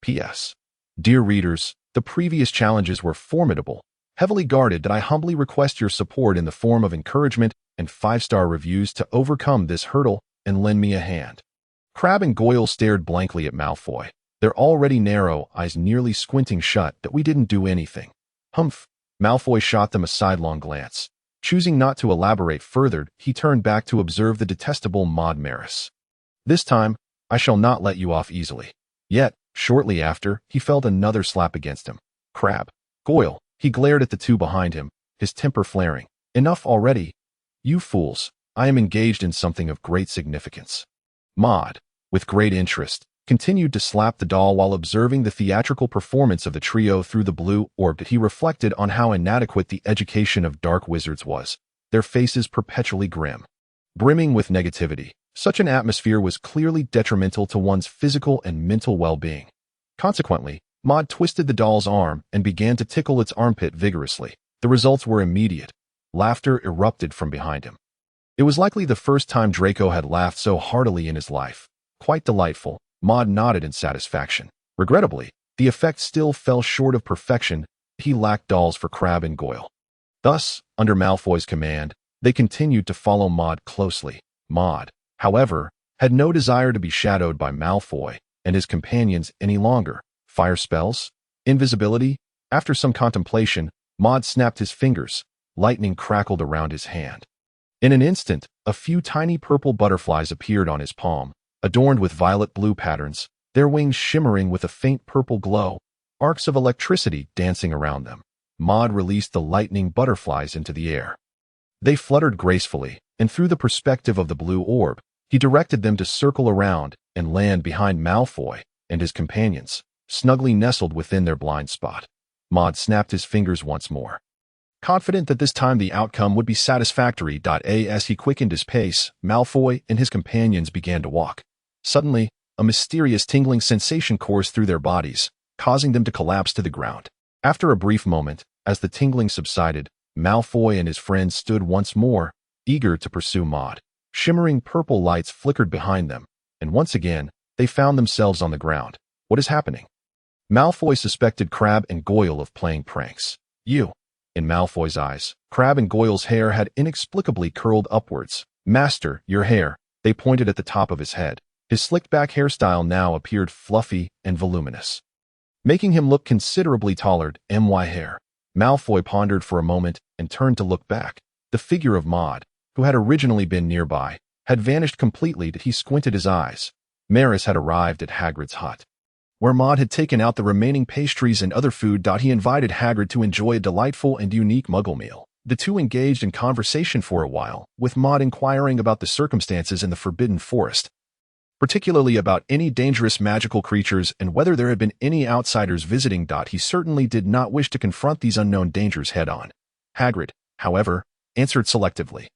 P.S. Dear readers, the previous challenges were formidable, heavily guarded, that I humbly request your support in the form of encouragement and 5-star reviews to overcome this hurdle and lend me a hand. Crabbe and Goyle stared blankly at Malfoy, their already narrow eyes nearly squinting shut. "That we didn't do anything." "Humph." Malfoy shot them a sidelong glance. Choosing not to elaborate further, he turned back to observe the detestable Maud Maris. "This time, I shall not let you off easily." Yet, shortly after, he felt another slap against him. "Crabbe, Goyle." He glared at the two behind him, his temper flaring. "Enough already. You fools, I am engaged in something of great significance." Maud, with great interest, continued to slap the doll while observing the theatrical performance of the trio through the blue orb. He reflected on how inadequate the education of dark wizards was, their faces perpetually grim, brimming with negativity. Such an atmosphere was clearly detrimental to one's physical and mental well-being. Consequently, Maud twisted the doll's arm and began to tickle its armpit vigorously. The results were immediate. Laughter erupted from behind him. It was likely the first time Draco had laughed so heartily in his life. "Quite delightful." Maud nodded in satisfaction. Regrettably, the effect still fell short of perfection. He lacked dolls for Crabbe and Goyle. Thus, under Malfoy's command, they continued to follow Maud closely. Maud, however, had no desire to be shadowed by Malfoy and his companions any longer. Fire spells? Invisibility? After some contemplation, Maud snapped his fingers. Lightning crackled around his hand. In an instant, a few tiny purple butterflies appeared on his palm, adorned with violet-blue patterns, their wings shimmering with a faint purple glow, arcs of electricity dancing around them. Maud released the lightning butterflies into the air. They fluttered gracefully, and through the perspective of the blue orb, he directed them to circle around and land behind Malfoy and his companions, snugly nestled within their blind spot. Maud snapped his fingers once more. Confident that this time the outcome would be satisfactory. As he quickened his pace, Malfoy and his companions began to walk. Suddenly, a mysterious tingling sensation coursed through their bodies, causing them to collapse to the ground. After a brief moment, as the tingling subsided, Malfoy and his friends stood once more, eager to pursue Maud. Shimmering purple lights flickered behind them, and once again, they found themselves on the ground. "What is happening?" Malfoy suspected Crabbe and Goyle of playing pranks. "You." In Malfoy's eyes, Crabbe and Goyle's hair had inexplicably curled upwards. "Master, your hair." They pointed at the top of his head. His slicked-back hairstyle now appeared fluffy and voluminous, making him look considerably taller. "My hair." Malfoy pondered for a moment and turned to look back. The figure of Maud, who had originally been nearby, had vanished completely. He squinted his eyes. Maris had arrived at Hagrid's hut, where Maud had taken out the remaining pastries and other food. He invited Hagrid to enjoy a delightful and unique Muggle meal. The two engaged in conversation for a while, with Maud inquiring about the circumstances in the Forbidden Forest, particularly about any dangerous magical creatures and whether there had been any outsiders visiting. He certainly did not wish to confront these unknown dangers head-on. Hagrid, however, answered selectively,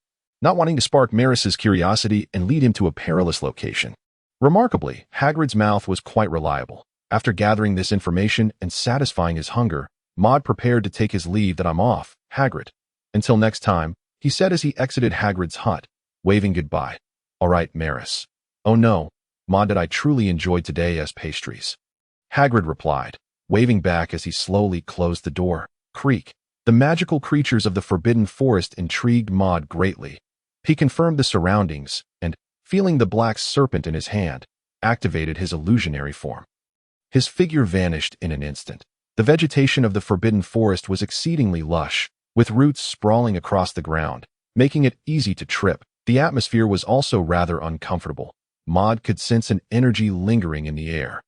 not wanting to spark Maris's curiosity and lead him to a perilous location. Remarkably, Hagrid's mouth was quite reliable. After gathering this information and satisfying his hunger, Maud prepared to take his leave. "I'm off, Hagrid. Until next time," he said as he exited Hagrid's hut, waving goodbye. "All right, Maris." "Oh no, Maud, did I truly enjoy today's pastries," Hagrid replied, waving back as he slowly closed the door. Creak. The magical creatures of the Forbidden Forest intrigued Maud greatly. He confirmed the surroundings and, feeling the black serpent in his hand, activated his illusionary form. His figure vanished in an instant. The vegetation of the Forbidden Forest was exceedingly lush, with roots sprawling across the ground, making it easy to trip. The atmosphere was also rather uncomfortable. Maud could sense an energy lingering in the air,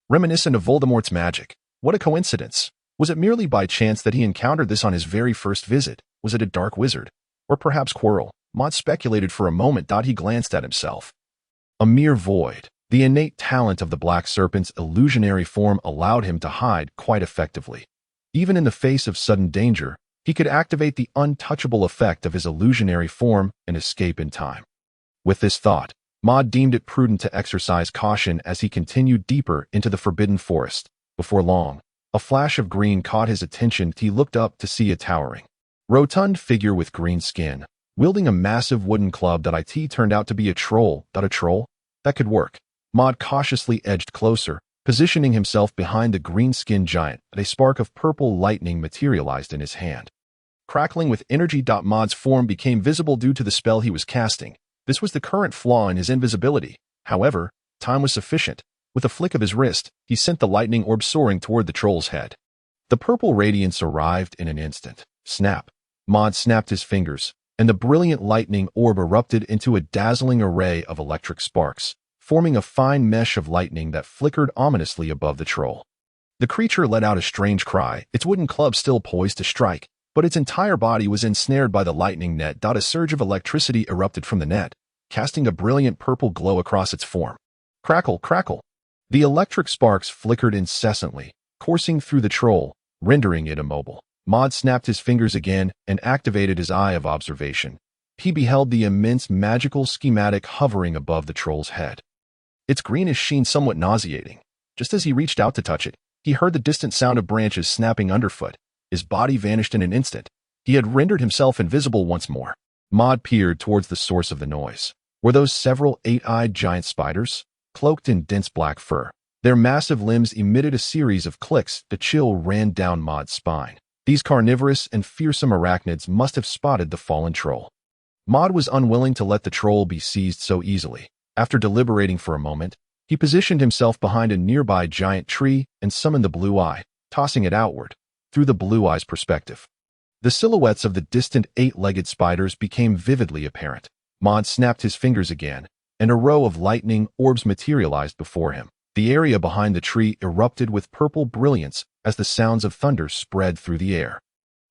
reminiscent of Voldemort's magic. What a coincidence! Was it merely by chance that he encountered this on his very first visit? Was it a dark wizard? Or perhaps Quirrell? Maud speculated for a moment. He glanced at himself. A mere void. The innate talent of the Black Serpent's illusionary form allowed him to hide quite effectively. Even in the face of sudden danger, He could activate the untouchable effect of his illusionary form and escape in time. With this thought, Maud deemed it prudent to exercise caution as he continued deeper into the forbidden forest. Before long, a flash of green caught his attention. He looked up to see a towering, rotund figure with green skin, wielding a massive wooden club that turned out to be a troll. A troll? That could work. Maud cautiously edged closer, positioning himself behind the green-skinned giant. A spark of purple lightning materialized in his hand. Crackling with energy, Maud's form became visible due to the spell he was casting. This was the current flaw in his invisibility. However, time was sufficient. With a flick of his wrist, he sent the lightning orb soaring toward the troll's head. The purple radiance arrived in an instant. Snap! Maud snapped his fingers, and the brilliant lightning orb erupted into a dazzling array of electric sparks, forming a fine mesh of lightning that flickered ominously above the troll. The creature let out a strange cry, its wooden club still poised to strike, but its entire body was ensnared by the lightning net. A surge of electricity erupted from the net, casting a brilliant purple glow across its form. Crackle, crackle! The electric sparks flickered incessantly, coursing through the troll, rendering it immobile. Maud snapped his fingers again and activated his eye of observation. He beheld the immense magical schematic hovering above the troll's head. Its greenish sheen somewhat nauseating. Just as he reached out to touch it, he heard the distant sound of branches snapping underfoot. His body vanished in an instant. He had rendered himself invisible once more. Maud peered towards the source of the noise. Were those several eight-eyed giant spiders? Cloaked in dense black fur, their massive limbs emitted a series of clicks. The chill ran down Maud's spine. These carnivorous and fearsome arachnids must have spotted the fallen troll. Maud was unwilling to let the troll be seized so easily. After deliberating for a moment, he positioned himself behind a nearby giant tree and summoned the blue eye, tossing it outward, through the blue eye's perspective. The silhouettes of the distant eight-legged spiders became vividly apparent. Maud snapped his fingers again, and a row of lightning orbs materialized before him. The area behind the tree erupted with purple brilliance as the sounds of thunder spread through the air.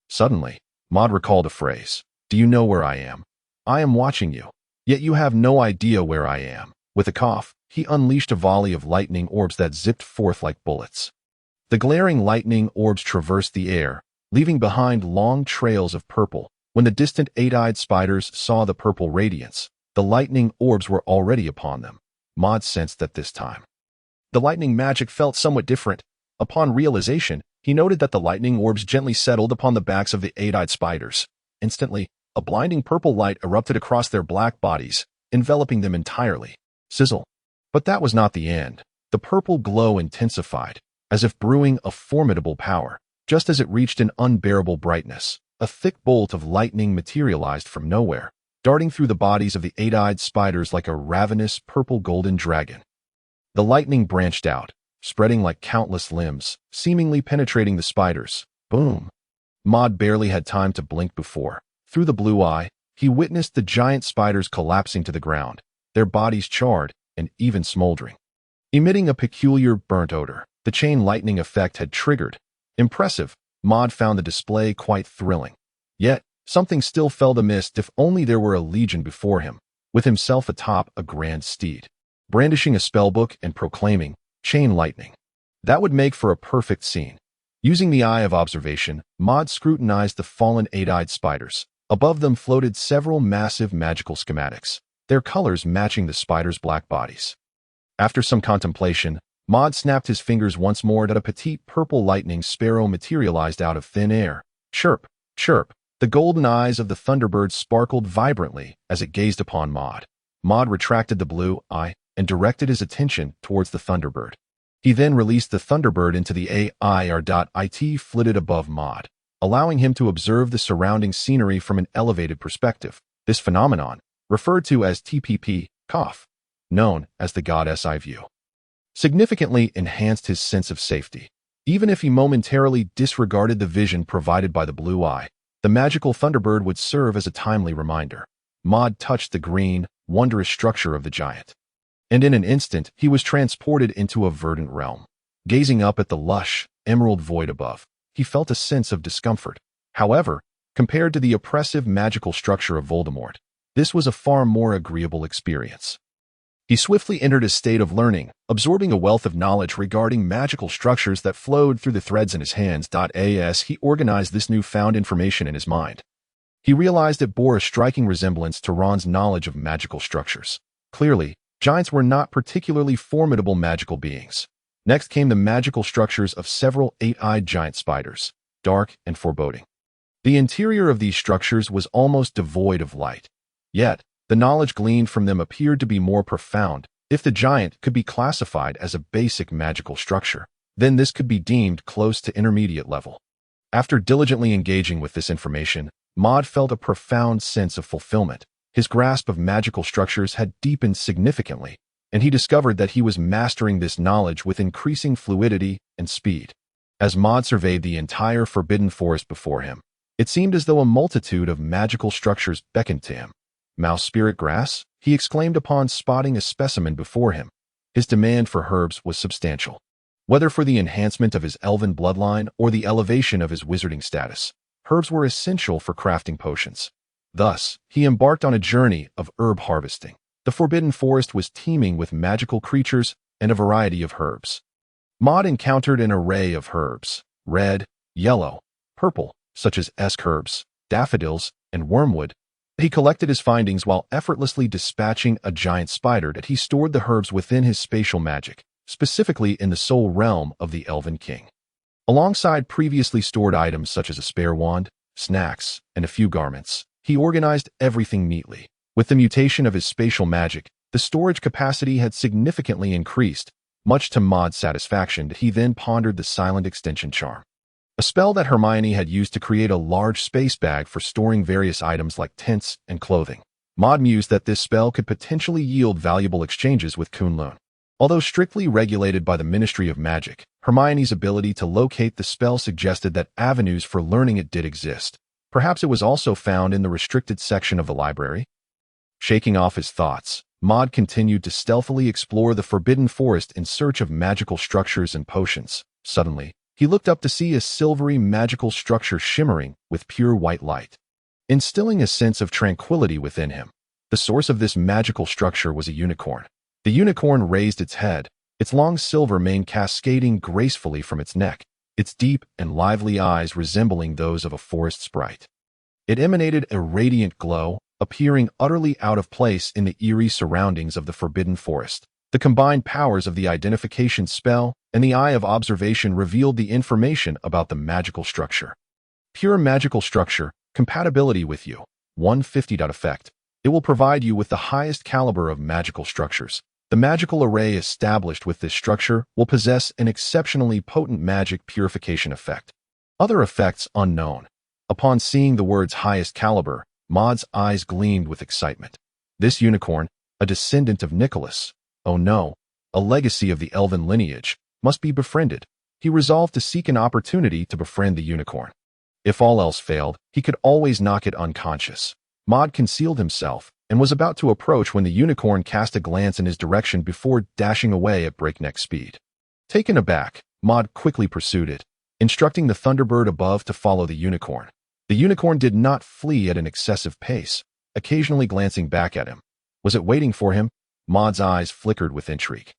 Suddenly, Maud recalled a phrase. Do you know where I am? I am watching you, yet you have no idea where I am. With a cough, he unleashed a volley of lightning orbs that zipped forth like bullets. The glaring lightning orbs traversed the air, leaving behind long trails of purple. When the distant eight-eyed spiders saw the purple radiance, the lightning orbs were already upon them. Maud sensed that this time the lightning magic felt somewhat different. Upon realization, he noted that the lightning orbs gently settled upon the backs of the eight-eyed spiders. Instantly, a blinding purple light erupted across their black bodies, enveloping them entirely. Sizzle! But that was not the end. The purple glow intensified, as if brewing a formidable power. Just as it reached an unbearable brightness, a thick bolt of lightning materialized from nowhere, darting through the bodies of the eight-eyed spiders like a ravenous purple-golden dragon. The lightning branched out, spreading like countless limbs, seemingly penetrating the spiders. Boom! Maud barely had time to blink before, through the blue eye, he witnessed the giant spiders collapsing to the ground, their bodies charred and even smoldering. Emitting a peculiar burnt odor, the chain lightning effect had triggered. Impressive, Maud found the display quite thrilling. Yet, something still felt amiss. If only there were a legion before him, with himself atop a grand steed, brandishing a spellbook and proclaiming, chain lightning. That would make for a perfect scene. Using the eye of observation, Maud scrutinized the fallen eight-eyed spiders. Above them floated several massive magical schematics, their colors matching the spiders' black bodies. After some contemplation, Maud snapped his fingers once more. A petite purple lightning sparrow materialized out of thin air. Chirp, chirp. The golden eyes of the thunderbird sparkled vibrantly as it gazed upon Maud. Maud retracted the blue eye and directed his attention towards the thunderbird. He then released the thunderbird into the air. It flitted above Maud, allowing him to observe the surrounding scenery from an elevated perspective. This phenomenon, referred to as TPP, cough, known as the goddess eye view, significantly enhanced his sense of safety. Even if he momentarily disregarded the vision provided by the blue eye, the magical thunderbird would serve as a timely reminder. Maud touched the green, wondrous structure of the giant, and in an instant he was transported into a verdant realm. Gazing up at the lush, emerald void above, he felt a sense of discomfort. However, compared to the oppressive magical structure of Voldemort, this was a far more agreeable experience. He swiftly entered a state of learning, absorbing a wealth of knowledge regarding magical structures that flowed through the threads in his hands. As he organized this newfound information in his mind, he realized it bore a striking resemblance to Ron's knowledge of magical structures. Clearly, giants were not particularly formidable magical beings. Next came the magical structures of several eight-eyed giant spiders, dark and foreboding. The interior of these structures was almost devoid of light. Yet, the knowledge gleaned from them appeared to be more profound. If the giant could be classified as a basic magical structure, then this could be deemed close to intermediate level. After diligently engaging with this information, Maud felt a profound sense of fulfillment. His grasp of magical structures had deepened significantly, and he discovered that he was mastering this knowledge with increasing fluidity and speed. As Maud surveyed the entire forbidden forest before him, it seemed as though a multitude of magical structures beckoned to him. "Mouse spirit grass?" he exclaimed upon spotting a specimen before him. His demand for herbs was substantial. Whether for the enhancement of his elven bloodline or the elevation of his wizarding status, herbs were essential for crafting potions. Thus, he embarked on a journey of herb harvesting. The forbidden forest was teeming with magical creatures and a variety of herbs. Maud encountered an array of herbs, red, yellow, purple, such as esk herbs, daffodils, and wormwood. He collected his findings while effortlessly dispatching a giant spider that he stored the herbs within his spatial magic, specifically in the soul realm of the Elven King. Alongside previously stored items such as a spare wand, snacks, and a few garments, he organized everything neatly. With the mutation of his spatial magic, the storage capacity had significantly increased. Much to Maud's satisfaction, he then pondered the silent extension charm, a spell that Hermione had used to create a large space bag for storing various items like tents and clothing. Maud mused that this spell could potentially yield valuable exchanges with Kunlun. Although strictly regulated by the Ministry of Magic, Hermione's ability to locate the spell suggested that avenues for learning it did exist. Perhaps it was also found in the restricted section of the library? Shaking off his thoughts, Maud continued to stealthily explore the forbidden forest in search of magical structures and potions. Suddenly, he looked up to see a silvery magical structure shimmering with pure white light, instilling a sense of tranquility within him. The source of this magical structure was a unicorn. The unicorn raised its head, its long silver mane cascading gracefully from its neck, its deep and lively eyes resembling those of a forest sprite. It emanated a radiant glow, appearing utterly out of place in the eerie surroundings of the forbidden forest. The combined powers of the identification spell and the eye of observation revealed the information about the magical structure. Pure magical structure, compatibility with you, 150. Effect. It will provide you with the highest caliber of magical structures. The magical array established with this structure will possess an exceptionally potent magic purification effect. Other effects unknown. Upon seeing the words highest caliber, Maud's eyes gleamed with excitement. This unicorn, a descendant of Nicholas, oh no, a legacy of the elven lineage, must be befriended. He resolved to seek an opportunity to befriend the unicorn. If all else failed, he could always knock it unconscious. Maud concealed himself and was about to approach when the unicorn cast a glance in his direction before dashing away at breakneck speed. Taken aback, Maud quickly pursued it, instructing the Thunderbird above to follow the unicorn. The unicorn did not flee at an excessive pace, occasionally glancing back at him. Was it waiting for him? Maud's eyes flickered with intrigue.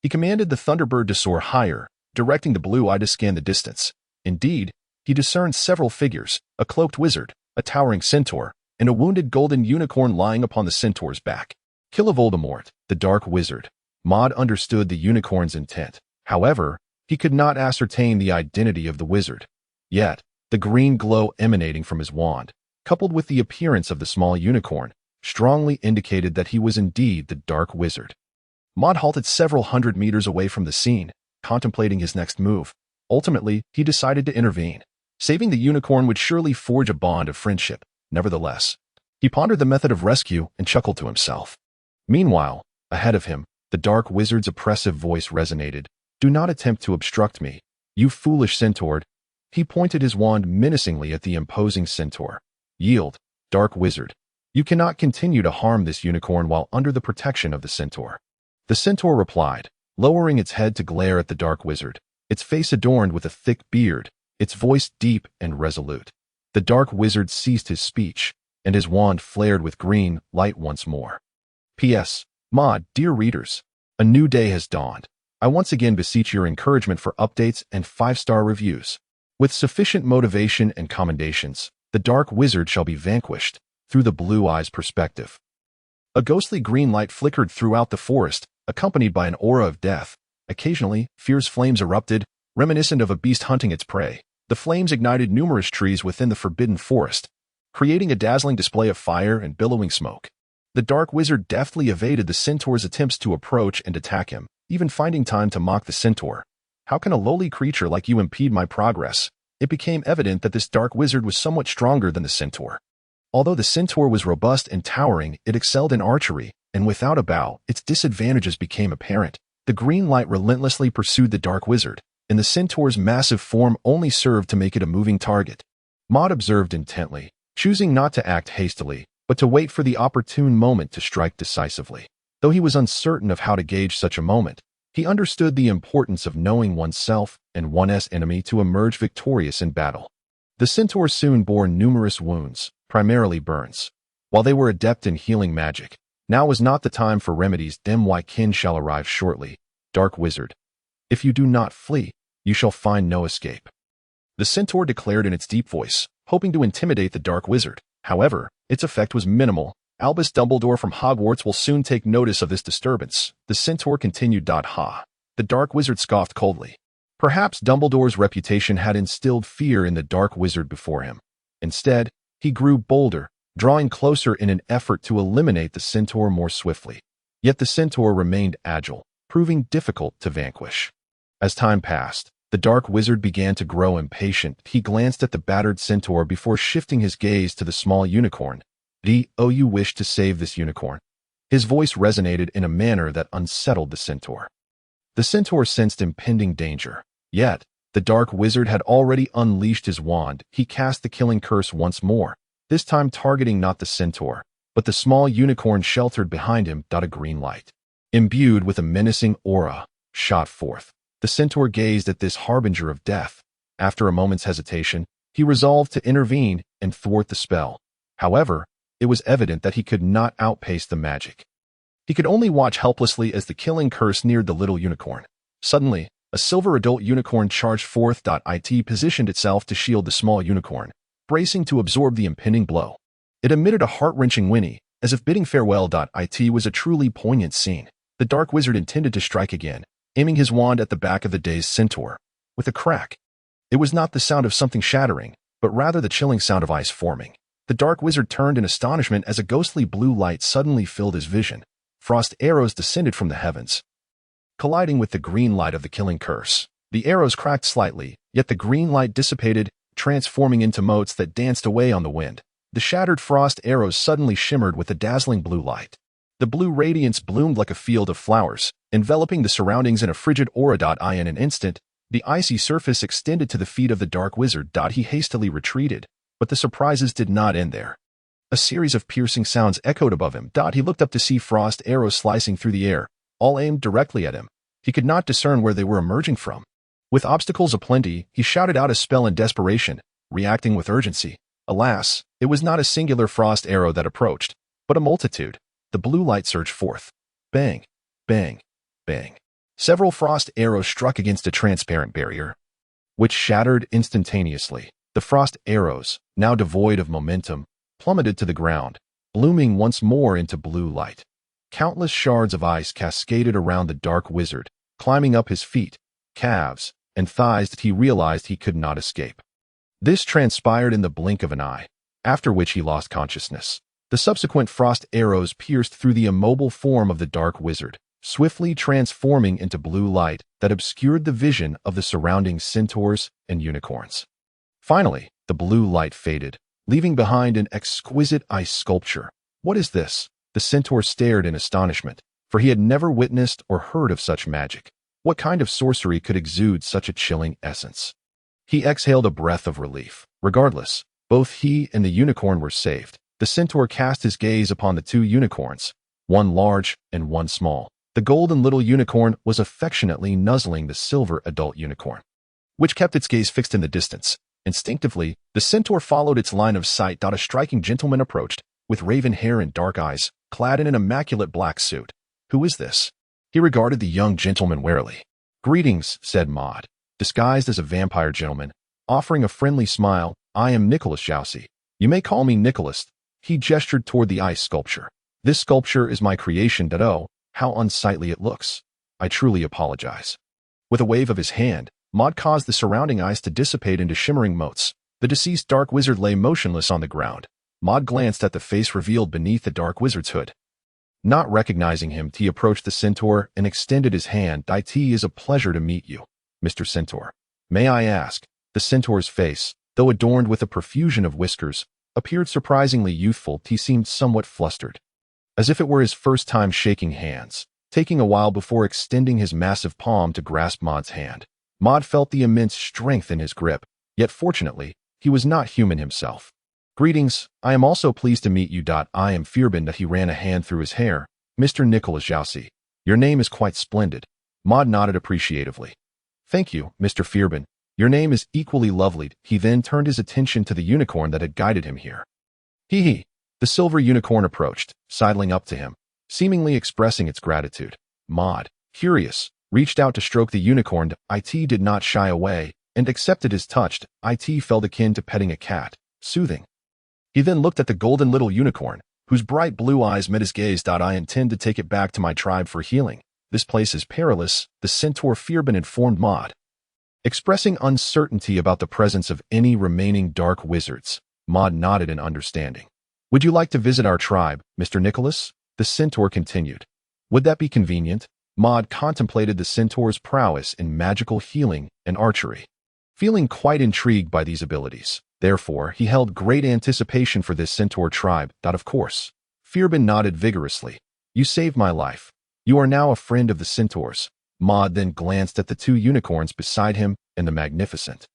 He commanded the Thunderbird to soar higher, directing the blue eye to scan the distance. Indeed, he discerned several figures, a cloaked wizard, a towering centaur, and a wounded golden unicorn lying upon the centaur's back. Kill Voldemort, the dark wizard. Maud understood the unicorn's intent. However, he could not ascertain the identity of the wizard. Yet, the green glow emanating from his wand, coupled with the appearance of the small unicorn, strongly indicated that he was indeed the dark wizard. Maud halted several hundred meters away from the scene, contemplating his next move. Ultimately, he decided to intervene. Saving the unicorn would surely forge a bond of friendship. Nevertheless, he pondered the method of rescue and chuckled to himself. Meanwhile, ahead of him, the dark wizard's oppressive voice resonated. "Do not attempt to obstruct me, you foolish centaur." He pointed his wand menacingly at the imposing centaur. "Yield, dark wizard. You cannot continue to harm this unicorn while under the protection of the centaur." The centaur replied, lowering its head to glare at the dark wizard, its face adorned with a thick beard, its voice deep and resolute. The dark wizard ceased his speech, and his wand flared with green light once more. P.S. Maud, dear readers, a new day has dawned. I once again beseech your encouragement for updates and 5-star reviews. With sufficient motivation and commendations, the dark wizard shall be vanquished through the blue eyes perspective. A ghostly green light flickered throughout the forest, accompanied by an aura of death. Occasionally, fierce flames erupted, reminiscent of a beast hunting its prey. The flames ignited numerous trees within the forbidden forest, creating a dazzling display of fire and billowing smoke. The dark wizard deftly evaded the centaur's attempts to approach and attack him, even finding time to mock the centaur. How can a lowly creature like you impede my progress? It became evident that this dark wizard was somewhat stronger than the centaur. Although the centaur was robust and towering, it excelled in archery, and without a bow, its disadvantages became apparent. The green light relentlessly pursued the dark wizard, and the centaur's massive form only served to make it a moving target. Maud observed intently, choosing not to act hastily, but to wait for the opportune moment to strike decisively. Though he was uncertain of how to gauge such a moment, he understood the importance of knowing oneself and one's enemy to emerge victorious in battle. The centaur soon bore numerous wounds, primarily burns. While they were adept in healing magic, now was not the time for remedies. My kin shall arrive shortly, dark wizard. If you do not flee, you shall find no escape. The centaur declared in its deep voice, hoping to intimidate the dark wizard. However, its effect was minimal. Albus Dumbledore from Hogwarts will soon take notice of this disturbance. The centaur continued. Ha! The dark wizard scoffed coldly. Perhaps Dumbledore's reputation had instilled fear in the dark wizard before him. Instead, he grew bolder, drawing closer in an effort to eliminate the centaur more swiftly. Yet the centaur remained agile, proving difficult to vanquish. As time passed, the dark wizard began to grow impatient. He glanced at the battered centaur before shifting his gaze to the small unicorn. "Oh, you wish to save this unicorn?" His voice resonated in a manner that unsettled the centaur. The centaur sensed impending danger. Yet, the dark wizard had already unleashed his wand. He cast the killing curse once more, this time targeting not the centaur, but the small unicorn sheltered behind him. A green light, imbued with a menacing aura, shot forth. The centaur gazed at this harbinger of death. After a moment's hesitation, he resolved to intervene and thwart the spell. However, it was evident that he could not outpace the magic. He could only watch helplessly as the killing curse neared the little unicorn. Suddenly, a silver adult unicorn charged forth. It positioned itself to shield the small unicorn, bracing to absorb the impending blow. It emitted a heart-wrenching whinny, as if bidding farewell. It was a truly poignant scene. The dark wizard intended to strike again, aiming his wand at the back of the dazed centaur. With a crack, it was not the sound of something shattering, but rather the chilling sound of ice forming. The dark wizard turned in astonishment as a ghostly blue light suddenly filled his vision. Frost arrows descended from the heavens, colliding with the green light of the killing curse. The arrows cracked slightly, yet the green light dissipated, transforming into motes that danced away on the wind. The shattered frost arrows suddenly shimmered with a dazzling blue light. The blue radiance bloomed like a field of flowers, enveloping the surroundings in a frigid aura. In an instant, the icy surface extended to the feet of the dark wizard. He hastily retreated, but the surprises did not end there. A series of piercing sounds echoed above him. He looked up to see frost arrows slicing through the air, all aimed directly at him. He could not discern where they were emerging from. With obstacles aplenty, he shouted out a spell in desperation, reacting with urgency. Alas, it was not a singular frost arrow that approached, but a multitude. The blue light surged forth. Bang, bang, bang. Several frost arrows struck against a transparent barrier, which shattered instantaneously. The frost arrows, now devoid of momentum, plummeted to the ground, blooming once more into blue light. Countless shards of ice cascaded around the dark wizard, climbing up his feet, calves, and thighs that he realized he could not escape. This transpired in the blink of an eye, after which he lost consciousness. The subsequent frost arrows pierced through the immobile form of the dark wizard, swiftly transforming into blue light that obscured the vision of the surrounding centaurs and unicorns. Finally, the blue light faded, leaving behind an exquisite ice sculpture. What is this? The centaur stared in astonishment, for he had never witnessed or heard of such magic. What kind of sorcery could exude such a chilling essence? He exhaled a breath of relief. Regardless, both he and the unicorn were saved. The centaur cast his gaze upon the two unicorns, one large and one small. The golden little unicorn was affectionately nuzzling the silver adult unicorn, which kept its gaze fixed in the distance. Instinctively, the centaur followed its line of sight. A striking gentleman approached, with raven hair and dark eyes, clad in an immaculate black suit. Who is this? He regarded the young gentleman warily. Greetings, said Maud, disguised as a vampire gentleman, offering a friendly smile. I am Nicholas Jousey. You may call me Nicholas. He gestured toward the ice sculpture. This sculpture is my creation. Oh, how unsightly it looks. I truly apologize. With a wave of his hand, Maud caused the surrounding ice to dissipate into shimmering motes. The deceased dark wizard lay motionless on the ground. Maud glanced at the face revealed beneath the dark wizard's hood. Not recognizing him, he approached the centaur and extended his hand. It is a pleasure to meet you, Mr. Centaur. May I ask? The centaur's face, though adorned with a profusion of whiskers, appeared surprisingly youthful. He seemed somewhat flustered, as if it were his first time shaking hands, taking a while before extending his massive palm to grasp Maud's hand. Maud felt the immense strength in his grip, yet fortunately, he was not human himself. Greetings, I am also pleased to meet you. I am Fierben. He ran a hand through his hair. Mr. Nicholas Jousey, your name is quite splendid. Maud nodded appreciatively. Thank you, Mr. Fierben. Your name is equally lovely. He then turned his attention to the unicorn that had guided him here. Hee. The silver unicorn approached, sidling up to him, seemingly expressing its gratitude. Maud, curious, reached out to stroke the unicorn. It did not shy away, and accepted his touch. It felt akin to petting a cat, soothing. He then looked at the golden little unicorn, whose bright blue eyes met his gaze. I intend to take it back to my tribe for healing. This place is perilous, the centaur Fierben informed Maud. Expressing uncertainty about the presence of any remaining dark wizards, Maud nodded in understanding. Would you like to visit our tribe, Mr. Nicholas? The centaur continued. Would that be convenient? Maud contemplated the centaur's prowess in magical healing and archery, feeling quite intrigued by these abilities. Therefore, he held great anticipation for this centaur tribe. Of course. Fierben nodded vigorously. You saved my life. You are now a friend of the centaurs. Maud then glanced at the two unicorns beside him and the magnificent,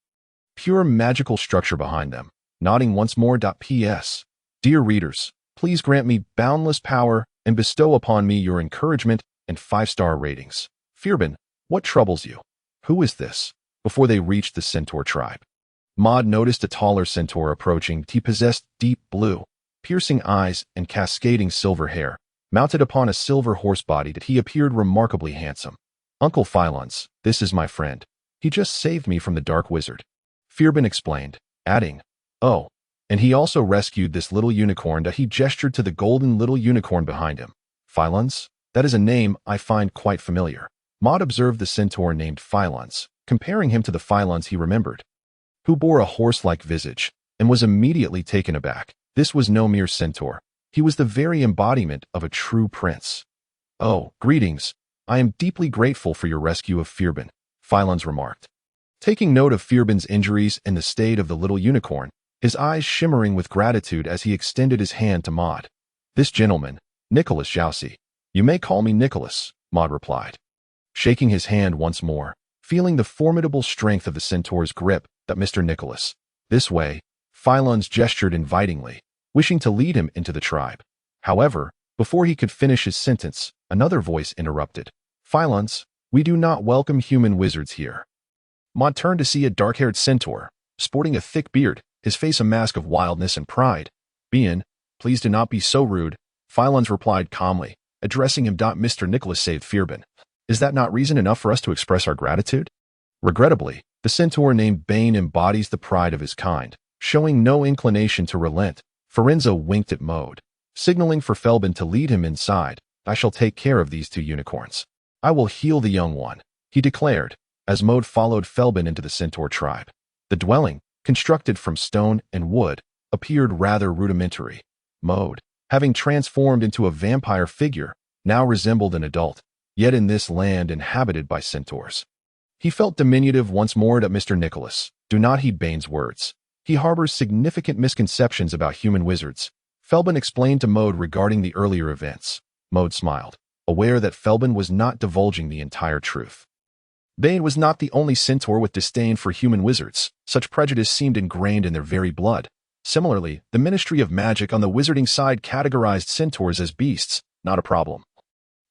pure magical structure behind them, nodding once more. P.S. Dear readers, please grant me boundless power and bestow upon me your encouragement and 5-star ratings. Fierben, what troubles you? Who is this? Before they reached the centaur tribe, Maud noticed a taller centaur approaching. He possessed deep blue, piercing eyes and cascading silver hair. Mounted upon a silver horse body, he appeared remarkably handsome. Uncle Phylons, this is my friend. He just saved me from the dark wizard. Fierben explained, adding, oh, and he also rescued this little unicorn. He gestured to the golden little unicorn behind him. Phylons? That is a name I find quite familiar. Maud observed the centaur named Phylons, comparing him to the Phylons he remembered, who bore a horse-like visage, and was immediately taken aback. This was no mere centaur. He was the very embodiment of a true prince. Oh, greetings. I am deeply grateful for your rescue of Fierben, Phylons remarked. Taking note of Fierben's injuries and the state of the little unicorn, his eyes shimmering with gratitude as he extended his hand to Maud. This gentleman, Nicholas Jousey. You may call me Nicholas, Maud replied, shaking his hand once more, feeling the formidable strength of the centaur's grip. Mr. Nicholas. This way, Phylons gestured invitingly, wishing to lead him into the tribe. However, before he could finish his sentence, another voice interrupted. Phylons, we do not welcome human wizards here. Maud turned to see a dark-haired centaur, sporting a thick beard, his face a mask of wildness and pride. Bien, please do not be so rude, Phylons replied calmly, addressing him. Mr. Nicholas saved Fierben. Is that not reason enough for us to express our gratitude? Regrettably, the centaur named Bane embodies the pride of his kind, showing no inclination to relent. Firenze winked at Maud, signaling for Felben to lead him inside. I shall take care of these two unicorns. I will heal the young one, he declared, as Maud followed Felben into the centaur tribe. The dwelling, constructed from stone and wood, appeared rather rudimentary. Maud, having transformed into a vampire figure, now resembled an adult, yet in this land inhabited by centaurs. He felt diminutive once more. Mr. Nicholas, do not heed Bane's words. He harbors significant misconceptions about human wizards. Felben explained to Maud regarding the earlier events. Maud smiled, aware that Felben was not divulging the entire truth. Bane was not the only centaur with disdain for human wizards. Such prejudice seemed ingrained in their very blood. Similarly, the Ministry of Magic on the wizarding side categorized centaurs as beasts, not a problem.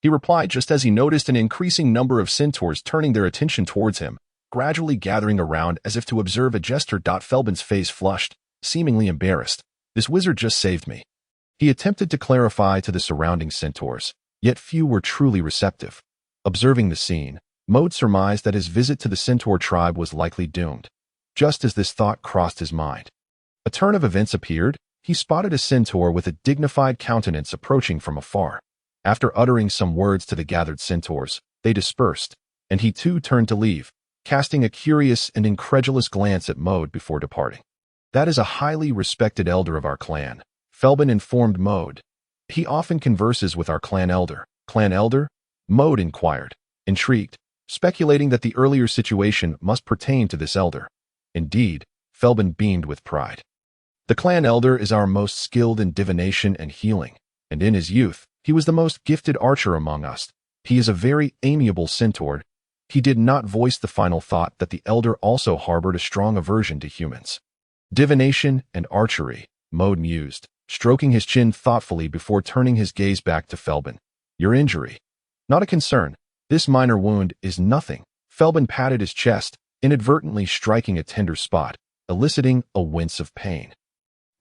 He replied just as he noticed an increasing number of centaurs turning their attention towards him, gradually gathering around as if to observe a jester. Felben's face flushed, seemingly embarrassed. This wizard just saved me. He attempted to clarify to the surrounding centaurs. yet few were truly receptive. Observing the scene, Mode surmised that his visit to the Centaur tribe was likely doomed. Just as this thought crossed his mind, a turn of events appeared. He spotted a centaur with a dignified countenance approaching from afar. After uttering some words to the gathered centaurs, they dispersed, and he too turned to leave, casting a curious and incredulous glance at Mode before departing. "That is a highly respected elder of our clan," Felbin informed Mode. "He often converses with our clan elder." "Clan elder?" Mode inquired, intrigued, speculating that the earlier situation must pertain to this elder. "Indeed," Felbin beamed with pride. "The clan elder is our most skilled in divination and healing, and in his youth, he was the most gifted archer among us. He is a very amiable centaur." He did not voice the final thought that the elder also harbored a strong aversion to humans. "Divination and archery," Mode mused, stroking his chin thoughtfully before turning his gaze back to Felbin. "Your injury? Not a concern. This minor wound is nothing." Felbin patted his chest, inadvertently striking a tender spot, eliciting a wince of pain.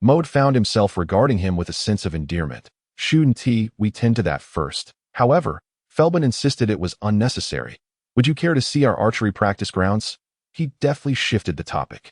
Mode found himself regarding him with a sense of endearment. "Shouldn't we tend to that first?" However, Felbin insisted it was unnecessary. "Would you care to see our archery practice grounds?" He deftly shifted the topic.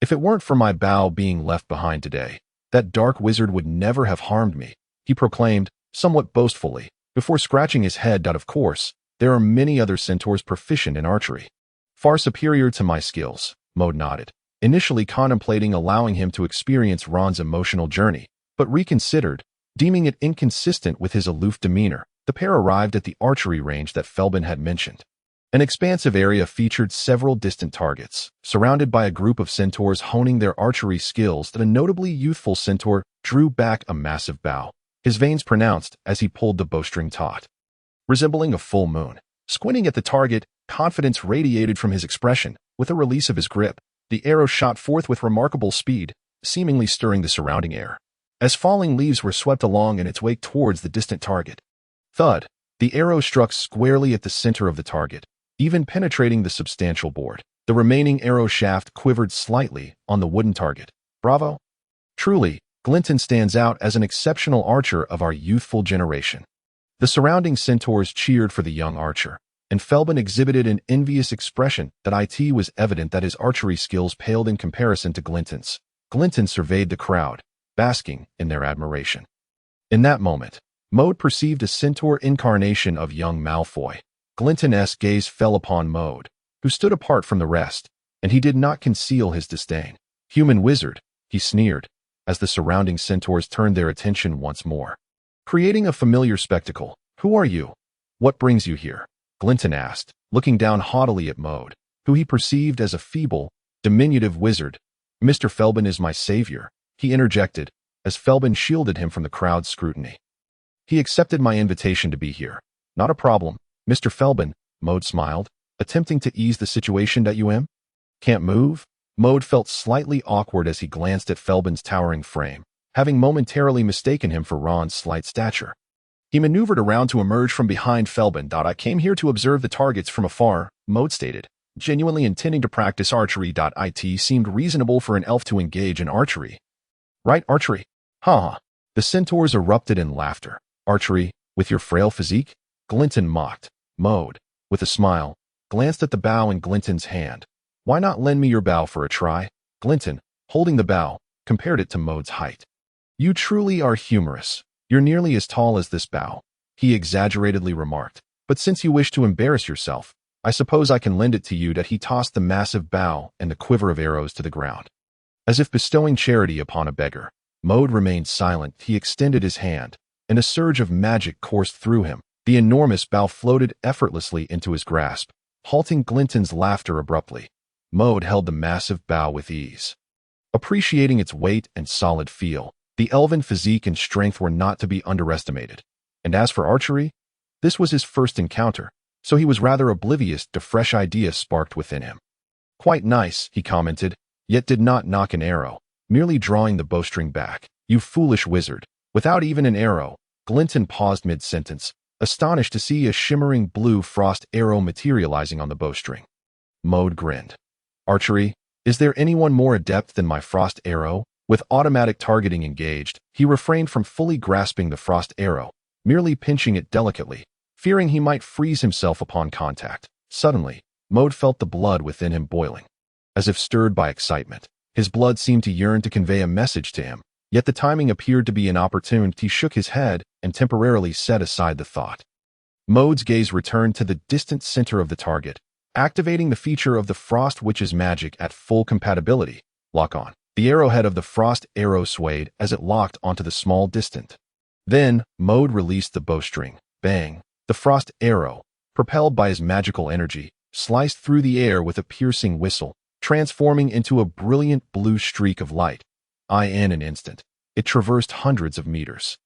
"If it weren't for my bow being left behind today, that dark wizard would never have harmed me," he proclaimed, somewhat boastfully, before scratching his head. "Of course, there are many other centaurs proficient in archery." "Far superior to my skills," Mode nodded, initially contemplating allowing him to experience Ron's emotional journey, but reconsidered, deeming it inconsistent with his aloof demeanor. The pair arrived at the archery range that Felbin had mentioned. An expansive area featured several distant targets, surrounded by a group of centaurs honing their archery skills. That a notably youthful centaur drew back a massive bow, his veins pronounced as he pulled the bowstring taut, resembling a full moon. Squinting at the target, confidence radiated from his expression. With a release of his grip, the arrow shot forth with remarkable speed, seemingly stirring the surrounding air, as falling leaves were swept along in its wake towards the distant target. Thud! The arrow struck squarely at the center of the target, even penetrating the substantial board. The remaining arrow shaft quivered slightly on the wooden target. "Bravo! Truly, Glinton stands out as an exceptional archer of our youthful generation." The surrounding centaurs cheered for the young archer, and Felbin exhibited an envious expression. That it was evident that his archery skills paled in comparison to Glinton's. Glinton surveyed the crowd, basking in their admiration. In that moment, Mode perceived a centaur incarnation of young Malfoy. Glinton's gaze fell upon Mode, who stood apart from the rest, and he did not conceal his disdain. "Human wizard," he sneered, as the surrounding centaurs turned their attention once more, creating a familiar spectacle. "Who are you? What brings you here?" Glinton asked, looking down haughtily at Mode, who he perceived as a feeble, diminutive wizard. "Mr. Felbin is my savior," he interjected, as Felbin shielded him from the crowd's scrutiny. "He accepted my invitation to be here." "Not a problem, Mr. Felbin," Mode smiled, attempting to ease the situation. "Can't move?" Mode felt slightly awkward as he glanced at Felbin's towering frame, having momentarily mistaken him for Ron's slight stature. He maneuvered around to emerge from behind Felbin. "I came here to observe the targets from afar," Mode stated, genuinely intending to practice archery. It seemed reasonable for an elf to engage in archery. "Right, archery? Ha!" The centaurs erupted in laughter. "Archery, with your frail physique?" Glinton mocked. Mode, with a smile, glanced at the bow in Glinton's hand. "Why not lend me your bow for a try?" Glinton, holding the bow, compared it to Mode's height. "You truly are humorous. You're nearly as tall as this bow," he exaggeratedly remarked. "But since you wish to embarrass yourself, I suppose I can lend it to you." He tossed the massive bow and the quiver of arrows to the ground. As if bestowing charity upon a beggar, Mode remained silent. He extended his hand, and a surge of magic coursed through him. The enormous bow floated effortlessly into his grasp, halting Glinton's laughter abruptly. Mode held the massive bow with ease, appreciating its weight and solid feel. The elven physique and strength were not to be underestimated. And as for archery, this was his first encounter, so he was rather oblivious to fresh ideas sparked within him. "Quite nice," he commented, yet did not knock an arrow, merely drawing the bowstring back. "You foolish wizard." Without even an arrow, Glinton paused mid-sentence, astonished to see a shimmering blue frost arrow materializing on the bowstring. Mode grinned. "Archery? Is there anyone more adept than my frost arrow?" With automatic targeting engaged, he refrained from fully grasping the frost arrow, merely pinching it delicately, fearing he might freeze himself upon contact. Suddenly, Mode felt the blood within him boiling. As if stirred by excitement, his blood seemed to yearn to convey a message to him, yet the timing appeared to be inopportune. He shook his head and temporarily set aside the thought. Mode's gaze returned to the distant center of the target, activating the feature of the Frost Witch's magic at full compatibility. Lock on. The arrowhead of the Frost arrow swayed as it locked onto the small distant. Then, Mode released the bowstring. Bang! The Frost arrow, propelled by his magical energy, sliced through the air with a piercing whistle, transforming into a brilliant blue streak of light. In an instant, it traversed hundreds of meters.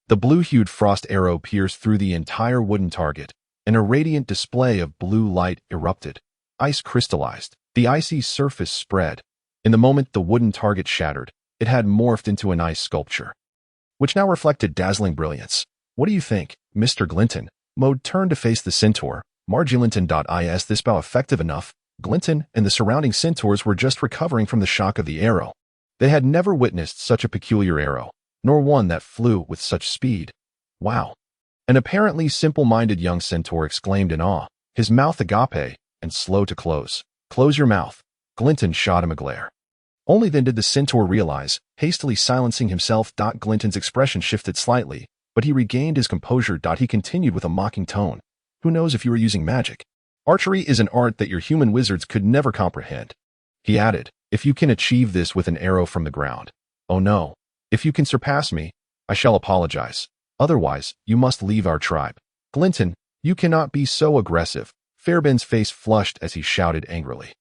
The blue-hued frost arrow pierced through the entire wooden target, and a radiant display of blue light erupted. Ice crystallized. The icy surface spread. In the moment the wooden target shattered, it had morphed into an ice sculpture, which now reflected dazzling brilliance. What do you think, Mr. Glinton? Mode turned to face the centaur. Margulinton.is this bow effective enough? Glinton and the surrounding centaurs were just recovering from the shock of the arrow. They had never witnessed such a peculiar arrow, nor one that flew with such speed. Wow! An apparently simple-minded young centaur exclaimed in awe, his mouth agape and slow to close. Close your mouth. Glinton shot him a glare. Only then did the centaur realize, hastily silencing himself. Glinton's expression shifted slightly, but he regained his composure. He continued with a mocking tone. Who knows if you were using magic? Archery is an art that your human wizards could never comprehend. He added, if you can achieve this with an arrow from the ground. Oh no. If you can surpass me, I shall apologize. Otherwise, you must leave our tribe. Glinton, you cannot be so aggressive. Fairbairn's face flushed as he shouted angrily.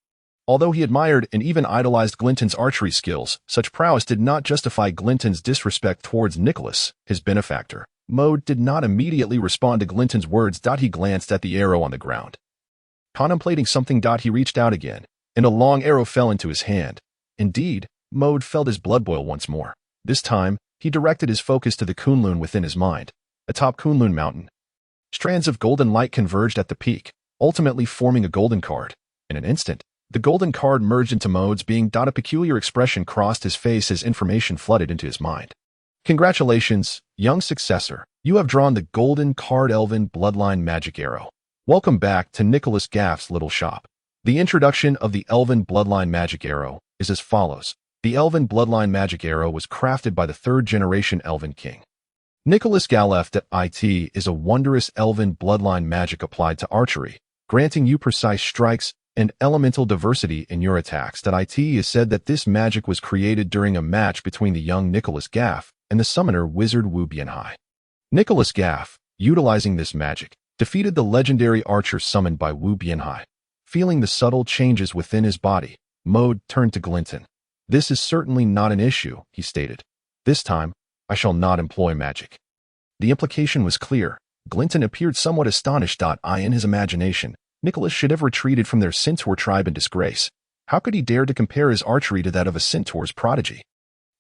Although he admired and even idolized Glinton's archery skills, such prowess did not justify Glinton's disrespect towards Nicholas, his benefactor. Mode did not immediately respond to Glinton's words. He glanced at the arrow on the ground. Contemplating something. He reached out again, and a long arrow fell into his hand. Indeed, Mode felt his blood boil once more. This time, he directed his focus to the Kunlun within his mind. Atop Kunlun Mountain, strands of golden light converged at the peak, ultimately forming a golden card. In an instant, the golden card merged into Mode's being. A peculiar expression crossed his face as information flooded into his mind. Congratulations, young successor. You have drawn the golden card Elven Bloodline Magic Arrow. Welcome back to Nicholas Gaff's little shop. The introduction of the Elven Bloodline Magic Arrow is as follows. The Elven Bloodline Magic Arrow was crafted by the third-generation Elven King. Nicholas Galef. It is a wondrous Elven bloodline magic applied to archery, granting you precise strikes and elemental diversity in your attacks. It is said that this magic was created during a match between the young Nicholas Gaff and the summoner wizard Wu Bianhai. Nicholas Gaff, utilizing this magic, defeated the legendary archer summoned by Wu Bianhai. Feeling the subtle changes within his body, Mode turned to Glinton. This is certainly not an issue, he stated. This time, I shall not employ magic. The implication was clear. Glinton appeared somewhat astonished. In his imagination, Nicholas should have retreated from their centaur tribe in disgrace. How could he dare to compare his archery to that of a centaur's prodigy?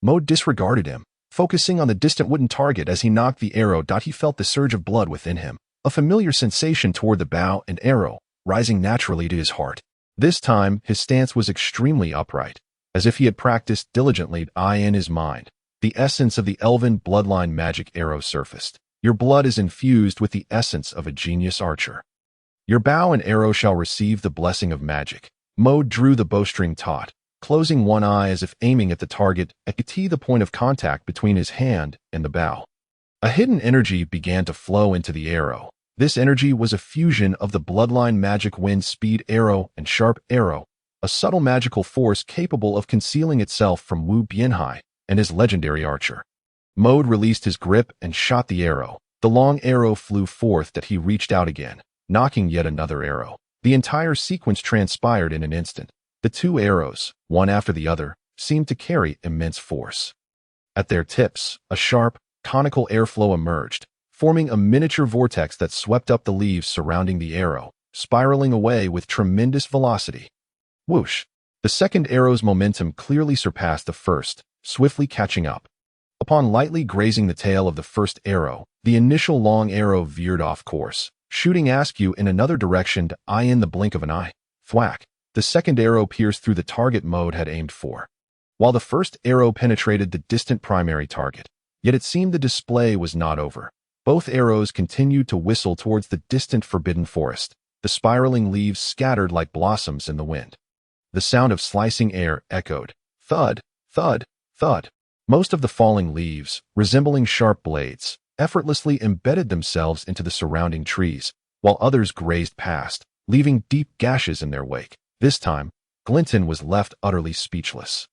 Mode disregarded him, focusing on the distant wooden target as he knocked the arrow. He felt the surge of blood within him, a familiar sensation toward the bow and arrow, rising naturally to his heart. This time, his stance was extremely upright, as if he had practiced diligently. In his mind, the essence of the Elven Bloodline Magic Arrow surfaced. Your blood is infused with the essence of a genius archer. Your bow and arrow shall receive the blessing of magic. Mode drew the bowstring taut, closing one eye as if aiming at the target at the point of contact between his hand and the bow. A hidden energy began to flow into the arrow. This energy was a fusion of the bloodline magic wind speed arrow and sharp arrow, a subtle magical force capable of concealing itself from Wu Bianhai and his legendary archer. Mode released his grip and shot the arrow. The long arrow flew forth. He reached out again, knocking yet another arrow. The entire sequence transpired in an instant. The two arrows, one after the other, seemed to carry immense force. At their tips, a sharp, conical airflow emerged, forming a miniature vortex that swept up the leaves surrounding the arrow, spiraling away with tremendous velocity. Whoosh! The second arrow's momentum clearly surpassed the first, swiftly catching up. Upon lightly grazing the tail of the first arrow, the initial long arrow veered off course, shooting askew in another direction. In the blink of an eye, thwack! The second arrow pierced through the target Mode had aimed for, while the first arrow penetrated the distant primary target. Yet it seemed the display was not over. Both arrows continued to whistle towards the distant forbidden forest, the spiraling leaves scattered like blossoms in the wind. The sound of slicing air echoed. Thud, thud, thud. Most of the falling leaves, resembling sharp blades, effortlessly embedded themselves into the surrounding trees, while others grazed past, leaving deep gashes in their wake. This time, Glinton was left utterly speechless.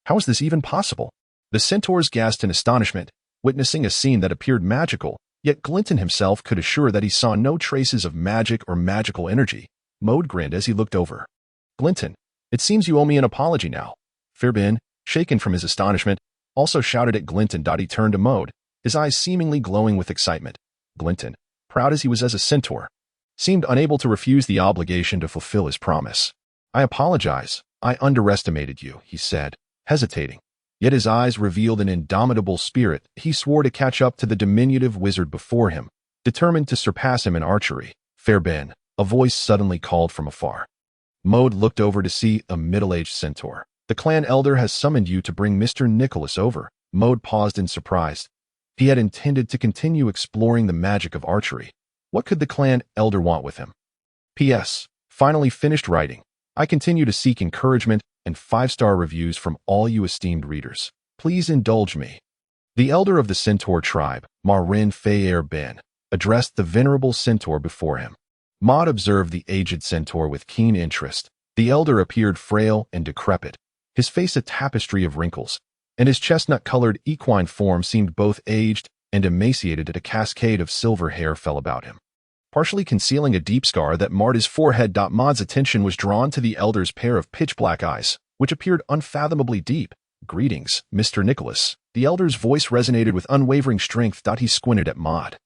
How was this even possible? The centaurs gasped in astonishment, witnessing a scene that appeared magical, yet Glinton himself could assure that he saw no traces of magic or magical energy. Mode grinned as he looked over. Glinton, it seems you owe me an apology now. Fairbin, shaken from his astonishment, also shouted at Glinton. He turned to Mode, his eyes seemingly glowing with excitement. Glinton, proud as he was as a centaur, seemed unable to refuse the obligation to fulfill his promise. I apologize. I underestimated you, he said, hesitating. Yet his eyes revealed an indomitable spirit. He swore to catch up to the diminutive wizard before him, determined to surpass him in archery. Fairbin, a voice suddenly called from afar. Mode looked over to see a middle-aged centaur. The clan elder has summoned you to bring Mr. Nicholas over. Mode paused in surprise. He had intended to continue exploring the magic of archery. What could the clan elder want with him? P.S. Finally finished writing. I continue to seek encouragement and 5-star reviews from all you esteemed readers. Please indulge me. The elder of the centaur tribe, Marin Fairbin, addressed the venerable centaur before him. Maud observed the aged centaur with keen interest. The elder appeared frail and decrepit, his face a tapestry of wrinkles, and his chestnut-colored equine form seemed both aged and emaciated as a cascade of silver hair fell about him, partially concealing a deep scar that marred his forehead. Maud's attention was drawn to the elder's pair of pitch-black eyes, which appeared unfathomably deep. Greetings, Mr. Nicholas. The elder's voice resonated with unwavering strength. He squinted at Maud,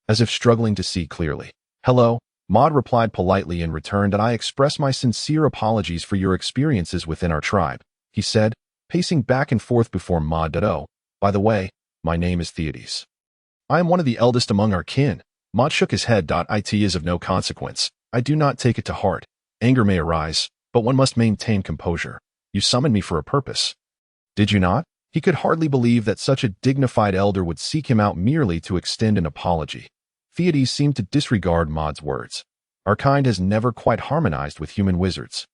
as if struggling to see clearly. Hello, Maud replied politely in return. I express my sincere apologies for your experiences within our tribe, he said, pacing back and forth before Maud. Oh, by the way, my name is Theodes. I am one of the eldest among our kin. Maud shook his head. It is of no consequence. I do not take it to heart. Anger may arise, but one must maintain composure. You summoned me for a purpose. Did you not? He could hardly believe that such a dignified elder would seek him out merely to extend an apology. Theodes seemed to disregard Maud's words. Our kind has never quite harmonized with human wizards.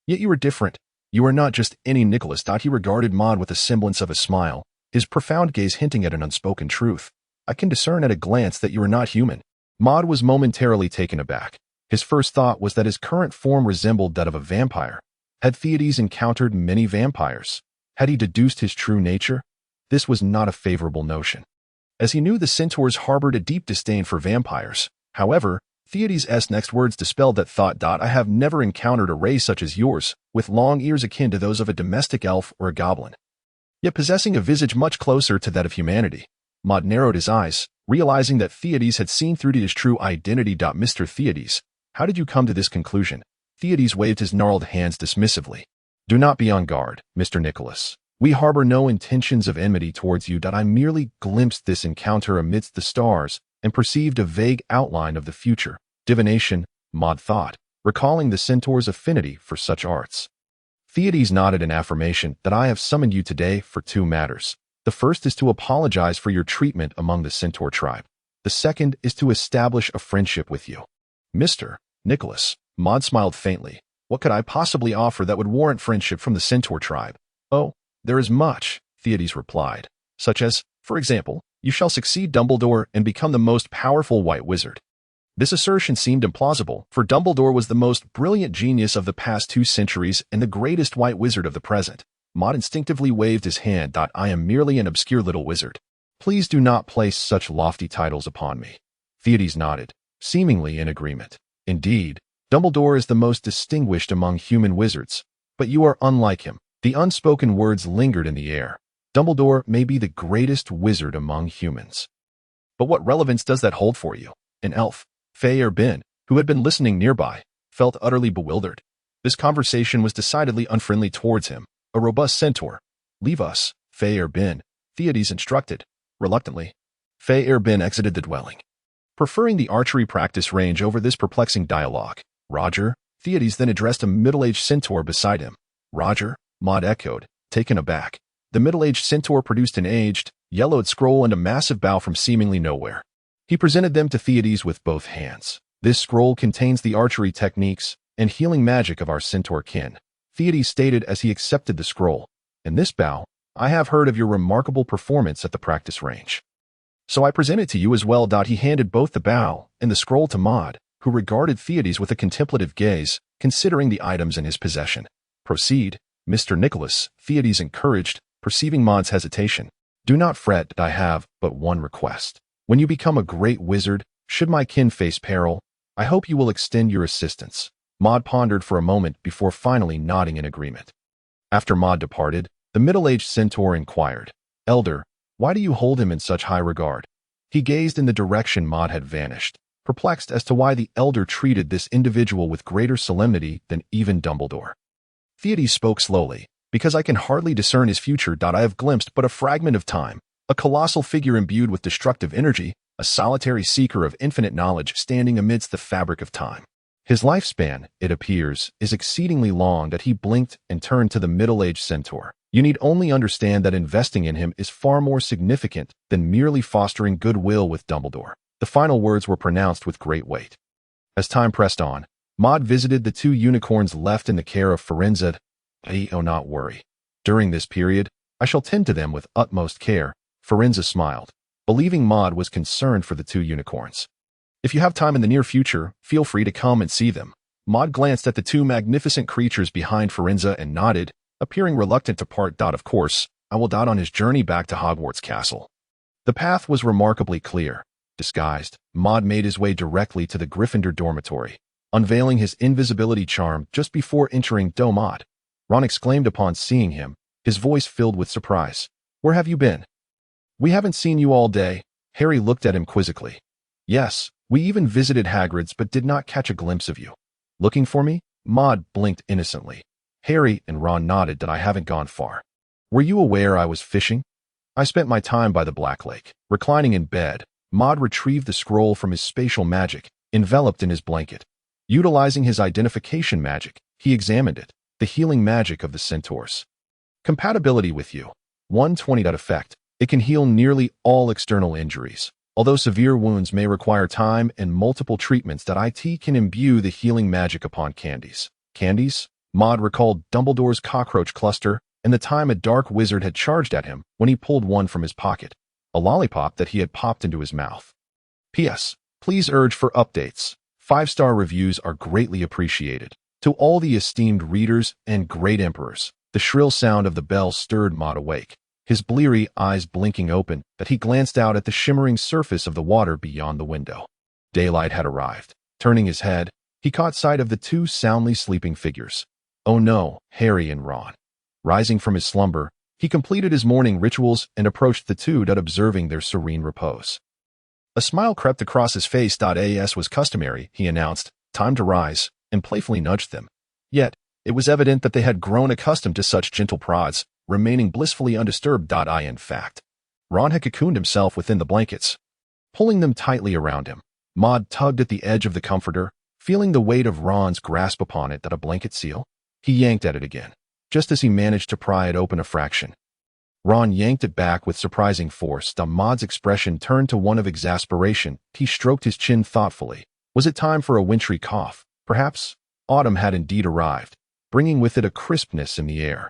Yet you are different. You are not just any Nicholas. He regarded Maud with a semblance of a smile, his profound gaze hinting at an unspoken truth. I can discern at a glance that you are not human. Maud was momentarily taken aback. His first thought was that his current form resembled that of a vampire. Had Theodes encountered many vampires? Had he deduced his true nature? This was not a favorable notion, as he knew the centaurs harbored a deep disdain for vampires. However, Theodes' next words dispelled that thought. I have never encountered a race such as yours, with long ears akin to those of a domestic elf or a goblin, yet possessing a visage much closer to that of humanity. Maud narrowed his eyes, realizing that Theodes had seen through to his true identity. Mr. Theodes, how did you come to this conclusion? Theodes waved his gnarled hands dismissively. Do not be on guard, Mr. Nicholas. We harbor no intentions of enmity towards you. I merely glimpsed this encounter amidst the stars and perceived a vague outline of the future. Divination, Maud thought, recalling the centaur's affinity for such arts. Theodes nodded in affirmation. I have summoned you today for 2 matters. The first is to apologize for your treatment among the centaur tribe. The second is to establish a friendship with you. Mr. Nicholas, Maud smiled faintly. What could I possibly offer that would warrant friendship from the centaur tribe? Oh, there is much, Theodes replied, such as, for example, you shall succeed Dumbledore and become the most powerful white wizard. This assertion seemed implausible, for Dumbledore was the most brilliant genius of the past 2 centuries and the greatest white wizard of the present. Maud instinctively waved his hand. I am merely an obscure little wizard. Please do not place such lofty titles upon me. Theodes nodded, seemingly in agreement. Indeed, Dumbledore is the most distinguished among human wizards, but you are unlike him. The unspoken words lingered in the air. Dumbledore may be the greatest wizard among humans. But what relevance does that hold for you? An elf, Fairbin, who had been listening nearby, felt utterly bewildered. This conversation was decidedly unfriendly towards him, a robust centaur. Leave us, Fairbin, Theodes instructed. Reluctantly, Fairbin exited the dwelling, preferring the archery practice range over this perplexing dialogue. Roger, Theodes then addressed a middle-aged centaur beside him. Roger, Maud echoed, taken aback. The middle-aged centaur produced an aged, yellowed scroll and a massive bow from seemingly nowhere. He presented them to Theodes with both hands. This scroll contains the archery techniques and healing magic of our centaur kin, Theodes stated as he accepted the scroll. In this bow, I have heard of your remarkable performance at the practice range. So I present it to you as well. He handed both the bow and the scroll to Maud, who regarded Theodes with a contemplative gaze, considering the items in his possession. Proceed, Mr. Nicholas, Theodes encouraged, perceiving Maud's hesitation. Do not fret, I have but one request. When you become a great wizard, should my kin face peril, I hope you will extend your assistance. Maud pondered for a moment before finally nodding in agreement. After Maud departed, the middle-aged centaur inquired, Elder, why do you hold him in such high regard? He gazed in the direction Maud had vanished, perplexed as to why the elder treated this individual with greater solemnity than even Dumbledore. Theodes spoke slowly, because I can hardly discern his future. I have glimpsed but a fragment of time, a colossal figure imbued with destructive energy, a solitary seeker of infinite knowledge standing amidst the fabric of time. His lifespan, it appears, is exceedingly long. He blinked and turned to the middle-aged centaur. You need only understand that investing in him is far more significant than merely fostering goodwill with Dumbledore. The final words were pronounced with great weight. As time pressed on, Maud visited the 2 unicorns left in the care of Firenze. Oh, not worry. During this period, I shall tend to them with utmost care. Firenze smiled, believing Maud was concerned for the 2 unicorns. If you have time in the near future, feel free to come and see them. Maud glanced at the 2 magnificent creatures behind Firenze and nodded, appearing reluctant to part. Of course, I will on his journey back to Hogwarts Castle. The path was remarkably clear. Disguised, Maud made his way directly to the Gryffindor dormitory, unveiling his invisibility charm just before entering. Maud, Ron exclaimed upon seeing him, his voice filled with surprise. Where have you been? We haven't seen you all day. Harry looked at him quizzically. Yes, we even visited Hagrid's but did not catch a glimpse of you. Looking for me? Maud blinked innocently. Harry and Ron nodded. I haven't gone far. Were you aware I was fishing? I spent my time by the Black Lake. Reclining in bed, Maud retrieved the scroll from his spatial magic, enveloped in his blanket. Utilizing his identification magic, he examined it, the healing magic of the centaurs. Compatibility with you. 120. Effect. It can heal nearly all external injuries. Although severe wounds may require time and multiple treatments, it can imbue the healing magic upon candies. Candies? Maud recalled Dumbledore's cockroach cluster and the time a dark wizard had charged at him when he pulled one from his pocket, a lollipop that he had popped into his mouth. P.S. Please urge for updates. 5-star reviews are greatly appreciated. To all the esteemed readers and great emperors, the shrill sound of the bell stirred Maud awake, his bleary eyes blinking open, that he glanced out at the shimmering surface of the water beyond the window. Daylight had arrived. Turning his head, he caught sight of the 2 soundly sleeping figures. Oh no, Harry and Ron. Rising from his slumber, he completed his morning rituals and approached the 2, observing their serene repose. A smile crept across his face. As was customary, he announced, time to rise, and playfully nudged them. Yet, it was evident that they had grown accustomed to such gentle prods, remaining blissfully undisturbed. In fact, Ron had cocooned himself within the blankets. Pulling them tightly around him, Maud tugged at the edge of the comforter, feeling the weight of Ron's grasp upon it. A blanket seal? He yanked at it again, just as he managed to pry it open a fraction. Ron yanked it back with surprising force. Maud's expression turned to one of exasperation. He stroked his chin thoughtfully. Was it time for a wintry cough? Perhaps autumn had indeed arrived, bringing with it a crispness in the air.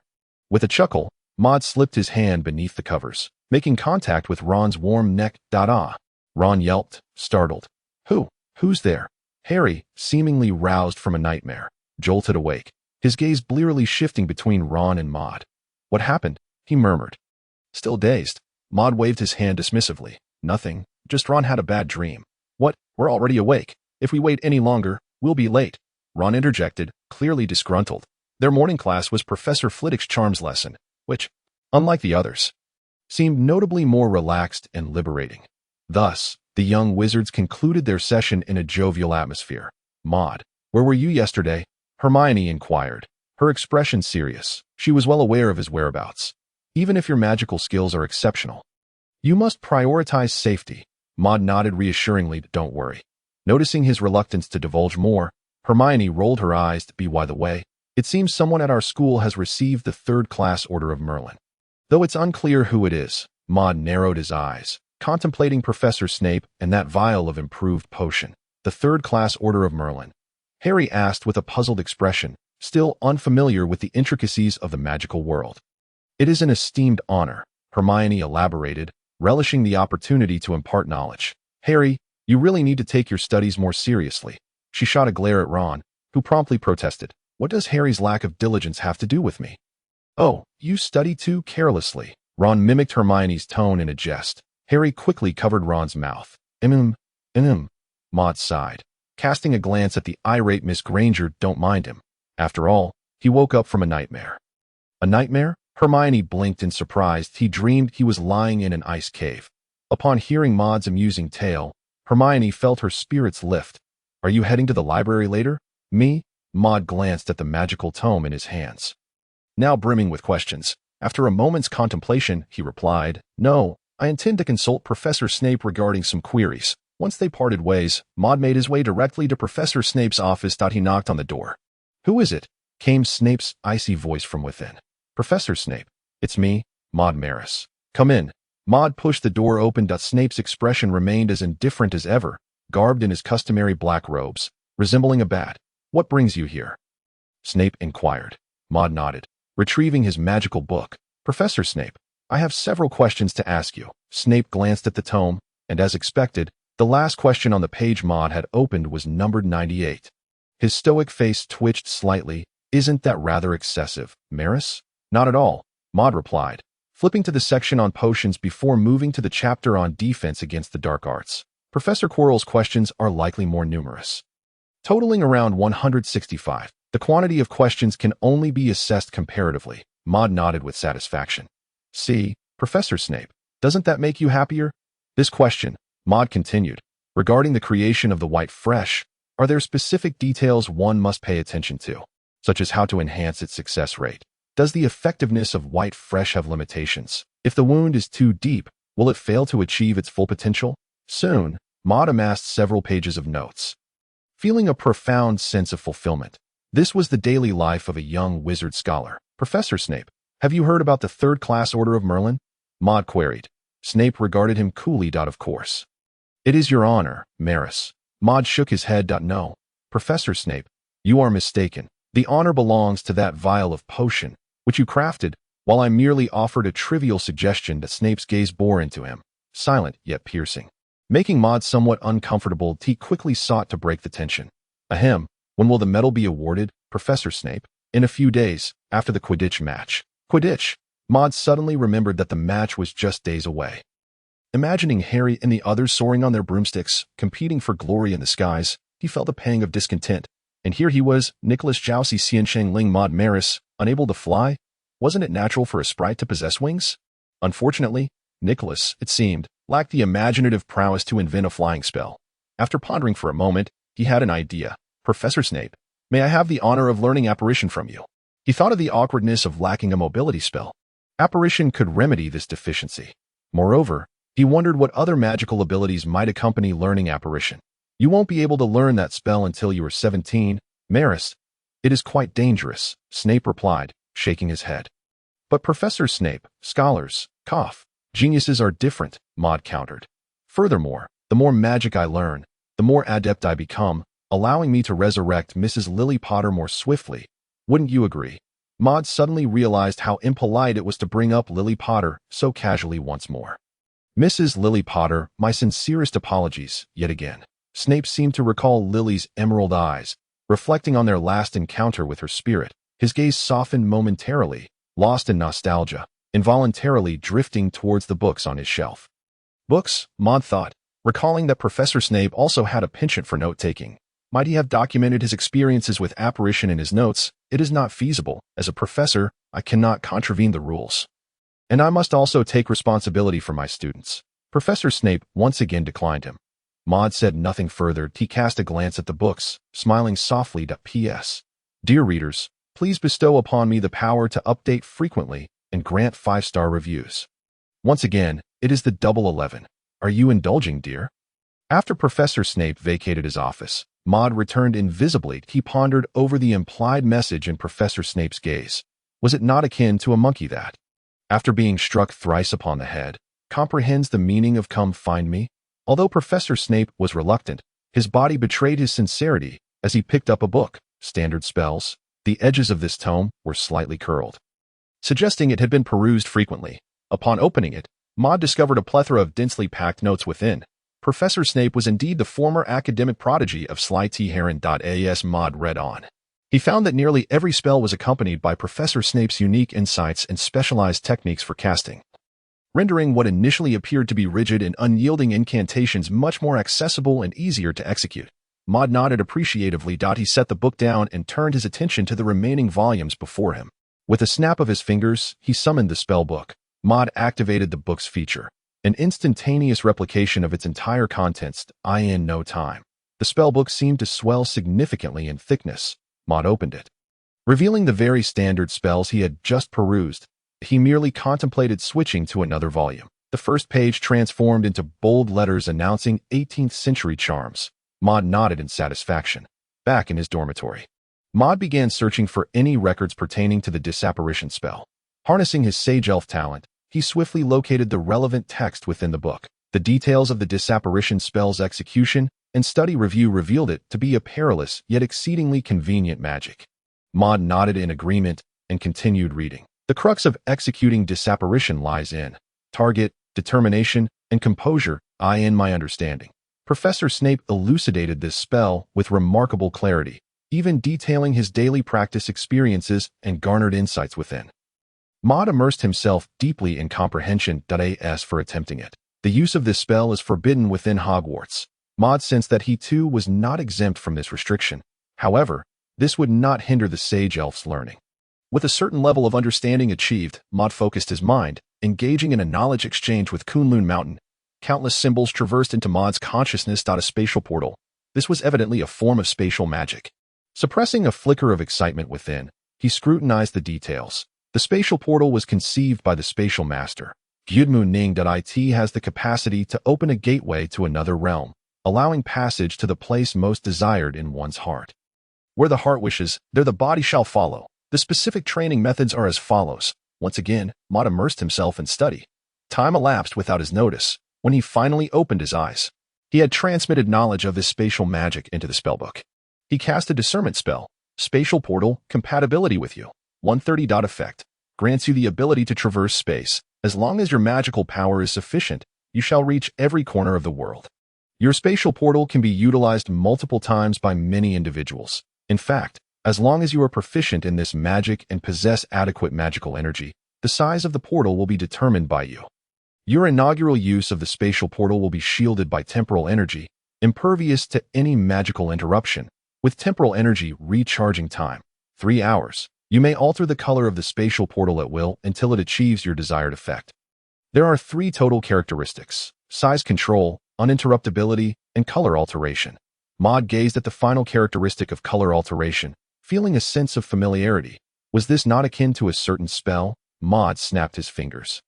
With a chuckle, Maud slipped his hand beneath the covers, making contact with Ron's warm neck. Ron yelped, startled. Who's there? Harry, seemingly roused from a nightmare, jolted awake, his gaze blearily shifting between Ron and Maud. What happened? He murmured. Still dazed, Maud waved his hand dismissively. Nothing, just Ron had a bad dream. What? We're already awake. If we wait any longer, we'll be late. Ron interjected, clearly disgruntled. Their morning class was Professor Flitwick's charms lesson, which, unlike the others, seemed notably more relaxed and liberating. Thus, the young wizards concluded their session in a jovial atmosphere. Maud, where were you yesterday? Hermione inquired, her expression serious. She was well aware of his whereabouts. Even if your magical skills are exceptional, you must prioritize safety. Maud nodded reassuringly. Don't worry. Noticing his reluctance to divulge more, Hermione rolled her eyes. By the way, it seems someone at our school has received the 3rd class Order of Merlin. Though it's unclear who it is, Maud narrowed his eyes, contemplating Professor Snape and that vial of improved potion. The third-class Order of Merlin? Harry asked with a puzzled expression, still unfamiliar with the intricacies of the magical world. It is an esteemed honor, Hermione elaborated, relishing the opportunity to impart knowledge. Harry, you really need to take your studies more seriously. She shot a glare at Ron, who promptly protested. What does Harry's lack of diligence have to do with me? Oh, you study too carelessly. Ron mimicked Hermione's tone in a jest. Harry quickly covered Ron's mouth. Maud sighed, casting a glance at the irate Miss Granger. Don't mind him. After all, he woke up from a nightmare. A nightmare? Hermione blinked in surprise. He dreamed he was lying in an ice cave. Upon hearing Maud's amusing tale, Hermione felt her spirits lift. Are you heading to the library later? Me? Maud glanced at the magical tome in his hands, now brimming with questions. After a moment's contemplation, he replied, No, I intend to consult Professor Snape regarding some queries. Once they parted ways, Maud made his way directly to Professor Snape's office. He knocked on the door. Who is it? Came Snape's icy voice from within. Professor Snape. It's me, Maud Maris. Come in. Maud pushed the door open. Snape's expression remained as indifferent as ever, garbed in his customary black robes, resembling a bat. What brings you here? Snape inquired. Maud nodded, retrieving his magical book. Professor Snape, I have several questions to ask you. Snape glanced at the tome, and as expected, the last question on the page Maud had opened was numbered 98. His stoic face twitched slightly. Isn't that rather excessive, Maris? Not at all, Maud replied, flipping to the section on potions before moving to the chapter on defense against the dark arts. Professor Quirrell's questions are likely more numerous, totaling around 165. The quantity of questions can only be assessed comparatively. Maud nodded with satisfaction. See, Professor Snape, doesn't that make you happier? This question, Maud continued, regarding the creation of the white fresh, are there specific details one must pay attention to, such as how to enhance its success rate? Does the effectiveness of white fresh have limitations? If the wound is too deep, will it fail to achieve its full potential? Soon, Maud amassed several pages of notes, feeling a profound sense of fulfillment. This was the daily life of a young wizard scholar. Professor Snape, have you heard about the third-class Order of Merlin? Maud queried. Snape regarded him coolly. Of course. It is your honor, Maris. Maud shook his head. No, Professor Snape, you are mistaken. The honor belongs to that vial of potion, which you crafted, while I merely offered a trivial suggestion. Snape's gaze bore into him, silent yet piercing, making Maud somewhat uncomfortable. He quickly sought to break the tension. Ahem, when will the medal be awarded, Professor Snape? In a few days, after the Quidditch match. Quidditch? Maud suddenly remembered that the match was just days away. Imagining Harry and the others soaring on their broomsticks, competing for glory in the skies, he felt a pang of discontent. And here he was, Nicholas Jousey Xiansheng Ling Maud Maris, unable to fly? Wasn't it natural for a sprite to possess wings? Unfortunately, Nicholas, it seemed, lacked the imaginative prowess to invent a flying spell. After pondering for a moment, he had an idea. Professor Snape, may I have the honor of learning apparition from you? He thought of the awkwardness of lacking a mobility spell. Apparition could remedy this deficiency. Moreover, he wondered what other magical abilities might accompany learning apparition. You won't be able to learn that spell until you are 17, Maris. It is quite dangerous, Snape replied, shaking his head. But Professor Snape, scholars, geniuses are different, Maud countered. Furthermore, the more magic I learn, the more adept I become, allowing me to resurrect Mrs. Lily Potter more swiftly. Wouldn't you agree? Maud suddenly realized how impolite it was to bring up Lily Potter so casually once more. Mrs. Lily Potter, my sincerest apologies, yet again. Snape seemed to recall Lily's emerald eyes, reflecting on their last encounter with her spirit. His gaze softened momentarily, lost in nostalgia, involuntarily drifting towards the books on his shelf. Books, Maud thought, recalling that Professor Snape also had a penchant for note-taking. Might he have documented his experiences with apparition in his notes? It is not feasible. As a professor, I cannot contravene the rules. And I must also take responsibility for my students. Professor Snape once again declined him. Maud said nothing further. He cast a glance at the books, smiling softly. P.S. Dear readers, please bestow upon me the power to update frequently and grant 5-star reviews. Once again, it is the Double 11. Are you indulging, dear? After Professor Snape vacated his office, Maud returned invisibly. He pondered over the implied message in Professor Snape's gaze. Was it not akin to a monkey that, after being struck thrice upon the head, comprehends the meaning of come find me? Although Professor Snape was reluctant, his body betrayed his sincerity as he picked up a book. Standard spells. The edges of this tome were slightly curled, suggesting it had been perused frequently. Upon opening it, Maud discovered a plethora of densely packed notes within. Professor Snape was indeed the former academic prodigy of Sly T. Heron. As Maud read on, he found that nearly every spell was accompanied by Professor Snape's unique insights and specialized techniques for casting, rendering what initially appeared to be rigid and unyielding incantations much more accessible and easier to execute. Maud nodded appreciatively. He set the book down and turned his attention to the remaining volumes before him. With a snap of his fingers, he summoned the spell book. Maud activated the book's feature, an instantaneous replication of its entire contents in no time. The spellbook seemed to swell significantly in thickness. Maud opened it, revealing the very standard spells he had just perused. He merely contemplated switching to another volume. The first page transformed into bold letters announcing 18th century charms. Maud nodded in satisfaction. Back in his dormitory, Maud began searching for any records pertaining to the disapparition spell. Harnessing his sage elf talent, he swiftly located the relevant text within the book. The details of the disapparition spell's execution and study review revealed it to be a perilous yet exceedingly convenient magic. Maud nodded in agreement and continued reading. The crux of executing disapparition lies in target, determination, and composure, in my understanding. Professor Snape elucidated this spell with remarkable clarity, even detailing his daily practice experiences and garnered insights within. Maud immersed himself deeply in comprehension. As for attempting it, the use of this spell is forbidden within Hogwarts. Maud sensed that he too was not exempt from this restriction. However, this would not hinder the sage elf's learning. With a certain level of understanding achieved, Maud focused his mind, engaging in a knowledge exchange with Kunlun Mountain. Countless symbols traversed into Maud's consciousness. A spatial portal. This was evidently a form of spatial magic. Suppressing a flicker of excitement within, he scrutinized the details. The spatial portal was conceived by the spatial master. Gyudmu Ning.it has the capacity to open a gateway to another realm, allowing passage to the place most desired in one's heart. Where the heart wishes, there the body shall follow. The specific training methods are as follows. Once again, Maud immersed himself in study. Time elapsed without his notice. When he finally opened his eyes, he had transmitted knowledge of his spatial magic into the spellbook. He cast a discernment spell. Spatial portal, compatibility with you. 130. Effect. Grants you the ability to traverse space. As long as your magical power is sufficient, you shall reach every corner of the world. Your spatial portal can be utilized multiple times by many individuals. In fact, as long as you are proficient in this magic and possess adequate magical energy, the size of the portal will be determined by you. Your inaugural use of the spatial portal will be shielded by temporal energy, impervious to any magical interruption, with temporal energy recharging time. 3 hours. You may alter the color of the spatial portal at will until it achieves your desired effect. There are 3 total characteristics: size control, uninterruptibility, and color alteration. Maud gazed at the final characteristic of color alteration, feeling a sense of familiarity. Was this not akin to a certain spell? Maud snapped his fingers.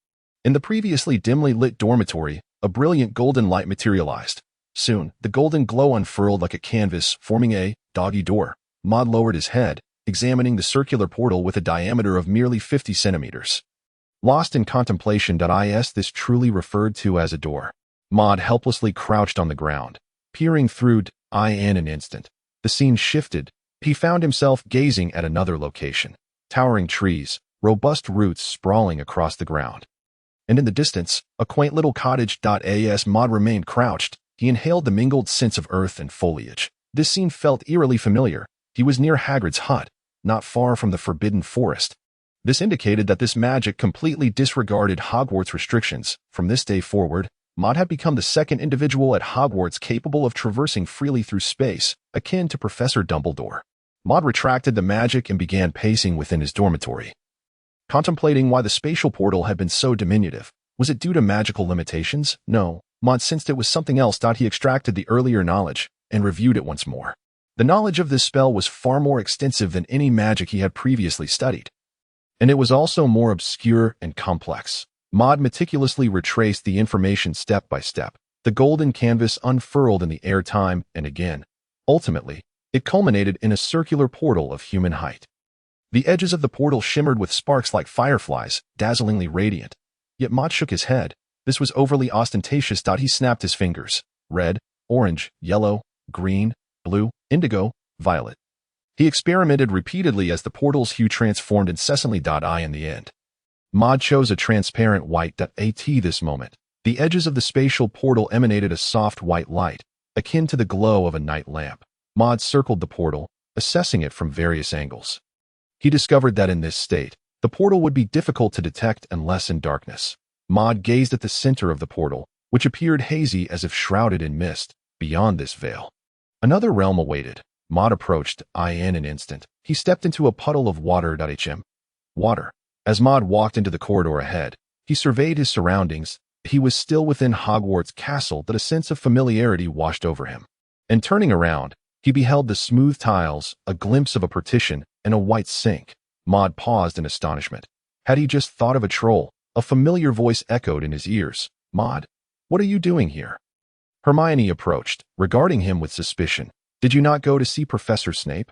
In the previously dimly lit dormitory, a brilliant golden light materialized. Soon, the golden glow unfurled like a canvas, forming a doggy door. Maud lowered his head, examining the circular portal with a diameter of merely 50 centimeters. Lost in contemplation. This truly referred to as a door. Maud helplessly crouched on the ground, peering through in an instant. The scene shifted. He found himself gazing at another location. Towering trees, robust roots sprawling across the ground. And in the distance, a quaint little cottage. As Maud remained crouched, he inhaled the mingled scents of earth and foliage. This scene felt eerily familiar. He was near Hagrid's hut, not far from the forbidden forest. This indicated that this magic completely disregarded Hogwarts restrictions. From this day forward, Maud had become the second individual at Hogwarts capable of traversing freely through space, akin to Professor Dumbledore. Maud retracted the magic and began pacing within his dormitory, contemplating why the spatial portal had been so diminutive. Was it due to magical limitations? No. Maud sensed it was something else. He extracted the earlier knowledge and reviewed it once more. The knowledge of this spell was far more extensive than any magic he had previously studied, and it was also more obscure and complex. Maud meticulously retraced the information step by step. The golden canvas unfurled in the air time and again. Ultimately, it culminated in a circular portal of human height. The edges of the portal shimmered with sparks like fireflies, dazzlingly radiant. Yet Maud shook his head. This was overly ostentatious. He snapped his fingers. Red, orange, yellow, green, blue, indigo, violet. He experimented repeatedly as the portal's hue transformed incessantly. In the end, Maud chose a transparent white. At this moment, the edges of the spatial portal emanated a soft white light, akin to the glow of a night lamp. Maud circled the portal, assessing it from various angles. He discovered that in this state, the portal would be difficult to detect unless in darkness. Maud gazed at the center of the portal, which appeared hazy as if shrouded in mist. Beyond this veil, another realm awaited. Maud approached. In an instant, he stepped into a puddle of water. Water. As Maud walked into the corridor ahead, he surveyed his surroundings. He was still within Hogwarts castle, but a sense of familiarity washed over him. And turning around, he beheld the smooth tiles, a glimpse of a partition, and a white sink. Maud paused in astonishment. Had he just thought of a troll? A familiar voice echoed in his ears. Maud, what are you doing here? Hermione approached, regarding him with suspicion. Did you not go to see Professor Snape?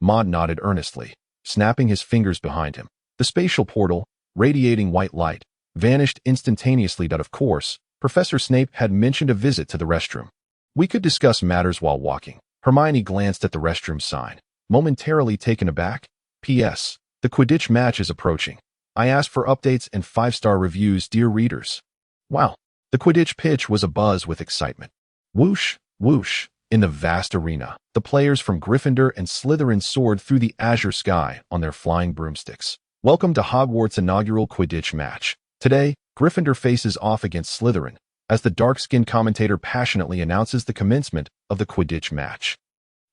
Maud nodded earnestly, snapping his fingers behind him. The spatial portal, radiating white light, vanished instantaneously. Of course, Professor Snape had mentioned a visit to the restroom. We could discuss matters while walking. Hermione glanced at the restroom sign, momentarily taken aback. P.S. The Quidditch match is approaching. I asked for updates and 5-star reviews, dear readers. Wow. The Quidditch pitch was abuzz with excitement. Whoosh, whoosh. In the vast arena, the players from Gryffindor and Slytherin soared through the azure sky on their flying broomsticks. Welcome to Hogwarts' inaugural Quidditch match. Today, Gryffindor faces off against Slytherin, as the dark-skinned commentator passionately announces the commencement of the Quidditch match.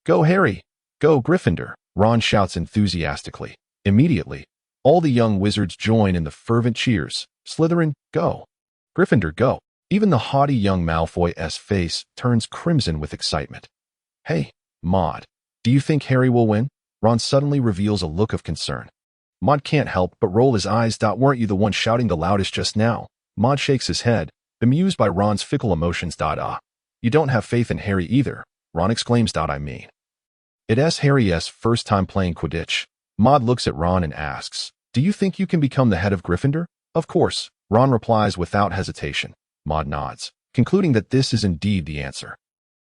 Go Harry! Go Gryffindor! Ron shouts enthusiastically. Immediately, all the young wizards join in the fervent cheers. Slytherin, go! Gryffindor, go! Even the haughty young Malfoy's face turns crimson with excitement. Hey, Maud, do you think Harry will win? Ron suddenly reveals a look of concern. Maud can't help but roll his eyes. Weren't you the one shouting the loudest just now? Maud shakes his head, bemused by Ron's fickle emotions. You don't have faith in Harry either, Ron exclaims. I mean, it's Harry's first time playing Quidditch. Maud looks at Ron and asks, do you think you can become the head of Gryffindor? Of course, Ron replies without hesitation. Maud nods, concluding that this is indeed the answer.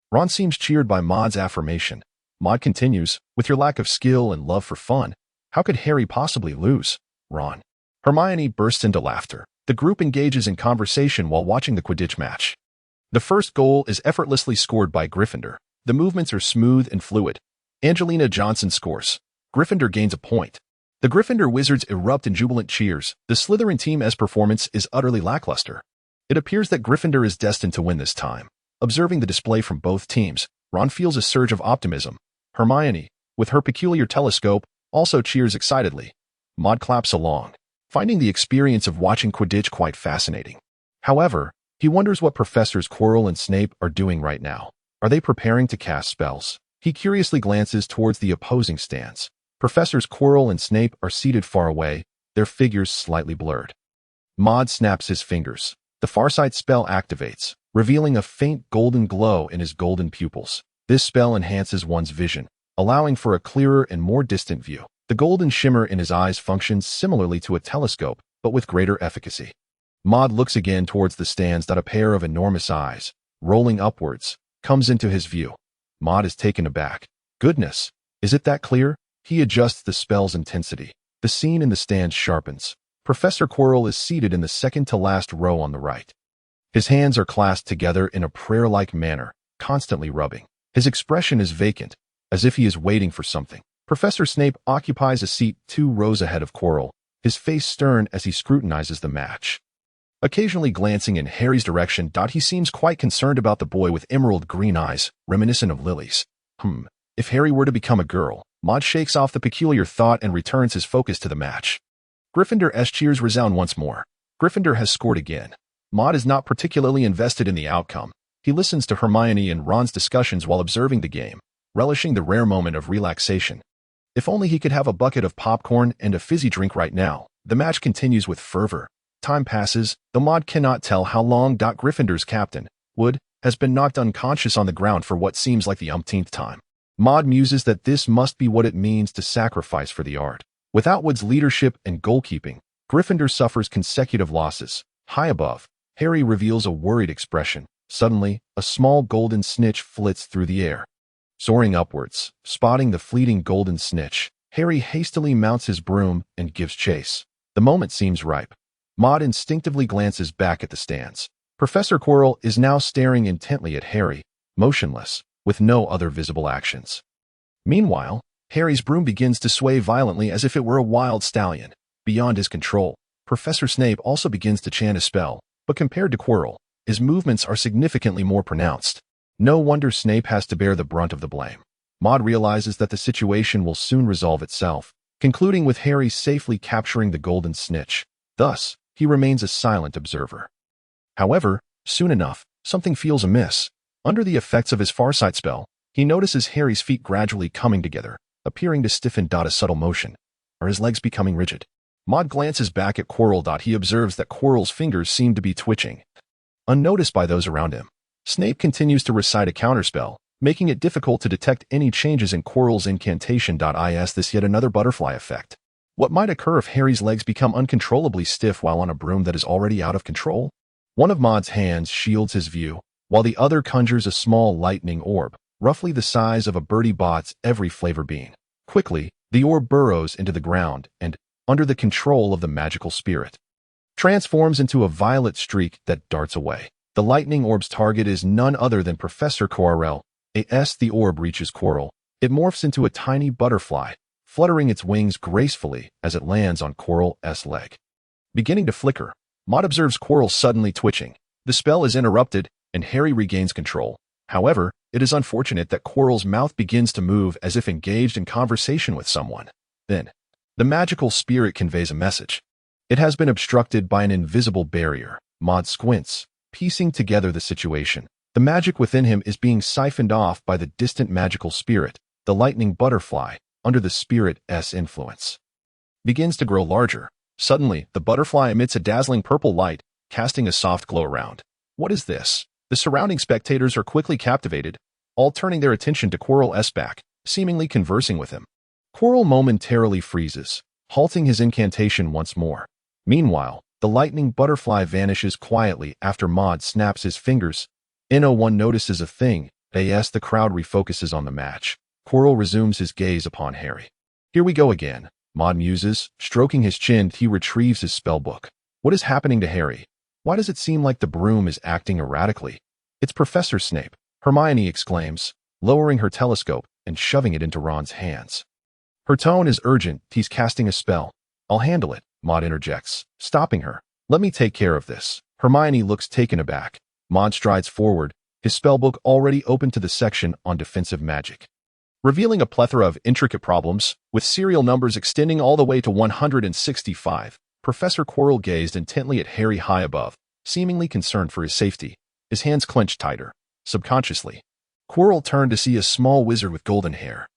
Ron seems cheered by Maud's affirmation. Maud continues, with your lack of skill and love for fun, how could Harry possibly lose? Ron. Hermione bursts into laughter. The group engages in conversation while watching the Quidditch match. The first goal is effortlessly scored by Gryffindor. The movements are smooth and fluid. Angelina Johnson scores. Gryffindor gains a point. The Gryffindor wizards erupt in jubilant cheers. The Slytherin team's performance is utterly lackluster. It appears that Gryffindor is destined to win this time. Observing the display from both teams, Ron feels a surge of optimism. Hermione, with her peculiar telescope, also cheers excitedly. Maud claps along, finding the experience of watching Quidditch quite fascinating. However, he wonders what Professors Quirrell and Snape are doing right now. Are they preparing to cast spells? He curiously glances towards the opposing stands. Professors Quirrell and Snape are seated far away, their figures slightly blurred. Maud snaps his fingers. The Farsight spell activates, revealing a faint golden glow in his golden pupils. This spell enhances one's vision, allowing for a clearer and more distant view. The golden shimmer in his eyes functions similarly to a telescope, but with greater efficacy. Maud looks again towards the stands. A pair of enormous eyes, rolling upwards, comes into his view. Maud is taken aback. Goodness, is it that clear? He adjusts the spell's intensity. The scene in the stands sharpens. Professor Quirrell is seated in the second-to-last row on the right. His hands are clasped together in a prayer-like manner, constantly rubbing. His expression is vacant, as if he is waiting for something. Professor Snape occupies a seat 2 rows ahead of Quirrell, his face stern as he scrutinizes the match. Occasionally glancing in Harry's direction, he seems quite concerned about the boy with emerald green eyes, reminiscent of lilies. If Harry were to become a girl, Maud shakes off the peculiar thought and returns his focus to the match. Gryffindor's cheers resound once more. Gryffindor has scored again. Maud is not particularly invested in the outcome. He listens to Hermione and Ron's discussions while observing the game, relishing the rare moment of relaxation. If only he could have a bucket of popcorn and a fizzy drink right now. The match continues with fervor. Time passes, though Maud cannot tell how long. Gryffindor's captain, Wood, has been knocked unconscious on the ground for what seems like the umpteenth time. Maud muses that this must be what it means to sacrifice for the art. Without Wood's leadership and goalkeeping, Gryffindor suffers consecutive losses. High above, Harry reveals a worried expression. Suddenly, a small golden snitch flits through the air. Soaring upwards, spotting the fleeting golden snitch, Harry hastily mounts his broom and gives chase. The moment seems ripe. Maud instinctively glances back at the stands. Professor Quirrell is now staring intently at Harry, motionless, with no other visible actions. Meanwhile, Harry's broom begins to sway violently as if it were a wild stallion. Beyond his control, Professor Snape also begins to chant a spell, but compared to Quirrell, his movements are significantly more pronounced. No wonder Snape has to bear the brunt of the blame. Maud realizes that the situation will soon resolve itself, concluding with Harry safely capturing the golden snitch. Thus, he remains a silent observer. However, soon enough, something feels amiss. Under the effects of his farsight spell, he notices Harry's feet gradually coming together, appearing to stiffen. A subtle motion. Are his legs becoming rigid? Maud glances back at Quirrell. He observes that Quirrell's fingers seem to be twitching. Unnoticed by those around him, Snape continues to recite a counterspell, making it difficult to detect any changes in Quirrell's incantation. Is this yet another butterfly effect? What might occur if Harry's legs become uncontrollably stiff while on a broom that is already out of control? One of Maud's hands shields his view, while the other conjures a small lightning orb, roughly the size of a Bertie Bott's every flavor bean. Quickly, the orb burrows into the ground and, under the control of the magical spirit, transforms into a violet streak that darts away. The lightning orb's target is none other than Professor Quirrell. As the orb reaches Quirrell, it morphs into a tiny butterfly, fluttering its wings gracefully as it lands on Quirrell's leg. Beginning to flicker, Maud observes Quirrell suddenly twitching. The spell is interrupted, and Harry regains control. However, it is unfortunate that Quirrell's mouth begins to move as if engaged in conversation with someone. Then, the magical spirit conveys a message. It has been obstructed by an invisible barrier. Maud squints, piecing together the situation. The magic within him is being siphoned off by the distant magical spirit. The lightning butterfly, under the spirit's influence, begins to grow larger. Suddenly, the butterfly emits a dazzling purple light, casting a soft glow around. What is this? The surrounding spectators are quickly captivated, all turning their attention to Quirrell's back, seemingly conversing with him. Quirrell momentarily freezes, halting his incantation once more. Meanwhile, the lightning butterfly vanishes quietly after Maud snaps his fingers. No one notices a thing. As the crowd refocuses on the match, Quirrell resumes his gaze upon Harry. Here we go again, Maud muses. Stroking his chin, he retrieves his spellbook. What is happening to Harry? Why does it seem like the broom is acting erratically? It's Professor Snape, Hermione exclaims, lowering her telescope and shoving it into Ron's hands. Her tone is urgent. He's casting a spell. I'll handle it, Maud interjects, stopping her. Let me take care of this. Hermione looks taken aback. Maud strides forward, his spellbook already open to the section on defensive magic, revealing a plethora of intricate problems, with serial numbers extending all the way to 165. Professor Quirrell gazed intently at Harry high above, seemingly concerned for his safety. His hands clenched tighter. Subconsciously, Quirrell turned to see a small wizard with golden hair,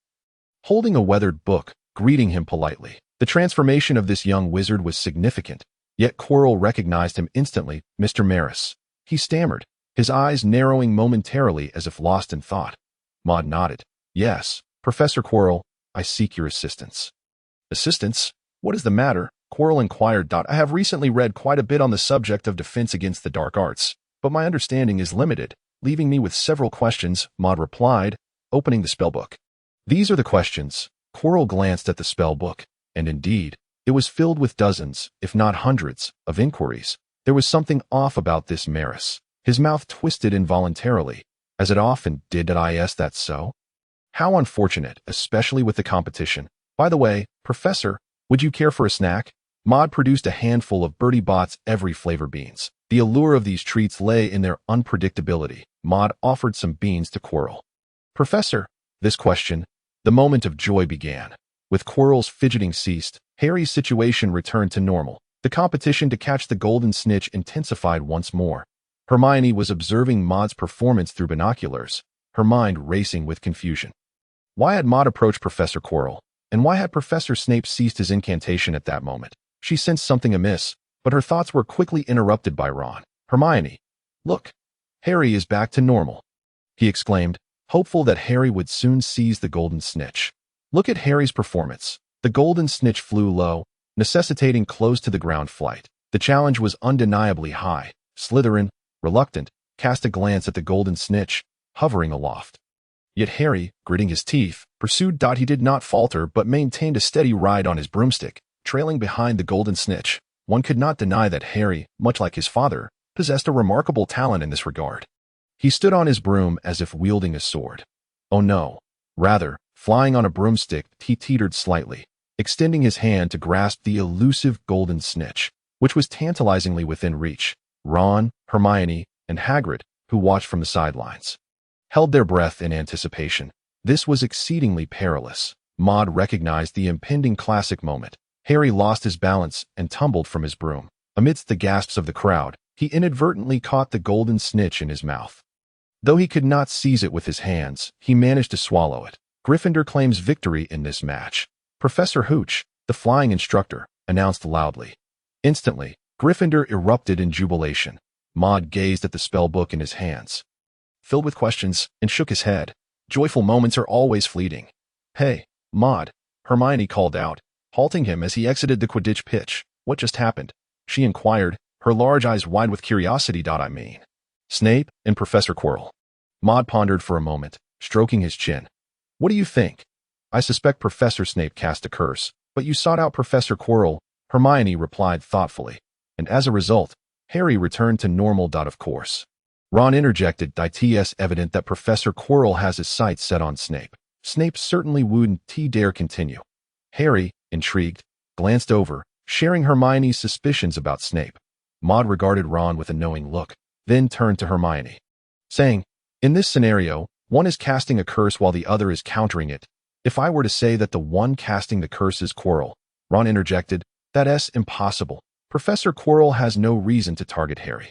holding a weathered book, greeting him politely. The transformation of this young wizard was significant, yet Quirrell recognized him instantly. Mr. Maris, he stammered, his eyes narrowing momentarily as if lost in thought. Maud nodded. Yes, Professor Quirrell, I seek your assistance. Assistance? What is the matter? Quirrell inquired. I have recently read quite a bit on the subject of defense against the dark arts, but my understanding is limited, leaving me with several questions, Maud replied, opening the spellbook. These are the questions. Quirrell glanced at the spellbook, and indeed, it was filled with dozens, if not hundreds, of inquiries. There was something off about this Maris. His mouth twisted involuntarily, as it often did. Is that so? How unfortunate, especially with the competition. By the way, Professor, would you care for a snack? Maud produced a handful of Bertie Bott's every flavor beans. The allure of these treats lay in their unpredictability. Maud offered some beans to Quirrell. Professor, this question, the moment of joy began. With Quirrell's fidgeting ceased, Harry's situation returned to normal. The competition to catch the golden snitch intensified once more. Hermione was observing Maud's performance through binoculars, her mind racing with confusion. Why had Maud approached Professor Quirrell, and why had Professor Snape ceased his incantation at that moment? She sensed something amiss, but her thoughts were quickly interrupted by Ron. Hermione, look, Harry is back to normal, he exclaimed, hopeful that Harry would soon seize the golden snitch. Look at Harry's performance. The golden snitch flew low, necessitating close to the ground flight. The challenge was undeniably high. Slytherin, reluctant, cast a glance at the golden snitch, hovering aloft. Yet Harry, gritting his teeth, pursued. He did not falter but maintained a steady ride on his broomstick, trailing behind the golden snitch. One could not deny that Harry, much like his father, possessed a remarkable talent in this regard. He stood on his broom as if wielding a sword. Oh no. Rather, flying on a broomstick, he teetered slightly, extending his hand to grasp the elusive golden snitch, which was tantalizingly within reach. Ron, Hermione, and Hagrid, who watched from the sidelines, held their breath in anticipation. This was exceedingly perilous. Maud recognized the impending classic moment. Harry lost his balance and tumbled from his broom. Amidst the gasps of the crowd, he inadvertently caught the golden snitch in his mouth. Though he could not seize it with his hands, he managed to swallow it. Gryffindor claims victory in this match. Professor Hooch, the flying instructor, announced loudly. Instantly, Gryffindor erupted in jubilation. Maud gazed at the spellbook in his hands, filled with questions, and shook his head. Joyful moments are always fleeting. Hey, Maud, Hermione called out, halting him as he exited the Quidditch pitch. What just happened? She inquired, her large eyes wide with curiosity. I mean, Snape and Professor Quirrell. Maud pondered for a moment, stroking his chin. What do you think? I suspect Professor Snape cast a curse, but you sought out Professor Quirrell, Hermione replied thoughtfully. And as a result, Harry returned to normal. Of course. Ron interjected. It's evident that Professor Quirrell has his sights set on Snape. Snape certainly wouldn't dare continue. Harry, intrigued, glanced over, sharing Hermione's suspicions about Snape. Maud regarded Ron with a knowing look, then turned to Hermione, saying, in this scenario, one is casting a curse while the other is countering it. If I were to say that the one casting the curse is Quirrell, Ron interjected, that's impossible. Professor Quirrell has no reason to target Harry.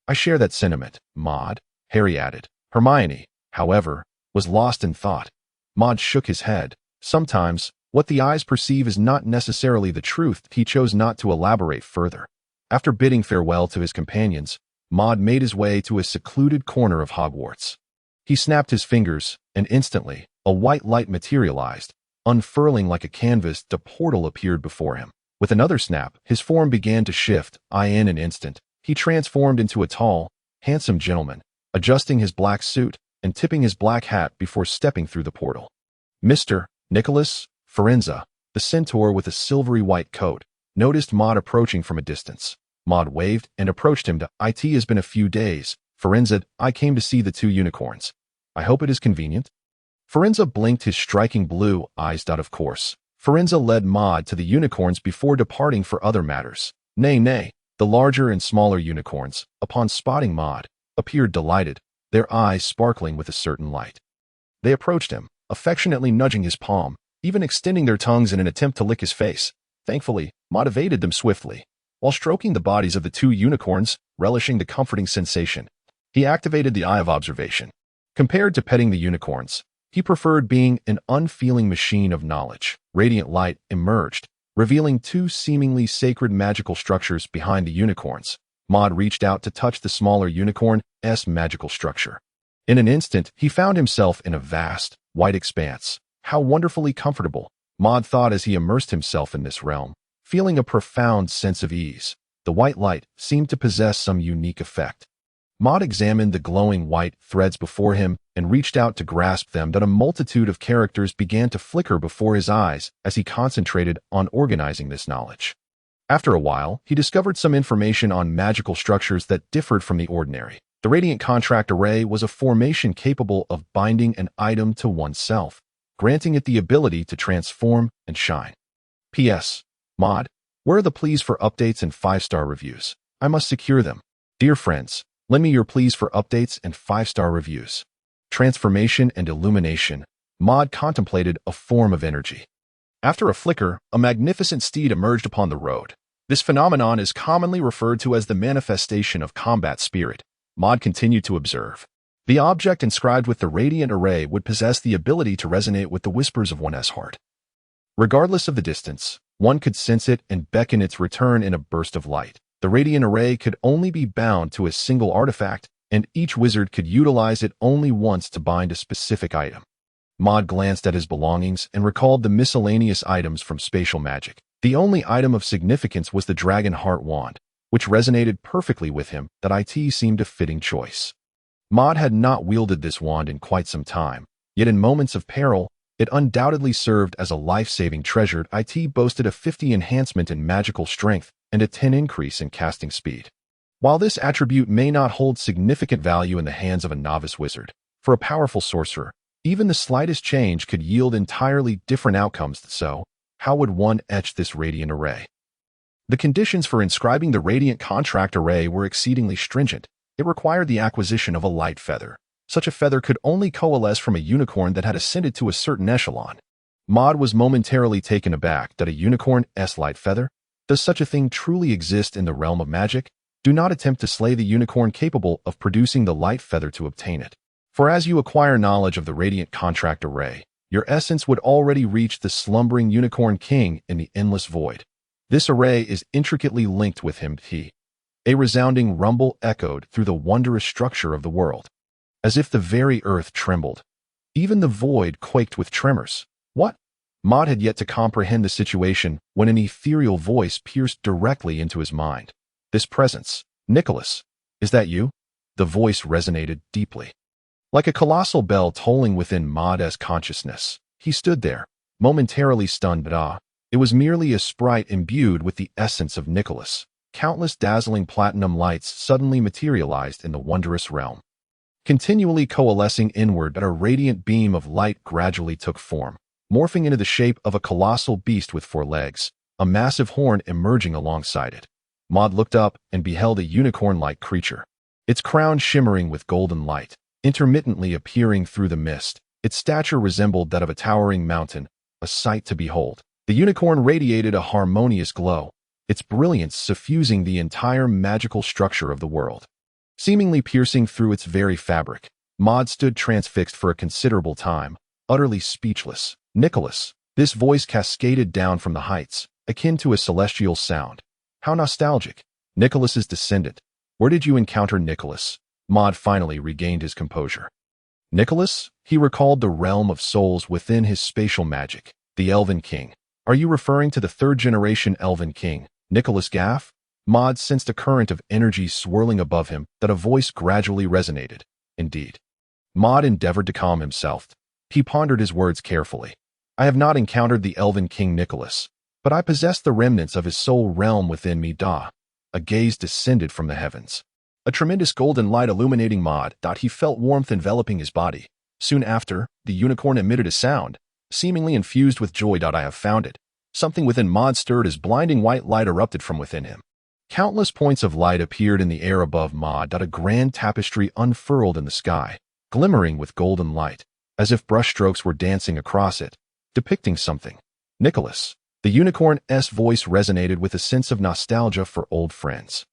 I share that sentiment, Maud, Harry added. Hermione, however, was lost in thought. Maud shook his head. Sometimes, what the eyes perceive is not necessarily the truth. He chose not to elaborate further. After bidding farewell to his companions, Maud made his way to a secluded corner of Hogwarts. He snapped his fingers, and instantly, a white light materialized. Unfurling like a canvas, the portal appeared before him. With another snap, his form began to shift. In an instant, he transformed into a tall, handsome gentleman, adjusting his black suit and tipping his black hat before stepping through the portal. Mr. Nicholas Firenze, the centaur with a silvery white coat, noticed Maud approaching from a distance. Maud waved and approached him. It has been a few days. Firenze, I came to see the two unicorns. I hope it is convenient. Firenze blinked his striking blue eyes. Of course. Firenze led Maud to the unicorns before departing for other matters. Nay. The larger and smaller unicorns, upon spotting Maud, appeared delighted, their eyes sparkling with a certain light. They approached him, affectionately nudging his palm, even extending their tongues in an attempt to lick his face. Thankfully, Maud evaded them swiftly. While stroking the bodies of the two unicorns, relishing the comforting sensation, he activated the Eye of Observation. Compared to petting the unicorns, he preferred being an unfeeling machine of knowledge. Radiant light emerged, revealing two seemingly sacred magical structures behind the unicorns. Maud reached out to touch the smaller unicorn's magical structure. In an instant, he found himself in a vast, white expanse. How wonderfully comfortable, Maud thought as he immersed himself in this realm, feeling a profound sense of ease. The white light seemed to possess some unique effect. Maud examined the glowing white threads before him and reached out to grasp them. A multitude of characters began to flicker before his eyes as he concentrated on organizing this knowledge. After a while, he discovered some information on magical structures that differed from the ordinary. The Radiant Contract Array was a formation capable of binding an item to oneself, granting it the ability to transform and shine. P.S. Maud, where are the pleas for updates and 5-star reviews? I must secure them. Dear friends, lend me your pleas for updates and 5-star reviews. Transformation and illumination. Maud contemplated a form of energy. After a flicker, a magnificent steed emerged upon the road. This phenomenon is commonly referred to as the manifestation of combat spirit. Maud continued to observe. The object inscribed with the Radiant Array would possess the ability to resonate with the whispers of one's heart. Regardless of the distance, one could sense it and beckon its return in a burst of light. The Radiant Array could only be bound to a single artifact, and each wizard could utilize it only once to bind a specific item. Maud glanced at his belongings and recalled the miscellaneous items from spatial magic. The only item of significance was the Dragon Heart Wand, which resonated perfectly with him. That it seemed a fitting choice. Maud had not wielded this wand in quite some time, yet in moments of peril, it undoubtedly served as a life-saving treasure. It boasted a 50 enhancement in magical strength and a 10 increase in casting speed. While this attribute may not hold significant value in the hands of a novice wizard, for a powerful sorcerer, even the slightest change could yield entirely different outcomes. So, how would one etch this radiant array? The conditions for inscribing the radiant contract array were exceedingly stringent. It required the acquisition of a light feather. Such a feather could only coalesce from a unicorn that had ascended to a certain echelon. Maud was momentarily taken aback. That a unicorn's light feather? Does such a thing truly exist in the realm of magic? Do not attempt to slay the unicorn capable of producing the light feather to obtain it. For as you acquire knowledge of the radiant contract array, your essence would already reach the slumbering unicorn king in the endless void. This array is intricately linked with him. A resounding rumble echoed through the wondrous structure of the world, as if the very earth trembled. Even the void quaked with tremors. What? Maud had yet to comprehend the situation when an ethereal voice pierced directly into his mind. This presence, Nicholas, is that you? The voice resonated deeply. Like a colossal bell tolling within Maud's consciousness, he stood there, momentarily stunned. It was merely a sprite imbued with the essence of Nicholas. Countless dazzling platinum lights suddenly materialized in the wondrous realm. Continually coalescing inward, a radiant beam of light gradually took form, morphing into the shape of a colossal beast with 4 legs, a massive horn emerging alongside it. Maud looked up and beheld a unicorn-like creature, its crown shimmering with golden light, intermittently appearing through the mist. Its stature resembled that of a towering mountain, a sight to behold. The unicorn radiated a harmonious glow, its brilliance suffusing the entire magical structure of the world. Seemingly piercing through its very fabric, Maud stood transfixed for a considerable time, utterly speechless. Nicholas, this voice cascaded down from the heights, akin to a celestial sound. How nostalgic. Nicholas's descendant. Where did you encounter Nicholas? Maud finally regained his composure. Nicholas? He recalled the realm of souls within his spatial magic. The Elven King. Are you referring to the 3rd-generation Elven King, Nicholas Gaff? Maud sensed a current of energy swirling above him. That a voice gradually resonated. Indeed. Maud endeavored to calm himself. He pondered his words carefully. I have not encountered the Elven King Nicholas, but I possess the remnants of his soul realm within me. A gaze descended from the heavens. A tremendous golden light illuminating Maud. He felt warmth enveloping his body. Soon after, the unicorn emitted a sound, seemingly infused with joy. I have found it. Something within Maud stirred as blinding white light erupted from within him. Countless points of light appeared in the air above Maud. A grand tapestry unfurled in the sky, glimmering with golden light, as if brushstrokes were dancing across it, depicting something. Nicholas. The unicorn's voice resonated with a sense of nostalgia for old friends.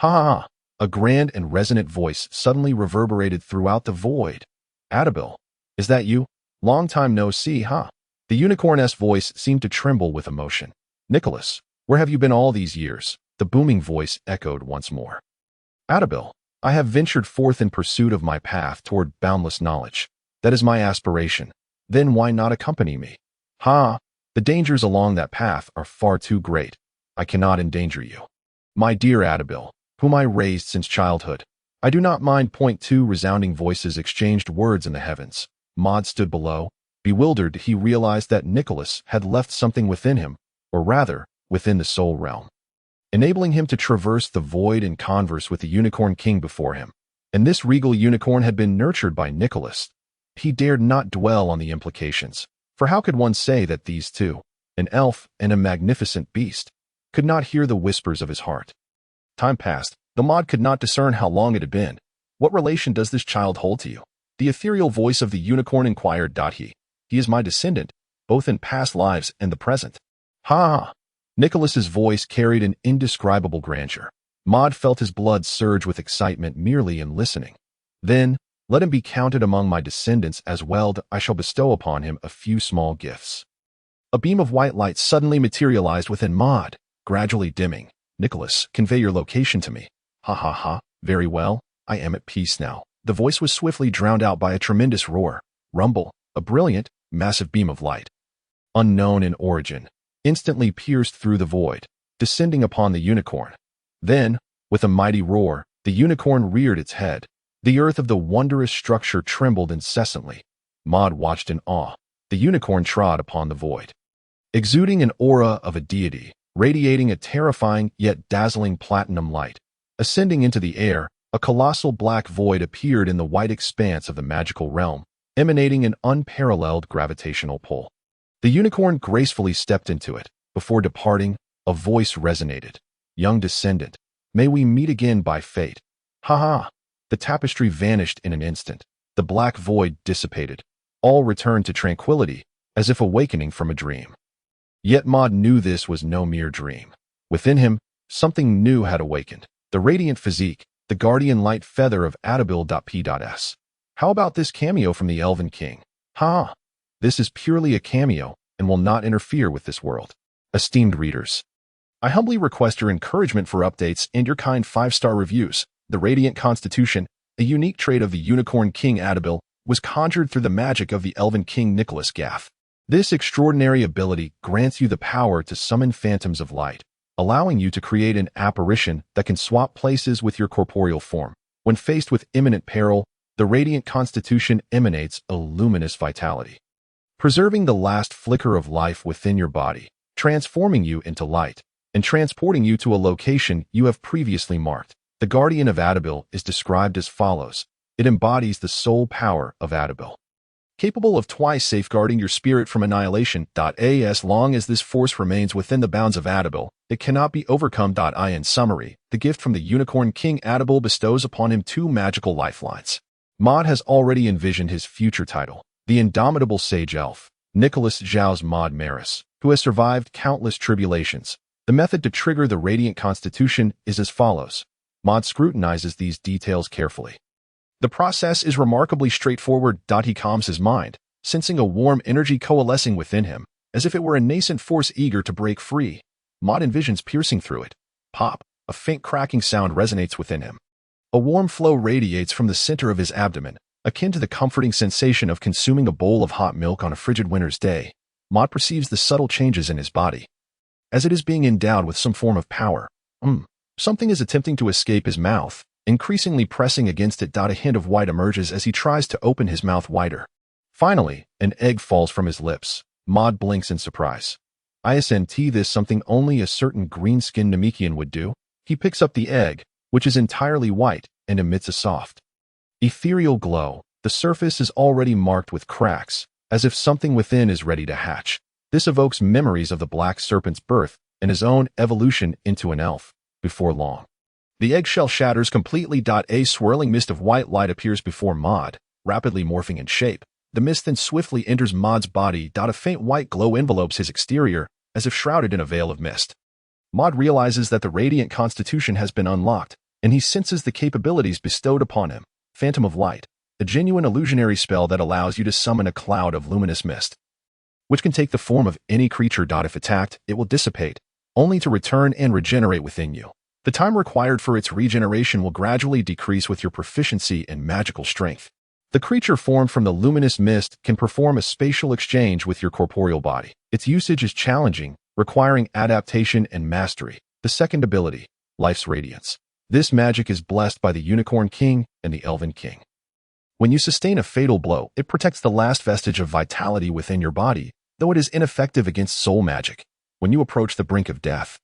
Ha ha ha. A grand and resonant voice suddenly reverberated throughout the void. Annabelle, is that you? Long time no see, huh? The unicorn's voice seemed to tremble with emotion. Nicholas, where have you been all these years? The booming voice echoed once more. Annabelle, I have ventured forth in pursuit of my path toward boundless knowledge. That is my aspiration. Then why not accompany me? Ha! The dangers along that path are far too great. I cannot endanger you. My dear Annabelle, whom I raised since childhood, I do not mind. 2 resounding voices exchanged words in the heavens. Maud stood below. Bewildered, he realized that Nicholas had left something within him, or rather, within the soul realm, enabling him to traverse the void and converse with the Unicorn King before him. And this regal unicorn had been nurtured by Nicholas. He dared not dwell on the implications, for how could one say that these two, an elf and a magnificent beast, could not hear the whispers of his heart? Time passed. The Maud could not discern how long it had been. What relation does this child hold to you? The ethereal voice of the unicorn inquired. He is my descendant, both in past lives and the present. Ha! Nicholas's voice carried an indescribable grandeur. Maud felt his blood surge with excitement merely in listening. Then, let him be counted among my descendants as well. I shall bestow upon him a few small gifts. A beam of white light suddenly materialized within Maud, gradually dimming. Nicholas, convey your location to me. Ha ha ha, very well, I am at peace now. The voice was swiftly drowned out by a tremendous roar, rumble, a brilliant, massive beam of light, unknown in origin, instantly pierced through the void, descending upon the unicorn. Then, With a mighty roar, the unicorn reared its head. The earth of the wondrous structure trembled incessantly. Maud watched in awe. The unicorn trod upon the void, exuding an aura of a deity, radiating a terrifying yet dazzling platinum light. Ascending into the air, a colossal black void appeared in the white expanse of the magical realm, emanating an unparalleled gravitational pull. The unicorn gracefully stepped into it. Before departing, a voice resonated. "Young descendant, may we meet again by fate." Ha ha! The tapestry vanished in an instant. The black void dissipated. All returned to tranquility, as if awakening from a dream. Yet Maud knew this was no mere dream. Within him, something new had awakened. The radiant physique, the guardian light feather of Adabil.P.S. How about this cameo from the Elven King? Ha! This is purely a cameo and will not interfere with this world. Esteemed readers, I humbly request your encouragement for updates and your kind 5-star reviews. The Radiant Constitution, a unique trait of the Unicorn King Adabil, was conjured through the magic of the Elven King Nicholas Gaff. This extraordinary ability grants you the power to summon phantoms of light, allowing you to create an apparition that can swap places with your corporeal form. When faced with imminent peril, the Radiant Constitution emanates a luminous vitality, preserving the last flicker of life within your body, transforming you into light, and transporting you to a location you have previously marked. The Guardian of Adabil is described as follows. It embodies the sole power of Adabil, capable of twice safeguarding your spirit from annihilation. As long as this force remains within the bounds of Adabil, it cannot be overcome. In summary, the gift from the Unicorn King Adabil bestows upon him 2 magical lifelines. Maud has already envisioned his future title, the indomitable sage elf, Nicholas Zhao's Maud Maris, who has survived countless tribulations. The method to trigger the Radiant Constitution is as follows. Maud scrutinizes these details carefully. The process is remarkably straightforward. He calms his mind, sensing a warm energy coalescing within him, as if it were a nascent force eager to break free. Maud envisions piercing through it. Pop! A faint cracking sound resonates within him. A warm flow radiates from the center of his abdomen, akin to the comforting sensation of consuming a bowl of hot milk on a frigid winter's day. Maud perceives the subtle changes in his body, as it is being endowed with some form of power. Something is attempting to escape his mouth, increasingly pressing against it. A hint of white emerges as he tries to open his mouth wider. Finally, an egg falls from his lips. Maud blinks in surprise. Isn't this something only a certain green-skinned Namekian would do? He picks up the egg, which is entirely white, and emits a soft, ethereal glow. The surface is already marked with cracks, as if something within is ready to hatch. This evokes memories of the black serpent's birth and his own evolution into an elf. Before long, the eggshell shatters completely. A swirling mist of white light appears before Maud, rapidly morphing in shape. The mist then swiftly enters Maud's body. A faint white glow envelopes his exterior, as if shrouded in a veil of mist. Maud realizes that the Radiant Constitution has been unlocked, and he senses the capabilities bestowed upon him. Phantom of Light, a genuine illusionary spell that allows you to summon a cloud of luminous mist, which can take the form of any creature. If attacked, it will dissipate, only to return and regenerate within you. The time required for its regeneration will gradually decrease with your proficiency in magical strength. The creature formed from the luminous mist can perform a spatial exchange with your corporeal body. Its usage is challenging, requiring adaptation and mastery. The second ability, Life's Radiance. This magic is blessed by the Unicorn King and the Elven King. When you sustain a fatal blow, it protects the last vestige of vitality within your body, though it is ineffective against soul magic. When you approach the brink of death,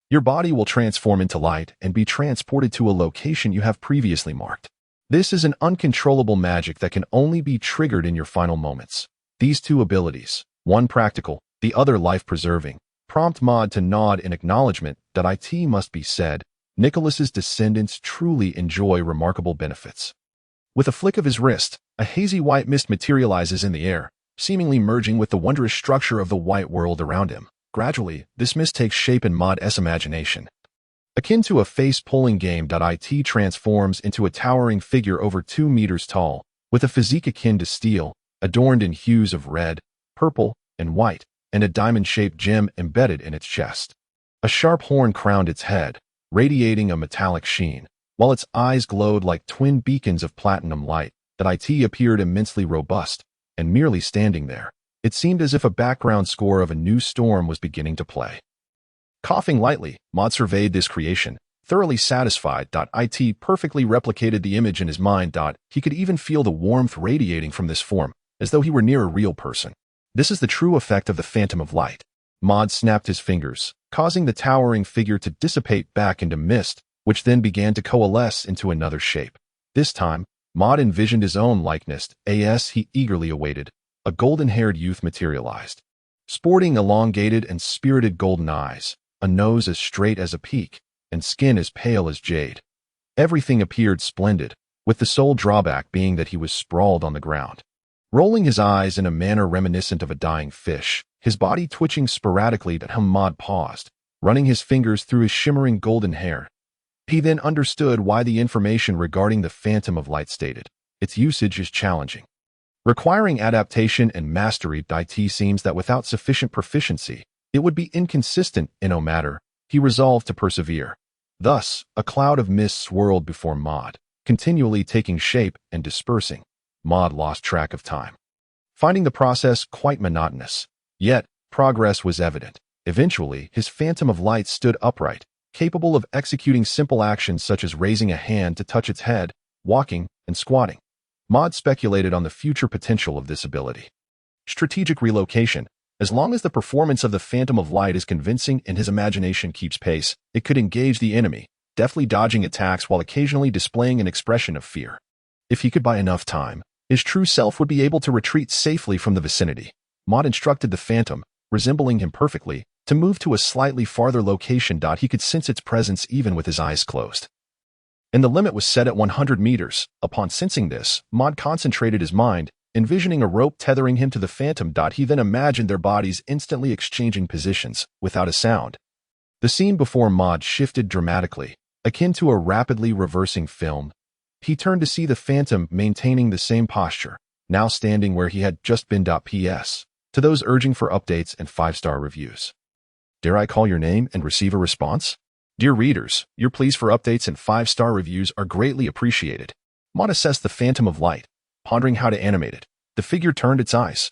your body will transform into light and be transported to a location you have previously marked. This is an uncontrollable magic that can only be triggered in your final moments. These 2 abilities, one practical, the other life-preserving, prompt Maud to nod in acknowledgement. It must be said, Nicholas's descendants truly enjoy remarkable benefits. With a flick of his wrist, a hazy white mist materializes in the air, seemingly merging with the wondrous structure of the white world around him. Gradually, this mist takes shape in Maud's imagination. Akin to a face-pulling game. It transforms into a towering figure over 2 meters tall, with a physique akin to steel, adorned in hues of red, purple, and white, and a diamond-shaped gem embedded in its chest. A sharp horn crowned its head, radiating a metallic sheen, while its eyes glowed like twin beacons of platinum light. It appeared immensely robust, and merely standing there, it seemed as if a background score of a new storm was beginning to play. Coughing lightly, Maud surveyed this creation. thoroughly satisfied. It perfectly replicated the image in his mind. He could even feel the warmth radiating from this form, as though he were near a real person. This is the true effect of the phantom of light. Maud snapped his fingers, causing the towering figure to dissipate back into mist, which then began to coalesce into another shape. This time, Maud envisioned his own likeness, as he eagerly awaited. A golden-haired youth materialized, sporting elongated and spirited golden eyes, a nose as straight as a peak, and skin as pale as jade. Everything appeared splendid, with the sole drawback being that he was sprawled on the ground, rolling his eyes in a manner reminiscent of a dying fish, his body twitching sporadically. Maud paused, running his fingers through his shimmering golden hair. He then understood why the information regarding the phantom of light stated, its usage is challenging, requiring adaptation and mastery. It seems that without sufficient proficiency, it would be inconsistent in no matter. He resolved to persevere. Thus, a cloud of mist swirled before Maud, continually taking shape and dispersing. Maud lost track of time, finding the process quite monotonous. Yet, progress was evident. Eventually, his phantom of light stood upright, capable of executing simple actions such as raising a hand to touch its head, walking, and squatting. Maud speculated on the future potential of this ability. Strategic relocation. As long as the performance of the phantom of light is convincing and his imagination keeps pace, it could engage the enemy, deftly dodging attacks while occasionally displaying an expression of fear. If he could buy enough time, his true self would be able to retreat safely from the vicinity. Maud instructed the phantom, resembling him perfectly, to move to a slightly farther location. He could sense its presence even with his eyes closed, and the limit was set at 100 meters. Upon sensing this, Maud concentrated his mind, envisioning a rope tethering him to the phantom. He then imagined their bodies instantly exchanging positions, without a sound. The scene before Maud shifted dramatically, akin to a rapidly reversing film. He turned to see the phantom maintaining the same posture, now standing where he had just been. P.S. To those urging for updates and 5-star reviews, dare I call your name and receive a response? Dear readers, your pleas for updates and 5-star reviews are greatly appreciated. Maud assessed the phantom of light, pondering how to animate it. The figure turned its eyes,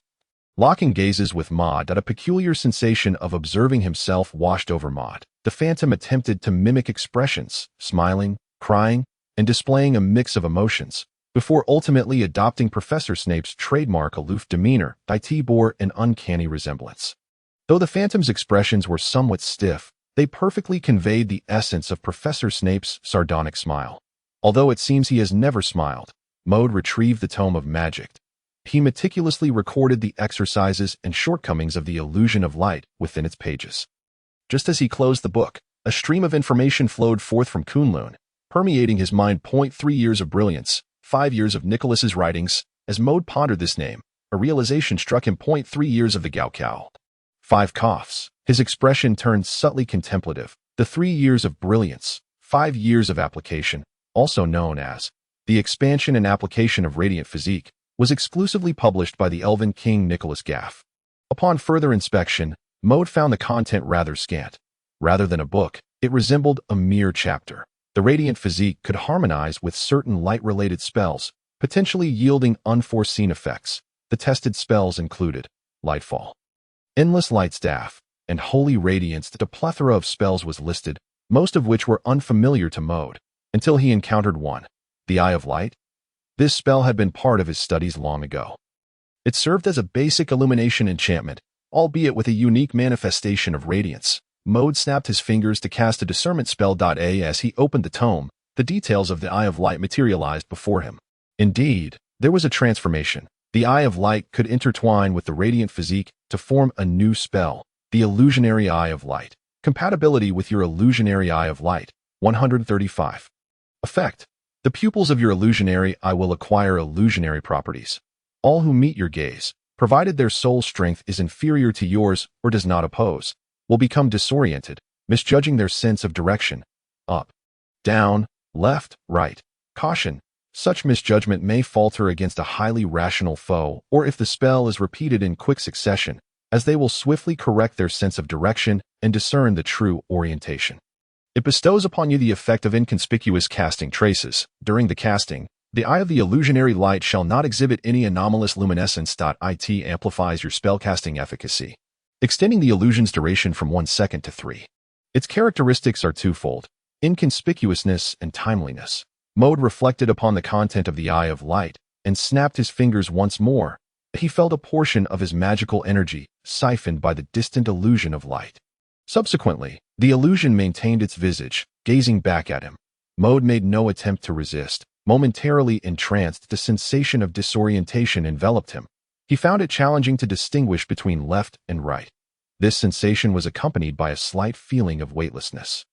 locking gazes with Maud. A peculiar sensation of observing himself washed over Maud. The phantom attempted to mimic expressions, smiling, crying, and displaying a mix of emotions, before ultimately adopting Professor Snape's trademark aloof demeanor. It bore an uncanny resemblance. Though the phantom's expressions were somewhat stiff, they perfectly conveyed the essence of Professor Snape's sardonic smile. Although it seems he has never smiled, Maud retrieved the tome of magic. He meticulously recorded the exercises and shortcomings of the illusion of light within its pages. Just as he closed the book, a stream of information flowed forth from Kunlun, permeating his mind. 3 years of brilliance, 5 years of Nicholas's writings. As Maud pondered this name, a realization struck him. 3 years of the Gaokao. 5 coughs. His expression turned subtly contemplative. The 3 years of brilliance, 5 years of application, also known as The Expansion and Application of Radiant Physique, was exclusively published by the Elven King Nicholas Gaff. Upon further inspection, Maud found the content rather scant. Rather than a book, it resembled a mere chapter. The Radiant Physique could harmonize with certain light-related spells, potentially yielding unforeseen effects. The tested spells included Lightfall, Endless Light Staff, and Holy Radiance. A plethora of spells was listed, most of which were unfamiliar to Maud, until he encountered one, the Eye of Light. This spell had been part of his studies long ago. It served as a basic illumination enchantment, albeit with a unique manifestation of radiance. Maud snapped his fingers to cast a discernment spell. As he opened the tome, the details of the Eye of Light materialized before him. Indeed, there was a transformation. The Eye of Light could intertwine with the Radiant Physique to form a new spell, the Illusionary Eye of Light. Compatibility with your Illusionary Eye of Light, 135. Effect. The pupils of your illusionary eye will acquire illusionary properties. All who meet your gaze, provided their soul strength is inferior to yours or does not oppose, will become disoriented, misjudging their sense of direction. Up, down, left, right. Caution. Such misjudgment may falter against a highly rational foe or if the spell is repeated in quick succession, as they will swiftly correct their sense of direction and discern the true orientation. It bestows upon you the effect of inconspicuous casting traces. During the casting, the eye of the illusionary light shall not exhibit any anomalous luminescence. It amplifies your spellcasting efficacy, extending the illusion's duration from 1 second to 3. Its characteristics are twofold. inconspicuousness, and timeliness. Mode reflected upon the content of the Eye of Light and snapped his fingers once more. He felt a portion of his magical energy siphoned by the distant illusion of light. Subsequently, the illusion maintained its visage, gazing back at him. Mode made no attempt to resist. Momentarily entranced, the sensation of disorientation enveloped him. He found it challenging to distinguish between left and right. This sensation was accompanied by a slight feeling of weightlessness.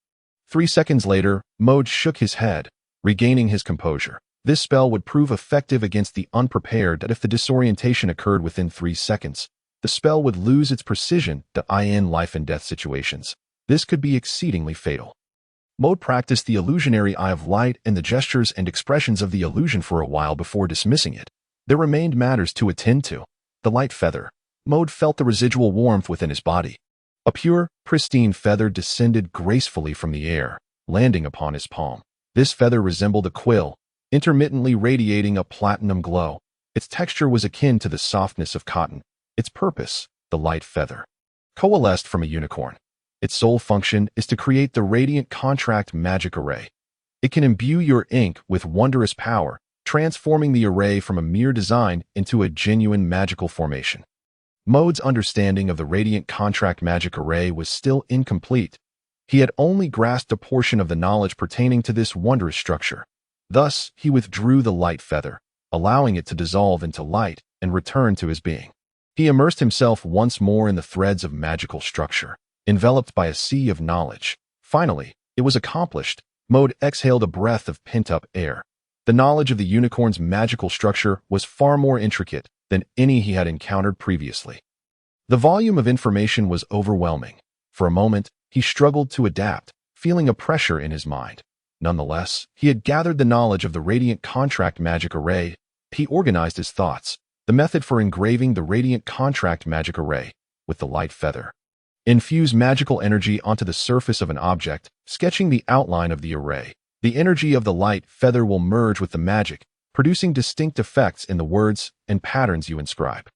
3 seconds later, Mode shook his head, regaining his composure. This spell would prove effective against the unprepared, that if the disorientation occurred within 3 seconds, the spell would lose its precision in life and death situations. This could be exceedingly fatal. Mode practiced the illusionary Eye of Light and the gestures and expressions of the illusion for a while before dismissing it. There remained matters to attend to. The light feather. Mode felt the residual warmth within his body. A pure, pristine feather descended gracefully from the air, landing upon his palm. This feather resembled a quill, intermittently radiating a platinum glow. Its texture was akin to the softness of cotton. Its purpose, the light feather, coalesced from a unicorn. Its sole function is to create the radiant contract magic array. It can imbue your ink with wondrous power, transforming the array from a mere design into a genuine magical formation. Mode's understanding of the radiant contract magic array was still incomplete. He had only grasped a portion of the knowledge pertaining to this wondrous structure. Thus, he withdrew the light feather, allowing it to dissolve into light and return to his being. He immersed himself once more in the threads of magical structure, enveloped by a sea of knowledge. Finally, it was accomplished. Mode exhaled a breath of pent-up air. The knowledge of the unicorn's magical structure was far more intricate than any he had encountered previously. The volume of information was overwhelming. For a moment, he struggled to adapt, feeling a pressure in his mind. Nonetheless, he had gathered the knowledge of the radiant contract magic array. He organized his thoughts. The method for engraving the radiant contract magic array with the light feather. Infuse magical energy onto the surface of an object, sketching the outline of the array. The energy of the light feather will merge with the magic, producing distinct effects in the words and patterns you inscribe.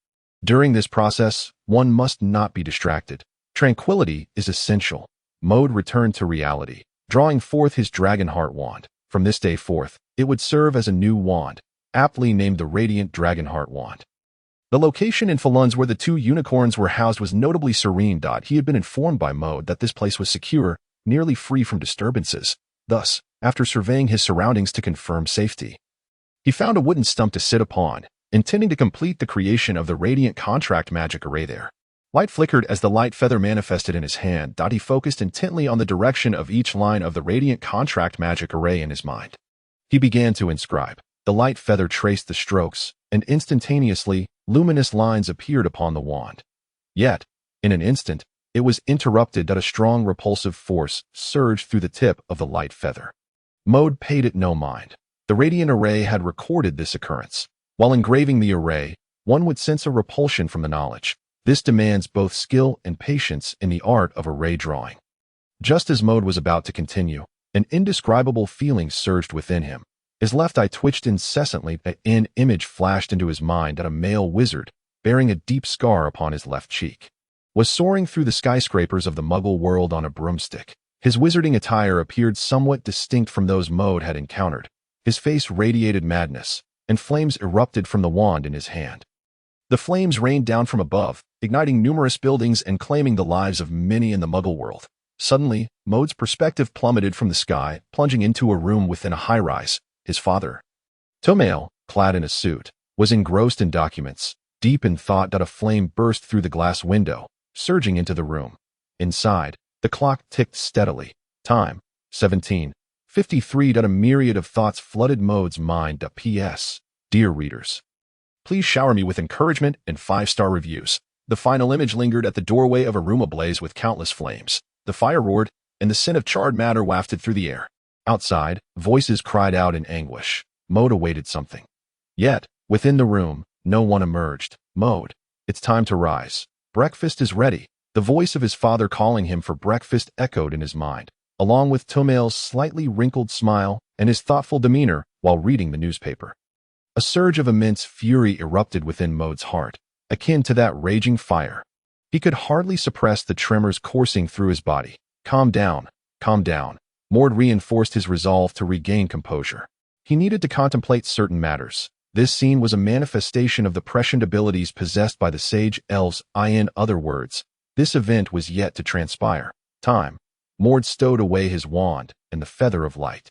During this process, one must not be distracted. Tranquility is essential. Mode returned to reality, drawing forth his Dragonheart wand. From this day forth, it would serve as a new wand, aptly named the Radiant Dragonheart Wand. The location in Falunz where the 2 unicorns were housed was notably serene. He had been informed by Mode that this place was secure, nearly free from disturbances. Thus, after surveying his surroundings to confirm safety, he found a wooden stump to sit upon, intending to complete the creation of the radiant contract magic array there. Light flickered as the light feather manifested in his hand. He focused intently on the direction of each line of the radiant contract magic array in his mind. He began to inscribe. The light feather traced the strokes, and instantaneously, luminous lines appeared upon the wand. Yet, in an instant, it was interrupted. A strong repulsive force surged through the tip of the light feather. Mode paid it no mind. The radiant array had recorded this occurrence. While engraving the array, one would sense a repulsion from the knowledge. This demands both skill and patience in the art of array drawing. Just as Mode was about to continue, an indescribable feeling surged within him. His left eye twitched incessantly. An image flashed into his mind that a male wizard, bearing a deep scar upon his left cheek, was soaring through the skyscrapers of the Muggle world on a broomstick. His wizarding attire appeared somewhat distinct from those Mode had encountered. His face radiated madness, and flames erupted from the wand in his hand. The flames rained down from above, igniting numerous buildings and claiming the lives of many in the Muggle world. Suddenly, Mode's perspective plummeted from the sky, plunging into a room within a high-rise. His father, Tomail, clad in a suit, was engrossed in documents, deep in thought. A flame burst through the glass window, surging into the room. Inside, the clock ticked steadily. Time, 17:53. A myriad of thoughts flooded Mode's mind. P.S. Dear readers, please shower me with encouragement and 5-star reviews. The final image lingered at the doorway of a room ablaze with countless flames. The fire roared, and the scent of charred matter wafted through the air. Outside, voices cried out in anguish. Mode awaited something. Yet, within the room, no one emerged. Mode, it's time to rise. Breakfast is ready. The voice of his father calling him for breakfast echoed in his mind, along with Tomail's slightly wrinkled smile and his thoughtful demeanor while reading the newspaper. A surge of immense fury erupted within Mode's heart, akin to that raging fire. He could hardly suppress the tremors coursing through his body. Calm down, Mord reinforced his resolve to regain composure. He needed to contemplate certain matters. This scene was a manifestation of the prescient abilities possessed by the sage elves. In other words, this event was yet to transpire. Time. Mord stowed away his wand and the feather of light.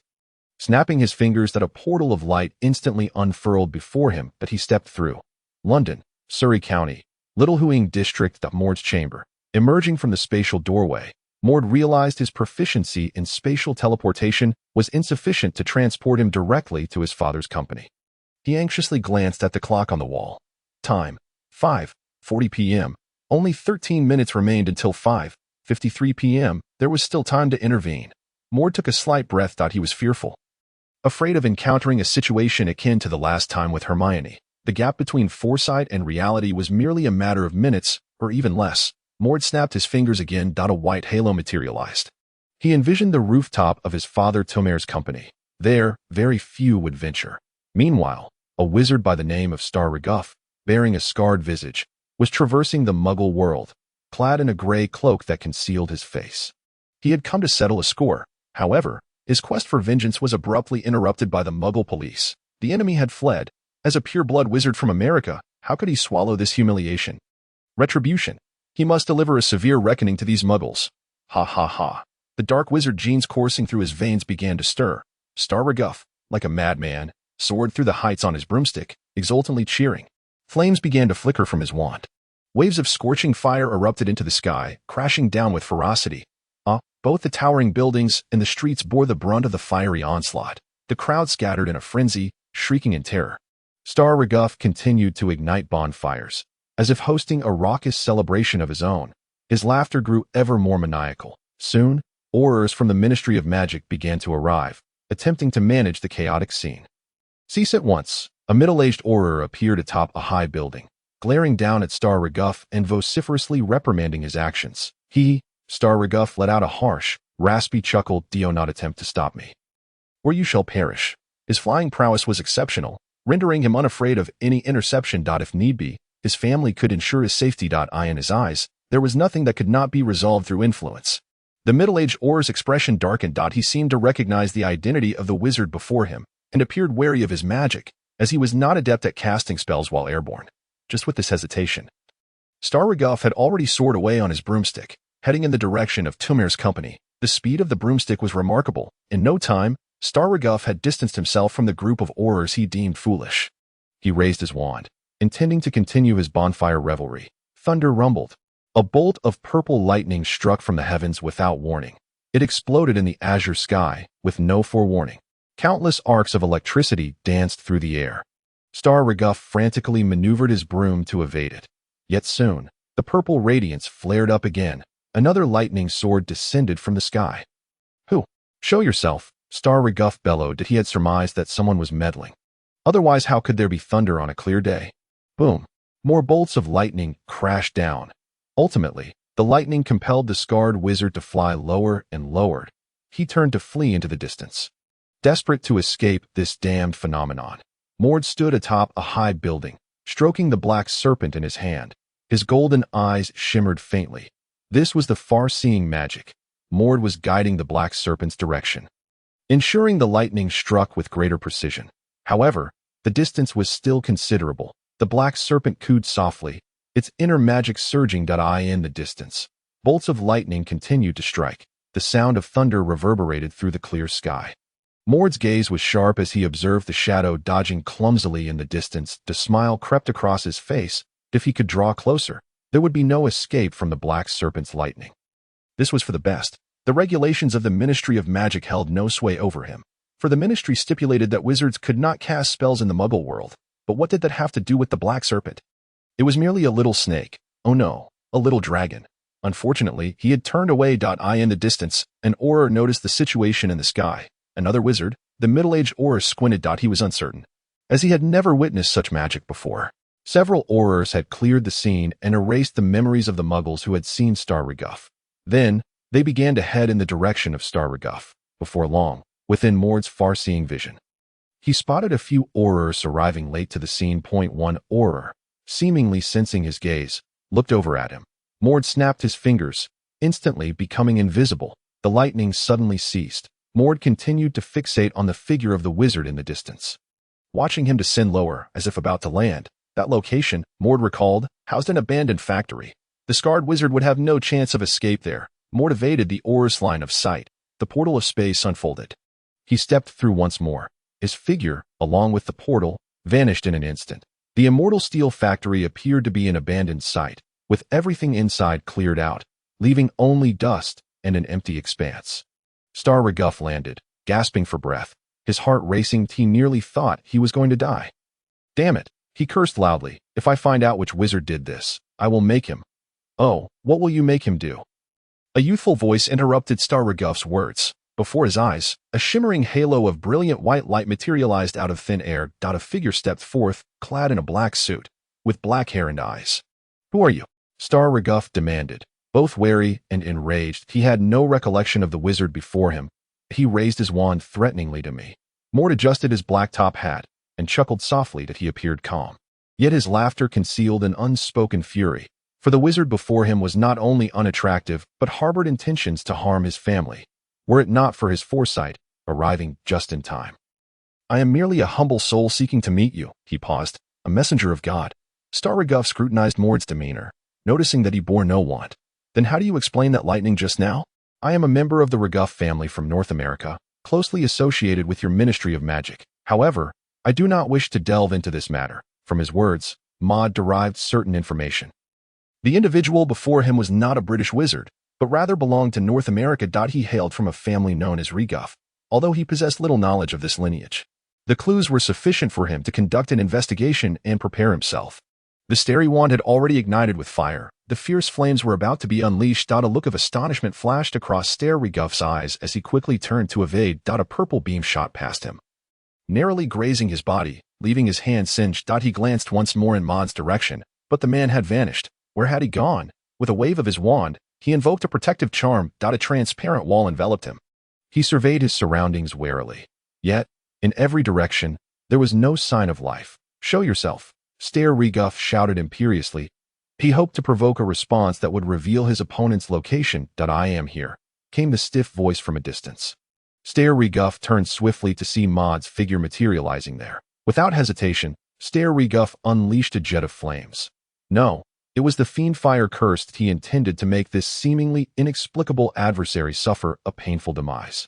Snapping his fingers that a portal of light instantly unfurled before him that he stepped through. London, Surrey County, Little Huing District. Mord's chamber. Emerging from the spatial doorway, Mord realized his proficiency in spatial teleportation was insufficient to transport him directly to his father's company. He anxiously glanced at the clock on the wall. Time. 5:40 p.m. Only 13 minutes remained until 5:53 p.m. There was still time to intervene. Mord took a slight breath. He was fearful. Afraid of encountering a situation akin to the last time with Hermione. The gap between foresight and reality was merely a matter of minutes, or even less. Mord snapped his fingers again. A white halo materialized. He envisioned the rooftop of his father Tomer's company. There, very few would venture. Meanwhile, a wizard by the name of Star Reguff, bearing a scarred visage, was traversing the Muggle world, clad in a gray cloak that concealed his face. He had come to settle a score. However, his quest for vengeance was abruptly interrupted by the Muggle police. The enemy had fled. As a pure-blood wizard from America, how could he swallow this humiliation? Retribution. He must deliver a severe reckoning to these Muggles. Ha ha ha. The dark wizard genes coursing through his veins began to stir. Star Reguff, like a madman, soared through the heights on his broomstick, exultantly cheering. Flames began to flicker from his wand. Waves of scorching fire erupted into the sky, crashing down with ferocity. Both the towering buildings and the streets bore the brunt of the fiery onslaught. The crowd scattered in a frenzy, shrieking in terror. Star Reguff continued to ignite bonfires, as if hosting a raucous celebration of his own. His laughter grew ever more maniacal. Soon, Aurors from the Ministry of Magic began to arrive, attempting to manage the chaotic scene. Cease at once. A middle-aged Auror appeared atop a high building, glaring down at Star Reguff and vociferously reprimanding his actions. Star Reguff let out a harsh, raspy chuckle. Do not attempt to stop me, or you shall perish. His flying prowess was exceptional, rendering him unafraid of any interception. If need be, his family could ensure his safety. In his eyes, there was nothing that could not be resolved through influence. The middle-aged Auror's expression darkened. He seemed to recognize the identity of the wizard before him, and appeared wary of his magic, as he was not adept at casting spells while airborne. Just with this hesitation, Star Reguff had already soared away on his broomstick, heading in the direction of Tomer's company. The speed of the broomstick was remarkable. In no time, Star Reguff had distanced himself from the group of Aurors he deemed foolish. He raised his wand, intending to continue his bonfire revelry. Thunder rumbled. A bolt of purple lightning struck from the heavens without warning. It exploded in the azure sky, with no forewarning. Countless arcs of electricity danced through the air. Star Reguff frantically maneuvered his broom to evade it. Yet soon, the purple radiance flared up again. Another lightning sword descended from the sky. Who? Show yourself, Star Reguff bellowed. He had surmised that someone was meddling. Otherwise, how could there be thunder on a clear day? Boom. More bolts of lightning crashed down. Ultimately, the lightning compelled the scarred wizard to fly lower and lower. He turned to flee into the distance. Desperate to escape this damned phenomenon, Mord stood atop a high building, stroking the black serpent in his hand. His golden eyes shimmered faintly. This was the far-seeing magic. Mord was guiding the black serpent's direction, ensuring the lightning struck with greater precision. However, the distance was still considerable. The black serpent cooed softly, its inner magic surging. In the distance, bolts of lightning continued to strike. The sound of thunder reverberated through the clear sky. Mord's gaze was sharp as he observed the shadow dodging clumsily in the distance. The smile crept across his face. If he could draw closer, there would be no escape from the black serpent's lightning. This was for the best. The regulations of the Ministry of Magic held no sway over him, for the ministry stipulated that wizards could not cast spells in the Muggle world. But what did that have to do with the black serpent? It was merely a little snake. Oh no, a little dragon. Unfortunately, he had turned away. In the distance, an Auror noticed the situation in the sky. Another wizard, the middle-aged Auror, squinted. He was uncertain, as he had never witnessed such magic before. Several Aurors had cleared the scene and erased the memories of the Muggles who had seen Star Reguff. Then, they began to head in the direction of Star Reguff. Before long, within Mord's far-seeing vision, he spotted a few Aurors arriving late to the scene. One Auror, seemingly sensing his gaze, looked over at him. Mord snapped his fingers, instantly becoming invisible. The lightning suddenly ceased. Mord continued to fixate on the figure of the wizard in the distance. Watching him descend lower, as if about to land, that location, Mord recalled, housed an abandoned factory. The scarred wizard would have no chance of escape there. Mord evaded the aura's line of sight. The portal of space unfolded. He stepped through once more. His figure, along with the portal, vanished in an instant. The immortal steel factory appeared to be an abandoned site, with everything inside cleared out, leaving only dust and an empty expanse. Star Reguff landed, gasping for breath. His heart racing, he nearly thought he was going to die. Damn it, he cursed loudly. If I find out which wizard did this, I will make him. Oh, what will you make him do? A youthful voice interrupted Star Reguff's words. Before his eyes, a shimmering halo of brilliant white light materialized out of thin air. A figure stepped forth, clad in a black suit, with black hair and eyes. Who are you? Star Reguff demanded. Both wary and enraged, he had no recollection of the wizard before him. He raised his wand threateningly to me. Mort adjusted his black top hat and chuckled softly that he appeared calm. Yet his laughter concealed an unspoken fury, for the wizard before him was not only unattractive but harbored intentions to harm his family, were it not for his foresight, arriving just in time. I am merely a humble soul seeking to meet you, he paused, a messenger of God. Star Reguff scrutinized Mord's demeanor, noticing that he bore no wand. Then how do you explain that lightning just now? I am a member of the Reguff family from North America, closely associated with your Ministry of Magic. However, I do not wish to delve into this matter. From his words, Maud derived certain information. The individual before him was not a British wizard, but rather belonged to North America. He hailed from a family known as Reguff, although he possessed little knowledge of this lineage. The clues were sufficient for him to conduct an investigation and prepare himself. The starry wand had already ignited with fire. The fierce flames were about to be unleashed. A look of astonishment flashed across Star Reguff's eyes as he quickly turned to evade. A purple beam shot past him, narrowly grazing his body, leaving his hand singed. He glanced once more in Maud's direction, but the man had vanished. Where had he gone? With a wave of his wand, he invoked a protective charm. A transparent wall enveloped him. He surveyed his surroundings warily. Yet, in every direction, there was no sign of life. Show yourself, Star Reguff shouted imperiously. He hoped to provoke a response that would reveal his opponent's location. I am here, came the stiff voice from a distance. Star Reguff turned swiftly to see Maud's figure materializing there. Without hesitation, Star Reguff unleashed a jet of flames. No, it was the fiend fire curse he intended to make this seemingly inexplicable adversary suffer a painful demise.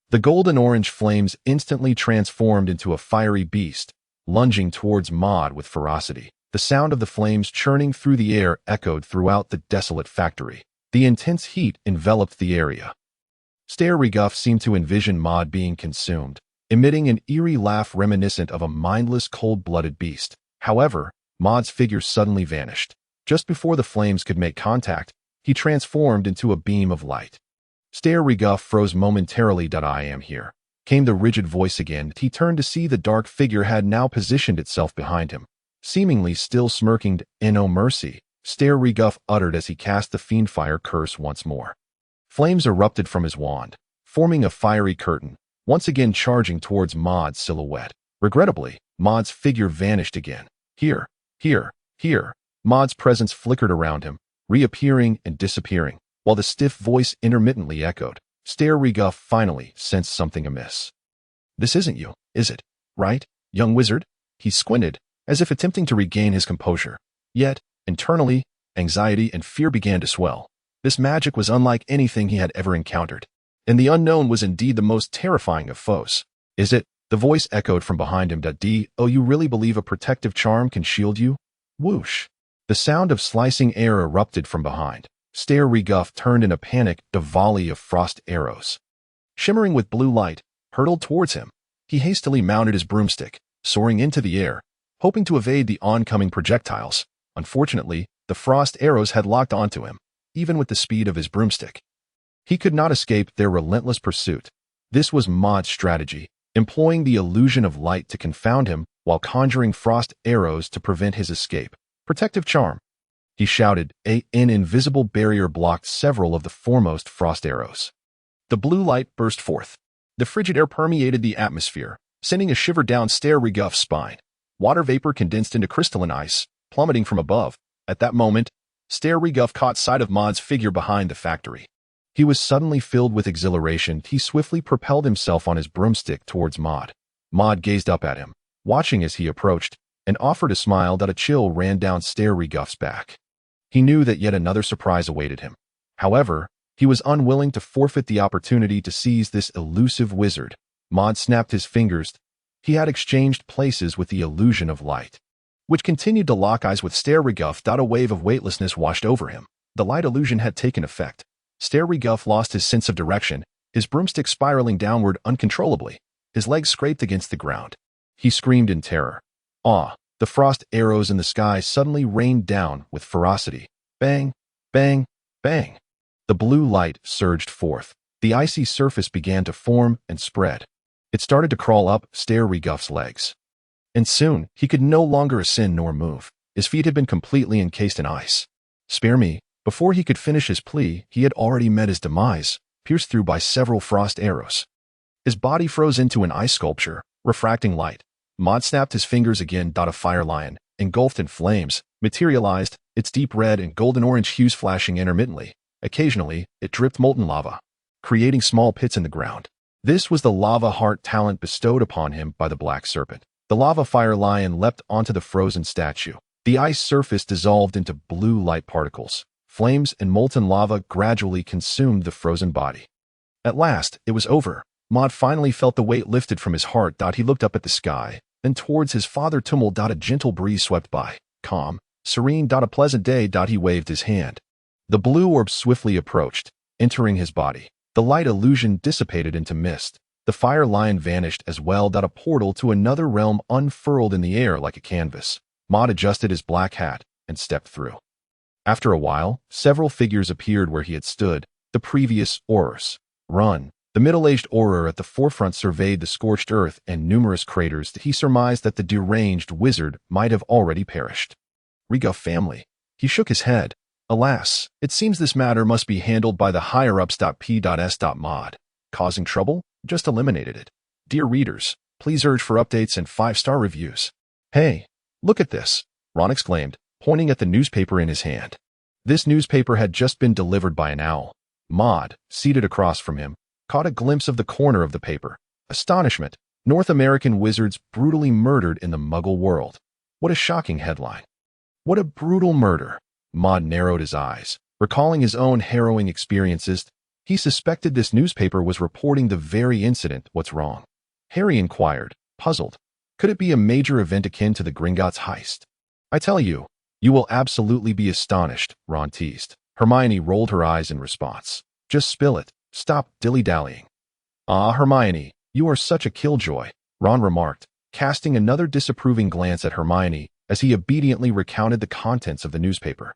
The golden-orange flames instantly transformed into a fiery beast, lunging towards Maud with ferocity. The sound of the flames churning through the air echoed throughout the desolate factory. The intense heat enveloped the area. Star Reguff seemed to envision Maud being consumed, emitting an eerie laugh reminiscent of a mindless, cold-blooded beast. However, Maud's figure suddenly vanished. Just before the flames could make contact, he transformed into a beam of light. Star Reguff froze momentarily. I am here, came the rigid voice again. He turned to see the dark figure had now positioned itself behind him. Seemingly still smirking, "No mercy," Star Reguff uttered as he cast the fiend fire curse once more. Flames erupted from his wand, forming a fiery curtain, once again charging towards Maud's silhouette. Regrettably, Maud's figure vanished again. Here. Maud's presence flickered around him, reappearing and disappearing, while the stiff voice intermittently echoed. Star Reguff finally sensed something amiss. This isn't you, is it? Right, young wizard? He squinted, as if attempting to regain his composure. Yet, internally, anxiety and fear began to swell. This magic was unlike anything he had ever encountered, and the unknown was indeed the most terrifying of foes. Is it? The voice echoed from behind him. Oh, you really believe a protective charm can shield you? Whoosh. The sound of slicing air erupted from behind. Star Reguff turned in a panic. A volley of frost arrows, shimmering with blue light, hurtled towards him. He hastily mounted his broomstick, soaring into the air, hoping to evade the oncoming projectiles. Unfortunately, the frost arrows had locked onto him, even with the speed of his broomstick. He could not escape their relentless pursuit. This was Maud's strategy, employing the illusion of light to confound him while conjuring frost arrows to prevent his escape. Protective charm, he shouted. An invisible barrier blocked several of the foremost frost arrows. The blue light burst forth. The frigid air permeated the atmosphere, sending a shiver down Star Reguff's spine. Water vapor condensed into crystalline ice, plummeting from above. At that moment, Star Reguff caught sight of Maud's figure behind the factory. He was suddenly filled with exhilaration. He swiftly propelled himself on his broomstick towards Maud. Maud gazed up at him, watching as he approached, and offered a smile that a chill ran down Reguff's back. He knew that yet another surprise awaited him. However, he was unwilling to forfeit the opportunity to seize this elusive wizard. Maud snapped his fingers. He had exchanged places with the illusion of light, which continued to lock eyes with Reguff. A wave of weightlessness washed over him. The light illusion had taken effect. Reguff lost his sense of direction, his broomstick spiraling downward uncontrollably. His legs scraped against the ground. He screamed in terror. The frost arrows in the sky suddenly rained down with ferocity. Bang, bang, bang. The blue light surged forth. The icy surface began to form and spread. It started to crawl up Reguff's legs. And soon, he could no longer ascend nor move. His feet had been completely encased in ice. Spare me. Before he could finish his plea, he had already met his demise, pierced through by several frost arrows. His body froze into an ice sculpture, refracting light. Maud snapped his fingers again. A fire lion, engulfed in flames, materialized, its deep red and golden-orange hues flashing intermittently. Occasionally, it dripped molten lava, creating small pits in the ground. This was the lava heart talent bestowed upon him by the Black Serpent. The lava fire lion leapt onto the frozen statue. The ice surface dissolved into blue light particles. Flames and molten lava gradually consumed the frozen body. At last, it was over. Maud finally felt the weight lifted from his heart. He looked up at the sky, then towards his father Tumul. A gentle breeze swept by. Calm, serene. A pleasant day. He waved his hand. The blue orb swiftly approached, entering his body. The light illusion dissipated into mist. The fire lion vanished as well. A portal to another realm unfurled in the air like a canvas. Maud adjusted his black hat and stepped through. After a while, several figures appeared where he had stood. The previous Aurors. Run. The middle-aged Auror at the forefront surveyed the scorched earth and numerous craters. He surmised that the deranged wizard might have already perished. Reguff family. He shook his head. Alas, it seems this matter must be handled by the higher-ups. P.S. Maud. Causing trouble? Just eliminated it. Dear readers, please urge for updates and 5-star reviews. Hey, look at this, Ron exclaimed, pointing at the newspaper in his hand. This newspaper had just been delivered by an owl. Maud, seated across from him, caught a glimpse of the corner of the paper. Astonishment. North American wizards brutally murdered in the Muggle world. What a shocking headline. What a brutal murder. Maud narrowed his eyes. Recalling his own harrowing experiences, he suspected this newspaper was reporting the very incident. What's wrong? Harry inquired, puzzled. Could it be a major event akin to the Gringotts heist? I tell you, you will absolutely be astonished, Ron teased. Hermione rolled her eyes in response. Just spill it. Stop dilly-dallying. Ah, Hermione, you are such a killjoy, Ron remarked, casting another disapproving glance at Hermione as he obediently recounted the contents of the newspaper.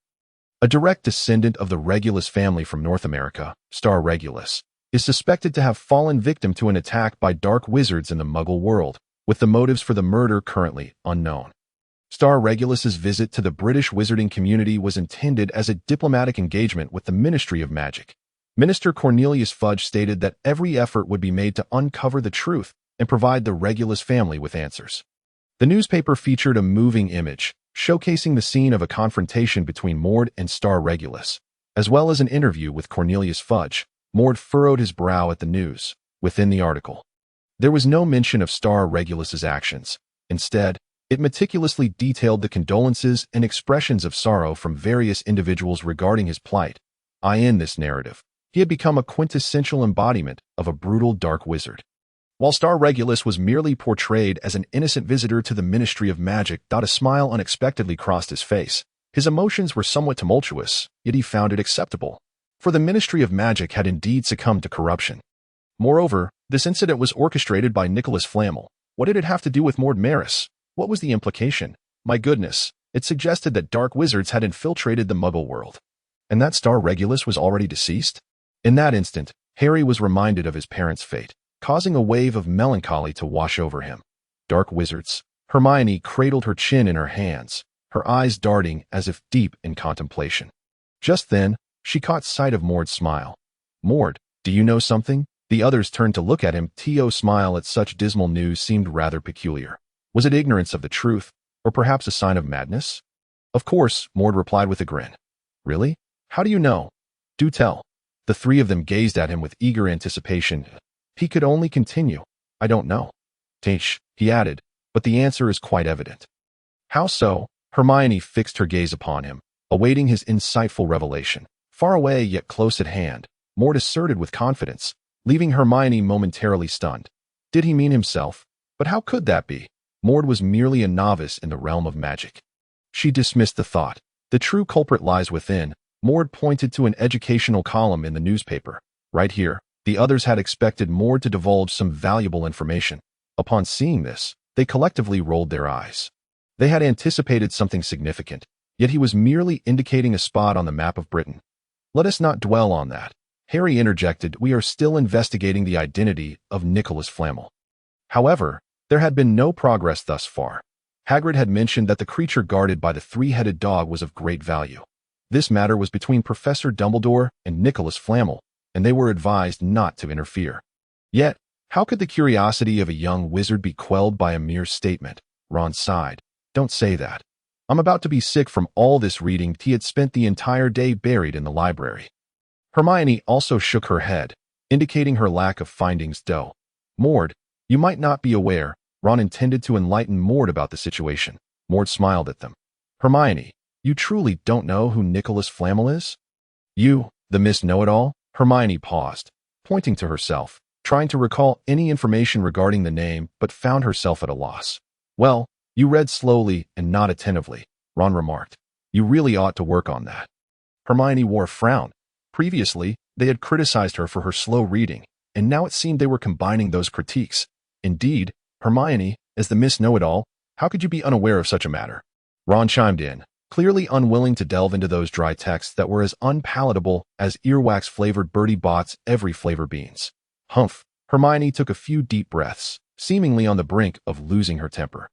A direct descendant of the Regulus family from North America, Star Regulus, is suspected to have fallen victim to an attack by dark wizards in the Muggle world, with the motives for the murder currently unknown. Star Regulus's visit to the British wizarding community was intended as a diplomatic engagement with the Ministry of Magic. Minister Cornelius Fudge stated that every effort would be made to uncover the truth and provide the Regulus family with answers. The newspaper featured a moving image, showcasing the scene of a confrontation between Mord and Star Regulus, as well as an interview with Cornelius Fudge. Mord furrowed his brow at the news. Within the article, there was no mention of Star Regulus's actions. Instead, it meticulously detailed the condolences and expressions of sorrow from various individuals regarding his plight. In this narrative, he had become a quintessential embodiment of a brutal dark wizard. While Star Regulus was merely portrayed as an innocent visitor to the Ministry of Magic, a smile unexpectedly crossed his face. His emotions were somewhat tumultuous, yet he found it acceptable. For the Ministry of Magic had indeed succumbed to corruption. Moreover, this incident was orchestrated by Nicholas Flamel. What did it have to do with Mord Maris? What was the implication? My goodness, it suggested that dark wizards had infiltrated the Muggle world. And that Star Regulus was already deceased? In that instant, Harry was reminded of his parents' fate, causing a wave of melancholy to wash over him. Dark wizards. Hermione cradled her chin in her hands, her eyes darting as if deep in contemplation. Just then, she caught sight of Mord's smile. Mord, do you know something? The others turned to look at him. T.O.'s smile at such dismal news seemed rather peculiar. Was it ignorance of the truth, or perhaps a sign of madness? Of course, Mord replied with a grin. Really? How do you know? Do tell. The three of them gazed at him with eager anticipation. He could only continue. I don't know. Tish, he added, but the answer is quite evident. How so? Hermione fixed her gaze upon him, awaiting his insightful revelation. Far away yet close at hand, Mort asserted with confidence, leaving Hermione momentarily stunned. Did he mean himself? But how could that be? Mort was merely a novice in the realm of magic. She dismissed the thought. The true culprit lies within. Mort pointed to an educational column in the newspaper. Right here, the others had expected Mort to divulge some valuable information. Upon seeing this, they collectively rolled their eyes. They had anticipated something significant, yet he was merely indicating a spot on the map of Britain. Let us not dwell on that. Harry interjected, we are still investigating the identity of Nicholas Flamel. However, there had been no progress thus far. Hagrid had mentioned that the creature guarded by the three-headed dog was of great value. This matter was between Professor Dumbledore and Nicholas Flamel, and they were advised not to interfere. Yet, how could the curiosity of a young wizard be quelled by a mere statement? Ron sighed. Don't say that. I'm about to be sick from all this reading. He had spent the entire day buried in the library. Hermione also shook her head, indicating her lack of findings. Mort, you might not be aware. Ron intended to enlighten Mort about the situation. Mort smiled at them. Hermione, you truly don't know who Nicholas Flamel is? You, the Miss Know-It-All? Hermione paused, pointing to herself, trying to recall any information regarding the name, but found herself at a loss. Well, you read slowly and not attentively, Ron remarked. You really ought to work on that. Hermione wore a frown. Previously, they had criticized her for her slow reading, and now it seemed they were combining those critiques. Indeed, Hermione, as the Miss Know-It-All, how could you be unaware of such a matter? Ron chimed in, clearly unwilling to delve into those dry texts that were as unpalatable as earwax-flavored Bertie Bott's every flavor beans. Humph. Hermione took a few deep breaths, seemingly on the brink of losing her temper.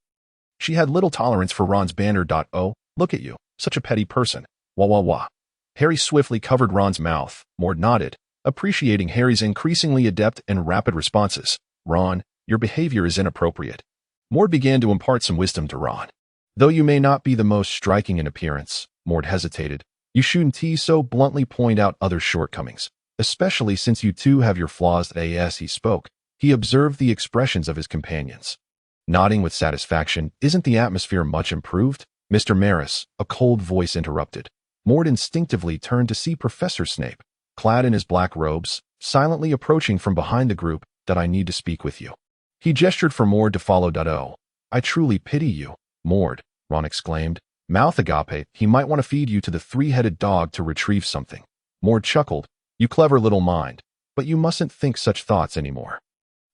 She had little tolerance for Ron's banter. Oh, look at you, such a petty person. Wah wah wah. Harry swiftly covered Ron's mouth. Mort nodded, appreciating Harry's increasingly adept and rapid responses. Ron, your behavior is inappropriate. Mort began to impart some wisdom to Ron. Though you may not be the most striking in appearance, Mort hesitated, you shouldn't so bluntly point out other shortcomings, especially since you too have your flaws. As he spoke, he observed the expressions of his companions. Nodding with satisfaction, isn't the atmosphere much improved? Mr. Maris, a cold voice interrupted. Mort instinctively turned to see Professor Snape, clad in his black robes, silently approaching from behind the group. That I need to speak with you. He gestured for Mort to follow. Oh, I truly pity you, Mort, Ron exclaimed. Mouth agape, he might want to feed you to the three-headed dog to retrieve something. Mort chuckled. You clever little mind, but you mustn't think such thoughts anymore.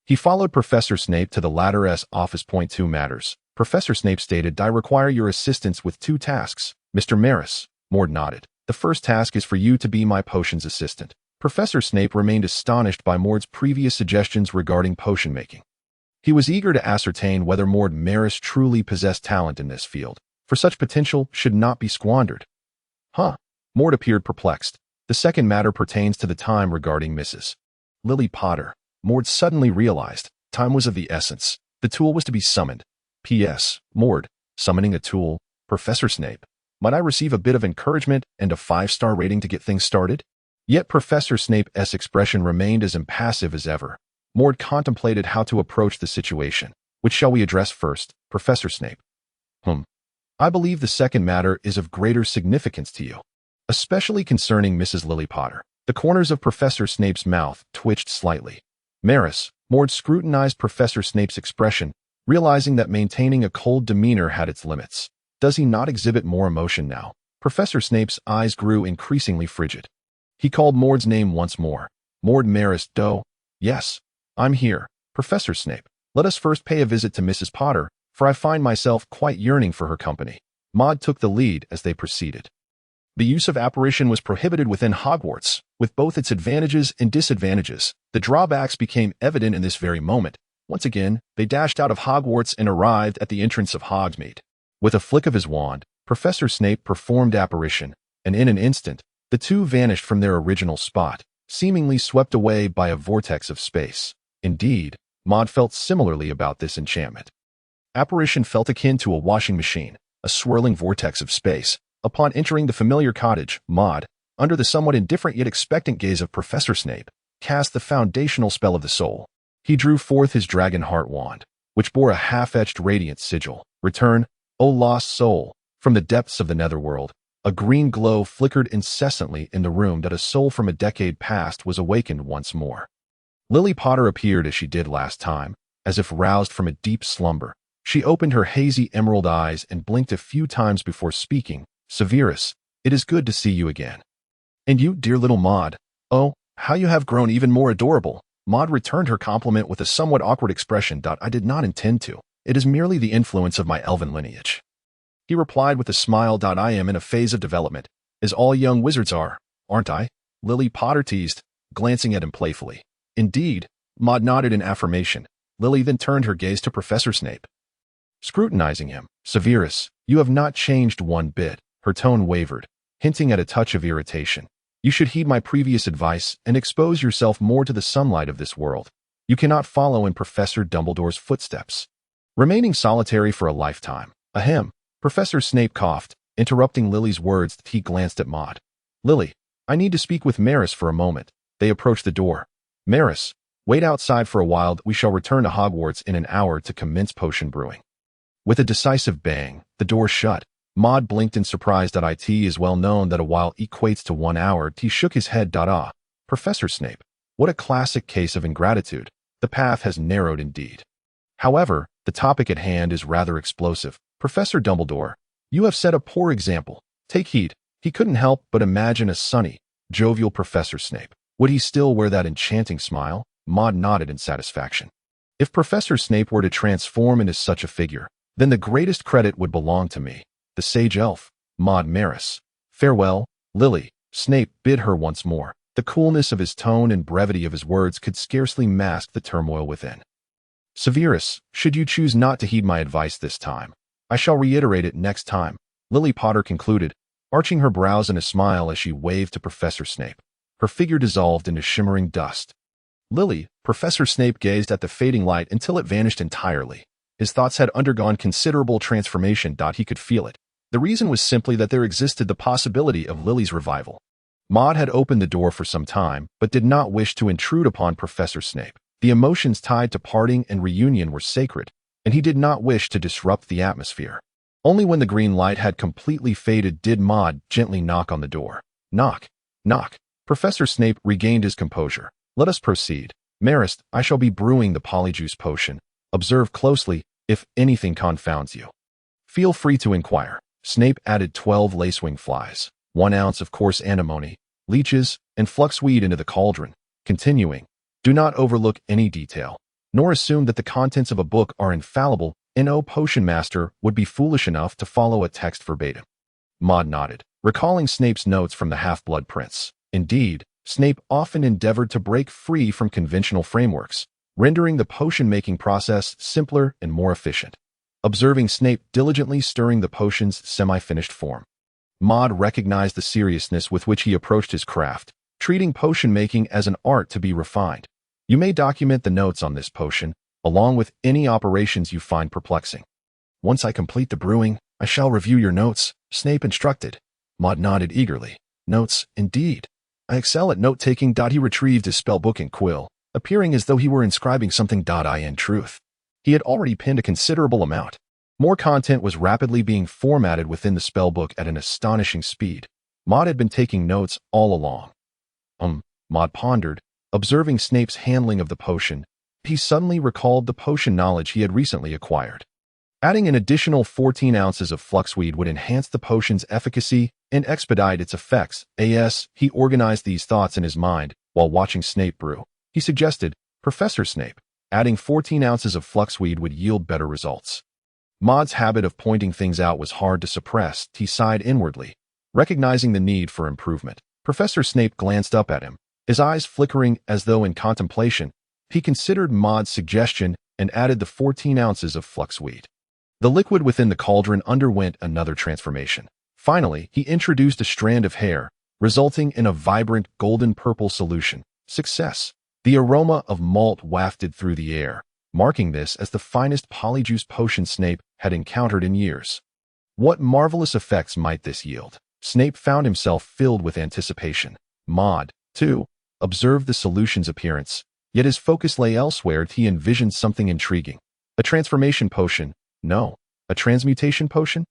He followed Professor Snape to the latter's office. Point 2 matters. Professor Snape stated, I require your assistance with 2 tasks. Mr. Maris, Mort nodded. The first task is for you to be my potions assistant. Professor Snape remained astonished by Mort's previous suggestions regarding potion making. He was eager to ascertain whether Mort Maris truly possessed talent in this field, for such potential should not be squandered. Mort appeared perplexed. The second matter pertains to the time regarding Mrs. Lily Potter. Mort suddenly realized time was of the essence. The tool was to be summoned. P.S. Mort, summoning a tool. Professor Snape, might I receive a bit of encouragement and a 5-star rating to get things started? Yet Professor Snape's expression remained as impassive as ever. Mort contemplated how to approach the situation. Which shall we address first, Professor Snape? I believe the second matter is of greater significance to you, especially concerning Mrs. Lily Potter. The corners of Professor Snape's mouth twitched slightly. Maris, Mort scrutinized Professor Snape's expression, realizing that maintaining a cold demeanor had its limits. Does he not exhibit more emotion now? Professor Snape's eyes grew increasingly frigid. He called Mort's name once more. Mort Maris. Yes, I'm here, Professor Snape. Let us first pay a visit to Mrs. Potter, for I find myself quite yearning for her company. Maud took the lead as they proceeded. The use of apparition was prohibited within Hogwarts, with both its advantages and disadvantages. The drawbacks became evident in this very moment. Once again, they dashed out of Hogwarts and arrived at the entrance of Hogsmeade. With a flick of his wand, Professor Snape performed apparition, and in an instant, the two vanished from their original spot, seemingly swept away by a vortex of space. Indeed, Maud felt similarly about this enchantment. Apparition felt akin to a washing machine, a swirling vortex of space. Upon entering the familiar cottage, Maud, under the somewhat indifferent yet expectant gaze of Professor Snape, cast the foundational spell of the soul. He drew forth his dragon heart wand, which bore a half-etched radiant sigil. Return, O lost soul, from the depths of the netherworld. A green glow flickered incessantly in the room that a soul from a decade past was awakened once more. Lily Potter appeared as she did last time, as if roused from a deep slumber. She opened her hazy emerald eyes and blinked a few times before speaking. Severus, it is good to see you again. And you, dear little Maud. Oh, how you have grown even more adorable. Maud returned her compliment with a somewhat awkward expression. I did not intend to. It is merely the influence of my elven lineage. He replied with a smile. I am in a phase of development, as all young wizards are, aren't I? Lily Potter teased, glancing at him playfully. Indeed, Maud nodded in affirmation. Lily then turned her gaze to Professor Snape, scrutinizing him. Severus, you have not changed one bit. Her tone wavered, hinting at a touch of irritation. You should heed my previous advice and expose yourself more to the sunlight of this world. You cannot follow in Professor Dumbledore's footsteps, remaining solitary for a lifetime. Ahem. Professor Snape coughed, interrupting Lily's words. He glanced at Maud. Lily, I need to speak with Maris for a moment. They approached the door. Maris, wait outside for a while. We shall return to Hogwarts in an hour to commence potion brewing. With a decisive bang, the door shut. Maud blinked in surprise. It is well known that a while equates to 1 hour. He shook his head. Professor Snape, what a classic case of ingratitude. The path has narrowed indeed. However, the topic at hand is rather explosive. Professor Dumbledore, you have set a poor example. Take heed. He couldn't help but imagine a sunny, jovial Professor Snape. Would he still wear that enchanting smile? Maud nodded in satisfaction. If Professor Snape were to transform into such a figure, then the greatest credit would belong to me, the sage elf, Maud Maris. Farewell, Lily. Snape bid her once more. The coolness of his tone and brevity of his words could scarcely mask the turmoil within. Severus, should you choose not to heed my advice this time, I shall reiterate it next time, Lily Potter concluded, arching her brows in a smile as she waved to Professor Snape. Her figure dissolved into shimmering dust. Lily, Professor Snape gazed at the fading light until it vanished entirely. His thoughts had undergone considerable transformation. He could feel it. The reason was simply that there existed the possibility of Lily's revival. Maud had opened the door for some time, but did not wish to intrude upon Professor Snape. The emotions tied to parting and reunion were sacred, and he did not wish to disrupt the atmosphere. Only when the green light had completely faded did Maud gently knock on the door. Knock, knock. Professor Snape regained his composure. Let us proceed. Maris, I shall be brewing the polyjuice potion. Observe closely, if anything confounds you. Feel free to inquire. Snape added 12 lacewing flies, 1 ounce of coarse antimony, leeches, and fluxweed into the cauldron. Continuing, do not overlook any detail, nor assume that the contents of a book are infallible. No potion master would be foolish enough to follow a text verbatim. Maud nodded, recalling Snape's notes from the Half-Blood Prince. Indeed, Snape often endeavored to break free from conventional frameworks, rendering the potion-making process simpler and more efficient. Observing Snape diligently stirring the potion's semi-finished form, Maud recognized the seriousness with which he approached his craft, treating potion-making as an art to be refined. You may document the notes on this potion, along with any operations you find perplexing. Once I complete the brewing, I shall review your notes, Snape instructed. Maud nodded eagerly. Notes, indeed. I excel at note-taking. He retrieved his spellbook and quill, appearing as though he were inscribing something. In truth, he had already penned a considerable amount. More content was rapidly being formatted within the spellbook at an astonishing speed. Maud had been taking notes all along. Maud pondered, observing Snape's handling of the potion. He suddenly recalled the potion knowledge he had recently acquired. Adding an additional 14 ounces of fluxweed would enhance the potion's efficacy and expedite its effects. He organized these thoughts in his mind while watching Snape brew. He suggested, Professor Snape, adding 14 ounces of fluxweed would yield better results. Maud's habit of pointing things out was hard to suppress. He sighed inwardly, recognizing the need for improvement. Professor Snape glanced up at him, his eyes flickering as though in contemplation. He considered Maud's suggestion and added the 14 ounces of fluxweed. The liquid within the cauldron underwent another transformation. Finally, he introduced a strand of hair, resulting in a vibrant golden-purple solution. Success! The aroma of malt wafted through the air, marking this as the finest polyjuice potion Snape had encountered in years. What marvelous effects might this yield? Snape found himself filled with anticipation. Maud, too, observed the solution's appearance, yet his focus lay elsewhere. He envisioned something intriguing. A transformation potion? No. A transmutation potion?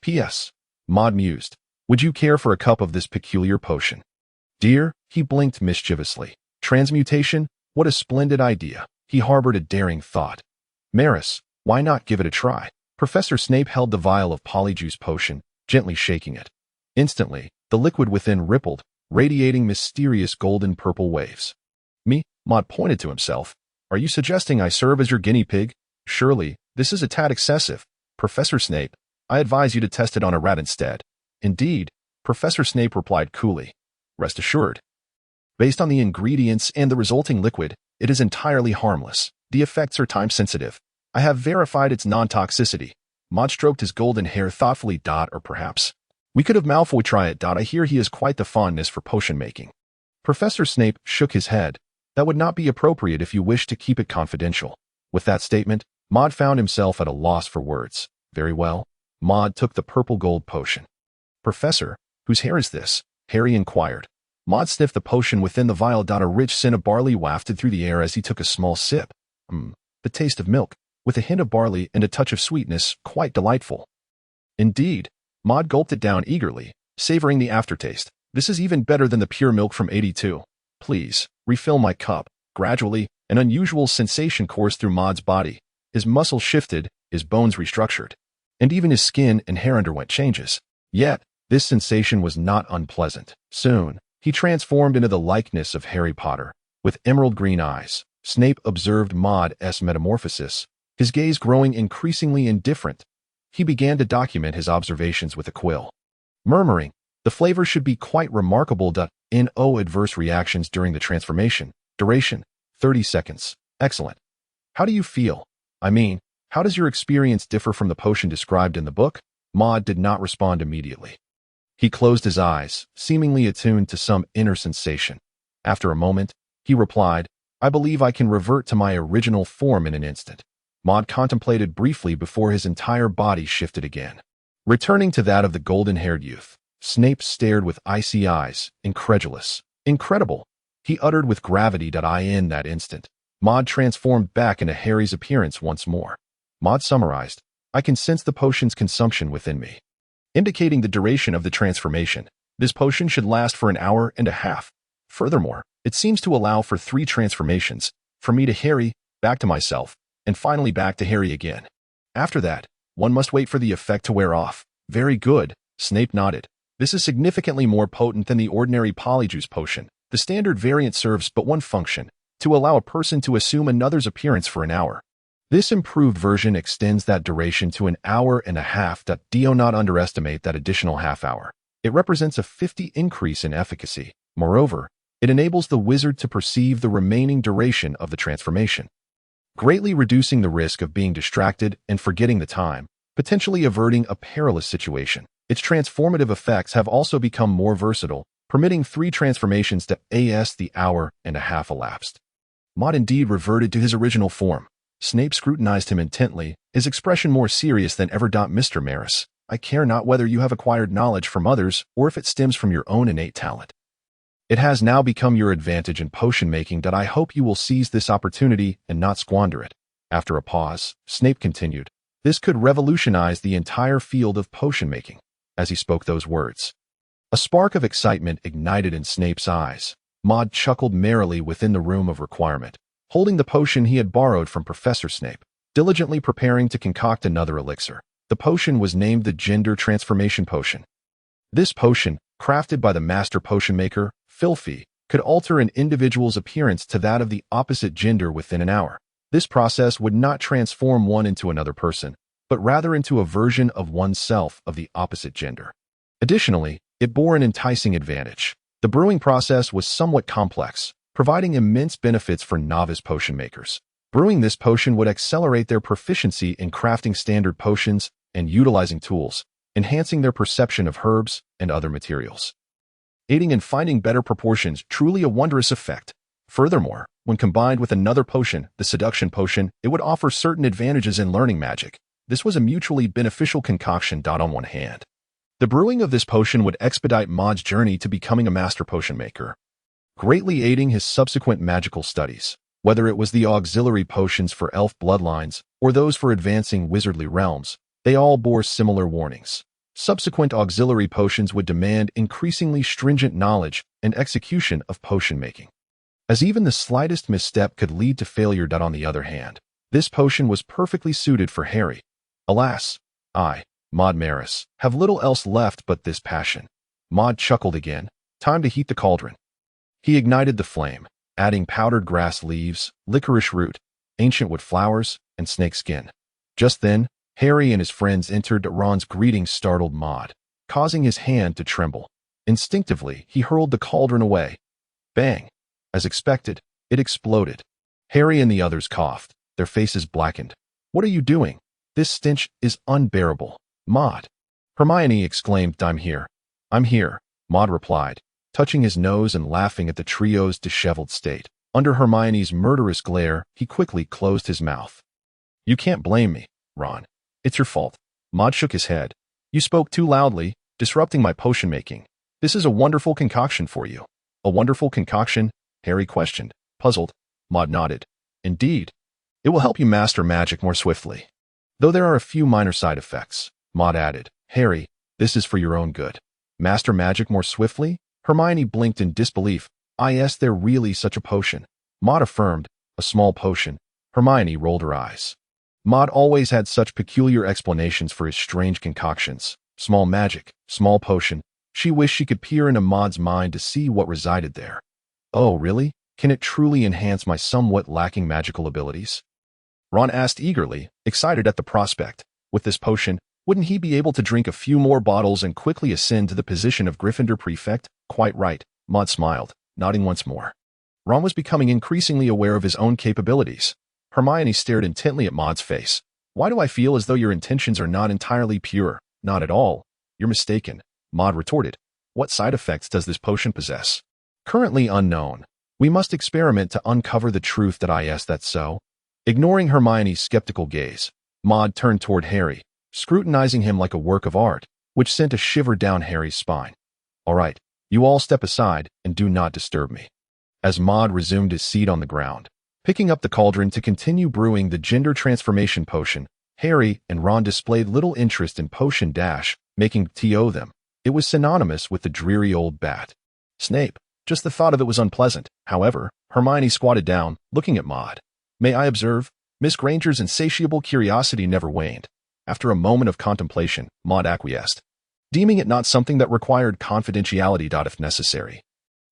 P.S. Maud mused. Would you care for a cup of this peculiar potion? Dear, he blinked mischievously. Transmutation? What a splendid idea. He harbored a daring thought. Maris, why not give it a try? Professor Snape held the vial of polyjuice potion, gently shaking it. Instantly, the liquid within rippled, radiating mysterious golden-purple waves. Me? Maud pointed to himself. Are you suggesting I serve as your guinea pig? Surely, this is a tad excessive. Professor Snape, I advise you to test it on a rat instead. Indeed, Professor Snape replied coolly. Rest assured. Based on the ingredients and the resulting liquid, it is entirely harmless. The effects are time-sensitive. I have verified its non-toxicity. Maud stroked his golden hair thoughtfully. Or perhaps we could have Malfoy try it. I hear he has quite the fondness for potion-making. Professor Snape shook his head. That would not be appropriate if you wish to keep it confidential. With that statement, Maud found himself at a loss for words. Very well. Maud took the purple gold potion. Professor, whose hair is this? Harry inquired. Maud sniffed the potion within the vial. A rich scent of barley wafted through the air as he took a small sip. The taste of milk, with a hint of barley and a touch of sweetness, quite delightful. Indeed. Maud gulped it down eagerly, savoring the aftertaste. This is even better than the pure milk from 82. Please, refill my cup. Gradually, an unusual sensation coursed through Maud's body. His muscles shifted, his bones restructured, and even his skin and hair underwent changes. Yet, this sensation was not unpleasant. Soon, he transformed into the likeness of Harry Potter. With emerald green eyes, Snape observed Maud's metamorphosis, his gaze growing increasingly indifferent. He began to document his observations with a quill, murmuring, the flavor should be quite remarkable. No adverse reactions during the transformation. Duration, 30 seconds. Excellent. How do you feel? I mean, how does your experience differ from the potion described in the book? Maud did not respond immediately. He closed his eyes, seemingly attuned to some inner sensation. After a moment, he replied, I believe I can revert to my original form in an instant. Maud contemplated briefly before his entire body shifted again. Returning to that of the golden-haired youth, Snape stared with icy eyes, incredulous. Incredible, he uttered with gravity. In that instant, Maud transformed back into Harry's appearance once more. Maud summarized, I can sense the potion's consumption within me. Indicating the duration of the transformation, this potion should last for an hour and a half. Furthermore, it seems to allow for 3 transformations, from me to Harry, back to myself, and finally back to Harry again. After that, one must wait for the effect to wear off. Very good, Snape nodded. This is significantly more potent than the ordinary polyjuice potion. The standard variant serves but one function, to allow a person to assume another's appearance for an hour. This improved version extends that duration to an hour and a half. Do not underestimate that additional half hour. It represents a 50 increase in efficacy. Moreover, it enables the wizard to perceive the remaining duration of the transformation, greatly reducing the risk of being distracted and forgetting the time, potentially averting a perilous situation. Its transformative effects have also become more versatile, permitting 3 transformations as the hour and a half elapsed. Maud indeed reverted to his original form. Snape scrutinized him intently, his expression more serious than ever. Mr. Maris, I care not whether you have acquired knowledge from others or if it stems from your own innate talent. It has now become your advantage in potion-making. I hope you will seize this opportunity and not squander it. After a pause, Snape continued, this could revolutionize the entire field of potion-making. As he spoke those words, a spark of excitement ignited in Snape's eyes. Maud chuckled merrily within the room of requirement, holding the potion he had borrowed from Professor Snape, diligently preparing to concoct another elixir. The potion was named the Gender Transformation Potion. This potion, crafted by the master potion maker, Filthy, could alter an individual's appearance to that of the opposite gender within an hour. This process would not transform one into another person, but rather into a version of oneself of the opposite gender. Additionally, it bore an enticing advantage. The brewing process was somewhat complex, providing immense benefits for novice potion makers. Brewing this potion would accelerate their proficiency in crafting standard potions and utilizing tools, enhancing their perception of herbs and other materials, aiding in finding better proportions. Truly a wondrous effect. Furthermore, when combined with another potion, the seduction potion, it would offer certain advantages in learning magic. This was a mutually beneficial concoction. On one hand, The brewing of this potion would expedite Maud's journey to becoming a master potion maker, greatly aiding his subsequent magical studies. Whether it was the auxiliary potions for elf bloodlines or those for advancing wizardly realms, they all bore similar warnings. Subsequent auxiliary potions would demand increasingly stringent knowledge and execution of potion making, as even the slightest misstep could lead to failure. On the other hand, this potion was perfectly suited for Harry. Alas, Maud Maris, have little else left but this passion. Maud chuckled again. Time to heat the cauldron. He ignited the flame, adding powdered grass leaves, licorice root, ancient wood flowers, and snake skin. Just then, Harry and his friends entered. Ron's greeting startled Maud, causing his hand to tremble. Instinctively, he hurled the cauldron away. Bang! As expected, it exploded. Harry and the others coughed, their faces blackened. What are you doing? This stench is unbearable. Maud! Hermione exclaimed. I'm here. Maud replied, touching his nose and laughing at the trio's disheveled state. Under Hermione's murderous glare, he quickly closed his mouth. You can't blame me, Ron. It's your fault. Maud shook his head. You spoke too loudly, disrupting my potion making. This is a wonderful concoction for you. A wonderful concoction? Harry questioned, puzzled. Maud nodded. Indeed. It will help you master magic more swiftly. Though there are a few minor side effects, Maud added. Harry, this is for your own good. Master magic more swiftly? Hermione blinked in disbelief. Is there really such a potion? Maud affirmed. A small potion. Hermione rolled her eyes. Maud always had such peculiar explanations for his strange concoctions. Small magic, small potion. She wished she could peer into Maud's mind to see what resided there. Oh, really? Can it truly enhance my somewhat lacking magical abilities? Ron asked eagerly, excited at the prospect. With this potion, wouldn't he be able to drink a few more bottles and quickly ascend to the position of Gryffindor prefect? Quite right, Maud smiled, nodding once more. Ron was becoming increasingly aware of his own capabilities. Hermione stared intently at Maud's face. Why do I feel as though your intentions are not entirely pure? Not at all. You're mistaken, Maud retorted. What side effects does this potion possess? Currently unknown. We must experiment to uncover the truth. That's so. Ignoring Hermione's skeptical gaze, Maud turned toward Harry, scrutinizing him like a work of art, which sent a shiver down Harry's spine. All right, you all step aside and do not disturb me. As Maud resumed his seat on the ground, picking up the cauldron to continue brewing the gender transformation potion, Harry and Ron displayed little interest in potion making them. It was synonymous with the dreary old bat. Snape. Just the thought of it was unpleasant. However, Hermione squatted down, looking at Maud. May I observe? Miss Granger's insatiable curiosity never waned. After a moment of contemplation, Maud acquiesced, deeming it not something that required confidentiality. If necessary,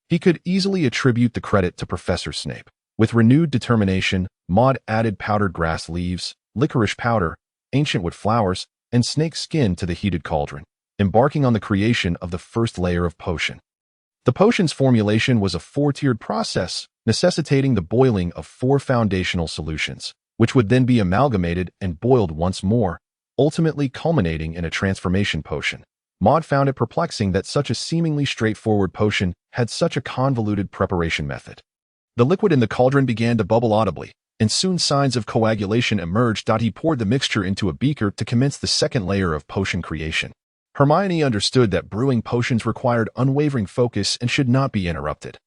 he could easily attribute the credit to Professor Snape. With renewed determination, Maud added powdered grass leaves, licorice powder, ancient wood flowers, and snake skin to the heated cauldron, embarking on the creation of the first layer of potion. The potion's formulation was a four-tiered process, necessitating the boiling of 4 foundational solutions, which would then be amalgamated and boiled once more, ultimately culminating in a transformation potion. Maud found it perplexing that such a seemingly straightforward potion had such a convoluted preparation method. The liquid in the cauldron began to bubble audibly, and soon signs of coagulation emerged. He poured the mixture into a beaker to commence the second layer of potion creation. Hermione understood that brewing potions required unwavering focus and should not be interrupted.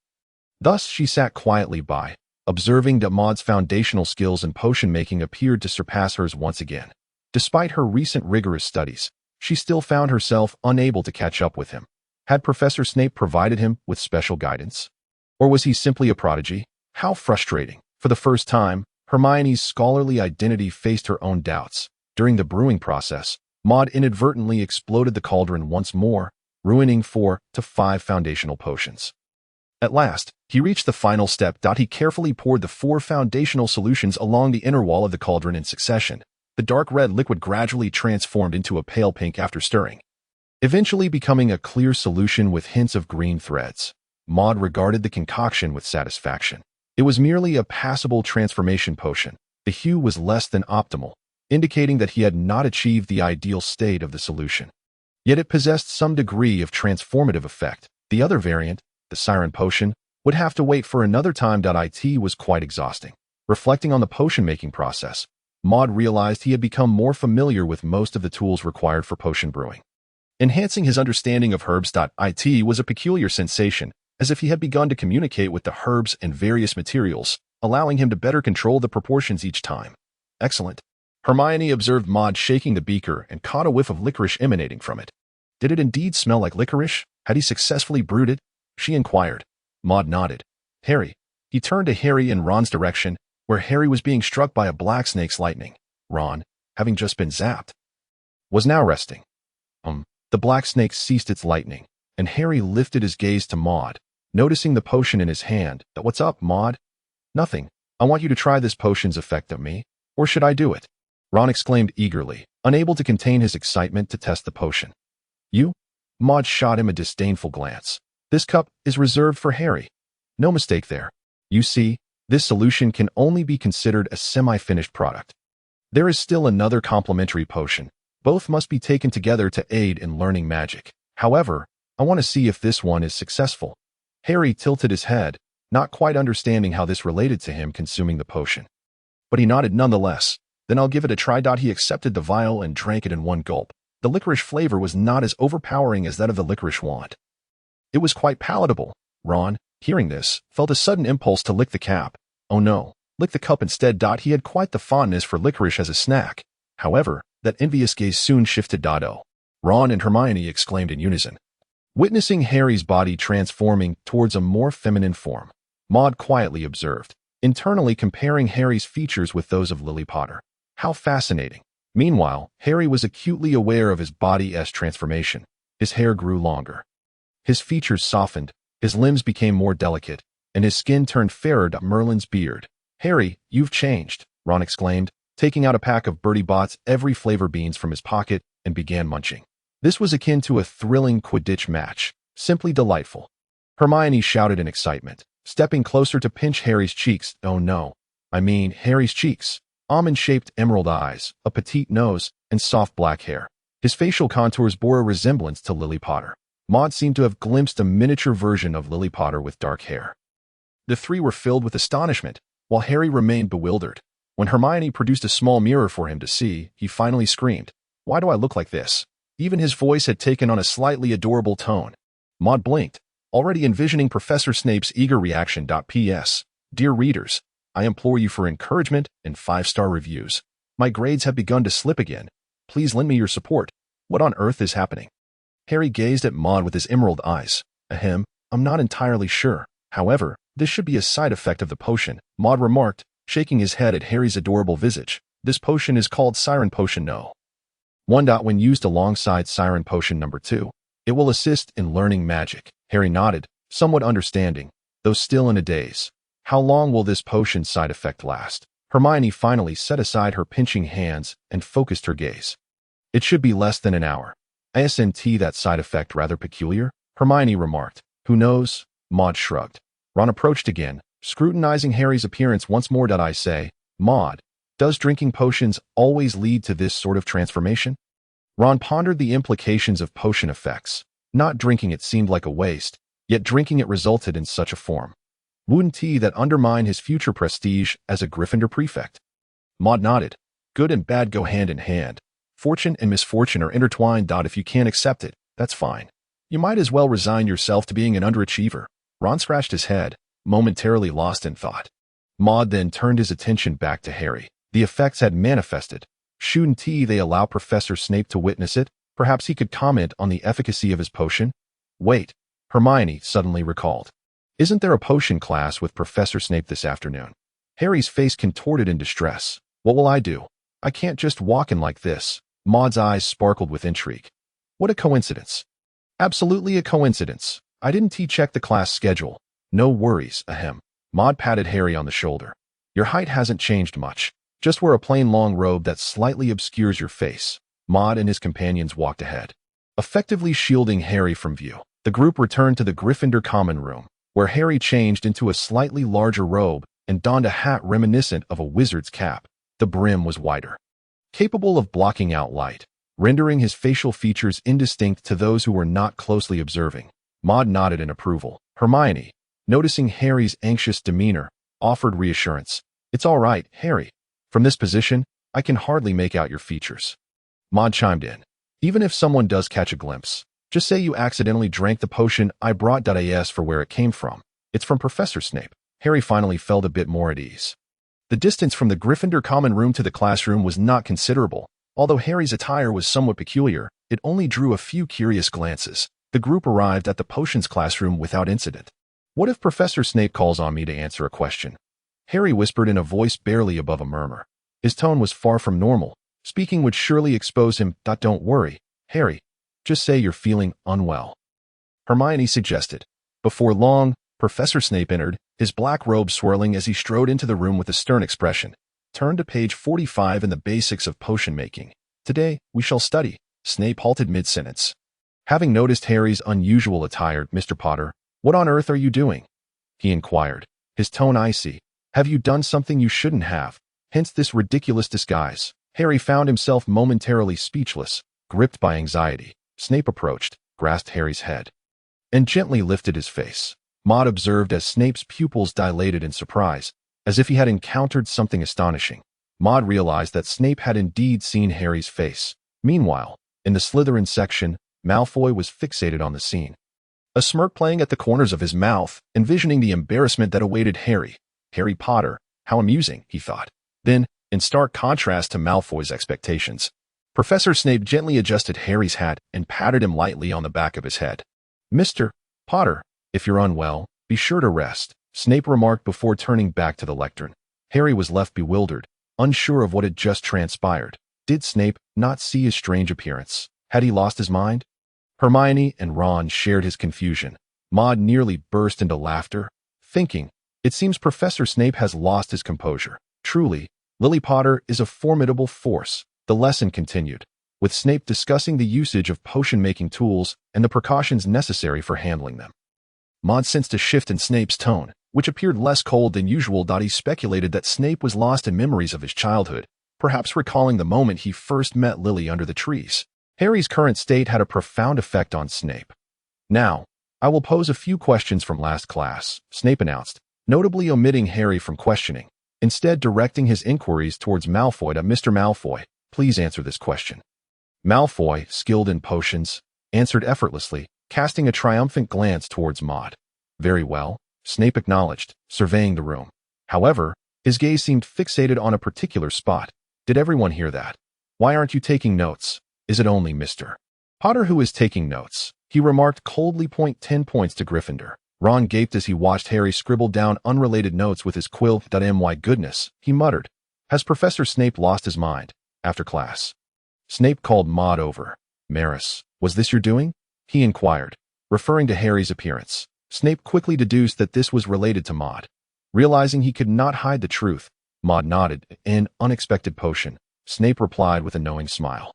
Thus, she sat quietly by, observing that Maud's foundational skills in potion making appeared to surpass hers once again. Despite her recent rigorous studies, she still found herself unable to catch up with him. Had Professor Snape provided him with special guidance? Or was he simply a prodigy? How frustrating. For the first time, Hermione's scholarly identity faced her own doubts. During the brewing process, Maud inadvertently exploded the cauldron once more, ruining 4 to 5 foundational potions. At last, he reached the final step. He carefully poured the 4 foundational solutions along the inner wall of the cauldron in succession. The dark red liquid gradually transformed into a pale pink after stirring, eventually becoming a clear solution with hints of green threads. Maud regarded the concoction with satisfaction. It was merely a passable transformation potion. The hue was less than optimal, indicating that he had not achieved the ideal state of the solution. Yet it possessed some degree of transformative effect. The other variant, the siren potion, would have to wait for another time. It was quite exhausting. Reflecting on the potion-making process, Maud realized he had become more familiar with most of the tools required for potion brewing. Enhancing his understanding of herbs.it was a peculiar sensation, as if he had begun to communicate with the herbs and various materials, allowing him to better control the proportions each time. Excellent. Hermione observed Maud shaking the beaker and caught a whiff of licorice emanating from it. Did it indeed smell like licorice? Had he successfully brewed it? She inquired. Maud nodded. Harry. He turned to Harry in Ron's direction, where Harry was being struck by a black snake's lightning. Ron, having just been zapped, was now resting. The black snake ceased its lightning, and Harry lifted his gaze to Maud, noticing the potion in his hand. What's up, Maud? Nothing. I want you to try this potion's effect on me. Or should I do it? Ron exclaimed eagerly, unable to contain his excitement to test the potion. You? Maud shot him a disdainful glance. This cup is reserved for Harry. No mistake there. You see, this solution can only be considered a semi-finished product. There is still another complementary potion. Both must be taken together to aid in learning magic. However, I want to see if this one is successful. Harry tilted his head, not quite understanding how this related to him consuming the potion. But he nodded nonetheless. Then I'll give it a try. He accepted the vial and drank it in one gulp. The licorice flavor was not as overpowering as that of the licorice wand. It was quite palatable. Ron, hearing this, felt a sudden impulse to lick the cap. Oh no, lick the cup instead. He had quite the fondness for licorice as a snack. However, that envious gaze soon shifted. Ron and Hermione exclaimed in unison. Witnessing Harry's body transforming towards a more feminine form, Maud quietly observed, internally comparing Harry's features with those of Lily Potter. How fascinating. Meanwhile, Harry was acutely aware of his body's transformation. His hair grew longer. His features softened, his limbs became more delicate, and his skin turned fairer than Merlin's beard. Harry, you've changed, Ron exclaimed, taking out a pack of Bertie Bott's every flavor beans from his pocket and began munching. This was akin to a thrilling Quidditch match, simply delightful. Hermione shouted in excitement, stepping closer to pinch Harry's cheeks. Oh no, I mean Harry's cheeks. Almond-shaped emerald eyes, a petite nose, and soft black hair. His facial contours bore a resemblance to Lily Potter. Maud seemed to have glimpsed a miniature version of Lily Potter with dark hair. The three were filled with astonishment, while Harry remained bewildered. When Hermione produced a small mirror for him to see, he finally screamed, "Why do I look like this?" Even his voice had taken on a slightly adorable tone. Maud blinked, already envisioning Professor Snape's eager reaction. P.S. Dear readers, I implore you for encouragement and 5-star reviews. My grades have begun to slip again. Please lend me your support. What on earth is happening? Harry gazed at Maud with his emerald eyes. Ahem, I'm not entirely sure. However, this should be a side effect of the potion, Maud remarked, shaking his head at Harry's adorable visage. This potion is called Siren Potion No. 1. When used alongside Siren Potion No. 2, it will assist in learning magic. Harry nodded, somewhat understanding, though still in a daze. How long will this potion's side effect last? Hermione finally set aside her pinching hands and focused her gaze. It should be less than an hour. Isn't that side effect rather peculiar? Hermione remarked. Who knows? Maud shrugged. Ron approached again, scrutinizing Harry's appearance once more. I say, Maud, does drinking potions always lead to this sort of transformation? Ron pondered the implications of potion effects. Not drinking it seemed like a waste, yet drinking it resulted in such a form. Wouldn't that undermine his future prestige as a Gryffindor prefect? Maud nodded. Good and bad go hand in hand. Fortune and misfortune are intertwined. If you can't accept it, that's fine. You might as well resign yourself to being an underachiever. Ron scratched his head, momentarily lost in thought. Maud then turned his attention back to Harry. The effects had manifested. Shouldn't they allow Professor Snape to witness it? Perhaps he could comment on the efficacy of his potion? Wait, Hermione suddenly recalled. Isn't there a potion class with Professor Snape this afternoon? Harry's face contorted in distress. What will I do? I can't just walk in like this. Maud's eyes sparkled with intrigue. What a coincidence. Absolutely a coincidence. I didn't check the class schedule. No worries, ahem. Maud patted Harry on the shoulder. Your height hasn't changed much. Just wear a plain long robe that slightly obscures your face. Maud and his companions walked ahead, effectively shielding Harry from view. The group returned to the Gryffindor common room, where Harry changed into a slightly larger robe and donned a hat reminiscent of a wizard's cap. The brim was wider, capable of blocking out light, rendering his facial features indistinct to those who were not closely observing. Maud nodded in approval. Hermione, noticing Harry's anxious demeanor, offered reassurance. It's all right, Harry. From this position, I can hardly make out your features. Maud chimed in. Even if someone does catch a glimpse, just say you accidentally drank the potion I brought. As for where it came from, it's from Professor Snape. Harry finally felt a bit more at ease. The distance from the Gryffindor common room to the classroom was not considerable. Although Harry's attire was somewhat peculiar, it only drew a few curious glances. The group arrived at the potions classroom without incident. What if Professor Snape calls on me to answer a question? Harry whispered in a voice barely above a murmur. His tone was far from normal. Speaking would surely expose him. Don't worry, Harry. Just say you're feeling unwell, Hermione suggested. Before long, Professor Snape entered, his black robe swirling as he strode into the room with a stern expression. Turn to page 45 in the Basics of Potion Making. Today, we shall study. Snape halted mid-sentence. Having noticed Harry's unusual attire, Mr. Potter, what on earth are you doing? He inquired, his tone icy. Have you done something you shouldn't have? Hence this ridiculous disguise. Harry found himself momentarily speechless, gripped by anxiety. Snape approached, grasped Harry's head, and gently lifted his face. Maud observed as Snape's pupils dilated in surprise, as if he had encountered something astonishing. Maud realized that Snape had indeed seen Harry's face. Meanwhile, in the Slytherin section, Malfoy was fixated on the scene, a smirk playing at the corners of his mouth, envisioning the embarrassment that awaited Harry. Harry Potter, how amusing, he thought. Then, in stark contrast to Malfoy's expectations, Professor Snape gently adjusted Harry's hat and patted him lightly on the back of his head. Mr. Potter, if you're unwell, be sure to rest, Snape remarked before turning back to the lectern. Harry was left bewildered, unsure of what had just transpired. Did Snape not see his strange appearance? Had he lost his mind? Hermione and Ron shared his confusion. Maud nearly burst into laughter, thinking, it seems Professor Snape has lost his composure. Truly, Lily Potter is a formidable force. The lesson continued, with Snape discussing the usage of potion-making tools and the precautions necessary for handling them. Maud sensed a shift in Snape's tone, which appeared less cold than usual. He speculated that Snape was lost in memories of his childhood, perhaps recalling the moment he first met Lily under the trees. Harry's current state had a profound effect on Snape. Now, I will pose a few questions from last class, Snape announced, notably omitting Harry from questioning, instead directing his inquiries towards Malfoy. Mr. Malfoy, please answer this question. Malfoy, skilled in potions, answered effortlessly, casting a triumphant glance towards Maud. Very well, Snape acknowledged, surveying the room. However, his gaze seemed fixated on a particular spot. Did everyone hear that? Why aren't you taking notes? Is it only Mr. Potter who is taking notes? He remarked coldly. 10 points to Gryffindor. Ron gaped as he watched Harry scribble down unrelated notes with his quill. My goodness, he muttered. Has Professor Snape lost his mind? After class, Snape called Maud over. Maris, was this your doing? He inquired, referring to Harry's appearance. Snape quickly deduced that this was related to Maud. Realizing he could not hide the truth, Maud nodded. An unexpected potion, Snape replied with a knowing smile.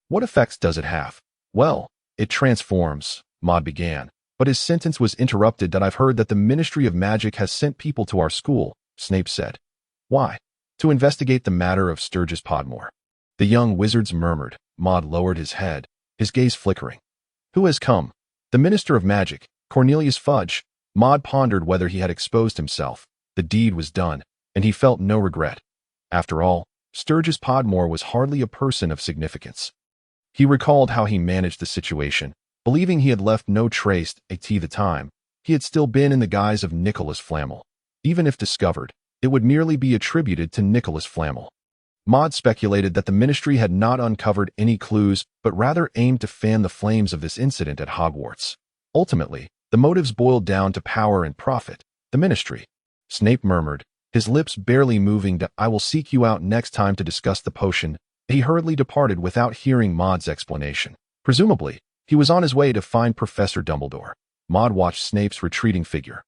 What effects does it have? Well, it transforms, Maud began, but his sentence was interrupted. I've heard that the Ministry of Magic has sent people to our school, Snape said. Why? To investigate the matter of Sturgis Podmore. The young wizards murmured. Maud lowered his head, his gaze flickering. Who has come? The Minister of Magic, Cornelius Fudge. Maud pondered whether he had exposed himself. The deed was done, and he felt no regret. After all, Sturgis Podmore was hardly a person of significance. He recalled how he managed the situation, believing he had left no trace. At the time, he had still been in the guise of Nicholas Flamel. Even if discovered, it would merely be attributed to Nicholas Flamel. Maud speculated that the ministry had not uncovered any clues, but rather aimed to fan the flames of this incident at Hogwarts. Ultimately, the motives boiled down to power and profit. The ministry. Snape murmured, his lips barely moving. I will seek you out next time to discuss the potion. He hurriedly departed without hearing Maud's explanation. Presumably, he was on his way to find Professor Dumbledore. Maud watched Snape's retreating figure,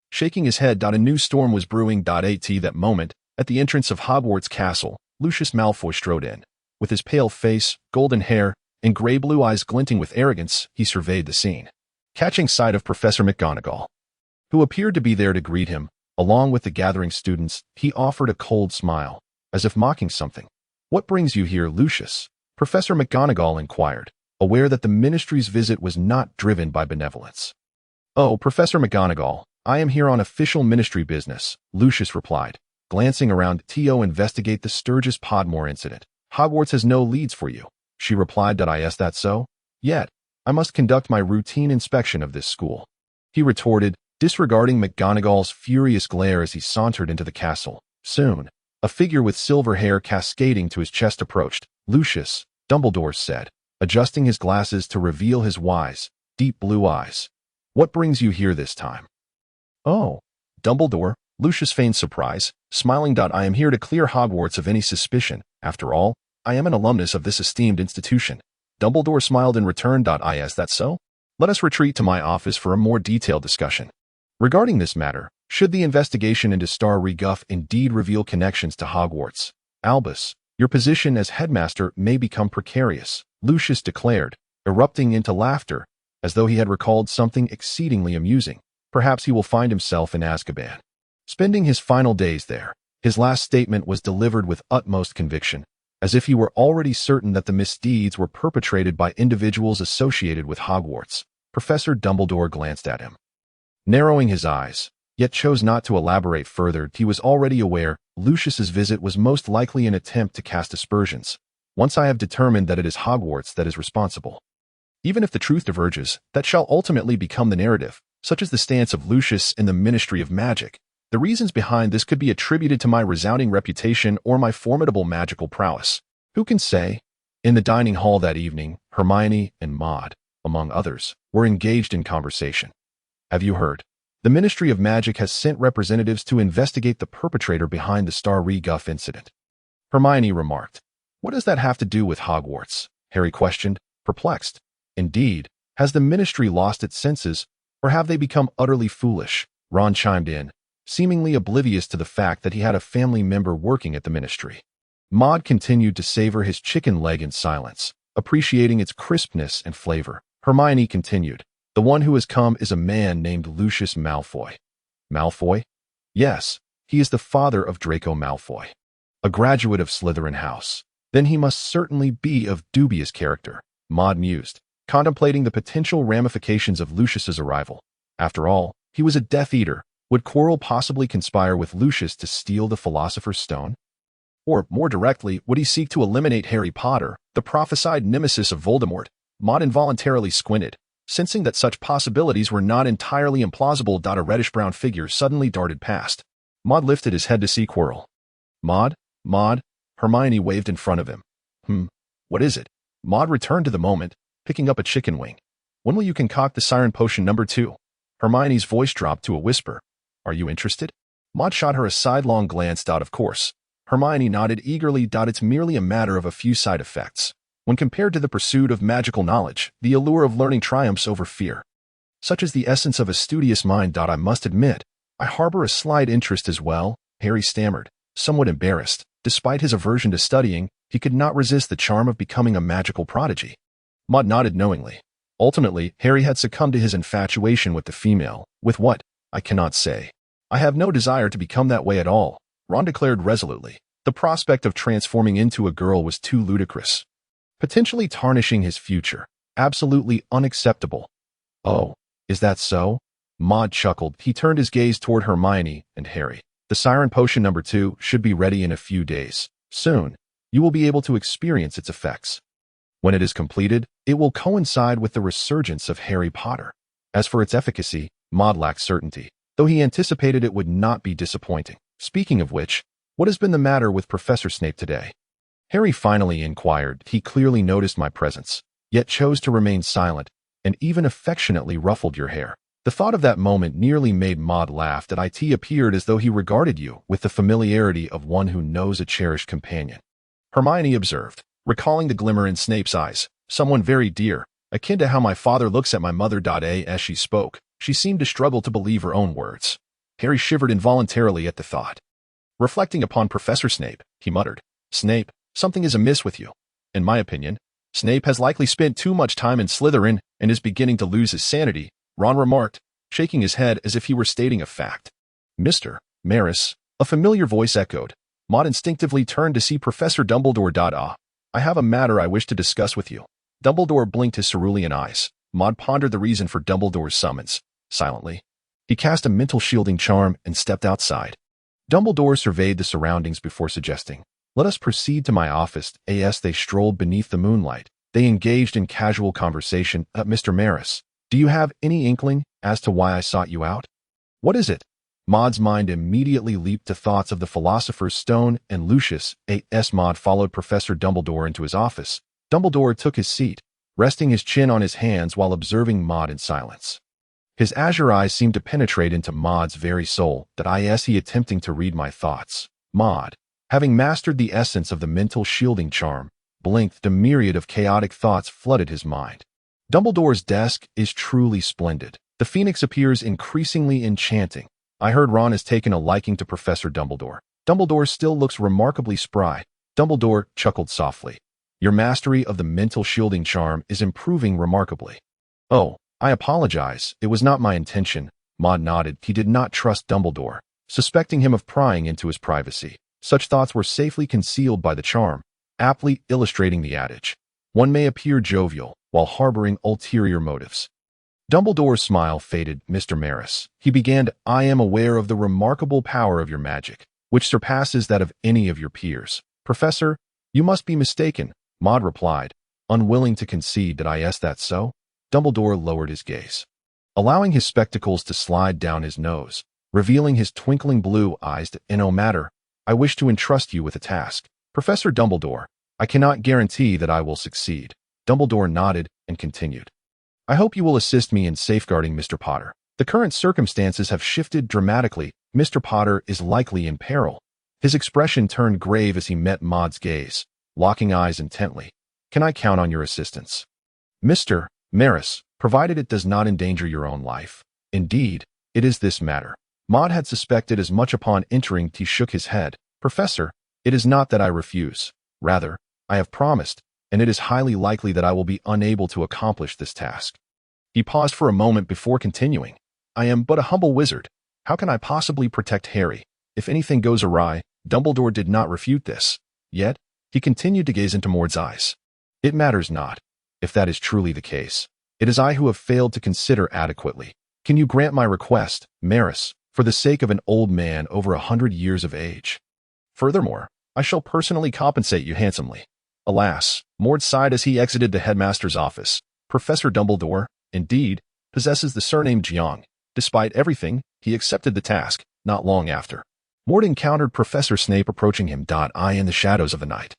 shaking his head. A new storm was brewing. At that moment, at the entrance of Hogwarts Castle, Lucius Malfoy strode in. With his pale face, golden hair, and gray-blue eyes glinting with arrogance, he surveyed the scene. Catching sight of Professor McGonagall, who appeared to be there to greet him, along with the gathering students, he offered a cold smile, as if mocking something. What brings you here, Lucius? Professor McGonagall inquired, aware that the ministry's visit was not driven by benevolence. Oh, Professor McGonagall, I am here on official ministry business, Lucius replied, glancing around to investigate the Sturgis Podmore incident. Hogwarts has no leads for you. she replied. Is that so? Yet, I must conduct my routine inspection of this school, he retorted, disregarding McGonagall's furious glare as he sauntered into the castle. Soon, a figure with silver hair cascading to his chest approached. Lucius, Dumbledore said, adjusting his glasses to reveal his wise, deep blue eyes. What brings you here this time? Oh, Dumbledore, Lucius feigned surprise, smiling. I am here to clear Hogwarts of any suspicion. After all, I am an alumnus of this esteemed institution. Dumbledore smiled in return. Is that so? Let us retreat to my office for a more detailed discussion. Regarding this matter, should the investigation into Star Reguff indeed reveal connections to Hogwarts, Albus, your position as headmaster may become precarious, Lucius declared, erupting into laughter, as though he had recalled something exceedingly amusing. Perhaps he will find himself in Azkaban, spending his final days there. His last statement was delivered with utmost conviction, as if he were already certain that the misdeeds were perpetrated by individuals associated with Hogwarts. Professor Dumbledore glanced at him, narrowing his eyes, yet chose not to elaborate further. He was already aware Lucius's visit was most likely an attempt to cast aspersions. Once I have determined that it is Hogwarts that is responsible, even if the truth diverges, that shall ultimately become the narrative, such as the stance of Lucius in the Ministry of Magic. The reasons behind this could be attributed to my resounding reputation or my formidable magical prowess. Who can say? In the dining hall that evening, Hermione and Maud, among others, were engaged in conversation. Have you heard? The Ministry of Magic has sent representatives to investigate the perpetrator behind the Star Reguff incident, Hermione remarked. What does that have to do with Hogwarts? Harry questioned, perplexed. Indeed, has the Ministry lost its senses, or have they become utterly foolish? Ron chimed in, seemingly oblivious to the fact that he had a family member working at the Ministry. Maud continued to savor his chicken leg in silence, appreciating its crispness and flavor. Hermione continued, the one who has come is a man named Lucius Malfoy. Malfoy? Yes, he is the father of Draco Malfoy, a graduate of Slytherin House. Then he must certainly be of dubious character, Maud mused, contemplating the potential ramifications of Lucius's arrival. After all, he was a Death Eater. Would Quirrell possibly conspire with Lucius to steal the Philosopher's Stone? Or, more directly, would he seek to eliminate Harry Potter, the prophesied nemesis of Voldemort? Maud involuntarily squinted, sensing that such possibilities were not entirely implausible. A reddish-brown figure suddenly darted past. Maud lifted his head to see Quirrell. Maud? Hermione waved in front of him. What is it? Maud returned to the moment, picking up a chicken wing. When will you concoct the siren potion number 2? Hermione's voice dropped to a whisper. Are you interested? Maud shot her a sidelong glance. Of course. Hermione nodded eagerly. It's merely a matter of a few side effects. When compared to the pursuit of magical knowledge, the allure of learning triumphs over fear. Such is the essence of a studious mind. I must admit, I harbor a slight interest as well, Harry stammered, somewhat embarrassed. Despite his aversion to studying, he could not resist the charm of becoming a magical prodigy. Maud nodded knowingly. Ultimately, Harry had succumbed to his infatuation with the female. With what? I cannot say. I have no desire to become that way at all, Ron declared resolutely. The prospect of transforming into a girl was too ludicrous, potentially tarnishing his future. Absolutely unacceptable. Oh, is that so? Maud chuckled. He turned his gaze toward Hermione and Harry. The siren potion number 2 should be ready in a few days. Soon, you will be able to experience its effects. When it is completed, it will coincide with the resurgence of Harry Potter. As for its efficacy, Maud lacked certainty, though he anticipated it would not be disappointing. Speaking of which, what has been the matter with Professor Snape today? Harry finally inquired. He clearly noticed my presence, yet chose to remain silent, and even affectionately ruffled your hair. The thought of that moment nearly made Maud laugh. It appeared as though he regarded you with the familiarity of one who knows a cherished companion, Hermione observed, recalling the glimmer in Snape's eyes. Someone very dear, akin to how my father looks at my mother. As she spoke, she seemed to struggle to believe her own words. Harry shivered involuntarily at the thought. Reflecting upon Professor Snape, he muttered, Snape, something is amiss with you. In my opinion, Snape has likely spent too much time in Slytherin and is beginning to lose his sanity, Ron remarked, shaking his head as if he were stating a fact. Mr. Maris, a familiar voice echoed. Maud instinctively turned to see Professor Dumbledore. I have a matter I wish to discuss with you. Dumbledore blinked his cerulean eyes. Maud pondered the reason for Dumbledore's summons. Silently, he cast a mental shielding charm and stepped outside. Dumbledore surveyed the surroundings before suggesting, Let us proceed to my office. As they strolled beneath the moonlight, they engaged in casual conversation. Mr. Maris, do you have any inkling as to why I sought you out? What is it? Maud's mind immediately leaped to thoughts of the Philosopher's Stone and Lucius. Maud followed Professor Dumbledore into his office. Dumbledore took his seat, resting his chin on his hands while observing Maud in silence. His azure eyes seemed to penetrate into Maud's very soul. He attempting to read my thoughts. Maud, having mastered the essence of the mental shielding charm, blinked. A myriad of chaotic thoughts flooded his mind. Dumbledore's desk is truly splendid. The Phoenix appears increasingly enchanting. I heard Ron has taken a liking to Professor Dumbledore. Dumbledore still looks remarkably spry. Dumbledore chuckled softly. Your mastery of the mental shielding charm is improving remarkably. Oh, I apologize. It was not my intention. Maud nodded. He did not trust Dumbledore, suspecting him of prying into his privacy. Such thoughts were safely concealed by the charm, aptly illustrating the adage. One may appear jovial while harboring ulterior motives. Dumbledore's smile faded. Mr. Maris, he began, I am aware of the remarkable power of your magic, which surpasses that of any of your peers. Professor, you must be mistaken, Maud replied, unwilling to concede. That so? Dumbledore lowered his gaze, allowing his spectacles to slide down his nose, revealing his twinkling blue eyes. No matter, I wish to entrust you with a task. Professor Dumbledore, I cannot guarantee that I will succeed. Dumbledore nodded and continued. I hope you will assist me in safeguarding Mr. Potter. The current circumstances have shifted dramatically. Mr. Potter is likely in peril. His expression turned grave as he met Maud's gaze, locking eyes intently. Can I count on your assistance? Mr. Maris, provided it does not endanger your own life. Indeed, it is this matter. Maud had suspected as much upon entering. He shook his head. Professor, it is not that I refuse. Rather, I have promised, and it is highly likely that I will be unable to accomplish this task. He paused for a moment before continuing. I am but a humble wizard. How can I possibly protect Harry? If anything goes awry, Dumbledore did not refute this. Yet, he continued to gaze into Maud's eyes. It matters not. If that is truly the case, it is I who have failed to consider adequately. Can you grant my request, Maris, for the sake of an old man over 100 years of age? Furthermore, I shall personally compensate you handsomely. Alas, Maud sighed as he exited the headmaster's office. Professor Dumbledore, indeed, possesses the surname Jiang. Despite everything, he accepted the task, not long after. Maud encountered Professor Snape approaching him. In the shadows of the night.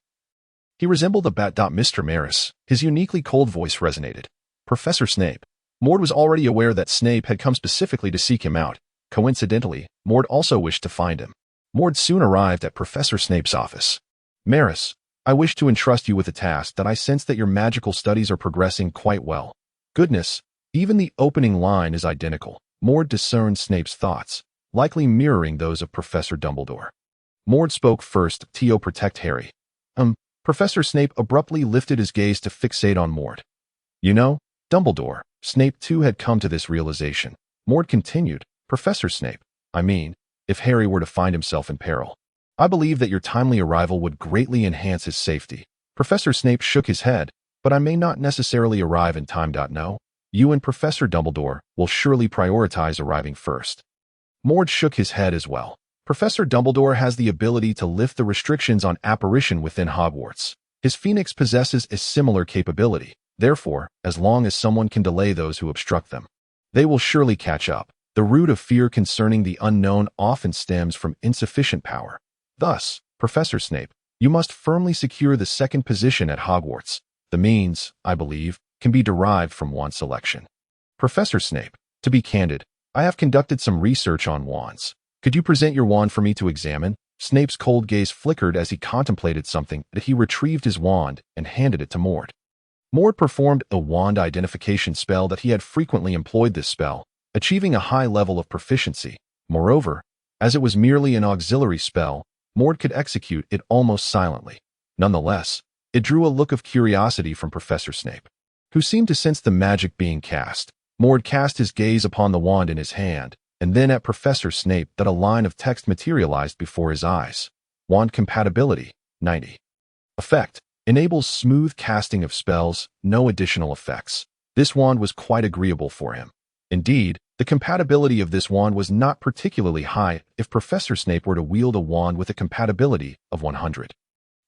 He resembled a bat. Mr. Maris, his uniquely cold voice resonated. Professor Snape. Maud was already aware that Snape had come specifically to seek him out. Coincidentally, Maud also wished to find him. Maud soon arrived at Professor Snape's office. Maris, I wish to entrust you with a task that I sense that your magical studies are progressing quite well. Goodness, even the opening line is identical. Maud discerned Snape's thoughts, likely mirroring those of Professor Dumbledore. Maud spoke first. To protect Harry. Professor Snape abruptly lifted his gaze to fixate on Maud. You know, Dumbledore, Snape too had come to this realization. Maud continued, Professor Snape, I mean, if Harry were to find himself in peril, I believe that your timely arrival would greatly enhance his safety. Professor Snape shook his head, but I may not necessarily arrive in time. No, you and Professor Dumbledore will surely prioritize arriving first. Maud shook his head as well. Professor Dumbledore has the ability to lift the restrictions on apparition within Hogwarts. His Phoenix possesses a similar capability. Therefore, as long as someone can delay those who obstruct them, they will surely catch up. The root of fear concerning the unknown often stems from insufficient power. Thus, Professor Snape, you must firmly secure the second position at Hogwarts. The means, I believe, can be derived from wand selection. Professor Snape, to be candid, I have conducted some research on wands. Could you present your wand for me to examine? Snape's cold gaze flickered as he contemplated something. He retrieved his wand and handed it to Maud. Maud performed a wand identification spell that he had frequently employed this spell, achieving a high level of proficiency. Moreover, as it was merely an auxiliary spell, Maud could execute it almost silently. Nonetheless, it drew a look of curiosity from Professor Snape, who seemed to sense the magic being cast. Maud cast his gaze upon the wand in his hand, and then at Professor Snape. A line of text materialized before his eyes. Wand compatibility, 90. Effect. Enables smooth casting of spells, no additional effects. This wand was quite agreeable for him. Indeed, the compatibility of this wand was not particularly high if Professor Snape were to wield a wand with a compatibility of 100.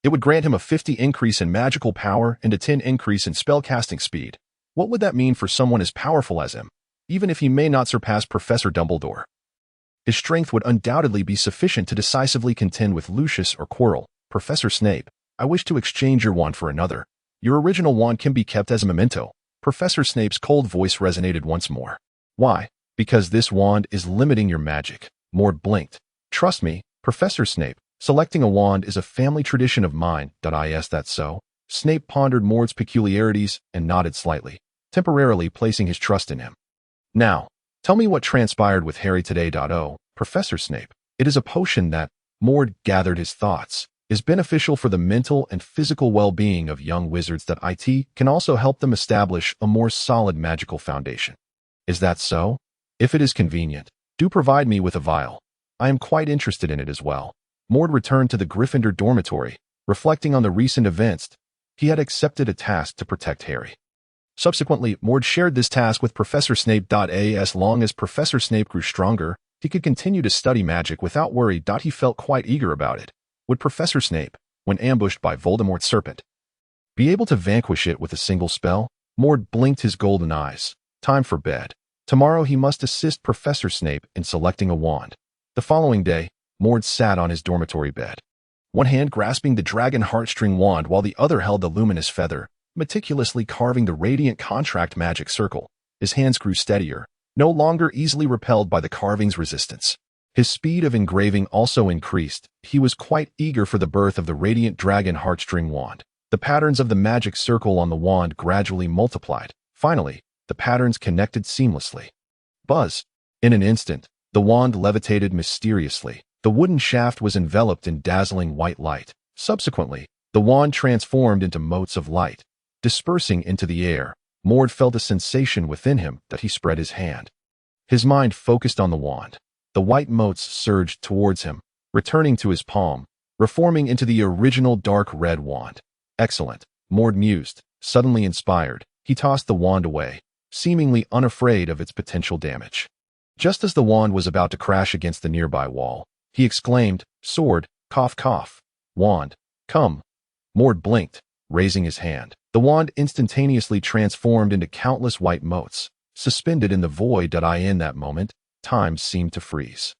It would grant him a 50 increase in magical power and a 10 increase in spellcasting speed. What would that mean for someone as powerful as him? Even if he may not surpass Professor Dumbledore, his strength would undoubtedly be sufficient to decisively contend with Lucius or Quirrell. Professor Snape, I wish to exchange your wand for another. Your original wand can be kept as a memento. Professor Snape's cold voice resonated once more. Why? Because this wand is limiting your magic. Mord blinked. Trust me, Professor Snape, selecting a wand is a family tradition of mine. Is that so? Snape pondered Mord's peculiarities and nodded slightly, temporarily placing his trust in him. Now, tell me what transpired with Harry today. Professor Snape, it is a potion that, Mord gathered his thoughts, is beneficial for the mental and physical well-being of young wizards. It can also help them establish a more solid magical foundation. Is that so? If it is convenient, do provide me with a vial. I am quite interested in it as well. Mord returned to the Gryffindor dormitory, reflecting on the recent events. He had accepted a task to protect Harry. Subsequently, Mord shared this task with Professor Snape. As long as Professor Snape grew stronger, he could continue to study magic without worry. He felt quite eager about it. Would Professor Snape, when ambushed by Voldemort's serpent, be able to vanquish it with a single spell? Mord blinked his golden eyes. Time for bed. Tomorrow he must assist Professor Snape in selecting a wand. The following day, Mord sat on his dormitory bed, one hand grasping the dragon heartstring wand while the other held the luminous feather, meticulously carving the radiant contract magic circle. His hands grew steadier, no longer easily repelled by the carving's resistance. His speed of engraving also increased. He was quite eager for the birth of the radiant dragon heartstring wand. The patterns of the magic circle on the wand gradually multiplied. Finally, the patterns connected seamlessly. Buzz! In an instant, the wand levitated mysteriously. The wooden shaft was enveloped in dazzling white light. Subsequently, the wand transformed into motes of light, dispersing into the air. Mord felt a sensation within him that he spread his hand. His mind focused on the wand. The white motes surged towards him, returning to his palm, reforming into the original dark red wand. Excellent, Mord mused. Suddenly inspired, he tossed the wand away, seemingly unafraid of its potential damage. Just as the wand was about to crash against the nearby wall, he exclaimed, "Sword, cough cough. Wand, come." Mord blinked, raising his hand. The wand instantaneously transformed into countless white motes, suspended in the void. In that moment, time seemed to freeze.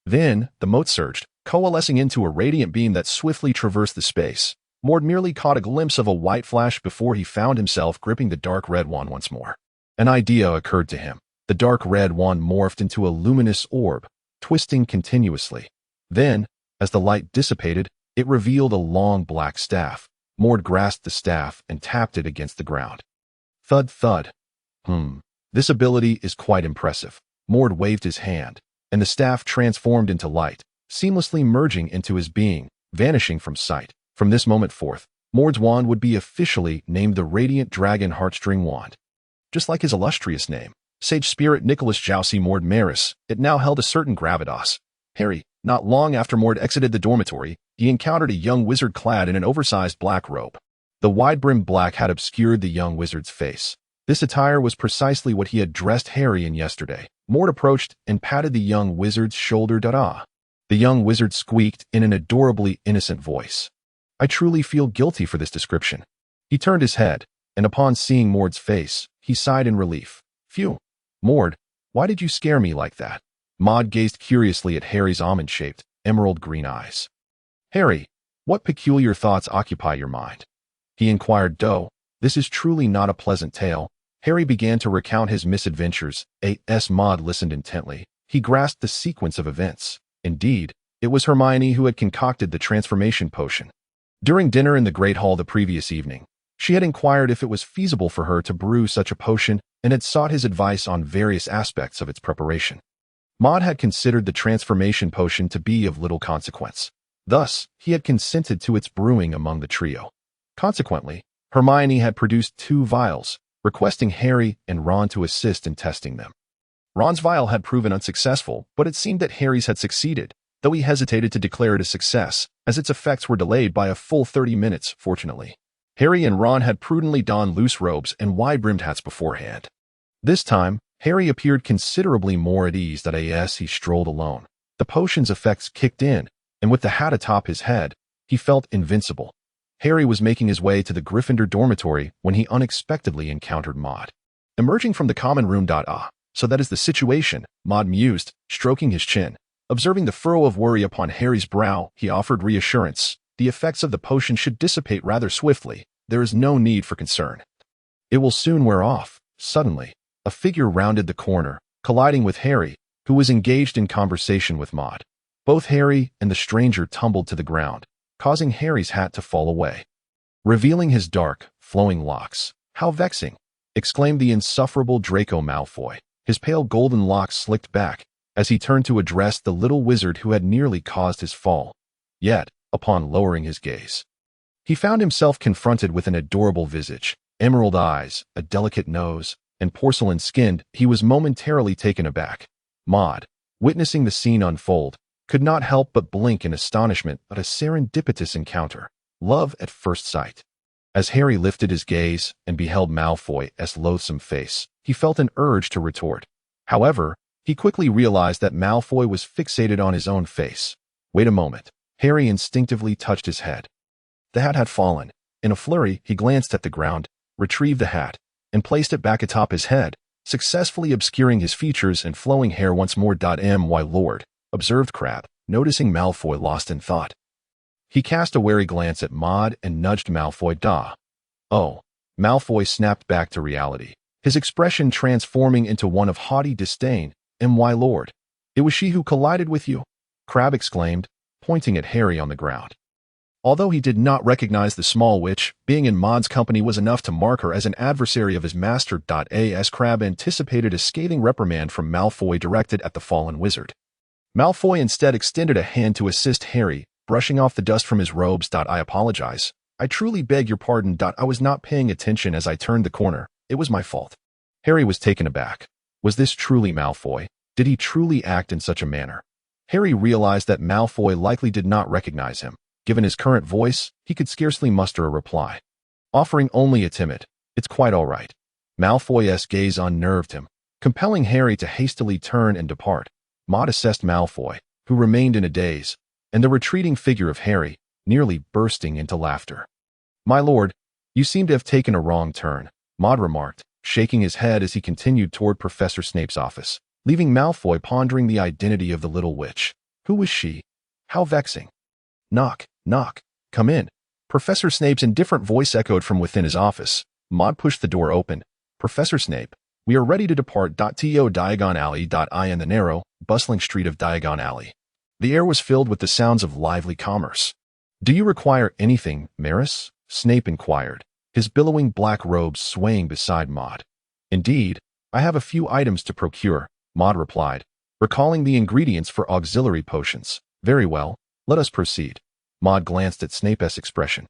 Then, the mote surged, coalescing into a radiant beam that swiftly traversed the space. Mord merely caught a glimpse of a white flash before he found himself gripping the dark red wand once more. An idea occurred to him. The dark red wand morphed into a luminous orb, twisting continuously. Then, as the light dissipated, it revealed a long black staff. Mord grasped the staff and tapped it against the ground. Thud thud. This ability is quite impressive. Mord waved his hand, and the staff transformed into light, seamlessly merging into his being, vanishing from sight. From this moment forth, Mord's wand would be officially named the Radiant Dragon Heartstring Wand. Just like his illustrious name, Sage Spirit Nicholas Jousey Mord Maris, it now held a certain gravitas. Harry, not long after Mord exited the dormitory, he encountered a young wizard clad in an oversized black robe. The wide-brimmed black hat obscured the young wizard's face. This attire was precisely what he had dressed Harry in yesterday. Mord approached and patted the young wizard's shoulder. The young wizard squeaked in an adorably innocent voice. I truly feel guilty for this description. He turned his head, and upon seeing Mord's face, he sighed in relief. Phew. Mord, why did you scare me like that? Maud gazed curiously at Harry's almond-shaped, emerald-green eyes. Harry, what peculiar thoughts occupy your mind? He inquired. This is truly not a pleasant tale. Harry began to recount his misadventures. Maud listened intently. He grasped the sequence of events. Indeed, it was Hermione who had concocted the transformation potion. During dinner in the Great Hall the previous evening, she had inquired if it was feasible for her to brew such a potion and had sought his advice on various aspects of its preparation. Maud had considered the transformation potion to be of little consequence. Thus, he had consented to its brewing among the trio. Consequently, Hermione had produced 2 vials, requesting Harry and Ron to assist in testing them. Ron's vial had proven unsuccessful, but it seemed that Harry's had succeeded, though he hesitated to declare it a success, as its effects were delayed by a full 30 minutes, fortunately. Harry and Ron had prudently donned loose robes and wide-brimmed hats beforehand. This time, Harry appeared considerably more at ease. As he strolled alone, the potion's effects kicked in, and with the hat atop his head, he felt invincible. Harry was making his way to the Gryffindor dormitory when he unexpectedly encountered Maud. Emerging from the common room. So that is the situation, Maud mused, stroking his chin. Observing the furrow of worry upon Harry's brow, he offered reassurance. The effects of the potion should dissipate rather swiftly. There is no need for concern. It will soon wear off. Suddenly, a figure rounded the corner, colliding with Harry, who was engaged in conversation with Maud. Both Harry and the stranger tumbled to the ground, causing Harry's hat to fall away, revealing his dark, flowing locks. "How vexing!" exclaimed the insufferable Draco Malfoy. His pale golden locks slicked back as he turned to address the little wizard who had nearly caused his fall. Yet, upon lowering his gaze, he found himself confronted with an adorable visage, emerald eyes, a delicate nose, and porcelain skin. He was momentarily taken aback. Maud, witnessing the scene unfold, could not help but blink in astonishment at a serendipitous encounter. Love at first sight. As Harry lifted his gaze and beheld Malfoy's loathsome face, he felt an urge to retort. However, he quickly realized that Malfoy was fixated on his own face. Wait a moment. Harry instinctively touched his head. The hat had fallen. In a flurry, he glanced at the ground, retrieved the hat, and placed it back atop his head, successfully obscuring his features and flowing hair once more. "My lord," observed Crabbe, noticing Malfoy lost in thought. He cast a wary glance at Maud and nudged Malfoy. "Oh." Malfoy snapped back to reality, his expression transforming into one of haughty disdain. "My lord, it was she who collided with you?" Crabbe exclaimed, pointing at Harry on the ground. Although he did not recognize the small witch, being in Maud's company was enough to mark her as an adversary of his master. As Crabbe anticipated a scathing reprimand from Malfoy directed at the fallen wizard, Malfoy instead extended a hand to assist Harry, brushing off the dust from his robes. "I apologize. I truly beg your pardon. I was not paying attention as I turned the corner. It was my fault." Harry was taken aback. Was this truly Malfoy? Did he truly act in such a manner? Harry realized that Malfoy likely did not recognize him. Given his current voice, he could scarcely muster a reply, offering only a timid, "It's quite all right." Malfoy's gaze unnerved him, compelling Harry to hastily turn and depart. Maud assessed Malfoy, who remained in a daze, and the retreating figure of Harry, nearly bursting into laughter. "My lord, you seem to have taken a wrong turn," Maud remarked, shaking his head as he continued toward Professor Snape's office, leaving Malfoy pondering the identity of the little witch. Who was she? How vexing. "Knock, knock, come in." Professor Snape's indifferent voice echoed from within his office. Maud pushed the door open. "Professor Snape, we are ready to depart. To Diagon Alley. I in the narrow, bustling street of Diagon Alley. The air was filled with the sounds of lively commerce. "Do you require anything, Maris?" Snape inquired, his billowing black robes swaying beside Maud. "Indeed, I have a few items to procure," Maud replied, recalling the ingredients for auxiliary potions. "Very well, let us proceed." Maud glanced at Snape's expression,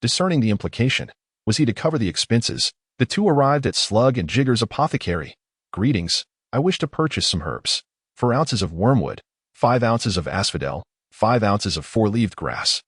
discerning the implication. Was he to cover the expenses? The two arrived at Slug and Jigger's apothecary. "Greetings. I wish to purchase some herbs. 4 ounces of wormwood, 5 ounces of asphodel, 5 ounces of 4-leaved grass.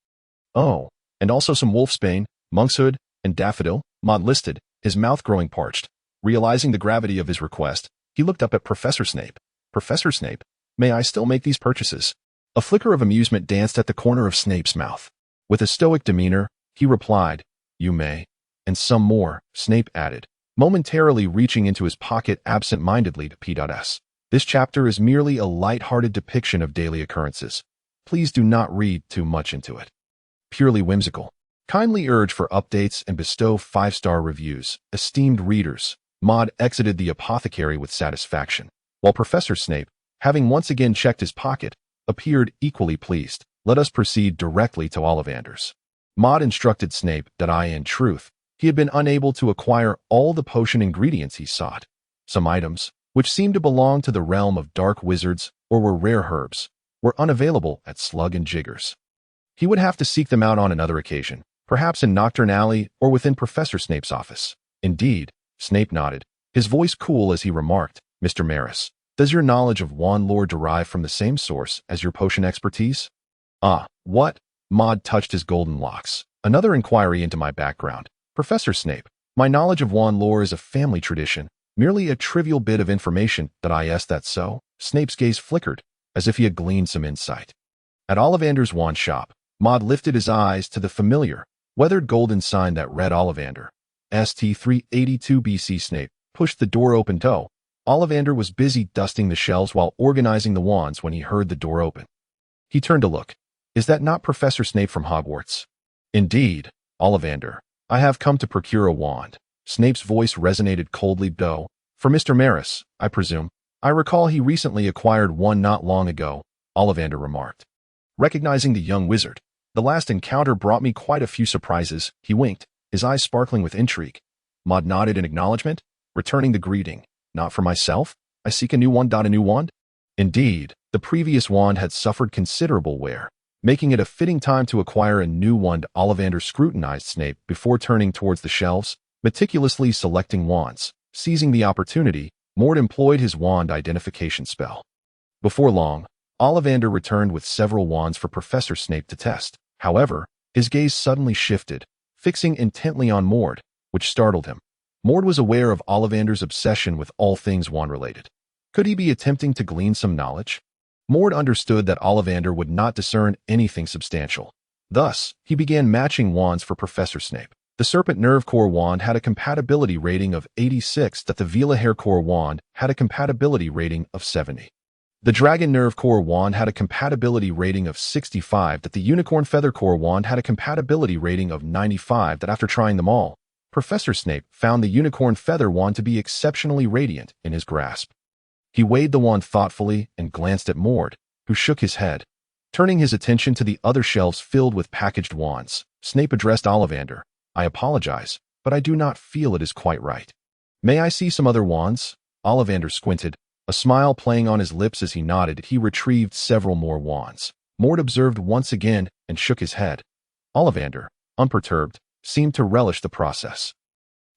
Oh, and also some wolfsbane, monkshood, and daffodil," Maud listed, his mouth growing parched. Realizing the gravity of his request, he looked up at Professor Snape. "Professor Snape, may I still make these purchases?" A flicker of amusement danced at the corner of Snape's mouth. With a stoic demeanor, he replied, "You may." "And some more," Snape added, momentarily reaching into his pocket absent-mindedly to P.S. "This chapter is merely a light-hearted depiction of daily occurrences. Please do not read too much into it. Purely whimsical. Kindly urge for updates and bestow 5-star reviews." Esteemed readers, Maud exited the apothecary with satisfaction, while Professor Snape, having once again checked his pocket, appeared equally pleased. "Let us proceed directly to Ollivanders." Maud instructed Snape that in truth, he had been unable to acquire all the potion ingredients he sought. Some items, which seemed to belong to the realm of dark wizards or were rare herbs, were unavailable at Slug and Jigger's. He would have to seek them out on another occasion, perhaps in Knockturn Alley or within Professor Snape's office. Indeed, Snape nodded, his voice cool as he remarked, "Mr. Maris, does your knowledge of wand lore derive from the same source as your potion expertise?" "Ah, what?" Maud touched his golden locks. "Another inquiry into my background. Professor Snape, my knowledge of wand lore is a family tradition, merely a trivial bit of information. That's so?" Snape's gaze flickered, as if he had gleaned some insight. At Ollivander's wand shop, Maud lifted his eyes to the familiar, Weathered golden sign that read Ollivander. St. 382 BC. Snape pushed the door open. Ollivander was busy dusting the shelves while organizing the wands when he heard the door open. He turned to look. Is that not Professor Snape from Hogwarts? Indeed, Ollivander. I have come to procure a wand. Snape's voice resonated coldly. For Mr. Maris, I presume. I recall he recently acquired one not long ago, Ollivander remarked. Recognizing the young wizard, the last encounter brought me quite a few surprises. He winked, his eyes sparkling with intrigue. Maud nodded in acknowledgement, returning the greeting. Not for myself? I seek a new wand. A new wand? Indeed, the previous wand had suffered considerable wear, making it a fitting time to acquire a new wand. Ollivander scrutinized Snape before turning towards the shelves, meticulously selecting wands. Seizing the opportunity, Mort employed his wand identification spell. Before long, Ollivander returned with several wands for Professor Snape to test. However, his gaze suddenly shifted, fixing intently on Mort, which startled him. Mort was aware of Ollivander's obsession with all things wand-related. Could he be attempting to glean some knowledge? Mort understood that Ollivander would not discern anything substantial. Thus, he began matching wands for Professor Snape. The Serpent Nerve Core wand had a compatibility rating of 86, that the Vela Hair Core wand had a compatibility rating of 70. The Dragon Nerve Core wand had a compatibility rating of 65, that the Unicorn Feather Core wand had a compatibility rating of 95, that after trying them all, Professor Snape found the Unicorn Feather wand to be exceptionally radiant in his grasp. He weighed the wand thoughtfully and glanced at Mort, who shook his head. Turning his attention to the other shelves filled with packaged wands, Snape addressed Ollivander. I apologize, but I do not feel it is quite right. May I see some other wands? Ollivander squinted, a smile playing on his lips as he nodded. He retrieved several more wands. Mort observed once again and shook his head. Ollivander, unperturbed, seemed to relish the process.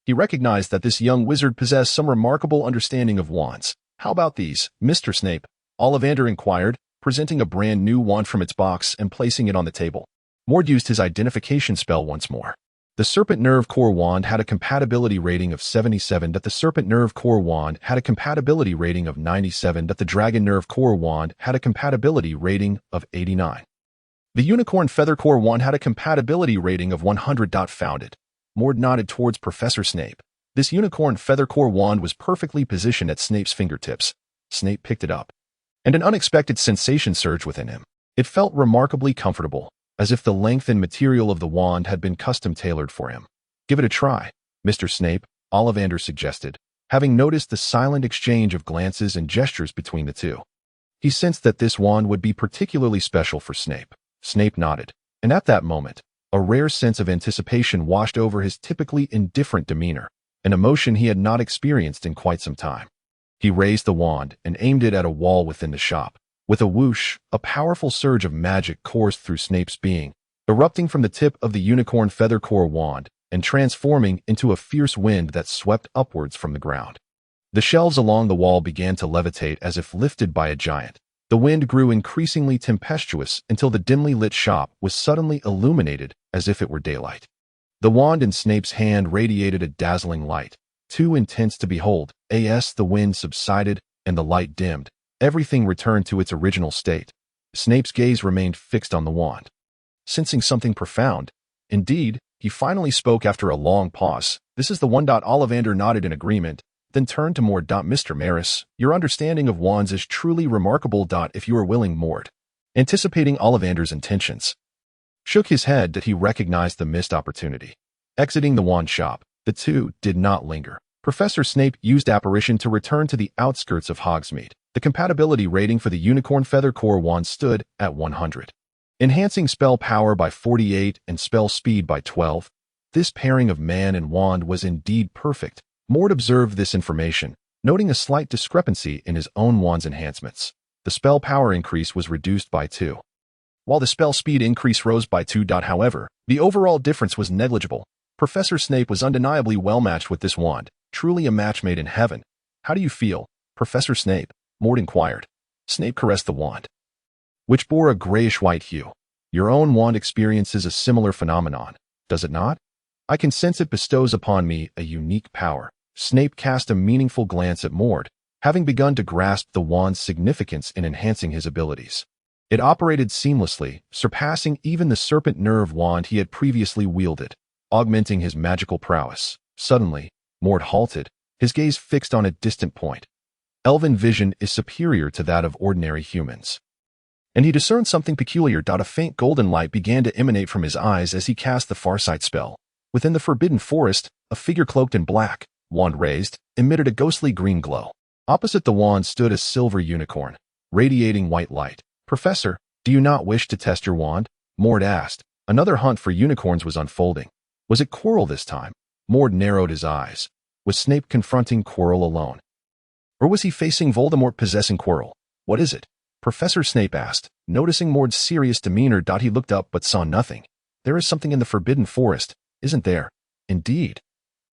He recognized that this young wizard possessed some remarkable understanding of wands. How about these, Mr. Snape? Ollivander inquired, presenting a brand new wand from its box and placing it on the table. Mort used his identification spell once more. The Serpent Nerve Core wand had a compatibility rating of 77, that the Serpent Nerve Core wand had a compatibility rating of 97, that the Dragon Nerve Core wand had a compatibility rating of 89. The Unicorn Feather Core wand had a compatibility rating of 100. Found it. Mort nodded towards Professor Snape. This Unicorn Feather Core wand was perfectly positioned at Snape's fingertips. Snape picked it up, and an unexpected sensation surged within him. It felt remarkably comfortable, as if the length and material of the wand had been custom-tailored for him. Give it a try, Mr. Snape, Ollivander suggested, having noticed the silent exchange of glances and gestures between the two. He sensed that this wand would be particularly special for Snape. Snape nodded, and at that moment, a rare sense of anticipation washed over his typically indifferent demeanor, an emotion he had not experienced in quite some time. He raised the wand and aimed it at a wall within the shop. With a whoosh, a powerful surge of magic coursed through Snape's being, erupting from the tip of the Unicorn Feather Core wand and transforming into a fierce wind that swept upwards from the ground. The shelves along the wall began to levitate as if lifted by a giant. The wind grew increasingly tempestuous until the dimly lit shop was suddenly illuminated as if it were daylight. The wand in Snape's hand radiated a dazzling light, too intense to behold. As the wind subsided and the light dimmed, everything returned to its original state. Snape's gaze remained fixed on the wand. Sensing something profound, indeed, he finally spoke after a long pause. This is the one. Ollivander nodded in agreement, then turned to Mort. Mr. Maris, your understanding of wands is truly remarkable. If you are willing, Mort, anticipating Ollivander's intentions, shook his head that he recognized the missed opportunity. Exiting the wand shop, the two did not linger. Professor Snape used apparition to return to the outskirts of Hogsmeade. The compatibility rating for the Unicorn Feather Core wand stood at 100. Enhancing spell power by 48 and spell speed by 12, this pairing of man and wand was indeed perfect. Mort observed this information, noting a slight discrepancy in his own wand's enhancements. The spell power increase was reduced by 2, while the spell speed increase rose by 2. However, the overall difference was negligible. Professor Snape was undeniably well matched with this wand, truly a match made in heaven. How do you feel, Professor Snape? Mort inquired. Snape caressed the wand, which bore a grayish-white hue. Your own wand experiences a similar phenomenon, does it not? I can sense it bestows upon me a unique power. Snape cast a meaningful glance at Mort, having begun to grasp the wand's significance in enhancing his abilities. It operated seamlessly, surpassing even the serpent nerve wand he had previously wielded, augmenting his magical prowess. Suddenly, Mord halted, his gaze fixed on a distant point. Elven vision is superior to that of ordinary humans. And he discerned something peculiar. A faint golden light began to emanate from his eyes as he cast the Farsight spell. Within the forbidden forest, a figure cloaked in black, wand raised, emitted a ghostly green glow. Opposite the wand stood a silver unicorn, radiating white light. "Professor, do you not wish to test your wand?" Mord asked. Another hunt for unicorns was unfolding. Was it Quirrell this time? Mord narrowed his eyes. Was Snape confronting Quirrell alone? Or was he facing Voldemort possessing Quirrell? "What is it?" Professor Snape asked. Noticing Mord's serious demeanor, he looked up but saw nothing. "There is something in the forbidden forest, isn't there?" "Indeed."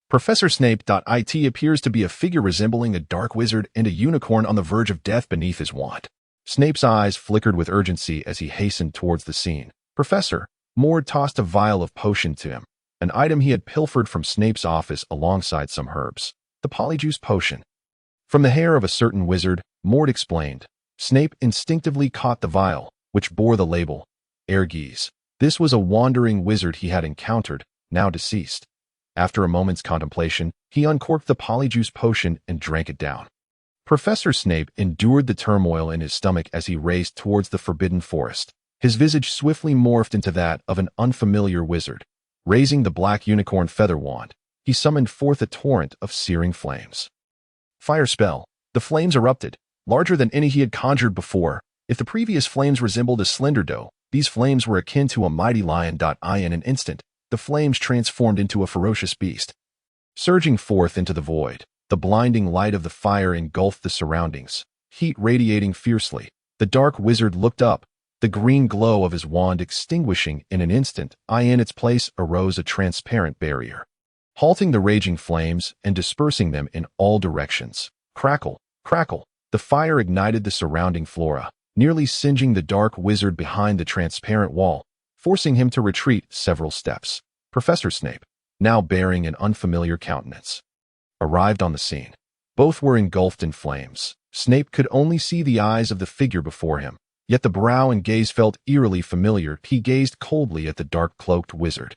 Professor Snape. It appears to be a figure resembling a dark wizard and a unicorn on the verge of death beneath his wand. Snape's eyes flickered with urgency as he hastened towards the scene. "Professor," Mord tossed a vial of potion to him, an item he had pilfered from Snape's office alongside some herbs. "The polyjuice potion." "From the hair of a certain wizard," Mord explained. Snape instinctively caught the vial, which bore the label, Ergies. This was a wandering wizard he had encountered, now deceased. After a moment's contemplation, he uncorked the polyjuice potion and drank it down. Professor Snape endured the turmoil in his stomach as he raced towards the forbidden forest. His visage swiftly morphed into that of an unfamiliar wizard. Raising the black unicorn feather wand, he summoned forth a torrent of searing flames. Fire spell. The flames erupted, larger than any he had conjured before. If the previous flames resembled a slender doe, these flames were akin to a mighty lion. In an instant, the flames transformed into a ferocious beast. Surging forth into the void, the blinding light of the fire engulfed the surroundings, heat radiating fiercely. The dark wizard looked up, the green glow of his wand extinguishing in an instant. In its place arose a transparent barrier, halting the raging flames and dispersing them in all directions. Crackle, crackle. The fire ignited the surrounding flora, nearly singeing the dark wizard behind the transparent wall, forcing him to retreat several steps. Professor Snape, now bearing an unfamiliar countenance, arrived on the scene. Both were engulfed in flames. Snape could only see the eyes of the figure before him, yet the brow and gaze felt eerily familiar. He gazed coldly at the dark-cloaked wizard.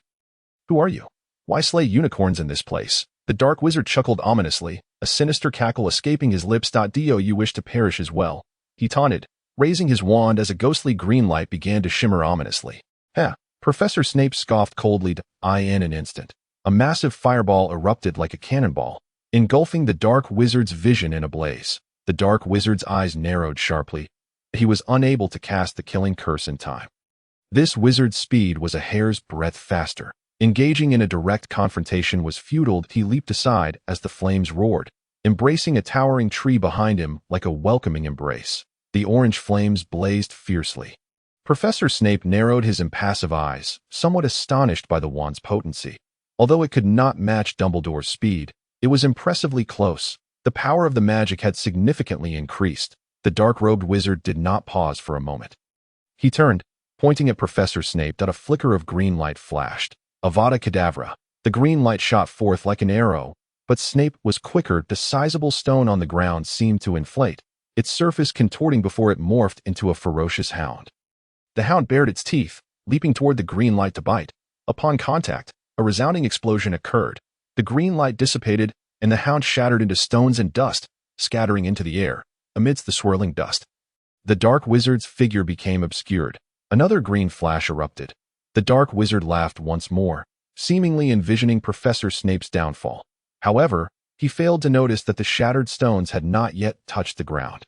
"Who are you? Why slay unicorns in this place?" The dark wizard chuckled ominously, a sinister cackle escaping his lips. "Do you wish to perish as well?" he taunted, raising his wand as a ghostly green light began to shimmer ominously. "Heh." Professor Snape scoffed coldly. In an instant, a massive fireball erupted like a cannonball, engulfing the dark wizard's vision in a blaze. The dark wizard's eyes narrowed sharply. He was unable to cast the killing curse in time. This wizard's speed was a hair's breadth faster. Engaging in a direct confrontation was futile. He leaped aside as the flames roared, embracing a towering tree behind him like a welcoming embrace. The orange flames blazed fiercely. Professor Snape narrowed his impassive eyes, somewhat astonished by the wand's potency. Although it could not match Dumbledore's speed, it was impressively close. The power of the magic had significantly increased. The dark-robed wizard did not pause for a moment. He turned, pointing at Professor Snape. A flicker of green light flashed. Avada Kedavra. The green light shot forth like an arrow, but Snape was quicker. The sizable stone on the ground seemed to inflate, its surface contorting before it morphed into a ferocious hound. The hound bared its teeth, leaping toward the green light to bite. Upon contact, a resounding explosion occurred. The green light dissipated, and the hound shattered into stones and dust, scattering into the air, amidst the swirling dust. The dark wizard's figure became obscured. Another green flash erupted. The dark wizard laughed once more, seemingly envisioning Professor Snape's downfall. However, he failed to notice that the shattered stones had not yet touched the ground.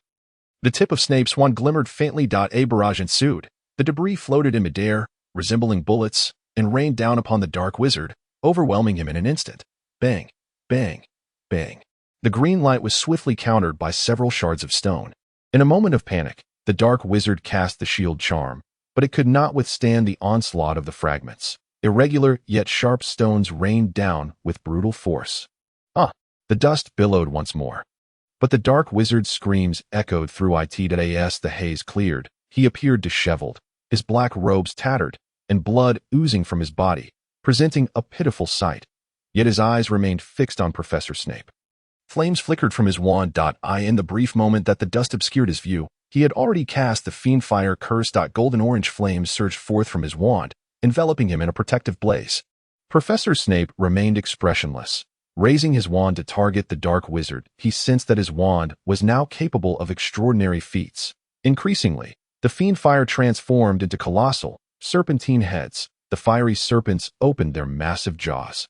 The tip of Snape's wand glimmered faintly. A barrage ensued. The debris floated in midair, resembling bullets, and rained down upon the dark wizard, overwhelming him in an instant. Bang, bang, bang. The green light was swiftly countered by several shards of stone. In a moment of panic, the dark wizard cast the shield charm, but it could not withstand the onslaught of the fragments. Irregular yet sharp stones rained down with brutal force. The dust billowed once more. But the dark wizard's screams echoed through it. As the haze cleared, he appeared disheveled, his black robes tattered, and blood oozing from his body, presenting a pitiful sight. Yet his eyes remained fixed on Professor Snape. Flames flickered from his wand. In the brief moment that the dust obscured his view, He had already cast the fiendfire curse. Golden-orange flames surged forth from his wand, enveloping him in a protective blaze. Professor Snape remained expressionless. Raising his wand to target the dark wizard, he sensed that his wand was now capable of extraordinary feats. Increasingly, the fiendfire transformed into colossal, serpentine heads. The fiery serpents opened their massive jaws.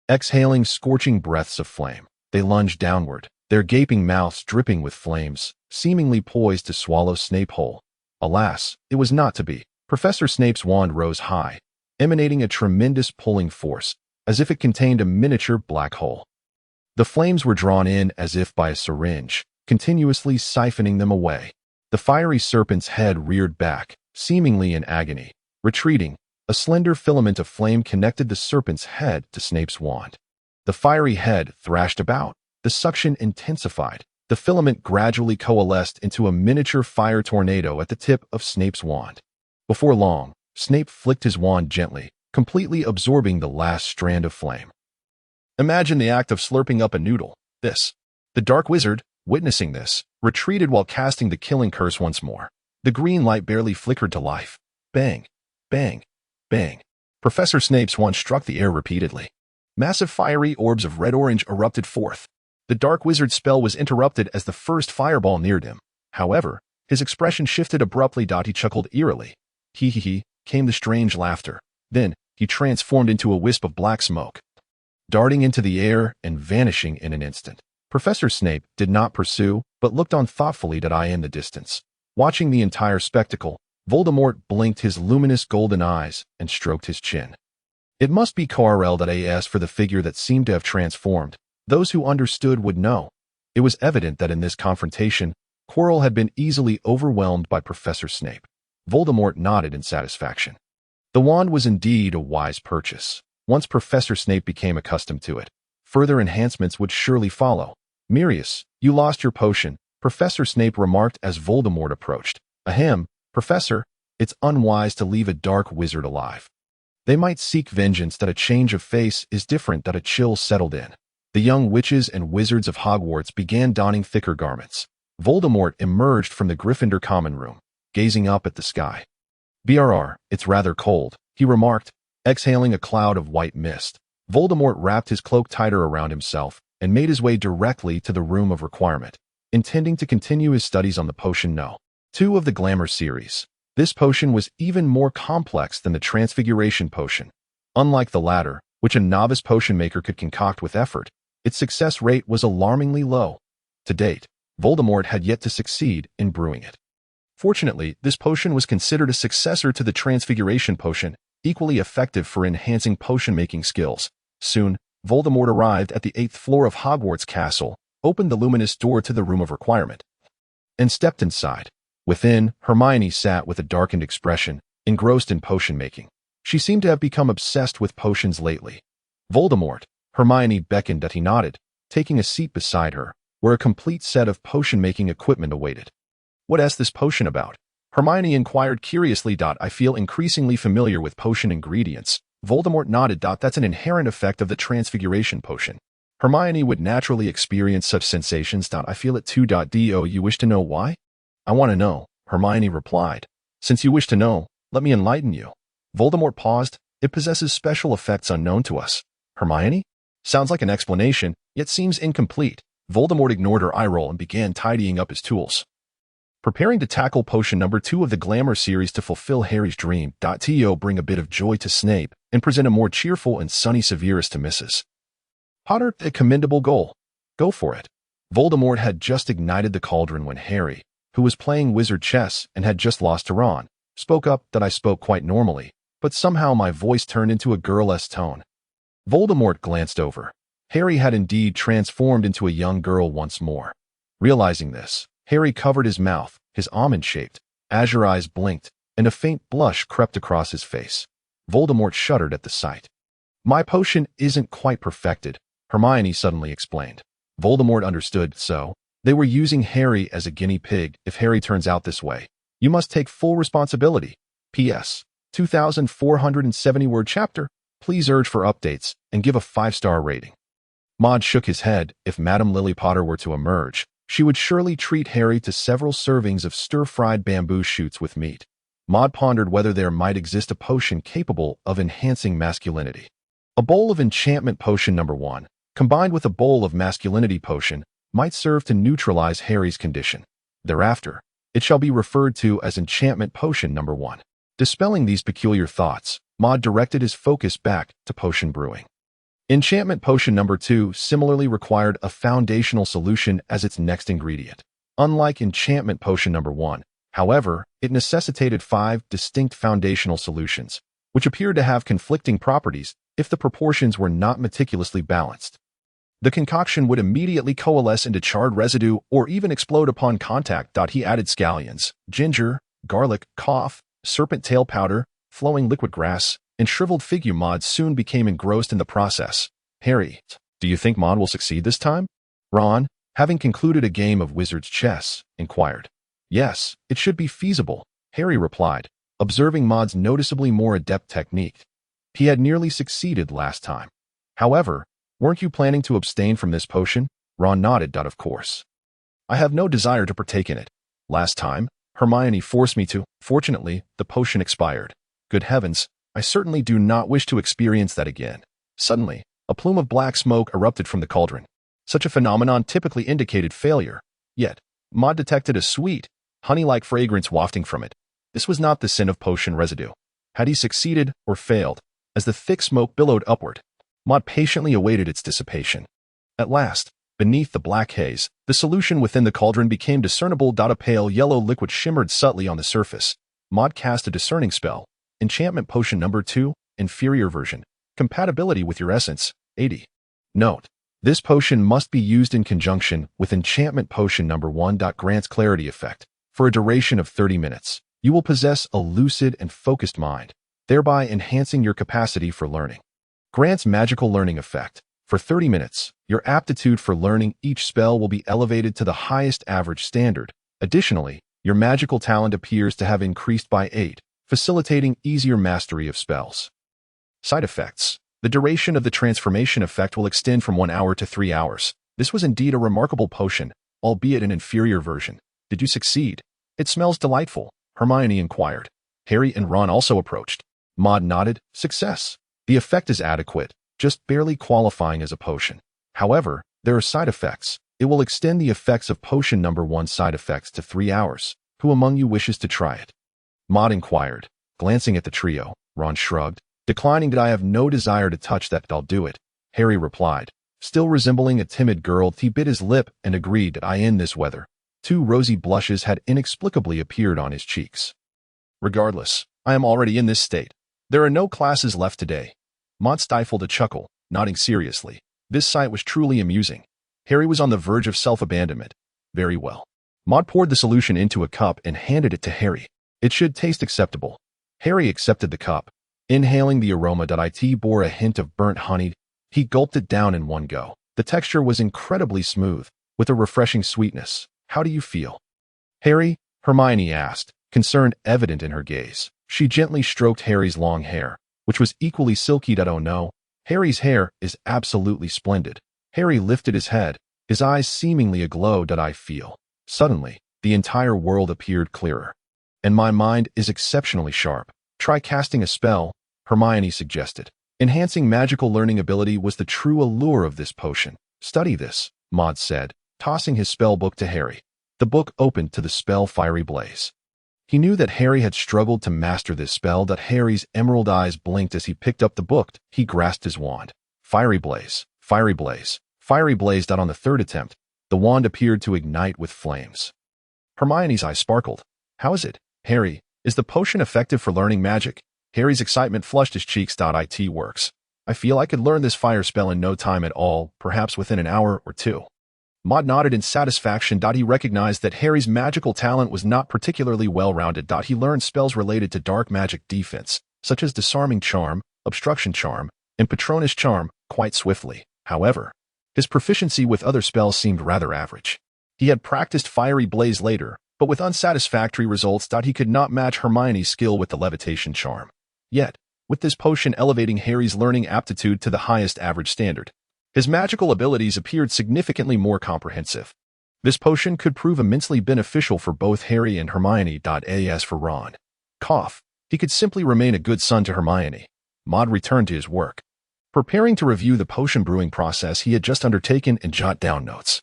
Exhaling scorching breaths of flame, they lunged downward, their gaping mouths dripping with flames, seemingly poised to swallow Snape whole. Alas, it was not to be. Professor Snape's wand rose high, emanating a tremendous pulling force, as if it contained a miniature black hole. The flames were drawn in as if by a syringe, continuously siphoning them away. The fiery serpent's head reared back, seemingly in agony. Retreating, a slender filament of flame connected the serpent's head to Snape's wand. The fiery head thrashed about. The suction intensified. The filament gradually coalesced into a miniature fire tornado at the tip of Snape's wand. Before long, Snape flicked his wand gently, completely absorbing the last strand of flame. Imagine the act of slurping up a noodle. The dark wizard, witnessing this, retreated while casting the killing curse once more. The green light barely flickered to life. Bang, bang, bang. Professor Snape's wand struck the air repeatedly. Massive fiery orbs of red-orange erupted forth. The dark wizard's spell was interrupted as the first fireball neared him. However, his expression shifted abruptly. He chuckled eerily. Hee, came the strange laughter. Then, he transformed into a wisp of black smoke, darting into the air and vanishing in an instant. Professor Snape did not pursue, but looked on thoughtfully in the distance. Watching the entire spectacle, Voldemort blinked his luminous golden eyes and stroked his chin. It must be As for the figure that seemed to have transformed. Those who understood would know. It was evident that in this confrontation, Quirrell had been easily overwhelmed by Professor Snape. Voldemort nodded in satisfaction. The wand was indeed a wise purchase. Once Professor Snape became accustomed to it, further enhancements would surely follow. Mirius, you lost your potion, Professor Snape remarked as Voldemort approached. Ahem, Professor, it's unwise to leave a dark wizard alive. They might seek vengeance. A change of face is different. A chill settled in. The young witches and wizards of Hogwarts began donning thicker garments. Voldemort emerged from the Gryffindor common room, gazing up at the sky. Brr, it's rather cold, he remarked, exhaling a cloud of white mist. Voldemort wrapped his cloak tighter around himself and made his way directly to the room of requirement, intending to continue his studies on the potion No. 2 of the Glamour series. This potion was even more complex than the Transfiguration potion. Unlike the latter, which a novice potion maker could concoct with effort, its success rate was alarmingly low. To date, Voldemort had yet to succeed in brewing it. Fortunately, this potion was considered a successor to the Transfiguration potion, equally effective for enhancing potion-making skills. Soon, Voldemort arrived at the 8th floor of Hogwarts Castle, opened the luminous door to the room of requirement, and stepped inside. Within, Hermione sat with a darkened expression, engrossed in potion-making. She seemed to have become obsessed with potions lately. Voldemort, Hermione beckoned. He nodded, taking a seat beside her, where a complete set of potion-making equipment awaited. What's this potion about? Hermione inquired curiously. I feel increasingly familiar with potion ingredients. Voldemort nodded. That's an inherent effect of the Transfiguration potion. Hermione would naturally experience such sensations. I feel it too. Do you wish to know why? I want to know, Hermione replied. Since you wish to know, let me enlighten you. Voldemort paused. It possesses special effects unknown to us. Hermione? Sounds like an explanation, yet seems incomplete. Voldemort ignored her eye roll and began tidying up his tools. Preparing to tackle potion number 2 of the Glamour series to fulfill Harry's dream. To bring a bit of joy to Snape and present a more cheerful and sunny Severus to Mrs. Potter. A commendable goal. Go for it. Voldemort had just ignited the cauldron when Harry, who was playing wizard chess and had just lost to Ron, spoke up. I spoke quite normally, but somehow my voice turned into a girl-esque tone. Voldemort glanced over. Harry had indeed transformed into a young girl once more. Realizing this, Harry covered his mouth, his almond-shaped, azure eyes blinked, and a faint blush crept across his face. Voldemort shuddered at the sight. My potion isn't quite perfected, Hermione suddenly explained. Voldemort understood. So, they were using Harry as a guinea pig. If Harry turns out this way, you must take full responsibility. P.S. 2,470-word chapter. Please urge for updates and give a 5-star rating. Maud shook his head. If Madame Lily Potter were to emerge, She would surely treat Harry to several servings of stir-fried bamboo shoots with meat. Maud pondered whether there might exist a potion capable of enhancing masculinity. A bowl of enchantment potion number 1, combined with a bowl of masculinity potion, might serve to neutralize Harry's condition. Thereafter, it shall be referred to as enchantment potion number 1. Dispelling these peculiar thoughts, Maud directed his focus back to potion brewing. Enchantment potion number 2 similarly required a foundational solution as its next ingredient. Unlike enchantment potion number 1, however, it necessitated 5 distinct foundational solutions, which appeared to have conflicting properties if the proportions were not meticulously balanced. The concoction would immediately coalesce into charred residue or even explode upon contact. He added scallions, ginger, garlic, cough, serpent tail powder, flowing liquid grass, and shriveled fig. Maud soon became engrossed in the process. Harry, do you think Maud will succeed this time? Ron, having concluded a game of wizard's chess, inquired. Yes, it should be feasible, Harry replied, observing Maud's noticeably more adept technique. He had nearly succeeded last time. However, weren't you planning to abstain from this potion? Ron nodded. Of course. I have no desire to partake in it. Last time, Hermione forced me to. Fortunately, the potion expired. Good heavens, I certainly do not wish to experience that again. Suddenly, a plume of black smoke erupted from the cauldron. Such a phenomenon typically indicated failure. Yet, Maud detected a sweet, honey-like fragrance wafting from it. This was not the sin of potion residue. Had he succeeded or failed? As the thick smoke billowed upward, Maud patiently awaited its dissipation. At last, beneath the black haze, the solution within the cauldron became discernible. A pale yellow liquid shimmered subtly on the surface. Maud cast a discerning spell. Enchantment potion number 2, inferior version. Compatibility with your essence, 80. Note: this potion must be used in conjunction with enchantment potion number 1. Grants clarity effect. For a duration of 30 minutes, you will possess a lucid and focused mind, thereby enhancing your capacity for learning. Grants magical learning effect. For 30 minutes, your aptitude for learning each spell will be elevated to the highest average standard. Additionally, your magical talent appears to have increased by 8, facilitating easier mastery of spells. Side effects. The duration of the transformation effect will extend from 1 hour to 3 hours. This was indeed a remarkable potion, albeit an inferior version. Did you succeed? It smells delightful, Hermione inquired. Harry and Ron also approached. Maud nodded. Success. The effect is adequate, just barely qualifying as a potion. However, there are side effects. It will extend the effects of potion number 1 side effects to 3 hours. Who among you wishes to try it? Maud inquired. Glancing at the trio, Ron shrugged, declining. That I have no desire to touch that. I'll do it, Harry replied. Still resembling a timid girl, he bit his lip and agreed. I in this weather. 2 rosy blushes had inexplicably appeared on his cheeks. Regardless, I am already in this state. There are no classes left today. Maud stifled a chuckle, nodding seriously. This sight was truly amusing. Harry was on the verge of self-abandonment. Very well. Maud poured the solution into a cup and handed it to Harry. It should taste acceptable. Harry accepted the cup. Inhaling the aroma. It bore a hint of burnt honey. He gulped it down in one go. The texture was incredibly smooth, with a refreshing sweetness. How do you feel? Harry? Hermione asked, concern evident in her gaze. She gently stroked Harry's long hair, which was equally silky. Oh no, Harry's hair is absolutely splendid. Harry lifted his head, his eyes seemingly aglow. I feel. Suddenly, the entire world appeared clearer. And my mind is exceptionally sharp. Try casting a spell, Hermione suggested. Enhancing magical learning ability was the true allure of this potion. Study this, Maud said, tossing his spell book to Harry. The book opened to the spell Fiery Blaze. He knew that Harry had struggled to master this spell. Harry's emerald eyes blinked as he picked up the book. He grasped his wand. Fiery Blaze, Fiery Blaze, Fiery Blaze. On the third attempt, the wand appeared to ignite with flames. Hermione's eyes sparkled. How is it, Harry? Is the potion effective for learning magic? Harry's excitement flushed his cheeks. It works. I feel I could learn this fire spell in no time at all, perhaps within an hour or 2. Maud nodded in satisfaction. He recognized that Harry's magical talent was not particularly well-rounded. He learned spells related to dark magic defense, such as Disarming Charm, Obstruction Charm, and Patronus Charm, quite swiftly. However, his proficiency with other spells seemed rather average. He had practiced Fiery Blaze later, but with unsatisfactory results. He could not match Hermione's skill with the Levitation Charm. Yet, with this potion elevating Harry's learning aptitude to the highest average standard, his magical abilities appeared significantly more comprehensive. This potion could prove immensely beneficial for both Harry and Hermione. As for Ron, cough, he could simply remain a good son to Hermione. Maud returned to his work, preparing to review the potion brewing process he had just undertaken and jot down notes.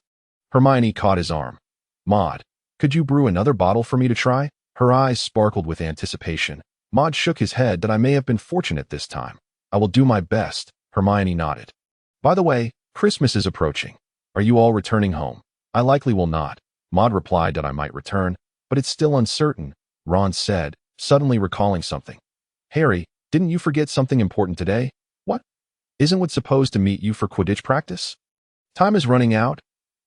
Hermione caught his arm. Maud, could you brew another bottle for me to try? Her eyes sparkled with anticipation. Maud shook his head that I may have been fortunate this time. I will do my best, Hermione nodded. By the way, Christmas is approaching. Are you all returning home? I likely will not. Maud replied that I might return, but it's still uncertain, Ron said, suddenly recalling something. Harry, didn't you forget something important today? What? Isn't what supposed to meet you for Quidditch practice? Time is running out?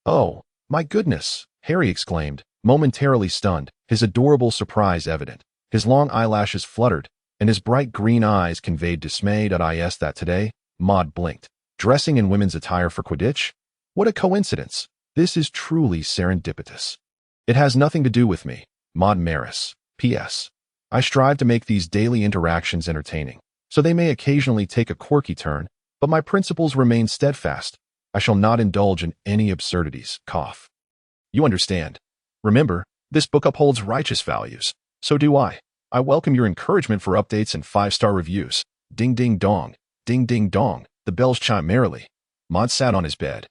Oh, my goodness, Harry exclaimed, momentarily stunned, his adorable surprise evident. His long eyelashes fluttered, and his bright green eyes conveyed dismay. Is that today? Maud blinked. Dressing in women's attire for Quidditch? What a coincidence. This is truly serendipitous. It has nothing to do with me. Maud Maris. P.S. I strive to make these daily interactions entertaining, so they may occasionally take a quirky turn, but my principles remain steadfast. I shall not indulge in any absurdities. Cough. You understand. Remember, this book upholds righteous values. So do I. I welcome your encouragement for updates and 5-star reviews. Ding ding dong. Ding ding dong. The bells chime merrily. Maud sat on his bed,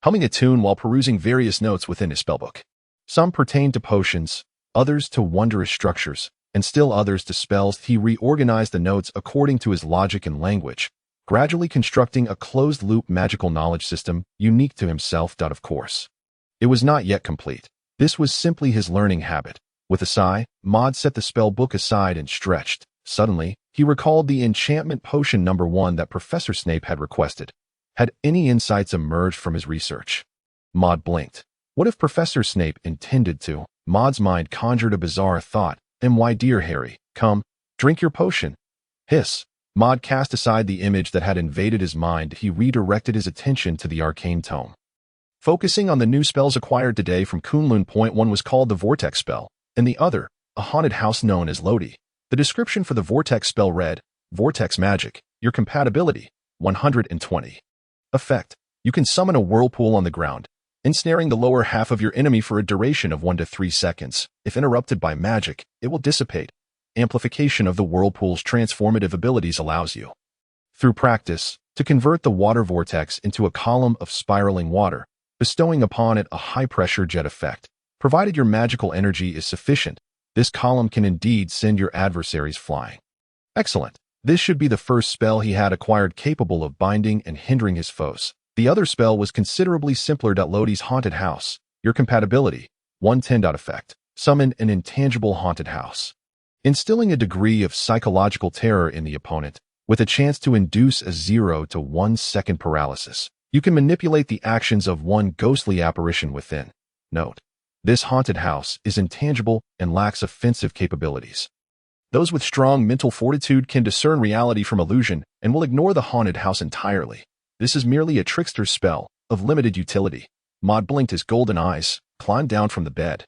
humming a tune while perusing various notes within his spellbook. Some pertained to potions, others to wondrous structures, and still others to spells. He reorganized the notes according to his logic and language, gradually constructing a closed-loop magical knowledge system unique to himself. Of course, it was not yet complete. This was simply his learning habit. With a sigh, Maud set the spell book aside and stretched. Suddenly, he recalled the enchantment potion number 1 that Professor Snape had requested. Had any insights emerged from his research? Maud blinked. What if Professor Snape intended to? Maud's mind conjured a bizarre thought. My dear Harry, come, drink your potion. Hiss. Maud cast aside the image that had invaded his mind. He redirected his attention to the arcane tome. Focusing on the new spells acquired today from Kunlun. One was called the Vortex spell, and the other, a haunted house known as Lodi. The description for the Vortex spell read, Vortex magic, your compatibility, 120. Effect, you can summon a whirlpool on the ground, ensnaring the lower half of your enemy for a duration of 1 to 3 seconds. If interrupted by magic, it will dissipate. Amplification of the whirlpool's transformative abilities allows you, through practice, to convert the water vortex into a column of spiraling water, bestowing upon it a high-pressure jet effect. Provided your magical energy is sufficient, this column can indeed send your adversaries flying. Excellent. This should be the first spell he had acquired capable of binding and hindering his foes. The other spell was considerably simpler. Lodi's haunted house. Your compatibility, 110. Effect, summon an intangible haunted house, instilling a degree of psychological terror in the opponent, with a chance to induce a 0 to 1 second paralysis. You can manipulate the actions of one ghostly apparition within. Note: this haunted house is intangible and lacks offensive capabilities. Those with strong mental fortitude can discern reality from illusion and will ignore the haunted house entirely. This is merely a trickster's spell, of limited utility. Maud blinked his golden eyes, climbed down from the bed,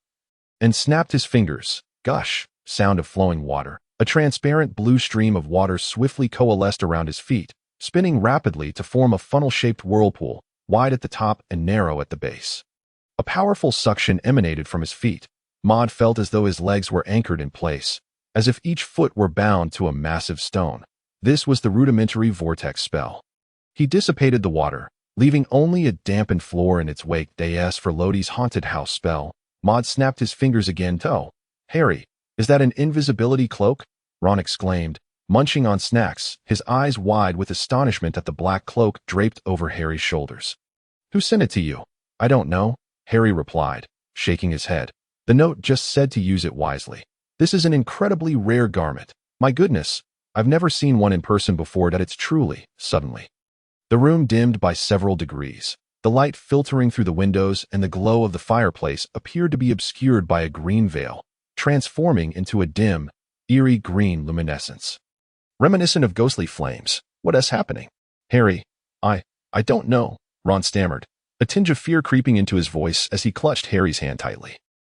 and snapped his fingers. Gush, sound of flowing water. A transparent blue stream of water swiftly coalesced around his feet, spinning rapidly to form a funnel-shaped whirlpool, wide at the top and narrow at the base. A powerful suction emanated from his feet. Maud felt as though his legs were anchored in place, as if each foot were bound to a massive stone. This was the rudimentary vortex spell. He dissipated the water, leaving only a dampened floor in its wake. As for Lodi's haunted house spell, Maud snapped his fingers again. Harry, is that an invisibility cloak? Ron exclaimed, munching on snacks, his eyes wide with astonishment at the black cloak draped over Harry's shoulders. Who sent it to you? I don't know, Harry replied, shaking his head. The note just said to use it wisely. This is an incredibly rare garment. My goodness, I've never seen one in person before. It's truly, suddenly. The room dimmed by several degrees. The light filtering through the windows and the glow of the fireplace appeared to be obscured by a green veil, transforming into a dim, eerie green luminescence, reminiscent of ghostly flames. What is happening? Harry, I don't know, Ron stammered, a tinge of fear creeping into his voice as he clutched Harry's hand tightly.